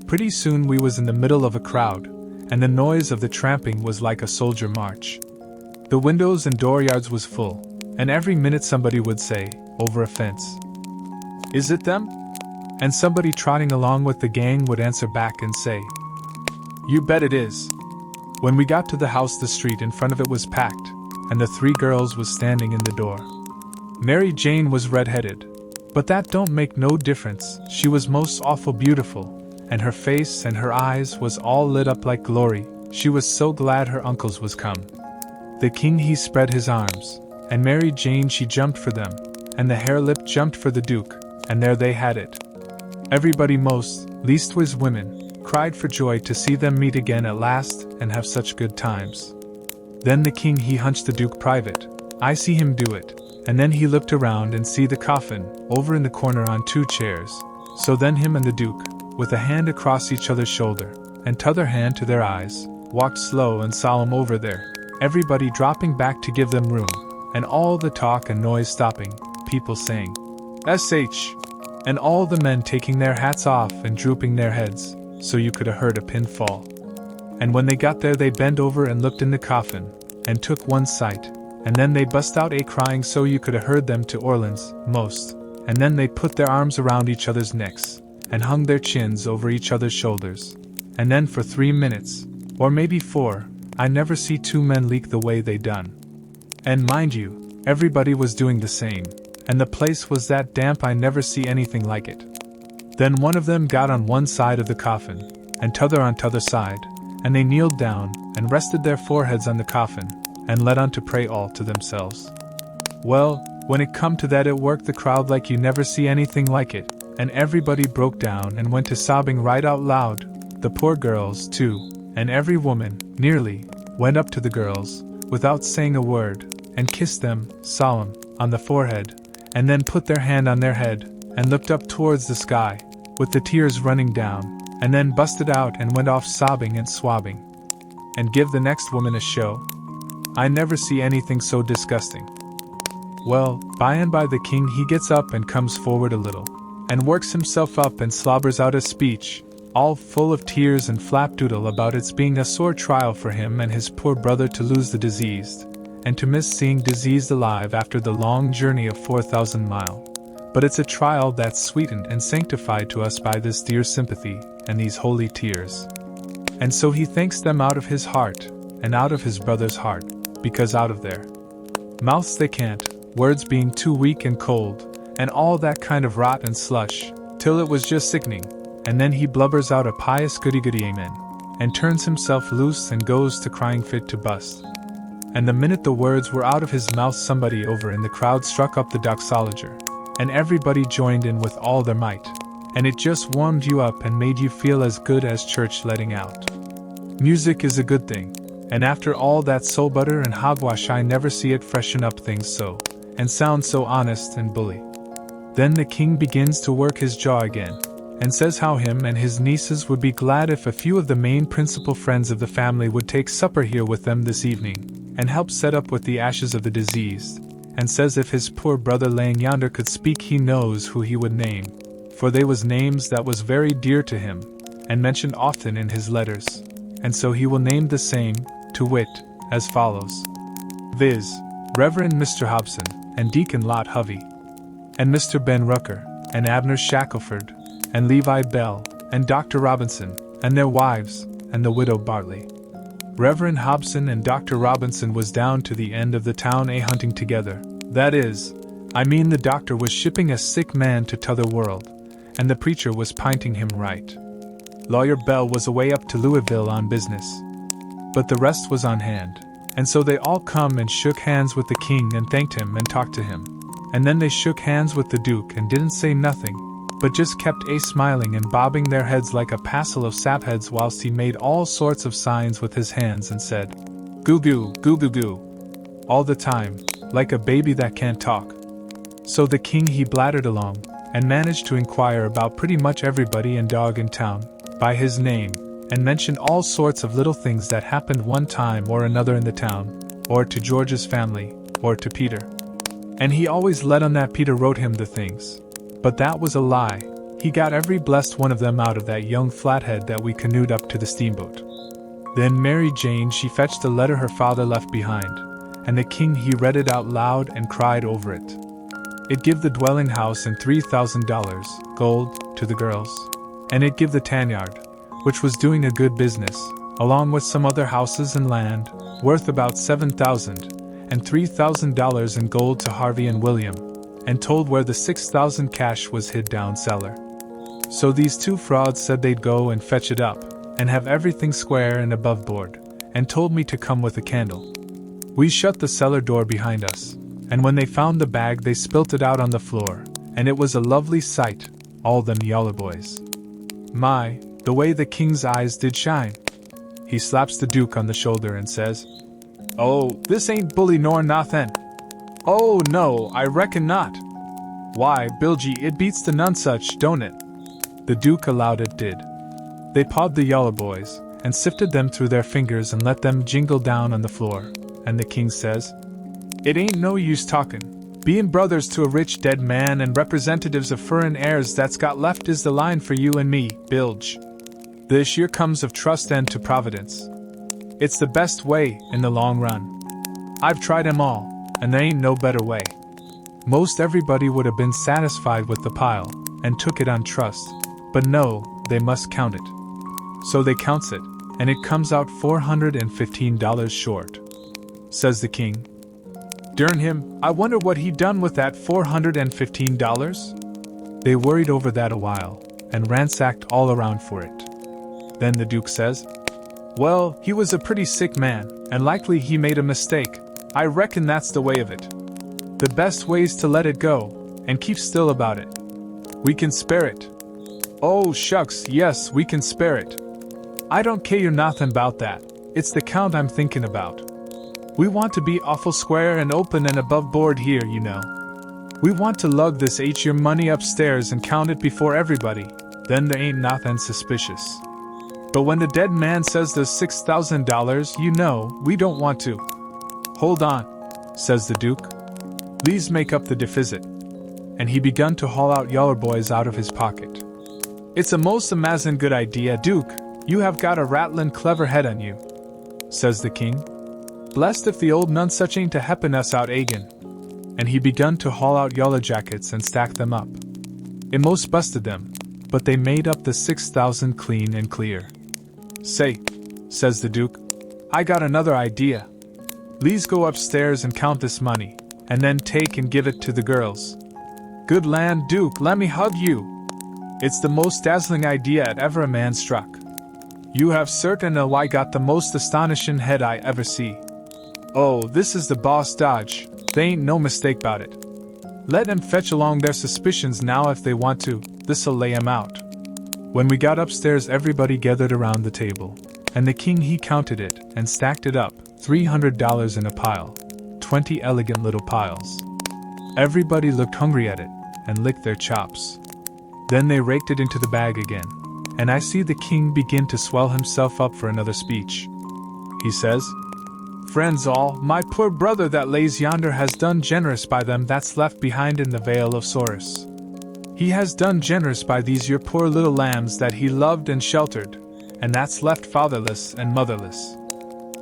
Pretty soon we was in the middle of a crowd, and the noise of the tramping was like a soldier march. The windows and dooryards was full, and every minute somebody would say, over a fence, "Is it them?" And somebody trotting along with the gang would answer back and say, "You bet it is." When we got to the house the street in front of it was packed, and the 3 girls was standing in the door. Mary Jane was red-headed, but that don't make no difference, she was most awful beautiful, and her face and her eyes was all lit up like glory, she was so glad her uncles was come. The king he spread his arms, and Mary Jane she jumped for them, and the hare-lip jumped for the Duke, and there they had it. Everybody most, leastways women, cried for joy to see them meet again at last and have such good times. Then the king he hunched the Duke private, I see him do it, and then he looked around and see the coffin, over in the corner on 2 chairs, so then him and the Duke, with a hand across each other's shoulder, and t'other hand to their eyes, walked slow and solemn over there, everybody dropping back to give them room, and all the talk and noise stopping, people saying, "S.H." and all the men taking their hats off and drooping their heads, so you could have heard a pin fall. And when they got there they bent over and looked in the coffin, and took one sight, and then they bust out a-crying so you could have heard them to Orleans, most, and then they put their arms around each other's necks, and hung their chins over each other's shoulders, and then for 3 minutes, or maybe 4, I never see 2 men leak the way they done. And mind you, everybody was doing the same, and the place was that damp I never see anything like it. Then one of them got on one side of the coffin, and t'other on t'other side, and they kneeled down, and rested their foreheads on the coffin, and let on to pray all to themselves. Well, when it come to that it worked the crowd like you never see anything like it, and everybody broke down and went to sobbing right out loud, the poor girls, too, and every woman, nearly, went up to the girls, without saying a word, and kissed them, solemn, on the forehead, and then put their hand on their head, and looked up towards the sky, with the tears running down, and then busted out and went off sobbing and swabbing. And give the next woman a show? I never see anything so disgusting. Well, by and by the king he gets up and comes forward a little, and works himself up and slobbers out a speech, all full of tears and flapdoodle about its being a sore trial for him and his poor brother to lose the diseased, and to miss seeing diseased alive after the long journey of 4,000 miles. But it's a trial that's sweetened and sanctified to us by this dear sympathy and these holy tears. And so he thanks them out of his heart, and out of his brother's heart, because out of their mouths they can't, words being too weak and cold, and all that kind of rot and slush, till it was just sickening, and then he blubbers out a pious goody-goody amen, and turns himself loose and goes to crying fit to bust. And the minute the words were out of his mouth, somebody over in the crowd struck up the doxology, and everybody joined in with all their might, and it just warmed you up and made you feel as good as church letting out. Music is a good thing, and after all that soul butter and hogwash I never see it freshen up things so, and sound so honest and bully. Then the king begins to work his jaw again, and says how him and his nieces would be glad if a few of the main principal friends of the family would take supper here with them this evening, and help set up with the ashes of the diseased, and says if his poor brother laying yonder could speak he knows who he would name, for they was names that was very dear to him, and mentioned often in his letters, and so he will name the same, to wit, as follows, viz., Reverend Mr. Hobson, and Deacon Lot Hovey, and Mr. Ben Rucker, and Abner Shackelford, and Levi Bell, and Dr. Robinson, and their wives, and the widow Bartley. Reverend Hobson and Dr. Robinson was down to the end of the town hunting together, that is, I mean the doctor was shipping a sick man to t'other world, and the preacher was pinting him right. Lawyer Bell was away up to Louisville on business, but the rest was on hand, and so they all come and shook hands with the king and thanked him and talked to him, and then they shook hands with the duke and didn't say nothing, but just kept smiling and bobbing their heads like a passel of sapheads whilst he made all sorts of signs with his hands and said, goo goo, goo goo goo, all the time, like a baby that can't talk. So the king he blattered along, and managed to inquire about pretty much everybody and dog in town, by his name, and mentioned all sorts of little things that happened one time or another in the town, or to George's family, or to Peter. And he always let on that Peter wrote him the things. But that was a lie. He got every blessed one of them out of that young flathead that we canoed up to the steamboat. Then Mary Jane she fetched a letter her father left behind, and the king he read it out loud and cried over it. It give the dwelling house and $3,000, gold, to the girls, and it give the tan yard, which was doing a good business, along with some other houses and land, worth about $7,000, and $3,000 in gold to Harvey and William, and told where the $6,000 cash was hid down cellar. So these two frauds said they'd go and fetch it up, and have everything square and above board, and told me to come with a candle. We shut the cellar door behind us, and when they found the bag they spilt it out on the floor, and it was a lovely sight, all them yaller boys. My, the way the king's eyes did shine! He slaps the duke on the shoulder and says, "Oh, this ain't bully nor nothin'." "Oh no, I reckon not." "Why, Bilgy, it beats the nonsuch, don't it?" The duke allowed it did. They pawed the yaller boys, and sifted them through their fingers and let them jingle down on the floor, and the king says, "It ain't no use talkin'. Bein' brothers to a rich dead man and representatives of furrin heirs that's got left is the line for you and me, Bilge. This year comes of trust and to providence. It's the best way in the long run. I've tried 'em all, and there ain't no better way." Most everybody would have been satisfied with the pile, and took it on trust, but no, they must count it. So they counts it, and it comes out $415 short. Says the king, "Dern him, I wonder what he done with that $415? They worried over that a while, and ransacked all around for it. Then the duke says, "Well, he was a pretty sick man, and likely he made a mistake. I reckon that's the way of it. The best way's to let it go, and keep still about it. We can spare it." "Oh, shucks, yes, we can spare it. I don't care nothin' about that. It's the count I'm thinking about. We want to be awful square and open and above board here, you know. We want to lug this your money upstairs and count it before everybody, then there ain't nothin' suspicious. But when the dead man says there's $6,000, you know, we don't want to." "Hold on," says the duke. "Le's make up the deficit." And he begun to haul out yaller boys out of his pocket. It's a most amazin' good idea, Duke. You have got a rattlin' clever head on you, says the king. Blessed if the old nun such ain't to heppin' us out agin. And he begun to haul out yaller jackets and stack them up. It most busted them, but they made up the 6,000 clean and clear. Say, says the Duke, I got another idea. Le's go upstairs and count this money, and then take and give it to the girls. Good land, Duke, let me hug you. It's the most dazzling idea at ever a man struck. You have certain I got the most astonishin' head I ever see. Oh, this is the boss dodge, they ain't no mistake bout it. Let 'em fetch along their suspicions now if they want to, this'll lay 'em out. When we got upstairs everybody gathered around the table, and the king he counted it and stacked it up, $300 in a pile, 20 elegant little piles. Everybody looked hungry at it, and licked their chops. Then they raked it into the bag again, and I see the king begin to swell himself up for another speech. He says, Friends all, my poor brother that lays yonder has done generous by them that's left behind in the Vale of Sorus. He has done generous by these your poor little lambs that he loved and sheltered, and that's left fatherless and motherless.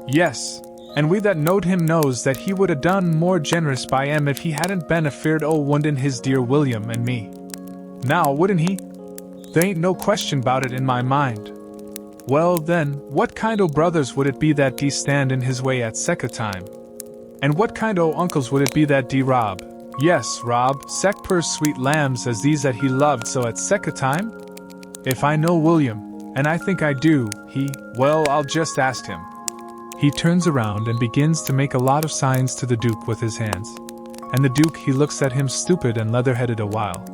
Yes, and we that knowed him knows that he would ha' done more generous by 'em if he hadn't been afeard o' wundin' his dear William and me. Now, wouldn't he? There ain't no question about it in my mind. Well then, what kind o' brothers would it be that d stand in his way at second time? And what kind o' uncles would it be that d rob? Yes, rob, sec poor sweet lambs as these that he loved so at second time? If I know William, and I think I do, well, I'll just ask him. He turns around and begins to make a lot of signs to the Duke with his hands. And the Duke he looks at him stupid and leather-headed a while.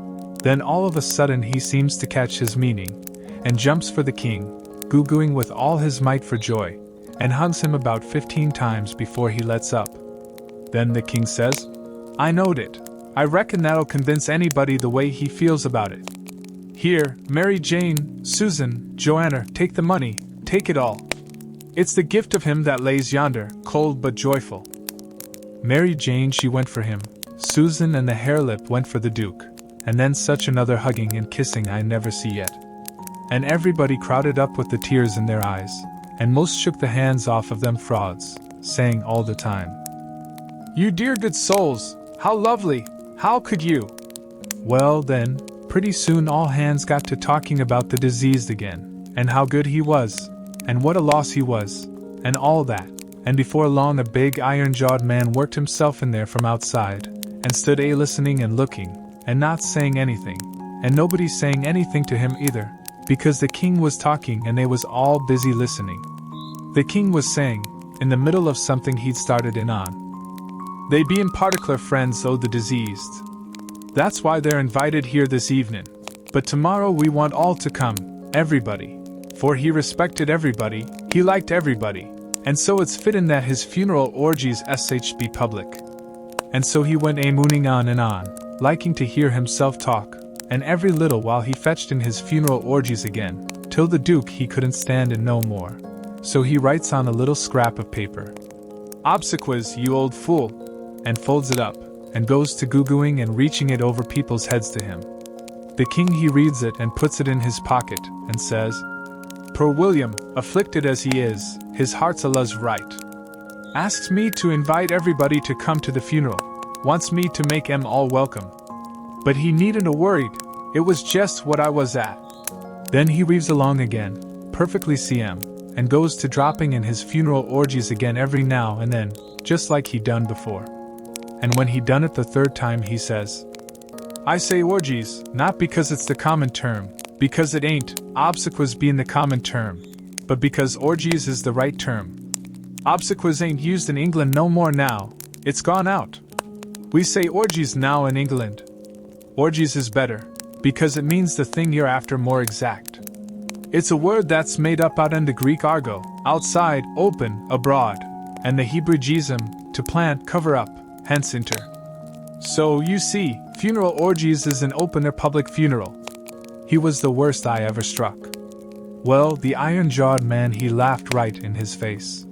Then all of a sudden he seems to catch his meaning, and jumps for the king, goo-gooing with all his might for joy, and hugs him about 15 times before he lets up. Then the king says, I knowed it. I reckon that'll convince anybody the way he feels about it. Here, Mary Jane, Susan, Joanna, take the money, take it all. It's the gift of him that lays yonder, cold but joyful. Mary Jane she went for him, Susan and the harelip went for the Duke, and then such another hugging and kissing I never see yet. And everybody crowded up with the tears in their eyes, and most shook the hands off of them frauds, saying all the time, You dear good souls, how lovely, how could you? Well then, pretty soon all hands got to talking about the diseased again, and how good he was, and what a loss he was, and all that, and before long a big iron-jawed man worked himself in there from outside, and stood listening and looking, and not saying anything, and nobody saying anything to him either, because the king was talking and they was all busy listening. The king was saying, in the middle of something he'd started in on. They be in particular friends o' the diseased. That's why they're invited here this evening. But tomorrow we want all to come, everybody. For he respected everybody, he liked everybody, and so it's fittin' that his funeral orgies be public. And so he went mooning on and on, liking to hear himself talk, and every little while he fetched in his funeral orgies again, till the Duke he couldn't stand it no more. So he writes on a little scrap of paper, Obsequies, you old fool, and folds it up, and goes to goo-gooing and reaching it over people's heads to him. The king he reads it and puts it in his pocket, and says, Poor William, afflicted as he is, his heart's allus right. Asks me to invite everybody to come to the funeral, wants me to make 'em all welcome. But he needn't a worried, it was just what I was at. Then he reaves along again, perfectly CM, and goes to dropping in his funeral orgies again every now and then, just like he done before. And when he done it the third time he says, I say orgies, not because it's the common term, because it ain't, obsequies being the common term, but because orgies is the right term. Obsequies ain't used in England no more now, it's gone out. We say orgies now in England. Orgies is better, because it means the thing you're after more exact. It's a word that's made up out in the Greek argo, outside, open, abroad, and the Hebrew jism, to plant, cover up, hence inter. So, you see, funeral orgies is an open or public funeral. He was the worst I ever struck. Well, the iron-jawed man he laughed right in his face.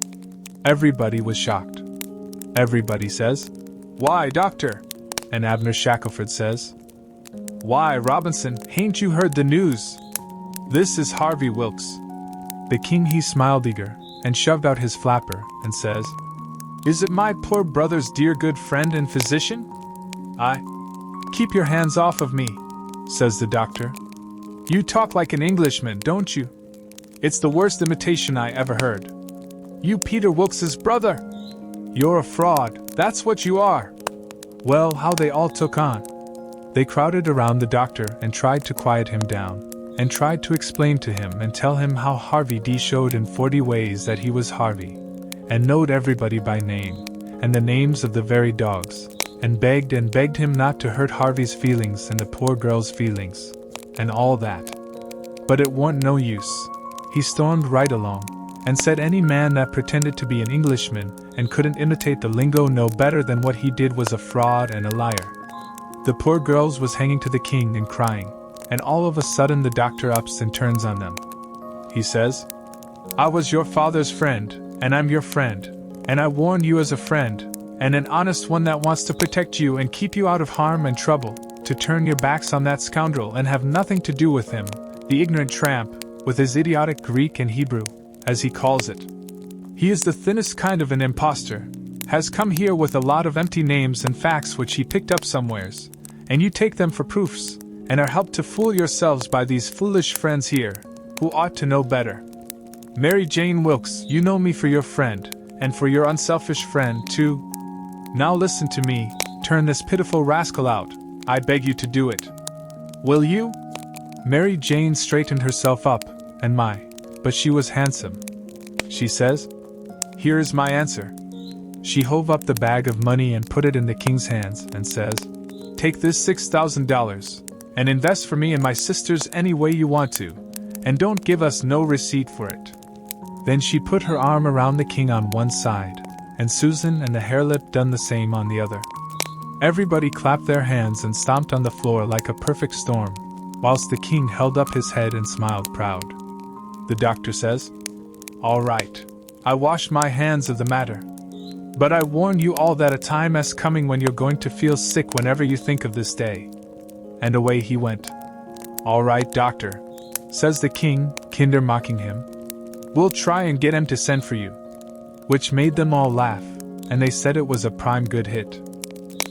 Everybody was shocked. Everybody says, Why, doctor? And Abner Shackelford says, Why, Robinson, hain't you heard the news? This is Harvey Wilkes. The king he smiled eager, and shoved out his flapper, and says, Is it my poor brother's dear good friend and physician? Keep your hands off of me, says the doctor. You talk like an Englishman, don't you? It's the worst imitation I ever heard. You Peter Wilkes's brother? You're a fraud, that's what you are. Well, how they all took on. They crowded around the doctor and tried to quiet him down, and tried to explain to him and tell him how Harvey D showed in 40 ways that he was Harvey, and knowed everybody by name, and the names of the very dogs, and begged him not to hurt Harvey's feelings and the poor girl's feelings, and all that. But it warn't no use. He stormed right along, and said any man that pretended to be an Englishman and couldn't imitate the lingo no better than what he did was a fraud and a liar. The poor girls was hanging to the king and crying, and all of a sudden the doctor ups and turns on them. He says, I was your father's friend, and I'm your friend, and I warn you as a friend, and an honest one that wants to protect you and keep you out of harm and trouble, to turn your backs on that scoundrel and have nothing to do with him, the ignorant tramp, with his idiotic Greek and Hebrew, as he calls it. He is the thinnest kind of an impostor, has come here with a lot of empty names and facts which he picked up somewheres, and you take them for proofs, and are helped to fool yourselves by these foolish friends here, who ought to know better. Mary Jane Wilkes, you know me for your friend, and for your unselfish friend, too. Now listen to me, turn this pitiful rascal out, I beg you to do it. Will you? Mary Jane straightened herself up, and but she was handsome. She says, Here is my answer. She hove up the bag of money and put it in the king's hands, and says, Take this $6,000, and invest for me and my sisters any way you want to, and don't give us no receipt for it. Then she put her arm around the king on one side, and Susan and the harelip done the same on the other. Everybody clapped their hands and stomped on the floor like a perfect storm, whilst the king held up his head and smiled proud. The doctor says, All right, I wash my hands of the matter. But I warn you all that a time is coming when you're going to feel sick whenever you think of this day. And away he went. All right, doctor, says the king, kinder mocking him. We'll try and get him to send for you. Which made them all laugh, and they said it was a prime good hit.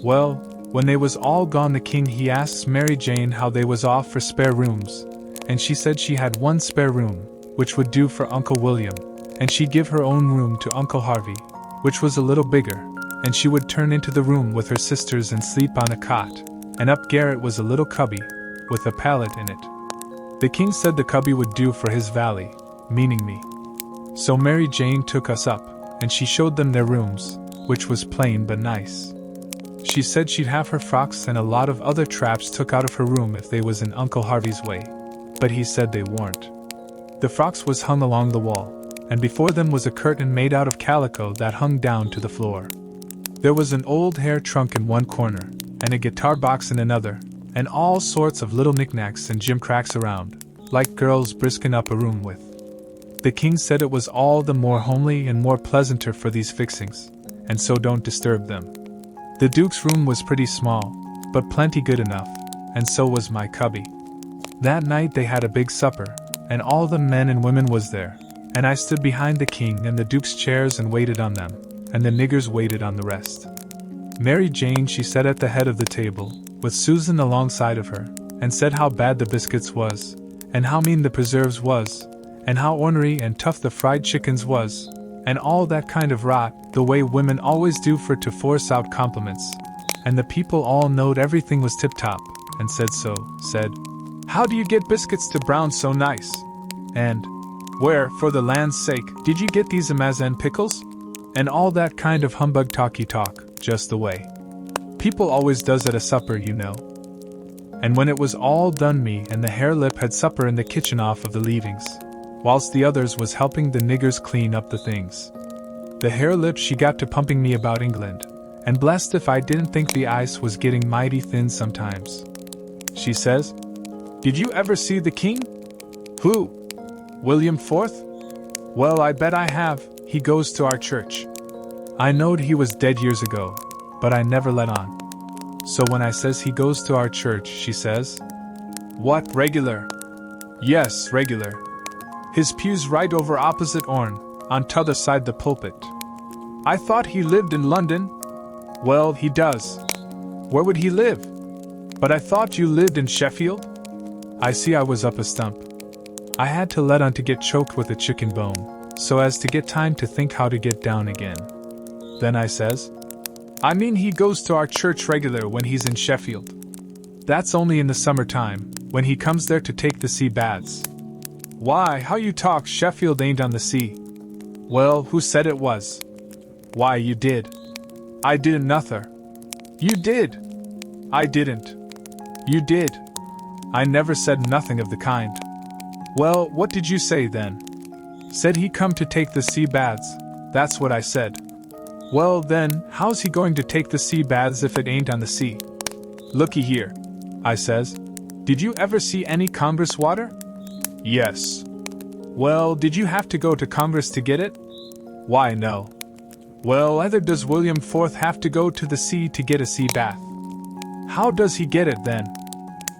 Well, when they was all gone, the king he asks Mary Jane how they was off for spare rooms, and she said she had one spare room, which would do for Uncle William, and she'd give her own room to Uncle Harvey, which was a little bigger, and she would turn into the room with her sisters and sleep on a cot, and up garret was a little cubby, with a pallet in it. The king said the cubby would do for his valley, meaning me. So Mary Jane took us up, and she showed them their rooms, which was plain but nice. She said she'd have her frocks and a lot of other traps took out of her room if they was in Uncle Harvey's way, but he said they weren't. The frocks was hung along the wall, and before them was a curtain made out of calico that hung down to the floor. There was an old hair trunk in one corner, and a guitar box in another, and all sorts of little knickknacks and gimcracks around, like girls brisking up a room with. The king said it was all the more homely and more pleasanter for these fixings, and so don't disturb them. The Duke's room was pretty small, but plenty good enough, and so was my cubby. That night they had a big supper, and all the men and women was there, and I stood behind the king and the Duke's chairs and waited on them, and the niggers waited on the rest. Mary Jane she sat at the head of the table, with Susan alongside of her, and said how bad the biscuits was, and how mean the preserves was, and how ornery and tough the fried chickens was, and all that kind of rot, the way women always do for to force out compliments. And the people all knowed everything was tip-top, and said, How do you get biscuits to brown so nice? And, Where, for the land's sake, did you get these Amazon pickles? And all that kind of humbug talky talk, just the way people always does at a supper, you know. And when it was all done, me and the harelip had supper in the kitchen off of the leavings, whilst the others was helping the niggers clean up the things. The harelip she got to pumping me about England, and blessed if I didn't think the ice was getting mighty thin sometimes. She says, Did you ever see the king? Who? William IV? Well, I bet I have. He goes to our church. I knowed he was dead years ago, but I never let on. So when I says he goes to our church, she says, What, regular? Yes, regular. His pew's right over opposite Orne, on t'other side the pulpit. I thought he lived in London? Well, he does. Where would he live? But I thought you lived in Sheffield? I see I was up a stump. I had to let on to get choked with a chicken bone, so as to get time to think how to get down again. Then I says, I mean he goes to our church regular when he's in Sheffield. That's only in the summertime, when he comes there to take the sea baths. Why, how you talk, Sheffield ain't on the sea. Well, who said it was? Why, you did. I didn't nother. You did. I didn't. You did. I never said nothing of the kind. Well, what did you say then? Said he come to take the sea baths, that's what I said. Well then, how's he going to take the sea baths if it ain't on the sea? Looky here, I says. Did you ever see any Congress water? Yes. Well, did you have to go to Congress to get it? Why, no. Well, either does William IV have to go to the sea to get a sea bath. How does he get it then?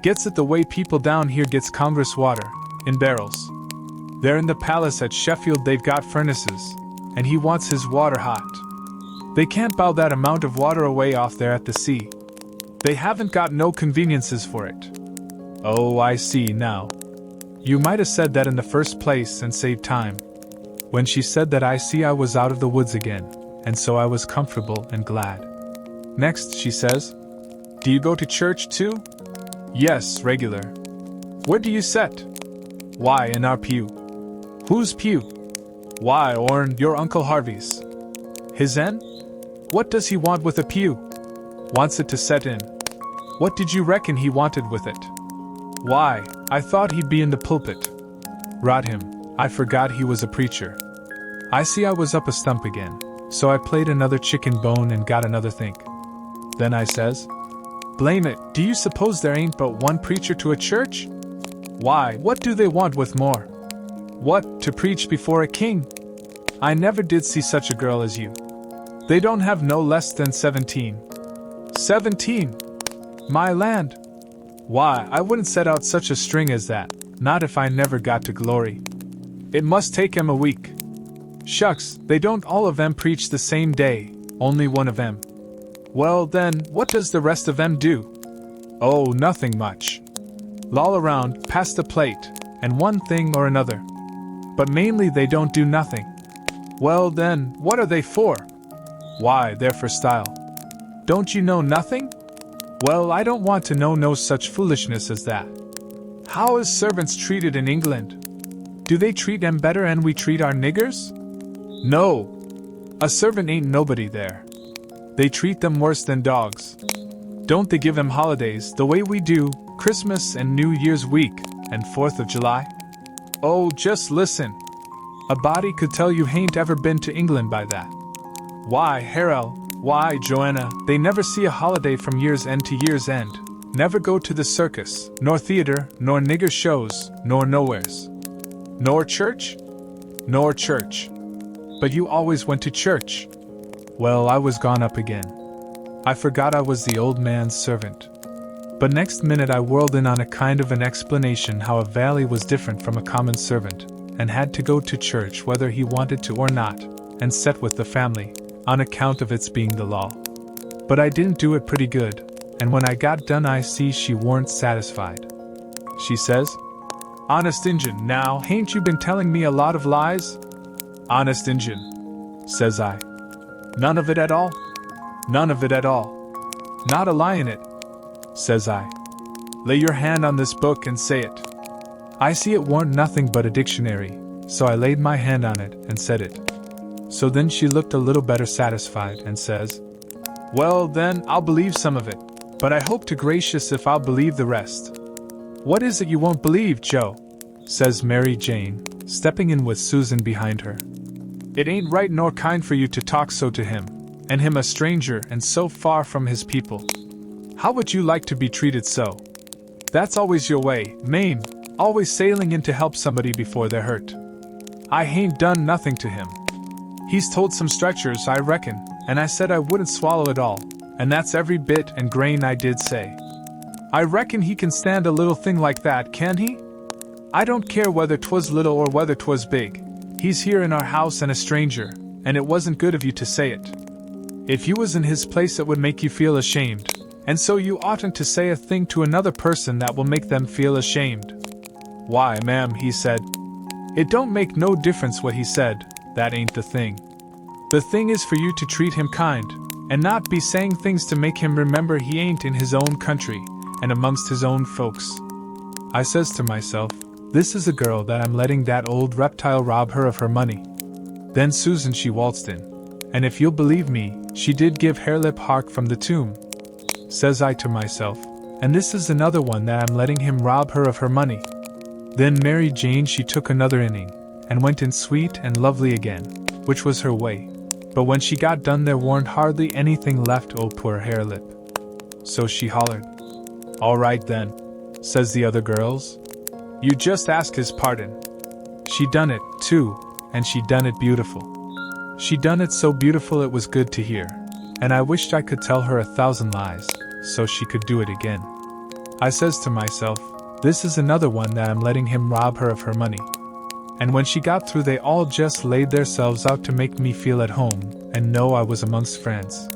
Gets it the way people down here gets Congress water, in barrels. There in the palace at Sheffield they've got furnaces, and he wants his water hot. They can't bow that amount of water away off there at the sea. They haven't got no conveniences for it. Oh, I see now. You might have said that in the first place and saved time. When she said that I see I was out of the woods again, and so I was comfortable and glad. Next she says, Do you go to church too? Yes, regular. Where do you set? Why, in our pew. Whose pew? Why, Orne, your Uncle Harvey's. His en? What does he want with a pew? Wants it to set in. What did you reckon he wanted with it? Why, I thought he'd be in the pulpit. Rot him, I forgot he was a preacher. I see I was up a stump again, so I played another chicken bone and got another think. Then I says, Blame it, do you suppose there ain't but one preacher to a church? Why, what do they want with more? What, to preach before a king? I never did see such a girl as you. They don't have no less than 17. 17? My land! Why, I wouldn't set out such a string as that, not if I never got to glory. It must take 'em a week. Shucks, they don't all of 'em preach the same day, only one of 'em. Well then, what does the rest of 'em do? Oh, nothing much. Loll around, pass the plate, and one thing or another. But mainly they don't do nothing. Well then, what are they for? Why, they're for style. Don't you know nothing? Well, I don't want to know no such foolishness as that. How is servants treated in England? Do they treat 'em better 'an we treat our niggers? No. A servant ain't nobody there. They treat them worse than dogs. Don't they give 'em holidays the way we do, Christmas and New Year's week, and 4th of July? Oh, just listen. A body could tell you hain't ever been to England by that. Why, Harrell, why, Joanna, they never see a holiday from year's end to year's end, never go to the circus, nor theater, nor nigger shows, nor nowheres. Nor church? Nor church. But you always went to church. Well, I was gone up again. I forgot I was the old man's servant. But next minute I whirled in on a kind of an explanation how a valley was different from a common servant, and had to go to church whether he wanted to or not, and set with the family, on account of its being the law. But I didn't do it pretty good, and when I got done I see she warn't satisfied. She says, Honest Injun, now, hain't you been telling me a lot of lies? Honest Injun, says I. None of it at all? None of it at all. Not a lie in it, says I. Lay your hand on this book and say it. I see it warn't nothing but a dictionary, so I laid my hand on it and said it. So then she looked a little better satisfied and says, Well then, I'll believe some of it, but I hope to gracious if I'll believe the rest. What is it you won't believe, Joe? Says Mary Jane, stepping in with Susan behind her. It ain't right nor kind for you to talk so to him, and him a stranger and so far from his people. How would you like to be treated so? That's always your way, Mame, always sailing in to help somebody before they're hurt. I hain't done nothing to him. He's told some stretchers, I reckon, and I said I wouldn't swallow it all, and that's every bit and grain I did say. I reckon he can stand a little thing like that, can he? I don't care whether 'twas little or whether 'twas big. He's here in our house and a stranger, and it wasn't good of you to say it. If you was in his place it would make you feel ashamed, and so you oughtn't to say a thing to another person that will make them feel ashamed." "Why, ma'am," he said. "It don't make no difference what he said, that ain't the thing. The thing is for you to treat him kind, and not be saying things to make him remember he ain't in his own country, and amongst his own folks." I says to myself, this is a girl that I'm letting that old reptile rob her of her money. Then Susan she waltzed in, and if you'll believe me, she did give Harelip hark from the tomb. Says I to myself, and this is another one that I'm letting him rob her of her money. Then Mary Jane she took another inning, and went in sweet and lovely again, which was her way. But when she got done there warn't hardly anything left, oh poor Harelip. So she hollered, "All right then," says the other girls. "You just ask his pardon." She done it, too, and she done it beautiful. She done it so beautiful it was good to hear, and I wished I could tell her 1,000 lies, so she could do it again. I says to myself, this is another one that I'm letting him rob her of her money. And when she got through they all just laid theirselves out to make me feel at home, and know I was amongst friends.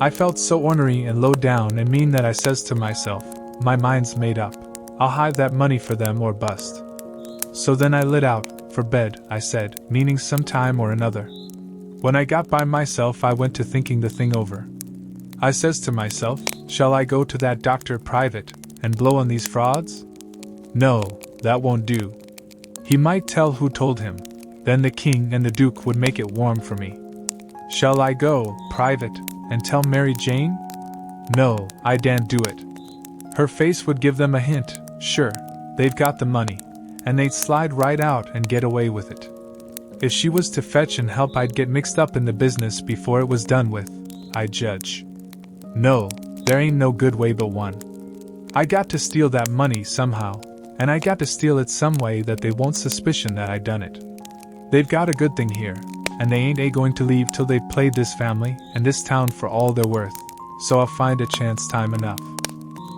I felt so ornery and low down and mean that I says to myself, my mind's made up, I'll hide that money for them or bust. So then I lit out, for bed, I said, meaning some time or another. When I got by myself I went to thinking the thing over. I says to myself, shall I go to that doctor private, and blow on these frauds? No, that won't do. He might tell who told him, then the king and the duke would make it warm for me. Shall I go, private, and tell Mary Jane? No, I daren't do it. Her face would give them a hint, sure, they've got the money, and they'd slide right out and get away with it. If she was to fetch and help I'd get mixed up in the business before it was done with, I judge. No, there ain't no good way but one. I got to steal that money somehow, and I got to steal it some way that they won't suspicion that I done it. They've got a good thing here, and they ain't going to leave till they've played this family and this town for all they're worth, so I'll find a chance time enough.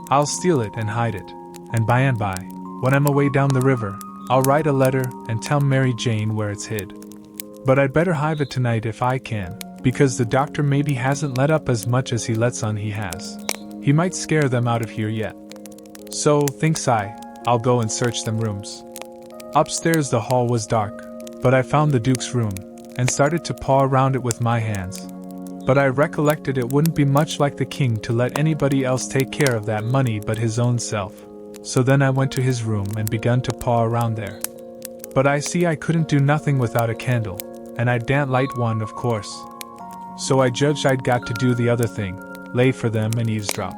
I'll steal it and hide it, and by, when I'm away down the river, I'll write a letter and tell Mary Jane where it's hid. But I'd better hide it tonight if I can, because the doctor maybe hasn't let up as much as he lets on he has. He might scare them out of here yet. So, thinks I, I'll go and search them rooms. Upstairs the hall was dark, but I found the Duke's room, and started to paw around it with my hands. But I recollected it wouldn't be much like the king to let anybody else take care of that money but his own self. So then I went to his room and begun to paw around there. But I see I couldn't do nothing without a candle, and I daren't light one, of course. So I judged I'd got to do the other thing, lay for them and eavesdrop.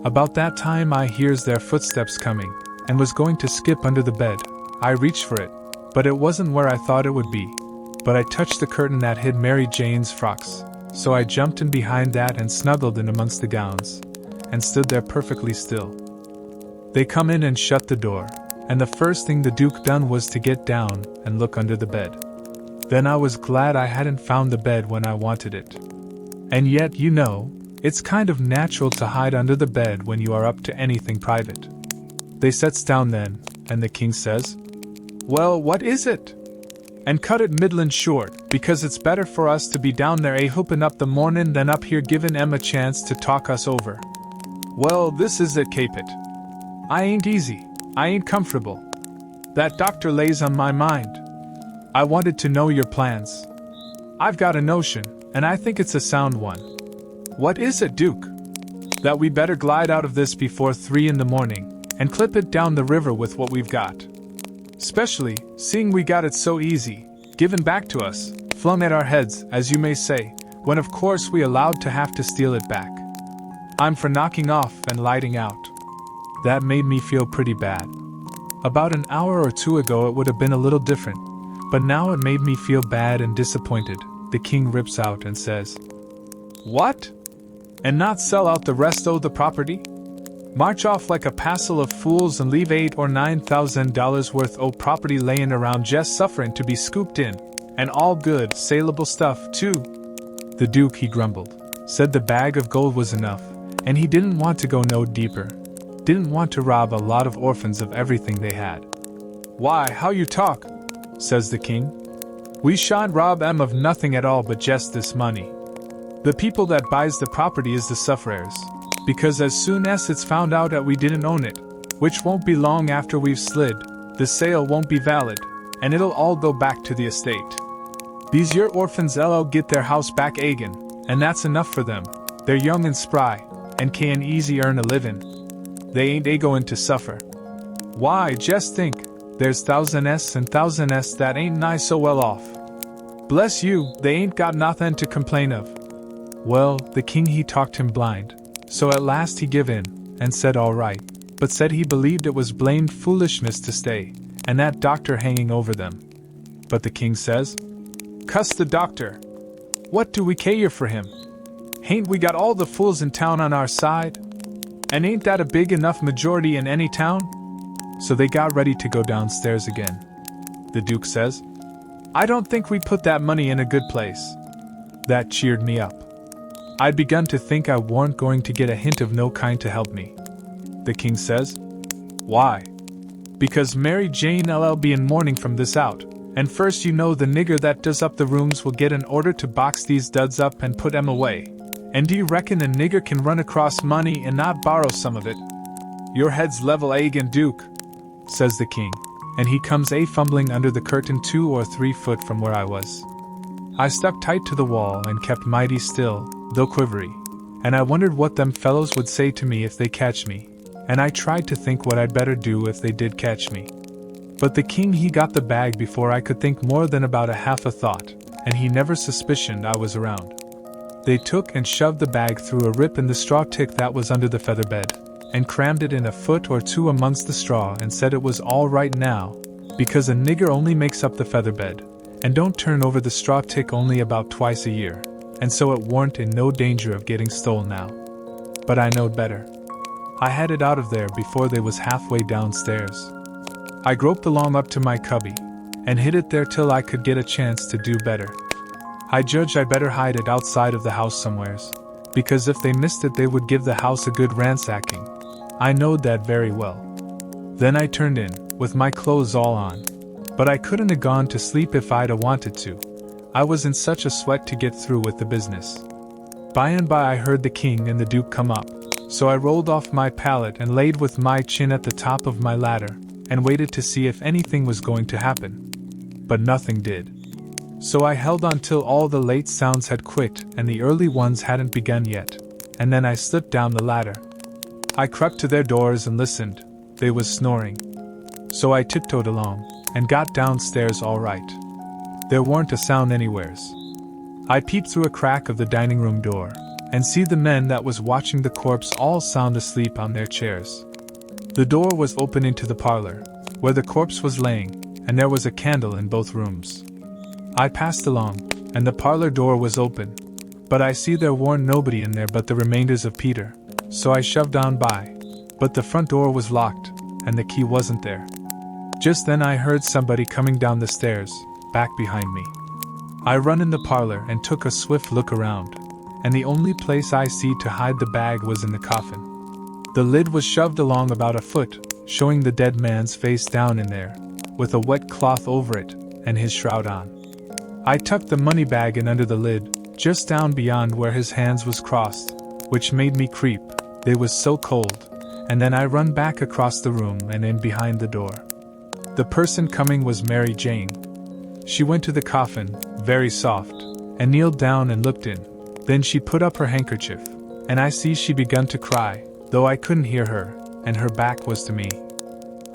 About that time I hears their footsteps coming, and was going to skip under the bed. I reached for it, but it wasn't where I thought it would be. But I touched the curtain that hid Mary Jane's frocks, so I jumped in behind that and snuggled in amongst the gowns, and stood there perfectly still. They come in and shut the door, and the first thing the Duke done was to get down and look under the bed. Then I was glad I hadn't found the bed when I wanted it. And yet, you know, it's kind of natural to hide under the bed when you are up to anything private. They sets down then, and the king says, "Well, what is it?" And cut it middlin' short, because it's better for us to be down there a-hoopin' up the mornin' than up here givin' 'em a chance to talk us over. "Well, this is it, Capet. I ain't easy, I ain't comfortable. That doctor lays on my mind. I wanted to know your plans. I've got a notion, and I think it's a sound one." "What is it, Duke?" "That we better glide out of this before 3 in the morning, and clip it down the river with what we've got. Specially, seeing we got it so easy, given back to us, flung at our heads, as you may say, when of course we allowed to have to steal it back. I'm for knocking off and lighting out." That made me feel pretty bad. About an hour or two ago it would have been a little different, but now it made me feel bad and disappointed. The king rips out and says, "What? And not sell out the rest o' the property? March off like a passel of fools and leave $8,000 or $9,000 worth o' property layin' around just sufferin' to be scooped in, and all good, saleable stuff, too?" The Duke, he grumbled, said the bag of gold was enough, and he didn't want to go no deeper. Didn't want to rob a lot of orphans of everything they had. "Why, how you talk," says the king. "We shan't rob 'em of nothing at all but just this money. The people that buys the property is the sufferers, because as soon as it's found out that we didn't own it, which won't be long after we've slid, the sale won't be valid, and it'll all go back to the estate. These your orphans 'll get their house back again, and that's enough for them. They're young and spry, and can easy earn a living. They ain't a-going to suffer. Why, just think, there's thousands and thousands that ain't nigh so well off. Bless you, they ain't got nothing to complain of." Well, the king he talked him blind, so at last he give in, and said all right, but said he believed it was blamed foolishness to stay, and that doctor hanging over them. But the king says, "Cuss the doctor. What do we care for him? Hain't we got all the fools in town on our side? And ain't that a big enough majority in any town?" So they got ready to go downstairs again. The Duke says, "I don't think we put that money in a good place." That cheered me up. I'd begun to think I warn't going to get a hint of no kind to help me. The king says, "Why?" "Because Mary Jane 'll be in mourning from this out, and first you know the nigger that does up the rooms will get an order to box these duds up and put 'em away. And do you reckon a nigger can run across money and not borrow some of it?" "Your head's level again, Duke," says the king, and he comes fumbling under the curtain 2 or 3 foot from where I was. I stuck tight to the wall and kept mighty still, though quivery, and I wondered what them fellows would say to me if they catch me, and I tried to think what I'd better do if they did catch me. But the king he got the bag before I could think more than about a half a thought, and he never suspicioned I was around. They took and shoved the bag through a rip in the straw tick that was under the feather bed, and crammed it in a foot or 2 amongst the straw and said it was all right now, because a nigger only makes up the feather bed, and don't turn over the straw tick only about twice a year, and so it warn't in no danger of getting stole now. But I knowed better. I had it out of there before they was halfway downstairs. I groped along up to my cubby, and hid it there till I could get a chance to do better. I judged I'd better hide it outside of the house somewheres, because if they missed it they would give the house a good ransacking. I knowed that very well. Then I turned in, with my clothes all on. But I couldn't have gone to sleep if I'd have wanted to. I was in such a sweat to get through with the business. By and by I heard the king and the duke come up, so I rolled off my pallet and laid with my chin at the top of my ladder, and waited to see if anything was going to happen. But nothing did. So I held on till all the late sounds had quit and the early ones hadn't begun yet, and then I slipped down the ladder. I crept to their doors and listened. They was snoring. So I tiptoed along, and got downstairs all right. There weren't a sound anywheres. I peeped through a crack of the dining room door, and see the men that was watching the corpse all sound asleep on their chairs. The door was open into the parlor, where the corpse was laying, and there was a candle in both rooms. I passed along, and the parlor door was open, but I see there warn't nobody in there but the remainders of Peter, so I shoved on by, but the front door was locked, and the key wasn't there. Just then I heard somebody coming down the stairs, back behind me. I run in the parlor and took a swift look around, and the only place I see to hide the bag was in the coffin. The lid was shoved along about a foot, showing the dead man's face down in there, with a wet cloth over it, and his shroud on. I tucked the money bag in under the lid, just down beyond where his hands was crossed, which made me creep, they was so cold, and then I run back across the room and in behind the door. The person coming was Mary Jane. She went to the coffin, very soft, and kneeled down and looked in. Then she put up her handkerchief, and I see she begun to cry, though I couldn't hear her, and her back was to me.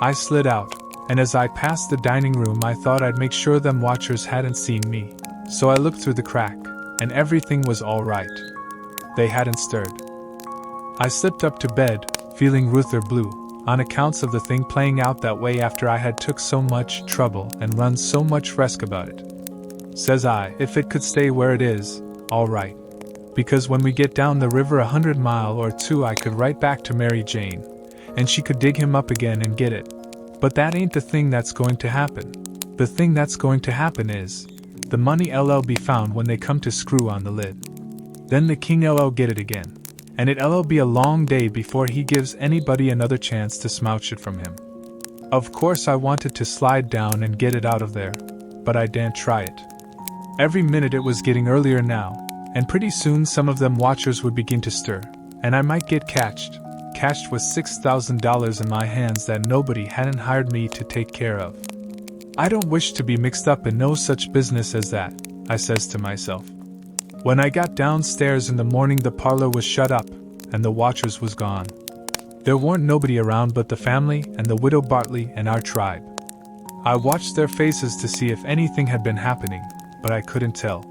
I slid out, and as I passed the dining room I thought I'd make sure them watchers hadn't seen me, so I looked through the crack, and everything was all right. They hadn't stirred. I slipped up to bed, feeling ruther blue, on accounts of the thing playing out that way after I had took so much trouble and run so much risk about it. Says I, if it could stay where it is, all right. Because when we get down the river 100 mile or 2 I could write back to Mary Jane, and she could dig him up again and get it. But that ain't the thing that's going to happen. The thing that's going to happen is, the money LL be found when they come to screw on the lid. Then the king LL get it again, and it LL be a long day before he gives anybody another chance to smouch it from him. Of course I wanted to slide down and get it out of there, but I daren't try it. Every minute it was getting earlier now, and pretty soon some of them watchers would begin to stir, and I might get catched with $6,000 in my hands that nobody hadn't hired me to take care of. I don't wish to be mixed up in no such business as that, I says to myself. When I got downstairs in the morning, the parlor was shut up, and the watchers was gone. There weren't nobody around but the family and the widow Bartley and our tribe. I watched their faces to see if anything had been happening, but I couldn't tell.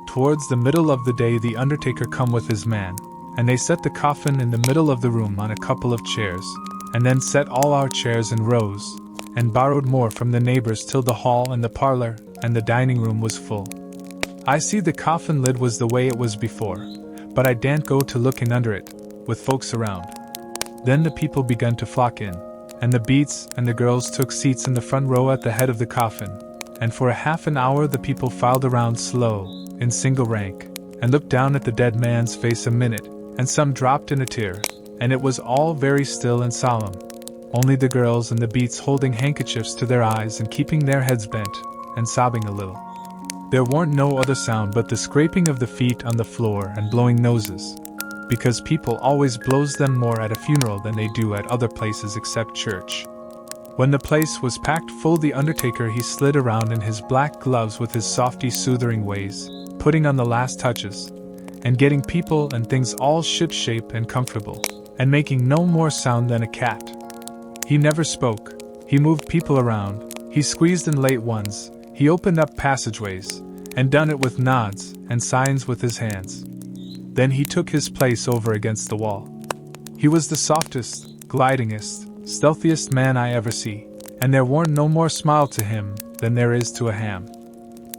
Towards the middle of the day the undertaker come with his man, and they set the coffin in the middle of the room on a couple of chairs, and then set all our chairs in rows, and borrowed more from the neighbors till the hall and the parlor and the dining room was full. I see the coffin lid was the way it was before, but I daren't go to looking under it, with folks around. Then the people begun to flock in, and the beats and the girls took seats in the front row at the head of the coffin, and for a half an hour the people filed around slow, in single rank, and looked down at the dead man's face a minute, and some dropped in a tear, and it was all very still and solemn, only the girls and the beats holding handkerchiefs to their eyes and keeping their heads bent, and sobbing a little. There weren't no other sound but the scraping of the feet on the floor and blowing noses, because people always blows them more at a funeral than they do at other places except church. When the place was packed full, the undertaker he slid around in his black gloves with his softy soothing ways, putting on the last touches, and getting people and things all ship-shape and comfortable, and making no more sound than a cat. He never spoke, he moved people around, he squeezed in late ones, he opened up passageways, and done it with nods and signs with his hands. Then he took his place over against the wall. He was the softest, glidingest, stealthiest man I ever see, and there weren't no more smile to him than there is to a ham.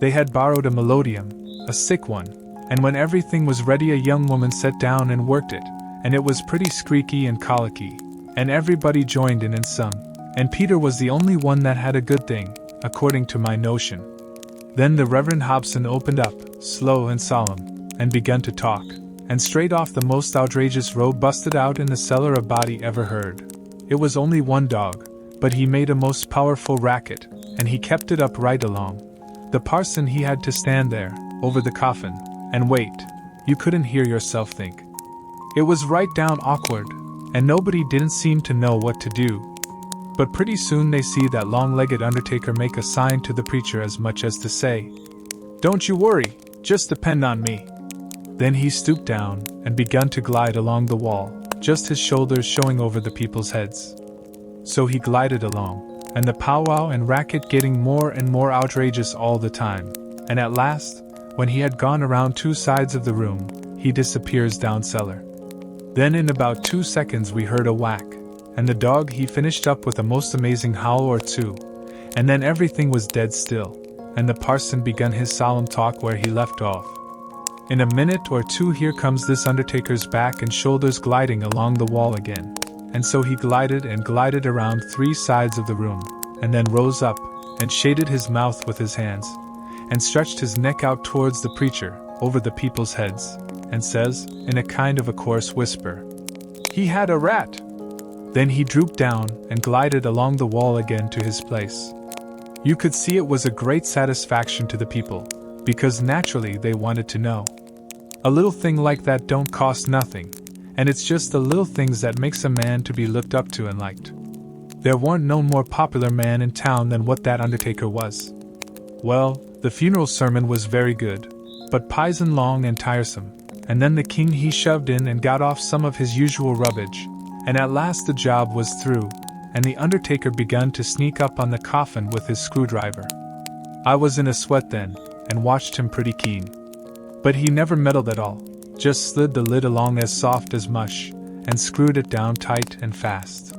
They had borrowed a melodeon, a sick one, and when everything was ready a young woman sat down and worked it, and it was pretty squeaky and colicky, and everybody joined in and sung, and Peter was the only one that had a good thing, according to my notion. Then the Reverend Hobson opened up, slow and solemn, and begun to talk, and straight off the most outrageous row busted out in the cellar a body ever heard. It was only one dog, but he made a most powerful racket, and he kept it up right along. The parson he had to stand there, over the coffin, and wait. You couldn't hear yourself think. It was right down awkward, and nobody didn't seem to know what to do. But pretty soon they see that long-legged undertaker make a sign to the preacher as much as to say, "Don't you worry, just depend on me." Then he stooped down and begun to glide along the wall, just his shoulders showing over the people's heads. So he glided along, and the powwow and racket getting more and more outrageous all the time, and at last, when he had gone around two sides of the room, he disappears down cellar. Then in about 2 seconds we heard a whack, and the dog he finished up with a most amazing howl or two, and then everything was dead still, and the parson begun his solemn talk where he left off. In a minute or two here comes this undertaker's back and shoulders gliding along the wall again, and so he glided and glided around 3 sides of the room, and then rose up, and shaded his mouth with his hands, and stretched his neck out towards the preacher, over the people's heads, and says, in a kind of a coarse whisper, "He had a rat!" Then he drooped down and glided along the wall again to his place. You could see it was a great satisfaction to the people, because naturally they wanted to know. A little thing like that don't cost nothing, and it's just the little things that makes a man to be looked up to and liked. There weren't no more popular man in town than what that undertaker was. Well, the funeral sermon was very good, but pison long and tiresome, and then the king he shoved in and got off some of his usual rubbish, and at last the job was through, and the undertaker begun to sneak up on the coffin with his screwdriver. I was in a sweat then, and watched him pretty keen. But he never meddled at all, just slid the lid along as soft as mush, and screwed it down tight and fast.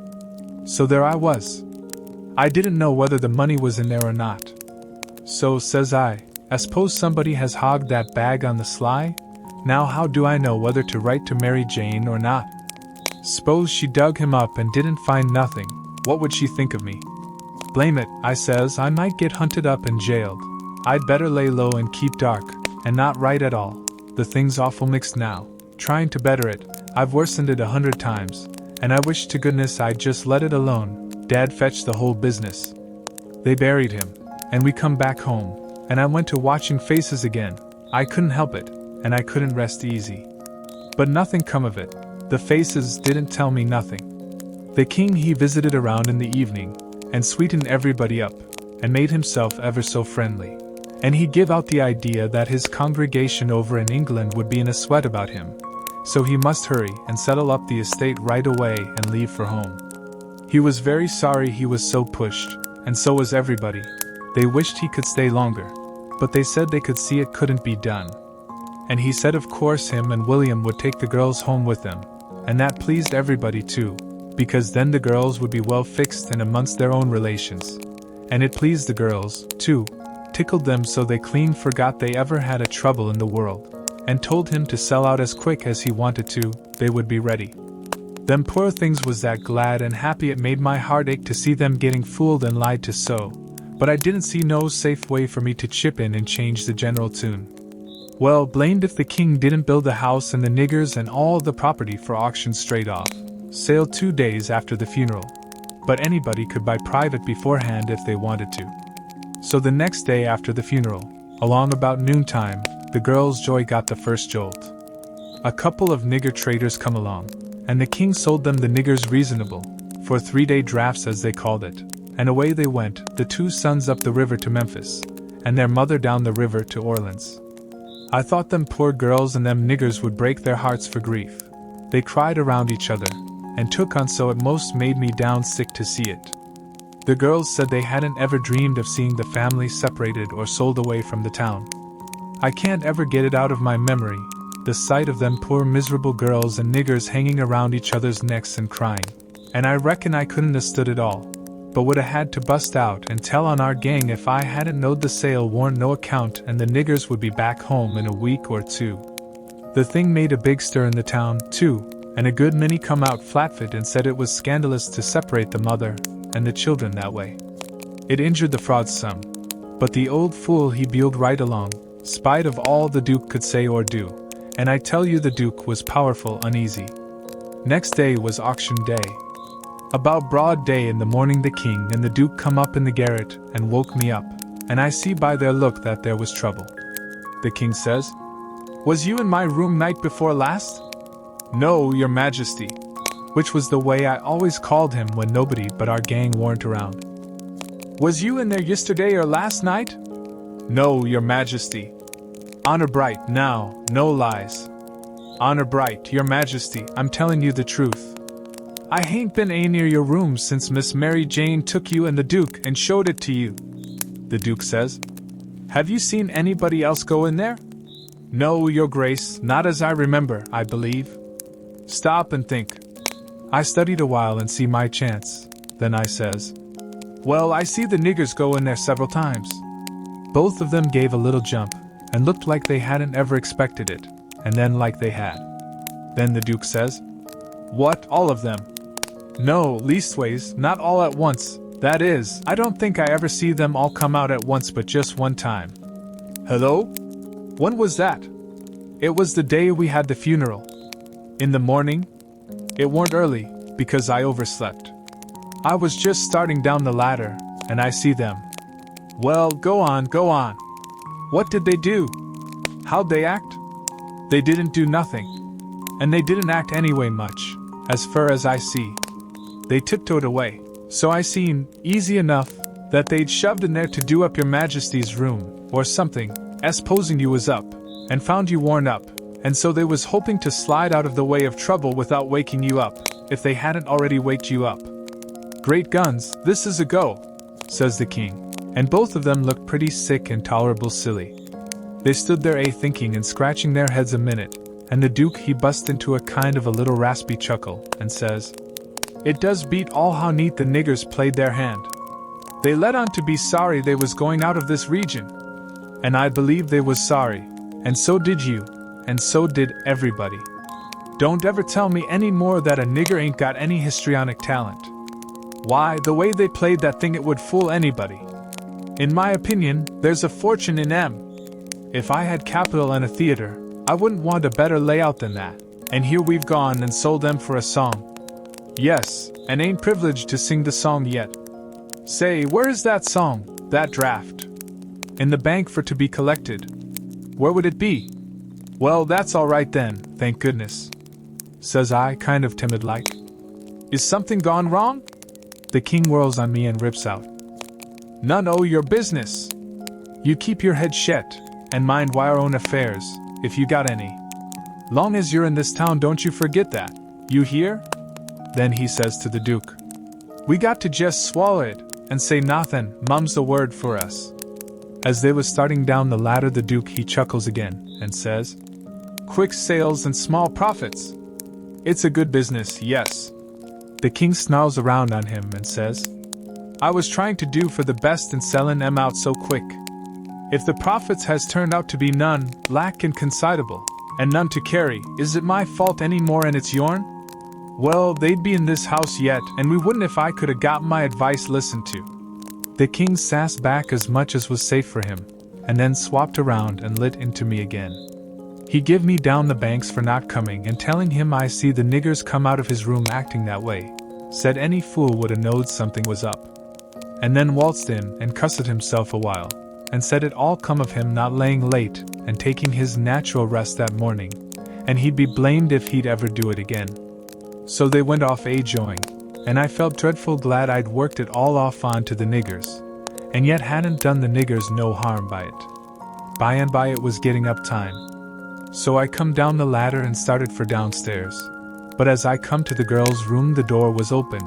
So there I was. I didn't know whether the money was in there or not. So, says I suppose somebody has hogged that bag on the sly? Now how do I know whether to write to Mary Jane or not? S'pose she dug him up and didn't find nothing, what would she think of me? Blame it, I says, I might get hunted up and jailed. I'd better lay low and keep dark, and not write at all. The thing's awful mixed now. Trying to better it, I've worsened it 100 times, and I wish to goodness I'd just let it alone. Dad fetched the whole business. They buried him, and we come back home, and I went to watching faces again. I couldn't help it, and I couldn't rest easy. But nothing come of it. The faces didn't tell me nothing. The king he visited around in the evening, and sweetened everybody up, and made himself ever so friendly. And he give out the idea that his congregation over in England would be in a sweat about him, so he must hurry and settle up the estate right away and leave for home. He was very sorry he was so pushed, and so was everybody. They wished he could stay longer, but they said they could see it couldn't be done. And he said of course him and William would take the girls home with them, and that pleased everybody too, because then the girls would be well fixed and amongst their own relations. And it pleased the girls, too, tickled them so they clean forgot they ever had a trouble in the world, and told him to sell out as quick as he wanted to, they would be ready. Them poor things was that glad and happy it made my heart ache to see them getting fooled and lied to so, but I didn't see no safe way for me to chip in and change the general tune. Well, blamed if the king didn't build the house and the niggers and all the property for auction straight off, sale 2 days after the funeral. But anybody could buy private beforehand if they wanted to. So the next day after the funeral, along about noontime, the girls' joy got the first jolt. A couple of nigger traders come along, and the king sold them the niggers reasonable, for 3-day drafts as they called it, and away they went, the 2 sons up the river to Memphis, and their mother down the river to Orleans. I thought them poor girls and them niggers would break their hearts for grief. They cried around each other, and took on so it most made me down sick to see it. The girls said they hadn't ever dreamed of seeing the family separated or sold away from the town. I can't ever get it out of my memory, the sight of them poor miserable girls and niggers hanging around each other's necks and crying. And I reckon I couldn't have stood it all, but would have had to bust out and tell on our gang if I hadn't knowed the sale warn't no account and the niggers would be back home in a week or 2. The thing made a big stir in the town, too, and a good many come out flatfoot and said it was scandalous to separate the mother and the children that way. It injured the fraud some, but the old fool he buelled right along, spite of all the Duke could say or do, and I tell you the Duke was powerful uneasy. Next day was auction day. About broad day in the morning the king and the Duke come up in the garret and woke me up, and I see by their look that there was trouble. The king says, "Was you in my room night before last?" "No, your majesty," which was the way I always called him when nobody but our gang weren't around. "Was you in there yesterday or last night?" "No, your majesty." "Honor bright, now, no lies." "Honor bright, your majesty, I'm telling you the truth. I hain't been near your room since Miss Mary Jane took you and the Duke and showed it to you." The Duke says, "Have you seen anybody else go in there?" "No, your grace, not as I remember, I believe." "Stop and think." I studied a while and see my chance. Then I says, "Well, I see the niggers go in there several times." Both of them gave a little jump, and looked like they hadn't ever expected it, and then like they had. Then the Duke says, "What, all of them?" "No, leastways, not all at once, that is, I don't think I ever see them all come out at once but just one time." "Hello? When was that?" "It was the day we had the funeral." "In the morning?" "It weren't early, because I overslept. I was just starting down the ladder, and I see them." "Well, go on, go on. What did they do? How'd they act?" "They didn't do nothing. And they didn't act anyway much, as far as I see. They tiptoed away, so I seen, easy enough, that they'd shoved in there to do up your majesty's room, or something, supposing you was up, and found you worn up, and so they was hoping to slide out of the way of trouble without waking you up, if they hadn't already waked you up." "Great guns, this is a go," says the king, and both of them looked pretty sick and tolerable silly. They stood there thinking and scratching their heads a minute, and the Duke he bust into a kind of a little raspy chuckle, and says, "It does beat all how neat the niggers played their hand. They let on to be sorry they was going out of this region. And I believe they was sorry, and so did you, and so did everybody. Don't ever tell me any more that a nigger ain't got any histrionic talent. Why, the way they played that thing it would fool anybody. In my opinion, there's a fortune in 'em. If I had capital and a theater, I wouldn't want a better layout than that, and here we've gone and sold them for a song. Yes, and ain't privileged to sing the song yet. Say, where is that song, that draft? In the bank for to be collected. Where would it be? Well, that's all right then, thank goodness. Says I, kind of timid-like. Is something gone wrong? The king whirls on me and rips out. None o' your business. You keep your head shet, and mind our own affairs, if you got any. Long as you're in this town, don't you forget that. You hear? Then he says to the Duke. We got to just swallow it, and say nothin', mum's the word for us. As they was starting down the ladder, the Duke he chuckles again, and says, Quick sales and small profits. It's a good business, yes. The king snarls around on him and says, I was trying to do for the best and sellin' 'em out so quick. If the profits has turned out to be none, lack and considerable, and none to carry, is it my fault any more and it's yourn? Well, they'd be in this house yet, and we wouldn't if I could have got my advice listened to. The king sassed back as much as was safe for him, and then swapped around and lit into me again. He give me down the banks for not coming and telling him I see the niggers come out of his room acting that way. Said any fool would have knowed something was up. And then waltzed in and cussed himself a while, and said it all come of him not laying late and taking his natural rest that morning, and he'd be blamed if he'd ever do it again. So they went off a-joing, and I felt dreadful glad I'd worked it all off on to the niggers, and yet hadn't done the niggers no harm by it. By and by it was getting up time. So I come down the ladder and started for downstairs. But as I come to the girl's room, the door was open,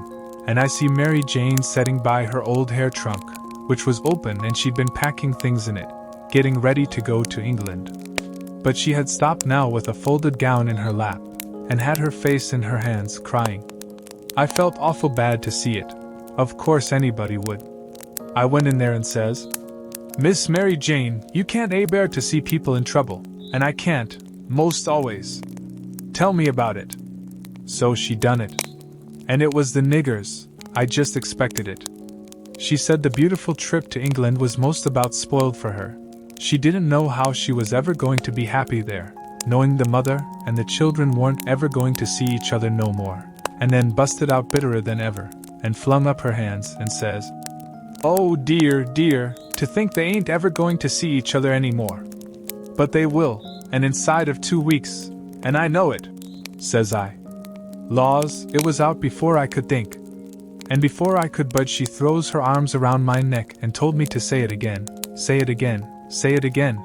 and I see Mary Jane setting by her old hair trunk, which was open and she'd been packing things in it, getting ready to go to England. But she had stopped now with a folded gown in her lap, and had her face in her hands, crying. I felt awful bad to see it. Of course anybody would. I went in there and says, Miss Mary Jane, you can't a-bear to see people in trouble, and I can't, most always. Tell me about it. So she done it. And it was the niggers. I just expected it. She said the beautiful trip to England was most about spoiled for her. She didn't know how she was ever going to be happy there, knowing the mother and the children weren't ever going to see each other no more, and then busted out bitterer than ever, and flung up her hands and says, Oh dear, dear, to think they ain't ever going to see each other anymore. But they will, and inside of 2 weeks, and I know it, says I. Laws, it was out before I could think. And before I could budge, she throws her arms around my neck and told me to say it again, say it again, say it again.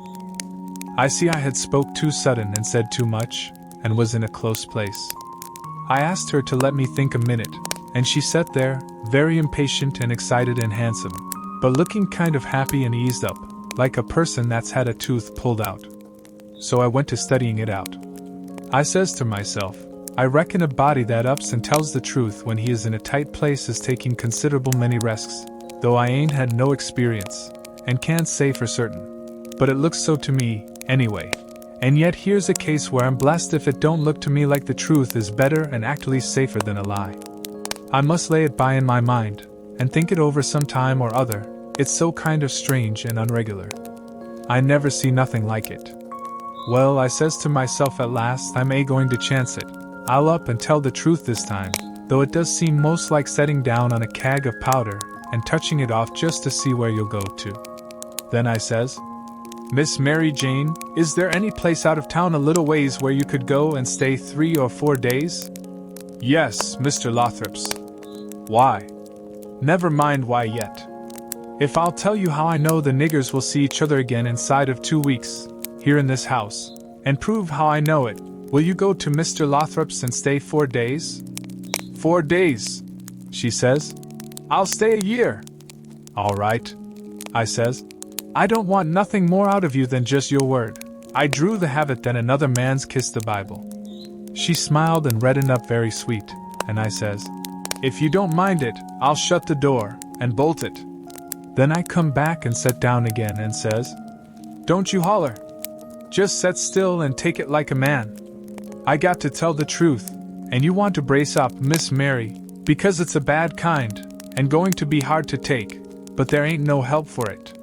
I see I had spoke too sudden and said too much, and was in a close place. I asked her to let me think a minute, and she sat there, very impatient and excited and handsome, but looking kind of happy and eased up, like a person that's had a tooth pulled out. So I went to studying it out. I says to myself, I reckon a body that ups and tells the truth when he is in a tight place is taking considerable many risks, though I ain't had no experience, and can't say for certain. But it looks so to me, anyway. And yet here's a case where I'm blessed if it don't look to me like the truth is better and actually safer than a lie. I must lay it by in my mind, and think it over some time or other. It's so kind of strange and unregular. I never see nothing like it. Well, I says to myself at last, I'm going to chance it. I'll up and tell the truth this time, though it does seem most like setting down on a keg of powder and touching it off just to see where you'll go to. Then I says, Miss Mary Jane, is there any place out of town a little ways where you could go and stay 3 or 4 days? Yes, Mr. Lothrop's. Why? Never mind why yet. If I'll tell you how I know the niggers will see each other again inside of 2 weeks, here in this house, and prove how I know it, will you go to Mr. Lothrop's and stay 4 days? 4 days, she says. I'll stay a year. All right, I says. I don't want nothing more out of you than just your word. I drew the habit than another man's kiss the Bible. She smiled and reddened up very sweet, and I says, If you don't mind it, I'll shut the door and bolt it. Then I come back and sit down again and says, Don't you holler. Just set still and take it like a man. I got to tell the truth, and you want to brace up, Miss Mary, because it's a bad kind, and going to be hard to take, but there ain't no help for it.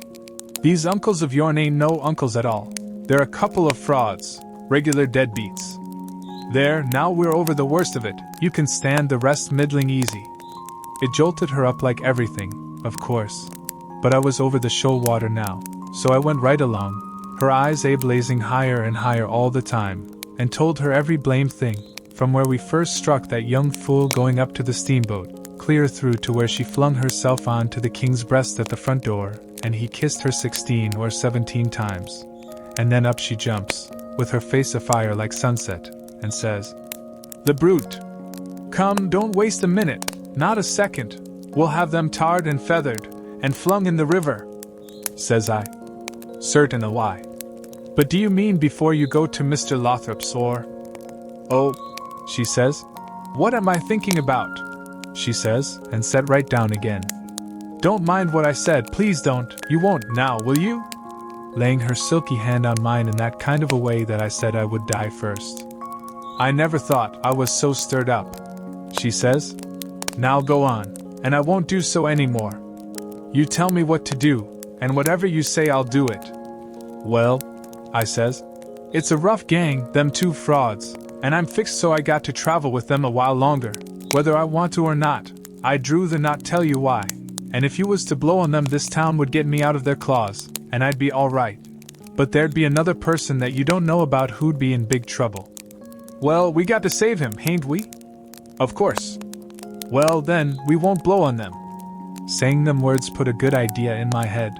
These uncles of yourn ain't no uncles at all. They're a couple of frauds, regular deadbeats. There, now we're over the worst of it, you can stand the rest middling easy. It jolted her up like everything, of course. But I was over the shoal water now, so I went right along, her eyes blazing higher and higher all the time, and told her every blamed thing, from where we first struck that young fool going up to the steamboat, clear through to where she flung herself on to the king's breast at the front door, and he kissed her 16 or 17 times. And then up she jumps, with her face afire like sunset, and says, "The brute! Come, don't waste a minute, not a second, we'll have them tarred and feathered, and flung in the river." Says I, "Certain a why. But do you mean before you go to Mr. Lothrop's or—" "Oh," she says, "what am I thinking about?" she says, and sat right down again. "Don't mind what I said, please don't, you won't now, will you?" Laying her silky hand on mine in that kind of a way that I said I would die first. "I never thought I was so stirred up," she says. "Now go on, and I won't do so any more. You tell me what to do, and whatever you say I'll do it." "Well," I says, "it's a rough gang, them two frauds, and I'm fixed so I got to travel with them a while longer, whether I want to or not. I drew the not tell you why, and if you was to blow on them this town would get me out of their claws, and I'd be all right. But there'd be another person that you don't know about who'd be in big trouble. Well, we got to save him, hain't we?" "Of course." "Well, then, we won't blow on them." Saying them words put a good idea in my head.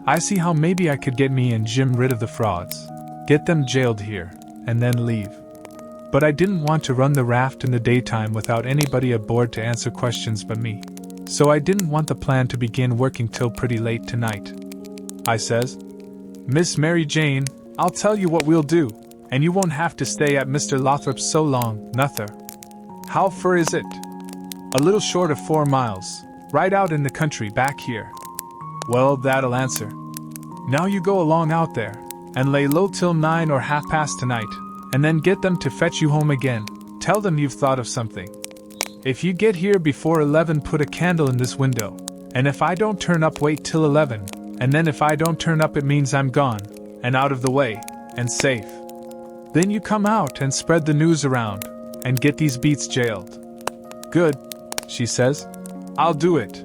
I see how maybe I could get me and Jim rid of the frauds, get them jailed here, and then leave. But I didn't want to run the raft in the daytime without anybody aboard to answer questions but me. So I didn't want the plan to begin working till pretty late tonight. I says, "Miss Mary Jane, I'll tell you what we'll do, and you won't have to stay at Mr. Lothrop's so long, nuther." "How fur is it?" "A little short of 4 miles, right out in the country back here." "Well, that'll answer. Now you go along out there, and lay low till 9 or 1:30 tonight, and then get them to fetch you home again. Tell them you've thought of something. If you get here before 11, put a candle in this window, and if I don't turn up, wait till 11, and then if I don't turn up, it means I'm gone, and out of the way, and safe. Then you come out and spread the news around, and get these beats jailed." "Good," she says. "I'll do it.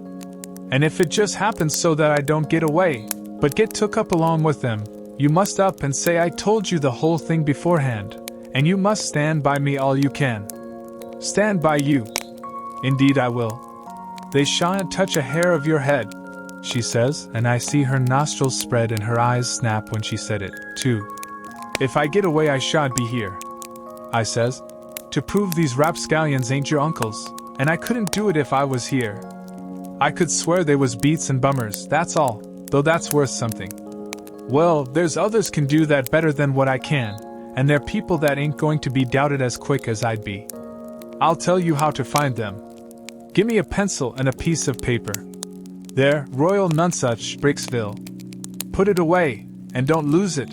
And if it just happens so that I don't get away, but get took up along with them, you must up and say I told you the whole thing beforehand, and you must stand by me all you can." "Stand by you?" "Indeed I will. They shan't touch a hair of your head," she says, and I see her nostrils spread and her eyes snap when she said it, too. "If I get away I shan't be here," I says, "to prove these rapscallions ain't your uncles, and I couldn't do it if I was here. I could swear they was beats and bummers, that's all, though that's worth something." "Well, there's others can do that better than what I can, and they're people that ain't going to be doubted as quick as I'd be. I'll tell you how to find them. Give me a pencil and a piece of paper. There, Royal Nonsuch, Bricksville. Put it away, and don't lose it.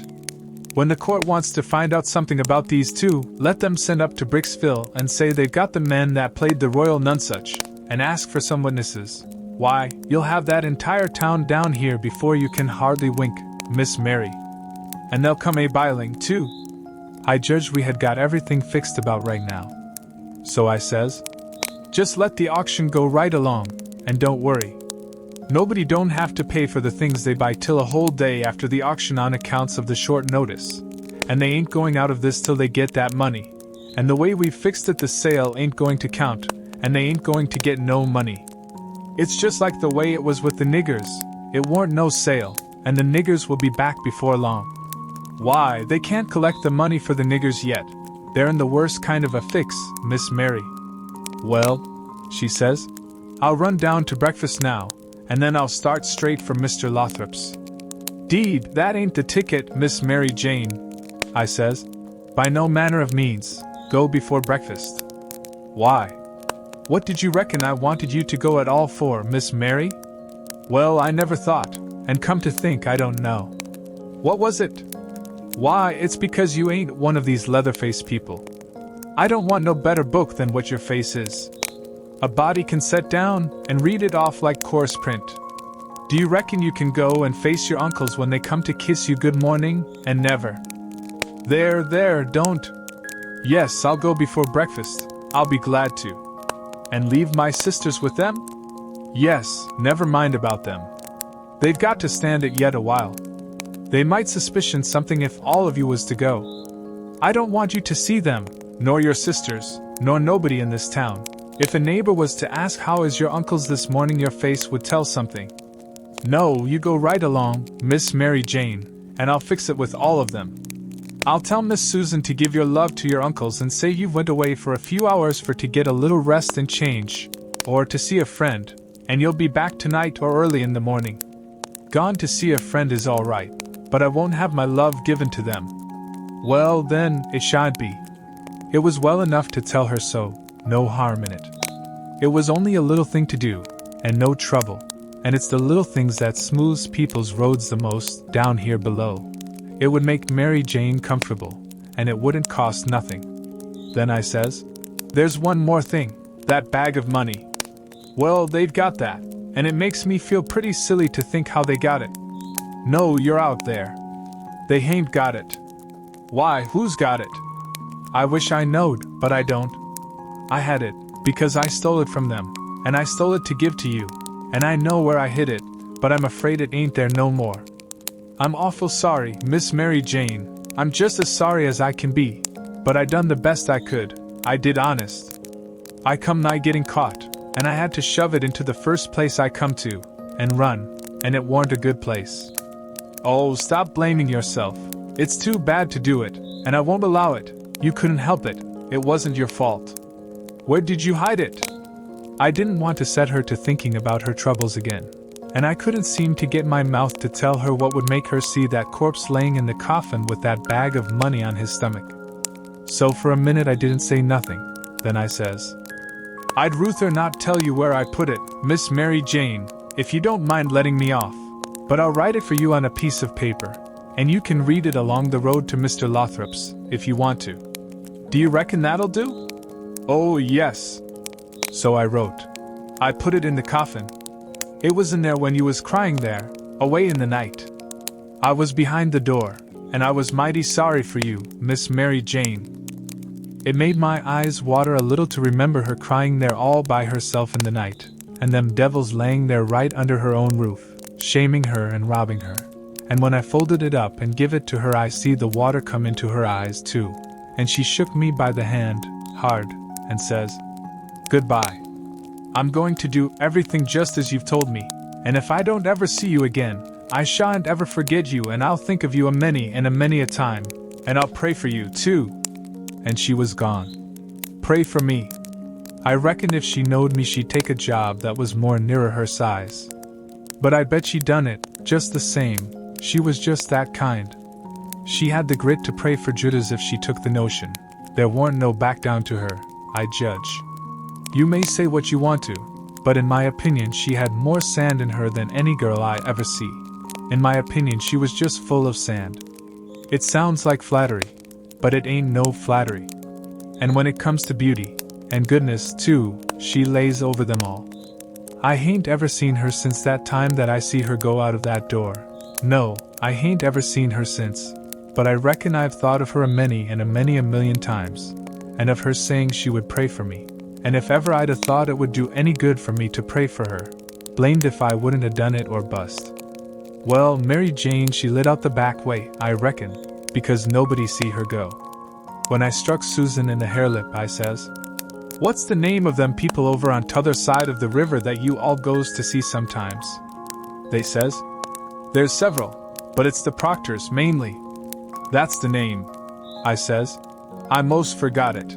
When the court wants to find out something about these two, let them send up to Bricksville and say they've got the men that played the Royal Nonsuch, and ask for some witnesses. Why, you'll have that entire town down here before you can hardly wink, Miss Mary. And they'll come a-biling, too." I judged we had got everything fixed about right now. So I says, "Just let the auction go right along, and don't worry. Nobody don't have to pay for the things they buy till a whole day after the auction on accounts of the short notice, and they ain't going out of this till they get that money, and the way we've fixed it the sale ain't going to count, and they ain't going to get no money. It's just like the way it was with the niggers, it warn't no sale, and the niggers will be back before long. Why, they can't collect the money for the niggers yet, they're in the worst kind of a fix, Miss Mary." "Well," she says, "I'll run down to breakfast now, and then I'll start straight for Mr. Lothrop's." "'Deed, that ain't the ticket, Miss Mary Jane," I says. "By no manner of means, go before breakfast." "Why? What did you reckon I wanted you to go at all for, Miss Mary?" "Well, I never thought, and come to think I don't know." "What was it?" "Why, it's because you ain't one of these leather-faced people. I don't want no better book than what your face is. A body can set down and read it off like coarse print. Do you reckon you can go and face your uncles when they come to kiss you good morning, and never—" There, don't," Yes, I'll go before breakfast. I'll be glad to. And leave my sisters with them? Yes, never mind about them. They've got to stand it yet a while. They might suspicion something if all of you was to go. I don't want you to see them, nor your sisters, nor nobody in this town. If a neighbor was to ask how is your uncle's this morning, your face would tell something. No, you go right along, Miss Mary Jane, and I'll fix it with all of them. I'll tell Miss Susan to give your love to your uncles and say you've went away for a few hours for to get a little rest and change, or to see a friend, and you'll be back tonight or early in the morning. Gone to see a friend is all right, but I won't have my love given to them. Well, then, it shan't be. It was well enough to tell her so, no harm in it. It was only a little thing to do, and no trouble, and it's the little things that smooths people's roads the most down here below. It would make Mary Jane comfortable, and it wouldn't cost nothing. Then I says, there's one more thing, that bag of money. Well, they've got that, and it makes me feel pretty silly to think how they got it. No, you're out there. They hain't got it. Why, who's got it? I wish I knowed, but I don't. I had it, because I stole it from them, and I stole it to give to you, and I know where I hid it, but I'm afraid it ain't there no more. I'm awful sorry, Miss Mary Jane, I'm just as sorry as I can be, but I done the best I could, I did honest. I come nigh getting caught, and I had to shove it into the first place I come to, and run, and it warn't a good place. Oh, stop blaming yourself, it's too bad to do it, and I won't allow it, you couldn't help it, it wasn't your fault. Where did you hide it? I didn't want to set her to thinking about her troubles again. And I couldn't seem to get my mouth to tell her what would make her see that corpse laying in the coffin with that bag of money on his stomach. So for a minute I didn't say nothing. Then I says, I'd ruther not tell you where I put it, Miss Mary Jane, if you don't mind letting me off. But I'll write it for you on a piece of paper, and you can read it along the road to Mr. Lothrop's, if you want to. Do you reckon that'll do? Oh, yes. So I wrote. I put it in the coffin. It was in there when you was crying there, away in the night. I was behind the door, and I was mighty sorry for you, Miss Mary Jane. It made my eyes water a little to remember her crying there all by herself in the night, and them devils laying there right under her own roof, shaming her and robbing her. And when I folded it up and give it to her, I see the water come into her eyes too, and she shook me by the hand, hard, and says, Goodbye. I'm going to do everything just as you've told me, and if I don't ever see you again, I shan't ever forget you, and I'll think of you a many a time, and I'll pray for you too. And she was gone. Pray for me. I reckon if she knowed me she'd take a job that was more nearer her size. But I bet she done it, just the same, she was just that kind. She had the grit to pray for Judas if she took the notion. There warn't no back down to her, I judge. You may say what you want to, but in my opinion she had more sand in her than any girl I ever see. In my opinion she was just full of sand. It sounds like flattery, but it ain't no flattery. And when it comes to beauty, and goodness too, she lays over them all. I hain't ever seen her since that time that I see her go out of that door. No, I hain't ever seen her since, but I reckon I've thought of her a many a million times, and of her saying she would pray for me. And if ever I'd 'a thought it would do any good for me to pray for her, blamed if I wouldn't 'a done it or bust. Well, Mary Jane she lit out the back way, I reckon, because nobody see her go. When I struck Susan in the harelip, I says, What's the name of them people over on t'other side of the river that you all goes to see sometimes? They says, There's several, but it's the Proctors mainly. That's the name, I says. I most forgot it.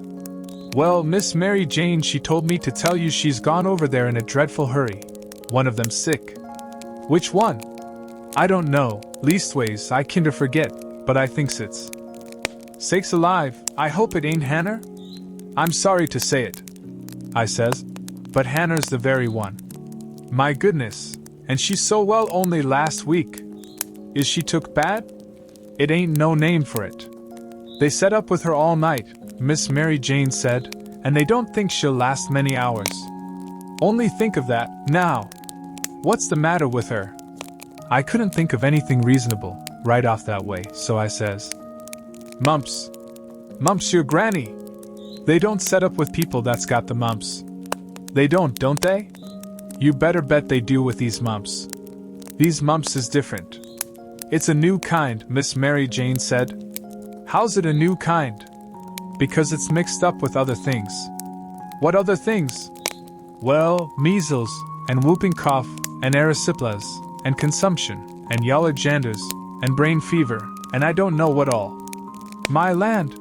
Well, Miss Mary Jane she told me to tell you she's gone over there in a dreadful hurry. One of them sick. Which one? I don't know, leastways I kinder forget, but I thinks it's. Sakes alive, I hope it ain't Hannah? I'm sorry to say it, I says, but Hannah's the very one. My goodness, and she's so well only last week. Is she took bad? It ain't no name for it. They set up with her all night, Miss Mary Jane said, and they don't think she'll last many hours. Only think of that, now. What's the matter with her? I couldn't think of anything reasonable, right off that way, so I says, Mumps. Mumps your granny! They don't set up with people that's got the mumps. They don't they? You better bet they do with these mumps. These mumps is different. It's a new kind, Miss Mary Jane said. How's it a new kind? Because it's mixed up with other things. What other things? Well, measles, and whooping cough, and erysipelas, and consumption, and yaller janders, and brain fever, and I don't know what all. My land!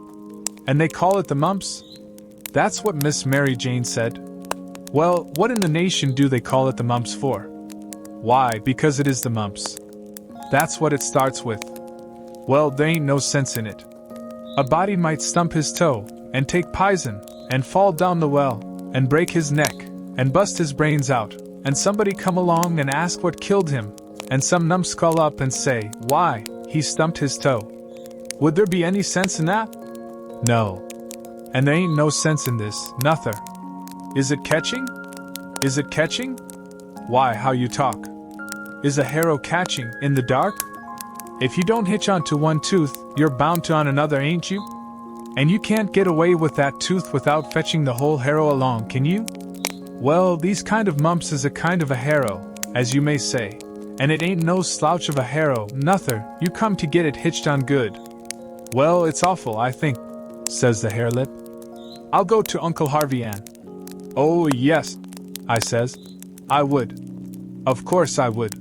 And they call it the mumps? That's what Miss Mary Jane said. Well, what in the nation do they call it the mumps for? Why, because it is the mumps. That's what it starts with. Well, there ain't no sense in it. A body might stump his toe, and take poison, and fall down the well, and break his neck, and bust his brains out, and somebody come along and ask what killed him, and some numbskull up and say, why, he stumped his toe. Would there be any sense in that? No. And there ain't no sense in this, nother. Is it catching? Is it catching? Why, how you talk. Is a harrow catching, in the dark? If you don't hitch onto one tooth, you're bound to on another, ain't you? And you can't get away with that tooth without fetching the whole harrow along, can you? Well, these kind of mumps is a kind of a harrow, as you may say. And it ain't no slouch of a harrow, nother, you come to get it hitched on good. Well, it's awful, I think, says the harelip. I'll go to Uncle Harvey Ann. Oh, yes, I says. I would. Of course I would.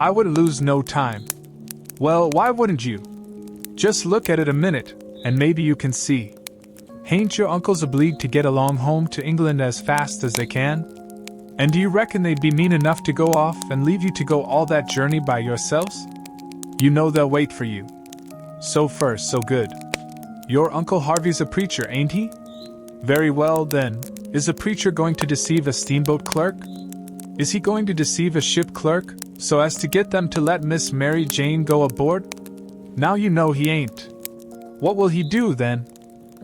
I would lose no time. Well, why wouldn't you? Just look at it a minute, and maybe you can see. Hain't your uncles obliged to get along home to England as fast as they can? And do you reckon they'd be mean enough to go off and leave you to go all that journey by yourselves? You know they'll wait for you. So far, so good. Your Uncle Harvey's a preacher, ain't he? Very well, then. Is a preacher going to deceive a steamboat clerk? Is he going to deceive a ship clerk, so as to get them to let Miss Mary Jane go aboard? Now you know he ain't. What will he do, then?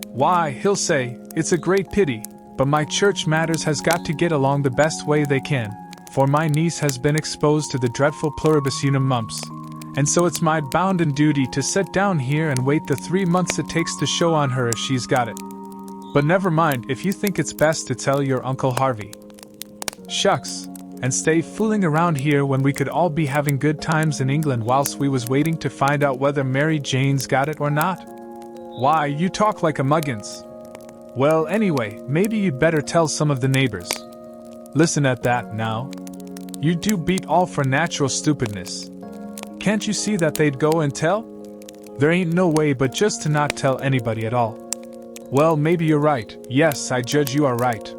Why, he'll say, it's a great pity, but my church matters has got to get along the best way they can, for my niece has been exposed to the dreadful pluribus unum mumps, and so it's my bounden duty to sit down here and wait the 3 months it takes to show on her if she's got it. But never mind if you think it's best to tell your Uncle Harvey. Shucks, and stay fooling around here when we could all be having good times in England whilst we was waiting to find out whether Mary Jane's got it or not. Why, you talk like a muggins. Well, anyway, maybe you'd better tell some of the neighbors. Listen at that, now. You do beat all for natural stupidness. Can't you see that they'd go and tell? There ain't no way but just to not tell anybody at all. Well, maybe you're right. Yes, I judge you are right.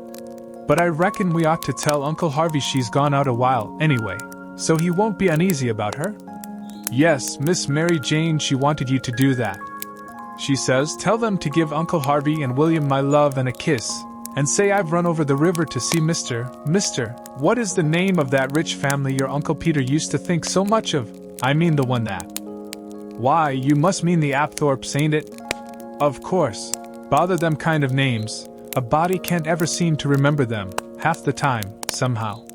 But I reckon we ought to tell Uncle Harvey she's gone out a while, anyway, so he won't be uneasy about her. Yes, Miss Mary Jane, she wanted you to do that. She says, tell them to give Uncle Harvey and William my love and a kiss, and say I've run over the river to see Mr. What is the name of that rich family your Uncle Peter used to think so much of? I mean the one that. Why, you must mean the Apthorpes, ain't it? Of course. Bother them kind of names. A body can't ever seem to remember them, half the time, somehow.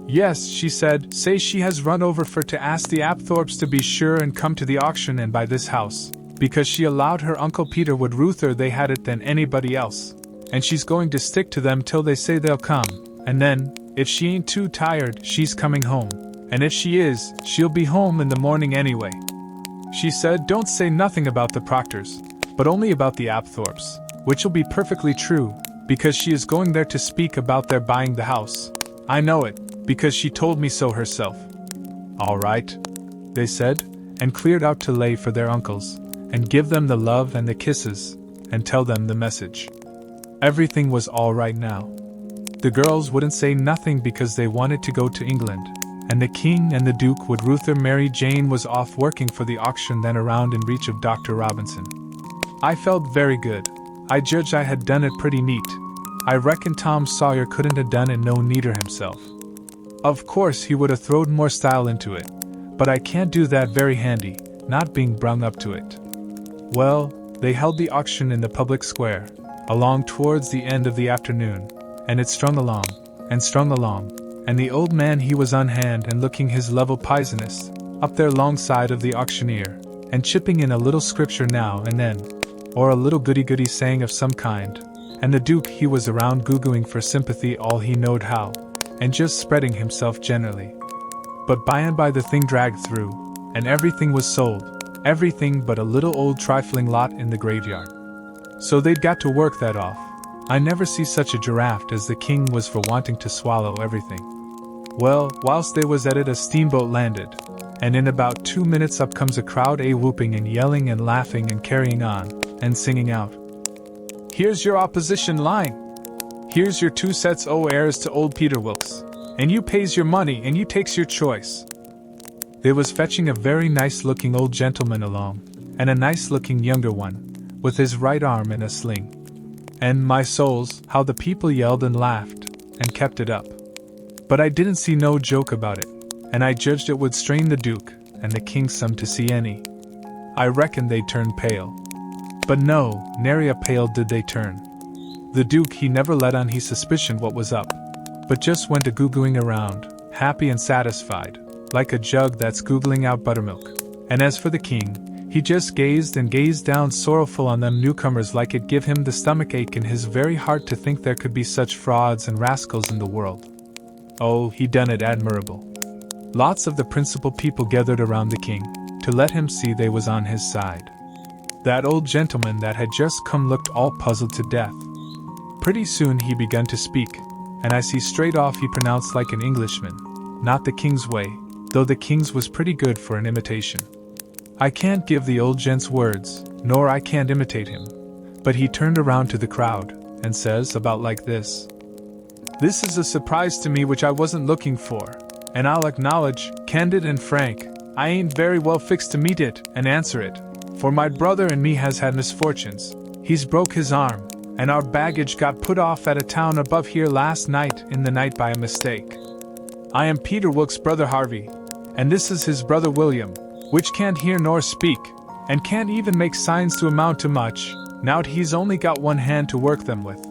Yes, she said, say she has run over for to ask the Apthorpes to be sure and come to the auction and buy this house, because she allowed her Uncle Peter would ruther they had it than anybody else, and she's going to stick to them till they say they'll come, and then, if she ain't too tired, she's coming home, and if she is, she'll be home in the morning anyway. She said, don't say nothing about the Proctors, but only about the Apthorpes, which'll be perfectly true, because she is going there to speak about their buying the house. I know it, because she told me so herself. All right, they said, and cleared out to lay for their uncles, and give them the love and the kisses, and tell them the message. Everything was all right now. The girls wouldn't say nothing because they wanted to go to England, and the King and the Duke would ruther Mary Jane was off working for the auction then around in reach of Dr. Robinson. I felt very good. I judged I had done it pretty neat. I reckon Tom Sawyer couldn't have done it no neater himself. Of course he would have throwed more style into it, but I can't do that very handy, not being brung up to it. Well, they held the auction in the public square, along towards the end of the afternoon, and it strung along, and the old man he was on hand and looking his level pisonist, up there long side of the auctioneer, and chipping in a little scripture now and then. or a little goody-goody saying of some kind, and the Duke he was around googling for sympathy all he knowed how, and just spreading himself generally. But by and by the thing dragged through, and everything was sold, everything but a little old trifling lot in the graveyard. So they'd got to work that off. I never see such a giraffe as the king was for wanting to swallow everything. Well, whilst they was at it a steamboat landed, and in about 2 minutes up comes a crowd whooping and yelling and laughing and carrying on, and singing out, "Here's your opposition line! Here's your 2 sets o' heirs to old Peter Wilkes, and you pays your money and you takes your choice." They was fetching a very nice-looking old gentleman along, and a nice-looking younger one, with his right arm in a sling. And my souls, how the people yelled and laughed, and kept it up. But I didn't see no joke about it, and I judged it would strain the Duke and the King some to see any. I reckoned they'd turn pale. But no, nary a pale did they turn. The Duke he never let on he suspicioned what was up, but just went a googling around, happy and satisfied, like a jug that's googling out buttermilk. And as for the King, he just gazed and gazed down sorrowful on them newcomers like it give him the stomach ache in his very heart to think there could be such frauds and rascals in the world. Oh, he done it admirable. Lots of the principal people gathered around the King, to let him see they was on his side. That old gentleman that had just come looked all puzzled to death. Pretty soon he begun to speak, and I see straight off he pronounced like an Englishman, not the King's way, though the King's was pretty good for an imitation. I can't give the old gent's words, nor I can't imitate him, but he turned around to the crowd, and says about like this, "This is a surprise to me which I wasn't looking for, and I'll acknowledge, candid and frank, I ain't very well fixed to meet it and answer it, for my brother and me has had misfortunes. He's broke his arm, and our baggage got put off at a town above here last night in the night by a mistake. I am Peter Wilkes' brother Harvey, and this is his brother William, which can't hear nor speak, and can't even make signs to amount to much, now't he's only got one hand to work them with.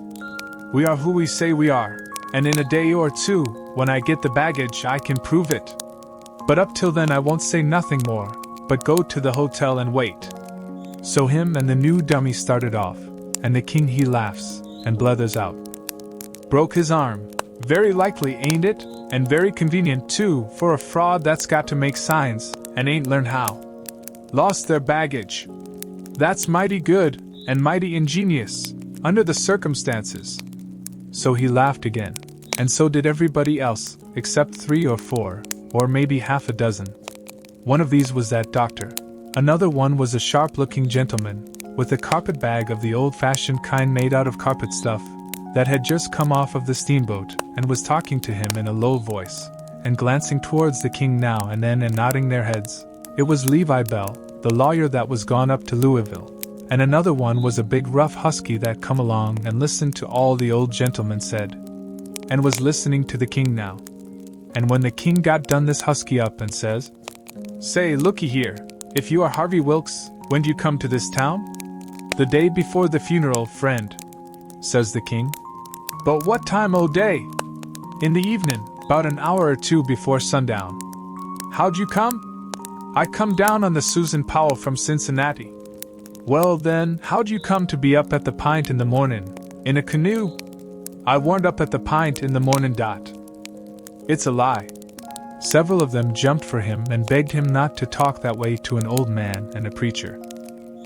We are who we say we are, and in a day or two, when I get the baggage, I can prove it. But up till then I won't say nothing more, but go to the hotel and wait." So him and the new dummy started off, and the King he laughs, and blethers out, "Broke his arm. Very likely, ain't it? And very convenient, too, for a fraud that's got to make signs, and ain't learned how. Lost their baggage. That's mighty good, and mighty ingenious, under the circumstances." So he laughed again, and so did everybody else, except 3 or 4, or maybe half a dozen. One of these was that doctor. Another one was a sharp-looking gentleman, with a carpet bag of the old-fashioned kind made out of carpet stuff, that had just come off of the steamboat, and was talking to him in a low voice, and glancing towards the King now and then and nodding their heads. It was Levi Bell, the lawyer that was gone up to Louisville, and another one was a big rough husky that come along and listened to all the old gentleman said, and was listening to the King now. And when the King got done this husky up and says, "Say, looky here, if you are Harvey Wilkes, when do you come to this town?" "The day before the funeral, friend," says the King. "But what time o' day?" "In the evening, 'bout an hour or 2 before sundown." "How'd you come?" "I come down on the Susan Powell from Cincinnati." "Well then, how'd you come to be up at the Pint in the morning, in a canoe?" "I warn't up at the Pint in the morning. "It's a lie." Several of them jumped for him and begged him not to talk that way to an old man and a preacher.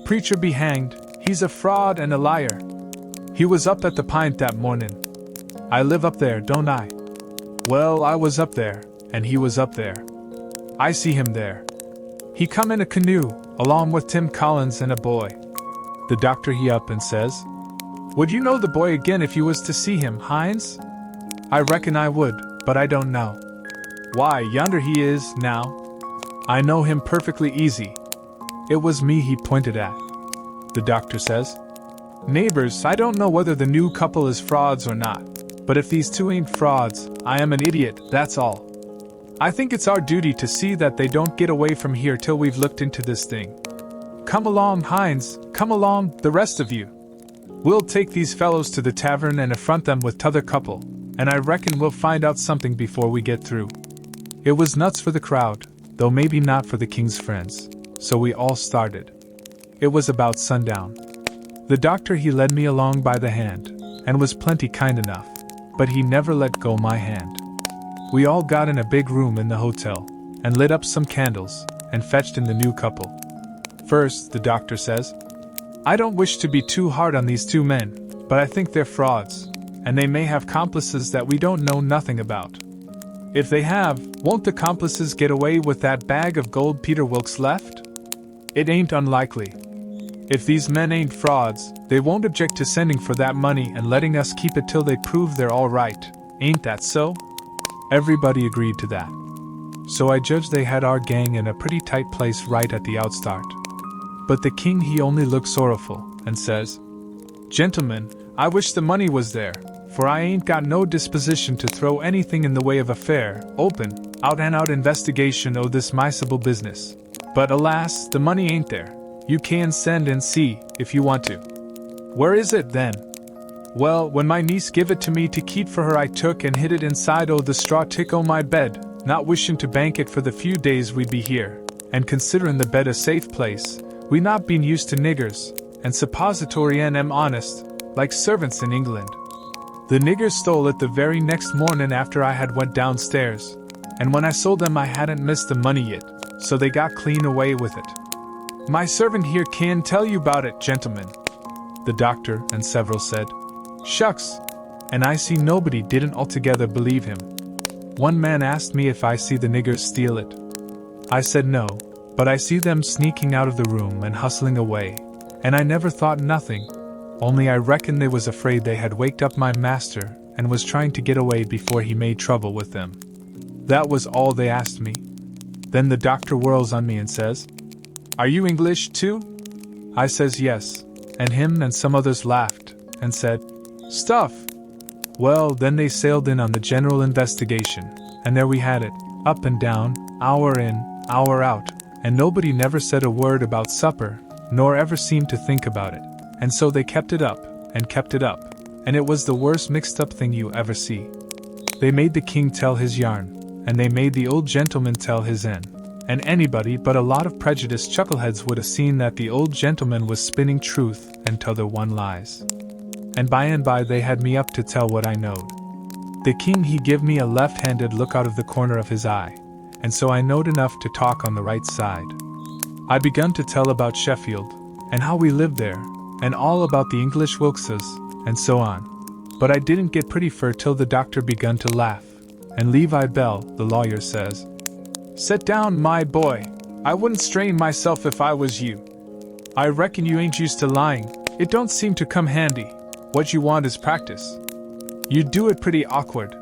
"Preacher be hanged, he's a fraud and a liar. He was up at the Pint that morning." "I live up there, don't I?" "Well, I was up there, and he was up there. I see him there. He come in a canoe, along with Tim Collins and a boy." The doctor he up and says, "Would you know the boy again if you was to see him, Hines?" "I reckon I would, but I don't know." "Why, yonder he is, now. I know him perfectly easy. It was me he pointed at." The doctor says, "Neighbors, I don't know whether the new couple is frauds or not, but if these 2 ain't frauds, I am an idiot, that's all. I think it's our duty to see that they don't get away from here till we've looked into this thing. Come along, Hines, come along, the rest of you. We'll take these fellows to the tavern and affront them with t'other couple, and I reckon we'll find out something before we get through." It was nuts for the crowd, though maybe not for the King's friends, so we all started. It was about sundown. The doctor he led me along by the hand, and was plenty kind enough, but he never let go my hand. We all got in a big room in the hotel, and lit up some candles, and fetched in the new couple. First, the doctor says, I don't wish to be too hard on these two men, but I think they're frauds, and they may have accomplices that we don't know nothing about. If they have, won't the accomplices get away with that bag of gold Peter Wilkes left? It ain't unlikely. If these men ain't frauds, they won't object to sending for that money and letting us keep it till they prove they're all right. Ain't that so? Everybody agreed to that. So I judged they had our gang in a pretty tight place right at the outstart. But the king he only looks sorrowful, and says, Gentlemen, I wish the money was there, for I ain't got no disposition to throw anything in the way of a fair, open, out-and-out investigation o' this miserable business. But alas, the money ain't there. You can send and see, if you want to. Where is it, then? Well, when my niece give it to me to keep for her, I took and hid it inside o' the straw tick o' my bed, not wishing to bank it for the few days we'd be here, and considerin' the bed a safe place, we not been used to niggers, and suppository and am honest, like servants in England. The niggers stole it the very next mornin' after I had went downstairs, and when I sold them I hadn't missed the money yet, so they got clean away with it. My servant here can tell you about it, gentlemen. The doctor and several said, Shucks! And I see nobody didn't altogether believe him. One man asked me if I see the niggers steal it. I said no, but I see them sneaking out of the room and hustling away, and I never thought nothing, only I reckon they was afraid they had waked up my master and was trying to get away before he made trouble with them. That was all they asked me. Then the doctor whirls on me and says, Are you English too? I says yes, and him and some others laughed, and said, Stuff! Well, then they sailed in on the general investigation, and there we had it, up and down, hour in, hour out, and nobody never said a word about supper, nor ever seemed to think about it, and so they kept it up, and it was the worst mixed-up thing you ever see. They made the king tell his yarn, and they made the old gentleman tell his end, and anybody but a lot of prejudiced chuckleheads would have seen that the old gentleman was spinning truth and t'other one lies. And by they had me up to tell what I knowed. The king he give me a left-handed look out of the corner of his eye, and so I knowed enough to talk on the right side. I begun to tell about Sheffield, and how we lived there, and all about the English Wilkses, and so on. But I didn't get pretty fur till the doctor begun to laugh, and Levi Bell, the lawyer, says, Set down, my boy. I wouldn't strain myself if I was you. I reckon you ain't used to lying. It don't seem to come handy. What you want is practice. You do it pretty awkward.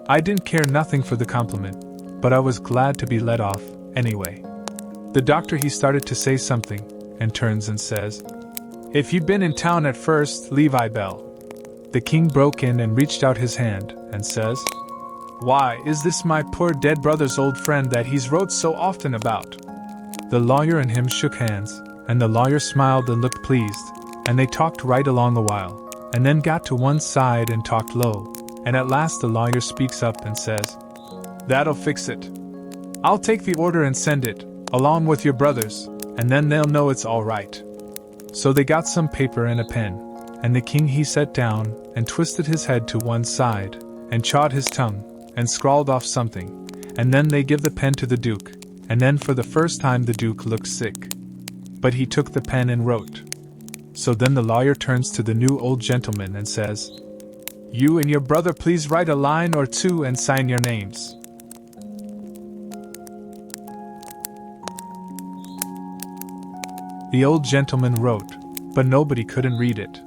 I didn't care nothing for the compliment, but I was glad to be let off, anyway. The doctor he started to say something, and turns and says, If you'd been in town at first, Levi Bell. The king broke in and reached out his hand, and says, Why, is this my poor dead brother's old friend that he's wrote so often about? The lawyer and him shook hands, and the lawyer smiled and looked pleased, and they talked right along a while, and then got to one side and talked low, and at last the lawyer speaks up and says, That'll fix it. I'll take the order and send it, along with your brothers, and then they'll know it's all right. So they got some paper and a pen, and the king he sat down and twisted his head to one side, and chawed his tongue, and scrawled off something, and then they give the pen to the duke, and then for the first time the duke looked sick. But he took the pen and wrote. So then the lawyer turns to the new old gentleman and says, You and your brother please write a line or two and sign your names. The old gentleman wrote, but nobody couldn't read it.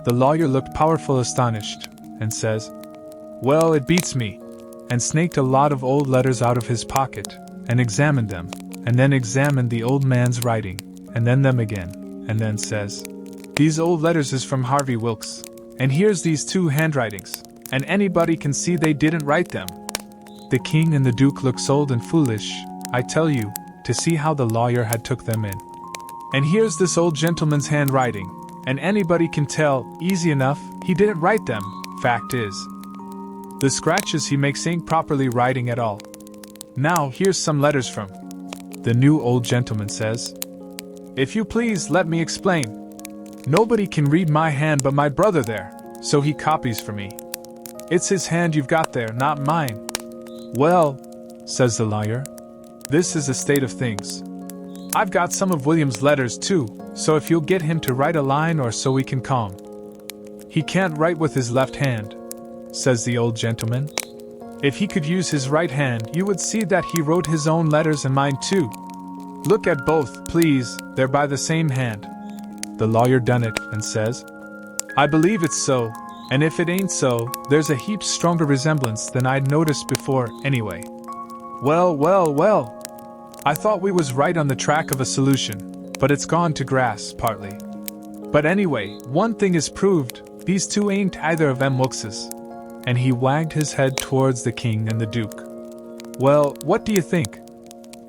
The lawyer looked powerful astonished, and says, Well, it beats me, and snaked a lot of old letters out of his pocket, and examined them, and then examined the old man's writing, and then them again, and then says, These old letters is from Harvey Wilkes, and here's these two handwritings, and anybody can see they didn't write them. The king and the duke looked old and foolish, I tell you, to see how the lawyer had took them in. And here's this old gentleman's handwriting, and anybody can tell, easy enough, he didn't write them, fact is. The scratches he makes ain't properly writing at all. Now, here's some letters from. The new old gentleman says, If you please, let me explain. Nobody can read my hand but my brother there, so he copies for me. It's his hand you've got there, not mine. Well, says the lawyer, this is the state of things. I've got some of William's letters too, so if you'll get him to write a line or so we can calm. He can't write with his left hand, says the old gentleman. If he could use his right hand, you would see that he wrote his own letters and mine too. Look at both, please, they're by the same hand. The lawyer done it and says, I believe it's so, and if it ain't so, there's a heap stronger resemblance than I'd noticed before, anyway. Well, well, well. I thought we was right on the track of a solution, but it's gone to grass, partly. But anyway, one thing is proved, these two ain't either of them Wilkses. And he wagged his head towards the king and the duke. Well, what do you think?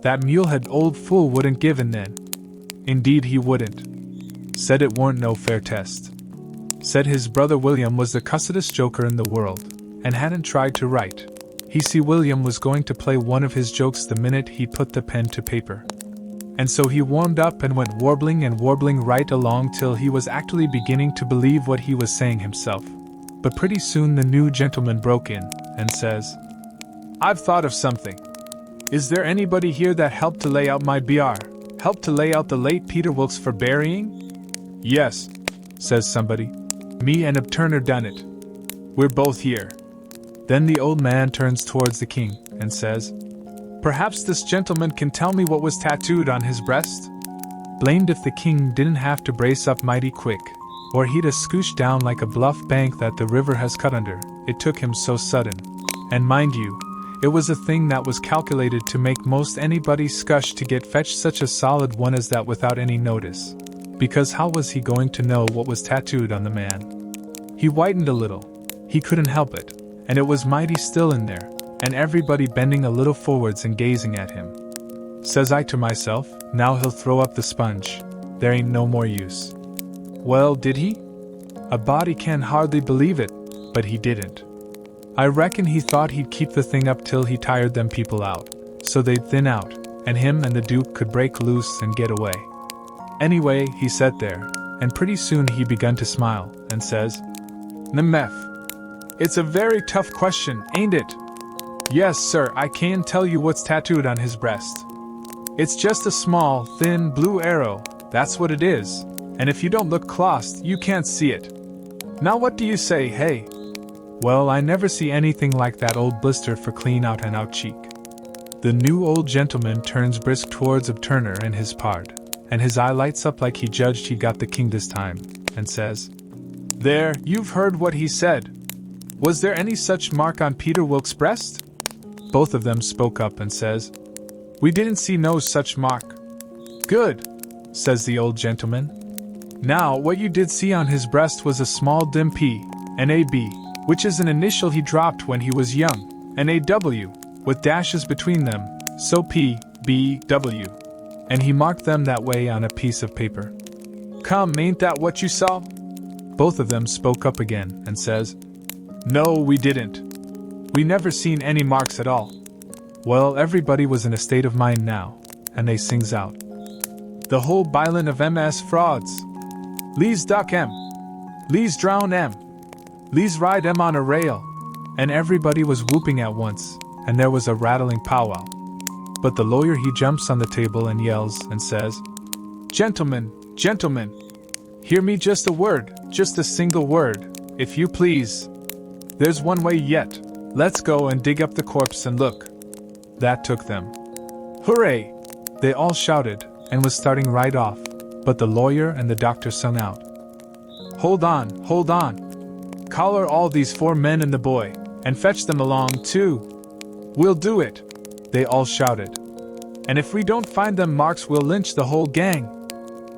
That mulehead old fool wouldn't give in then. Indeed he wouldn't. Said it warn't no fair test. Said his brother William was the cussedest joker in the world, and hadn't tried to write. He see William was going to play one of his jokes the minute he put the pen to paper. And so he warmed up and went warbling and warbling right along till he was actually beginning to believe what he was saying himself. But pretty soon the new gentleman broke in, and says, I've thought of something. Is there anybody here that helped to lay out my BR? Helped to lay out the late Peter Wilkes for burying? Yes, says somebody. Me and Ab Turner done it. We're both here. Then the old man turns towards the king, and says, Perhaps this gentleman can tell me what was tattooed on his breast? Blamed if the king didn't have to brace up mighty quick, or he'd a scooched down like a bluff bank that the river has cut under, it took him so sudden. And mind you, it was a thing that was calculated to make most anybody scush to get fetched such a solid one as that without any notice. Because how was he going to know what was tattooed on the man? He whitened a little. He couldn't help it, and it was mighty still in there, and everybody bending a little forwards and gazing at him. Says I to myself, now he'll throw up the sponge. There ain't no more use. Well, did he? A body can hardly believe it, but he didn't. I reckon he thought he'd keep the thing up till he tired them people out, so they'd thin out, and him and the Duke could break loose and get away. Anyway, he sat there, and pretty soon he begun to smile, and says, Nemeth, it's a very tough question, ain't it? Yes, sir, I can tell you what's tattooed on his breast. It's just a small, thin, blue arrow, that's what it is, and if you don't look close, you can't see it. Now what do you say, hey? Well, I never see anything like that old blister for clean out and out cheek. The new old gentleman turns brisk towards Ab Turner and his pard, and his eye lights up like he judged he got the king this time, and says, There, you've heard what he said. Was there any such mark on Peter Wilkes' breast? Both of them spoke up and says, We didn't see no such mark. Good, says the old gentleman. Now, what you did see on his breast was a small dim P, an AB, which is an initial he dropped when he was young, an AW, with dashes between them, so P, B, W. And he marked them that way on a piece of paper. Come, ain't that what you saw? Both of them spoke up again and says, No, we didn't. We never seen any marks at all. Well, everybody was in a state of mind now, and they sings out, The whole bilin of MS frauds. Lees duck M. Lees drown M. Lees ride M on a rail. And everybody was whooping at once, and there was a rattling powwow. But the lawyer he jumps on the table and yells and says, Gentlemen, gentlemen, hear me just a word, just a single word, if you please. There's one way yet. Let's go and dig up the corpse and look. That took them. Hooray! They all shouted, and was starting right off, but the lawyer and the doctor sung out, Hold on, hold on. Collar all these 4 men and the boy, and fetch them along too. We'll do it, they all shouted. And if we don't find them marks, we'll lynch the whole gang.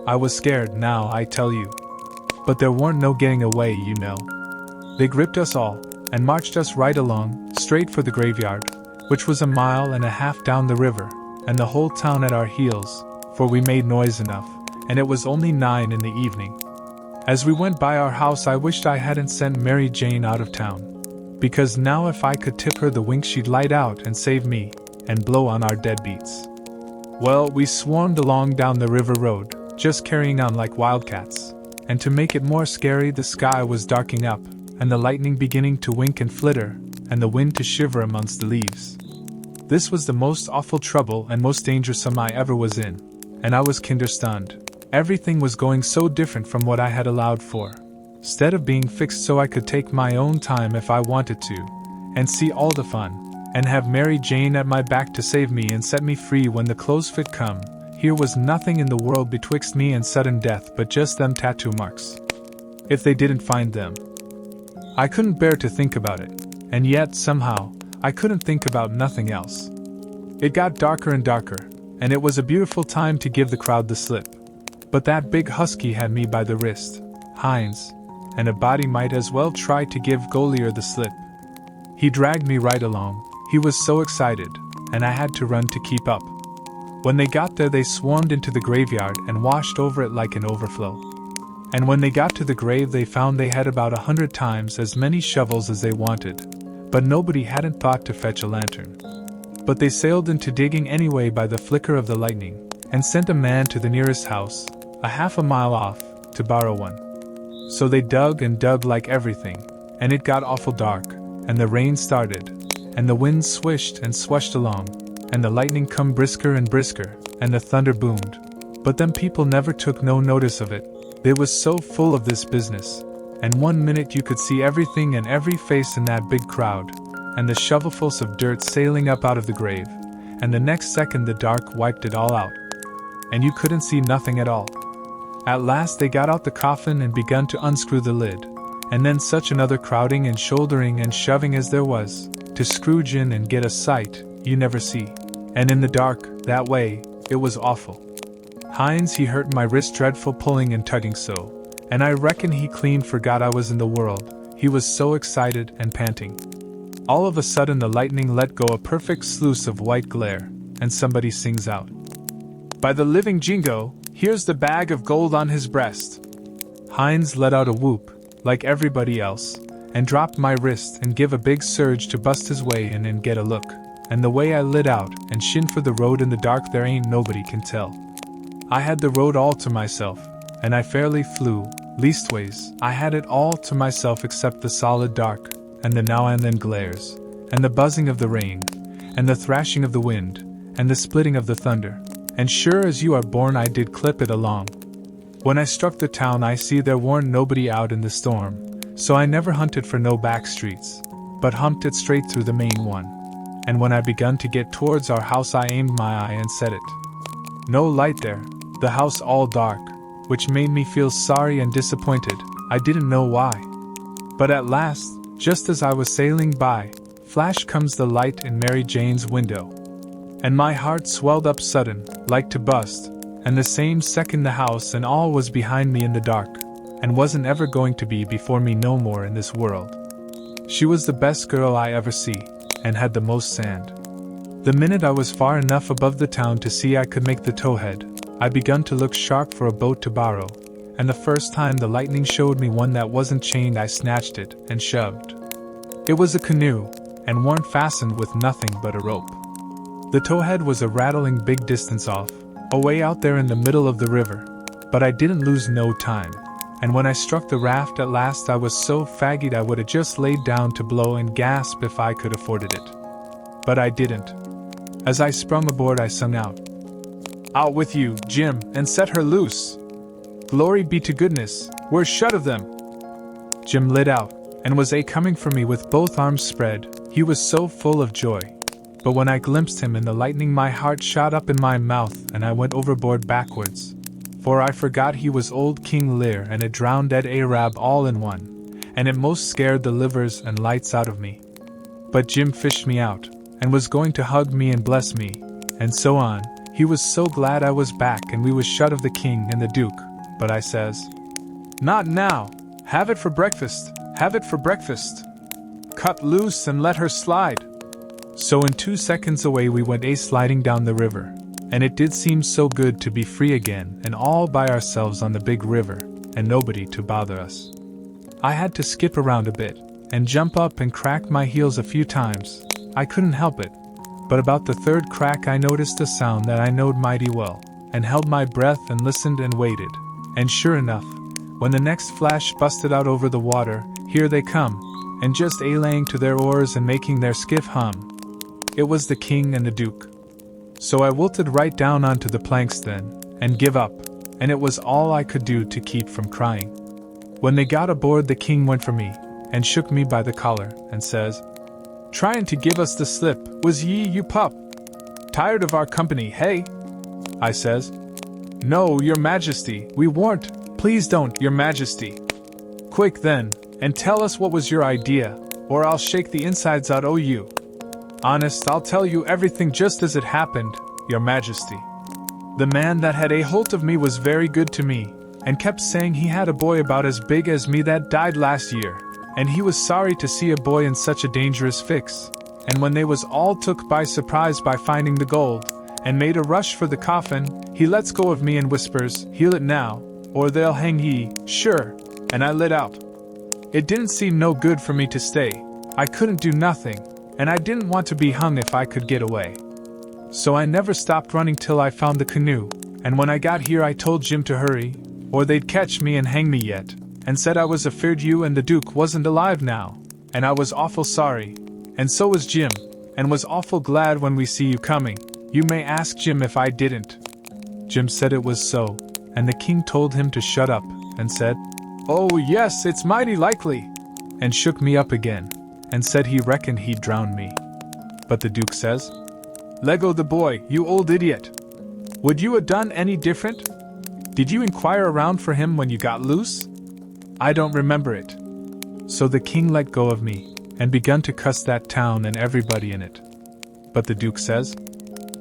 I was scared now, I tell you. But there weren't no getting away, you know. They gripped us all, and marched us right along, straight for the graveyard, which was 1.5 miles down the river, and the whole town at our heels, for we made noise enough, and it was only 9 in the evening. As we went by our house, I wished I hadn't sent Mary Jane out of town, because now if I could tip her the wink, she'd light out and save me, and blow on our deadbeats. Well, we swarmed along down the river road, just carrying on like wildcats, and to make it more scary, the sky was darking up, and the lightning beginning to wink and flitter, and the wind to shiver amongst the leaves. This was the most awful trouble and most dangersome I ever was in, and I was kinder stunned. Everything was going so different from what I had allowed for. Instead of being fixed so I could take my own time if I wanted to, and see all the fun, and have Mary Jane at my back to save me and set me free when the clothes fit come, here was nothing in the world betwixt me and sudden death but just them tattoo marks. If they didn't find them. I couldn't bear to think about it, and yet, somehow, I couldn't think about nothing else. It got darker and darker, and it was a beautiful time to give the crowd the slip. But that big husky had me by the wrist, Hines, and a body might as well try to give Golier the slip. He dragged me right along, he was so excited, and I had to run to keep up. When they got there they swarmed into the graveyard and washed over it like an overflow. And when they got to the grave they found they had about 100 times as many shovels as they wanted, but nobody hadn't thought to fetch a lantern. But they sailed into digging anyway by the flicker of the lightning, and sent a man to the nearest house, a half a mile off, to borrow one. So they dug and dug like everything, and it got awful dark, and the rain started, and the wind swished and swushed along, and the lightning come brisker and brisker, and the thunder boomed. But them people never took no notice of it, they was so full of this business, and 1 minute you could see everything and every face in that big crowd, and the shovelfuls of dirt sailing up out of the grave, and the next second the dark wiped it all out, and you couldn't see nothing at all. At last they got out the coffin and begun to unscrew the lid, and then such another crowding and shouldering and shoving as there was, to scrooge in and get a sight you never see, and in the dark, that way, it was awful. Hines he hurt my wrist dreadful pulling and tugging so, and I reckon he clean forgot I was in the world, he was so excited and panting. All of a sudden the lightning let go a perfect sluice of white glare, and somebody sings out, "By the living Jingo, here's the bag of gold on his breast." Hines let out a whoop, like everybody else, and dropped my wrist and give a big surge to bust his way in and get a look, and the way I lit out and shinned for the road in the dark there ain't nobody can tell. I had the road all to myself, and I fairly flew, leastways, I had it all to myself except the solid dark, and the now and then glares, and the buzzing of the rain, and the thrashing of the wind, and the splitting of the thunder, and sure as you are born I did clip it along. When I struck the town I see there warn't nobody out in the storm, so I never hunted for no back streets, but humped it straight through the main one, and when I begun to get towards our house I aimed my eye and set it. No light there, the house all dark, which made me feel sorry and disappointed, I didn't know why. But at last, just as I was sailing by, flash comes the light in Mary Jane's window, and my heart swelled up sudden, like to bust, and the same second the house and all was behind me in the dark, and wasn't ever going to be before me no more in this world. She was the best girl I ever see, and had the most sand. The minute I was far enough above the town to see I could make the towhead, I begun to look sharp for a boat to borrow, and the first time the lightning showed me one that wasn't chained I snatched it and shoved. It was a canoe, and weren't fastened with nothing but a rope. The towhead was a rattling big distance off, away out there in the middle of the river, but I didn't lose no time, and when I struck the raft at last I was so faggied I would have just laid down to blow and gasp if I could afforded it. But I didn't. As I sprung aboard I sung out, "Out with you, Jim, and set her loose! Glory be to goodness, we're shut of them!" Jim lit out, and was coming for me with both arms spread, he was so full of joy. But when I glimpsed him in the lightning my heart shot up in my mouth and I went overboard backwards, for I forgot he was old King Lear and a drowned dead Arab all in one, and it most scared the livers and lights out of me. But Jim fished me out, and was going to hug me and bless me, and so on. He was so glad I was back and we was shut of the king and the duke, but I says, "Not now, have it for breakfast, have it for breakfast. Cut loose and let her slide." So in 2 seconds away we went sliding down the river, and it did seem so good to be free again and all by ourselves on the big river, and nobody to bother us. I had to skip around a bit, and jump up and crack my heels a few times, I couldn't help it. But about the third crack I noticed a sound that I knowed mighty well, and held my breath and listened and waited, and sure enough, When the next flash busted out over the water, here they come, and just a-laying to their oars and making their skiff hum. It was the king and the duke. So I wilted right down onto the planks then, and give up, and it was all I could do to keep from crying. When they got aboard, the king went for me, and shook me by the collar, and says, "Trying to give us the slip, was ye, you pup? Tired of our company, hey?" I says, "No, your majesty, we weren't. Please don't, your majesty." "Quick then, and tell us what was your idea, or I'll shake the insides out o' you." "Honest, I'll tell you everything just as it happened, your majesty. The man that had a holt of me was very good to me, and kept saying he had a boy about as big as me that died last year, and he was sorry to see a boy in such a dangerous fix. And when they was all took by surprise by finding the gold, and made a rush for the coffin, he lets go of me and whispers, 'Heal it now, or they'll hang ye, sure,' and I lit out. It didn't seem no good for me to stay. I couldn't do nothing, and I didn't want to be hung if I could get away. So I never stopped running till I found the canoe, and when I got here I told Jim to hurry, or they'd catch me and hang me yet, and said I was afeard you and the Duke wasn't alive now, and I was awful sorry, and so was Jim, and was awful glad when we see you coming. You may ask Jim if I didn't." Jim said it was so, and the king told him to shut up, and said, "Oh yes, it's mighty likely," and shook me up again, and said he reckoned he'd drown me. But the Duke says, "Lego the boy, you old idiot. Would you 'a done any different? Did you inquire around for him when you got loose?" "I don't remember it." So the king let go of me, and begun to cuss that town and everybody in it. But the Duke says,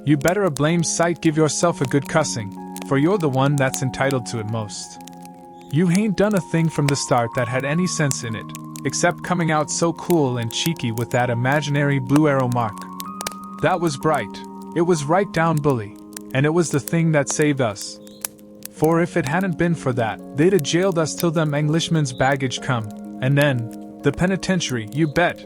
"You better a blame sight give yourself a good cussing, for you're the one that's entitled to it most. You hain't done a thing from the start that had any sense in it, except coming out so cool and cheeky with that imaginary blue arrow mark. That was bright, it was right down bully, and it was the thing that saved us. For if it hadn't been for that, they'd a jailed us till them Englishmen's baggage come, and then, the penitentiary, you bet.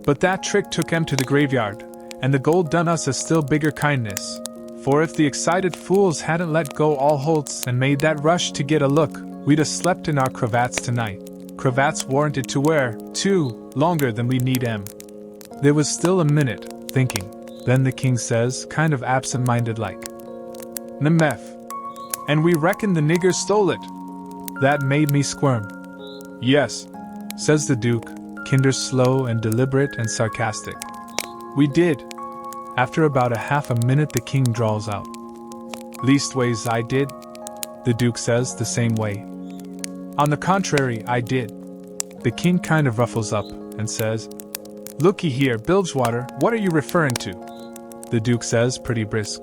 But that trick took 'em to the graveyard, and the gold done us a still bigger kindness. For if the excited fools hadn't let go all holts and made that rush to get a look, we'd a slept in our cravats tonight. Cravats warranted to wear, too, longer than we need 'em." There was still a minute, thinking. Then the king says, kind of absent-minded like, "Nemeth. And we reckon the niggers stole it." That made me squirm. "Yes," says the Duke, kinder slow and deliberate and sarcastic. "We did." After about a half a minute the king drawls out, "Leastways I did." The Duke says the same way. "On the contrary, I did." The king kind of ruffles up, and says, "Looky here, Bilgewater, what are you referring to?" The Duke says pretty brisk,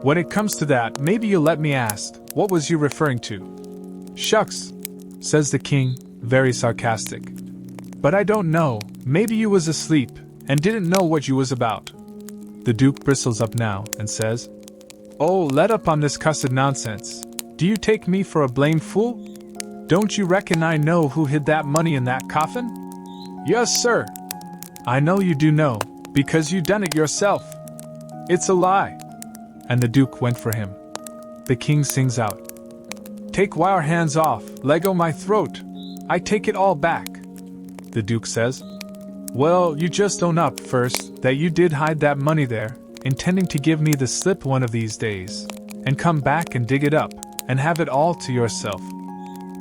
"When it comes to that, maybe you'll let me ask, what was you referring to?" "Shucks," says the king, very sarcastic. "But I don't know, maybe you was asleep, and didn't know what you was about." The Duke bristles up now, and says, "Oh, let up on this cussed nonsense. Do you take me for a blamed fool? Don't you reckon I know who hid that money in that coffin?" "Yes, sir." "I know you do know, because you done it yourself." "It's a lie." And the Duke went for him. The king sings out, "Take wire hands off, Lego my throat. I take it all back." The Duke says, "Well, you just own up first that you did hide that money there, intending to give me the slip one of these days, and come back and dig it up, and have it all to yourself."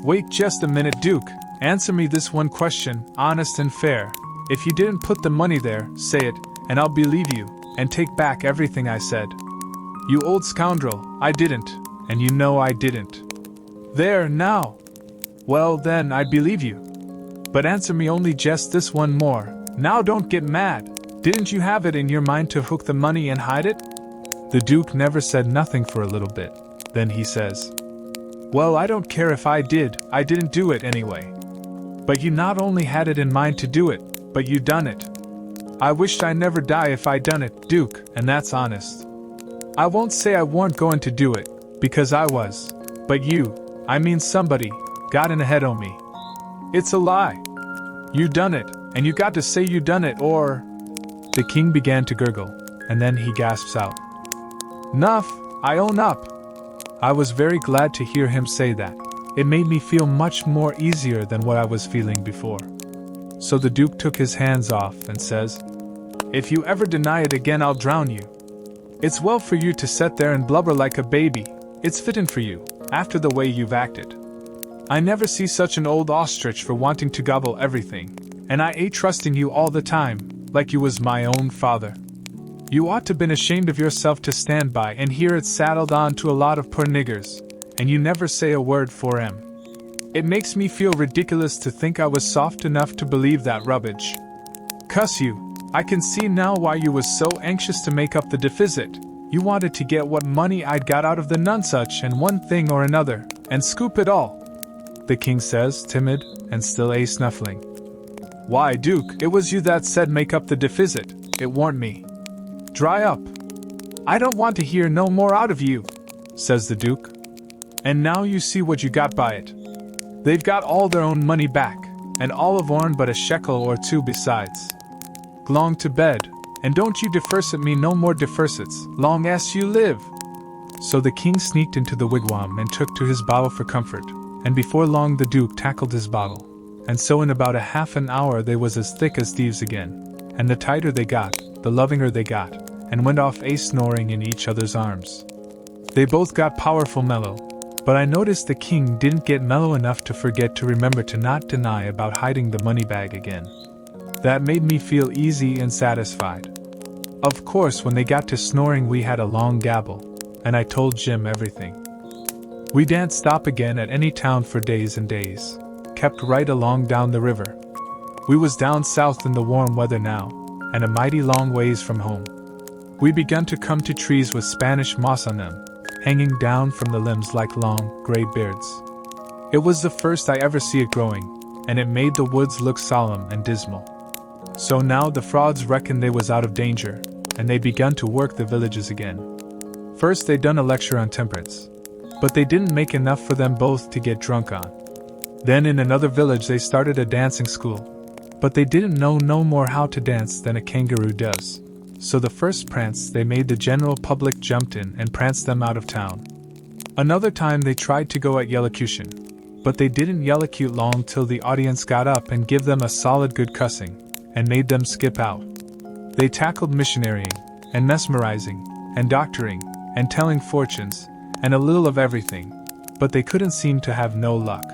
"Wait just a minute, Duke. Answer me this one question, honest and fair. If you didn't put the money there, say it, and I'll believe you, and take back everything I said." "You old scoundrel, I didn't, and you know I didn't." "There, now." "Well, then, I believe you. But answer me only just this one more. Now don't get mad. Didn't you have it in your mind to hook the money and hide it?" The Duke never said nothing for a little bit. Then he says, "Well, I don't care if I didn't do it anyway. But you not only had it in mind to do it, but you done it. I wished I never die if I done it, Duke, and that's honest. I won't say I weren't going to do it, because I was. But you, I mean somebody, got in ahead o' me. It's a lie. You done it, and you got to say you done it, or—" The king began to gurgle, and then he gasps out, "'Nuff, I own up." I was very glad to hear him say that. it made me feel much more easier than what I was feeling before. So the Duke took his hands off and says, "If you ever deny it again, I'll drown you. It's well for you to sit there and blubber like a baby. It's fitting for you, after the way you've acted. I never see such an old ostrich for wanting to gobble everything, and I ain't trusting you all the time, like you was my own father. You ought to been ashamed of yourself to stand by and hear it saddled on to a lot of poor niggers, and you never say a word for 'em. It makes me feel ridiculous to think I was soft enough to believe that rubbish. Cuss you, I can see now why you was so anxious to make up the deficit. You wanted to get what money I'd got out of the nonsuch and one thing or another, and scoop it all," the king says, timid, and still snuffling. "Why, Duke, it was you that said make up the deficit, it warn't me. Dry up. I don't want to hear no more out of you," says the Duke. "And now you see what you got by it. They've got all their own money back, and all of ourn but a shekel or two besides. Glong to bed, and don't you defersit me no more defersits, long as you live." So the king sneaked into the wigwam and took to his bottle for comfort, and before long the Duke tackled his bottle, and so in about a half an hour they was as thick as thieves again, and the tighter they got, the lovinger they got, and went off snoring in each other's arms. They both got powerful mellow, but I noticed the king didn't get mellow enough to forget to remember to not deny about hiding the money bag again. That made me feel easy and satisfied. Of course, when they got to snoring we had a long gabble, and I told Jim everything. We didn't stop again at any town for days and days, kept right along down the river. We was down south in the warm weather now, and a mighty long ways from home. We begun to come to trees with Spanish moss on them, hanging down from the limbs like long, gray beards. It was the first I ever see it growing, and it made the woods look solemn and dismal. So now the frauds reckoned they was out of danger, and they begun to work the villages again. First they done a lecture on temperance, but they didn't make enough for them both to get drunk on. Then in another village they started a dancing school, but they didn't know no more how to dance than a kangaroo does. So the first prance they made the general public jumped in and pranced them out of town. Another time they tried to go at yellocution, but they didn't yellocute long till the audience got up and give them a solid good cussing, and made them skip out. They tackled missionarying, and mesmerizing, and doctoring, and telling fortunes, and a little of everything, but they couldn't seem to have no luck.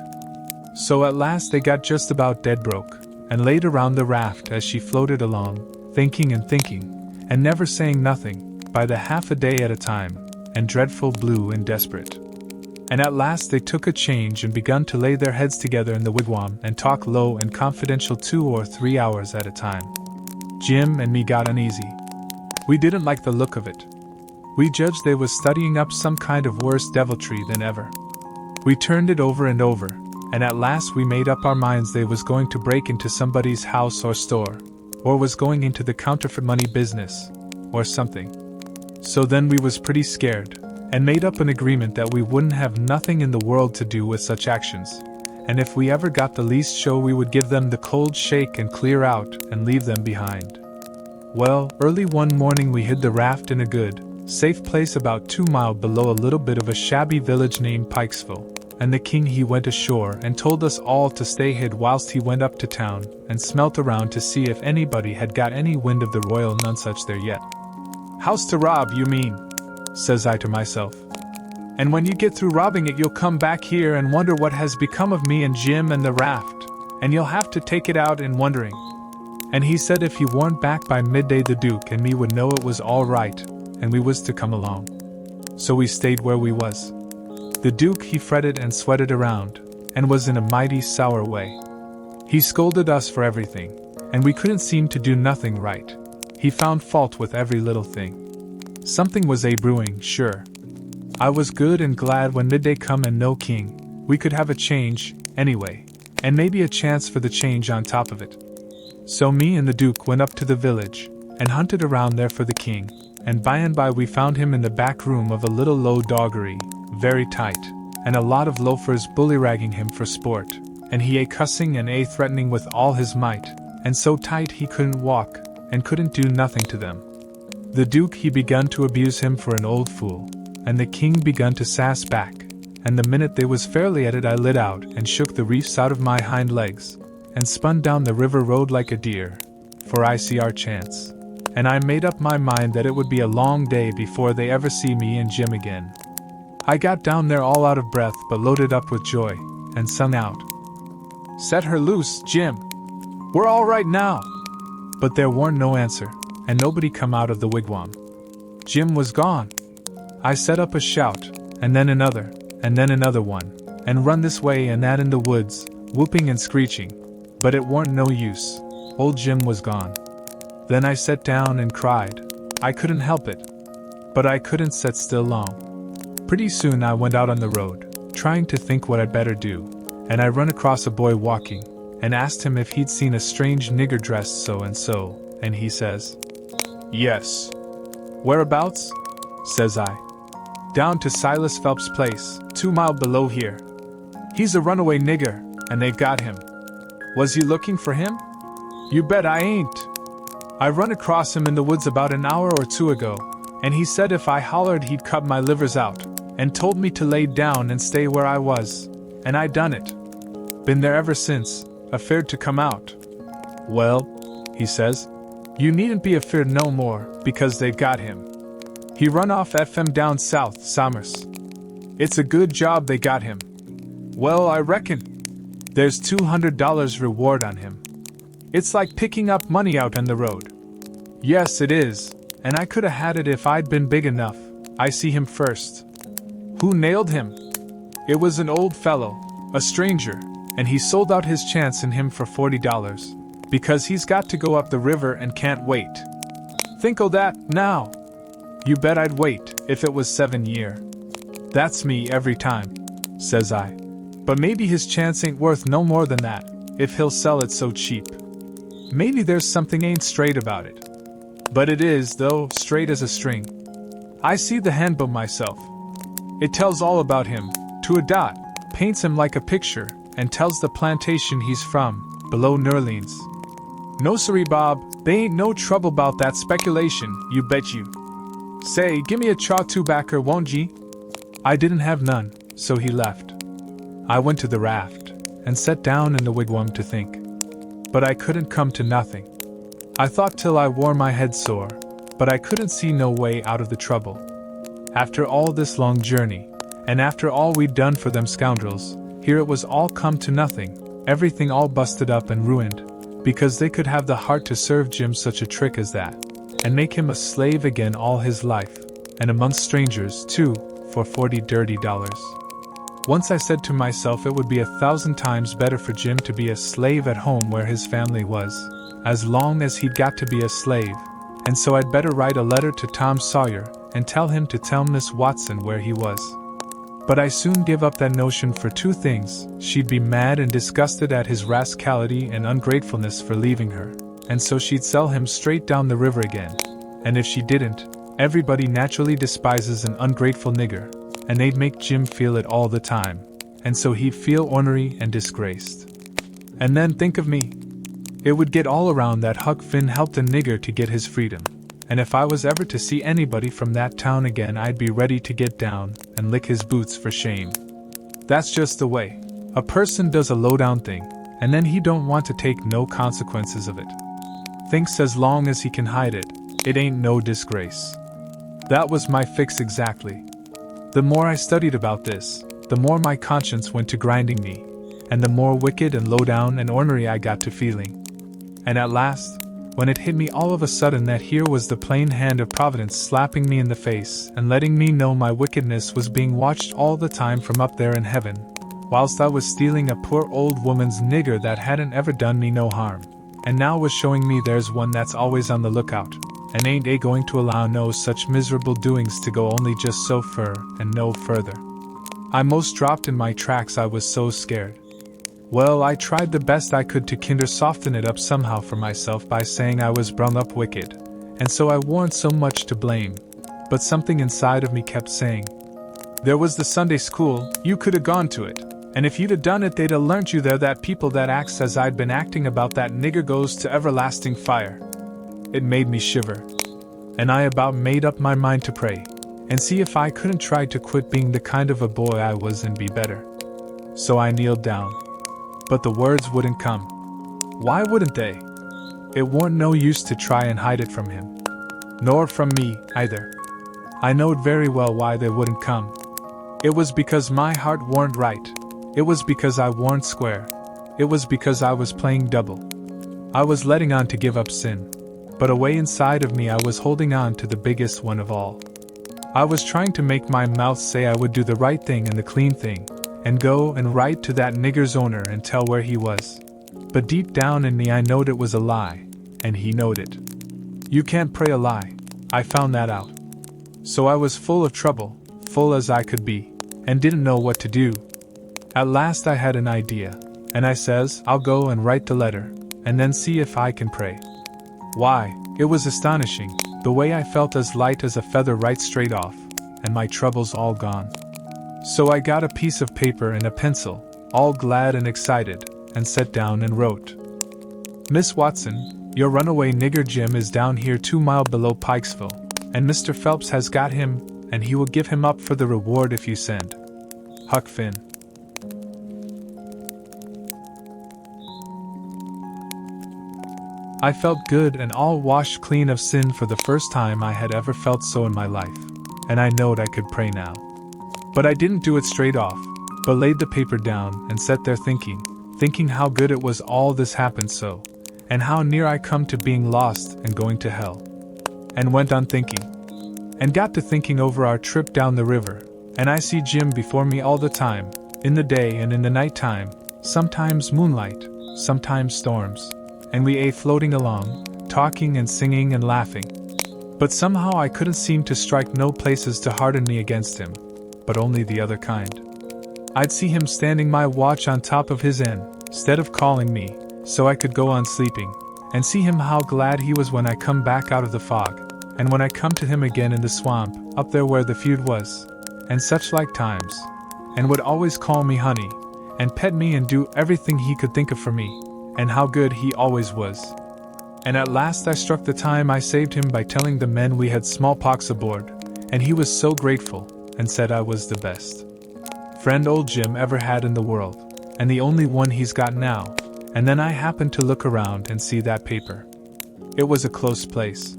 So at last they got just about dead broke, and laid around the raft as she floated along, thinking and thinking, and never saying nothing, by the half a day at a time, and dreadful blue and desperate. And at last they took a change and begun to lay their heads together in the wigwam and talk low and confidential 2 or 3 hours at a time. Jim and me got uneasy. We didn't like the look of it. We judged they was studying up some kind of worse deviltry than ever. We turned it over and over, and at last we made up our minds they was going to break into somebody's house or store, or was going into the counterfeit money business, or something. So then we was pretty scared, and made up an agreement that we wouldn't have nothing in the world to do with such actions, and if we ever got the least show we would give them the cold shake and clear out and leave them behind. Well, early one morning we hid the raft in a good, safe place about 2 miles below a little bit of a shabby village named Pikesville, and the king he went ashore and told us all to stay hid whilst he went up to town and smelt around to see if anybody had got any wind of the royal nonsuch there yet. "House to rob, you mean?" says I to myself. "And when you get through robbing it you'll come back here and wonder what has become of me and Jim and the raft, and you'll have to take it out in wondering." And he said if he weren't back by midday the Duke and me would know it was all right, and we was to come along. So we stayed where we was. The Duke he fretted and sweated around, and was in a mighty sour way. He scolded us for everything, and we couldn't seem to do nothing right. He found fault with every little thing. Something was brewing, sure. I was good and glad when midday come and no king. We could have a change, anyway, and maybe a chance for the change on top of it. So me and the Duke went up to the village, and hunted around there for the king, and by we found him in the back room of a little low doggery, very tight, and a lot of loafers bullyragging him for sport, and he cussing and threatening with all his might, and so tight he couldn't walk, and couldn't do nothing to them. The Duke he begun to abuse him for an old fool, and the king begun to sass back, and the minute they was fairly at it I lit out and shook the reefs out of my hind legs, and spun down the river road like a deer, for I see our chance. And I made up my mind that it would be a long day before they ever see me and Jim again. I got down there all out of breath but loaded up with joy, and sung out, "Set her loose, Jim! We're all right now!" But there warn't no answer, and nobody come out of the wigwam. Jim was gone. I set up a shout, and then another one, and run this way and that in the woods, whooping and screeching, but it warn't no use. Old Jim was gone. Then I sat down and cried. I couldn't help it. But I couldn't sit still long. Pretty soon I went out on the road, trying to think what I'd better do, and I run across a boy walking, and asked him if he'd seen a strange nigger dressed so and so, and he says, "Yes." "Whereabouts?" says I. "Down to Silas Phelps' place, 2 miles below here. He's a runaway nigger, and they've got him." "Was you looking for him?" "You bet I ain't. I run across him in the woods about an hour or 2 ago, and he said if I hollered he'd cut my livers out, and told me to lay down and stay where I was, and I done it. Been there ever since, afeard to come out." "Well," he says, "you needn't be afeard no more, because they've got him. He run off FM down south, Somers. It's a good job they got him." "Well, I reckon. There's $200 reward on him. It's like picking up money out on the road." "Yes, it is, and I could have had it if I'd been big enough. I see him first." "Who nailed him?" "It was an old fellow, a stranger, and he sold out his chance in him for $40, because he's got to go up the river and can't wait. Think o' that, now!" "You bet I'd wait, if it was 7 year." "That's me every time," says I. "But maybe his chance ain't worth no more than that, if he'll sell it so cheap. Maybe there's something ain't straight about it. But it is, though, straight as a string. I see the handbook myself. It tells all about him, to a dot, paints him like a picture, and tells the plantation he's from, below Nerlines. No siree, Bob, they ain't no trouble about that speculation, you bet you. Say, gimme a chaw tobacco, won't ye?" I didn't have none, so he left. I went to the raft, and sat down in the wigwam to think. But I couldn't come to nothing. I thought till I wore my head sore, but I couldn't see no way out of the trouble. After all this long journey, and after all we'd done for them scoundrels, here it was all come to nothing, everything all busted up and ruined, because they could have the heart to serve Jim such a trick as that, and make him a slave again all his life, and amongst strangers, too, for $40 dirty. Once I said to myself it would be 1,000 times better for Jim to be a slave at home where his family was, as long as he'd got to be a slave, and so I'd better write a letter to Tom Sawyer, and tell him to tell Miss Watson where he was. But I soon give up that notion for 2 things. She'd be mad and disgusted at his rascality and ungratefulness for leaving her, and so she'd sell him straight down the river again. And if she didn't, everybody naturally despises an ungrateful nigger, and they'd make Jim feel it all the time, and so he'd feel ornery and disgraced. And then think of me. It would get all around that Huck Finn helped a nigger to get his freedom, and if I was ever to see anybody from that town again I'd be ready to get down and lick his boots for shame. That's just the way a person does a low-down thing, and then he don't want to take no consequences of it. Thinks as long as he can hide it, it ain't no disgrace. That was my fix exactly. The more I studied about this, the more my conscience went to grinding me, and the more wicked and low-down and ornery I got to feeling. And at last, when it hit me all of a sudden that here was the plain hand of Providence slapping me in the face and letting me know my wickedness was being watched all the time from up there in heaven, whilst I was stealing a poor old woman's nigger that hadn't ever done me no harm, and now was showing me there's one that's always on the lookout, and ain't going to allow no such miserable doings to go only just so fur and no further. I most dropped in my tracks, I was so scared. Well, I tried the best I could to kinder soften it up somehow for myself by saying I was brung up wicked, and so I warn't so much to blame, but something inside of me kept saying, "There was the Sunday school, you could have gone to it, and if you'd have done it they'd have learnt you there that people that acts as I'd been acting about that nigger goes to everlasting fire." It made me shiver, and I about made up my mind to pray, and see if I couldn't try to quit being the kind of a boy I was and be better. So I kneeled down. But the words wouldn't come. Why wouldn't they? It warn't no use to try and hide it from him. Nor from me, either. I knowed very well why they wouldn't come. It was because my heart warn't right. It was because I warn't square. It was because I was playing double. I was letting on to give up sin. But away inside of me I was holding on to the biggest one of all. I was trying to make my mouth say I would do the right thing and the clean thing, and go and write to that nigger's owner and tell where he was. But deep down in me I knowed it was a lie, and he knowed it. You can't pray a lie, I found that out. So I was full of trouble, full as I could be, and didn't know what to do. At last I had an idea, and I says, I'll go and write the letter, and then see if I can pray. Why, it was astonishing, the way I felt as light as a feather right straight off, and my troubles all gone. So I got a piece of paper and a pencil, all glad and excited, and sat down and wrote. Miss Watson, your runaway nigger Jim is down here 2 miles below Pikesville, and Mr. Phelps has got him, and he will give him up for the reward if you send. Huck Finn. I felt good and all washed clean of sin for the first time I had ever felt so in my life, and I knowed I could pray now. But I didn't do it straight off, but laid the paper down and sat there thinking how good it was all this happened so, and how near I come to being lost and going to hell. And went on thinking, and got to thinking over our trip down the river, and I see Jim before me all the time, in the day and in the night time, sometimes moonlight, sometimes storms. And we ate floating along, talking and singing and laughing. But somehow I couldn't seem to strike no places to harden me against him, but only the other kind. I'd see him standing my watch on top of his inn, stead of calling me, so I could go on sleeping, and see him how glad he was when I come back out of the fog, and when I come to him again in the swamp, up there where the feud was, and such like times, and would always call me honey, and pet me and do everything he could think of for me. And how good he always was. And at last I struck the time I saved him by telling the men we had smallpox aboard, and he was so grateful, and said I was the best friend old Jim ever had in the world, and the only one he's got now. And then I happened to look around and see that paper. It was a close place.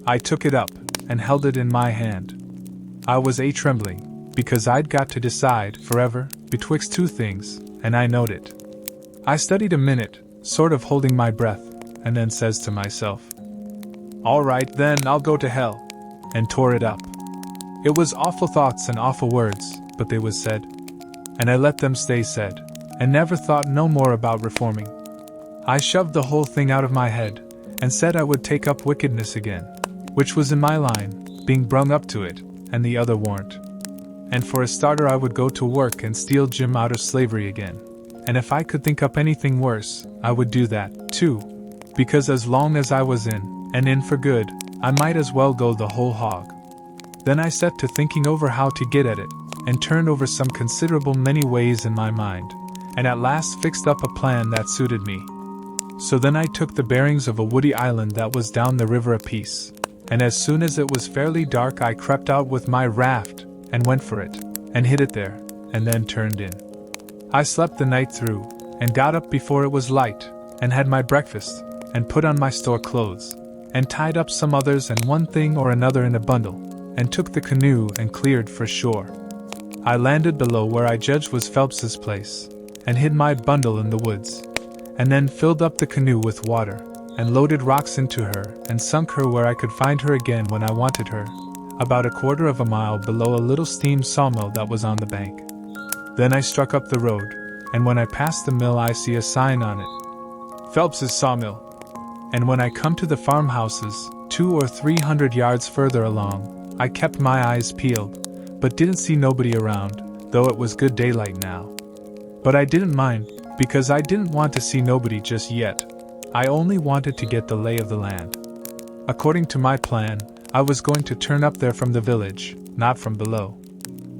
I took it up, and held it in my hand. I was trembling, because I'd got to decide, forever, betwixt two things, and I knowed it. I studied a minute, sort of holding my breath, and then says to myself, all right then, I'll go to hell, and tore it up. It was awful thoughts and awful words, but they was said, and I let them stay said, and never thought no more about reforming. I shoved the whole thing out of my head, and said I would take up wickedness again, which was in my line, being brung up to it, and the other warn't. And for a starter I would go to work and steal Jim out of slavery again. And if I could think up anything worse, I would do that, too. Because as long as I was in, and in for good, I might as well go the whole hog. Then I set to thinking over how to get at it, and turned over some considerable many ways in my mind, and at last fixed up a plan that suited me. So then I took the bearings of a woody island that was down the river a piece, and as soon as it was fairly dark I crept out with my raft, and went for it, and hid it there, and then turned in. I slept the night through, and got up before it was light, and had my breakfast, and put on my store clothes, and tied up some others and one thing or another in a bundle, and took the canoe and cleared for shore. I landed below where I judged was Phelps's place, and hid my bundle in the woods, and then filled up the canoe with water, and loaded rocks into her, and sunk her where I could find her again when I wanted her, about 1/4 mile below a little steam sawmill that was on the bank. Then I struck up the road, and when I passed the mill I see a sign on it, Phelps's sawmill. And when I come to the farmhouses, 200 or 300 yards further along, I kept my eyes peeled, but didn't see nobody around, though it was good daylight now. But I didn't mind, because I didn't want to see nobody just yet. I only wanted to get the lay of the land. According to my plan, I was going to turn up there from the village, not from below.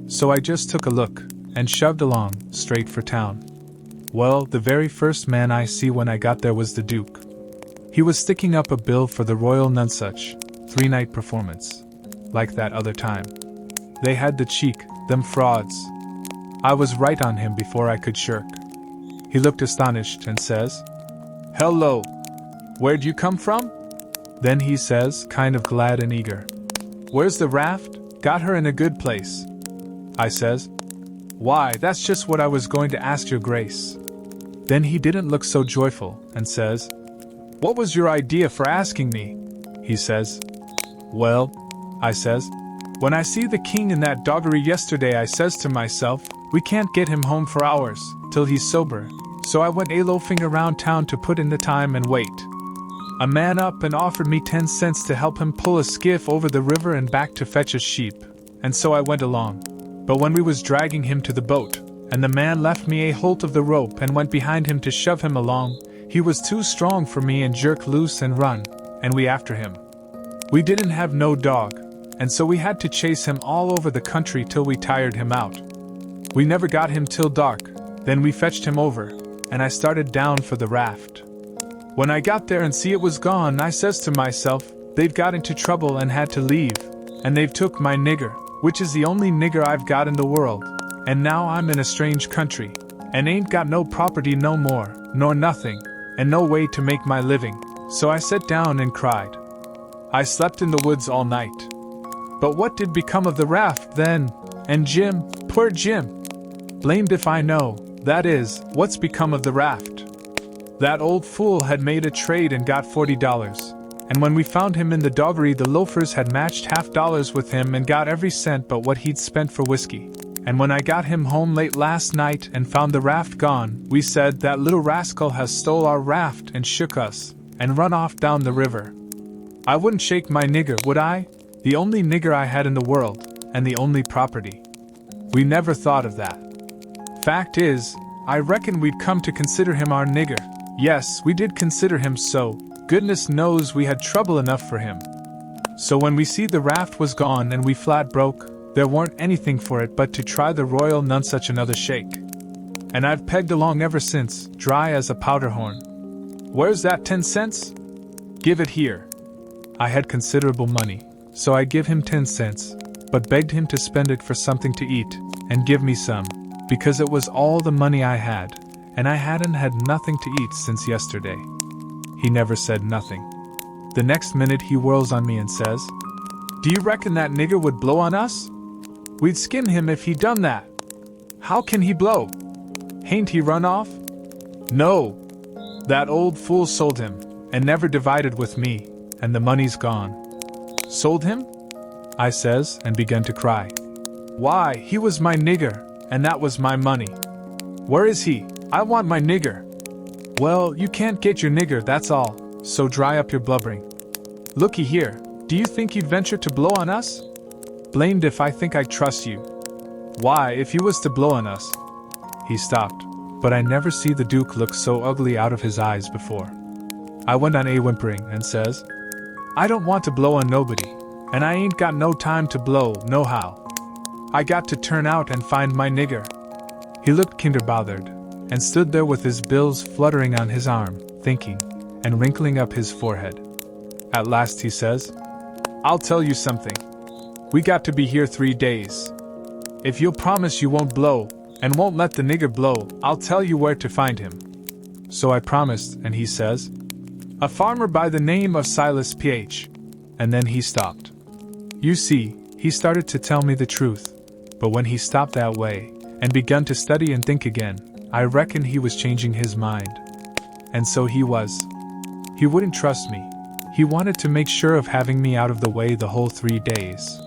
So I just took a look, and shoved along, straight for town. Well, the very first man I see when I got there was the Duke. He was sticking up a bill for the Royal Nonsuch, 3-night performance, like that other time. They had the cheek, them frauds. I was right on him before I could shirk. He looked astonished and says, "Hello! Where'd you come from?" Then he says, kind of glad and eager, "Where's the raft? Got her in a good place." I says, "Why, that's just what I was going to ask your grace." Then he didn't look so joyful, and says, "What was your idea for asking me?" He says, "Well," I says, "when I see the king in that doggery yesterday, I says to myself, we can't get him home for hours, till he's sober, so I went a-loafing around town to put in the time and wait. A man up and offered me 10 cents to help him pull a skiff over the river and back to fetch a sheep, and so I went along. But when we was dragging him to the boat, and the man left me a holt of the rope and went behind him to shove him along, he was too strong for me and jerked loose and run, and we after him. We didn't have no dog, and so we had to chase him all over the country till we tired him out. We never got him till dark, then we fetched him over, and I started down for the raft. When I got there and see it was gone, I says to myself, they've got into trouble and had to leave, and they've took my nigger, which is the only nigger I've got in the world, and now I'm in a strange country, and ain't got no property no more, nor nothing, and no way to make my living, so I sat down and cried. I slept in the woods all night. But what did become of the raft then? And Jim, poor Jim? Blamed if I know, that is, what's become of the raft. That old fool had made a trade and got $40, and when we found him in the doggery, the loafers had matched $50 with him and got every cent but what he'd spent for whiskey. And when I got him home late last night and found the raft gone, we said, that little rascal has stole our raft and shook us, and run off down the river. I wouldn't shake my nigger, would I? The only nigger I had in the world, and the only property. We never thought of that. Fact is, I reckon we'd come to consider him our nigger. Yes, we did consider him so, goodness knows we had trouble enough for him. So when we see the raft was gone and we flat broke, there weren't anything for it but to try the royal none-such another shake. And I've pegged along ever since, dry as a powder horn. Where's that 10 cents? Give it here. I had considerable money, so I give him 10 cents, but begged him to spend it for something to eat, and give me some, because it was all the money I had, and I hadn't had nothing to eat since yesterday. He never said nothing. The next minute he whirls on me and says, "Do you reckon that nigger would blow on us? We'd skin him if he done that. How can he blow? Hain't he run off?" "No. That old fool sold him, and never divided with me, and the money's gone." "Sold him?" I says, and began to cry. "Why, he was my nigger, and that was my money. Where is he? I want my nigger." "Well, you can't get your nigger, that's all, so dry up your blubbering. Looky here, do you think you'd venture to blow on us?" "Blamed if I think I'd trust you." "Why, if you was to blow on us—" He stopped, but I never see the Duke look so ugly out of his eyes before. I went on whimpering and says, "I don't want to blow on nobody, and I ain't got no time to blow, nohow. I got to turn out and find my nigger." He looked kinder bothered, and stood there with his bills fluttering on his arm, thinking, and wrinkling up his forehead. At last he says, "I'll tell you something. We got to be here 3 days. If you'll promise you won't blow, and won't let the nigger blow, I'll tell you where to find him." So I promised, and he says, "A farmer by the name of Silas P.H." And then he stopped. You see, he started to tell me the truth, but when he stopped that way, and begun to study and think again, I reckon he was changing his mind. And so he was. He wouldn't trust me. He wanted to make sure of having me out of the way the whole 3 days.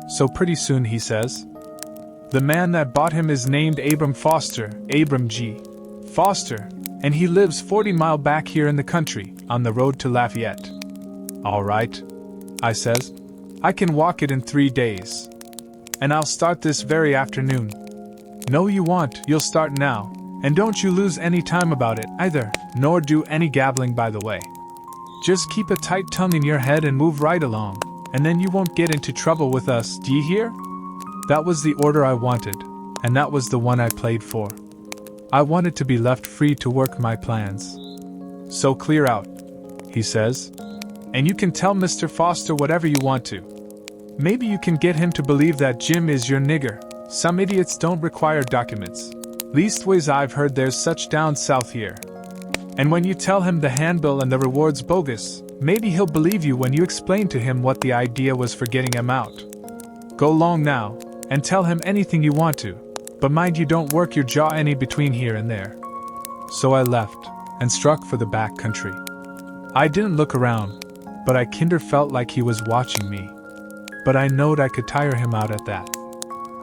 So pretty soon he says, "The man that bought him is named Abram Foster, Abram G. Foster, and he lives 40 miles back here in the country, on the road to Lafayette." "All right," I says. "I can walk it in 3 days. And I'll start this very afternoon." "No you won't, you'll start now, and don't you lose any time about it, either, nor do any gabbling by the way. Just keep a tight tongue in your head and move right along, and then you won't get into trouble with us, d'ye hear?" That was the order I wanted, and that was the one I played for. I wanted to be left free to work my plans. "So clear out," he says, "and you can tell Mr. Foster whatever you want to." Maybe you can get him to believe that Jim is your nigger. Some idiots don't require documents. Leastways I've heard there's such down south here. And when you tell him the handbill and the reward's bogus, maybe he'll believe you when you explain to him what the idea was for getting him out. Go long now, and tell him anything you want to, but mind you don't work your jaw any between here and there. So I left, and struck for the back country. I didn't look around, but I kinder felt like he was watching me. But I knowed I could tire him out at that.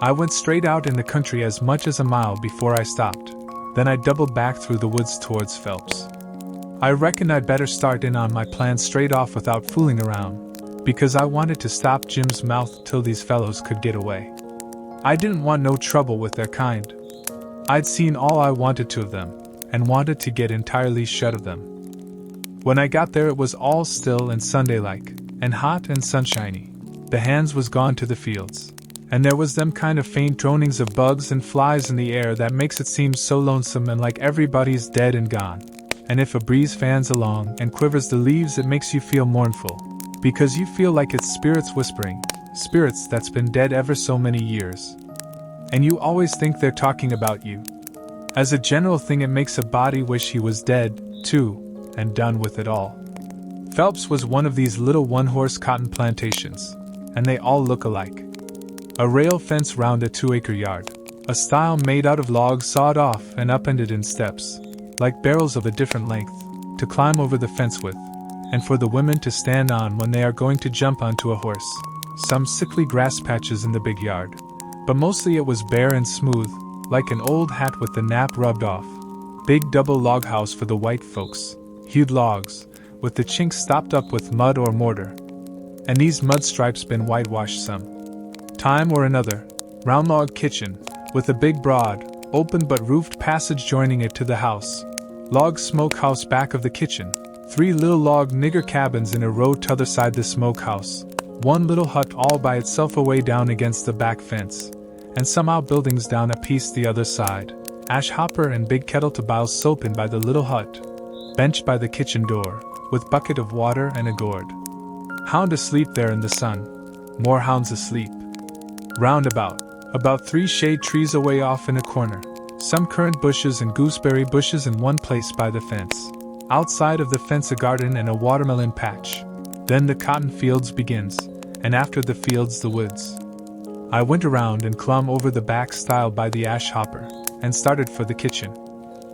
I went straight out in the country as much as a mile before I stopped. Then I doubled back through the woods towards Phelps. I reckoned I'd better start in on my plan straight off without fooling around, because I wanted to stop Jim's mouth till these fellows could get away. I didn't want no trouble with their kind. I'd seen all I wanted to of them, and wanted to get entirely shut of them. When I got there it was all still and Sunday-like, and hot and sunshiny. The hands was gone to the fields, and there was them kind of faint dronings of bugs and flies in the air that makes it seem so lonesome and like everybody's dead and gone. And if a breeze fans along and quivers the leaves it makes you feel mournful, because you feel like it's spirits whispering, spirits that's been dead ever so many years. And you always think they're talking about you. As a general thing it makes a body wish he was dead, too, and done with it all. Phelps was one of these little one-horse cotton plantations, and they all look alike. A rail fence round a 2-acre yard, a stile made out of logs sawed off and upended in steps, like barrels of a different length, to climb over the fence with, and for the women to stand on when they are going to jump onto a horse. Some sickly grass patches in the big yard, but mostly it was bare and smooth, like an old hat with the nap rubbed off. Big double log house for the white folks, hewed logs, with the chinks stopped up with mud or mortar. And these mud stripes been whitewashed some time or another. Round log kitchen, with a big broad, open but roofed passage joining it to the house. Log smokehouse back of the kitchen. 3 little log nigger cabins in a row t'other side the smokehouse. 1 little hut all by itself away down against the back fence. And some outbuildings down a piece the other side. Ash hopper and big kettle to boil soap in by the little hut. Bench by the kitchen door, with bucket of water and a gourd. Hound asleep there in the sun. More hounds asleep. Roundabout, about 3 shade trees away off in a corner. Some currant bushes and gooseberry bushes in one place by the fence. Outside of the fence a garden and a watermelon patch. Then the cotton fields begins, and after the fields the woods. I went around and clomb over the back stile by the ash hopper, and started for the kitchen.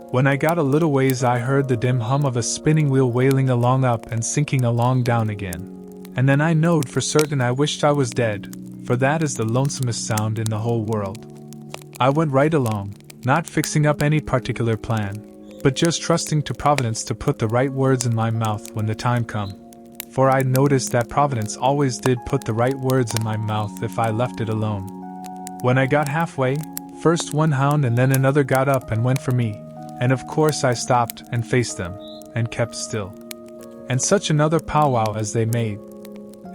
When I got a little ways I heard the dim hum of a spinning wheel wailing along up and sinking along down again. And then I knowed for certain I wished I was dead, for that is the lonesomest sound in the whole world. I went right along, not fixing up any particular plan, but just trusting to Providence to put the right words in my mouth when the time come. For I noticed that Providence always did put the right words in my mouth if I left it alone. When I got halfway, first one hound and then another got up and went for me, and of course I stopped and faced them, and kept still. And such another powwow as they made.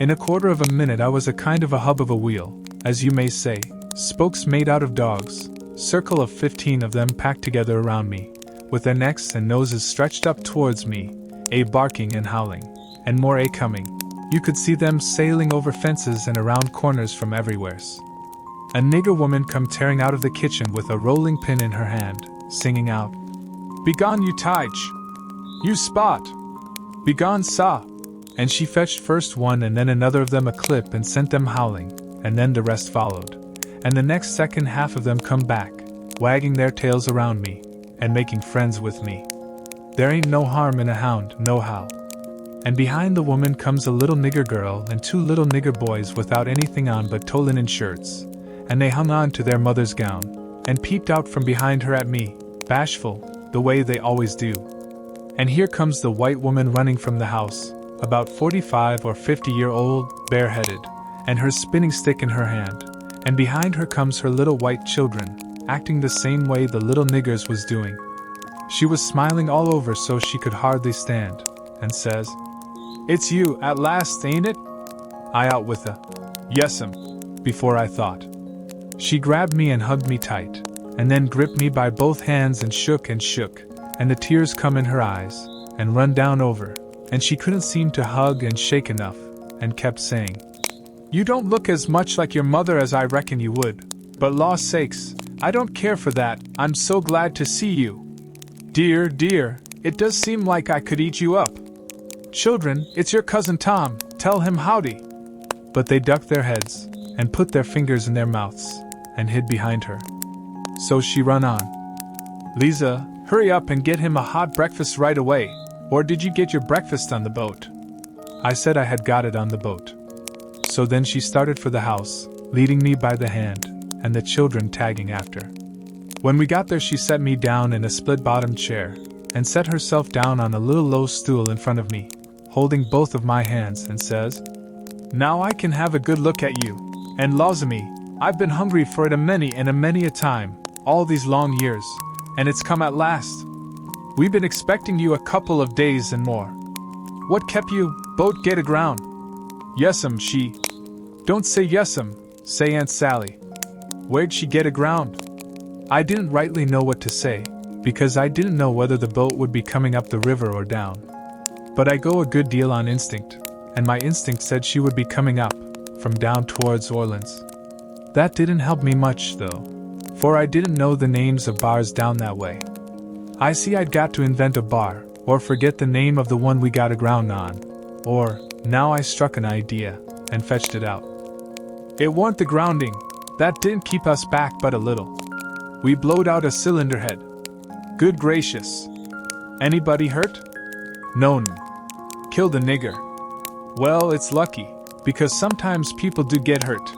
In a quarter of a minute I was a kind of a hub of a wheel, as you may say, spokes made out of dogs, circle of 15 of them packed together around me, with their necks and noses stretched up towards me, a barking and howling, and more a coming. You could see them sailing over fences and around corners from everywheres. A nigger woman come tearing out of the kitchen with a rolling pin in her hand, singing out, "Begone you Tige! You Spot! Begone sa!" And she fetched first one and then another of them a clip and sent them howling, and then the rest followed. And the next second half of them come back, wagging their tails around me, and making friends with me. There ain't no harm in a hound, nohow. And behind the woman comes a little nigger girl and 2 little nigger boys without anything on but tow linen shirts, and they hung on to their mother's gown, and peeped out from behind her at me, bashful, the way they always do. And here comes the white woman running from the house, about 45 or 50-year-old, bareheaded, and her spinning stick in her hand, and behind her comes her little white children, acting the same way the little niggers was doing. She was smiling all over so she could hardly stand, and says, "It's you, at last, ain't it?" I out with a, "Yes'm," before I thought. She grabbed me and hugged me tight, and then gripped me by both hands and shook, and the tears come in her eyes, and run down over, and she couldn't seem to hug and shake enough, and kept saying, You don't look as much like your mother as I reckon you would, but law's sakes, I don't care for that. I'm so glad to see you. Dear, dear, it does seem like I could eat you up. Children, it's your cousin Tom, tell him howdy. But they ducked their heads, and put their fingers in their mouths, and hid behind her. So she run on. Lisa, hurry up and get him a hot breakfast right away, or did you get your breakfast on the boat? I said I had got it on the boat. So then she started for the house, leading me by the hand, and the children tagging after. When we got there she set me down in a split-bottomed chair, and set herself down on a little low stool in front of me, holding both of my hands, and says, Now I can have a good look at you, and laws o' me, I've been hungry for it a many a time, all these long years, and it's come at last. We've been expecting you a couple of days and more. What kept you, boat get aground? Yes'm, she. Don't say yes'm, say Aunt Sally. Where'd she get aground? I didn't rightly know what to say, because I didn't know whether the boat would be coming up the river or down. But I go a good deal on instinct, and my instinct said she would be coming up, from down towards Orleans. That didn't help me much, though, for I didn't know the names of bars down that way. I see I'd got to invent a bar, or forget the name of the one we got aground on, or, now I struck an idea, and fetched it out. It warn't the grounding, that didn't keep us back but a little. We blowed out a cylinder head. Good gracious. Anybody hurt? No'n. Killed a nigger. Well, it's lucky, because sometimes people do get hurt.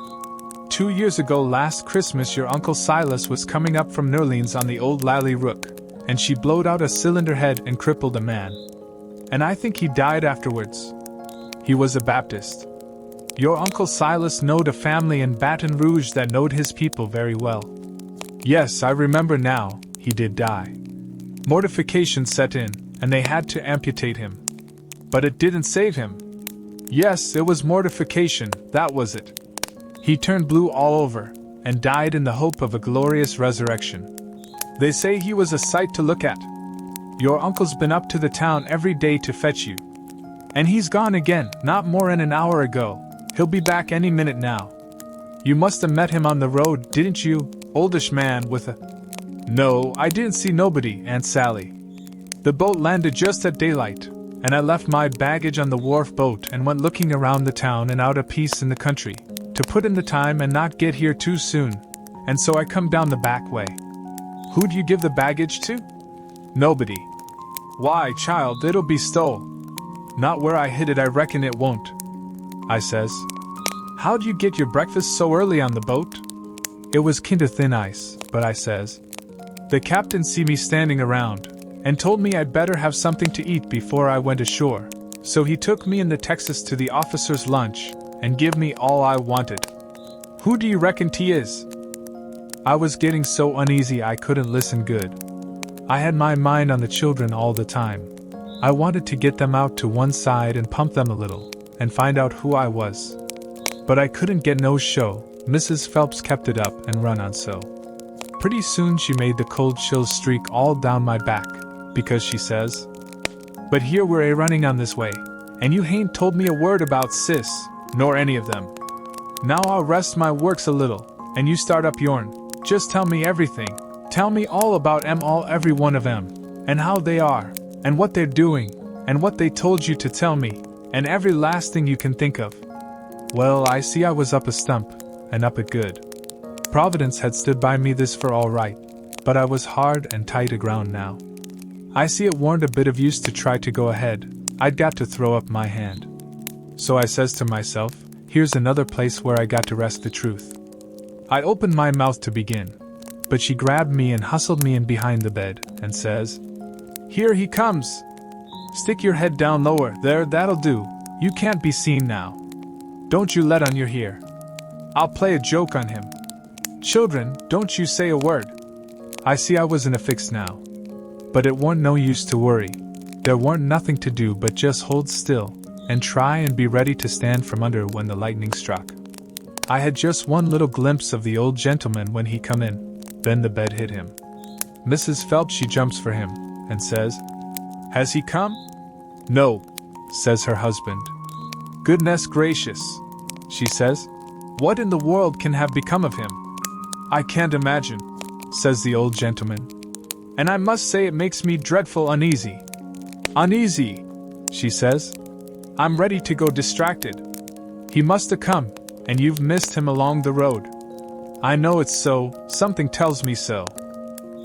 2 years ago last Christmas your Uncle Silas was coming up from Nerleans on the old Lally Rook, and she blowed out a cylinder head and crippled a man. And I think he died afterwards. He was a Baptist. Your Uncle Silas knowed a family in Baton Rouge that knowed his people very well. Yes, I remember now, he did die. Mortification set in, and they had to amputate him. But it didn't save him. Yes, it was mortification, that was it. He turned blue all over, and died in the hope of a glorious resurrection. They say he was a sight to look at. Your uncle's been up to the town every day to fetch you. And he's gone again, not more'n an hour ago. He'll be back any minute now. You must have met him on the road, didn't you, oldish man with a... No, I didn't see nobody, Aunt Sally. The boat landed just at daylight, and I left my baggage on the wharf boat and went looking around the town and out a piece in the country, to put in the time and not get here too soon, and so I come down the back way. Who'd you give the baggage to? Nobody. Why, child, it'll be stole. Not where I hid it, I reckon it won't. I says. How'd you get your breakfast so early on the boat? It was kinder thin ice, but I says. The captain see me standing around, and told me I'd better have something to eat before I went ashore, so he took me in the Texas to the officer's lunch, and give me all I wanted. Who do you reckon 't is? I was getting so uneasy I couldn't listen good. I had my mind on the children all the time. I wanted to get them out to one side and pump them a little, and find out who I was. But I couldn't get no show. Mrs. Phelps kept it up and run on so. Pretty soon she made the cold chills streak all down my back, because she says, But here we're a-running on this way, and you hain't told me a word about Sis, nor any of them. Now I'll rest my works a little, and you start up yourn. Just tell me everything. Tell me all about every one of em, and how they are, and what they're doing, and what they told you to tell me, and every last thing you can think of. Well, I see I was up a stump, and up it good. Providence had stood by me this for all right, but I was hard and tight aground now. I see it warn't a bit of use to try to go ahead, I'd got to throw up my hand. So I says to myself, here's another place where I got to rest the truth. I opened my mouth to begin, but she grabbed me and hustled me in behind the bed, and says, Here he comes! Stick your head down lower, there, that'll do, you can't be seen now. Don't you let on you're here. I'll play a joke on him. Children, don't you say a word. I see I was in a fix now. But it warn't no use to worry. There warn't nothing to do but just hold still, and try and be ready to stand from under when the lightning struck. I had just one little glimpse of the old gentleman when he come in, then the bed hit him. Mrs. Phelps she jumps for him, and says, Has he come? No, says her husband. Goodness gracious. she says. What in the world can have become of him? I can't imagine, says the old gentleman. And I must say it makes me dreadful uneasy. Uneasy, she says. I'm ready to go distracted. He must have come, and you've missed him along the road. I know it's so, something tells me so.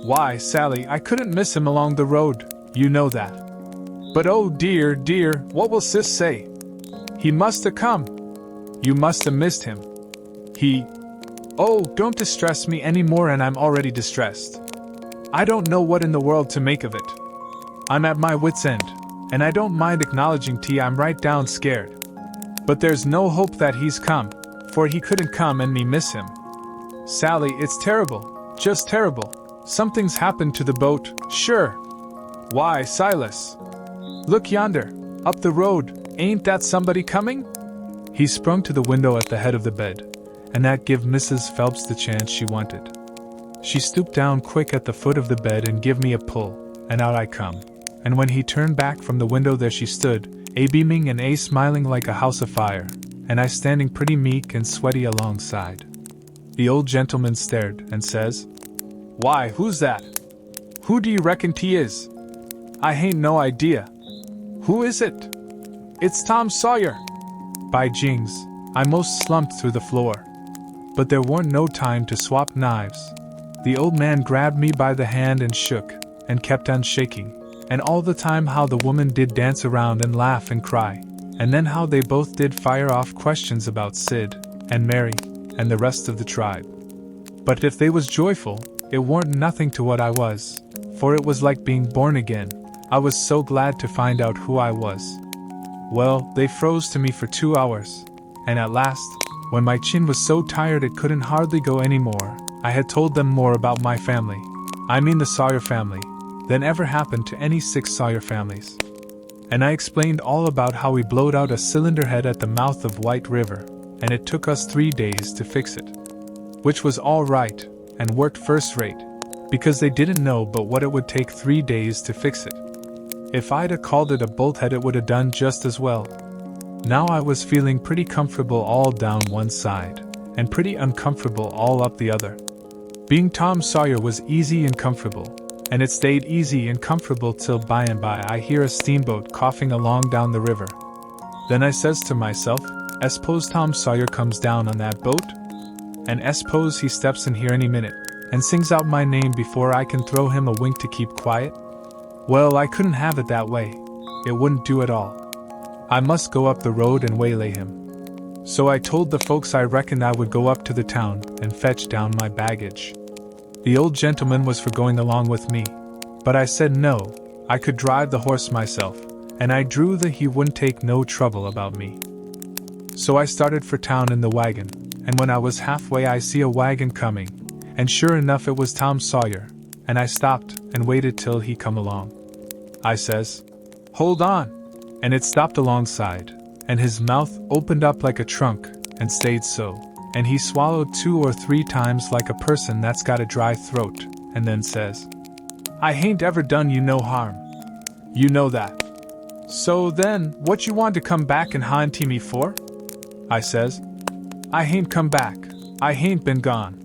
Why, Sally, I couldn't miss him along the road, you know that. But oh dear, dear, what will Sis say? He must have come. You must have missed him. Oh, don't distress me any more, and I'm already distressed. I don't know what in the world to make of it. I'm at my wit's end, and I don't mind acknowledging I'm right down scared. But there's no hope that he's come, for he couldn't come and me miss him. Sally, it's terrible, just terrible. Something's happened to the boat, sure. Why, Silas? Look yonder, up the road, ain't that somebody coming? He sprung to the window at the head of the bed, and that give Mrs. Phelps the chance she wanted. She stooped down quick at the foot of the bed and give me a pull, and out I come. And when he turned back from the window, there she stood, a beaming and a smiling like a house afire, and I standing pretty meek and sweaty alongside. The old gentleman stared and says, Why, who's that? Who do you reckon 't is? I hain't no idea. Who is it? It's Tom Sawyer. By jings, I most slumped through the floor. But there warn't no time to swap knives. The old man grabbed me by the hand and shook, and kept on shaking, and all the time how the woman did dance around and laugh and cry, and then how they both did fire off questions about Sid, and Mary, and the rest of the tribe. But if they was joyful, it warn't nothing to what I was, for it was like being born again. I was so glad to find out who I was. Well, they froze to me for 2 hours, and at last, when my chin was so tired it couldn't hardly go any more, I had told them more about my family, I mean the Sawyer family, than ever happened to any 6 Sawyer families. And I explained all about how we blowed out a cylinder head at the mouth of White River, and it took us 3 days to fix it. Which was all right, and worked first rate, because they didn't know but what it would take 3 days to fix it. If I'd have called it a bolt head it would have done just as well. Now I was feeling pretty comfortable all down one side, and pretty uncomfortable all up the other. Being Tom Sawyer was easy and comfortable, and it stayed easy and comfortable till by and by I hear a steamboat coughing along down the river. Then I says to myself, "S'pose Tom Sawyer comes down on that boat? And s'pose he steps in here any minute, and sings out my name before I can throw him a wink to keep quiet? Well, I couldn't have it that way. It wouldn't do at all. I must go up the road and waylay him." So I told the folks I reckoned I would go up to the town and fetch down my baggage. The old gentleman was for going along with me, but I said no, I could drive the horse myself, and I drew that he wouldn't take no trouble about me. So I started for town in the wagon, and when I was halfway I see a wagon coming, and sure enough it was Tom Sawyer, and I stopped and waited till he come along. I says, "Hold on," and it stopped alongside, and his mouth opened up like a trunk, and stayed so, and he swallowed 2 or 3 times like a person that's got a dry throat, and then says, "I hain't ever done you no harm. You know that. So then, what you want to come back and haunt me for?" I says, "I hain't come back, I hain't been gone."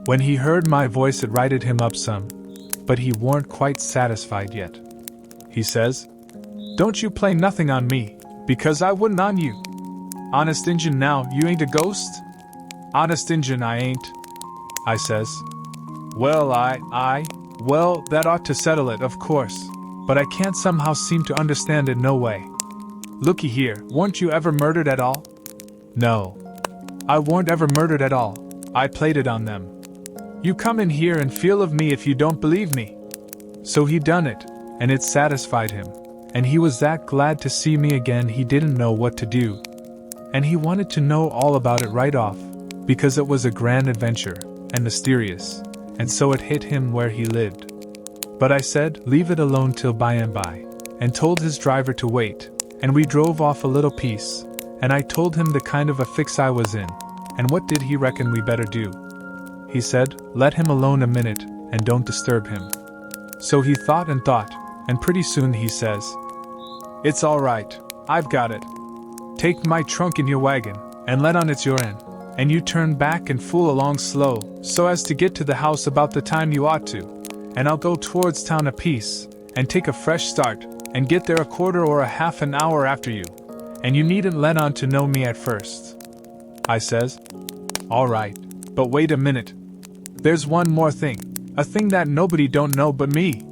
When he heard my voice it righted him up some, but he warn't quite satisfied yet. He says, "Don't you play nothing on me, because I wouldn't on you. Honest Injun now, you ain't a ghost?" "Honest Injun I ain't," I says. "Well, well, that ought to settle it, of course, but I can't somehow seem to understand it no way. Looky here, weren't you ever murdered at all?" "No. I warn't ever murdered at all, I played it on them." "You come in here and feel of me if you don't believe me." So he done it, and it satisfied him, and he was that glad to see me again he didn't know what to do. And he wanted to know all about it right off, because it was a grand adventure, and mysterious, and so it hit him where he lived. But I said, leave it alone till by and by, and told his driver to wait, and we drove off a little piece, and I told him the kind of a fix I was in, and what did he reckon we better do? He said, let him alone a minute, and don't disturb him. So he thought, and pretty soon he says, "It's all right, I've got it. Take my trunk in your wagon, and let on it's your end, and you turn back and fool along slow, so as to get to the house about the time you ought to, and I'll go towards town a piece, and take a fresh start, and get there a quarter or a half an hour after you, and you needn't let on to know me at first. I says, all right, but wait a minute. There's one more thing, a thing that nobody don't know but me.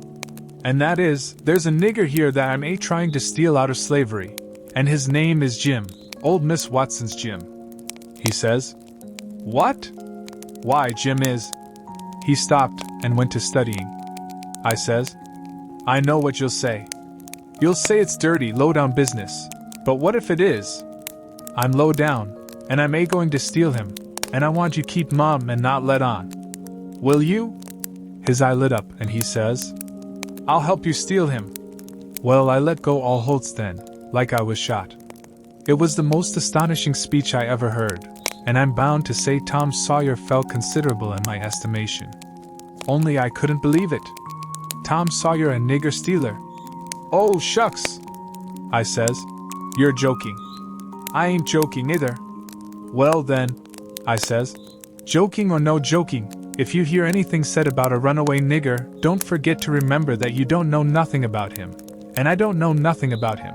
And that is, there's a nigger here that I'm trying to steal out of slavery, and his name is Jim, old Miss Watson's Jim. He says, what? Why, Jim is... He stopped and went to studying. I says, I know what you'll say. You'll say it's dirty, low-down business, but what if it is? I'm low down, and I'm going to steal him, and I want you to keep mum and not let on. Will you? His eye lit up, and he says, I'll help you steal him. Well, I let go all holts then, like I was shot. It was the most astonishing speech I ever heard, and I'm bound to say Tom Sawyer fell considerable in my estimation. Only I couldn't believe it. Tom Sawyer a nigger stealer. Oh, shucks! I says, you're joking. I ain't joking either. Well then, I says, joking or no joking, if you hear anything said about a runaway nigger, don't forget to remember that you don't know nothing about him, and I don't know nothing about him.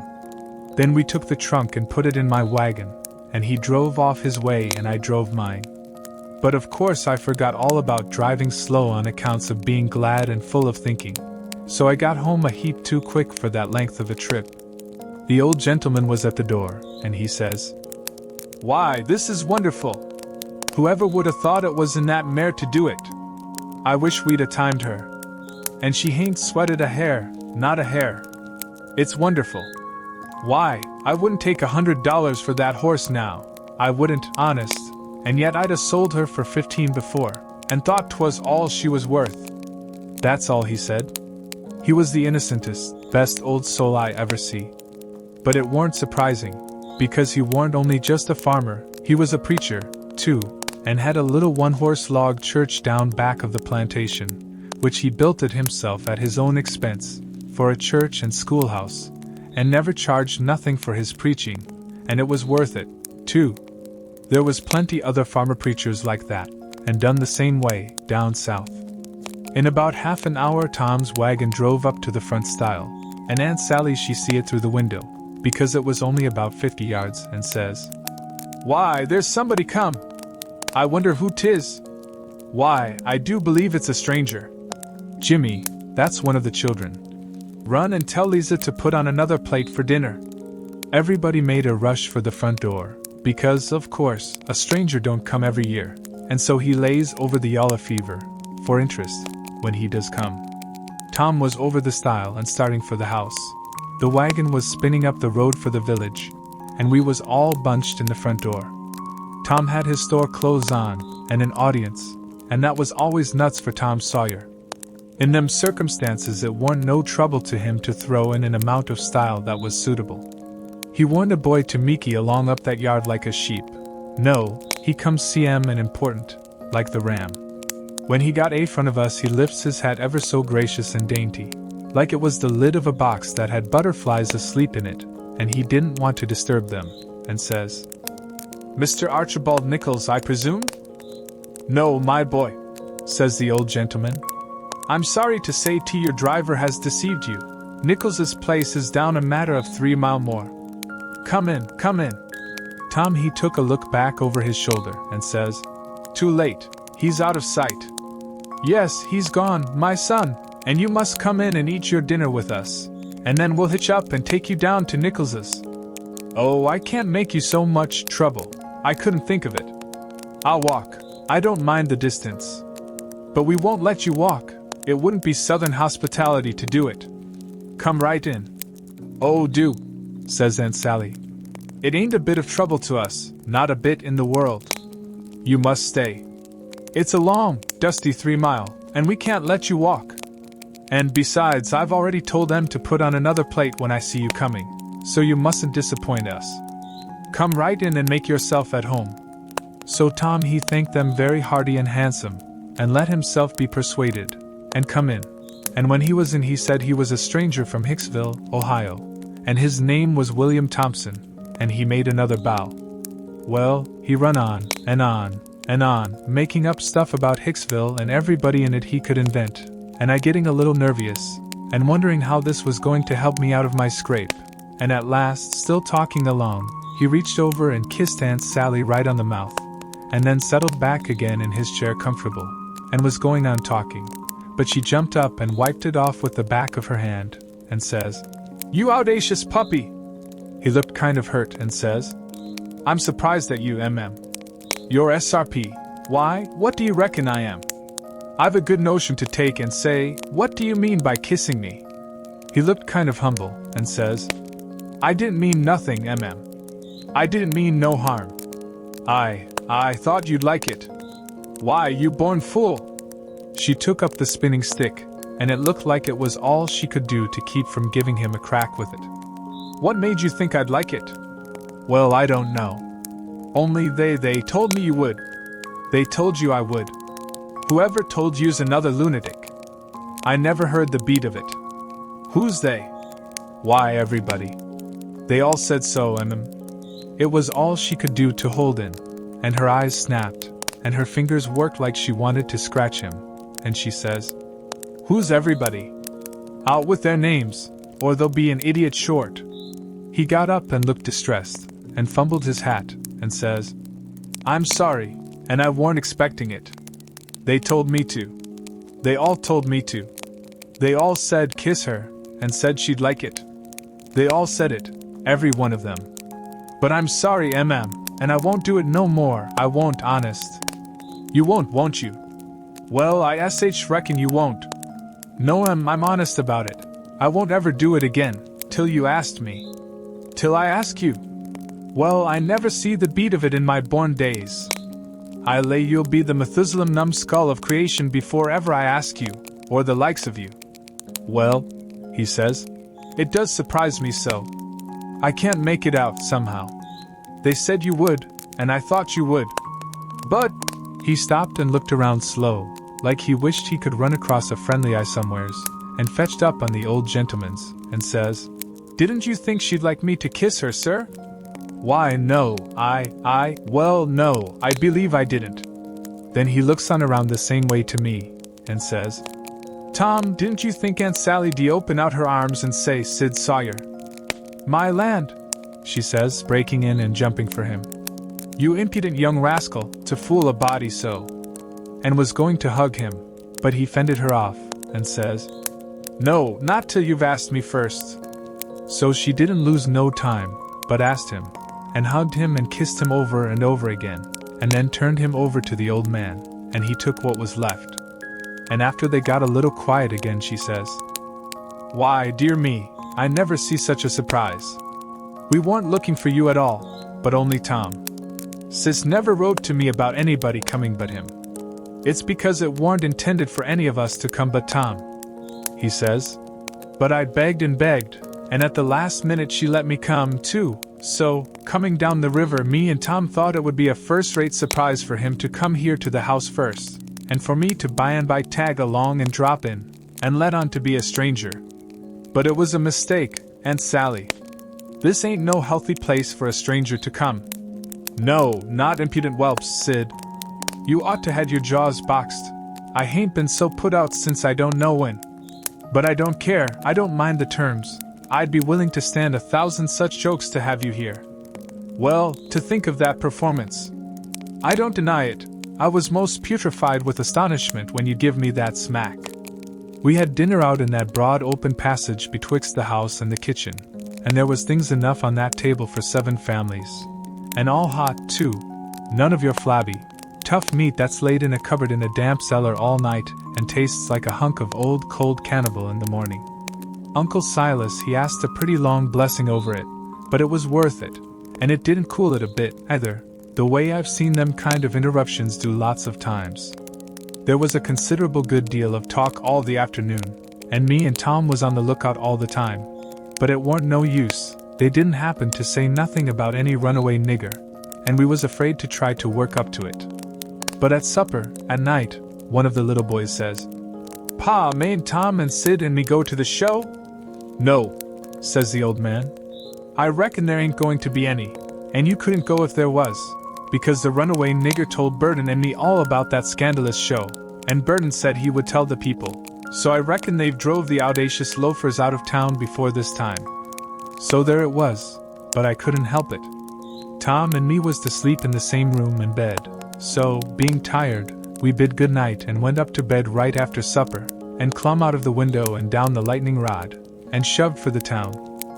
Then we took the trunk and put it in my wagon, and he drove off his way and I drove mine. But of course I forgot all about driving slow on accounts of being glad and full of thinking, so I got home a heap too quick for that length of a trip. The old gentleman was at the door, and he says, why, this is wonderful! Whoever would have thought it was in that mare to do it? I wish we'd have timed her. And she hain't sweated a hair, not a hair. It's wonderful. Why, I wouldn't take $100 for that horse now, I wouldn't, honest, and yet I'd have sold her for 15 before, and thought 'twas all she was worth. That's all he said. He was the innocentest, best old soul I ever see. But it warn't surprising, because he warn't only just a farmer, he was a preacher, too, and had a little one-horse log church down back of the plantation, which he built it himself at his own expense, for a church and schoolhouse, and never charged nothing for his preaching, and it was worth it, too. There was plenty other farmer preachers like that, and done the same way, down south. In about half an hour Tom's wagon drove up to the front stile, and Aunt Sally she see it through the window, because it was only about 50 yards, and says, why, there's somebody come! I wonder who 'tis. Why, I do believe it's a stranger. Jimmy, that's one of the children. Run and tell Lisa to put on another plate for dinner. Everybody made a rush for the front door, because, of course, a stranger don't come every year, and so he lays over the yellow fever, for interest, when he does come. Tom was over the stile and starting for the house. The wagon was spinning up the road for the village, and we was all bunched in the front door. Tom had his store clothes on, and an audience, and that was always nuts for Tom Sawyer. In them circumstances it warn't no trouble to him to throw in an amount of style that was suitable. He warn't a boy to meeky along up that yard like a sheep. No, he comes CM and important, like the ram. When he got a front of us he lifts his hat ever so gracious and dainty, like it was the lid of a box that had butterflies asleep in it, and he didn't want to disturb them, and says, Mr. Archibald Nichols, I presume? No, my boy, says the old gentleman. I'm sorry to say your driver has deceived you. Nichols's place is down a matter of 3 mile more. Come in, come in. Tom he took a look back over his shoulder and says, too late, he's out of sight. Yes, he's gone, my son, and you must come in and eat your dinner with us, and then we'll hitch up and take you down to Nichols's. Oh, I can't make you so much trouble, I couldn't think of it. I'll walk, I don't mind the distance. But we won't let you walk, it wouldn't be Southern hospitality to do it. Come right in. Oh, do, says Aunt Sally. It ain't a bit of trouble to us, not a bit in the world. You must stay. It's a long, dusty 3 mile, and we can't let you walk. And besides, I've already told them to put on another plate when I see you coming, so you mustn't disappoint us. Come right in and make yourself at home. So Tom he thanked them very hearty and handsome, and let himself be persuaded, and come in. And when he was in he said he was a stranger from Hicksville, Ohio, and his name was William Thompson, and he made another bow. Well, he run on, and on, and on, making up stuff about Hicksville and everybody in it he could invent, and I getting a little nervous, and wondering how this was going to help me out of my scrape. And at last, still talking along, he reached over and kissed Aunt Sally right on the mouth, and then settled back again in his chair comfortable, and was going on talking, but she jumped up and wiped it off with the back of her hand, and says, "You audacious puppy!" He looked kind of hurt and says, "I'm surprised at you, MM. You're SRP. Why, what do you reckon I am? I've a good notion to take and say, what do you mean by kissing me?" He looked kind of humble, and says, "I didn't mean nothing, MM. I didn't mean no harm. I thought you'd like it. Why, you born fool!" She took up the spinning stick, and it looked like it was all she could do to keep from giving him a crack with it. "What made you think I'd like it?" "Well, I don't know. Only they told me you would. They told you I would. Whoever told you's another lunatic. I never heard the beat of it." "Who's they?" "Why, everybody. They all said so, It was all she could do to hold in, and her eyes snapped, and her fingers worked like she wanted to scratch him, and she says, "Who's everybody? Out with their names, or they'll be an idiot short." He got up and looked distressed, and fumbled his hat, and says, "I'm sorry, and I weren't expecting it. They told me to. They all told me to. They all said kiss her, and said she'd like it. They all said it, every one of them. But I'm sorry, and I won't do it no more, I won't, honest." "You won't you?" "Well, I reckon you won't." "No, I'm honest about it. I won't ever do it again, till you asked me." "Till I ask you?" "Well, I never see the beat of it in my born days. I lay you'll be the Methuselah numbskull of creation before ever I ask you, or the likes of you." "Well," he says, "it does surprise me so. I can't make it out, somehow. They said you would, and I thought you would. But," he stopped and looked around slow, like he wished he could run across a friendly eye somewheres, and fetched up on the old gentleman's, and says, "Didn't you think she'd like me to kiss her, sir?" "Why, no, well, no, I believe I didn't." Then he looks on around the same way to me, and says, "Tom, didn't you think Aunt Sally'd open out her arms and say, 'Sid Sawyer'?" "My land," she says, breaking in and jumping for him. "You impudent young rascal, to fool a body so," and was going to hug him, but he fended her off, and says, "No, not till you've asked me first." So she didn't lose no time, but asked him, and hugged him and kissed him over and over again, and then turned him over to the old man, and he took what was left. And after they got a little quiet again, she says, "Why, dear me, I never see such a surprise. We weren't looking for you at all, but only Tom. Sis never wrote to me about anybody coming but him. It's because it weren't intended for any of us to come but Tom," he says. "But I begged, and at the last minute she let me come too, so, coming down the river, me and Tom thought it would be a first-rate surprise for him to come here to the house first, and for me to by and by tag along and drop in, and let on to be a stranger. But it was a mistake, Aunt Sally. This ain't no healthy place for a stranger to come. No, not impudent whelps, Sid. You ought to had your jaws boxed. I hain't been so put out since I don't know when. But I don't care, I don't mind the terms. I'd be willing to stand 1,000 such jokes to have you here. Well, to think of that performance. I don't deny it, I was most putrefied with astonishment when you give me that smack. We had dinner out in that broad open passage betwixt the house and the kitchen, and there was things enough on that table for 7 families. And all hot, too, none of your flabby, tough meat that's laid in a cupboard in a damp cellar all night and tastes like a hunk of old cold cannibal in the morning. Uncle Silas, he asked a pretty long blessing over it, but it was worth it, and it didn't cool it a bit, either, the way I've seen them kind of interruptions do lots of times. There was a considerable good deal of talk all the afternoon, and me and Tom was on the lookout all the time. But it warn't no use, they didn't happen to say nothing about any runaway nigger, and we was afraid to try to work up to it. But at supper, at night, one of the little boys says, "Pa, mayn't Tom and Sid and me go to the show?" "No," says the old man. "I reckon there ain't going to be any, and you couldn't go if there was. because the runaway nigger told Burton and me all about that scandalous show, and Burton said he would tell the people. So I reckon they've drove the audacious loafers out of town before this time. So there it was, but I couldn't help it. Tom and me was to sleep in the same room and bed, so, being tired, we bid good night and went up to bed right after supper, and clomb out of the window and down the lightning rod, and shoved for the town,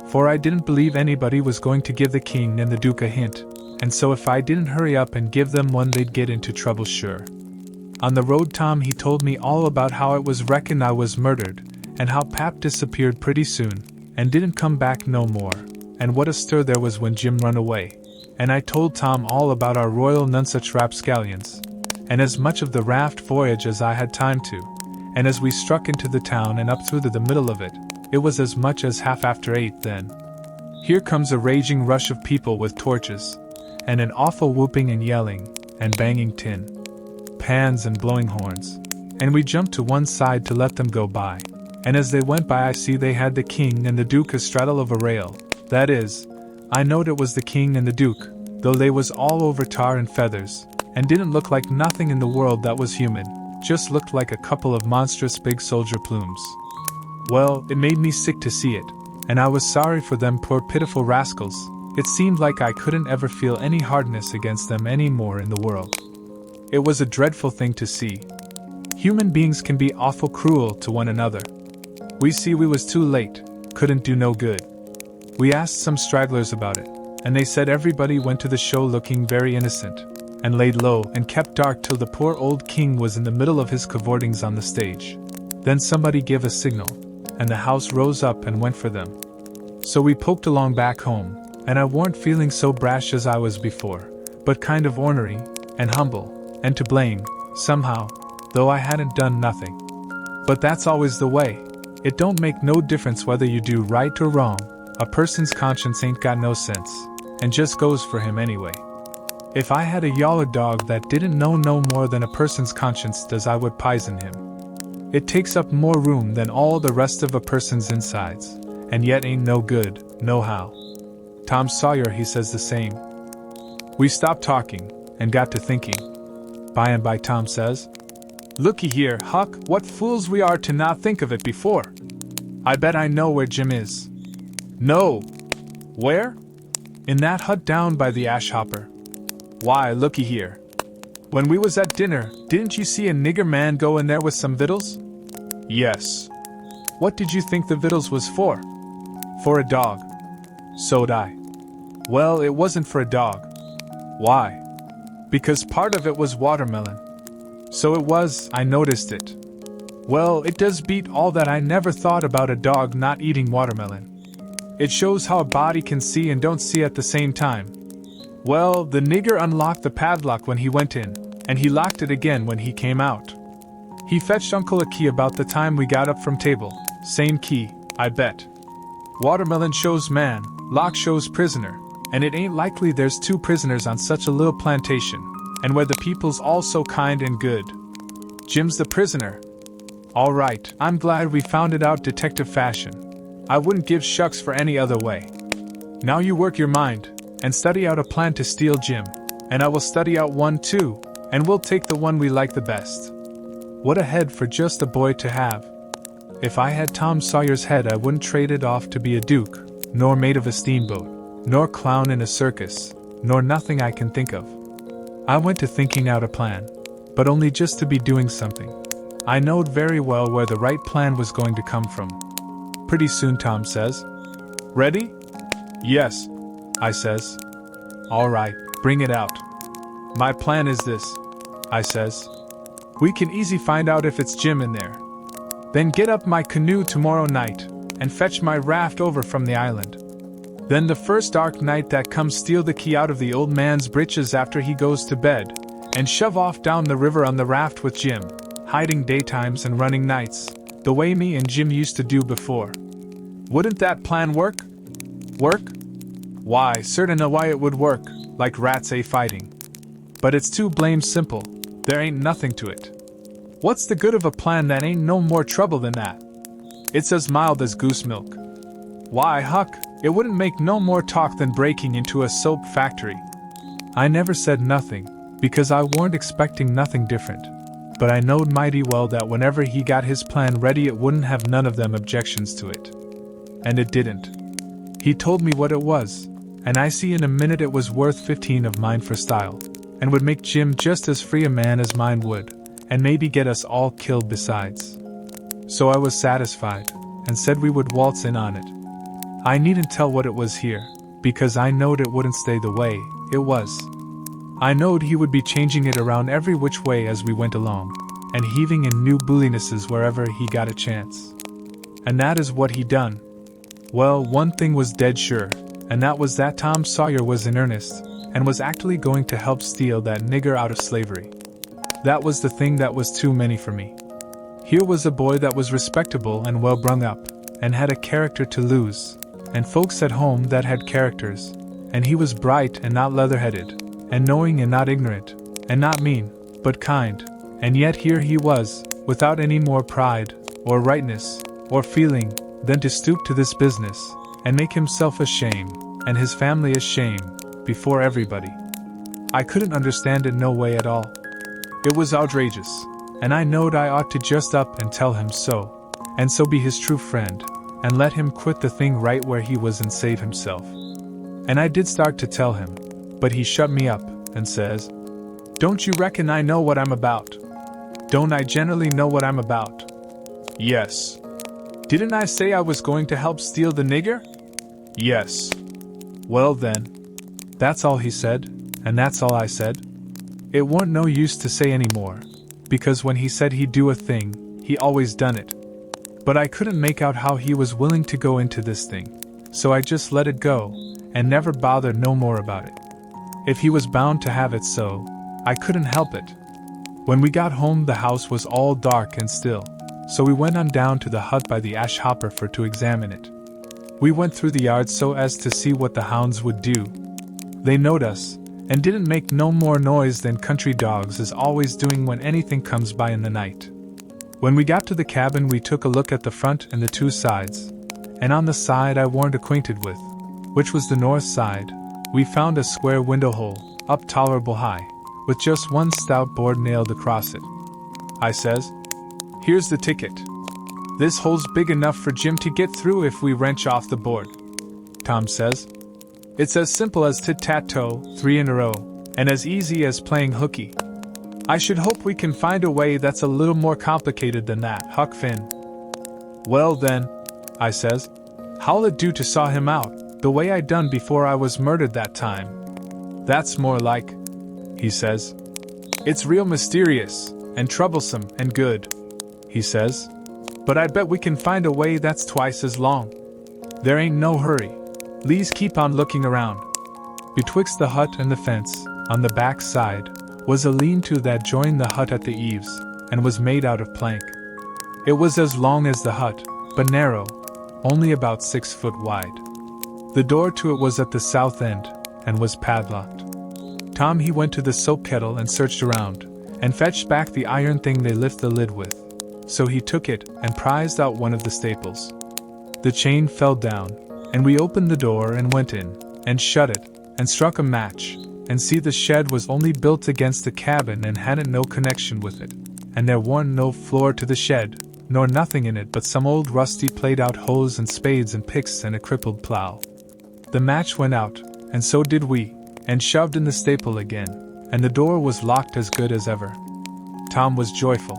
for I didn't believe anybody was going to give the king and the duke a hint, and so if I didn't hurry up and give them one they'd get into trouble sure. On the road Tom he told me all about how it was reckoned I was murdered, and how Pap disappeared pretty soon, and didn't come back no more, and what a stir there was when Jim run away. And I told Tom all about our Royal Nonsuch rapscallions, and as much of the raft voyage as I had time to, and as we struck into the town and up through to the middle of it, it was as much as 8:30 then. Here comes a raging rush of people with torches, and an awful whooping and yelling, and banging tin pans and blowing horns, and we jumped to one side to let them go by, and as they went by I see they had the king and the duke astraddle of a rail, that is, I knowed it was the king and the duke, though they was all over tar and feathers, and didn't look like nothing in the world that was human, just looked like a couple of monstrous big soldier plumes. Well, it made me sick to see it, and I was sorry for them poor pitiful rascals. It seemed like I couldn't ever feel any hardness against them any more in the world. It was a dreadful thing to see. Human beings can be awful cruel to one another. We see we was too late, couldn't do no good. We asked some stragglers about it, and they said everybody went to the show looking very innocent, and laid low and kept dark till the poor old king was in the middle of his cavortings on the stage. Then somebody gave a signal, and the house rose up and went for them. So we poked along back home, and I warn't feeling so brash as I was before, but kind of ornery, and humble, and to blame, somehow, though I hadn't done nothing. But that's always the way. It don't make no difference whether you do right or wrong. A person's conscience ain't got no sense, and just goes for him anyway. If I had a yaller dog that didn't know no more than a person's conscience does, I would poison him. It takes up more room than all the rest of a person's insides, and yet ain't no good, no how. Tom Sawyer he says the same. We stopped talking, and got to thinking. By and by Tom says, "Looky here, Huck, what fools we are to not think of it before. I bet I know where Jim is." "No." "Where?" "In that hut down by the ash hopper." "Why, looky here. When we was at dinner, didn't you see a nigger man go in there with some victuals?" "Yes." "What did you think the victuals was for?" "For a dog." "So'd I." "Well, it wasn't for a dog." "Why?" "Because part of it was watermelon." "So it was, I noticed it." "Well, it does beat all that. I never thought about a dog not eating watermelon. It shows how a body can see and don't see at the same time. Well, the nigger unlocked the padlock when he went in, and he locked it again when he came out. He fetched Uncle a key about the time we got up from table, same key, I bet. Watermelon shows man, lock shows prisoner, and it ain't likely there's two prisoners on such a little plantation, and where the people's all so kind and good. Jim's the prisoner. All right, I'm glad we found it out detective fashion. I wouldn't give shucks for any other way. Now you work your mind, and study out a plan to steal Jim, and I will study out one too, and we'll take the one we like the best. What a head for just a boy to have. If I had Tom Sawyer's head I wouldn't trade it off to be a duke, nor mate of a steamboat, nor clown in a circus, nor nothing I can think of. I went to thinking out a plan, but only just to be doing something. I knowed very well where the right plan was going to come from. Pretty soon Tom says, "Ready?" "Yes," I says. "All right, bring it out." "My plan is this," I says. "We can easy find out if it's Jim in there. Then get up my canoe tomorrow night, and fetch my raft over from the island. Then the first dark night that comes steal the key out of the old man's breeches after he goes to bed, and shove off down the river on the raft with Jim, hiding daytimes and running nights, the way me and Jim used to do before. Wouldn't that plan work?" "Work? Why, certain a why it would work, like rats a fighting. But it's too blamed simple, there ain't nothing to it. What's the good of a plan that ain't no more trouble than that? It's as mild as goose milk. Why, Huck, it wouldn't make no more talk than breaking into a soap factory. I never said nothing, because I weren't expecting nothing different. But I knowed mighty well that whenever he got his plan ready it wouldn't have none of them objections to it. And it didn't. He told me what it was, and I see in a minute it was worth 15 of mine for style, and would make Jim just as free a man as mine would, and maybe get us all killed besides. So I was satisfied, and said we would waltz in on it. I needn't tell what it was here, because I knowed it wouldn't stay the way it was. I knowed he would be changing it around every which way as we went along, and heaving in new bullinesses wherever he got a chance. And that is what he done. Well, one thing was dead sure, and that was that Tom Sawyer was in earnest, and was actually going to help steal that nigger out of slavery. That was the thing that was too many for me. Here was a boy that was respectable and well brung up, and had a character to lose, and folks at home that had characters, and he was bright and not leather-headed, and knowing and not ignorant, and not mean, but kind, and yet here he was, without any more pride, or rightness, or feeling, than to stoop to this business, and make himself a shame, and his family a shame, before everybody. I couldn't understand it no way at all. It was outrageous, and I knowed I ought to just up and tell him so, and so be his true friend, and let him quit the thing right where he was and save himself. And I did start to tell him, but he shut me up, and says, "Don't you reckon I know what I'm about?" "Don't I generally know what I'm about?" "Yes." "Didn't I say I was going to help steal the nigger?" "Yes." "Well then." That's all he said, and that's all I said. It warn't no use to say any more, because when he said he'd do a thing, he always done it. But I couldn't make out how he was willing to go into this thing, so I just let it go, and never bothered no more about it. If he was bound to have it so, I couldn't help it. When we got home the house was all dark and still, so we went on down to the hut by the ash hopper for to examine it. We went through the yard so as to see what the hounds would do. They knowed us, and didn't make no more noise than country dogs is always doing when anything comes by in the night. When we got to the cabin we took a look at the front and the two sides, and on the side I warn't acquainted with, which was the north side, we found a square window hole, up tolerable high, with just one stout board nailed across it. I says, "Here's the ticket. This hole's big enough for Jim to get through if we wrench off the board." Tom says, "It's as simple as tit-tat-toe, 3 in a row, and as easy as playing hooky. I should hope we can find a way that's a little more complicated than that, Huck Finn." "Well then," I says, "how'll it do to saw him out, the way I done before I was murdered that time?" "That's more like," he says. "It's real mysterious, and troublesome, and good," he says. "But I bet we can find a way that's twice as long. There ain't no hurry. Please keep on looking around." Betwixt the hut and the fence, on the back side, was a lean-to that joined the hut at the eaves, and was made out of plank. It was as long as the hut, but narrow, only about 6 foot wide. The door to it was at the south end, and was padlocked. Tom he went to the soap kettle and searched around, and fetched back the iron thing they lift the lid with. So he took it, and prized out one of the staples. The chain fell down, and we opened the door and went in, and shut it, and struck a match, and see the shed was only built against the cabin and hadn't no connection with it, and there warn't no floor to the shed, nor nothing in it but some old rusty played-out hoes and spades and picks and a crippled plow. The match went out, and so did we, and shoved in the staple again, and the door was locked as good as ever. Tom was joyful.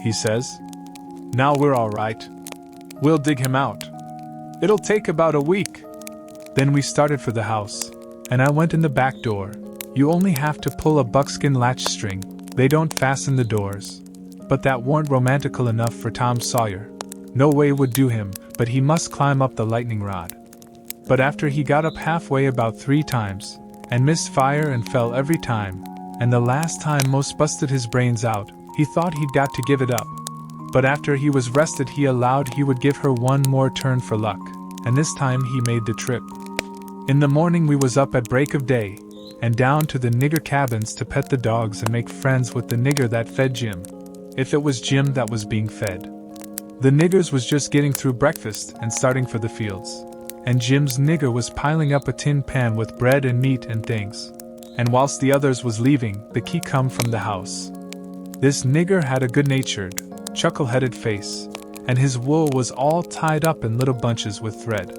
He says, "Now we're all right. We'll dig him out. It'll take about a week." Then we started for the house, and I went in the back door. You only have to pull a buckskin latch string, they don't fasten the doors. But that warn't romantical enough for Tom Sawyer. No way would do him, but he must climb up the lightning rod. But after he got up halfway about 3 times, and missed fire and fell every time, and the last time most busted his brains out, he thought he'd got to give it up. But after he was rested he allowed he would give her one more turn for luck, and this time he made the trip. In the morning we was up at break of day, and down to the nigger cabins to pet the dogs and make friends with the nigger that fed Jim, if it was Jim that was being fed. The niggers was just getting through breakfast and starting for the fields, and Jim's nigger was piling up a tin pan with bread and meat and things, and whilst the others was leaving, the key come from the house. This nigger had a good-natured, chuckle-headed face, and his wool was all tied up in little bunches with thread.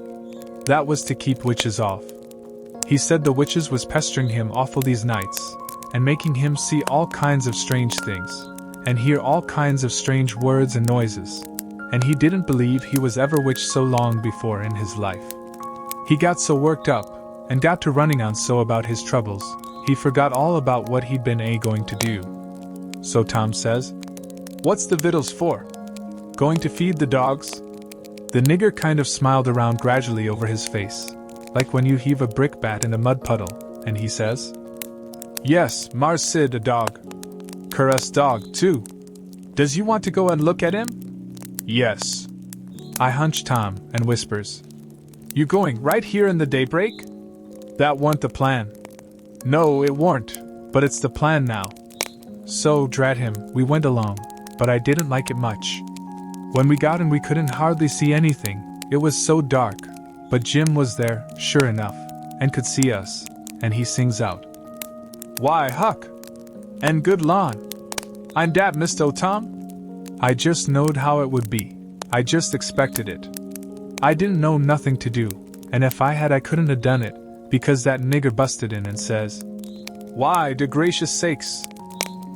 That was to keep witches off. He said the witches was pestering him awful these nights, and making him see all kinds of strange things, and hear all kinds of strange words and noises, and he didn't believe he was ever witched so long before in his life. He got so worked up, and got to running on so about his troubles, he forgot all about what he'd been going to do. So Tom says, "What's the victuals for? Going to feed the dogs?" The nigger kind of smiled around gradually over his face, like when you heave a brickbat in a mud puddle, and he says, "Yes, Mars Sid a dog. Curus dog, too. Does you want to go and look at him?" "Yes." I hunch Tom, and whispers, "You going right here in the daybreak?" "That warn't the plan." "No, it warn't, but it's the plan now." So, drat him, we went along, but I didn't like it much. When we got in we couldn't hardly see anything, it was so dark, but Jim was there, sure enough, and could see us, and he sings out, "Why, Huck! And good lawn! I'm dat Misto Tom?" I just knowed how it would be. I just expected it. I didn't know nothing to do, and if I had I couldn't have done it, because that nigger busted in and says, "Why, de gracious sakes!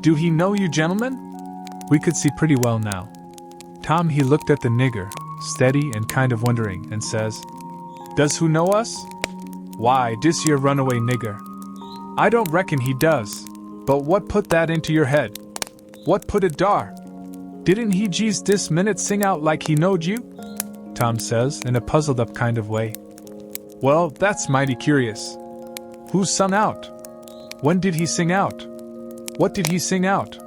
Do he know you gentlemen?" We could see pretty well now. Tom he looked at the nigger, steady and kind of wondering, and says, "Does who know us?" "Why, dis your runaway nigger." "I don't reckon he does, but what put that into your head? What put it dar? Didn't he just this minute sing out like he knowed you?" Tom says, in a puzzled up kind of way. "Well, that's mighty curious. Who sung out? When did he sing out? What did he sing out?"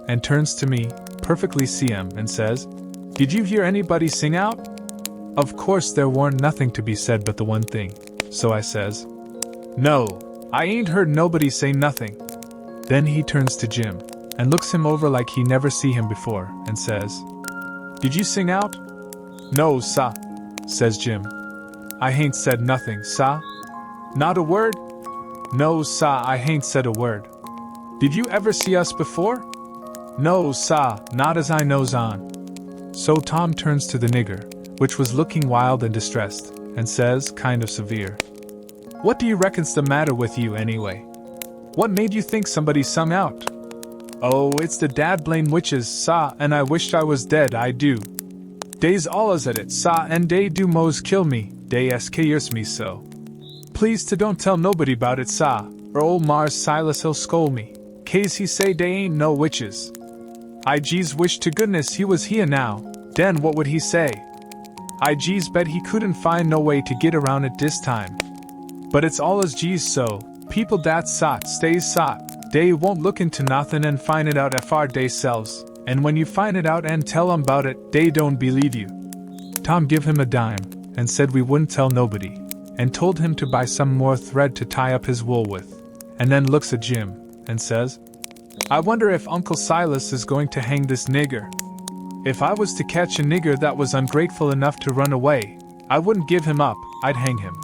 And turns to me, perfectly see him, and says, "Did you hear anybody sing out?" Of course there warn't nothing to be said but the one thing, so I says, "No, I ain't heard nobody say nothing." Then he turns to Jim, and looks him over like he never see him before, and says, "Did you sing out?" "No, sah," says Jim. "I hain't said nothing, sah." "Not a word?" "No, sah, I hain't said a word." "Did you ever see us before?" "No, sah, not as I knows on." So Tom turns to the nigger, which was looking wild and distressed, and says, kind of severe, "What do you reckon's the matter with you, anyway? What made you think somebody sung out?" "Oh, it's the dad blame witches, sah, and I wished I was dead, I do. Dey's allus at it, sah, and dey do mos kill me, dey scares me so. Please to don't tell nobody 'bout it, sah, or old Mars Silas he'll scold me, 'case he say dey ain't no witches. I jeez wish to goodness he was here now, den what would he say? I jeez bet he couldn't find no way to get around it this time. But it's allus jeez so, people dat sot stays sot, dey won't look into nothin' and find it out afar dey selves, and when you find it out and tell 'em 'bout it, dey don't believe you." Tom give him a dime, and said we wouldn't tell nobody, and told him to buy some more thread to tie up his wool with, and then looks at Jim, and says, "I wonder if Uncle Silas is going to hang this nigger. If I was to catch a nigger that was ungrateful enough to run away, I wouldn't give him up, I'd hang him."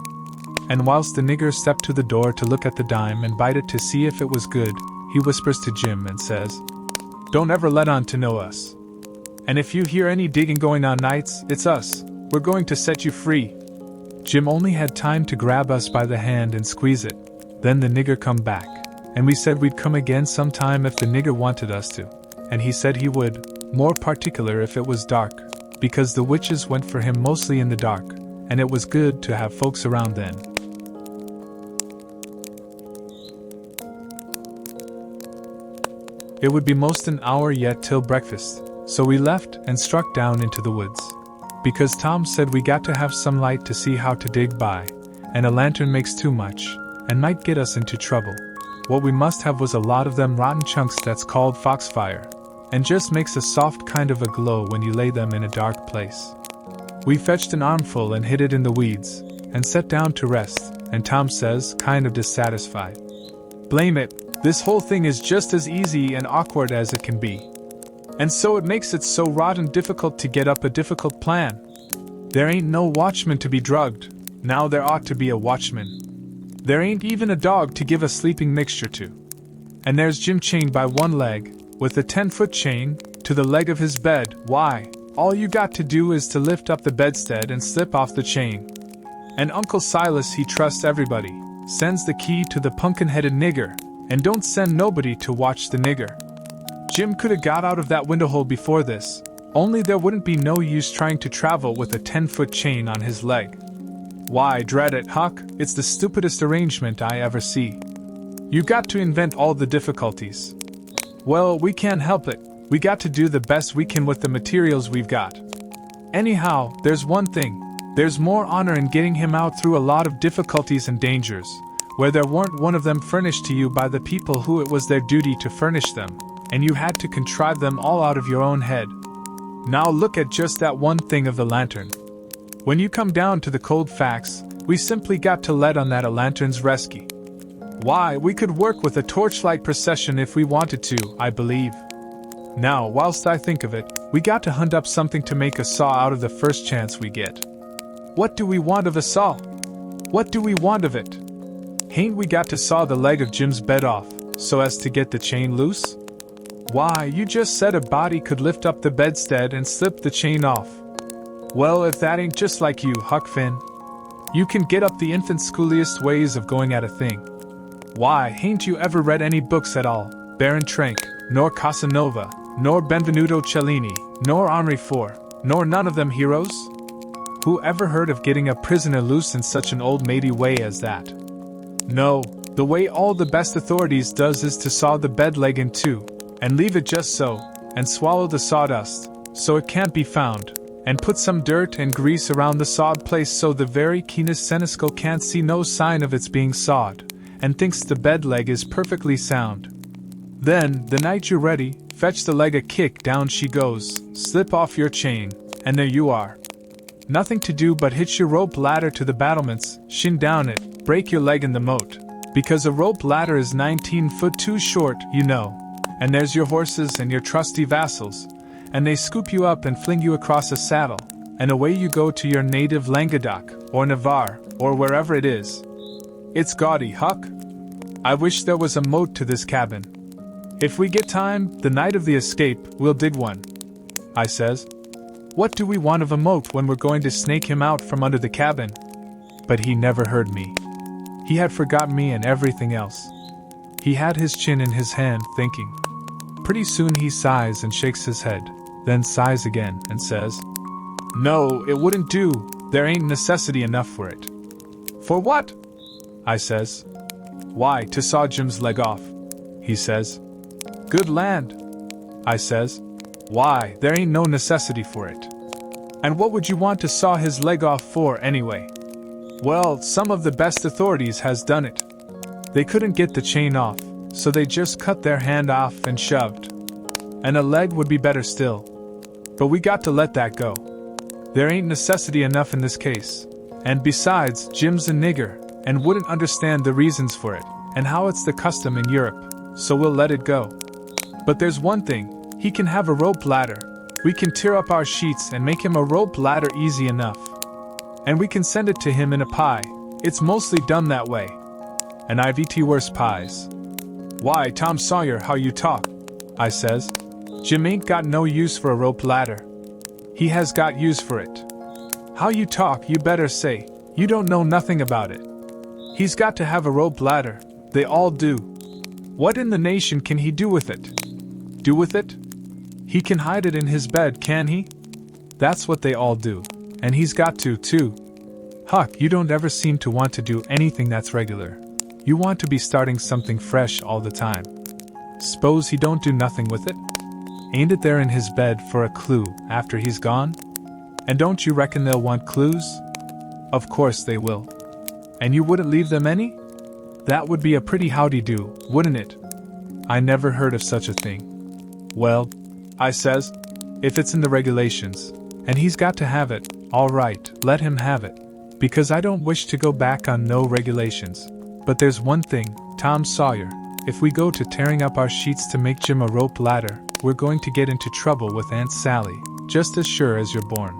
And whilst the nigger stepped to the door to look at the dime and bite it to see if it was good, he whispers to Jim and says, "Don't ever let on to know us. And if you hear any digging going on nights, it's us, we're going to set you free." Jim only had time to grab us by the hand and squeeze it, then the nigger come back, and we said we'd come again sometime if the nigger wanted us to, and he said he would, more particular if it was dark, because the witches went for him mostly in the dark, and it was good to have folks around then. It would be most an hour yet till breakfast, so we left and struck down into the woods. Because Tom said we got to have some light to see how to dig by, and a lantern makes too much, and might get us into trouble. What we must have was a lot of them rotten chunks that's called foxfire, and just makes a soft kind of a glow when you lay them in a dark place. We fetched an armful and hid it in the weeds, and sat down to rest, and Tom says, kind of dissatisfied, "Blame it, this whole thing is just as easy and awkward as it can be. And so it makes it so rotten difficult to get up a difficult plan. There ain't no watchman to be drugged, now there ought to be a watchman. There ain't even a dog to give a sleeping mixture to. And there's Jim chained by one leg, with a 10-foot chain, to the leg of his bed. Why, all you got to do is to lift up the bedstead and slip off the chain. And Uncle Silas, he trusts everybody, sends the key to the pumpkin-headed nigger, and don't send nobody to watch the nigger. Jim could have got out of that window hole before this, only there wouldn't be no use trying to travel with a 10-foot chain on his leg. Why, dread it, Huck, it's the stupidest arrangement I ever see. You got to invent all the difficulties. Well, we can't help it, we got to do the best we can with the materials we've got. Anyhow, there's one thing, there's more honor in getting him out through a lot of difficulties and dangers, where there weren't one of them furnished to you by the people who it was their duty to furnish them, and you had to contrive them all out of your own head. Now look at just that one thing of the lantern. When you come down to the cold facts, we simply got to let on that a lantern's rescue. Why, we could work with a torchlight procession if we wanted to, I believe. Now, whilst I think of it, we got to hunt up something to make a saw out of the first chance we get. What do we want of a saw? What do we want of it? Hain't we got to saw the leg of Jim's bed off, so as to get the chain loose? Why, you just said a body could lift up the bedstead and slip the chain off. Well, if that ain't just like you, Huck Finn. You can get up the infant schooliest ways of going at a thing. Why, hain't you ever read any books at all? Baron Trenck, nor Casanova, nor Benvenuto Cellini, nor Henri IV, nor none of them heroes? Who ever heard of getting a prisoner loose in such an old matey way as that? No, the way all the best authorities does is to saw the bed leg in two, and leave it just so, and swallow the sawdust, so it can't be found, and put some dirt and grease around the sawed place so the very keenest senescal can't see no sign of its being sawed, and thinks the bed leg is perfectly sound. Then, the night you're ready, fetch the leg a kick, down she goes, slip off your chain, and there you are. Nothing to do but hitch your rope ladder to the battlements, shin down it, break your leg in the moat, because a rope ladder is 19 foot too short, you know. And there's your horses and your trusty vassals, and they scoop you up and fling you across a saddle, and away you go to your native Languedoc, or Navarre, or wherever it is. It's gaudy, Huck. I wish there was a moat to this cabin. If we get time, the night of the escape, we'll dig one. I says. What do we want of a moat when we're going to snake him out from under the cabin? But he never heard me. He had forgotten me and everything else. He had his chin in his hand, thinking. Pretty soon he sighs and shakes his head, then sighs again and says, No, it wouldn't do, there ain't necessity enough for it. For what? I says. Why, to saw Jim's leg off, he says. Good land, I says. Why, there ain't no necessity for it. And what would you want to saw his leg off for, anyway? Well, some of the best authorities has done it. They couldn't get the chain off, so they just cut their hand off and shoved. And a leg would be better still. But we got to let that go. There ain't necessity enough in this case. And besides, Jim's a nigger, and wouldn't understand the reasons for it, and how it's the custom in Europe, so we'll let it go. But there's one thing, he can have a rope ladder. We can tear up our sheets and make him a rope ladder easy enough. And we can send it to him in a pie, it's mostly done that way. And I've eat worse pies. Why, Tom Sawyer, how you talk, I says. Jim ain't got no use for a rope ladder. He has got use for it. How you talk, you better say, you don't know nothing about it. He's got to have a rope ladder, they all do. What in the nation can he do with it? Do with it? He can hide it in his bed, can he? That's what they all do, and he's got to, too. Huck, you don't ever seem to want to do anything that's regular. You want to be starting something fresh all the time. S'pose he don't do nothing with it? Ain't it there in his bed for a clue after he's gone? And don't you reckon they'll want clues? Of course they will. And you wouldn't leave them any? That would be a pretty howdy-do, wouldn't it? I never heard of such a thing. Well, I says, if it's in the regulations, and he's got to have it, all right, let him have it, because I don't wish to go back on no regulations. But there's one thing, Tom Sawyer, if we go to tearing up our sheets to make Jim a rope ladder, we're going to get into trouble with Aunt Sally, just as sure as you're born.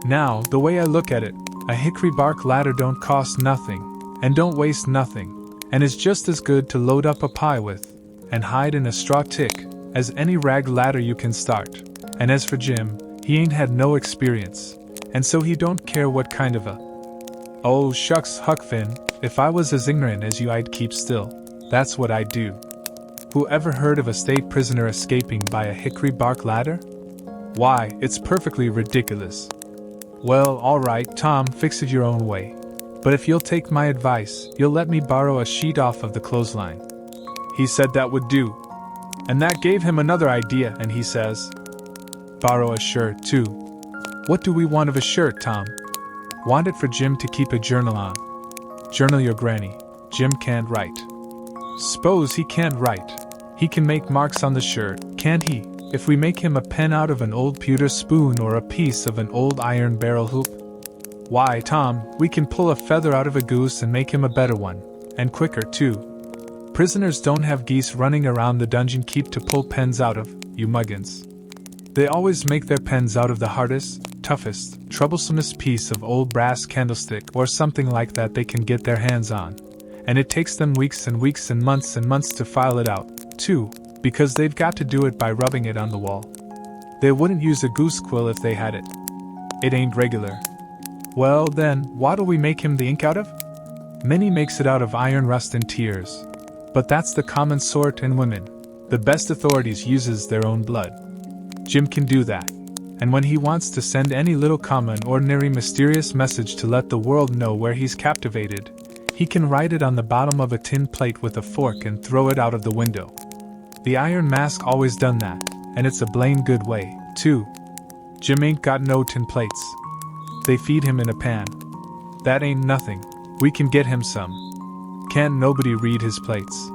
Now, the way I look at it, a hickory bark ladder don't cost nothing, and don't waste nothing, and is just as good to load up a pie with, and hide in a straw tick, as any rag ladder you can start. And as for Jim, he ain't had no experience, and so he don't care what kind of a... Oh shucks, Huck Finn, if I was as ignorant as you I'd keep still. That's what I'd do. Who ever heard of a state prisoner escaping by a hickory bark ladder? Why, it's perfectly ridiculous. Well, alright, Tom, fix it your own way. But if you'll take my advice, you'll let me borrow a sheet off of the clothesline. He said that would do. And that gave him another idea, and he says, borrow a shirt, too. What do we want of a shirt, Tom? Want it for Jim to keep a journal on. Journal your granny. Jim can't write. S'pose he can't write. He can make marks on the shirt, can't he, if we make him a pen out of an old pewter spoon or a piece of an old iron barrel hoop? Why, Tom, we can pull a feather out of a goose and make him a better one, and quicker, too. Prisoners don't have geese running around the dungeon keep to pull pens out of, you muggins. They always make their pens out of the hardest, toughest, troublesomest piece of old brass candlestick or something like that they can get their hands on. And it takes them weeks and weeks and months to file it out, too, because they've got to do it by rubbing it on the wall. They wouldn't use a goose quill if they had it. It ain't regular. Well then, what'll we make him the ink out of? Many makes it out of iron rust and tears. But that's the common sort, and women, the best authorities, uses their own blood. Jim can do that. And when he wants to send any little common, ordinary, mysterious message to let the world know where he's captivated, he can write it on the bottom of a tin plate with a fork and throw it out of the window. The Iron Mask always done that, and it's a blame good way, too. Jim ain't got no tin plates. They feed him in a pan. That ain't nothing. We can get him some. Can't nobody read his plates.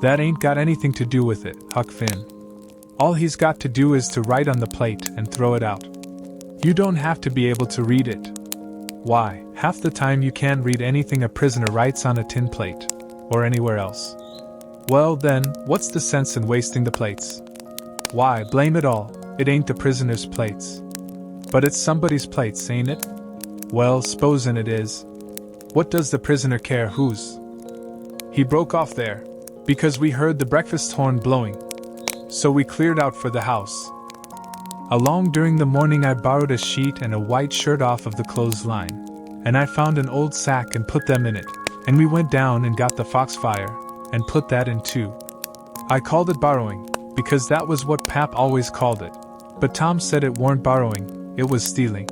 That ain't got anything to do with it, Huck Finn. All he's got to do is to write on the plate and throw it out. You don't have to be able to read it. Why, half the time you can't read anything a prisoner writes on a tin plate, or anywhere else. Well then, what's the sense in wasting the plates? Why, blame it all, it ain't the prisoner's plates. But it's somebody's plates, ain't it? Well, s'posen it is. What does the prisoner care whose? He broke off there, because we heard the breakfast horn blowing. So we cleared out for the house. Along during the morning I borrowed a sheet and a white shirt off of the clothesline, and I found an old sack and put them in it, and we went down and got the foxfire, and put that in too. I called it borrowing, because that was what Pap always called it, but Tom said it weren't borrowing, it was stealing.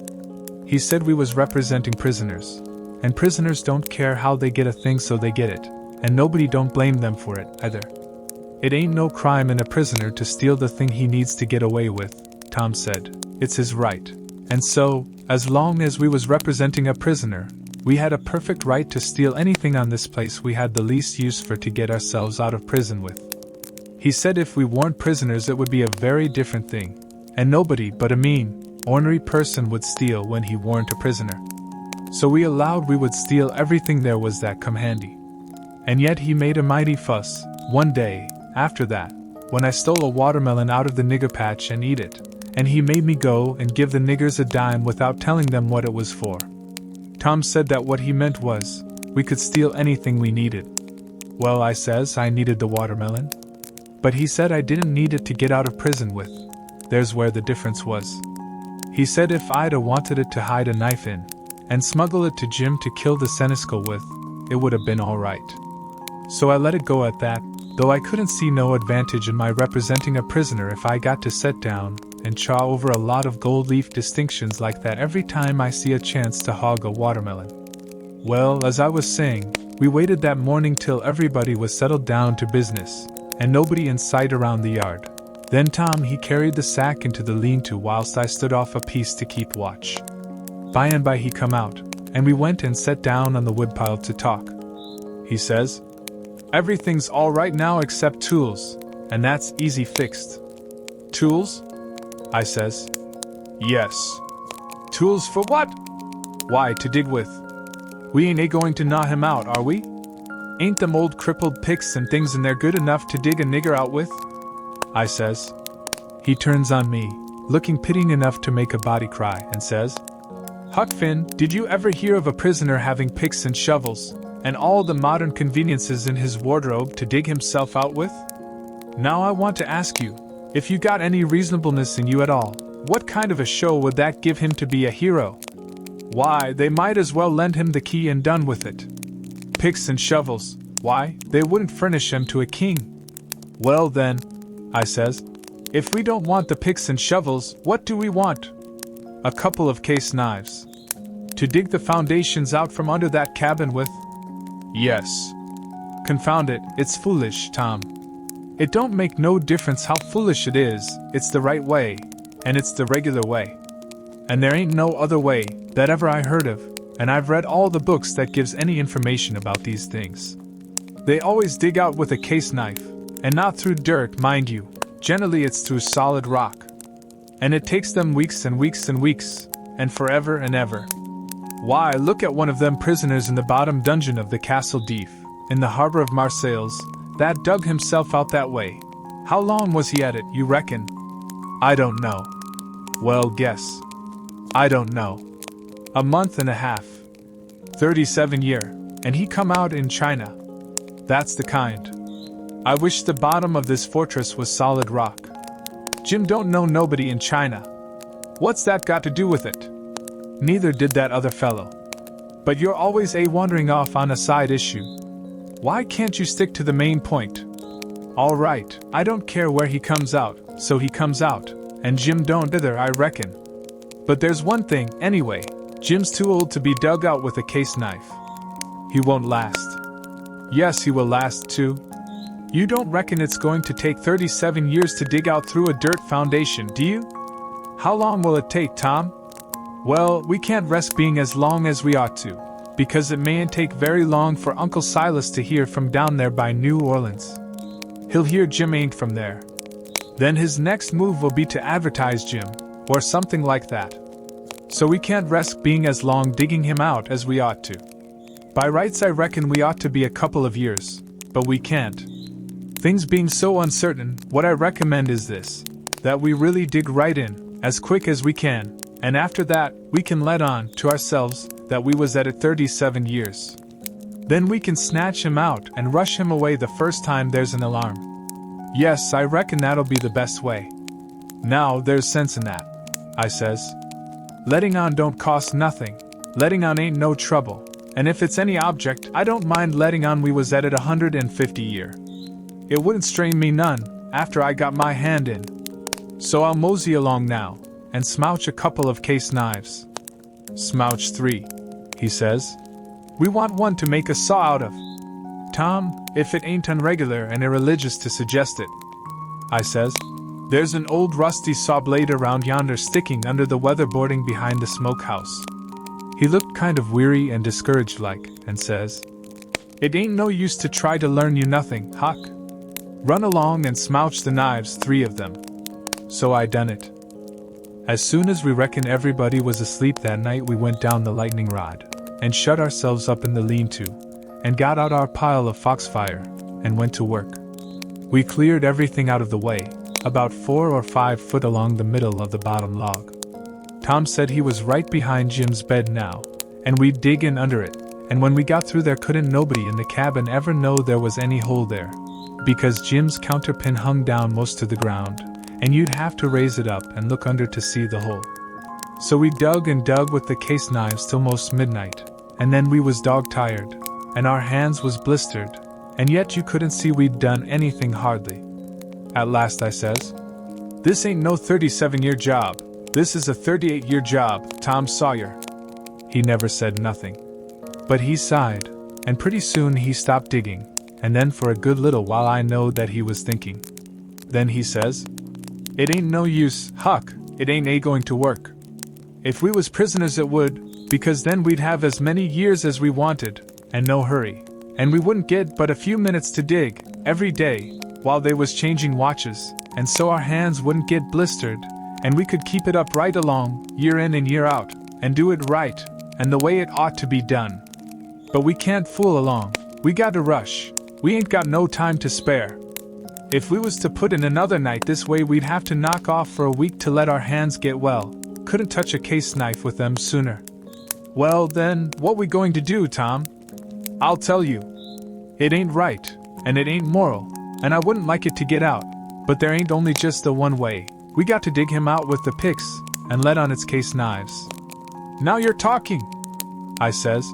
He said we was representing prisoners, and prisoners don't care how they get a thing, so they get it, and nobody don't blame them for it, either. It ain't no crime in a prisoner to steal the thing he needs to get away with, Tom said. It's his right. And so, as long as we was representing a prisoner, we had a perfect right to steal anything on this place we had the least use for to get ourselves out of prison with. He said if we weren't prisoners it would be a very different thing, and nobody but a mean, ornery person would steal when he weren't a prisoner. So we allowed we would steal everything there was that come handy. And yet he made a mighty fuss, one day, after that, when I stole a watermelon out of the nigger patch and eat it, and he made me go and give the niggers a dime without telling them what it was for. Tom said that what he meant was, we could steal anything we needed. Well, I says I needed the watermelon. But he said I didn't need it to get out of prison with. There's where the difference was. He said if I'd a wanted it to hide a knife in, and smuggle it to Jim to kill the seneschal with, it would have been alright. So I let it go at that, though I couldn't see no advantage in my representing a prisoner if I got to set down and chaw over a lot of gold leaf distinctions like that every time I see a chance to hog a watermelon. Well, as I was saying, we waited that morning till everybody was settled down to business, and nobody in sight around the yard. Then Tom he carried the sack into the lean-to whilst I stood off a piece to keep watch. By and by he come out, and we went and sat down on the woodpile to talk. He says, "Everything's all right now except tools, and that's easy fixed." "Tools?" I says. "Yes." "Tools for what?" "Why, to dig with. We ain't going to gnaw him out, are we? Ain't them old crippled picks and things and they're good enough to dig a nigger out with?" I says. He turns on me, looking pitying enough to make a body cry, and says, "Huck Finn, did you ever hear of a prisoner having picks and shovels, and all the modern conveniences in his wardrobe to dig himself out with? Now I want to ask you, if you got any reasonableness in you at all, what kind of a show would that give him to be a hero? Why, they might as well lend him the key and done with it. Picks and shovels, why, they wouldn't furnish him to a king. Well then, I says, if we don't want the picks and shovels, what do we want? A couple of case knives. To dig the foundations out from under that cabin with? Yes. Confound it, it's foolish, Tom. It don't make no difference how foolish it is, it's the right way, and it's the regular way. And there ain't no other way that ever I heard of, and I've read all the books that gives any information about these things. They always dig out with a case knife, and not through dirt, mind you. Generally it's through solid rock. And it takes them weeks and weeks and weeks, and forever and ever. Why, look at one of them prisoners in the bottom dungeon of the Castle d'If, in the harbor of Marseilles, that dug himself out that way. How long was he at it, you reckon? I don't know. Well, guess. I don't know. A month and a half. 37 year, and he come out in China. That's the kind. I wish the bottom of this fortress was solid rock. Jim don't know nobody in China. What's that got to do with it? Neither did that other fellow. But you're always wandering off on a side issue. Why can't you stick to the main point? All right, I don't care where he comes out, so he comes out, and Jim don't either, I reckon. But there's one thing, anyway, Jim's too old to be dug out with a case knife. He won't last. Yes, he will last too. You don't reckon it's going to take 37 years to dig out through a dirt foundation, do you? How long will it take, Tom? Well, we can't risk being as long as we ought to, because it mayn't take very long for Uncle Silas to hear from down there by New Orleans. He'll hear Jim ain't from there. Then his next move will be to advertise Jim, or something like that. So we can't risk being as long digging him out as we ought to. By rights I reckon we ought to be a couple of years, but we can't. Things being so uncertain, what I recommend is this, that we really dig right in, as quick as we can, and after that, we can let on to ourselves that we was at it 37 years. Then we can snatch him out and rush him away the first time there's an alarm. Yes, I reckon that'll be the best way. Now, there's sense in that, I says. Letting on don't cost nothing, letting on ain't no trouble, and if it's any object, I don't mind letting on we was at it 150 year. It wouldn't strain me none, after I got my hand in. So I'll mosey along now, and smouch a couple of case knives. Smouch 3, he says. We want one to make a saw out of. Tom, if it ain't unregular and irreligious to suggest it, I says. There's an old rusty saw blade around yonder sticking under the weatherboarding behind the smokehouse. He looked kind of weary and discouraged like, and says, It ain't no use to try to learn you nothing, Huck. Run along and smouch the knives, 3 of them. So I done it. As soon as we reckoned everybody was asleep that night, we went down the lightning rod, and shut ourselves up in the lean-to, and got out our pile of foxfire, and went to work. We cleared everything out of the way, about 4 or 5 foot along the middle of the bottom log. Tom said he was right behind Jim's bed now, and we'd dig in under it, and when we got through there couldn't nobody in the cabin ever know there was any hole there, because Jim's counterpin hung down most to the ground, and you'd have to raise it up and look under to see the hole. So we dug and dug with the case knives till most midnight, and then we was dog-tired, and our hands was blistered, and yet you couldn't see we'd done anything hardly. At last I says, This ain't no 37-year job, this is a 38-year job, Tom Sawyer. He never said nothing. But he sighed, and pretty soon he stopped digging, and then for a good little while I knowed that he was thinking. Then he says, It ain't no use, Huck, it ain't going to work. If we was prisoners it would, because then we'd have as many years as we wanted, and no hurry, and we wouldn't get but a few minutes to dig, every day, while they was changing watches, and so our hands wouldn't get blistered, and we could keep it up right along, year in and year out, and do it right, and the way it ought to be done. But we can't fool along, we got to rush, we ain't got no time to spare. If we was to put in another night this way we'd have to knock off for a week to let our hands get well, couldn't touch a case knife with them sooner. Well then, what we going to do, Tom? I'll tell you. It ain't right, and it ain't moral, and I wouldn't like it to get out, but there ain't only just the one way. We got to dig him out with the picks, and let on its case knives. Now you're talking, I says.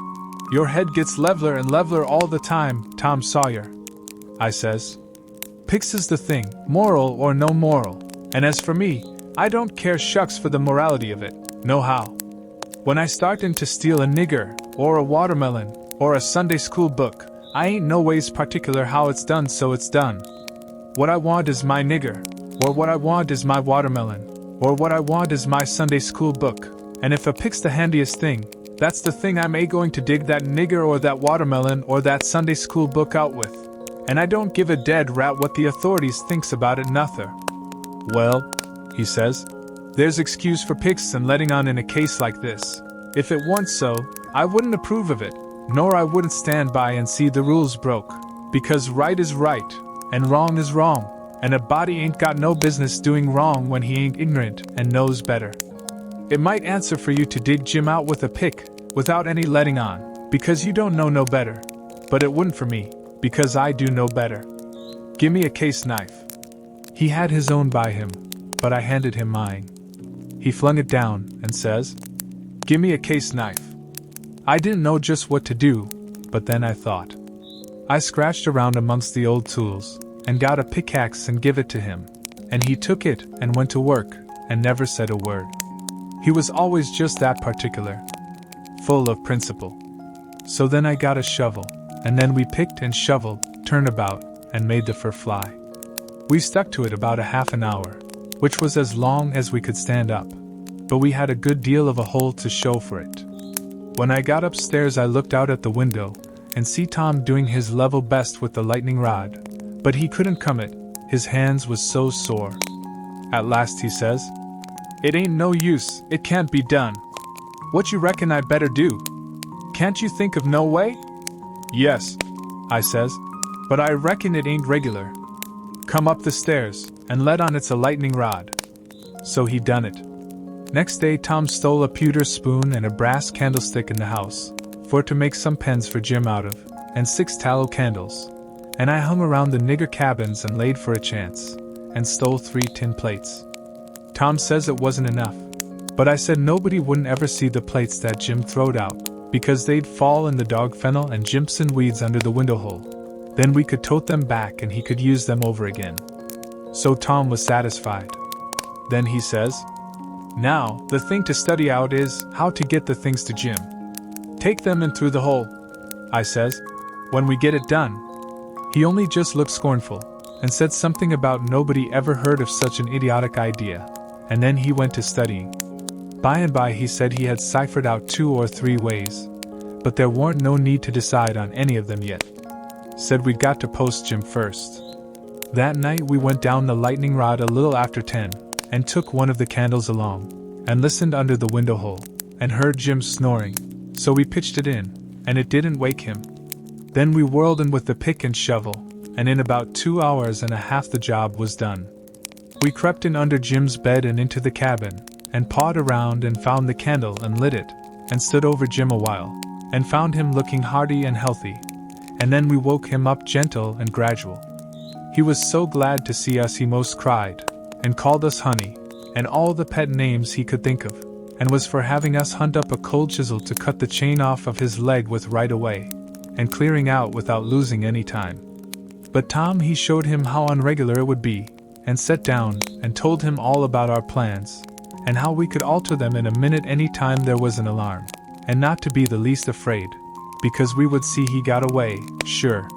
Your head gets leveler and leveler all the time, Tom Sawyer, I says. Picks is the thing, moral or no moral, and as for me, I don't care shucks for the morality of it, no how. When I startin' to steal a nigger, or a watermelon, or a Sunday school book, I ain't no ways particular how it's done, so it's done. What I want is my nigger, or what I want is my watermelon, or what I want is my Sunday school book, and if a pick's the handiest thing, that's the thing I'm going to dig that nigger or that watermelon or that Sunday school book out with. And I don't give a dead rat what the authorities thinks about it nother. Well, he says, there's excuse for picks and letting on in a case like this. If it weren't so, I wouldn't approve of it, nor I wouldn't stand by and see the rules broke, because right is right, and wrong is wrong, and a body ain't got no business doing wrong when he ain't ignorant and knows better. It might answer for you to dig Jim out with a pick, without any letting on, because you don't know no better, but it wouldn't for me, because I do know better. Give me a case knife. He had his own by him, but I handed him mine. He flung it down and says, "Give me a case knife." I didn't know just what to do, but then I thought. I scratched around amongst the old tools, and got a pickaxe and give it to him, and he took it and went to work, and never said a word. He was always just that particular, full of principle. So then I got a shovel, and then we picked and shoveled, turnabout, and made the fur fly. We stuck to it about a half an hour, which was as long as we could stand up, but we had a good deal of a hole to show for it. When I got upstairs I looked out at the window, and see Tom doing his level best with the lightning rod, but he couldn't come it, his hands was so sore. At last he says, "It ain't no use, it can't be done. What you reckon I'd better do? Can't you think of no way?" "Yes," I says, "but I reckon it ain't regular. Come up the stairs, and let on it's a lightning rod." So he done it. Next day Tom stole a pewter spoon and a brass candlestick in the house, for to make some pens for Jim out of, and 6 tallow candles. And I hung around the nigger cabins and laid for a chance, and stole 3 tin plates. Tom says it wasn't enough, but I said nobody wouldn't ever see the plates that Jim throwed out, because they'd fall in the dog fennel and Jimson weeds under the window hole. Then we could tote them back and he could use them over again. So Tom was satisfied. Then he says, "Now, the thing to study out is how to get the things to Jim. Take them in through the hole," I says, "when we get it done." He only just looked scornful, and said something about nobody ever heard of such an idiotic idea, and then he went to studying. By and by he said he had ciphered out 2 or 3 ways, but there weren't no need to decide on any of them yet. Said we'd got to post Jim first. That night we went down the lightning rod a little after 10, and took one of the candles along, and listened under the window hole, and heard Jim snoring, so we pitched it in, and it didn't wake him. Then we whirled in with the pick and shovel, and in about 2 hours and a half the job was done. We crept in under Jim's bed and into the cabin, and pawed around and found the candle and lit it, and stood over Jim a while, and found him looking hearty and healthy, and then we woke him up gentle and gradual. He was so glad to see us he most cried, and called us honey, and all the pet names he could think of, and was for having us hunt up a cold chisel to cut the chain off of his leg with right away, and clearing out without losing any time. But Tom he showed him how unregular it would be, and sat down and told him all about our plans, and how we could alter them in a minute any time there was an alarm, and not to be the least afraid, because we would see he got away, sure.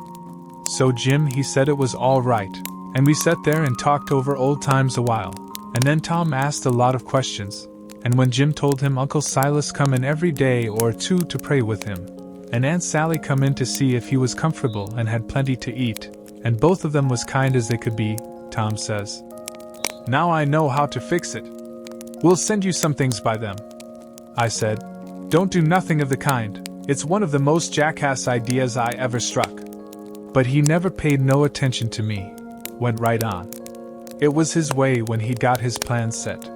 So Jim he said it was all right, and we sat there and talked over old times a while, and then Tom asked a lot of questions, and when Jim told him Uncle Silas come in every day or 2 to pray with him, and Aunt Sally come in to see if he was comfortable and had plenty to eat, and both of them was kind as they could be, Tom says, "Now I know how to fix it. We'll send you some things by them." I said, "Don't do nothing of the kind, it's one of the most jackass ideas I ever struck." But he never paid no attention to me, went right on. It was his way when he'd got his plans set.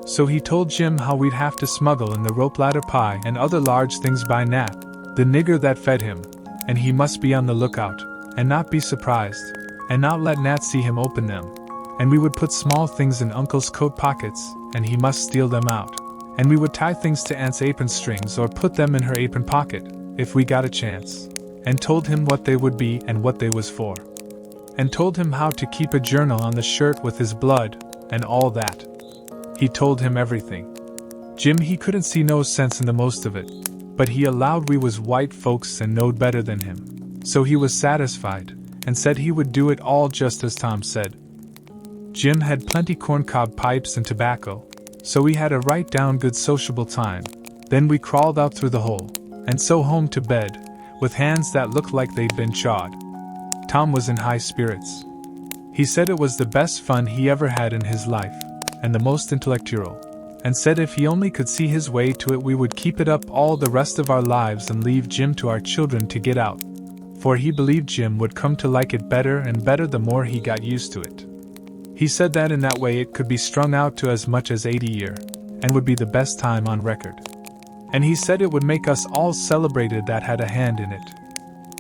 So he told Jim how we'd have to smuggle in the rope ladder pie and other large things by Nat, the nigger that fed him, and he must be on the lookout, and not be surprised, and not let Nat see him open them. And we would put small things in Uncle's coat pockets, and he must steal them out. And we would tie things to Aunt's apron strings or put them in her apron pocket, if we got a chance, and told him what they would be and what they was for. And told him how to keep a journal on the shirt with his blood, and all that. He told him everything. Jim he couldn't see no sense in the most of it, but he allowed we was white folks and knowed better than him, so he was satisfied, and said he would do it all just as Tom said. Jim had plenty corncob pipes and tobacco, so we had a right down good sociable time. Then we crawled out through the hole, and so home to bed, with hands that looked like they'd been chawed. Tom was in high spirits. He said it was the best fun he ever had in his life, and the most intellectual, and said if he only could see his way to it we would keep it up all the rest of our lives and leave Jim to our children to get out, for he believed Jim would come to like it better and better the more he got used to it. He said that in that way it could be strung out to as much as 80 year, and would be the best time on record. And he said it would make us all celebrated that had a hand in it.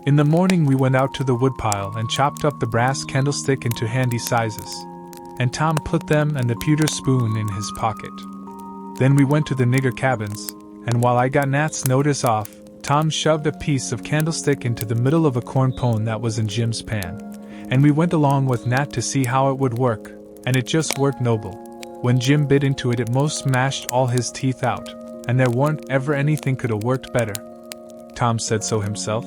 In the morning we went out to the woodpile and chopped up the brass candlestick into handy sizes, and Tom put them and the pewter spoon in his pocket. Then we went to the nigger cabins, and while I got Nat's notice off, Tom shoved a piece of candlestick into the middle of a corn pone that was in Jim's pan, and we went along with Nat to see how it would work, and it just worked noble. When Jim bit into it, it most smashed all his teeth out, and there warn't ever anything could have worked better. Tom said so himself.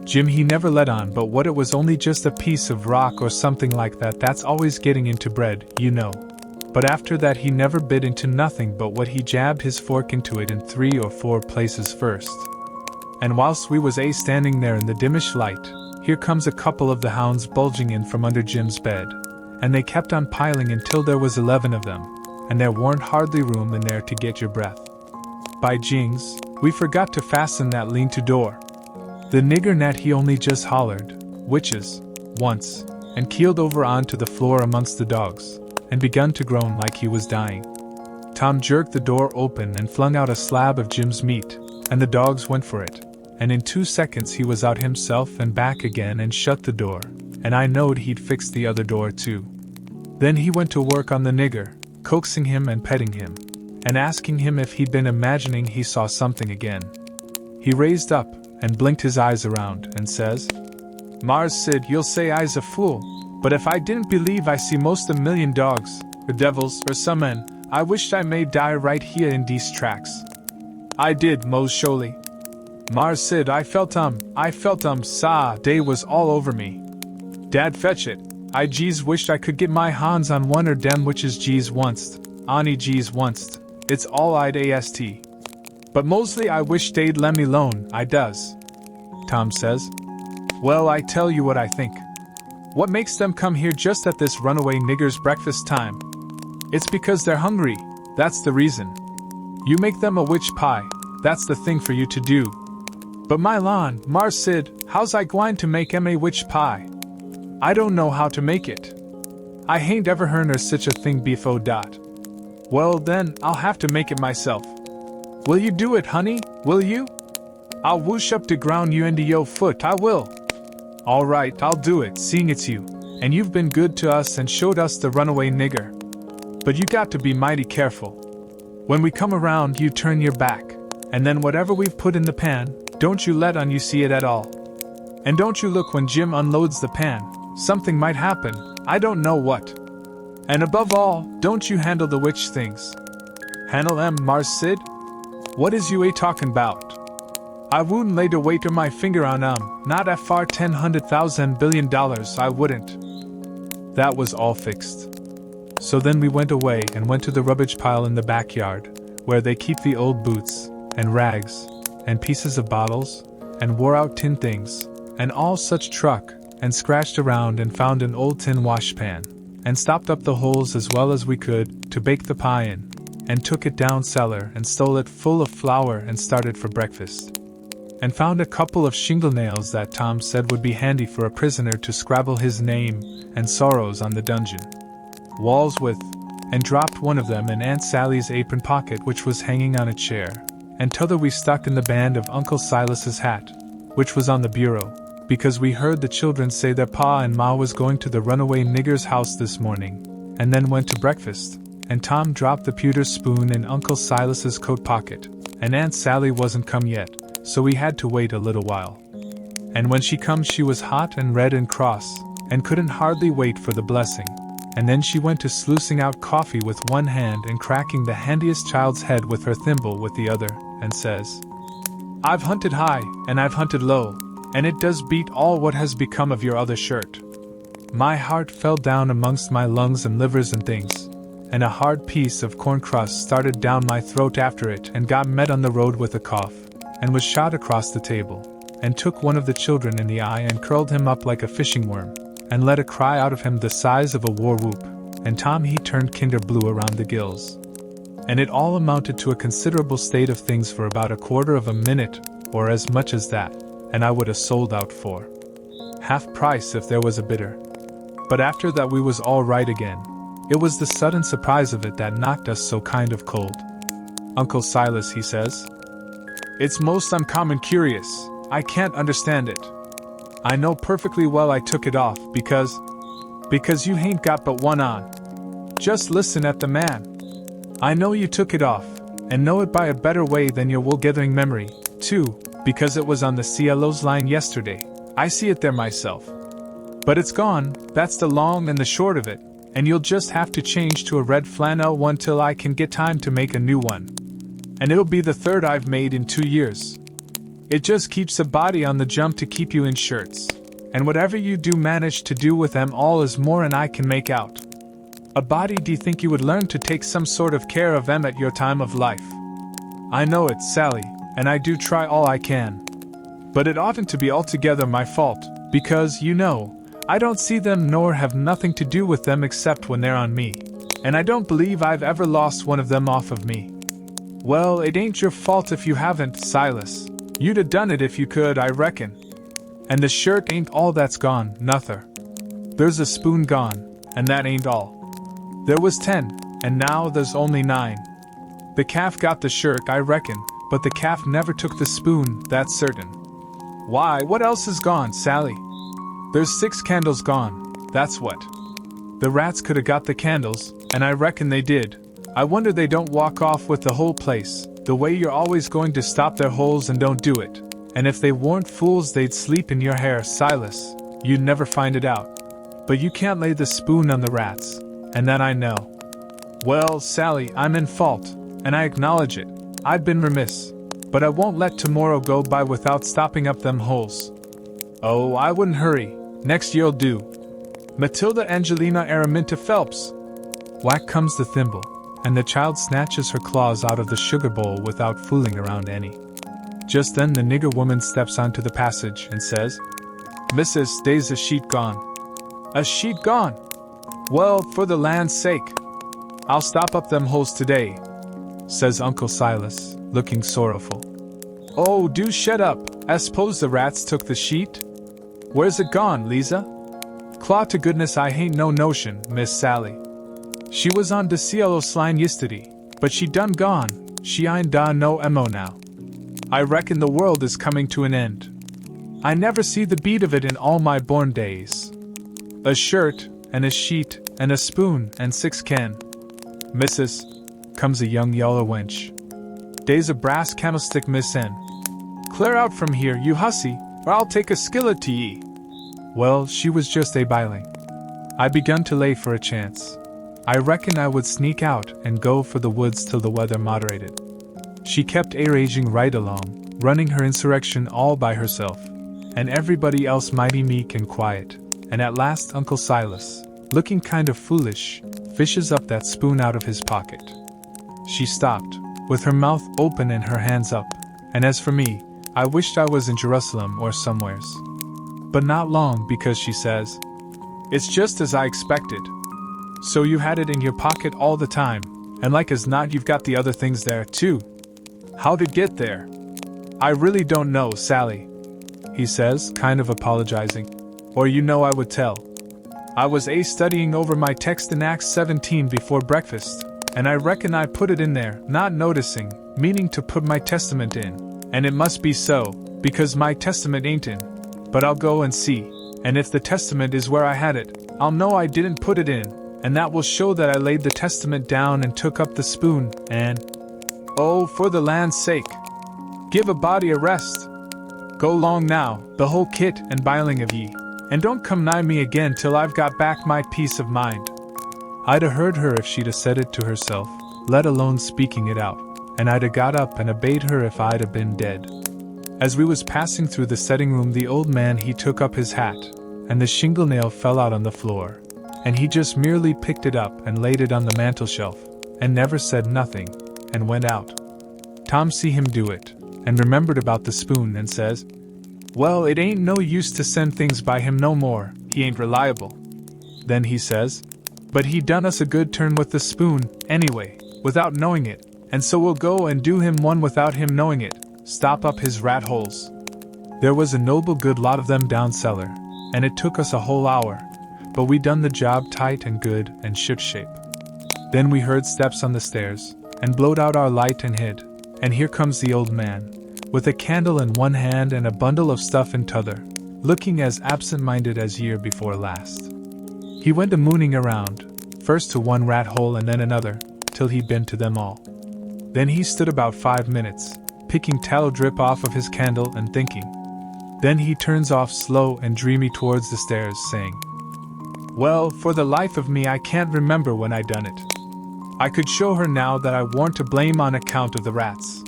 Jim he never let on but what it was only just a piece of rock or something like that that's always getting into bread, you know. But after that he never bit into nothing but what he jabbed his fork into it in 3 or 4 places first. And whilst we was standing there in the dimmish light, here comes a couple of the hounds bulging in from under Jim's bed, and they kept on piling until there was 11 of them, and there warn't hardly room in there to get your breath. By jings, we forgot to fasten that lean-to door. The nigger Nat he only just hollered, "Witches," once, and keeled over onto the floor amongst the dogs, and begun to groan like he was dying. Tom jerked the door open and flung out a slab of Jim's meat, and the dogs went for it, and in 2 seconds he was out himself and back again and shut the door, and I knowed he'd fixed the other door too. Then he went to work on the nigger, coaxing him and petting him, and asking him if he'd been imagining he saw something again. He raised up, and blinked his eyes around, and says, "Mars Sid, you'll say I's a fool, but if I didn't believe I see most 1,000,000 dogs, or devils, or some men, I wished I may die right here in these tracks. I did, most surely. Mars Sid, I felt sah, they was all over me. Dad fetch it, I geez wished I could get my hands on one or dem witches geez once, Ani geez once, it's all I'd ast. But mostly I wish they'd let me alone, I does." Tom says, "Well, I tell you what I think. What makes them come here just at this runaway nigger's breakfast time? It's because they're hungry, that's the reason. You make them a witch pie, that's the thing for you to do. But my lawn, Mars Sid, how's I gwine to make 'em a witch pie? I don't know how to make it. I hain't ever hearn of such a thing befo. Well then, I'll have to make it myself. Will you do it, honey, will you? I'll whoosh up the ground you into yo foot, I will. All right, I'll do it, seeing it's you, and you've been good to us and showed us the runaway nigger. But you got to be mighty careful. When we come around, you turn your back, and then whatever we've put in the pan, don't you let on you see it at all. And don't you look when Jim unloads the pan, something might happen, I don't know what. And above all, don't you handle the witch things. Handle 'em, Mars Sid? What is you talking about? I wouldn't lay the weight of my finger on 'em, not at far $10,100,000 billion, I wouldn't." That was all fixed. So then we went away and went to the rubbish pile in the backyard, where they keep the old boots, and rags, and pieces of bottles, and wore-out tin things, and all such truck, and scratched around and found an old tin washpan, and stopped up the holes as well as we could, to bake the pie in, and took it down cellar and stole it full of flour and started for breakfast. And found a couple of shingle nails that Tom said would be handy for a prisoner to scrabble his name and sorrows on the dungeon walls with, and dropped one of them in Aunt Sally's apron pocket which was hanging on a chair, and t'other we stuck in the band of Uncle Silas's hat, which was on the bureau, because we heard the children say that Pa and Ma was going to the runaway nigger's house this morning, and then went to breakfast, and Tom dropped the pewter spoon in Uncle Silas's coat pocket, and Aunt Sally wasn't come yet, so we had to wait a little while. And when she come she was hot and red and cross, and couldn't hardly wait for the blessing, and then she went to sluicing out coffee with one hand and cracking the handiest child's head with her thimble with the other, and says, "I've hunted high, and I've hunted low, and it does beat all what has become of your other shirt." My heart fell down amongst my lungs and livers and things, and a hard piece of corn crust started down my throat after it and got met on the road with a cough, and was shot across the table, and took one of the children in the eye and curled him up like a fishing worm, and let a cry out of him the size of a war whoop, and Tom he turned kinder blue around the gills. And it all amounted to a considerable state of things for about a quarter of a minute, or as much as that, and I would have sold out for half price if there was a bidder. But after that we was all right again. It was the sudden surprise of it that knocked us so kind of cold. Uncle Silas, he says, "It's most uncommon curious, I can't understand it. I know perfectly well I took it off, because you hain't got but one on. Just listen at the man. I know you took it off, and know it by a better way than your wool-gathering memory, too, because it was on the CLO's line yesterday. I see it there myself. But it's gone, that's the long and the short of it, and you'll just have to change to a red flannel one till I can get time to make a new one. And it'll be the third I've made in 2 years. It just keeps a body on the jump to keep you in shirts, and whatever you do manage to do with them all is more'n I can make out. A body, do you think you would learn to take some sort of care of them at your time of life? I know it, Sally, and I do try all I can. But it oughtn't to be altogether my fault, because, you know, I don't see them nor have nothing to do with them except when they're on me, and I don't believe I've ever lost one of them off of me." "Well, it ain't your fault if you haven't, Silas. You'd have done it if you could, I reckon. And the shirt ain't all that's gone, nuther. There's a spoon gone, and that ain't all. There was 10, and now there's only 9. The calf got the shirt, I reckon, but the calf never took the spoon, that's certain." "Why, what else is gone, Sally?" "There's 6 candles gone, that's what. The rats could have got the candles, and I reckon they did. I wonder they don't walk off with the whole place, the way you're always going to stop their holes and don't do it. And if they weren't fools they'd sleep in your hair, Silas. You'd never find it out. But you can't lay the spoon on the rats, and that I know." "Well, Sally, I'm in fault, and I acknowledge it. I've been remiss. But I won't let tomorrow go by without stopping up them holes." "Oh, I wouldn't hurry. Next year'll do. Matilda Angelina Araminta Phelps." Whack comes the thimble, and the child snatches her claws out of the sugar bowl without fooling around any. Just then the nigger woman steps onto the passage and says, "Missus, they's a sheet gone." "A sheet gone? Well, for the land's sake. I'll stop up them holes today," says Uncle Silas, looking sorrowful. "Oh, do shut up. I s'pose the rats took the sheet? Where's it gone, Liza?" "Claw to goodness I hain't no notion, Miss Sally. She was on de cielo line yisterday, but she done gone, she ain't da no mo now. I reckon the world is coming to an end. I never see the beat of it in all my born days. A shirt, and a sheet, and a spoon, and 6 can. Missus," comes a young yaller wench. "Dey's a brass candlestick, Miss N. Clear out from here, you hussy, or I'll take a skillet to ye." Well, she was just a biling. I begun to lay for a chance. I reckon I would sneak out and go for the woods till the weather moderated. She kept raging right along, running her insurrection all by herself, and everybody else mighty meek and quiet, and at last Uncle Silas, looking kind of foolish, fishes up that spoon out of his pocket. She stopped, with her mouth open and her hands up, and as for me, I wished I was in Jerusalem or somewheres. But not long, because she says, "It's just as I expected. So you had it in your pocket all the time, and like as not you've got the other things there, too. How'd it get there?" "I really don't know, Sally," he says, kind of apologizing. "Or you know I would tell. I was studying over my text in Acts 17 before breakfast, and I reckon I put it in there, not noticing, meaning to put my testament in, and it must be so, because my testament ain't in. But I'll go and see, and if the testament is where I had it, I'll know I didn't put it in, and that will show that I laid the testament down and took up the spoon, and... Oh, for the land's sake! Give a body a rest! Go long now, the whole kit and biling of ye, and don't come nigh me again till I've got back my peace of mind. I'd a heard her if she'd a said it to herself, let alone speaking it out, and I'd a got up and obeyed her if I'd a been dead. As we was passing through the setting room, the old man he took up his hat, and the shingle nail fell out on the floor, and he just merely picked it up and laid it on the mantel shelf, and never said nothing, and went out. Tom see him do it, and remembered about the spoon, and says, "Well, it ain't no use to send things by him no more, he ain't reliable." Then he says, "But he done us a good turn with the spoon, anyway, without knowing it, and so we'll go and do him one without him knowing it, stop up his rat holes." There was a noble good lot of them down cellar, and it took us a whole hour, but we done the job tight and good and shipshape. Then we heard steps on the stairs, and blowed out our light and hid, and here comes the old man, with a candle in one hand and a bundle of stuff in t'other, looking as absent-minded as year before last. He went a-mooning around, first to one rat hole and then another, till he'd been to them all. Then he stood about 5 minutes, picking tallow drip off of his candle and thinking. Then he turns off slow and dreamy towards the stairs, saying, "Well, for the life of me I can't remember when I done it. I could show her now that I warn't to blame on account of the rats.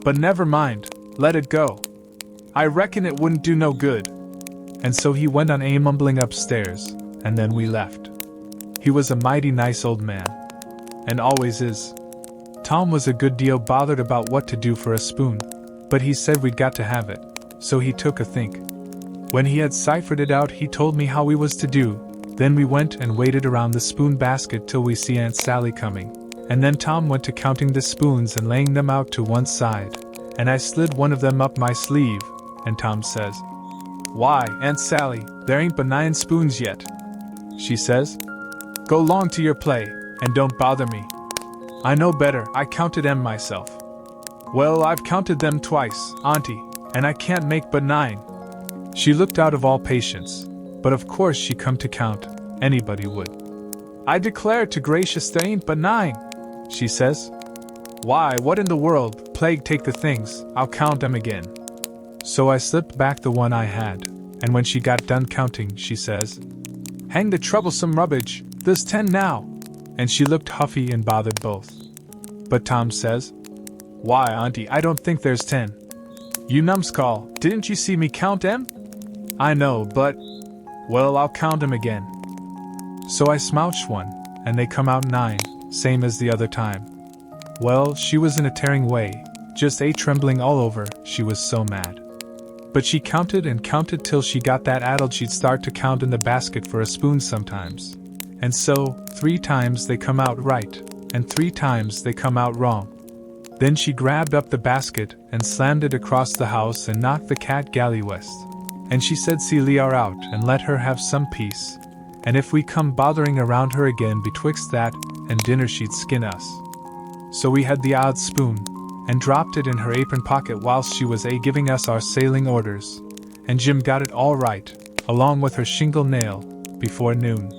But never mind, let it go. I reckon it wouldn't do no good." And so he went on mumbling upstairs, and then we left. He was a mighty nice old man, and always is. Tom was a good deal bothered about what to do for a spoon, but he said we'd got to have it, so he took a think. When he had ciphered it out, he told me how we was to do. Then we went and waited around the spoon basket till we see Aunt Sally coming, and then Tom went to counting the spoons and laying them out to one side, and I slid one of them up my sleeve, and Tom says, "Why, Aunt Sally, there ain't but 9 spoons yet." She says, "Go long to your play, and don't bother me. I know better, I counted them myself." "Well, I've counted them twice, Auntie, and I can't make but 9. She looked out of all patience, but of course she come to count, anybody would. "I declare to gracious there ain't but 9, she says. "Why, what in the world, plague take the things, I'll count them again." So I slipped back the one I had, and when she got done counting, she says, "Hang the troublesome rubbish, there's 10 now," and she looked huffy and bothered both. But Tom says, "Why, Auntie, I don't think there's 10. You numbskull, didn't you see me count 'em?" "I know, but..." "Well, I'll count 'em again." So I smouched one, and they come out 9, same as the other time. Well, she was in a tearing way, just trembling all over, she was so mad. But she counted and counted till she got that addled she'd start to count in the basket for a spoon sometimes. And so, 3 times they come out right, and 3 times they come out wrong. Then she grabbed up the basket and slammed it across the house and knocked the cat galley-west. And she said see her out and let her have some peace, and if we come bothering around her again betwixt that and dinner she'd skin us. So we had the odd spoon, and dropped it in her apron pocket whilst she was giving us our sailing orders, and Jim got it all right, along with her shingle nail, before noon.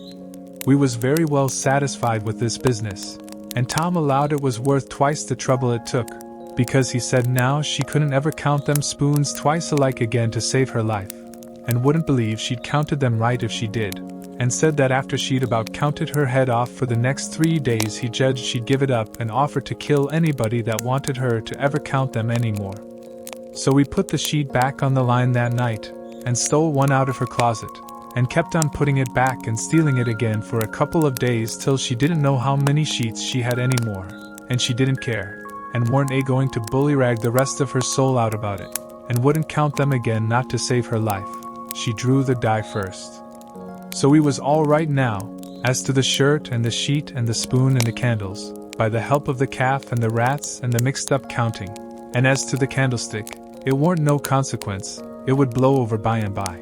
We was very well satisfied with this business, and Tom allowed it was worth twice the trouble it took, because he said now she couldn't ever count them spoons twice alike again to save her life, and wouldn't believe she'd counted them right if she did, and said that after she'd about counted her head off for the next 3 days he judged she'd give it up and offer to kill anybody that wanted her to ever count them anymore. So we put the sheet back on the line that night, and stole one out of her closet, and kept on putting it back and stealing it again for a couple of days till she didn't know how many sheets she had anymore, and she didn't care, and weren't going to bullyrag the rest of her soul out about it, and wouldn't count them again not to save her life. She drew the die first. So we was all right now, as to the shirt and the sheet and the spoon and the candles, by the help of the calf and the rats and the mixed-up counting, and as to the candlestick, it warn't no consequence, it would blow over by and by.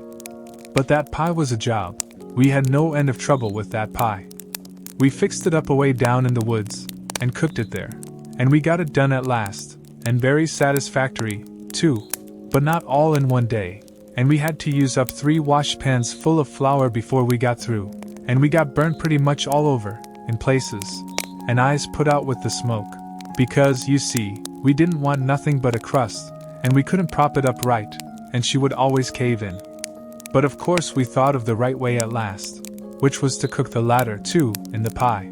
But that pie was a job. We had no end of trouble with that pie. We fixed it up away down in the woods, and cooked it there, and we got it done at last, and very satisfactory, too. but not all in one day, and we had to use up 3 washpans full of flour before we got through, and we got burnt pretty much all over, in places, and eyes put out with the smoke, because, you see, we didn't want nothing but a crust, and we couldn't prop it up right, and she would always cave in. But of course we thought of the right way at last, which was to cook the latter, too, in the pie.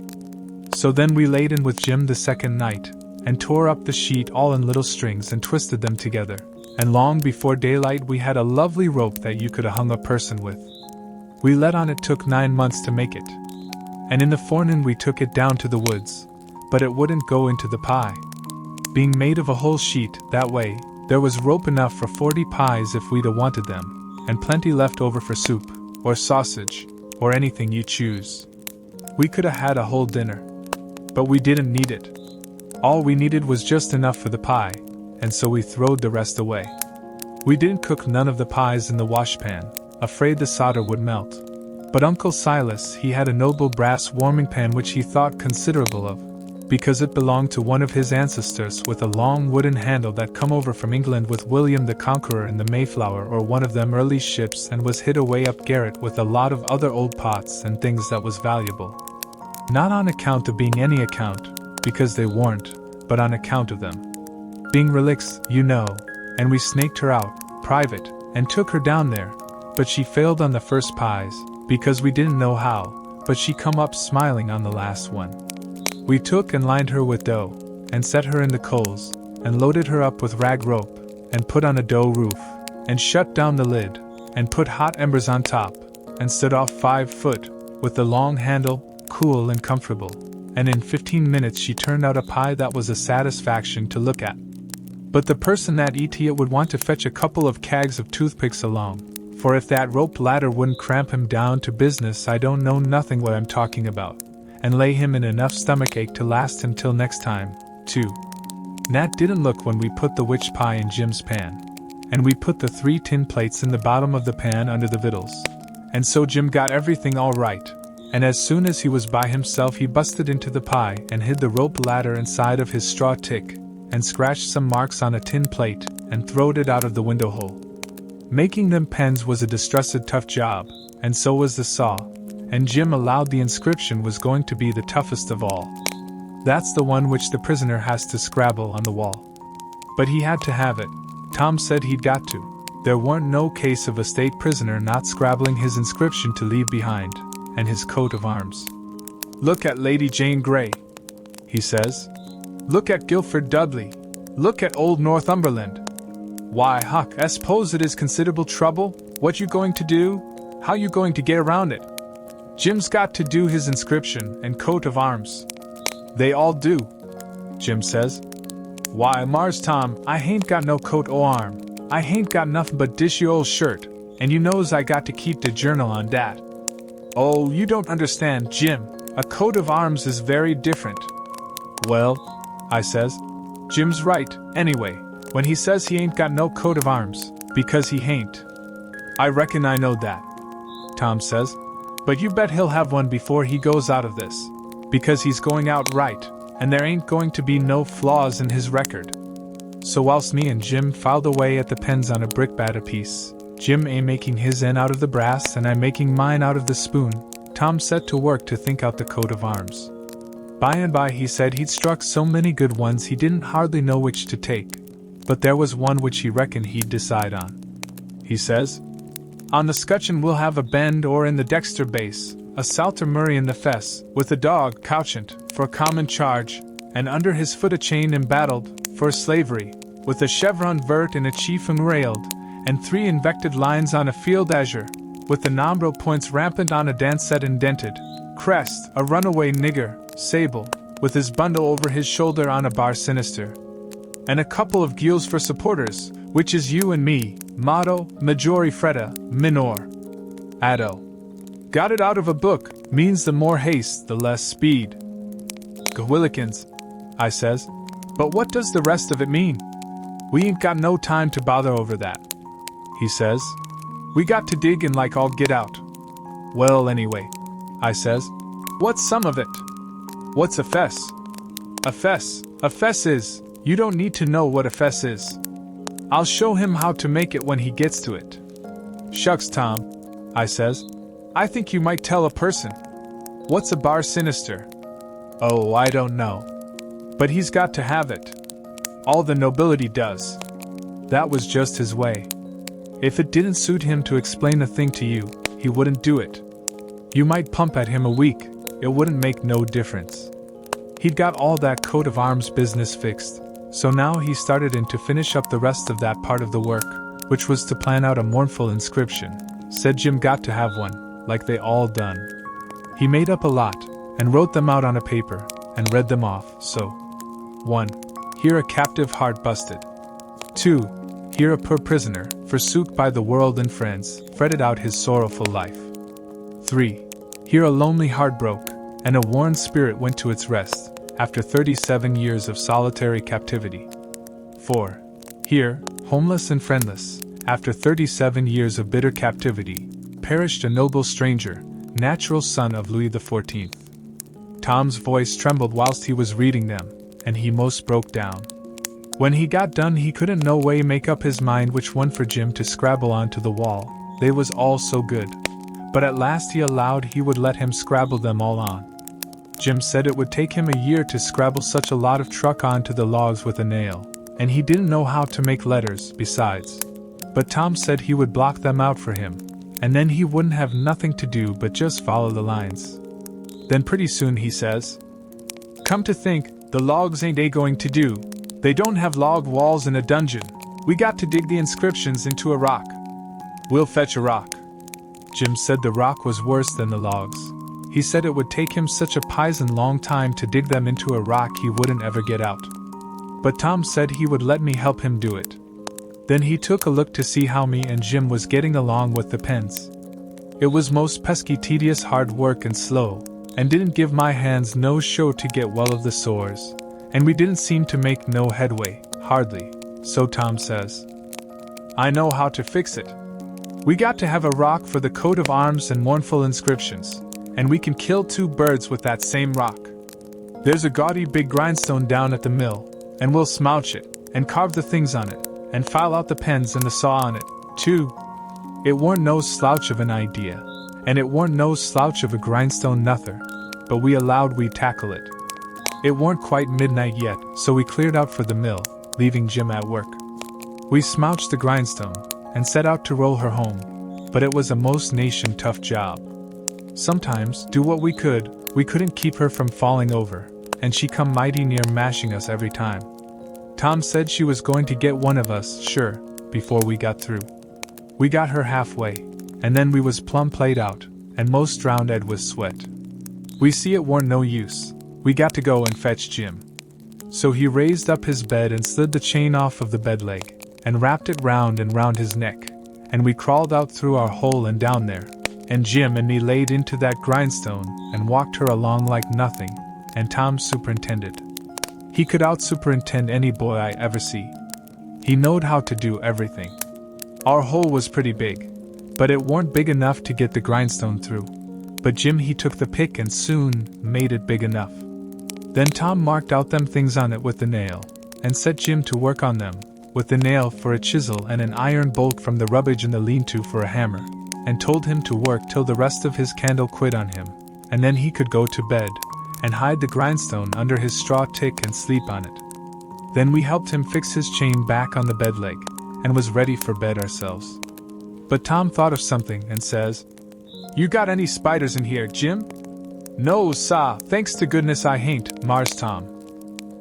So then we laid in with Jim the second night, and tore up the sheet all in little strings and twisted them together, and long before daylight we had a lovely rope that you could have hung a person with. We let on it took 9 months to make it, and in the forenoon we took it down to the woods, but it wouldn't go into the pie. Being made of a whole sheet, that way, there was rope enough for 40 pies if we'd a wanted them, and plenty left over for soup, or sausage, or anything you choose. We could have had a whole dinner. But we didn't need it. All we needed was just enough for the pie, and so we throwed the rest away. We didn't cook none of the pies in the washpan, afraid the solder would melt. But Uncle Silas, he had a noble brass warming pan which he thought considerable of, because it belonged to one of his ancestors, with a long wooden handle that come over from England with William the Conqueror in the Mayflower or one of them early ships, and was hid away up garret with a lot of other old pots and things that was valuable. Not on account of being any account, because they weren't, but on account of them being relics, you know, and we snaked her out, private, and took her down there, but she failed on the first pies, because we didn't know how, but she come up smiling on the last one. We took and lined her with dough, and set her in the coals, and loaded her up with rag rope, and put on a dough roof, and shut down the lid, and put hot embers on top, and stood off 5 foot, with the long handle, cool and comfortable, and in 15 minutes she turned out a pie that was a satisfaction to look at. But the person that eat it would want to fetch a couple of cags of toothpicks along, for if that rope ladder wouldn't cramp him down to business, I don't know nothing what I'm talking about, and lay him in enough stomachache to last him till next time, too. Nat didn't look when we put the witch pie in Jim's pan, and we put the 3 tin plates in the bottom of the pan under the victuals, and so Jim got everything all right, and as soon as he was by himself he busted into the pie and hid the rope ladder inside of his straw tick, and scratched some marks on a tin plate, and throwed it out of the window hole. Making them pens was a distressed tough job, and so was the saw, and Jim allowed the inscription was going to be the toughest of all. That's the one which the prisoner has to scrabble on the wall. But he had to have it. Tom said he'd got to. There weren't no case of a state prisoner not scrabbling his inscription to leave behind, and his coat of arms. "Look at Lady Jane Grey," he says. "Look at Guilford Dudley. Look at old Northumberland. Why, Huck, I suppose it is considerable trouble. What you going to do? How you going to get around it? Jim's got to do his inscription and coat of arms." "They all do," Jim says. "Why, Mars Tom, I hain't got no coat o' arm. I hain't got nothing but dish your old shirt, and you knows I got to keep the journal on dat." "Oh, you don't understand, Jim. A coat of arms is very different." "Well," I says, "Jim's right, anyway, when he says he ain't got no coat of arms, because he hain't." "I reckon I know that," Tom says, "but you bet he'll have one before he goes out of this, because he's going out right, and there ain't going to be no flaws in his record." So whilst me and Jim filed away at the pens on a brickbat apiece, Jim making his end out of the brass and I making mine out of the spoon, Tom set to work to think out the coat of arms. By and by he said he'd struck so many good ones he didn't hardly know which to take, but there was one which he reckoned he'd decide on. He says, "On the scutcheon we'll have a bend or in the dexter base, a salter Murray in the fess, with a dog couchant, for common charge, and under his foot a chain embattled, for slavery, with a chevron vert and a chief enrailed, and 3 invected lines on a field azure, with the nombro points rampant on a dancet indented, crest, a runaway nigger, sable, with his bundle over his shoulder on a bar sinister, and a couple of gules for supporters, which is you and me, motto, majori fretta, minor. Addo. Got it out of a book, means the more haste, the less speed." "Gawillikins," I says, "but what does the rest of it mean? We ain't got no time to bother over that." He says, "We got to dig and like all get out." "Well, anyway," I says, "what's some of it? What's a fess?" A fess is, you don't need to know what a fess is." I'll show him how to make it when he gets to it. Shucks, Tom, I says. I think you might tell a person. What's a bar sinister? Oh, I don't know. But he's got to have it. All the nobility does. That was just his way. If it didn't suit him to explain a thing to you, he wouldn't do it. You might pump at him a week, it wouldn't make no difference. He'd got all that coat of arms business fixed, so now he started in to finish up the rest of that part of the work, which was to plan out a mournful inscription. Said Jim got to have one, like they all done. He made up a lot, and wrote them out on a paper, and read them off, so 1. Here a captive heart busted. 2. Here a poor prisoner, forsook by the world and friends, fretted out his sorrowful life. 3. Here a lonely heart broke, and a worn spirit went to its rest, after 37 years of solitary captivity. 4. Here, homeless and friendless, after 37 years of bitter captivity, perished a noble stranger, natural son of Louis XIV. Tom's voice trembled whilst he was reading them, and he most broke down. When he got done he couldn't no way make up his mind which one for Jim to scrabble onto the wall, they was all so good. But at last he allowed he would let him scrabble them all on. Jim said it would take him a year to scrabble such a lot of truck onto the logs with a nail, and he didn't know how to make letters, besides. But Tom said he would block them out for him, and then he wouldn't have nothing to do but just follow the lines. Then pretty soon he says, "Come to think, the logs ain't going to do. They don't have log walls in a dungeon. We got to dig the inscriptions into a rock. We'll fetch a rock." Jim said the rock was worse than the logs. He said it would take him such a pison long time to dig them into a rock he wouldn't ever get out. But Tom said he would let me help him do it. Then he took a look to see how me and Jim was getting along with the pens. It was most pesky tedious hard work and slow, and didn't give my hands no show to get well of the sores, and we didn't seem to make no headway, hardly, so Tom says, "I know how to fix it. We got to have a rock for the coat of arms and mournful inscriptions, and we can kill 2 birds with that same rock. There's a gaudy big grindstone down at the mill, and we'll smouch it, and carve the things on it, and file out the pens and the saw on it, too." It warn't no slouch of an idea, and it warn't no slouch of a grindstone nother, but we allowed we'd tackle it. It warn't quite midnight yet, so we cleared out for the mill, leaving Jim at work. We smouched the grindstone, and set out to roll her home, but it was a most nation tough job. Sometimes, do what we couldn't keep her from falling over, and she come mighty near mashing us every time. Tom said she was going to get one of us, sure, before we got through. We got her halfway, and then we was plumb played out, and most drowned Ed with sweat. We see it warn't no use, we got to go and fetch Jim. So he raised up his bed and slid the chain off of the bed leg, and wrapped it round and round his neck, and we crawled out through our hole and down there, and Jim and me laid into that grindstone, and walked her along like nothing, and Tom superintended. He could out-superintend any boy I ever see. He knowed how to do everything. Our hole was pretty big, but it warn't big enough to get the grindstone through. But Jim he took the pick and soon made it big enough. Then Tom marked out them things on it with the nail, and set Jim to work on them, with the nail for a chisel and an iron bolt from the rubbish in the lean-to for a hammer, and told him to work till the rest of his candle quit on him, and then he could go to bed, and hide the grindstone under his straw tick and sleep on it. Then we helped him fix his chain back on the bed leg, and was ready for bed ourselves. But Tom thought of something and says, "You got any spiders in here, Jim?" "No, sah, thanks to goodness I hain't, Mars Tom."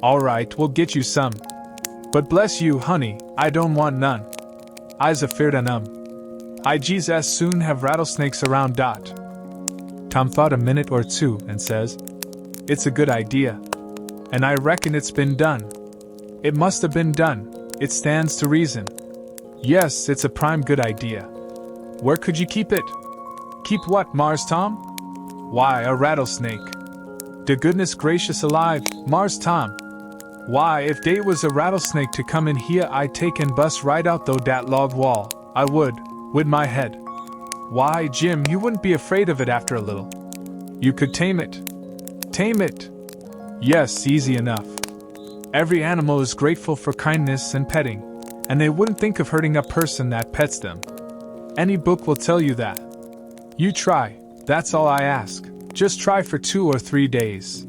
"All right, we'll get you some. But bless you, honey, I don't want none. I's afeard on 'em. I jeez as soon have rattlesnakes around dot." Tom thought a minute or two and says, "It's a good idea. And I reckon it's been done. It must have been done, it stands to reason. Yes, it's a prime good idea. Where could you keep it?" "Keep what, Mars Tom?" "Why, a rattlesnake." "De goodness gracious alive, Mars Tom. Why, if dey was a rattlesnake to come in here I'd take and bust right out though dat log wall, I would, with my head." "Why, Jim, you wouldn't be afraid of it after a little. You could tame it." "Tame it?" "Yes, easy enough. Every animal is grateful for kindness and petting. and they wouldn't think of hurting a person that pets them. Any book will tell you that. You try, that's all I ask. Just try for 2 or 3 days.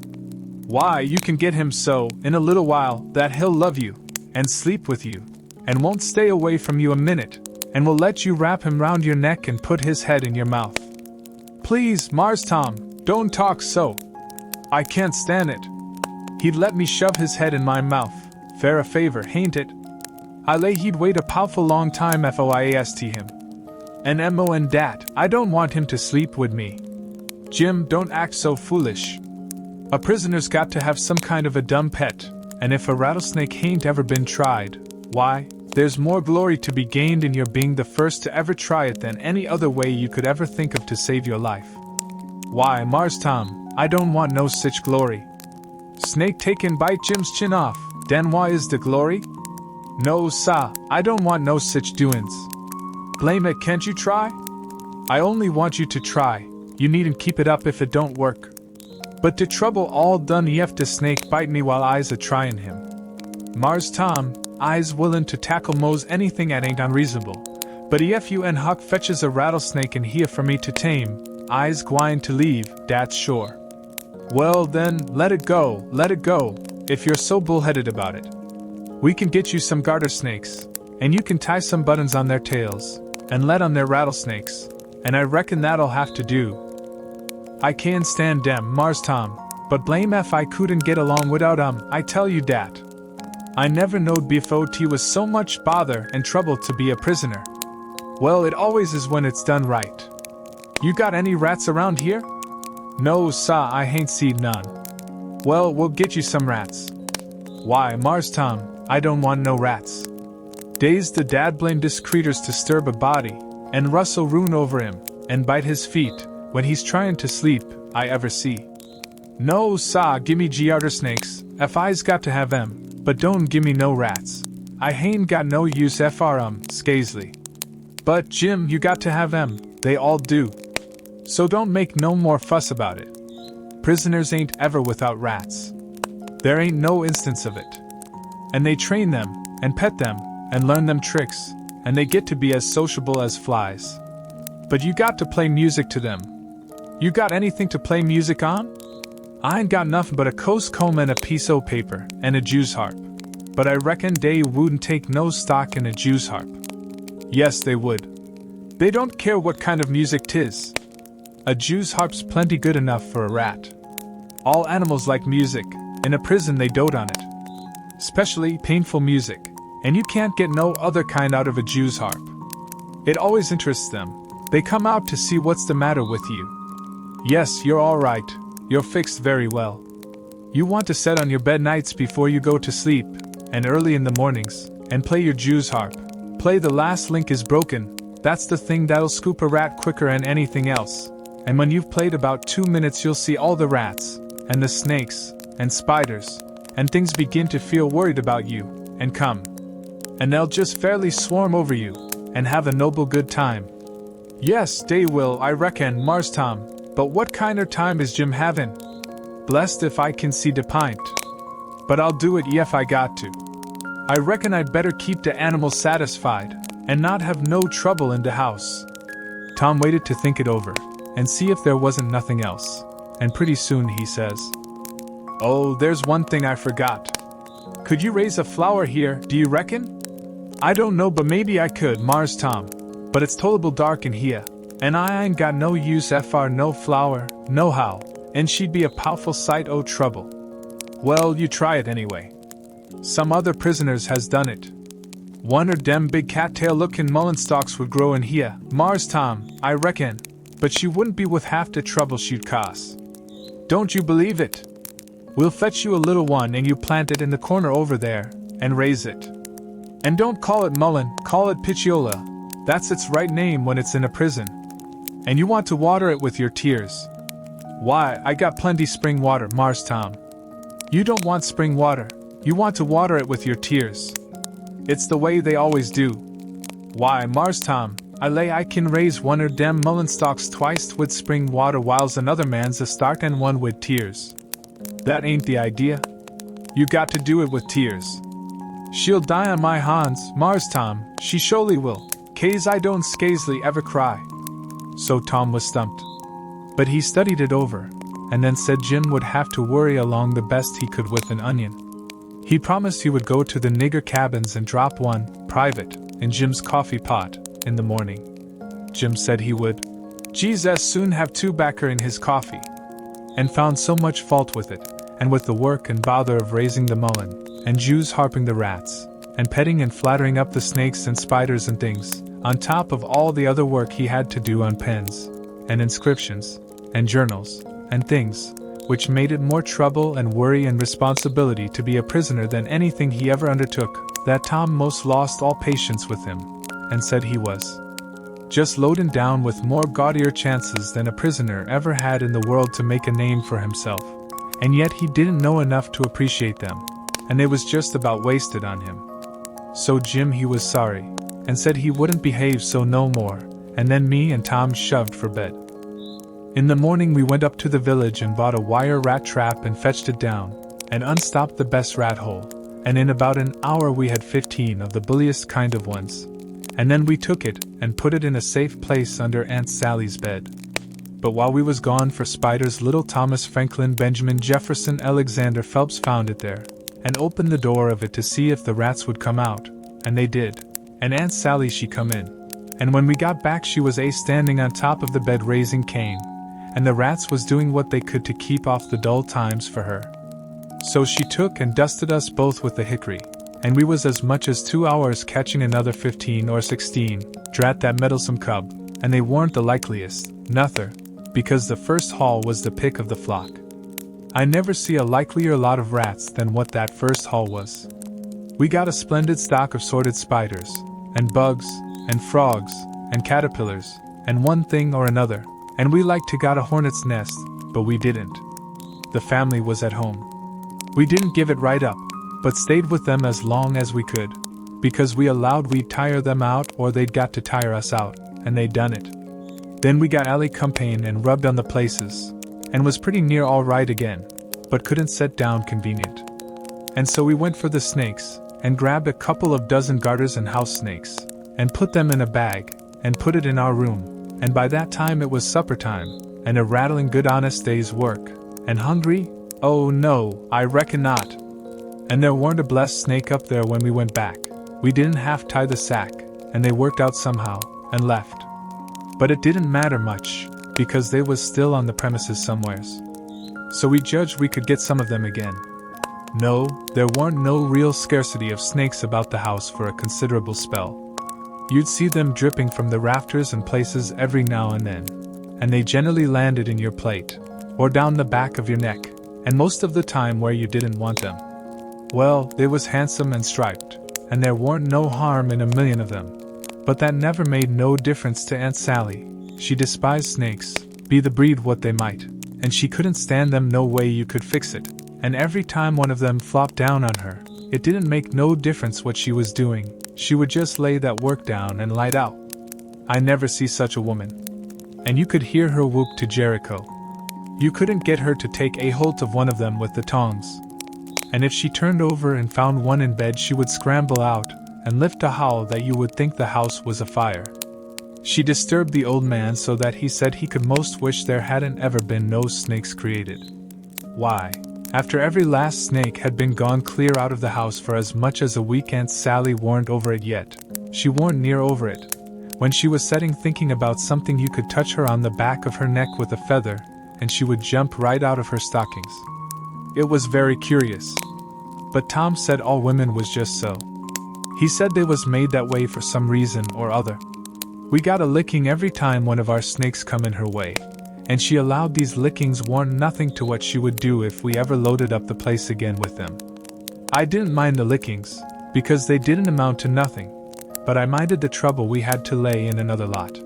Why, you can get him so, in a little while, that he'll love you, and sleep with you, and won't stay away from you a minute, and will let you wrap him round your neck and put his head in your mouth. Please, Mars Tom, don't talk so. I can't stand it. He'd let me shove his head in my mouth. Fair a favor, hain't it? I lay he'd wait a powerful long time foist him. And mo and dat, I don't want him to sleep with me. Jim, don't act so foolish. A prisoner's got to have some kind of a dumb pet, and if a rattlesnake hain't ever been tried, why, there's more glory to be gained in your being the first to ever try it than any other way you could ever think of to save your life. Why, Mars Tom, I don't want no sich glory. Snake take and bite Jim's chin off, then why is the glory? No, sah, I don't want no sich doin's. Blame it, can't you try? I only want you to try, you needn't keep it up if it don't work. But to trouble all done ef the snake bite me while I's a-tryin' him. Mars Tom, I's willin' to tackle mos anything 'at ain't unreasonable, but ef you and Huck fetches a rattlesnake in here for me to tame, I's gwine to leave, that's sure. Well then, let it go, if you're so bullheaded about it. We can get you some garter snakes, and you can tie some buttons on their tails, and let on their rattlesnakes, and I reckon that'll have to do. I can't stand dem, Mars Tom, but blame if I couldn't get along without I tell you dat. I never knowed before 't was so much bother and trouble to be a prisoner. Well, it always is when it's done right. You got any rats around here? No, sah, I hain't seen none. Well, we'll get you some rats. Why, Mars Tom, I don't want no rats. Dey's the dad-blamedest creeters to sturb a body, and rustle roon over him, and bite his feet, when he's tryin' to sleep, I ever see. No, sah, gimme garter snakes, if I's got to have 'em, but don't gimme no rats. I hain't got no use for scazely. But Jim, you got to have 'em, they all do. So don't make no more fuss about it. Prisoners ain't ever without rats. There ain't no instance of it. And they train them, and pet them, and learn them tricks, and they get to be as sociable as flies. But you got to play music to them. You got anything to play music on? I ain't got nothing but a coast comb and a piece o' paper, and a Jew's harp. But I reckon they wouldn't take no stock in a Jew's harp. Yes, they would. They don't care what kind of music 'tis. A Jew's harp's plenty good enough for a rat. All animals like music, in a prison they dote on it. Especially painful music, and you can't get no other kind out of a Jew's harp. It always interests them. They come out to see what's the matter with you. Yes, you're all right. You're fixed very well. You want to set on your bed nights before you go to sleep, and early in the mornings, and play your Jew's harp. Play The Last Link is Broken. That's the thing that'll scoop a rat quicker than anything else. And when you've played about 2 minutes you'll see all the rats, and the snakes, and spiders, and things begin to feel worried about you, and come. And they'll just fairly swarm over you, and have a noble good time. Yes, they will, I reckon, Mars Tom, but what kind of time is Jim havin'? Blessed if I can see the pint. But I'll do it ef I got to. I reckon I'd better keep the animals satisfied, and not have no trouble in the house. Tom waited to think it over, and see if there wasn't nothing else, and pretty soon he says, "Oh, there's one thing I forgot. Could you raise a flower here, do you reckon?" "I don't know, but maybe I could, Mars Tom, but it's tolerable dark in here, and I ain't got no use for no flower, nohow, and she'd be a powerful sight o' trouble." "Well, you try it anyway. Some other prisoners has done it. One or dem big cattail-looking mullen stalks would grow in here, Mars Tom, I reckon, but she wouldn't be with half the trouble she'd cost. Don't you believe it? We'll fetch you a little one and you plant it in the corner over there, and raise it. And don't call it mullen, call it pitiola. That's its right name when it's in a prison. And you want to water it with your tears. Why, I got plenty spring water, Mars Tom. You don't want spring water, you want to water it with your tears. It's the way they always do. Why, Mars Tom, I lay I can raise one or dem mullen stalks twice with spring water whiles another man's a start and one with tears. That ain't the idea. You got to do it with tears. She'll die on my hands, Mars Tom, she surely will, 'case I don't scarcely ever cry. So Tom was stumped. But he studied it over, and then said Jim would have to worry along the best he could with an onion. He promised he would go to the nigger cabins and drop one, private, in Jim's coffee pot, in the morning. Jim said he would. Jesus soon have tobacco in his coffee. And found so much fault with it, and with the work and bother of raising the mullen, and Jews harping the rats, and petting and flattering up the snakes and spiders and things, on top of all the other work he had to do on pens, and inscriptions, and journals, and things, which made it more trouble and worry and responsibility to be a prisoner than anything he ever undertook, that Tom most lost all patience with him, and said he was just loaded down with more gaudier chances than a prisoner ever had in the world to make a name for himself, and yet he didn't know enough to appreciate them, and they was just about wasted on him. So Jim he was sorry, and said he wouldn't behave so no more, and then me and Tom shoved for bed. In the morning we went up to the village and bought a wire rat trap and fetched it down, and unstopped the best rat hole, and in about an hour we had 15 of the bulliest kind of ones. And then we took it, and put it in a safe place under Aunt Sally's bed. But while we was gone for spiders, little Thomas Franklin Benjamin Jefferson Alexander Phelps found it there, and opened the door of it to see if the rats would come out, and they did, and Aunt Sally she come in. And when we got back she was standing on top of the bed raising Cain, and the rats was doing what they could to keep off the dull times for her. So she took and dusted us both with the hickory, and we was as much as 2 hours catching another 15 or 16, drat that meddlesome cub, and they weren't the likeliest, nother, because the first haul was the pick of the flock. I never see a likelier lot of rats than what that first haul was. We got a splendid stock of sorted spiders, and bugs, and frogs, and caterpillars, and one thing or another, and we like to got a hornet's nest, but we didn't. The family was at home. We didn't give it right up, but stayed with them as long as we could, because we allowed we'd tire them out or they'd got to tire us out, and they'd done it. Then we got Allie Campaign and rubbed on the places, and was pretty near all right again, but couldn't set down convenient. And so we went for the snakes, and grabbed a couple of dozen garters and house snakes, and put them in a bag, and put it in our room, and by that time it was supper time, and a rattling good honest day's work. And hungry? Oh no, I reckon not. And there weren't a blessed snake up there when we went back. We didn't half tie the sack, and they worked out somehow, and left. But it didn't matter much, because they was still on the premises somewheres. So we judged we could get some of them again. No, there weren't no real scarcity of snakes about the house for a considerable spell. You'd see them dripping from the rafters and places every now and then, and they generally landed in your plate, or down the back of your neck, and most of the time where you didn't want them. Well, they was handsome and striped, and there weren't no harm in a million of them. But that never made no difference to Aunt Sally. She despised snakes, be the breed what they might, and she couldn't stand them no way you could fix it, and every time one of them flopped down on her, it didn't make no difference what she was doing, she would just lay that work down and light out. I never see such a woman. And you could hear her whoop to Jericho. You couldn't get her to take a hold of one of them with the tongs. And if she turned over and found one in bed she would scramble out, and lift a howl that you would think the house was afire. She disturbed the old man so that he said he could most wish there hadn't ever been no snakes created. Why, after every last snake had been gone clear out of the house for as much as a week, Aunt Sally warn't over it yet. She warn't near over it. When she was sitting thinking about something you could touch her on the back of her neck with a feather, and she would jump right out of her stockings. It was very curious. But Tom said all women was just so. He said they was made that way for some reason or other. We got a licking every time one of our snakes come in her way, and she allowed these lickings weren't nothing to what she would do if we ever loaded up the place again with them. I didn't mind the lickings, because they didn't amount to nothing, but I minded the trouble we had to lay in another lot.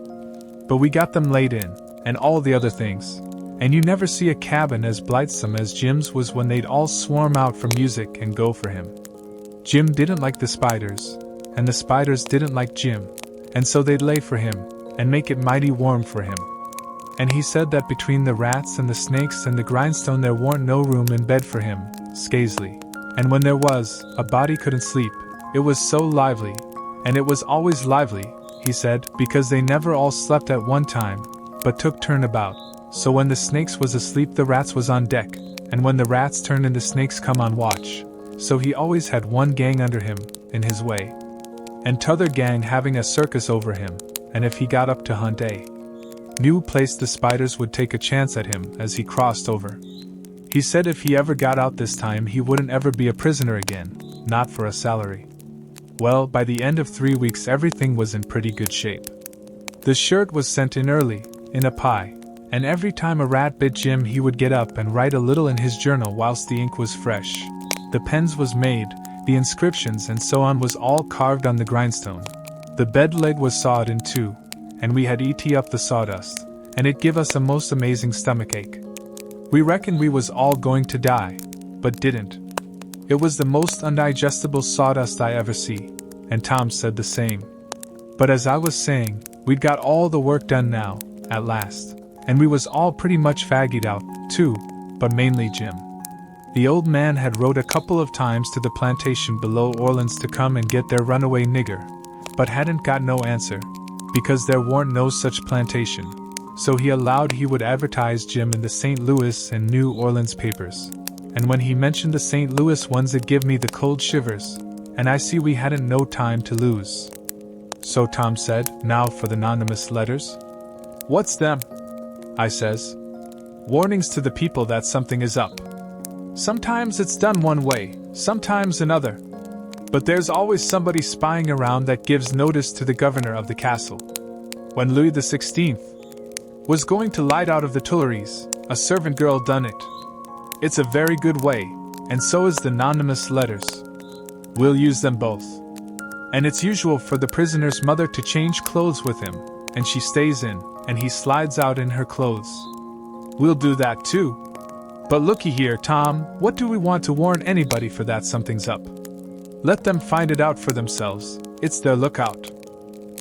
But we got them laid in, and all the other things, and you never see a cabin as blithesome as Jim's was when they'd all swarm out for music and go for him. Jim didn't like the spiders, and the spiders didn't like Jim, and so they'd lay for him, and make it mighty warm for him. And he said that between the rats and the snakes and the grindstone there weren't no room in bed for him, scazely, and when there was, a body couldn't sleep, It was so lively. And it was always lively, he said, because they never all slept at one time, but took turn about. So when the snakes was asleep the rats was on deck, and when the rats turned in the snakes come on watch. So he always had one gang under him, in his way. And t'other gang having a circus over him, and if he got up to hunt a new place the spiders would take a chance at him as he crossed over. He said if he ever got out this time he wouldn't ever be a prisoner again, not for a salary. Well, by the end of 3 weeks everything was in pretty good shape. The shirt was sent in early, in a pie, and every time a rat bit Jim he would get up and write a little in his journal whilst the ink was fresh. The pens was made, the inscriptions and so on was all carved on the grindstone. The bed leg was sawed in two, and we had eat up the sawdust, and it give us a most amazing stomachache. We reckoned we was all going to die, but didn't. It was the most undigestible sawdust I ever see, and Tom said the same. But as I was saying, we'd got all the work done now, at last, and we was all pretty much faggied out, too, but mainly Jim. The old man had wrote a couple of times to the plantation below Orleans to come and get their runaway nigger, but hadn't got no answer, because there warn't no such plantation, so he allowed he would advertise Jim in the St. Louis and New Orleans papers. And when he mentioned the St. Louis ones it give me the cold shivers, and I see we hadn't no time to lose. So Tom said, now for the anonymous letters. What's them? I says. Warnings to the people that something is up. Sometimes it's done one way, sometimes another. But there's always somebody spying around that gives notice to the governor of the castle. When Louis XVI was going to light out of the Tuileries, a servant girl done it. It's a very good way, and so is the anonymous letters. We'll use them both. And it's usual for the prisoner's mother to change clothes with him, and she stays in, and he slides out in her clothes. We'll do that too. But looky here, Tom, what do we want to warn anybody for that something's up? Let them find it out for themselves, it's their lookout.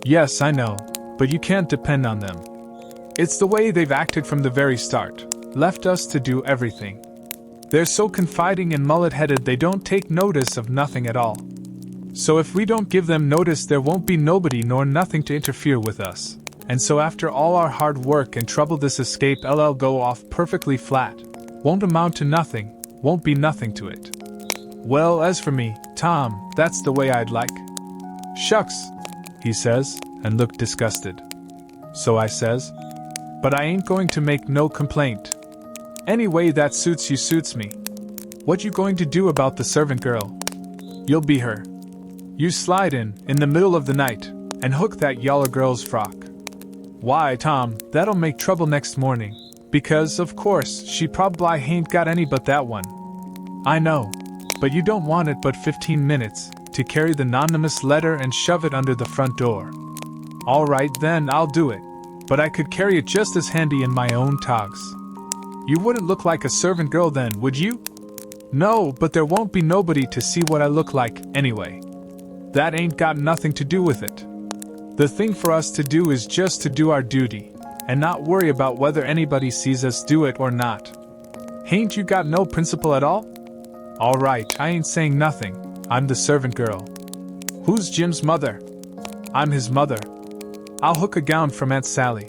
Yes, I know, but you can't depend on them. It's the way they've acted from the very start, left us to do everything. They're so confiding and mullet-headed they don't take notice of nothing at all. So if we don't give them notice there won't be nobody nor nothing to interfere with us. And so after all our hard work and trouble this escape LL go off perfectly flat. Won't amount to nothing, won't be nothing to it. Well, as for me, Tom, that's the way I'd like. Shucks, he says, and looked disgusted. So I says, but I ain't going to make no complaint. Any way that suits you suits me. What you going to do about the servant girl? You'll be her. You slide in the middle of the night, and hook that yaller girl's frock. Why, Tom, that'll make trouble next morning, because, of course, she probably hain't got any but that one. I know, but you don't want it but 15 minutes, to carry the anonymous letter and shove it under the front door. All right then, I'll do it, but I could carry it just as handy in my own togs. You wouldn't look like a servant girl then, would you? No, but there won't be nobody to see what I look like, anyway. That ain't got nothing to do with it. The thing for us to do is just to do our duty, and not worry about whether anybody sees us do it or not. Hain't you got no principle at all? All right, I ain't saying nothing, I'm the servant girl. Who's Jim's mother? I'm his mother. I'll hook a gown from Aunt Sally.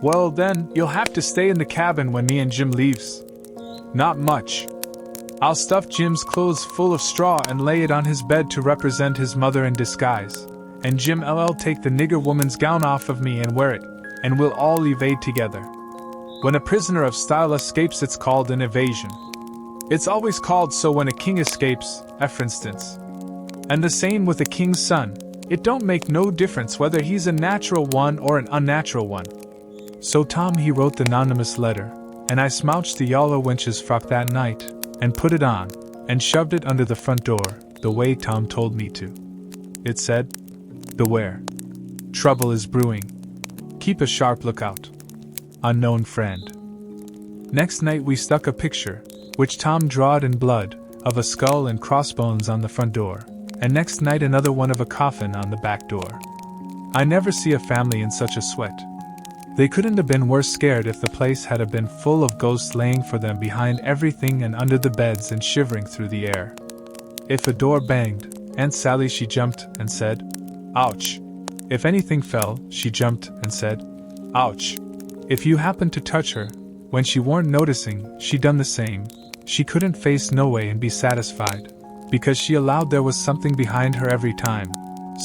Well then, you'll have to stay in the cabin when me and Jim leaves. Not much. I'll stuff Jim's clothes full of straw and lay it on his bed to represent his mother in disguise, and Jim LL take the nigger woman's gown off of me and wear it, and we'll all evade together. When a prisoner of style escapes it's called an evasion. It's always called so when a king escapes, for instance. And the same with a king's son, it don't make no difference whether he's a natural one or an unnatural one. So Tom he wrote the anonymous letter, and I smouched the yaller wench's frock that night, and put it on, and shoved it under the front door, the way Tom told me to. It said, "Beware. Trouble is brewing. Keep a sharp lookout. Unknown friend." Next night we stuck a picture, which Tom drawed in blood, of a skull and crossbones on the front door, and next night another one of a coffin on the back door. I never see a family in such a sweat. They couldn't have been worse scared if the place had been full of ghosts laying for them behind everything and under the beds and shivering through the air. If a door banged, Aunt Sally she jumped and said, "Ouch." If anything fell, she jumped and said, "Ouch." If you happened to touch her, when she weren't noticing, she done the same. She couldn't face no way and be satisfied, because she allowed there was something behind her every time.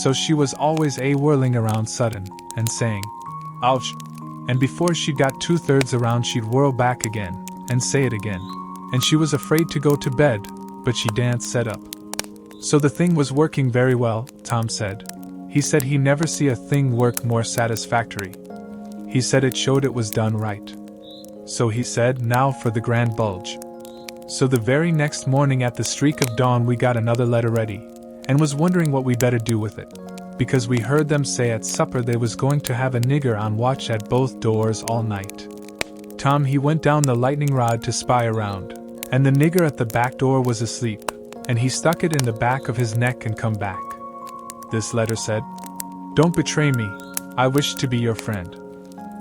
So she was always whirling around sudden, and saying, "Ouch." And before she got 2/3 around she'd whirl back again, and say it again. And she was afraid to go to bed, but she danced set up. So the thing was working very well, Tom said. He said he never see a thing work more satisfactory. He said it showed it was done right. So he said, "Now for the grand bulge." So the very next morning at the streak of dawn we got another letter ready, and was wondering what we better do with it, because we heard them say at supper they was going to have a nigger on watch at both doors all night. Tom he went down the lightning rod to spy around, and the nigger at the back door was asleep, and he stuck it in the back of his neck and come back. This letter said, "Don't betray me, I wish to be your friend.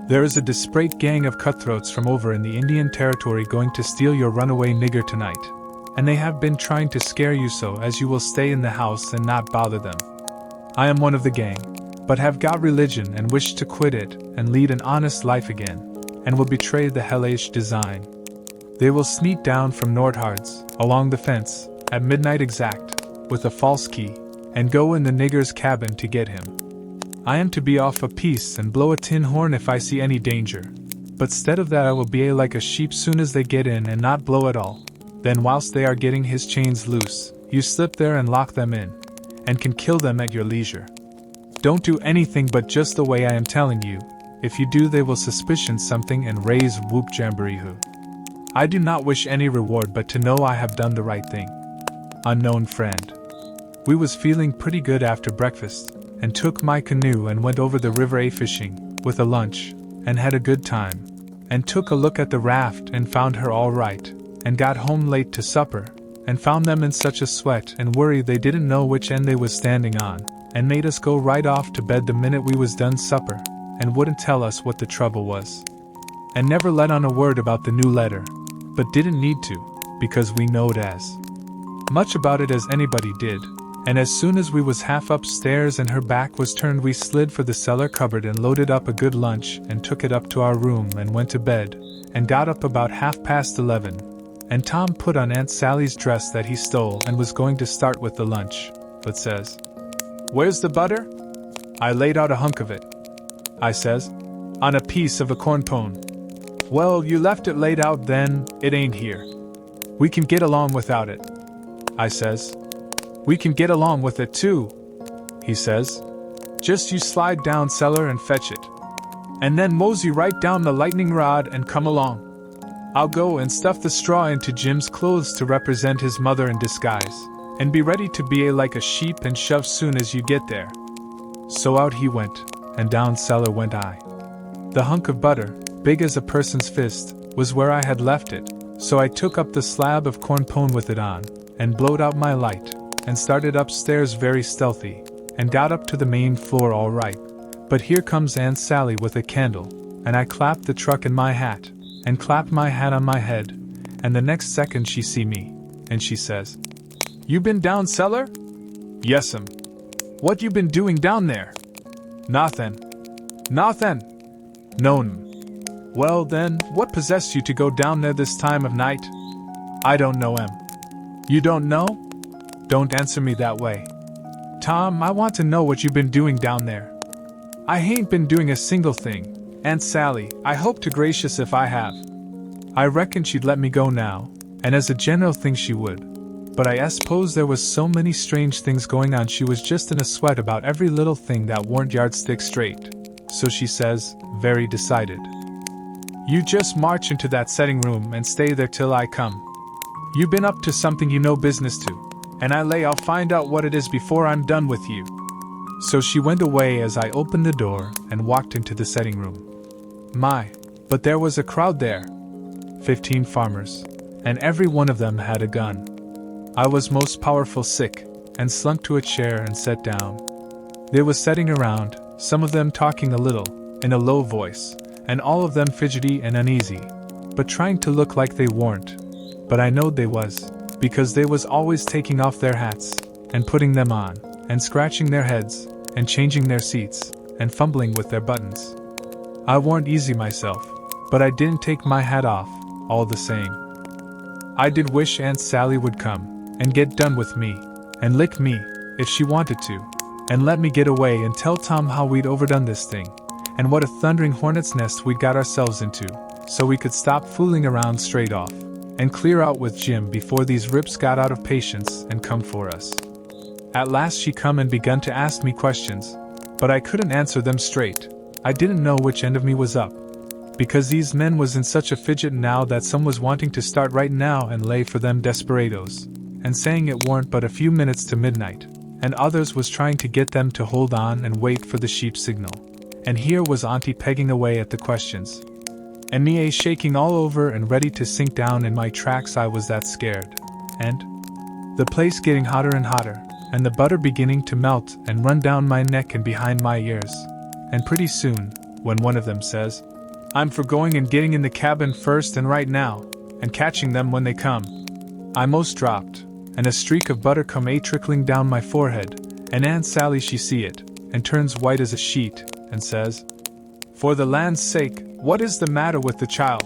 There is a desperate gang of cutthroats from over in the Indian Territory going to steal your runaway nigger tonight, and they have been trying to scare you so as you will stay in the house and not bother them. I am one of the gang, but have got religion and wish to quit it and lead an honest life again, and will betray the hellish design. They will sneak down from Nordhards, along the fence, at midnight exact, with a false key, and go in the nigger's cabin to get him. I am to be off a piece and blow a tin horn if I see any danger, but stead of that I will be like a sheep soon as they get in and not blow at all. Then whilst they are getting his chains loose, you slip there and lock them in, and can kill them at your leisure. Don't do anything but just the way I am telling you. If you do they will suspicion something and raise whoop jamboree hoo. I do not wish any reward but to know I have done the right thing. Unknown friend." We was feeling pretty good after breakfast, and took my canoe and went over the river fishing, with a lunch, and had a good time, and took a look at the raft and found her all right, and got home late to supper, and found them in such a sweat and worry they didn't know which end they was standing on, and made us go right off to bed the minute we was done supper, and wouldn't tell us what the trouble was. And never let on a word about the new letter, but didn't need to, because we knowed as much about it as anybody did. And as soon as we was half upstairs and her back was turned we slid for the cellar cupboard and loaded up a good lunch and took it up to our room and went to bed, and got up about 11:30, and Tom put on Aunt Sally's dress that he stole and was going to start with the lunch, but says, "Where's the butter?" I laid out a hunk of it. I says, "On a piece of a corn pone." "Well, you left it laid out then, it ain't here. We can get along without it." I says, "We can get along with it too," he says. "Just you slide down cellar and fetch it. And then mosey right down the lightning rod and come along. I'll go and stuff the straw into Jim's clothes to represent his mother in disguise, and be ready to be like a sheep and shove soon as you get there." So out he went, and down cellar went I. The hunk of butter, big as a person's fist, was where I had left it, so I took up the slab of corn pone with it on, and blowed out my light, and started upstairs very stealthy, and got up to the main floor all right. But here comes Aunt Sally with a candle, and I clapped the truck in my hat, and clapped my hat on my head, and the next second she see me, and she says, "You been down cellar?" "Yes'm." "What you been doing down there?" "Nothin'." "Nothin'?" "No'm." "Well then, what possessed you to go down there this time of night?" "I don't know, em." "You don't know?" "Don't answer me that way. Tom, I want to know what you've been doing down there." "I hain't been doing a single thing, Aunt Sally, I hope to gracious if I have." I reckon she'd let me go now, and as a general thing she would. But I suppose there was so many strange things going on she was just in a sweat about every little thing that warn't yardstick straight. So she says, very decided, "You just march into that setting room and stay there till I come. You been up to something you no business to, and I lay I'll find out what it is before I'm done with you." So she went away as I opened the door and walked into the setting room. My, but there was a crowd there. 15 farmers, and every one of them had a gun. I was most powerful sick, and slunk to a chair and sat down. They was sitting around, some of them talking a little, in a low voice, and all of them fidgety and uneasy, but trying to look like they weren't. But I knowed they was, because they was always taking off their hats, and putting them on, and scratching their heads, and changing their seats, and fumbling with their buttons. I warn't easy myself, but I didn't take my hat off, all the same. I did wish Aunt Sally would come, and get done with me, and lick me, if she wanted to, and let me get away and tell Tom how we'd overdone this thing, and what a thundering hornet's nest we'd got ourselves into, so we could stop fooling around straight off, and clear out with Jim before these rips got out of patience and come for us. At last she come and begun to ask me questions, but I couldn't answer them straight. I didn't know which end of me was up, because these men was in such a fidget now that some was wanting to start right now and lay for them desperados, and saying it warn't but a few minutes to midnight, and others was trying to get them to hold on and wait for the sheep signal. And here was Auntie pegging away at the questions, and me shaking all over and ready to sink down in my tracks. I was that scared, and the place getting hotter and hotter, and the butter beginning to melt and run down my neck and behind my ears. And pretty soon, when one of them says, "I'm for going and getting in the cabin first and right now, and catching them when they come," I most dropped, and a streak of butter come trickling down my forehead, and Aunt Sally she see it, and turns white as a sheet, and says, "For the land's sake, what is the matter with the child?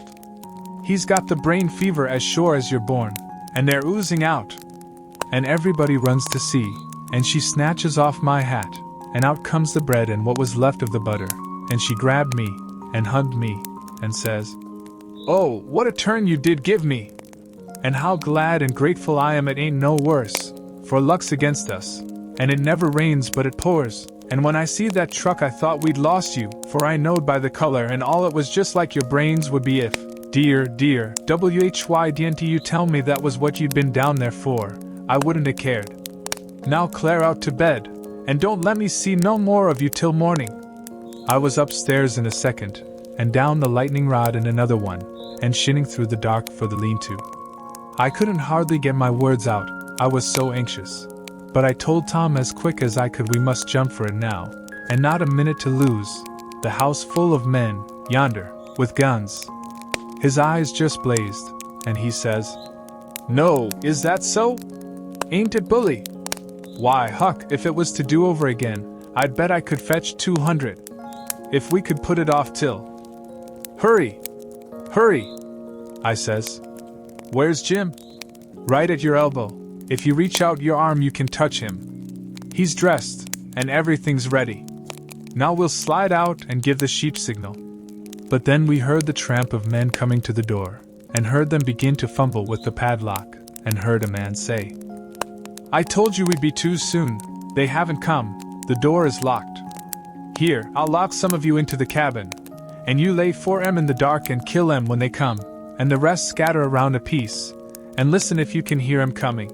He's got the brain fever as sure as you're born, and they're oozing out." And everybody runs to see, and she snatches off my hat, and out comes the bread and what was left of the butter, and she grabbed me, and hugged me, and says, "Oh, what a turn you did give me! And how glad and grateful I am it ain't no worse, for luck's against us, and it never rains but it pours, and when I see that truck I thought we'd lost you, for I knowed by the color and all it was just like your brains would be if, dear, why didn't you tell me that was what you'd been down there for? I wouldn't have cared. Now clear out to bed, and don't let me see no more of you till morning." I was upstairs in a second, and down the lightning rod in another one, and shinning through the dark for the lean-to. I couldn't hardly get my words out, I was so anxious. But I told Tom as quick as I could we must jump for it now, and not a minute to lose. The house full of men, yonder, with guns. His eyes just blazed, and he says, "No, is that so? Ain't it bully? Why, Huck, if it was to do over again, I'd bet I could fetch 200. If we could put it off till—" "Hurry! Hurry!" I says. "Where's Jim?" "Right at your elbow. If you reach out your arm you can touch him. He's dressed, and everything's ready. Now we'll slide out and give the sheep signal." But then we heard the tramp of men coming to the door, and heard them begin to fumble with the padlock, and heard a man say, "I told you we'd be too soon. They haven't come. The door is locked. Here, I'll lock some of you into the cabin, and you lay 4 in the dark and kill 'em when they come, and the rest scatter around a piece, and listen if you can hear 'em coming."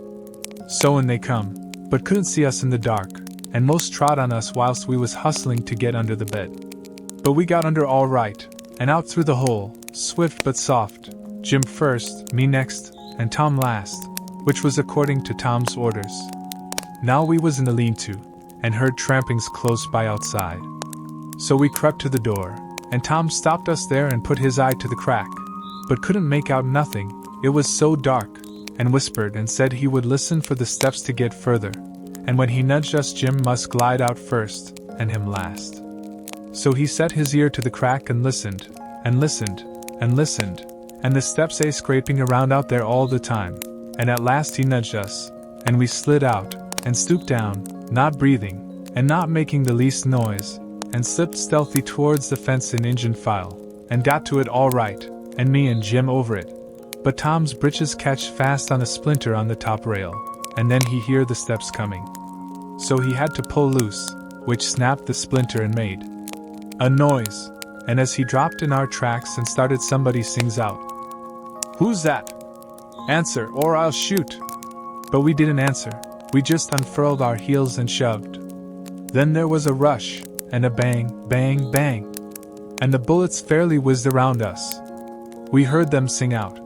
So in they come, but couldn't see us in the dark, and most trod on us whilst we was hustling to get under the bed. But we got under all right, and out through the hole, swift but soft, Jim first, me next, and Tom last, which was according to Tom's orders. Now we was in the lean-to, and heard trampings close by outside. So we crept to the door, and Tom stopped us there and put his eye to the crack, but couldn't make out nothing, it was so dark, and whispered and said he would listen for the steps to get further, and when he nudged us Jim must glide out first, and him last. So he set his ear to the crack and listened, and listened, and listened, and the steps scraping around out there all the time, and at last he nudged us, and we slid out, and stooped down, not breathing, and not making the least noise, and slipped stealthy towards the fence in Injun file, and got to it all right, and me and Jim over it. But Tom's breeches catch fast on a splinter on the top rail, and then he hear the steps coming. So he had to pull loose, which snapped the splinter and made a noise, and as he dropped in our tracks and started somebody sings out, "Who's that? Answer or I'll shoot." But we didn't answer, we just unfurled our heels and shoved. Then there was a rush, and a bang, bang, bang, and the bullets fairly whizzed around us. We heard them sing out,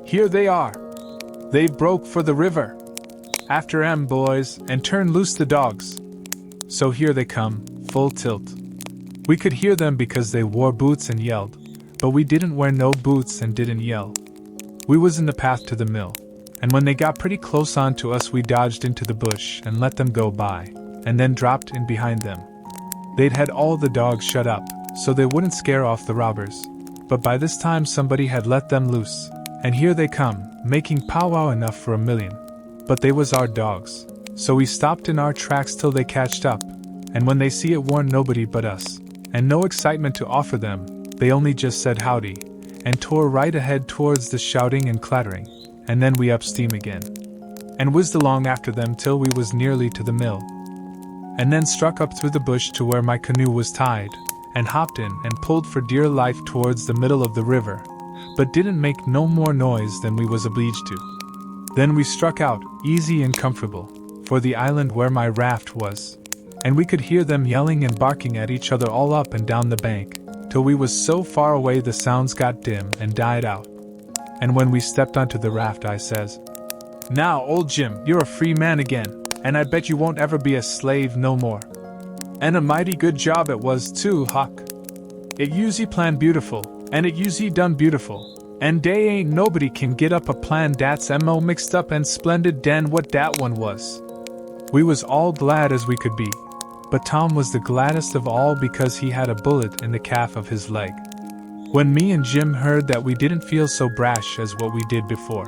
"Here they are! They've broke for the river! After 'em, boys, and turn loose the dogs!" So here they come, full tilt. We could hear them because they wore boots and yelled, but we didn't wear no boots and didn't yell. We was in the path to the mill, and when they got pretty close on to us we dodged into the bush and let them go by, and then dropped in behind them. They'd had all the dogs shut up, so they wouldn't scare off the robbers. But by this time somebody had let them loose, and here they come, making powwow enough for 1,000,000. But they was our dogs, so we stopped in our tracks till they catched up, and when they see it warn't nobody but us, and no excitement to offer them, they only just said howdy, and tore right ahead towards the shouting and clattering, and then we up steam again, and whizzed along after them till we was nearly to the mill, and then struck up through the bush to where my canoe was tied, and hopped in and pulled for dear life towards the middle of the river, but didn't make no more noise than we was obliged to. Then we struck out, easy and comfortable, for the island where my raft was, and we could hear them yelling and barking at each other all up and down the bank, till we was so far away the sounds got dim and died out. And when we stepped onto the raft I says, "Now, old Jim, you're a free man again, and I bet you won't ever be a slave no more. And a mighty good job it was too, Huck. It usie planned beautiful, and it usie done beautiful, and dey ain't nobody can get up a plan dat's mo mixed up and splendid den what dat one was." We was all glad as we could be, but Tom was the gladdest of all because he had a bullet in the calf of his leg. When me and Jim heard that we didn't feel so brash as what we did before.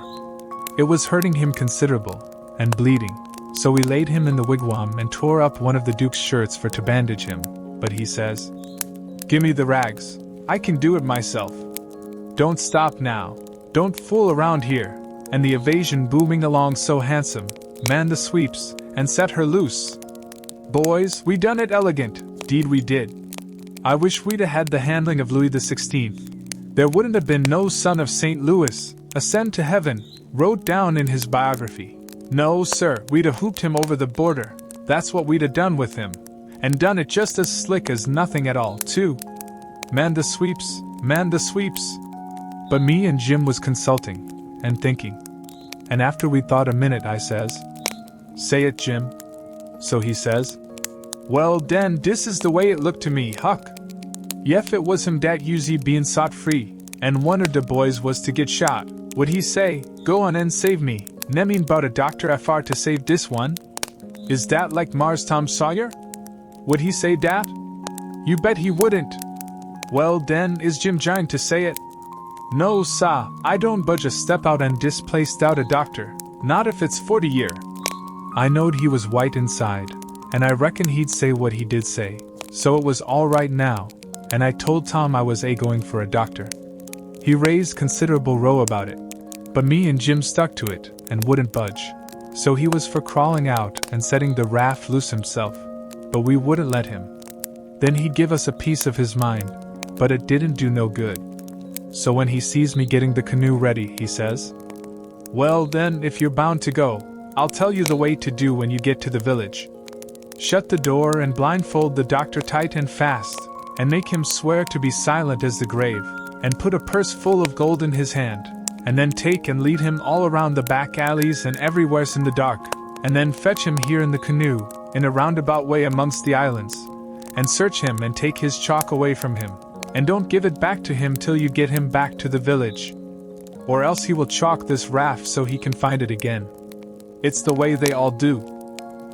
It was hurting him considerable, and bleeding, so we laid him in the wigwam and tore up one of the Duke's shirts for to bandage him, but he says, "Gimme the rags, I can do it myself. Don't stop now, don't fool around here," and the evasion booming along so handsome, man the sweeps, and set her loose. Boys, we done it elegant, deed we did. I wish we'd a had the handling of Louis XVI. There wouldn't have been no son of St. Louis, ascend to heaven, wrote down in his biography. No, sir, we'd a hooped him over the border, that's what we'd a done with him, and done it just as slick as nothing at all, too. Man the sweeps, man the sweeps. But me and Jim was consulting, and thinking. And after we thought a minute I says, "Say it, Jim." So he says, "Well den, dis is the way it looked to me, Huck. Yef it was him dat usie bein' sot free, and one of de boys was to get shot, would he say, 'Go on and save me, nemean bout a doctor far to save dis one?' Is dat like Mars Tom Sawyer? Would he say dat? You bet he wouldn't. Well den, is Jim Jine to say it? No, sah, I don't budge a step out and displaced out a doctor, not if it's 40 year." I knowed he was white inside, and I reckon he'd say what he did say, so it was all right now, and I told Tom I was going for a doctor. He raised considerable row about it, but me and Jim stuck to it, and wouldn't budge, so he was for crawling out and setting the raft loose himself, but we wouldn't let him. Then he'd give us a piece of his mind, but it didn't do no good. So when he sees me getting the canoe ready, he says, "Well then, if you're bound to go, I'll tell you the way to do when you get to the village. Shut the door and blindfold the doctor tight and fast, and make him swear to be silent as the grave, and put a purse full of gold in his hand, and then take and lead him all around the back alleys and everywheres in the dark, and then fetch him here in the canoe, in a roundabout way amongst the islands, and search him and take his chalk away from him, and don't give it back to him till you get him back to the village, or else he will chalk this raft so he can find it again. It's the way they all do."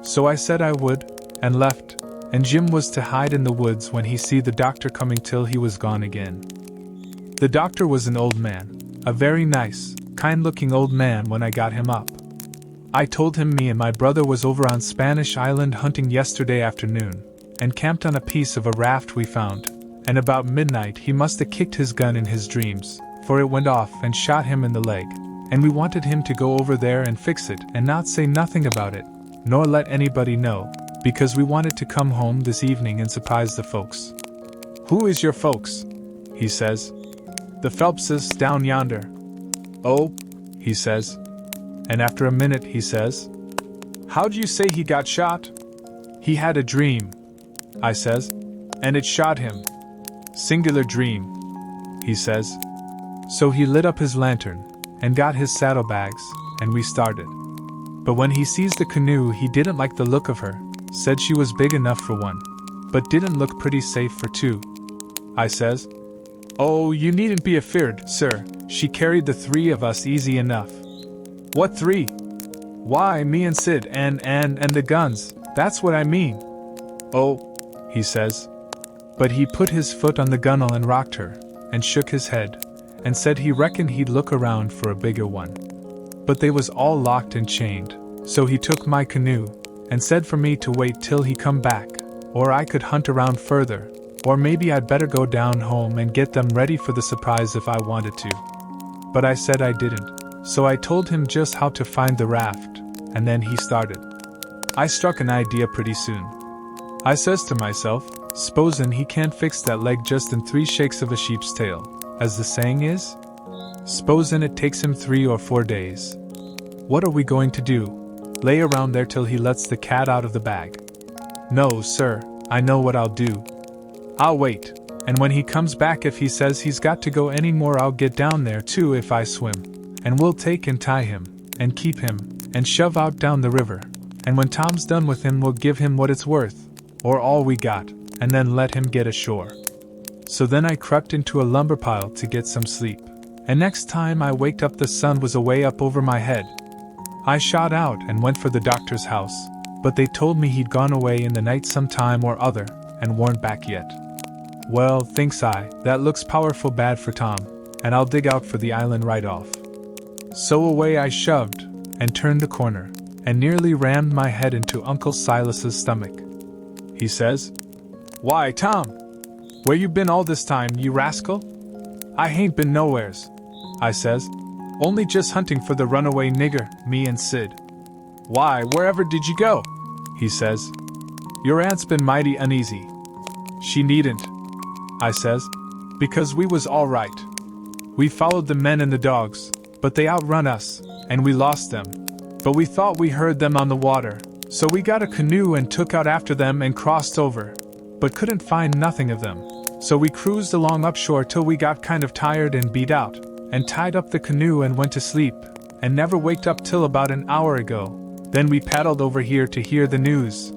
So I said I would, and left, and Jim was to hide in the woods when he see the doctor coming till he was gone again. The doctor was an old man, a very nice, kind-looking old man when I got him up. I told him me and my brother was over on Spanish Island hunting yesterday afternoon, and camped on a piece of a raft we found, and about midnight he must have kicked his gun in his dreams, for it went off and shot him in the leg, and we wanted him to go over there and fix it and not say nothing about it, nor let anybody know, because we wanted to come home this evening and surprise the folks. "Who is your folks?" he says. "The Phelpses down yonder." "Oh," he says. And after a minute he says, "How'd you say he got shot?" "He had a dream," I says, "and it shot him." "Singular dream," he says. So he lit up his lantern, and got his saddlebags, and we started. But when he sees the canoe he didn't like the look of her, said she was big enough for one, but didn't look pretty safe for two. I says, "Oh, you needn't be afeard, sir, she carried the three of us easy enough." What 3? Why, me and Sid and the guns, that's what I mean. Oh, he says. But he put his foot on the gunwale and rocked her, and shook his head, and said he reckoned he'd look around for a bigger one. But they was all locked and chained, so he took my canoe, and said for me to wait till he come back, or I could hunt around further, or maybe I'd better go down home and get them ready for the surprise if I wanted to. But I said I didn't, so I told him just how to find the raft, and then he started. I struck an idea pretty soon. I says to myself, "S'posen he can't fix that leg just in 3 shakes of a sheep's tail, as the saying is? S'posen it takes him 3 or 4 days. What are we going to do? Lay around there till he lets the cat out of the bag? No, sir, I know what I'll do. I'll wait, and when he comes back if he says he's got to go any more I'll get down there too if I swim, and we'll take and tie him, and keep him, and shove out down the river, and when Tom's done with him we'll give him what it's worth, or all we got, and then let him get ashore." So then I crept into a lumber pile to get some sleep, and next time I waked up the sun was away up over my head. I shot out and went for the doctor's house, but they told me he'd gone away in the night some time or other, and weren't back yet. Well, thinks I, that looks powerful bad for Tom, and I'll dig out for the island right off. So away I shoved, and turned the corner, and nearly rammed my head into Uncle Silas's stomach. He says, "Why, Tom, where you been all this time, you rascal?" "I hain't been nowheres," I says, "only just hunting for the runaway nigger, me and Sid." "Why, wherever did you go?" he says. "Your aunt's been mighty uneasy." "She needn't," I says, "because we was all right. We followed the men and the dogs, but they outrun us, and we lost them. But we thought we heard them on the water, so we got a canoe and took out after them and crossed over, but couldn't find nothing of them. So we cruised along upshore till we got kind of tired and beat out, and tied up the canoe and went to sleep, and never waked up till about an hour ago. Then we paddled over here to hear the news.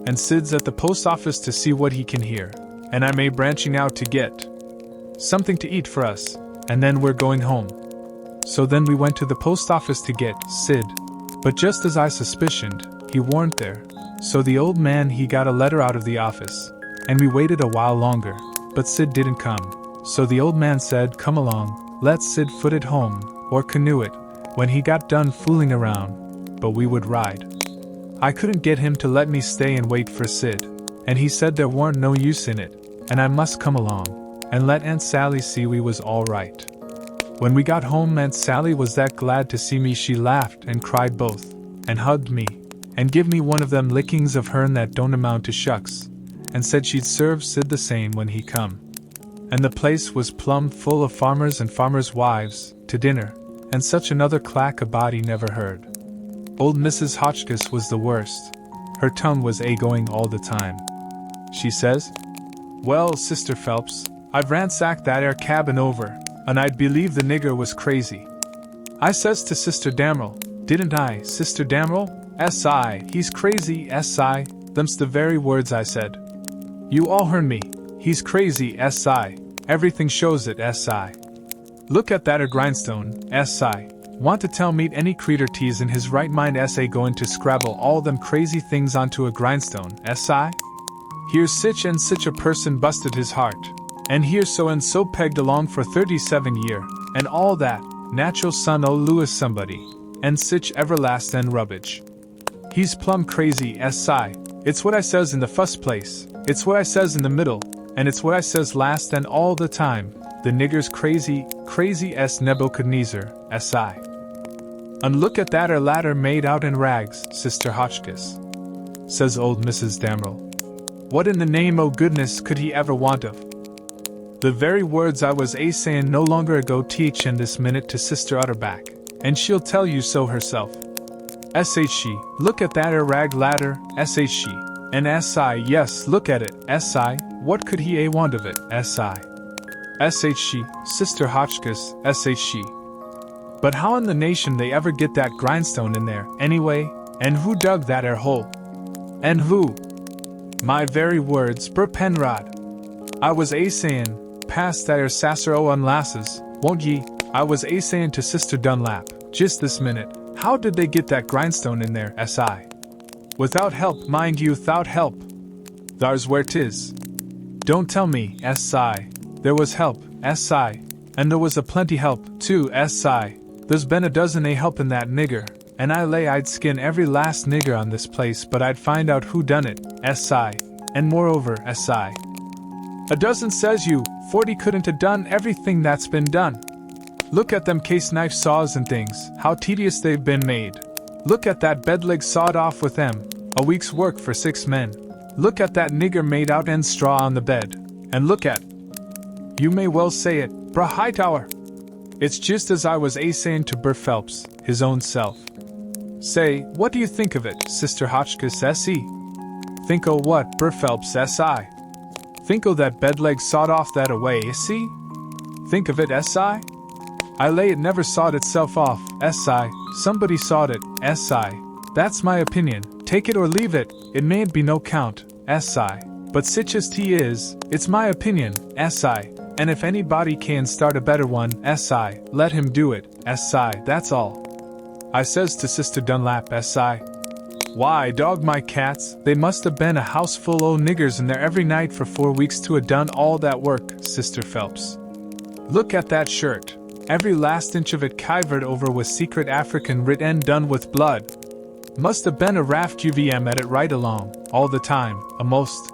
And Sid's at the post office to see what he can hear, and I'm branching out to get something to eat for us, and then we're going home." So then we went to the post office to get Sid, but just as I suspicioned, he warn't there. So the old man he got a letter out of the office, and we waited a while longer, but Sid didn't come. So the old man said, "Come along, let Sid foot it home, or canoe it, when he got done fooling around, but we would ride." I couldn't get him to let me stay and wait for Sid, and he said there warn't no use in it, and I must come along, and let Aunt Sally see we was all right. When we got home Aunt Sally was that glad to see me she laughed and cried both, and hugged me, and give me one of them lickings of hern that don't amount to shucks, and said she'd serve Sid the same when he come. And the place was plumb full of farmers and farmers' wives, to dinner, and such another clack a body never heard. Old Mrs. Hotchkiss was the worst. Her tongue was a-going all the time. She says, "Well, Sister Phelps, I've ransacked that 'ere cabin over, and I'd believe the nigger was crazy." I says to Sister Damerel, "Didn't I, Sister Damerel?" "S.I., he's crazy, S.I., them's the very words I said." "You all heard me, he's crazy, S.I., everything shows it, S.I. Look at that 'ere grindstone, S.I. Want to tell me any creeter tease in his right mind S.A. going to scrabble all them crazy things onto a grindstone, S.I.? Here's sich and sich a person busted his heart, and here's so and so pegged along for 37 year, and all that, natural son o' Lewis somebody, and sich everlastin' rubbage. He's plumb crazy, S.I. It's what I says in the fust place, it's what I says in the middle, and it's what I says last and all the time. The nigger's crazy, crazy S. Nebuchadnezzar, S.I. And look at that 'er ladder made out in rags, Sister Hotchkiss," says old Mrs. Damerel. "What in the name o' goodness could he ever want of?" The very words I was a-sayin' no longer ago teach in this minute to Sister Utterback, and she'll tell you so herself. S.H. she, look at that 'er rag ladder, S.H. she, and S.I. yes, look at it, S.I. what could he want of it, S.I. S.H. she, Sister Hotchkiss, S.H. she. But how in the nation they ever get that grindstone in there, anyway, and who dug that 'ere hole? And who? My very words, Bur Penrod. I was a-sayin', pass that 'ere sasser o' unlasses, won't ye? I was a-sayin' to Sister Dunlap, just this minute, How did they get that grindstone in there, si? Without help, mind you, without help. Thar's where 'tis. Don't tell me, si. There was help, si. And there was a plenty help, too, si. There's been a dozen helpin' that nigger, and I lay I'd skin every last nigger on this place, but I'd find out who done it, si. And moreover, si. A dozen says you, 40 couldn't have done everything that's been done. Look at them case knife saws and things, how tedious they've been made. Look at that bed leg sawed off with them, a week's work for 6 men. Look at that nigger made out end straw on the bed. And look at, you may well say it, Bra Hightower. It's just as I was saying to Bur Phelps, his own self. Say, what do you think of it, Sister Hotchkiss S.E.? Think o' what, Bur Phelps S.I.? Think o' that bed leg sawed off that away, see? Think of it S.I.? I lay it never sawed itself off, S.I. Somebody sawed it, S.I. That's my opinion, take it or leave it, it mayn't be no count, S.I. But sich as 'tis is, it's my opinion, S.I. And if anybody can start a better one, S.I., let him do it, S.I., that's all. I says to Sister Dunlap, S.I. Why, dog my cats, they must have been a house full o' niggers in there every night for 4 weeks to have done all that work, Sister Phelps. Look at that shirt. Every last inch of it kivered over with secret African writ and done with blood. Must have been a raft UVM at it right along, all the time, a'most.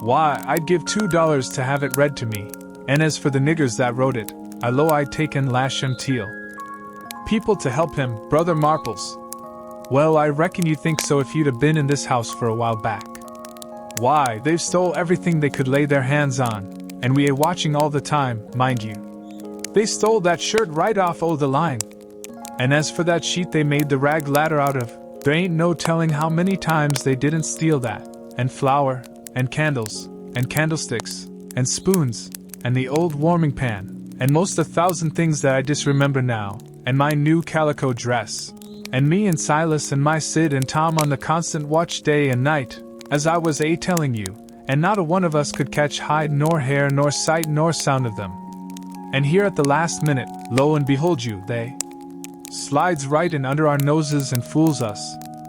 Why, I'd give $2 to have it read to me, and as for the niggers that wrote it, I low I'd take and lash 'em teal. People to help him, Brother Marples. Well, I reckon you think so if you'd have been in this house for a while back. Why, they've stole everything they could lay their hands on, and we watching all the time, mind you. They stole that shirt right off o' the line. And as for that sheet they made the rag ladder out of, there ain't no telling how many times they didn't steal that, and flour, and candles, and candlesticks, and spoons, and the old warming pan, and most 1,000 things that I disremember now, and my new calico dress, and me and Silas and my Sid and Tom on the constant watch day and night, as I was telling you, and not a one of us could catch hide nor hair nor sight nor sound of them. And here at the last minute, lo and behold you, they slides right in under our noses and fools us,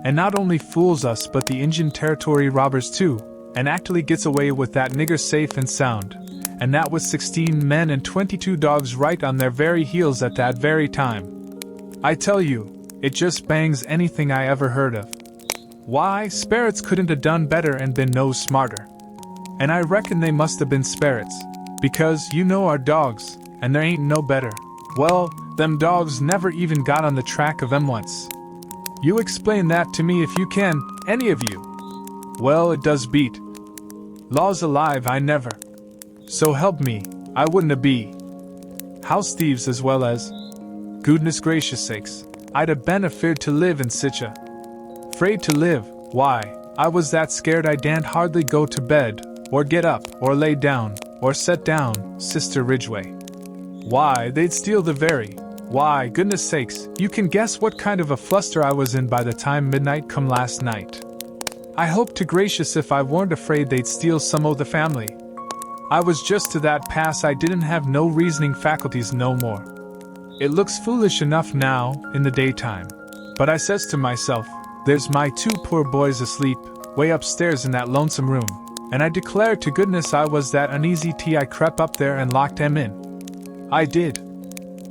and not only fools us but the Injun Territory robbers too, and actually gets away with that nigger safe and sound, and that with 16 men and 22 dogs right on their very heels at that very time. I tell you, it just bangs anything I ever heard of. Why, sperrits couldn't have done better and been no smarter. And I reckon they must have been sperrits, because you know our dogs, and there ain't no better. Well, them dogs never even got on the track of 'em once. You explain that to me if you can, any of you. Well, it does beat. Laws alive, I never. So help me, I wouldn't a be house thieves as well as, goodness gracious sakes, I'd have been afeard to live in sich a. Afraid to live, why, I was that scared I daren't hardly go to bed, or get up, or lay down, or set down, Sister Ridgway. Why, they'd steal the very, why, goodness sakes, you can guess what kind of a fluster I was in by the time midnight come last night. I hope to gracious if I weren't afraid they'd steal some o' the family. I was just to that pass I didn't have no reasoning faculties no more. It looks foolish enough now, in the daytime, but I says to myself, there's my 2 poor boys asleep, way upstairs in that lonesome room, and I declare to goodness I was that uneasy I crept up there and locked 'em in. I did.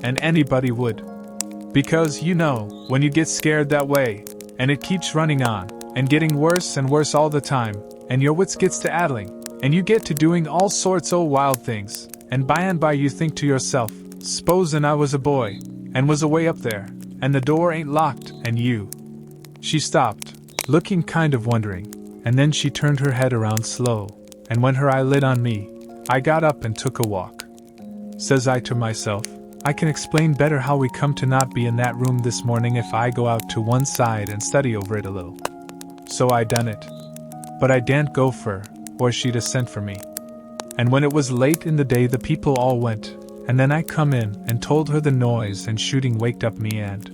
And anybody would. Because, you know, when you get scared that way, and it keeps running on, and getting worse and worse all the time, and your wits gets to addling, and you get to doing all sorts o' wild things, and by and by you think to yourself, s'posen I was a boy, and was away up there, and the door ain't locked, and you. She stopped, looking kind of wondering, and then she turned her head around slow, and when her eye lit on me, I got up and took a walk. Says I to myself, I can explain better how we come to not be in that room this morning if I go out to one side and study over it a little. So I done it. But I daren't go fur, or she'd a sent for me. And when it was late in the day the people all went, and then I come in and told her the noise and shooting waked up me and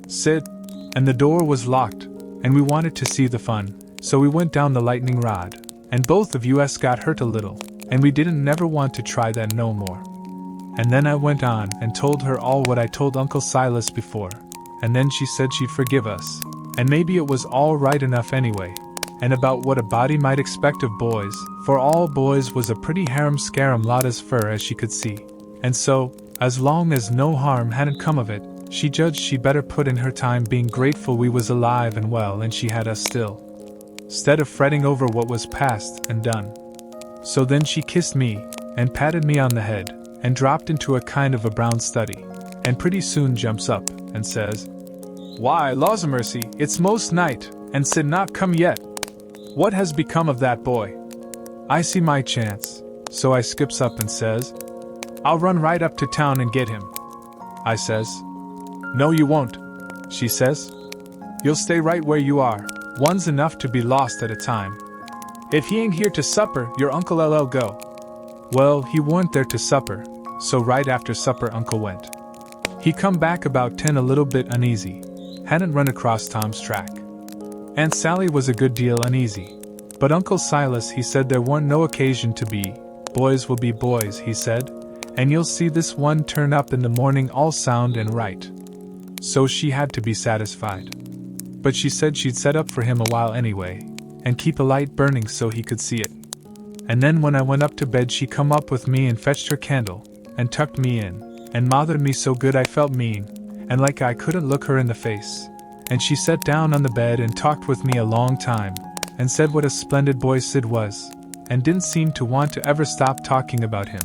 Sid, and the door was locked, and we wanted to see the fun, so we went down the lightning rod, and both of us got hurt a little, and we didn't never want to try that no more. And then I went on and told her all what I told Uncle Silas before, and then she said she'd forgive us, and maybe it was all right enough anyway, and about what a body might expect of boys, for all boys was a pretty harum-scarum lot as far as she could see, and so, as long as no harm hadn't come of it, she judged she better put in her time being grateful we was alive and well and she had us still, 'stead of fretting over what was past and done. So then she kissed me, and patted me on the head, and dropped into a kind of a brown study, and pretty soon jumps up, and says, "Why, laws a mercy, it's most night, and Sid not come yet. What has become of that boy?" I see my chance, so I skips up and says, "I'll run right up to town and get him." I says, "No you won't," she says. "You'll stay right where you are, one's enough to be lost at a time. If he ain't here to supper, your Uncle LL go." Well, he weren't there to supper, so right after supper Uncle went. He come back about 10 a little bit uneasy, hadn't run across Tom's track. Aunt Sally was a good deal uneasy, but Uncle Silas he said there weren't no occasion to be, boys will be boys he said, and you'll see this one turn up in the morning all sound and right. So she had to be satisfied. But she said she'd set up for him a while anyway, and keep a light burning so he could see it. And then when I went up to bed she come up with me and fetched her candle, and tucked me in, and mothered me so good I felt mean, and like I couldn't look her in the face. And she sat down on the bed and talked with me a long time, and said what a splendid boy Sid was, and didn't seem to want to ever stop talking about him,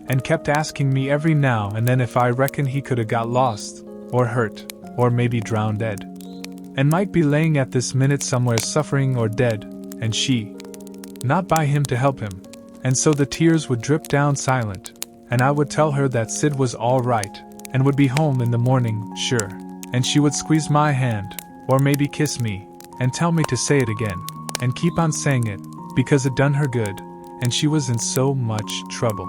and kept asking me every now and then if I reckoned he could have got lost, or hurt, or maybe drowned dead, and might be laying at this minute somewhere suffering or dead, and she not by him to help him. And so the tears would drip down silent, and I would tell her that Sid was all right, and would be home in the morning, sure, and she would squeeze my hand, or maybe kiss me, and tell me to say it again, and keep on saying it, because it done her good, and she was in so much trouble.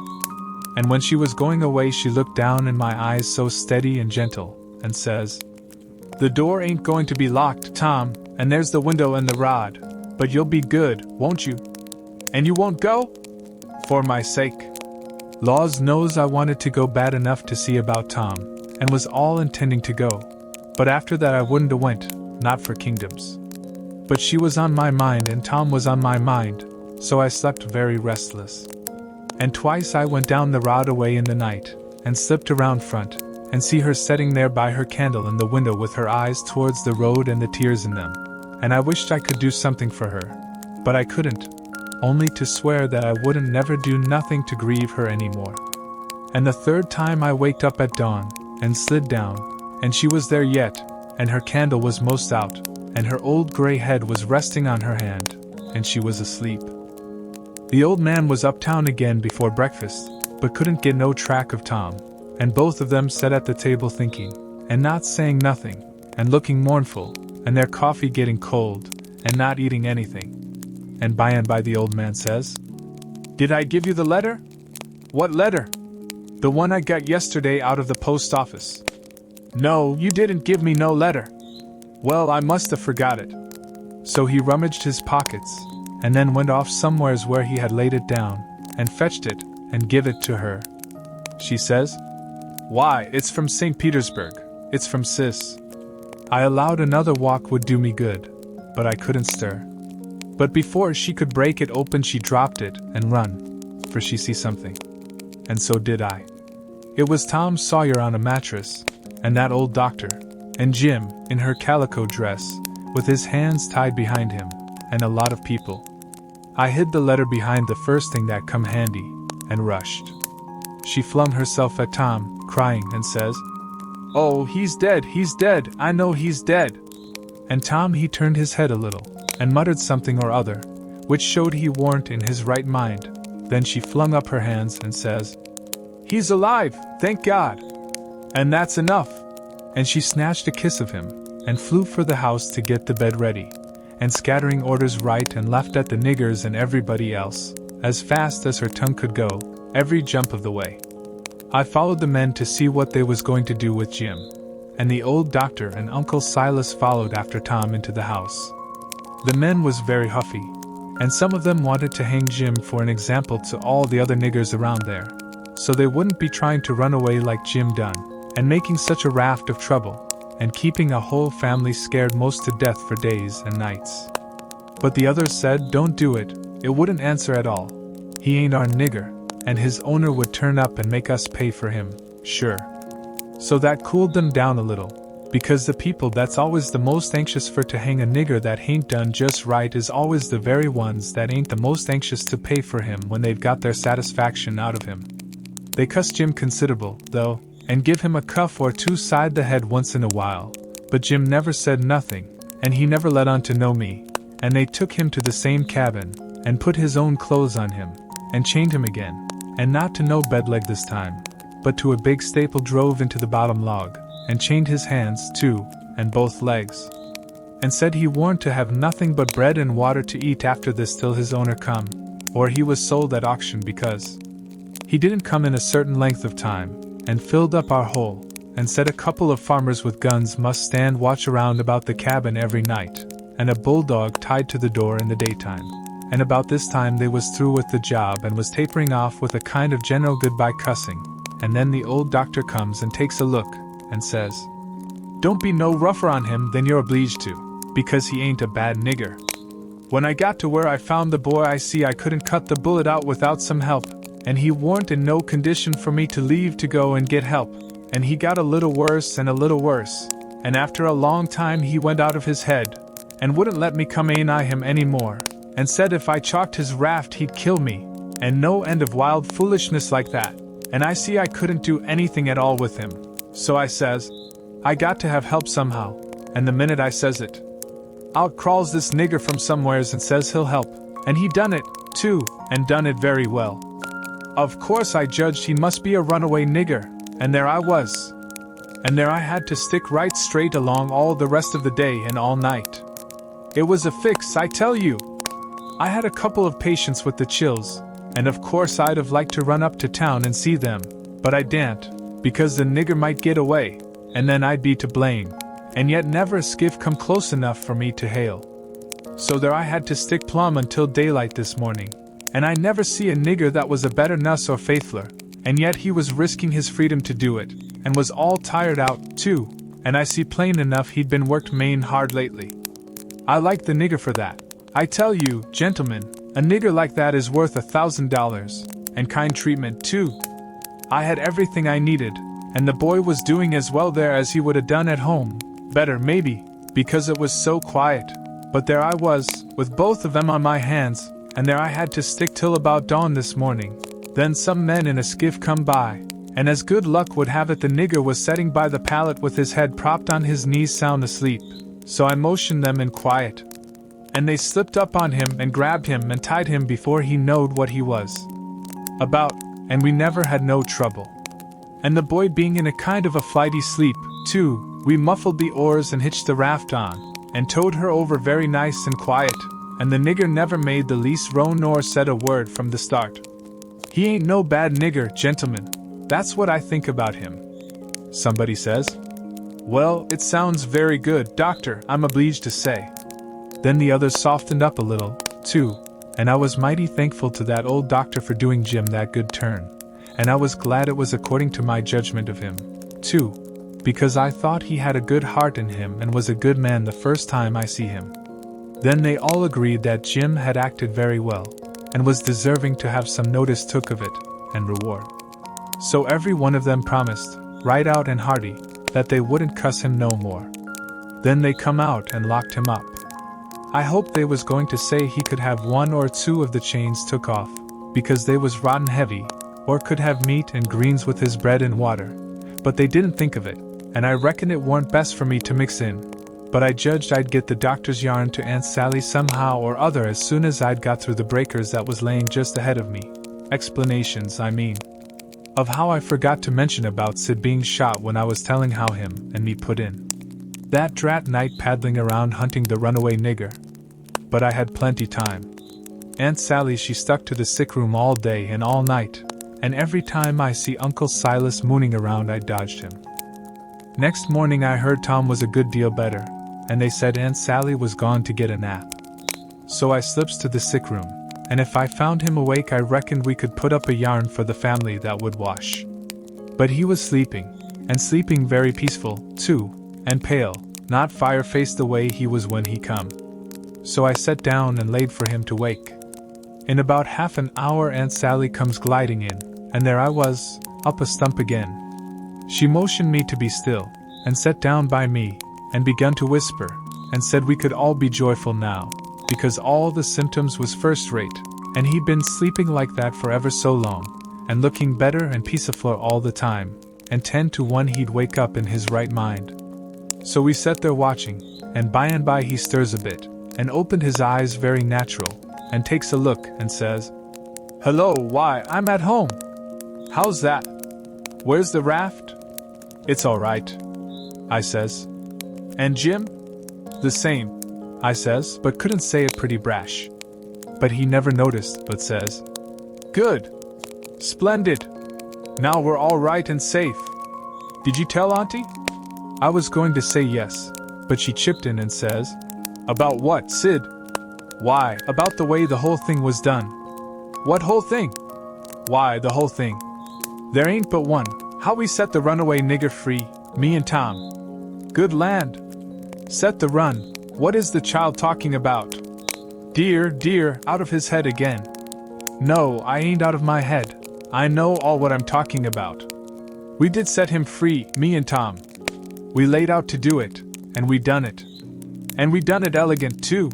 And when she was going away she looked down in my eyes so steady and gentle, and says, "The door ain't going to be locked, Tom, and there's the window and the rod, but you'll be good, won't you? And you won't go? For my sake." Laws knows I wanted to go bad enough to see about Tom, and was all intending to go, but after that I wouldn't have went, not for kingdoms. But she was on my mind and Tom was on my mind, so I slept very restless. And twice I went down the rod away in the night, and slipped around front, and see her sitting there by her candle in the window with her eyes towards the road and the tears in them, and I wished I could do something for her, but I couldn't, only to swear that I wouldn't never do nothing to grieve her any more. And the third time I waked up at dawn, and slid down, and she was there yet, and her candle was most out, and her old gray head was resting on her hand, and she was asleep. The old man was uptown again before breakfast, but couldn't get no track of Tom, and both of them sat at the table thinking, and not saying nothing, and looking mournful, and their coffee getting cold, and not eating anything. And by the old man says, "Did I give you the letter?" "What letter?" "The one I got yesterday out of the post office." "No, you didn't give me no letter." "Well, I must have forgot it." So he rummaged his pockets, and then went off somewheres where he had laid it down, and fetched it, and give it to her. She says, "Why, it's from St. Petersburg, it's from Sis." I allowed another walk would do me good, but I couldn't stir. But before she could break it open she dropped it, and run, for she see something. And so did I. It was Tom Sawyer on a mattress, and that old doctor, and Jim, in her calico dress, with his hands tied behind him, and a lot of people. I hid the letter behind the first thing that come handy, and rushed. She flung herself at Tom, crying, and says, "Oh, he's dead, I know he's dead." And Tom he turned his head a little, and muttered something or other, which showed he warn't in his right mind. Then she flung up her hands and says, "He's alive, thank God! And that's enough!" And she snatched a kiss of him, and flew for the house to get the bed ready, and scattering orders right and left at the niggers and everybody else, as fast as her tongue could go, every jump of the way. I followed the men to see what they was going to do with Jim, and the old doctor and Uncle Silas followed after Tom into the house. The men was very huffy, and some of them wanted to hang Jim for an example to all the other niggers around there, so they wouldn't be trying to run away like Jim done, and making such a raft of trouble, and keeping a whole family scared most to death for days and nights. But the others said, "Don't do it, it wouldn't answer at all. He ain't our nigger, and his owner would turn up and make us pay for him, sure." So that cooled them down a little, because the people that's always the most anxious for to hang a nigger that hain't done just right is always the very ones that ain't the most anxious to pay for him when they've got their satisfaction out of him. They cuss Jim considerable, though, and give him a cuff or two side the head once in a while, but Jim never said nothing, and he never let on to know me, and they took him to the same cabin, and put his own clothes on him, and chained him again, and not to no bed leg this time, but to a big staple drove into the bottom log, and chained his hands, too, and both legs, and said he warned to have nothing but bread and water to eat after this till his owner come, or he was sold at auction because he didn't come in a certain length of time, and filled up our hole, and said a couple of farmers with guns must stand watch around about the cabin every night, and a bulldog tied to the door in the daytime. And about this time they was through with the job and was tapering off with a kind of general goodbye cussing, and then the old doctor comes and takes a look, and says, "Don't be no rougher on him than you're obliged to, because he ain't a bad nigger." When I got to where I found the boy, I see I couldn't cut the bullet out without some help, and he warn't in no condition for me to leave to go and get help, and he got a little worse and a little worse, and after a long time he went out of his head, and wouldn't let me come anigh him any more, and said if I chalked his raft he'd kill me, and no end of wild foolishness like that, and I see I couldn't do anything at all with him. So I says, I got to have help somehow, and the minute I says it, out crawls this nigger from somewheres and says he'll help, and he done it, too, and done it very well. Of course I judged he must be a runaway nigger, and there I was. And there I had to stick right straight along all the rest of the day and all night. It was a fix, I tell you. I had a couple of patients with the chills, and of course I'd have liked to run up to town and see them, but I daren't, because the nigger might get away, and then I'd be to blame, and yet never a skiff come close enough for me to hail. So there I had to stick plumb until daylight this morning, and I never see a nigger that was a better nuss or faithfuler, and yet he was risking his freedom to do it, and was all tired out, too, and I see plain enough he'd been worked main hard lately. I like the nigger for that. I tell you, gentlemen, a nigger like that is worth $1,000, and kind treatment, too. I had everything I needed, and the boy was doing as well there as he would have done at home, better maybe, because it was so quiet, but there I was, with both of them on my hands, and there I had to stick till about dawn this morning. Then some men in a skiff come by, and as good luck would have it the nigger was sitting by the pallet with his head propped on his knees sound asleep, so I motioned them in quiet. And they slipped up on him and grabbed him and tied him before he knowed what he was about, and we never had no trouble. And the boy being in a kind of a flighty sleep, too, we muffled the oars and hitched the raft on, and towed her over very nice and quiet, and the nigger never made the least groan nor said a word from the start. He ain't no bad nigger, gentlemen. That's what I think about him. Somebody says, "Well, it sounds very good, doctor, I'm obliged to say." Then the others softened up a little, too, and I was mighty thankful to that old doctor for doing Jim that good turn, and I was glad it was according to my judgment of him, too, because I thought he had a good heart in him and was a good man the first time I see him. Then they all agreed that Jim had acted very well, and was deserving to have some notice took of it, and reward. So every one of them promised, right out and hearty, that they wouldn't cuss him no more. Then they come out and locked him up. I hoped they was going to say he could have one or two of the chains took off, because they was rotten heavy, or could have meat and greens with his bread and water, but they didn't think of it, and I reckon it warn't best for me to mix in, but I judged I'd get the doctor's yarn to Aunt Sally somehow or other as soon as I'd got through the breakers that was laying just ahead of me. Explanations, I mean, of how I forgot to mention about Sid being shot when I was telling how him and me put in that drat night paddling around hunting the runaway nigger. But I had plenty time. Aunt Sally, she stuck to the sick room all day and all night, and every time I see Uncle Silas mooning around I dodged him. Next morning I heard Tom was a good deal better, and they said Aunt Sally was gone to get a nap. So I slips to the sick room, and if I found him awake I reckoned we could put up a yarn for the family that would wash. But he was sleeping, and sleeping very peaceful, too, and pale, not fire-faced the way he was when he come. So I sat down and laid for him to wake. In about half an hour Aunt Sally comes gliding in, and there I was, up a stump again. She motioned me to be still, and sat down by me, and begun to whisper, and said we could all be joyful now, because all the symptoms was first rate, and he'd been sleeping like that for ever so long, and looking better and peaceful all the time, and 10 to 1 he'd wake up in his right mind. So we sat there watching, and by he stirs a bit, and opened his eyes very natural, and takes a look, and says, "Hello, why, I'm at home. How's that? Where's the raft?" "It's all right," I says. "And Jim?" "The same," I says, but couldn't say it pretty brash. But he never noticed, but says, "Good. Splendid. Now we're all right and safe. Did you tell Auntie?" I was going to say yes, but she chipped in and says, "About what, Sid?" "Why, about the way the whole thing was done." "What whole thing?" "Why, the whole thing. There ain't but one, how we set the runaway nigger free, me and Tom." "Good land. Set the run, what is the child talking about?" Dear, out of his head again." "No, I ain't out of my head. I know all what I'm talking about. We did set him free, me and Tom. We laid out to do it, and we done it. And we done it elegant too."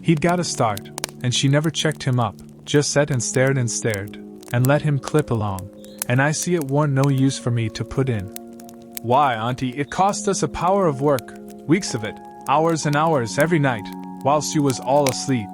He'd got a start, and she never checked him up, just sat and stared, and let him clip along, and I see it warn't no use for me to put in. "Why, Auntie, it cost us a power of work, weeks of it, hours and hours every night, whilst you was all asleep.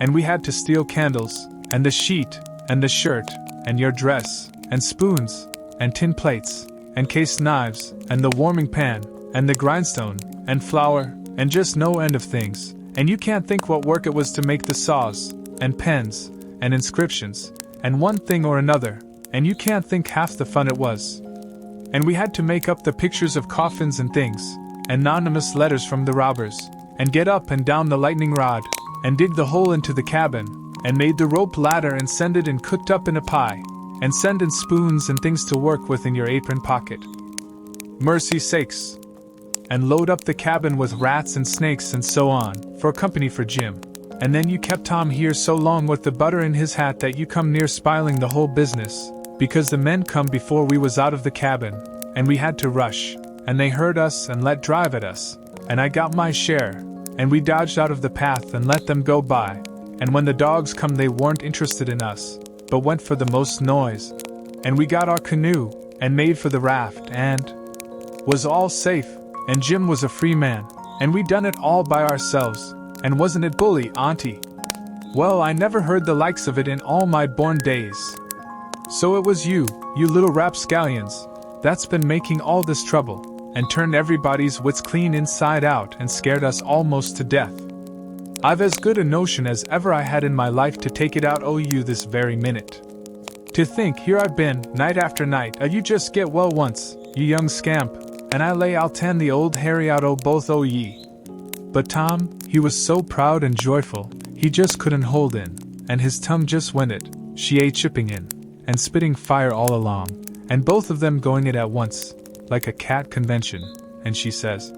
And we had to steal candles, and the sheet, and the shirt, and your dress, and spoons, and tin plates, and case knives, and the warming pan, and the grindstone, and flour, and just no end of things, and you can't think what work it was to make the saws, and pens, and inscriptions, and one thing or another, and you can't think half the fun it was. And we had to make up the pictures of coffins and things, anonymous letters from the robbers, and get up and down the lightning rod, and dig the hole into the cabin, and made the rope ladder and send it and cooked up in a pie, and send in spoons and things to work with in your apron pocket. Mercy sakes! And load up the cabin with rats and snakes and so on, for company for Jim. And then you kept Tom here so long with the butter in his hat that you come near spiling the whole business, because the men come before we was out of the cabin, and we had to rush, and they heard us and let drive at us, and I got my share, and we dodged out of the path and let them go by, and when the dogs come they weren't interested in us, but went for the most noise, and we got our canoe, and made for the raft, and was all safe, and Jim was a free man, and we done it all by ourselves, and wasn't it bully, Auntie? Well, I never heard the likes of it in all my born days. So it was you little rapscallions, that's been making all this trouble, and turned everybody's wits clean inside out and scared us almost to death. I've as good a notion as ever I had in my life to take it out o' you this very minute. To think, here I've been, night after night, you just get well once, you young scamp, and I lay I'll tan the old Harry out o' both o' ye. But Tom, he was so proud and joyful, he just couldn't hold in, and his tongue just went it, she a chipping in, and spitting fire all along, and both of them going it at once, like a cat convention, and she says,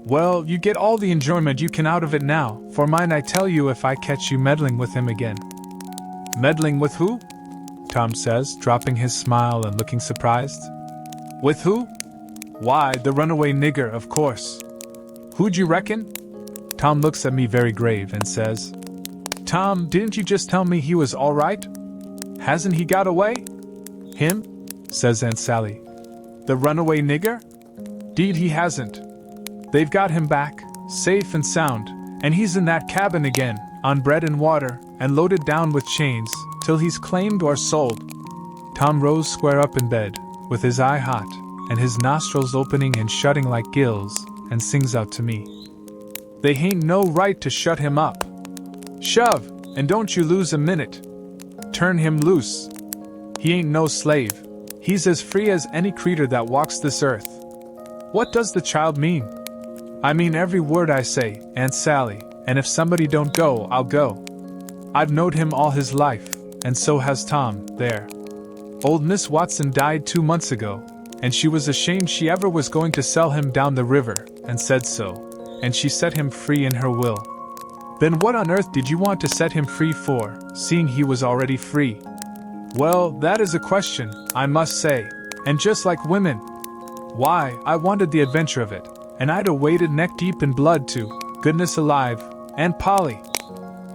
"Well, you get all the enjoyment you can out of it now, for mine I tell you if I catch you meddling with him again." "Meddling with who?" Tom says, dropping his smile and looking surprised. "With who? Why, the runaway nigger, of course. Who'd you reckon?" Tom looks at me very grave and says, "Tom, didn't you just tell me he was all right? Hasn't he got away?" "Him?" says Aunt Sally. "The runaway nigger? 'Deed he hasn't. They've got him back, safe and sound, and he's in that cabin again, on bread and water, and loaded down with chains, till he's claimed or sold." Tom rose square up in bed, with his eye hot, and his nostrils opening and shutting like gills, and sings out to me, "They hain't no right to shut him up. Shove, and don't you lose a minute. Turn him loose. He ain't no slave. He's as free as any creature that walks this earth." "What does the child mean?" "I mean every word I say, Aunt Sally, and if somebody don't go, I'll go. I've knowed him all his life, and so has Tom, there. Old Miss Watson died 2 months ago, and she was ashamed she ever was going to sell him down the river, and said so, and she set him free in her will. Then what on earth did you want to set him free for, seeing he was already free? Well, that is a question, I must say, and just like women. Why, I wanted the adventure of it, and I'd have waded neck-deep in blood too, goodness alive, Aunt Polly.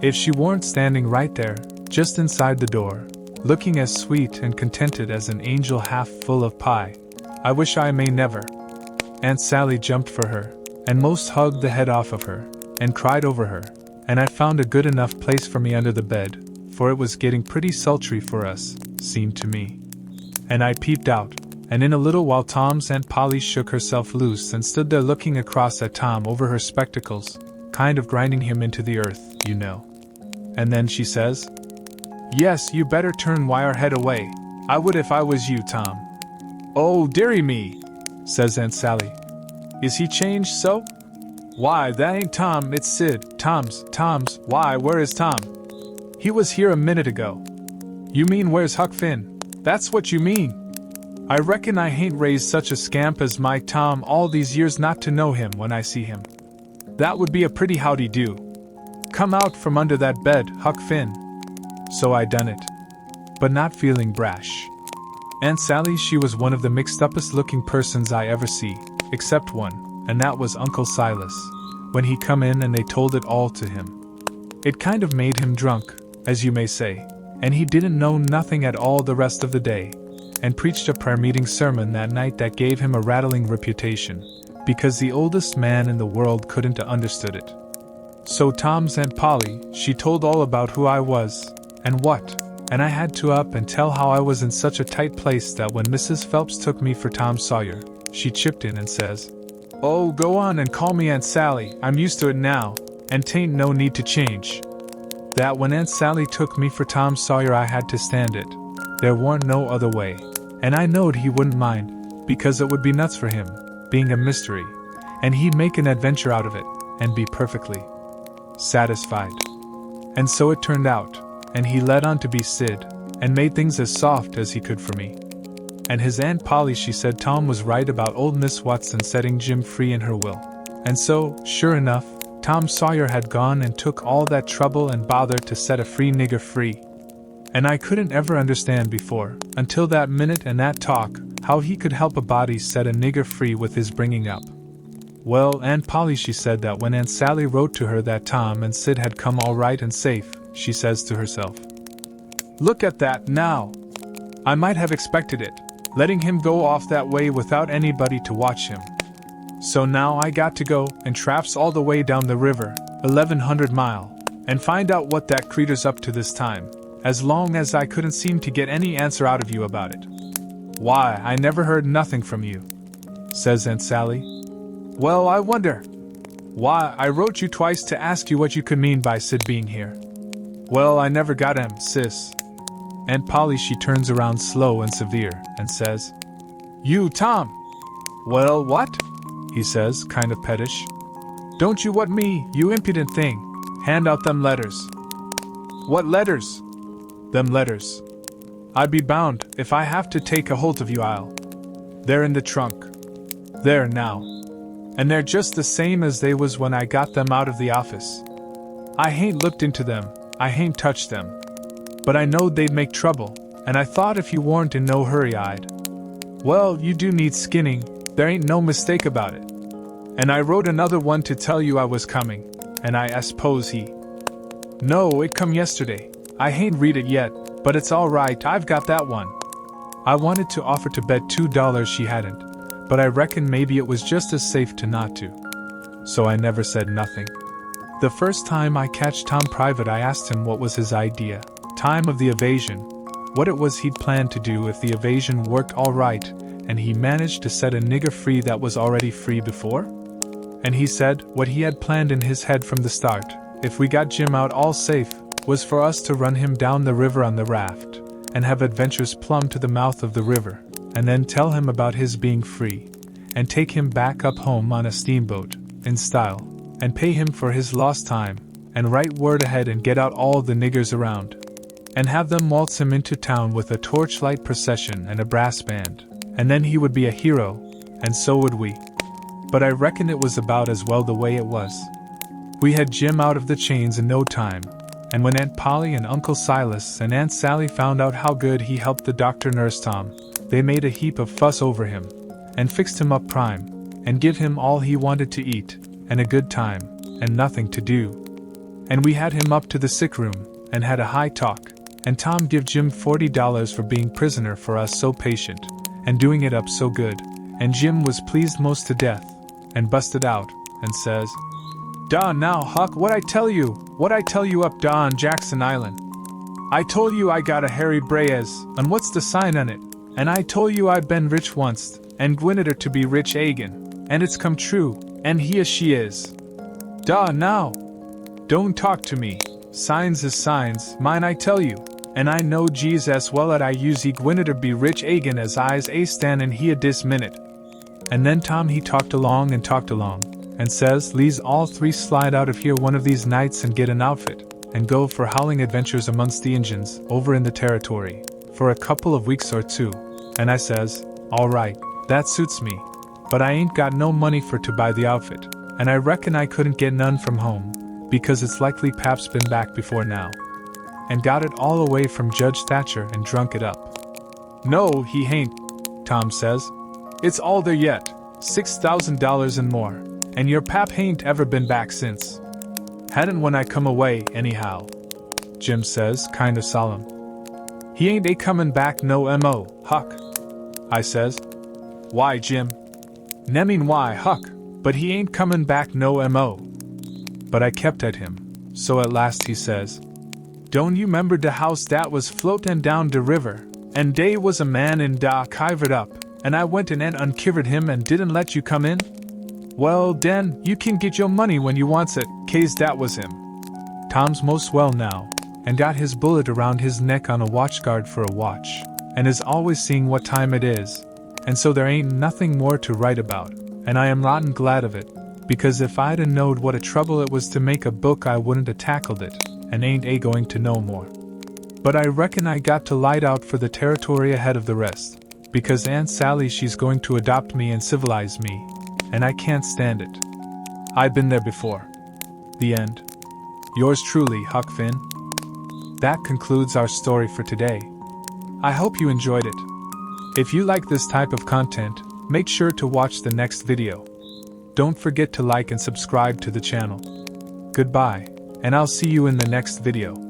If she weren't standing right there, just inside the door, looking as sweet and contented as an angel half full of pie, I wish I may never. Aunt Sally jumped for her, and most hugged the head off of her, and cried over her, and I found a good enough place for me under the bed, for it was getting pretty sultry for us, seemed to me. And I peeped out, and in a little while Tom's Aunt Polly shook herself loose and stood there looking across at Tom over her spectacles, kind of grinding him into the earth, you know. And then she says, "Yes, you better turn wire head away. I would if I was you, Tom." "Oh, dearie me," says Aunt Sally. "Is he changed so?" "Why, that ain't Tom, it's Sid. Tom's, why, where is Tom?" "He was here a minute ago." "You mean where's Huck Finn? That's what you mean. I reckon I hain't raised such a scamp as my Tom all these years not to know him when I see him. That would be a pretty howdy-do. Come out from under that bed, Huck Finn." So I done it. But not feeling brash. Aunt Sally, she was one of the mixed-uppest looking persons I ever see, except one, and that was Uncle Silas, when he come in and they told it all to him. It kind of made him drunk, as you may say, and he didn't know nothing at all the rest of the day, and preached a prayer-meeting sermon that night that gave him a rattling reputation, because the oldest man in the world couldn't have understood it. So Tom's Aunt Polly, she told all about who I was, and what, and I had to up and tell how I was in such a tight place that when Mrs. Phelps took me for Tom Sawyer, she chipped in and says, "Oh, go on and call me Aunt Sally, I'm used to it now, and 'tain't no need to change." That when Aunt Sally took me for Tom Sawyer I had to stand it. There warn't no other way, and I knowed he wouldn't mind, because it would be nuts for him, being a mystery, and he'd make an adventure out of it, and be perfectly satisfied. And so it turned out, and he led on to be Sid, and made things as soft as he could for me. And his Aunt Polly, she said Tom was right about old Miss Watson setting Jim free in her will. And so, sure enough, Tom Sawyer had gone and took all that trouble and bother to set a free nigger free. And I couldn't ever understand before, until that minute and that talk, how he could help a body set a nigger free with his bringing up. Well, Aunt Polly, she said that when Aunt Sally wrote to her that Tom and Sid had come all right and safe, she says to herself, "Look at that now! I might have expected it, letting him go off that way without anybody to watch him. So now I got to go and traps all the way down the river, 1100 mile, and find out what that creeter's up to this time, as long as I couldn't seem to get any answer out of you about it." "Why, I never heard nothing from you," says Aunt Sally. "Well, I wonder. Why, I wrote you twice to ask you what you could mean by Sid being here." "Well, I never got him, sis." Aunt Polly, she turns around slow and severe, and says, "You, Tom!" "Well, what?" he says, kind of pettish. "Don't you what me, you impudent thing? Hand out them letters." "What letters?" "Them letters. I'd be bound, if I have to take a holt of you they're in the trunk. There now. And they're just the same as they was when I got them out of the office. I hain't looked into them, I hain't touched them. But I knowed they'd make trouble, and I thought if you weren't in no hurry well, you do need skinning, there ain't no mistake about it. And I wrote another one to tell you I was coming, and I suppose he. No, it come yesterday. I hain't read it yet, but it's all right, I've got that one. I wanted to offer to bet $2 she hadn't, but I reckon maybe it was just as safe to not to. So I never said nothing. The first time I catched Tom private, I asked him what was his idea, time of the evasion, what it was he'd planned to do if the evasion worked all right, and he managed to set a nigger free that was already free before? And he said what he had planned in his head from the start, if we got Jim out all safe, was for us to run him down the river on the raft, and have adventures plumb to the mouth of the river, and then tell him about his being free, and take him back up home on a steamboat, in style, and pay him for his lost time, and write word ahead and get out all the niggers around, and have them waltz him into town with a torchlight procession and a brass band, and then he would be a hero, and so would we. But I reckon it was about as well the way it was. We had Jim out of the chains in no time, and when Aunt Polly and Uncle Silas and Aunt Sally found out how good he helped the doctor nurse Tom, they made a heap of fuss over him, and fixed him up prime, and give him all he wanted to eat, and a good time, and nothing to do. And we had him up to the sick room, and had a high talk, and Tom give Jim $40 for being prisoner for us so patient, and doing it up so good, and Jim was pleased most to death, and busted out, and says, "Daw now, Huck, what I tell you up daw on Jackson Island? I told you I got a Harry Breyes, and what's the sign on it? And I told you I been rich once, and Gwyneder to be rich agin, and it's come true, and he as she is. Daw now! Don't talk to me, signs is signs, mine I tell you, and I know G's as well at I use he Gwyneder be rich agin as I's a stan and he a dis minute." And then Tom he talked along, and says, "Le's all three slide out of here one of these nights and get an outfit, and go for howling adventures amongst the Injuns, over in the territory, for a couple of weeks or two." And I says, "All right, that suits me, but I ain't got no money for to buy the outfit, and I reckon I couldn't get none from home, because it's likely Pap's been back before now, and got it all away from Judge Thatcher and drunk it up." "No, he hain't," Tom says. "It's all there yet, $6,000 and more, and your Pap hain't ever been back since. Hadn't when I come away, anyhow," Jim says, kinda solemn. "He ain't a comin' back no mo, Huck," I says. "Why, Jim?" "Nemean why, Huck, but he ain't comin' back no mo." But I kept at him, so at last he says, "Don't you 'member de house dat was floatin' down de river, and dey was a man in da kivered up, and I went in and unkivered him and didn't let you come in? Well, den, you can get your money when you wants it, case that was him." Tom's most well now, and got his bullet around his neck on a watchguard for a watch, and is always seeing what time it is, and so there ain't nothing more to write about, and I am rotten glad of it, because if I'd a knowed what a trouble it was to make a book I wouldn't a tackled it, and ain't a going to know more. But I reckon I got to light out for the territory ahead of the rest, because Aunt Sally she's going to adopt me and civilize me, and I can't stand it. I've been there before. The end. Yours truly, Huck Finn. That concludes our story for today. I hope you enjoyed it. If you like this type of content, make sure to watch the next video. Don't forget to like and subscribe to the channel. Goodbye, and I'll see you in the next video.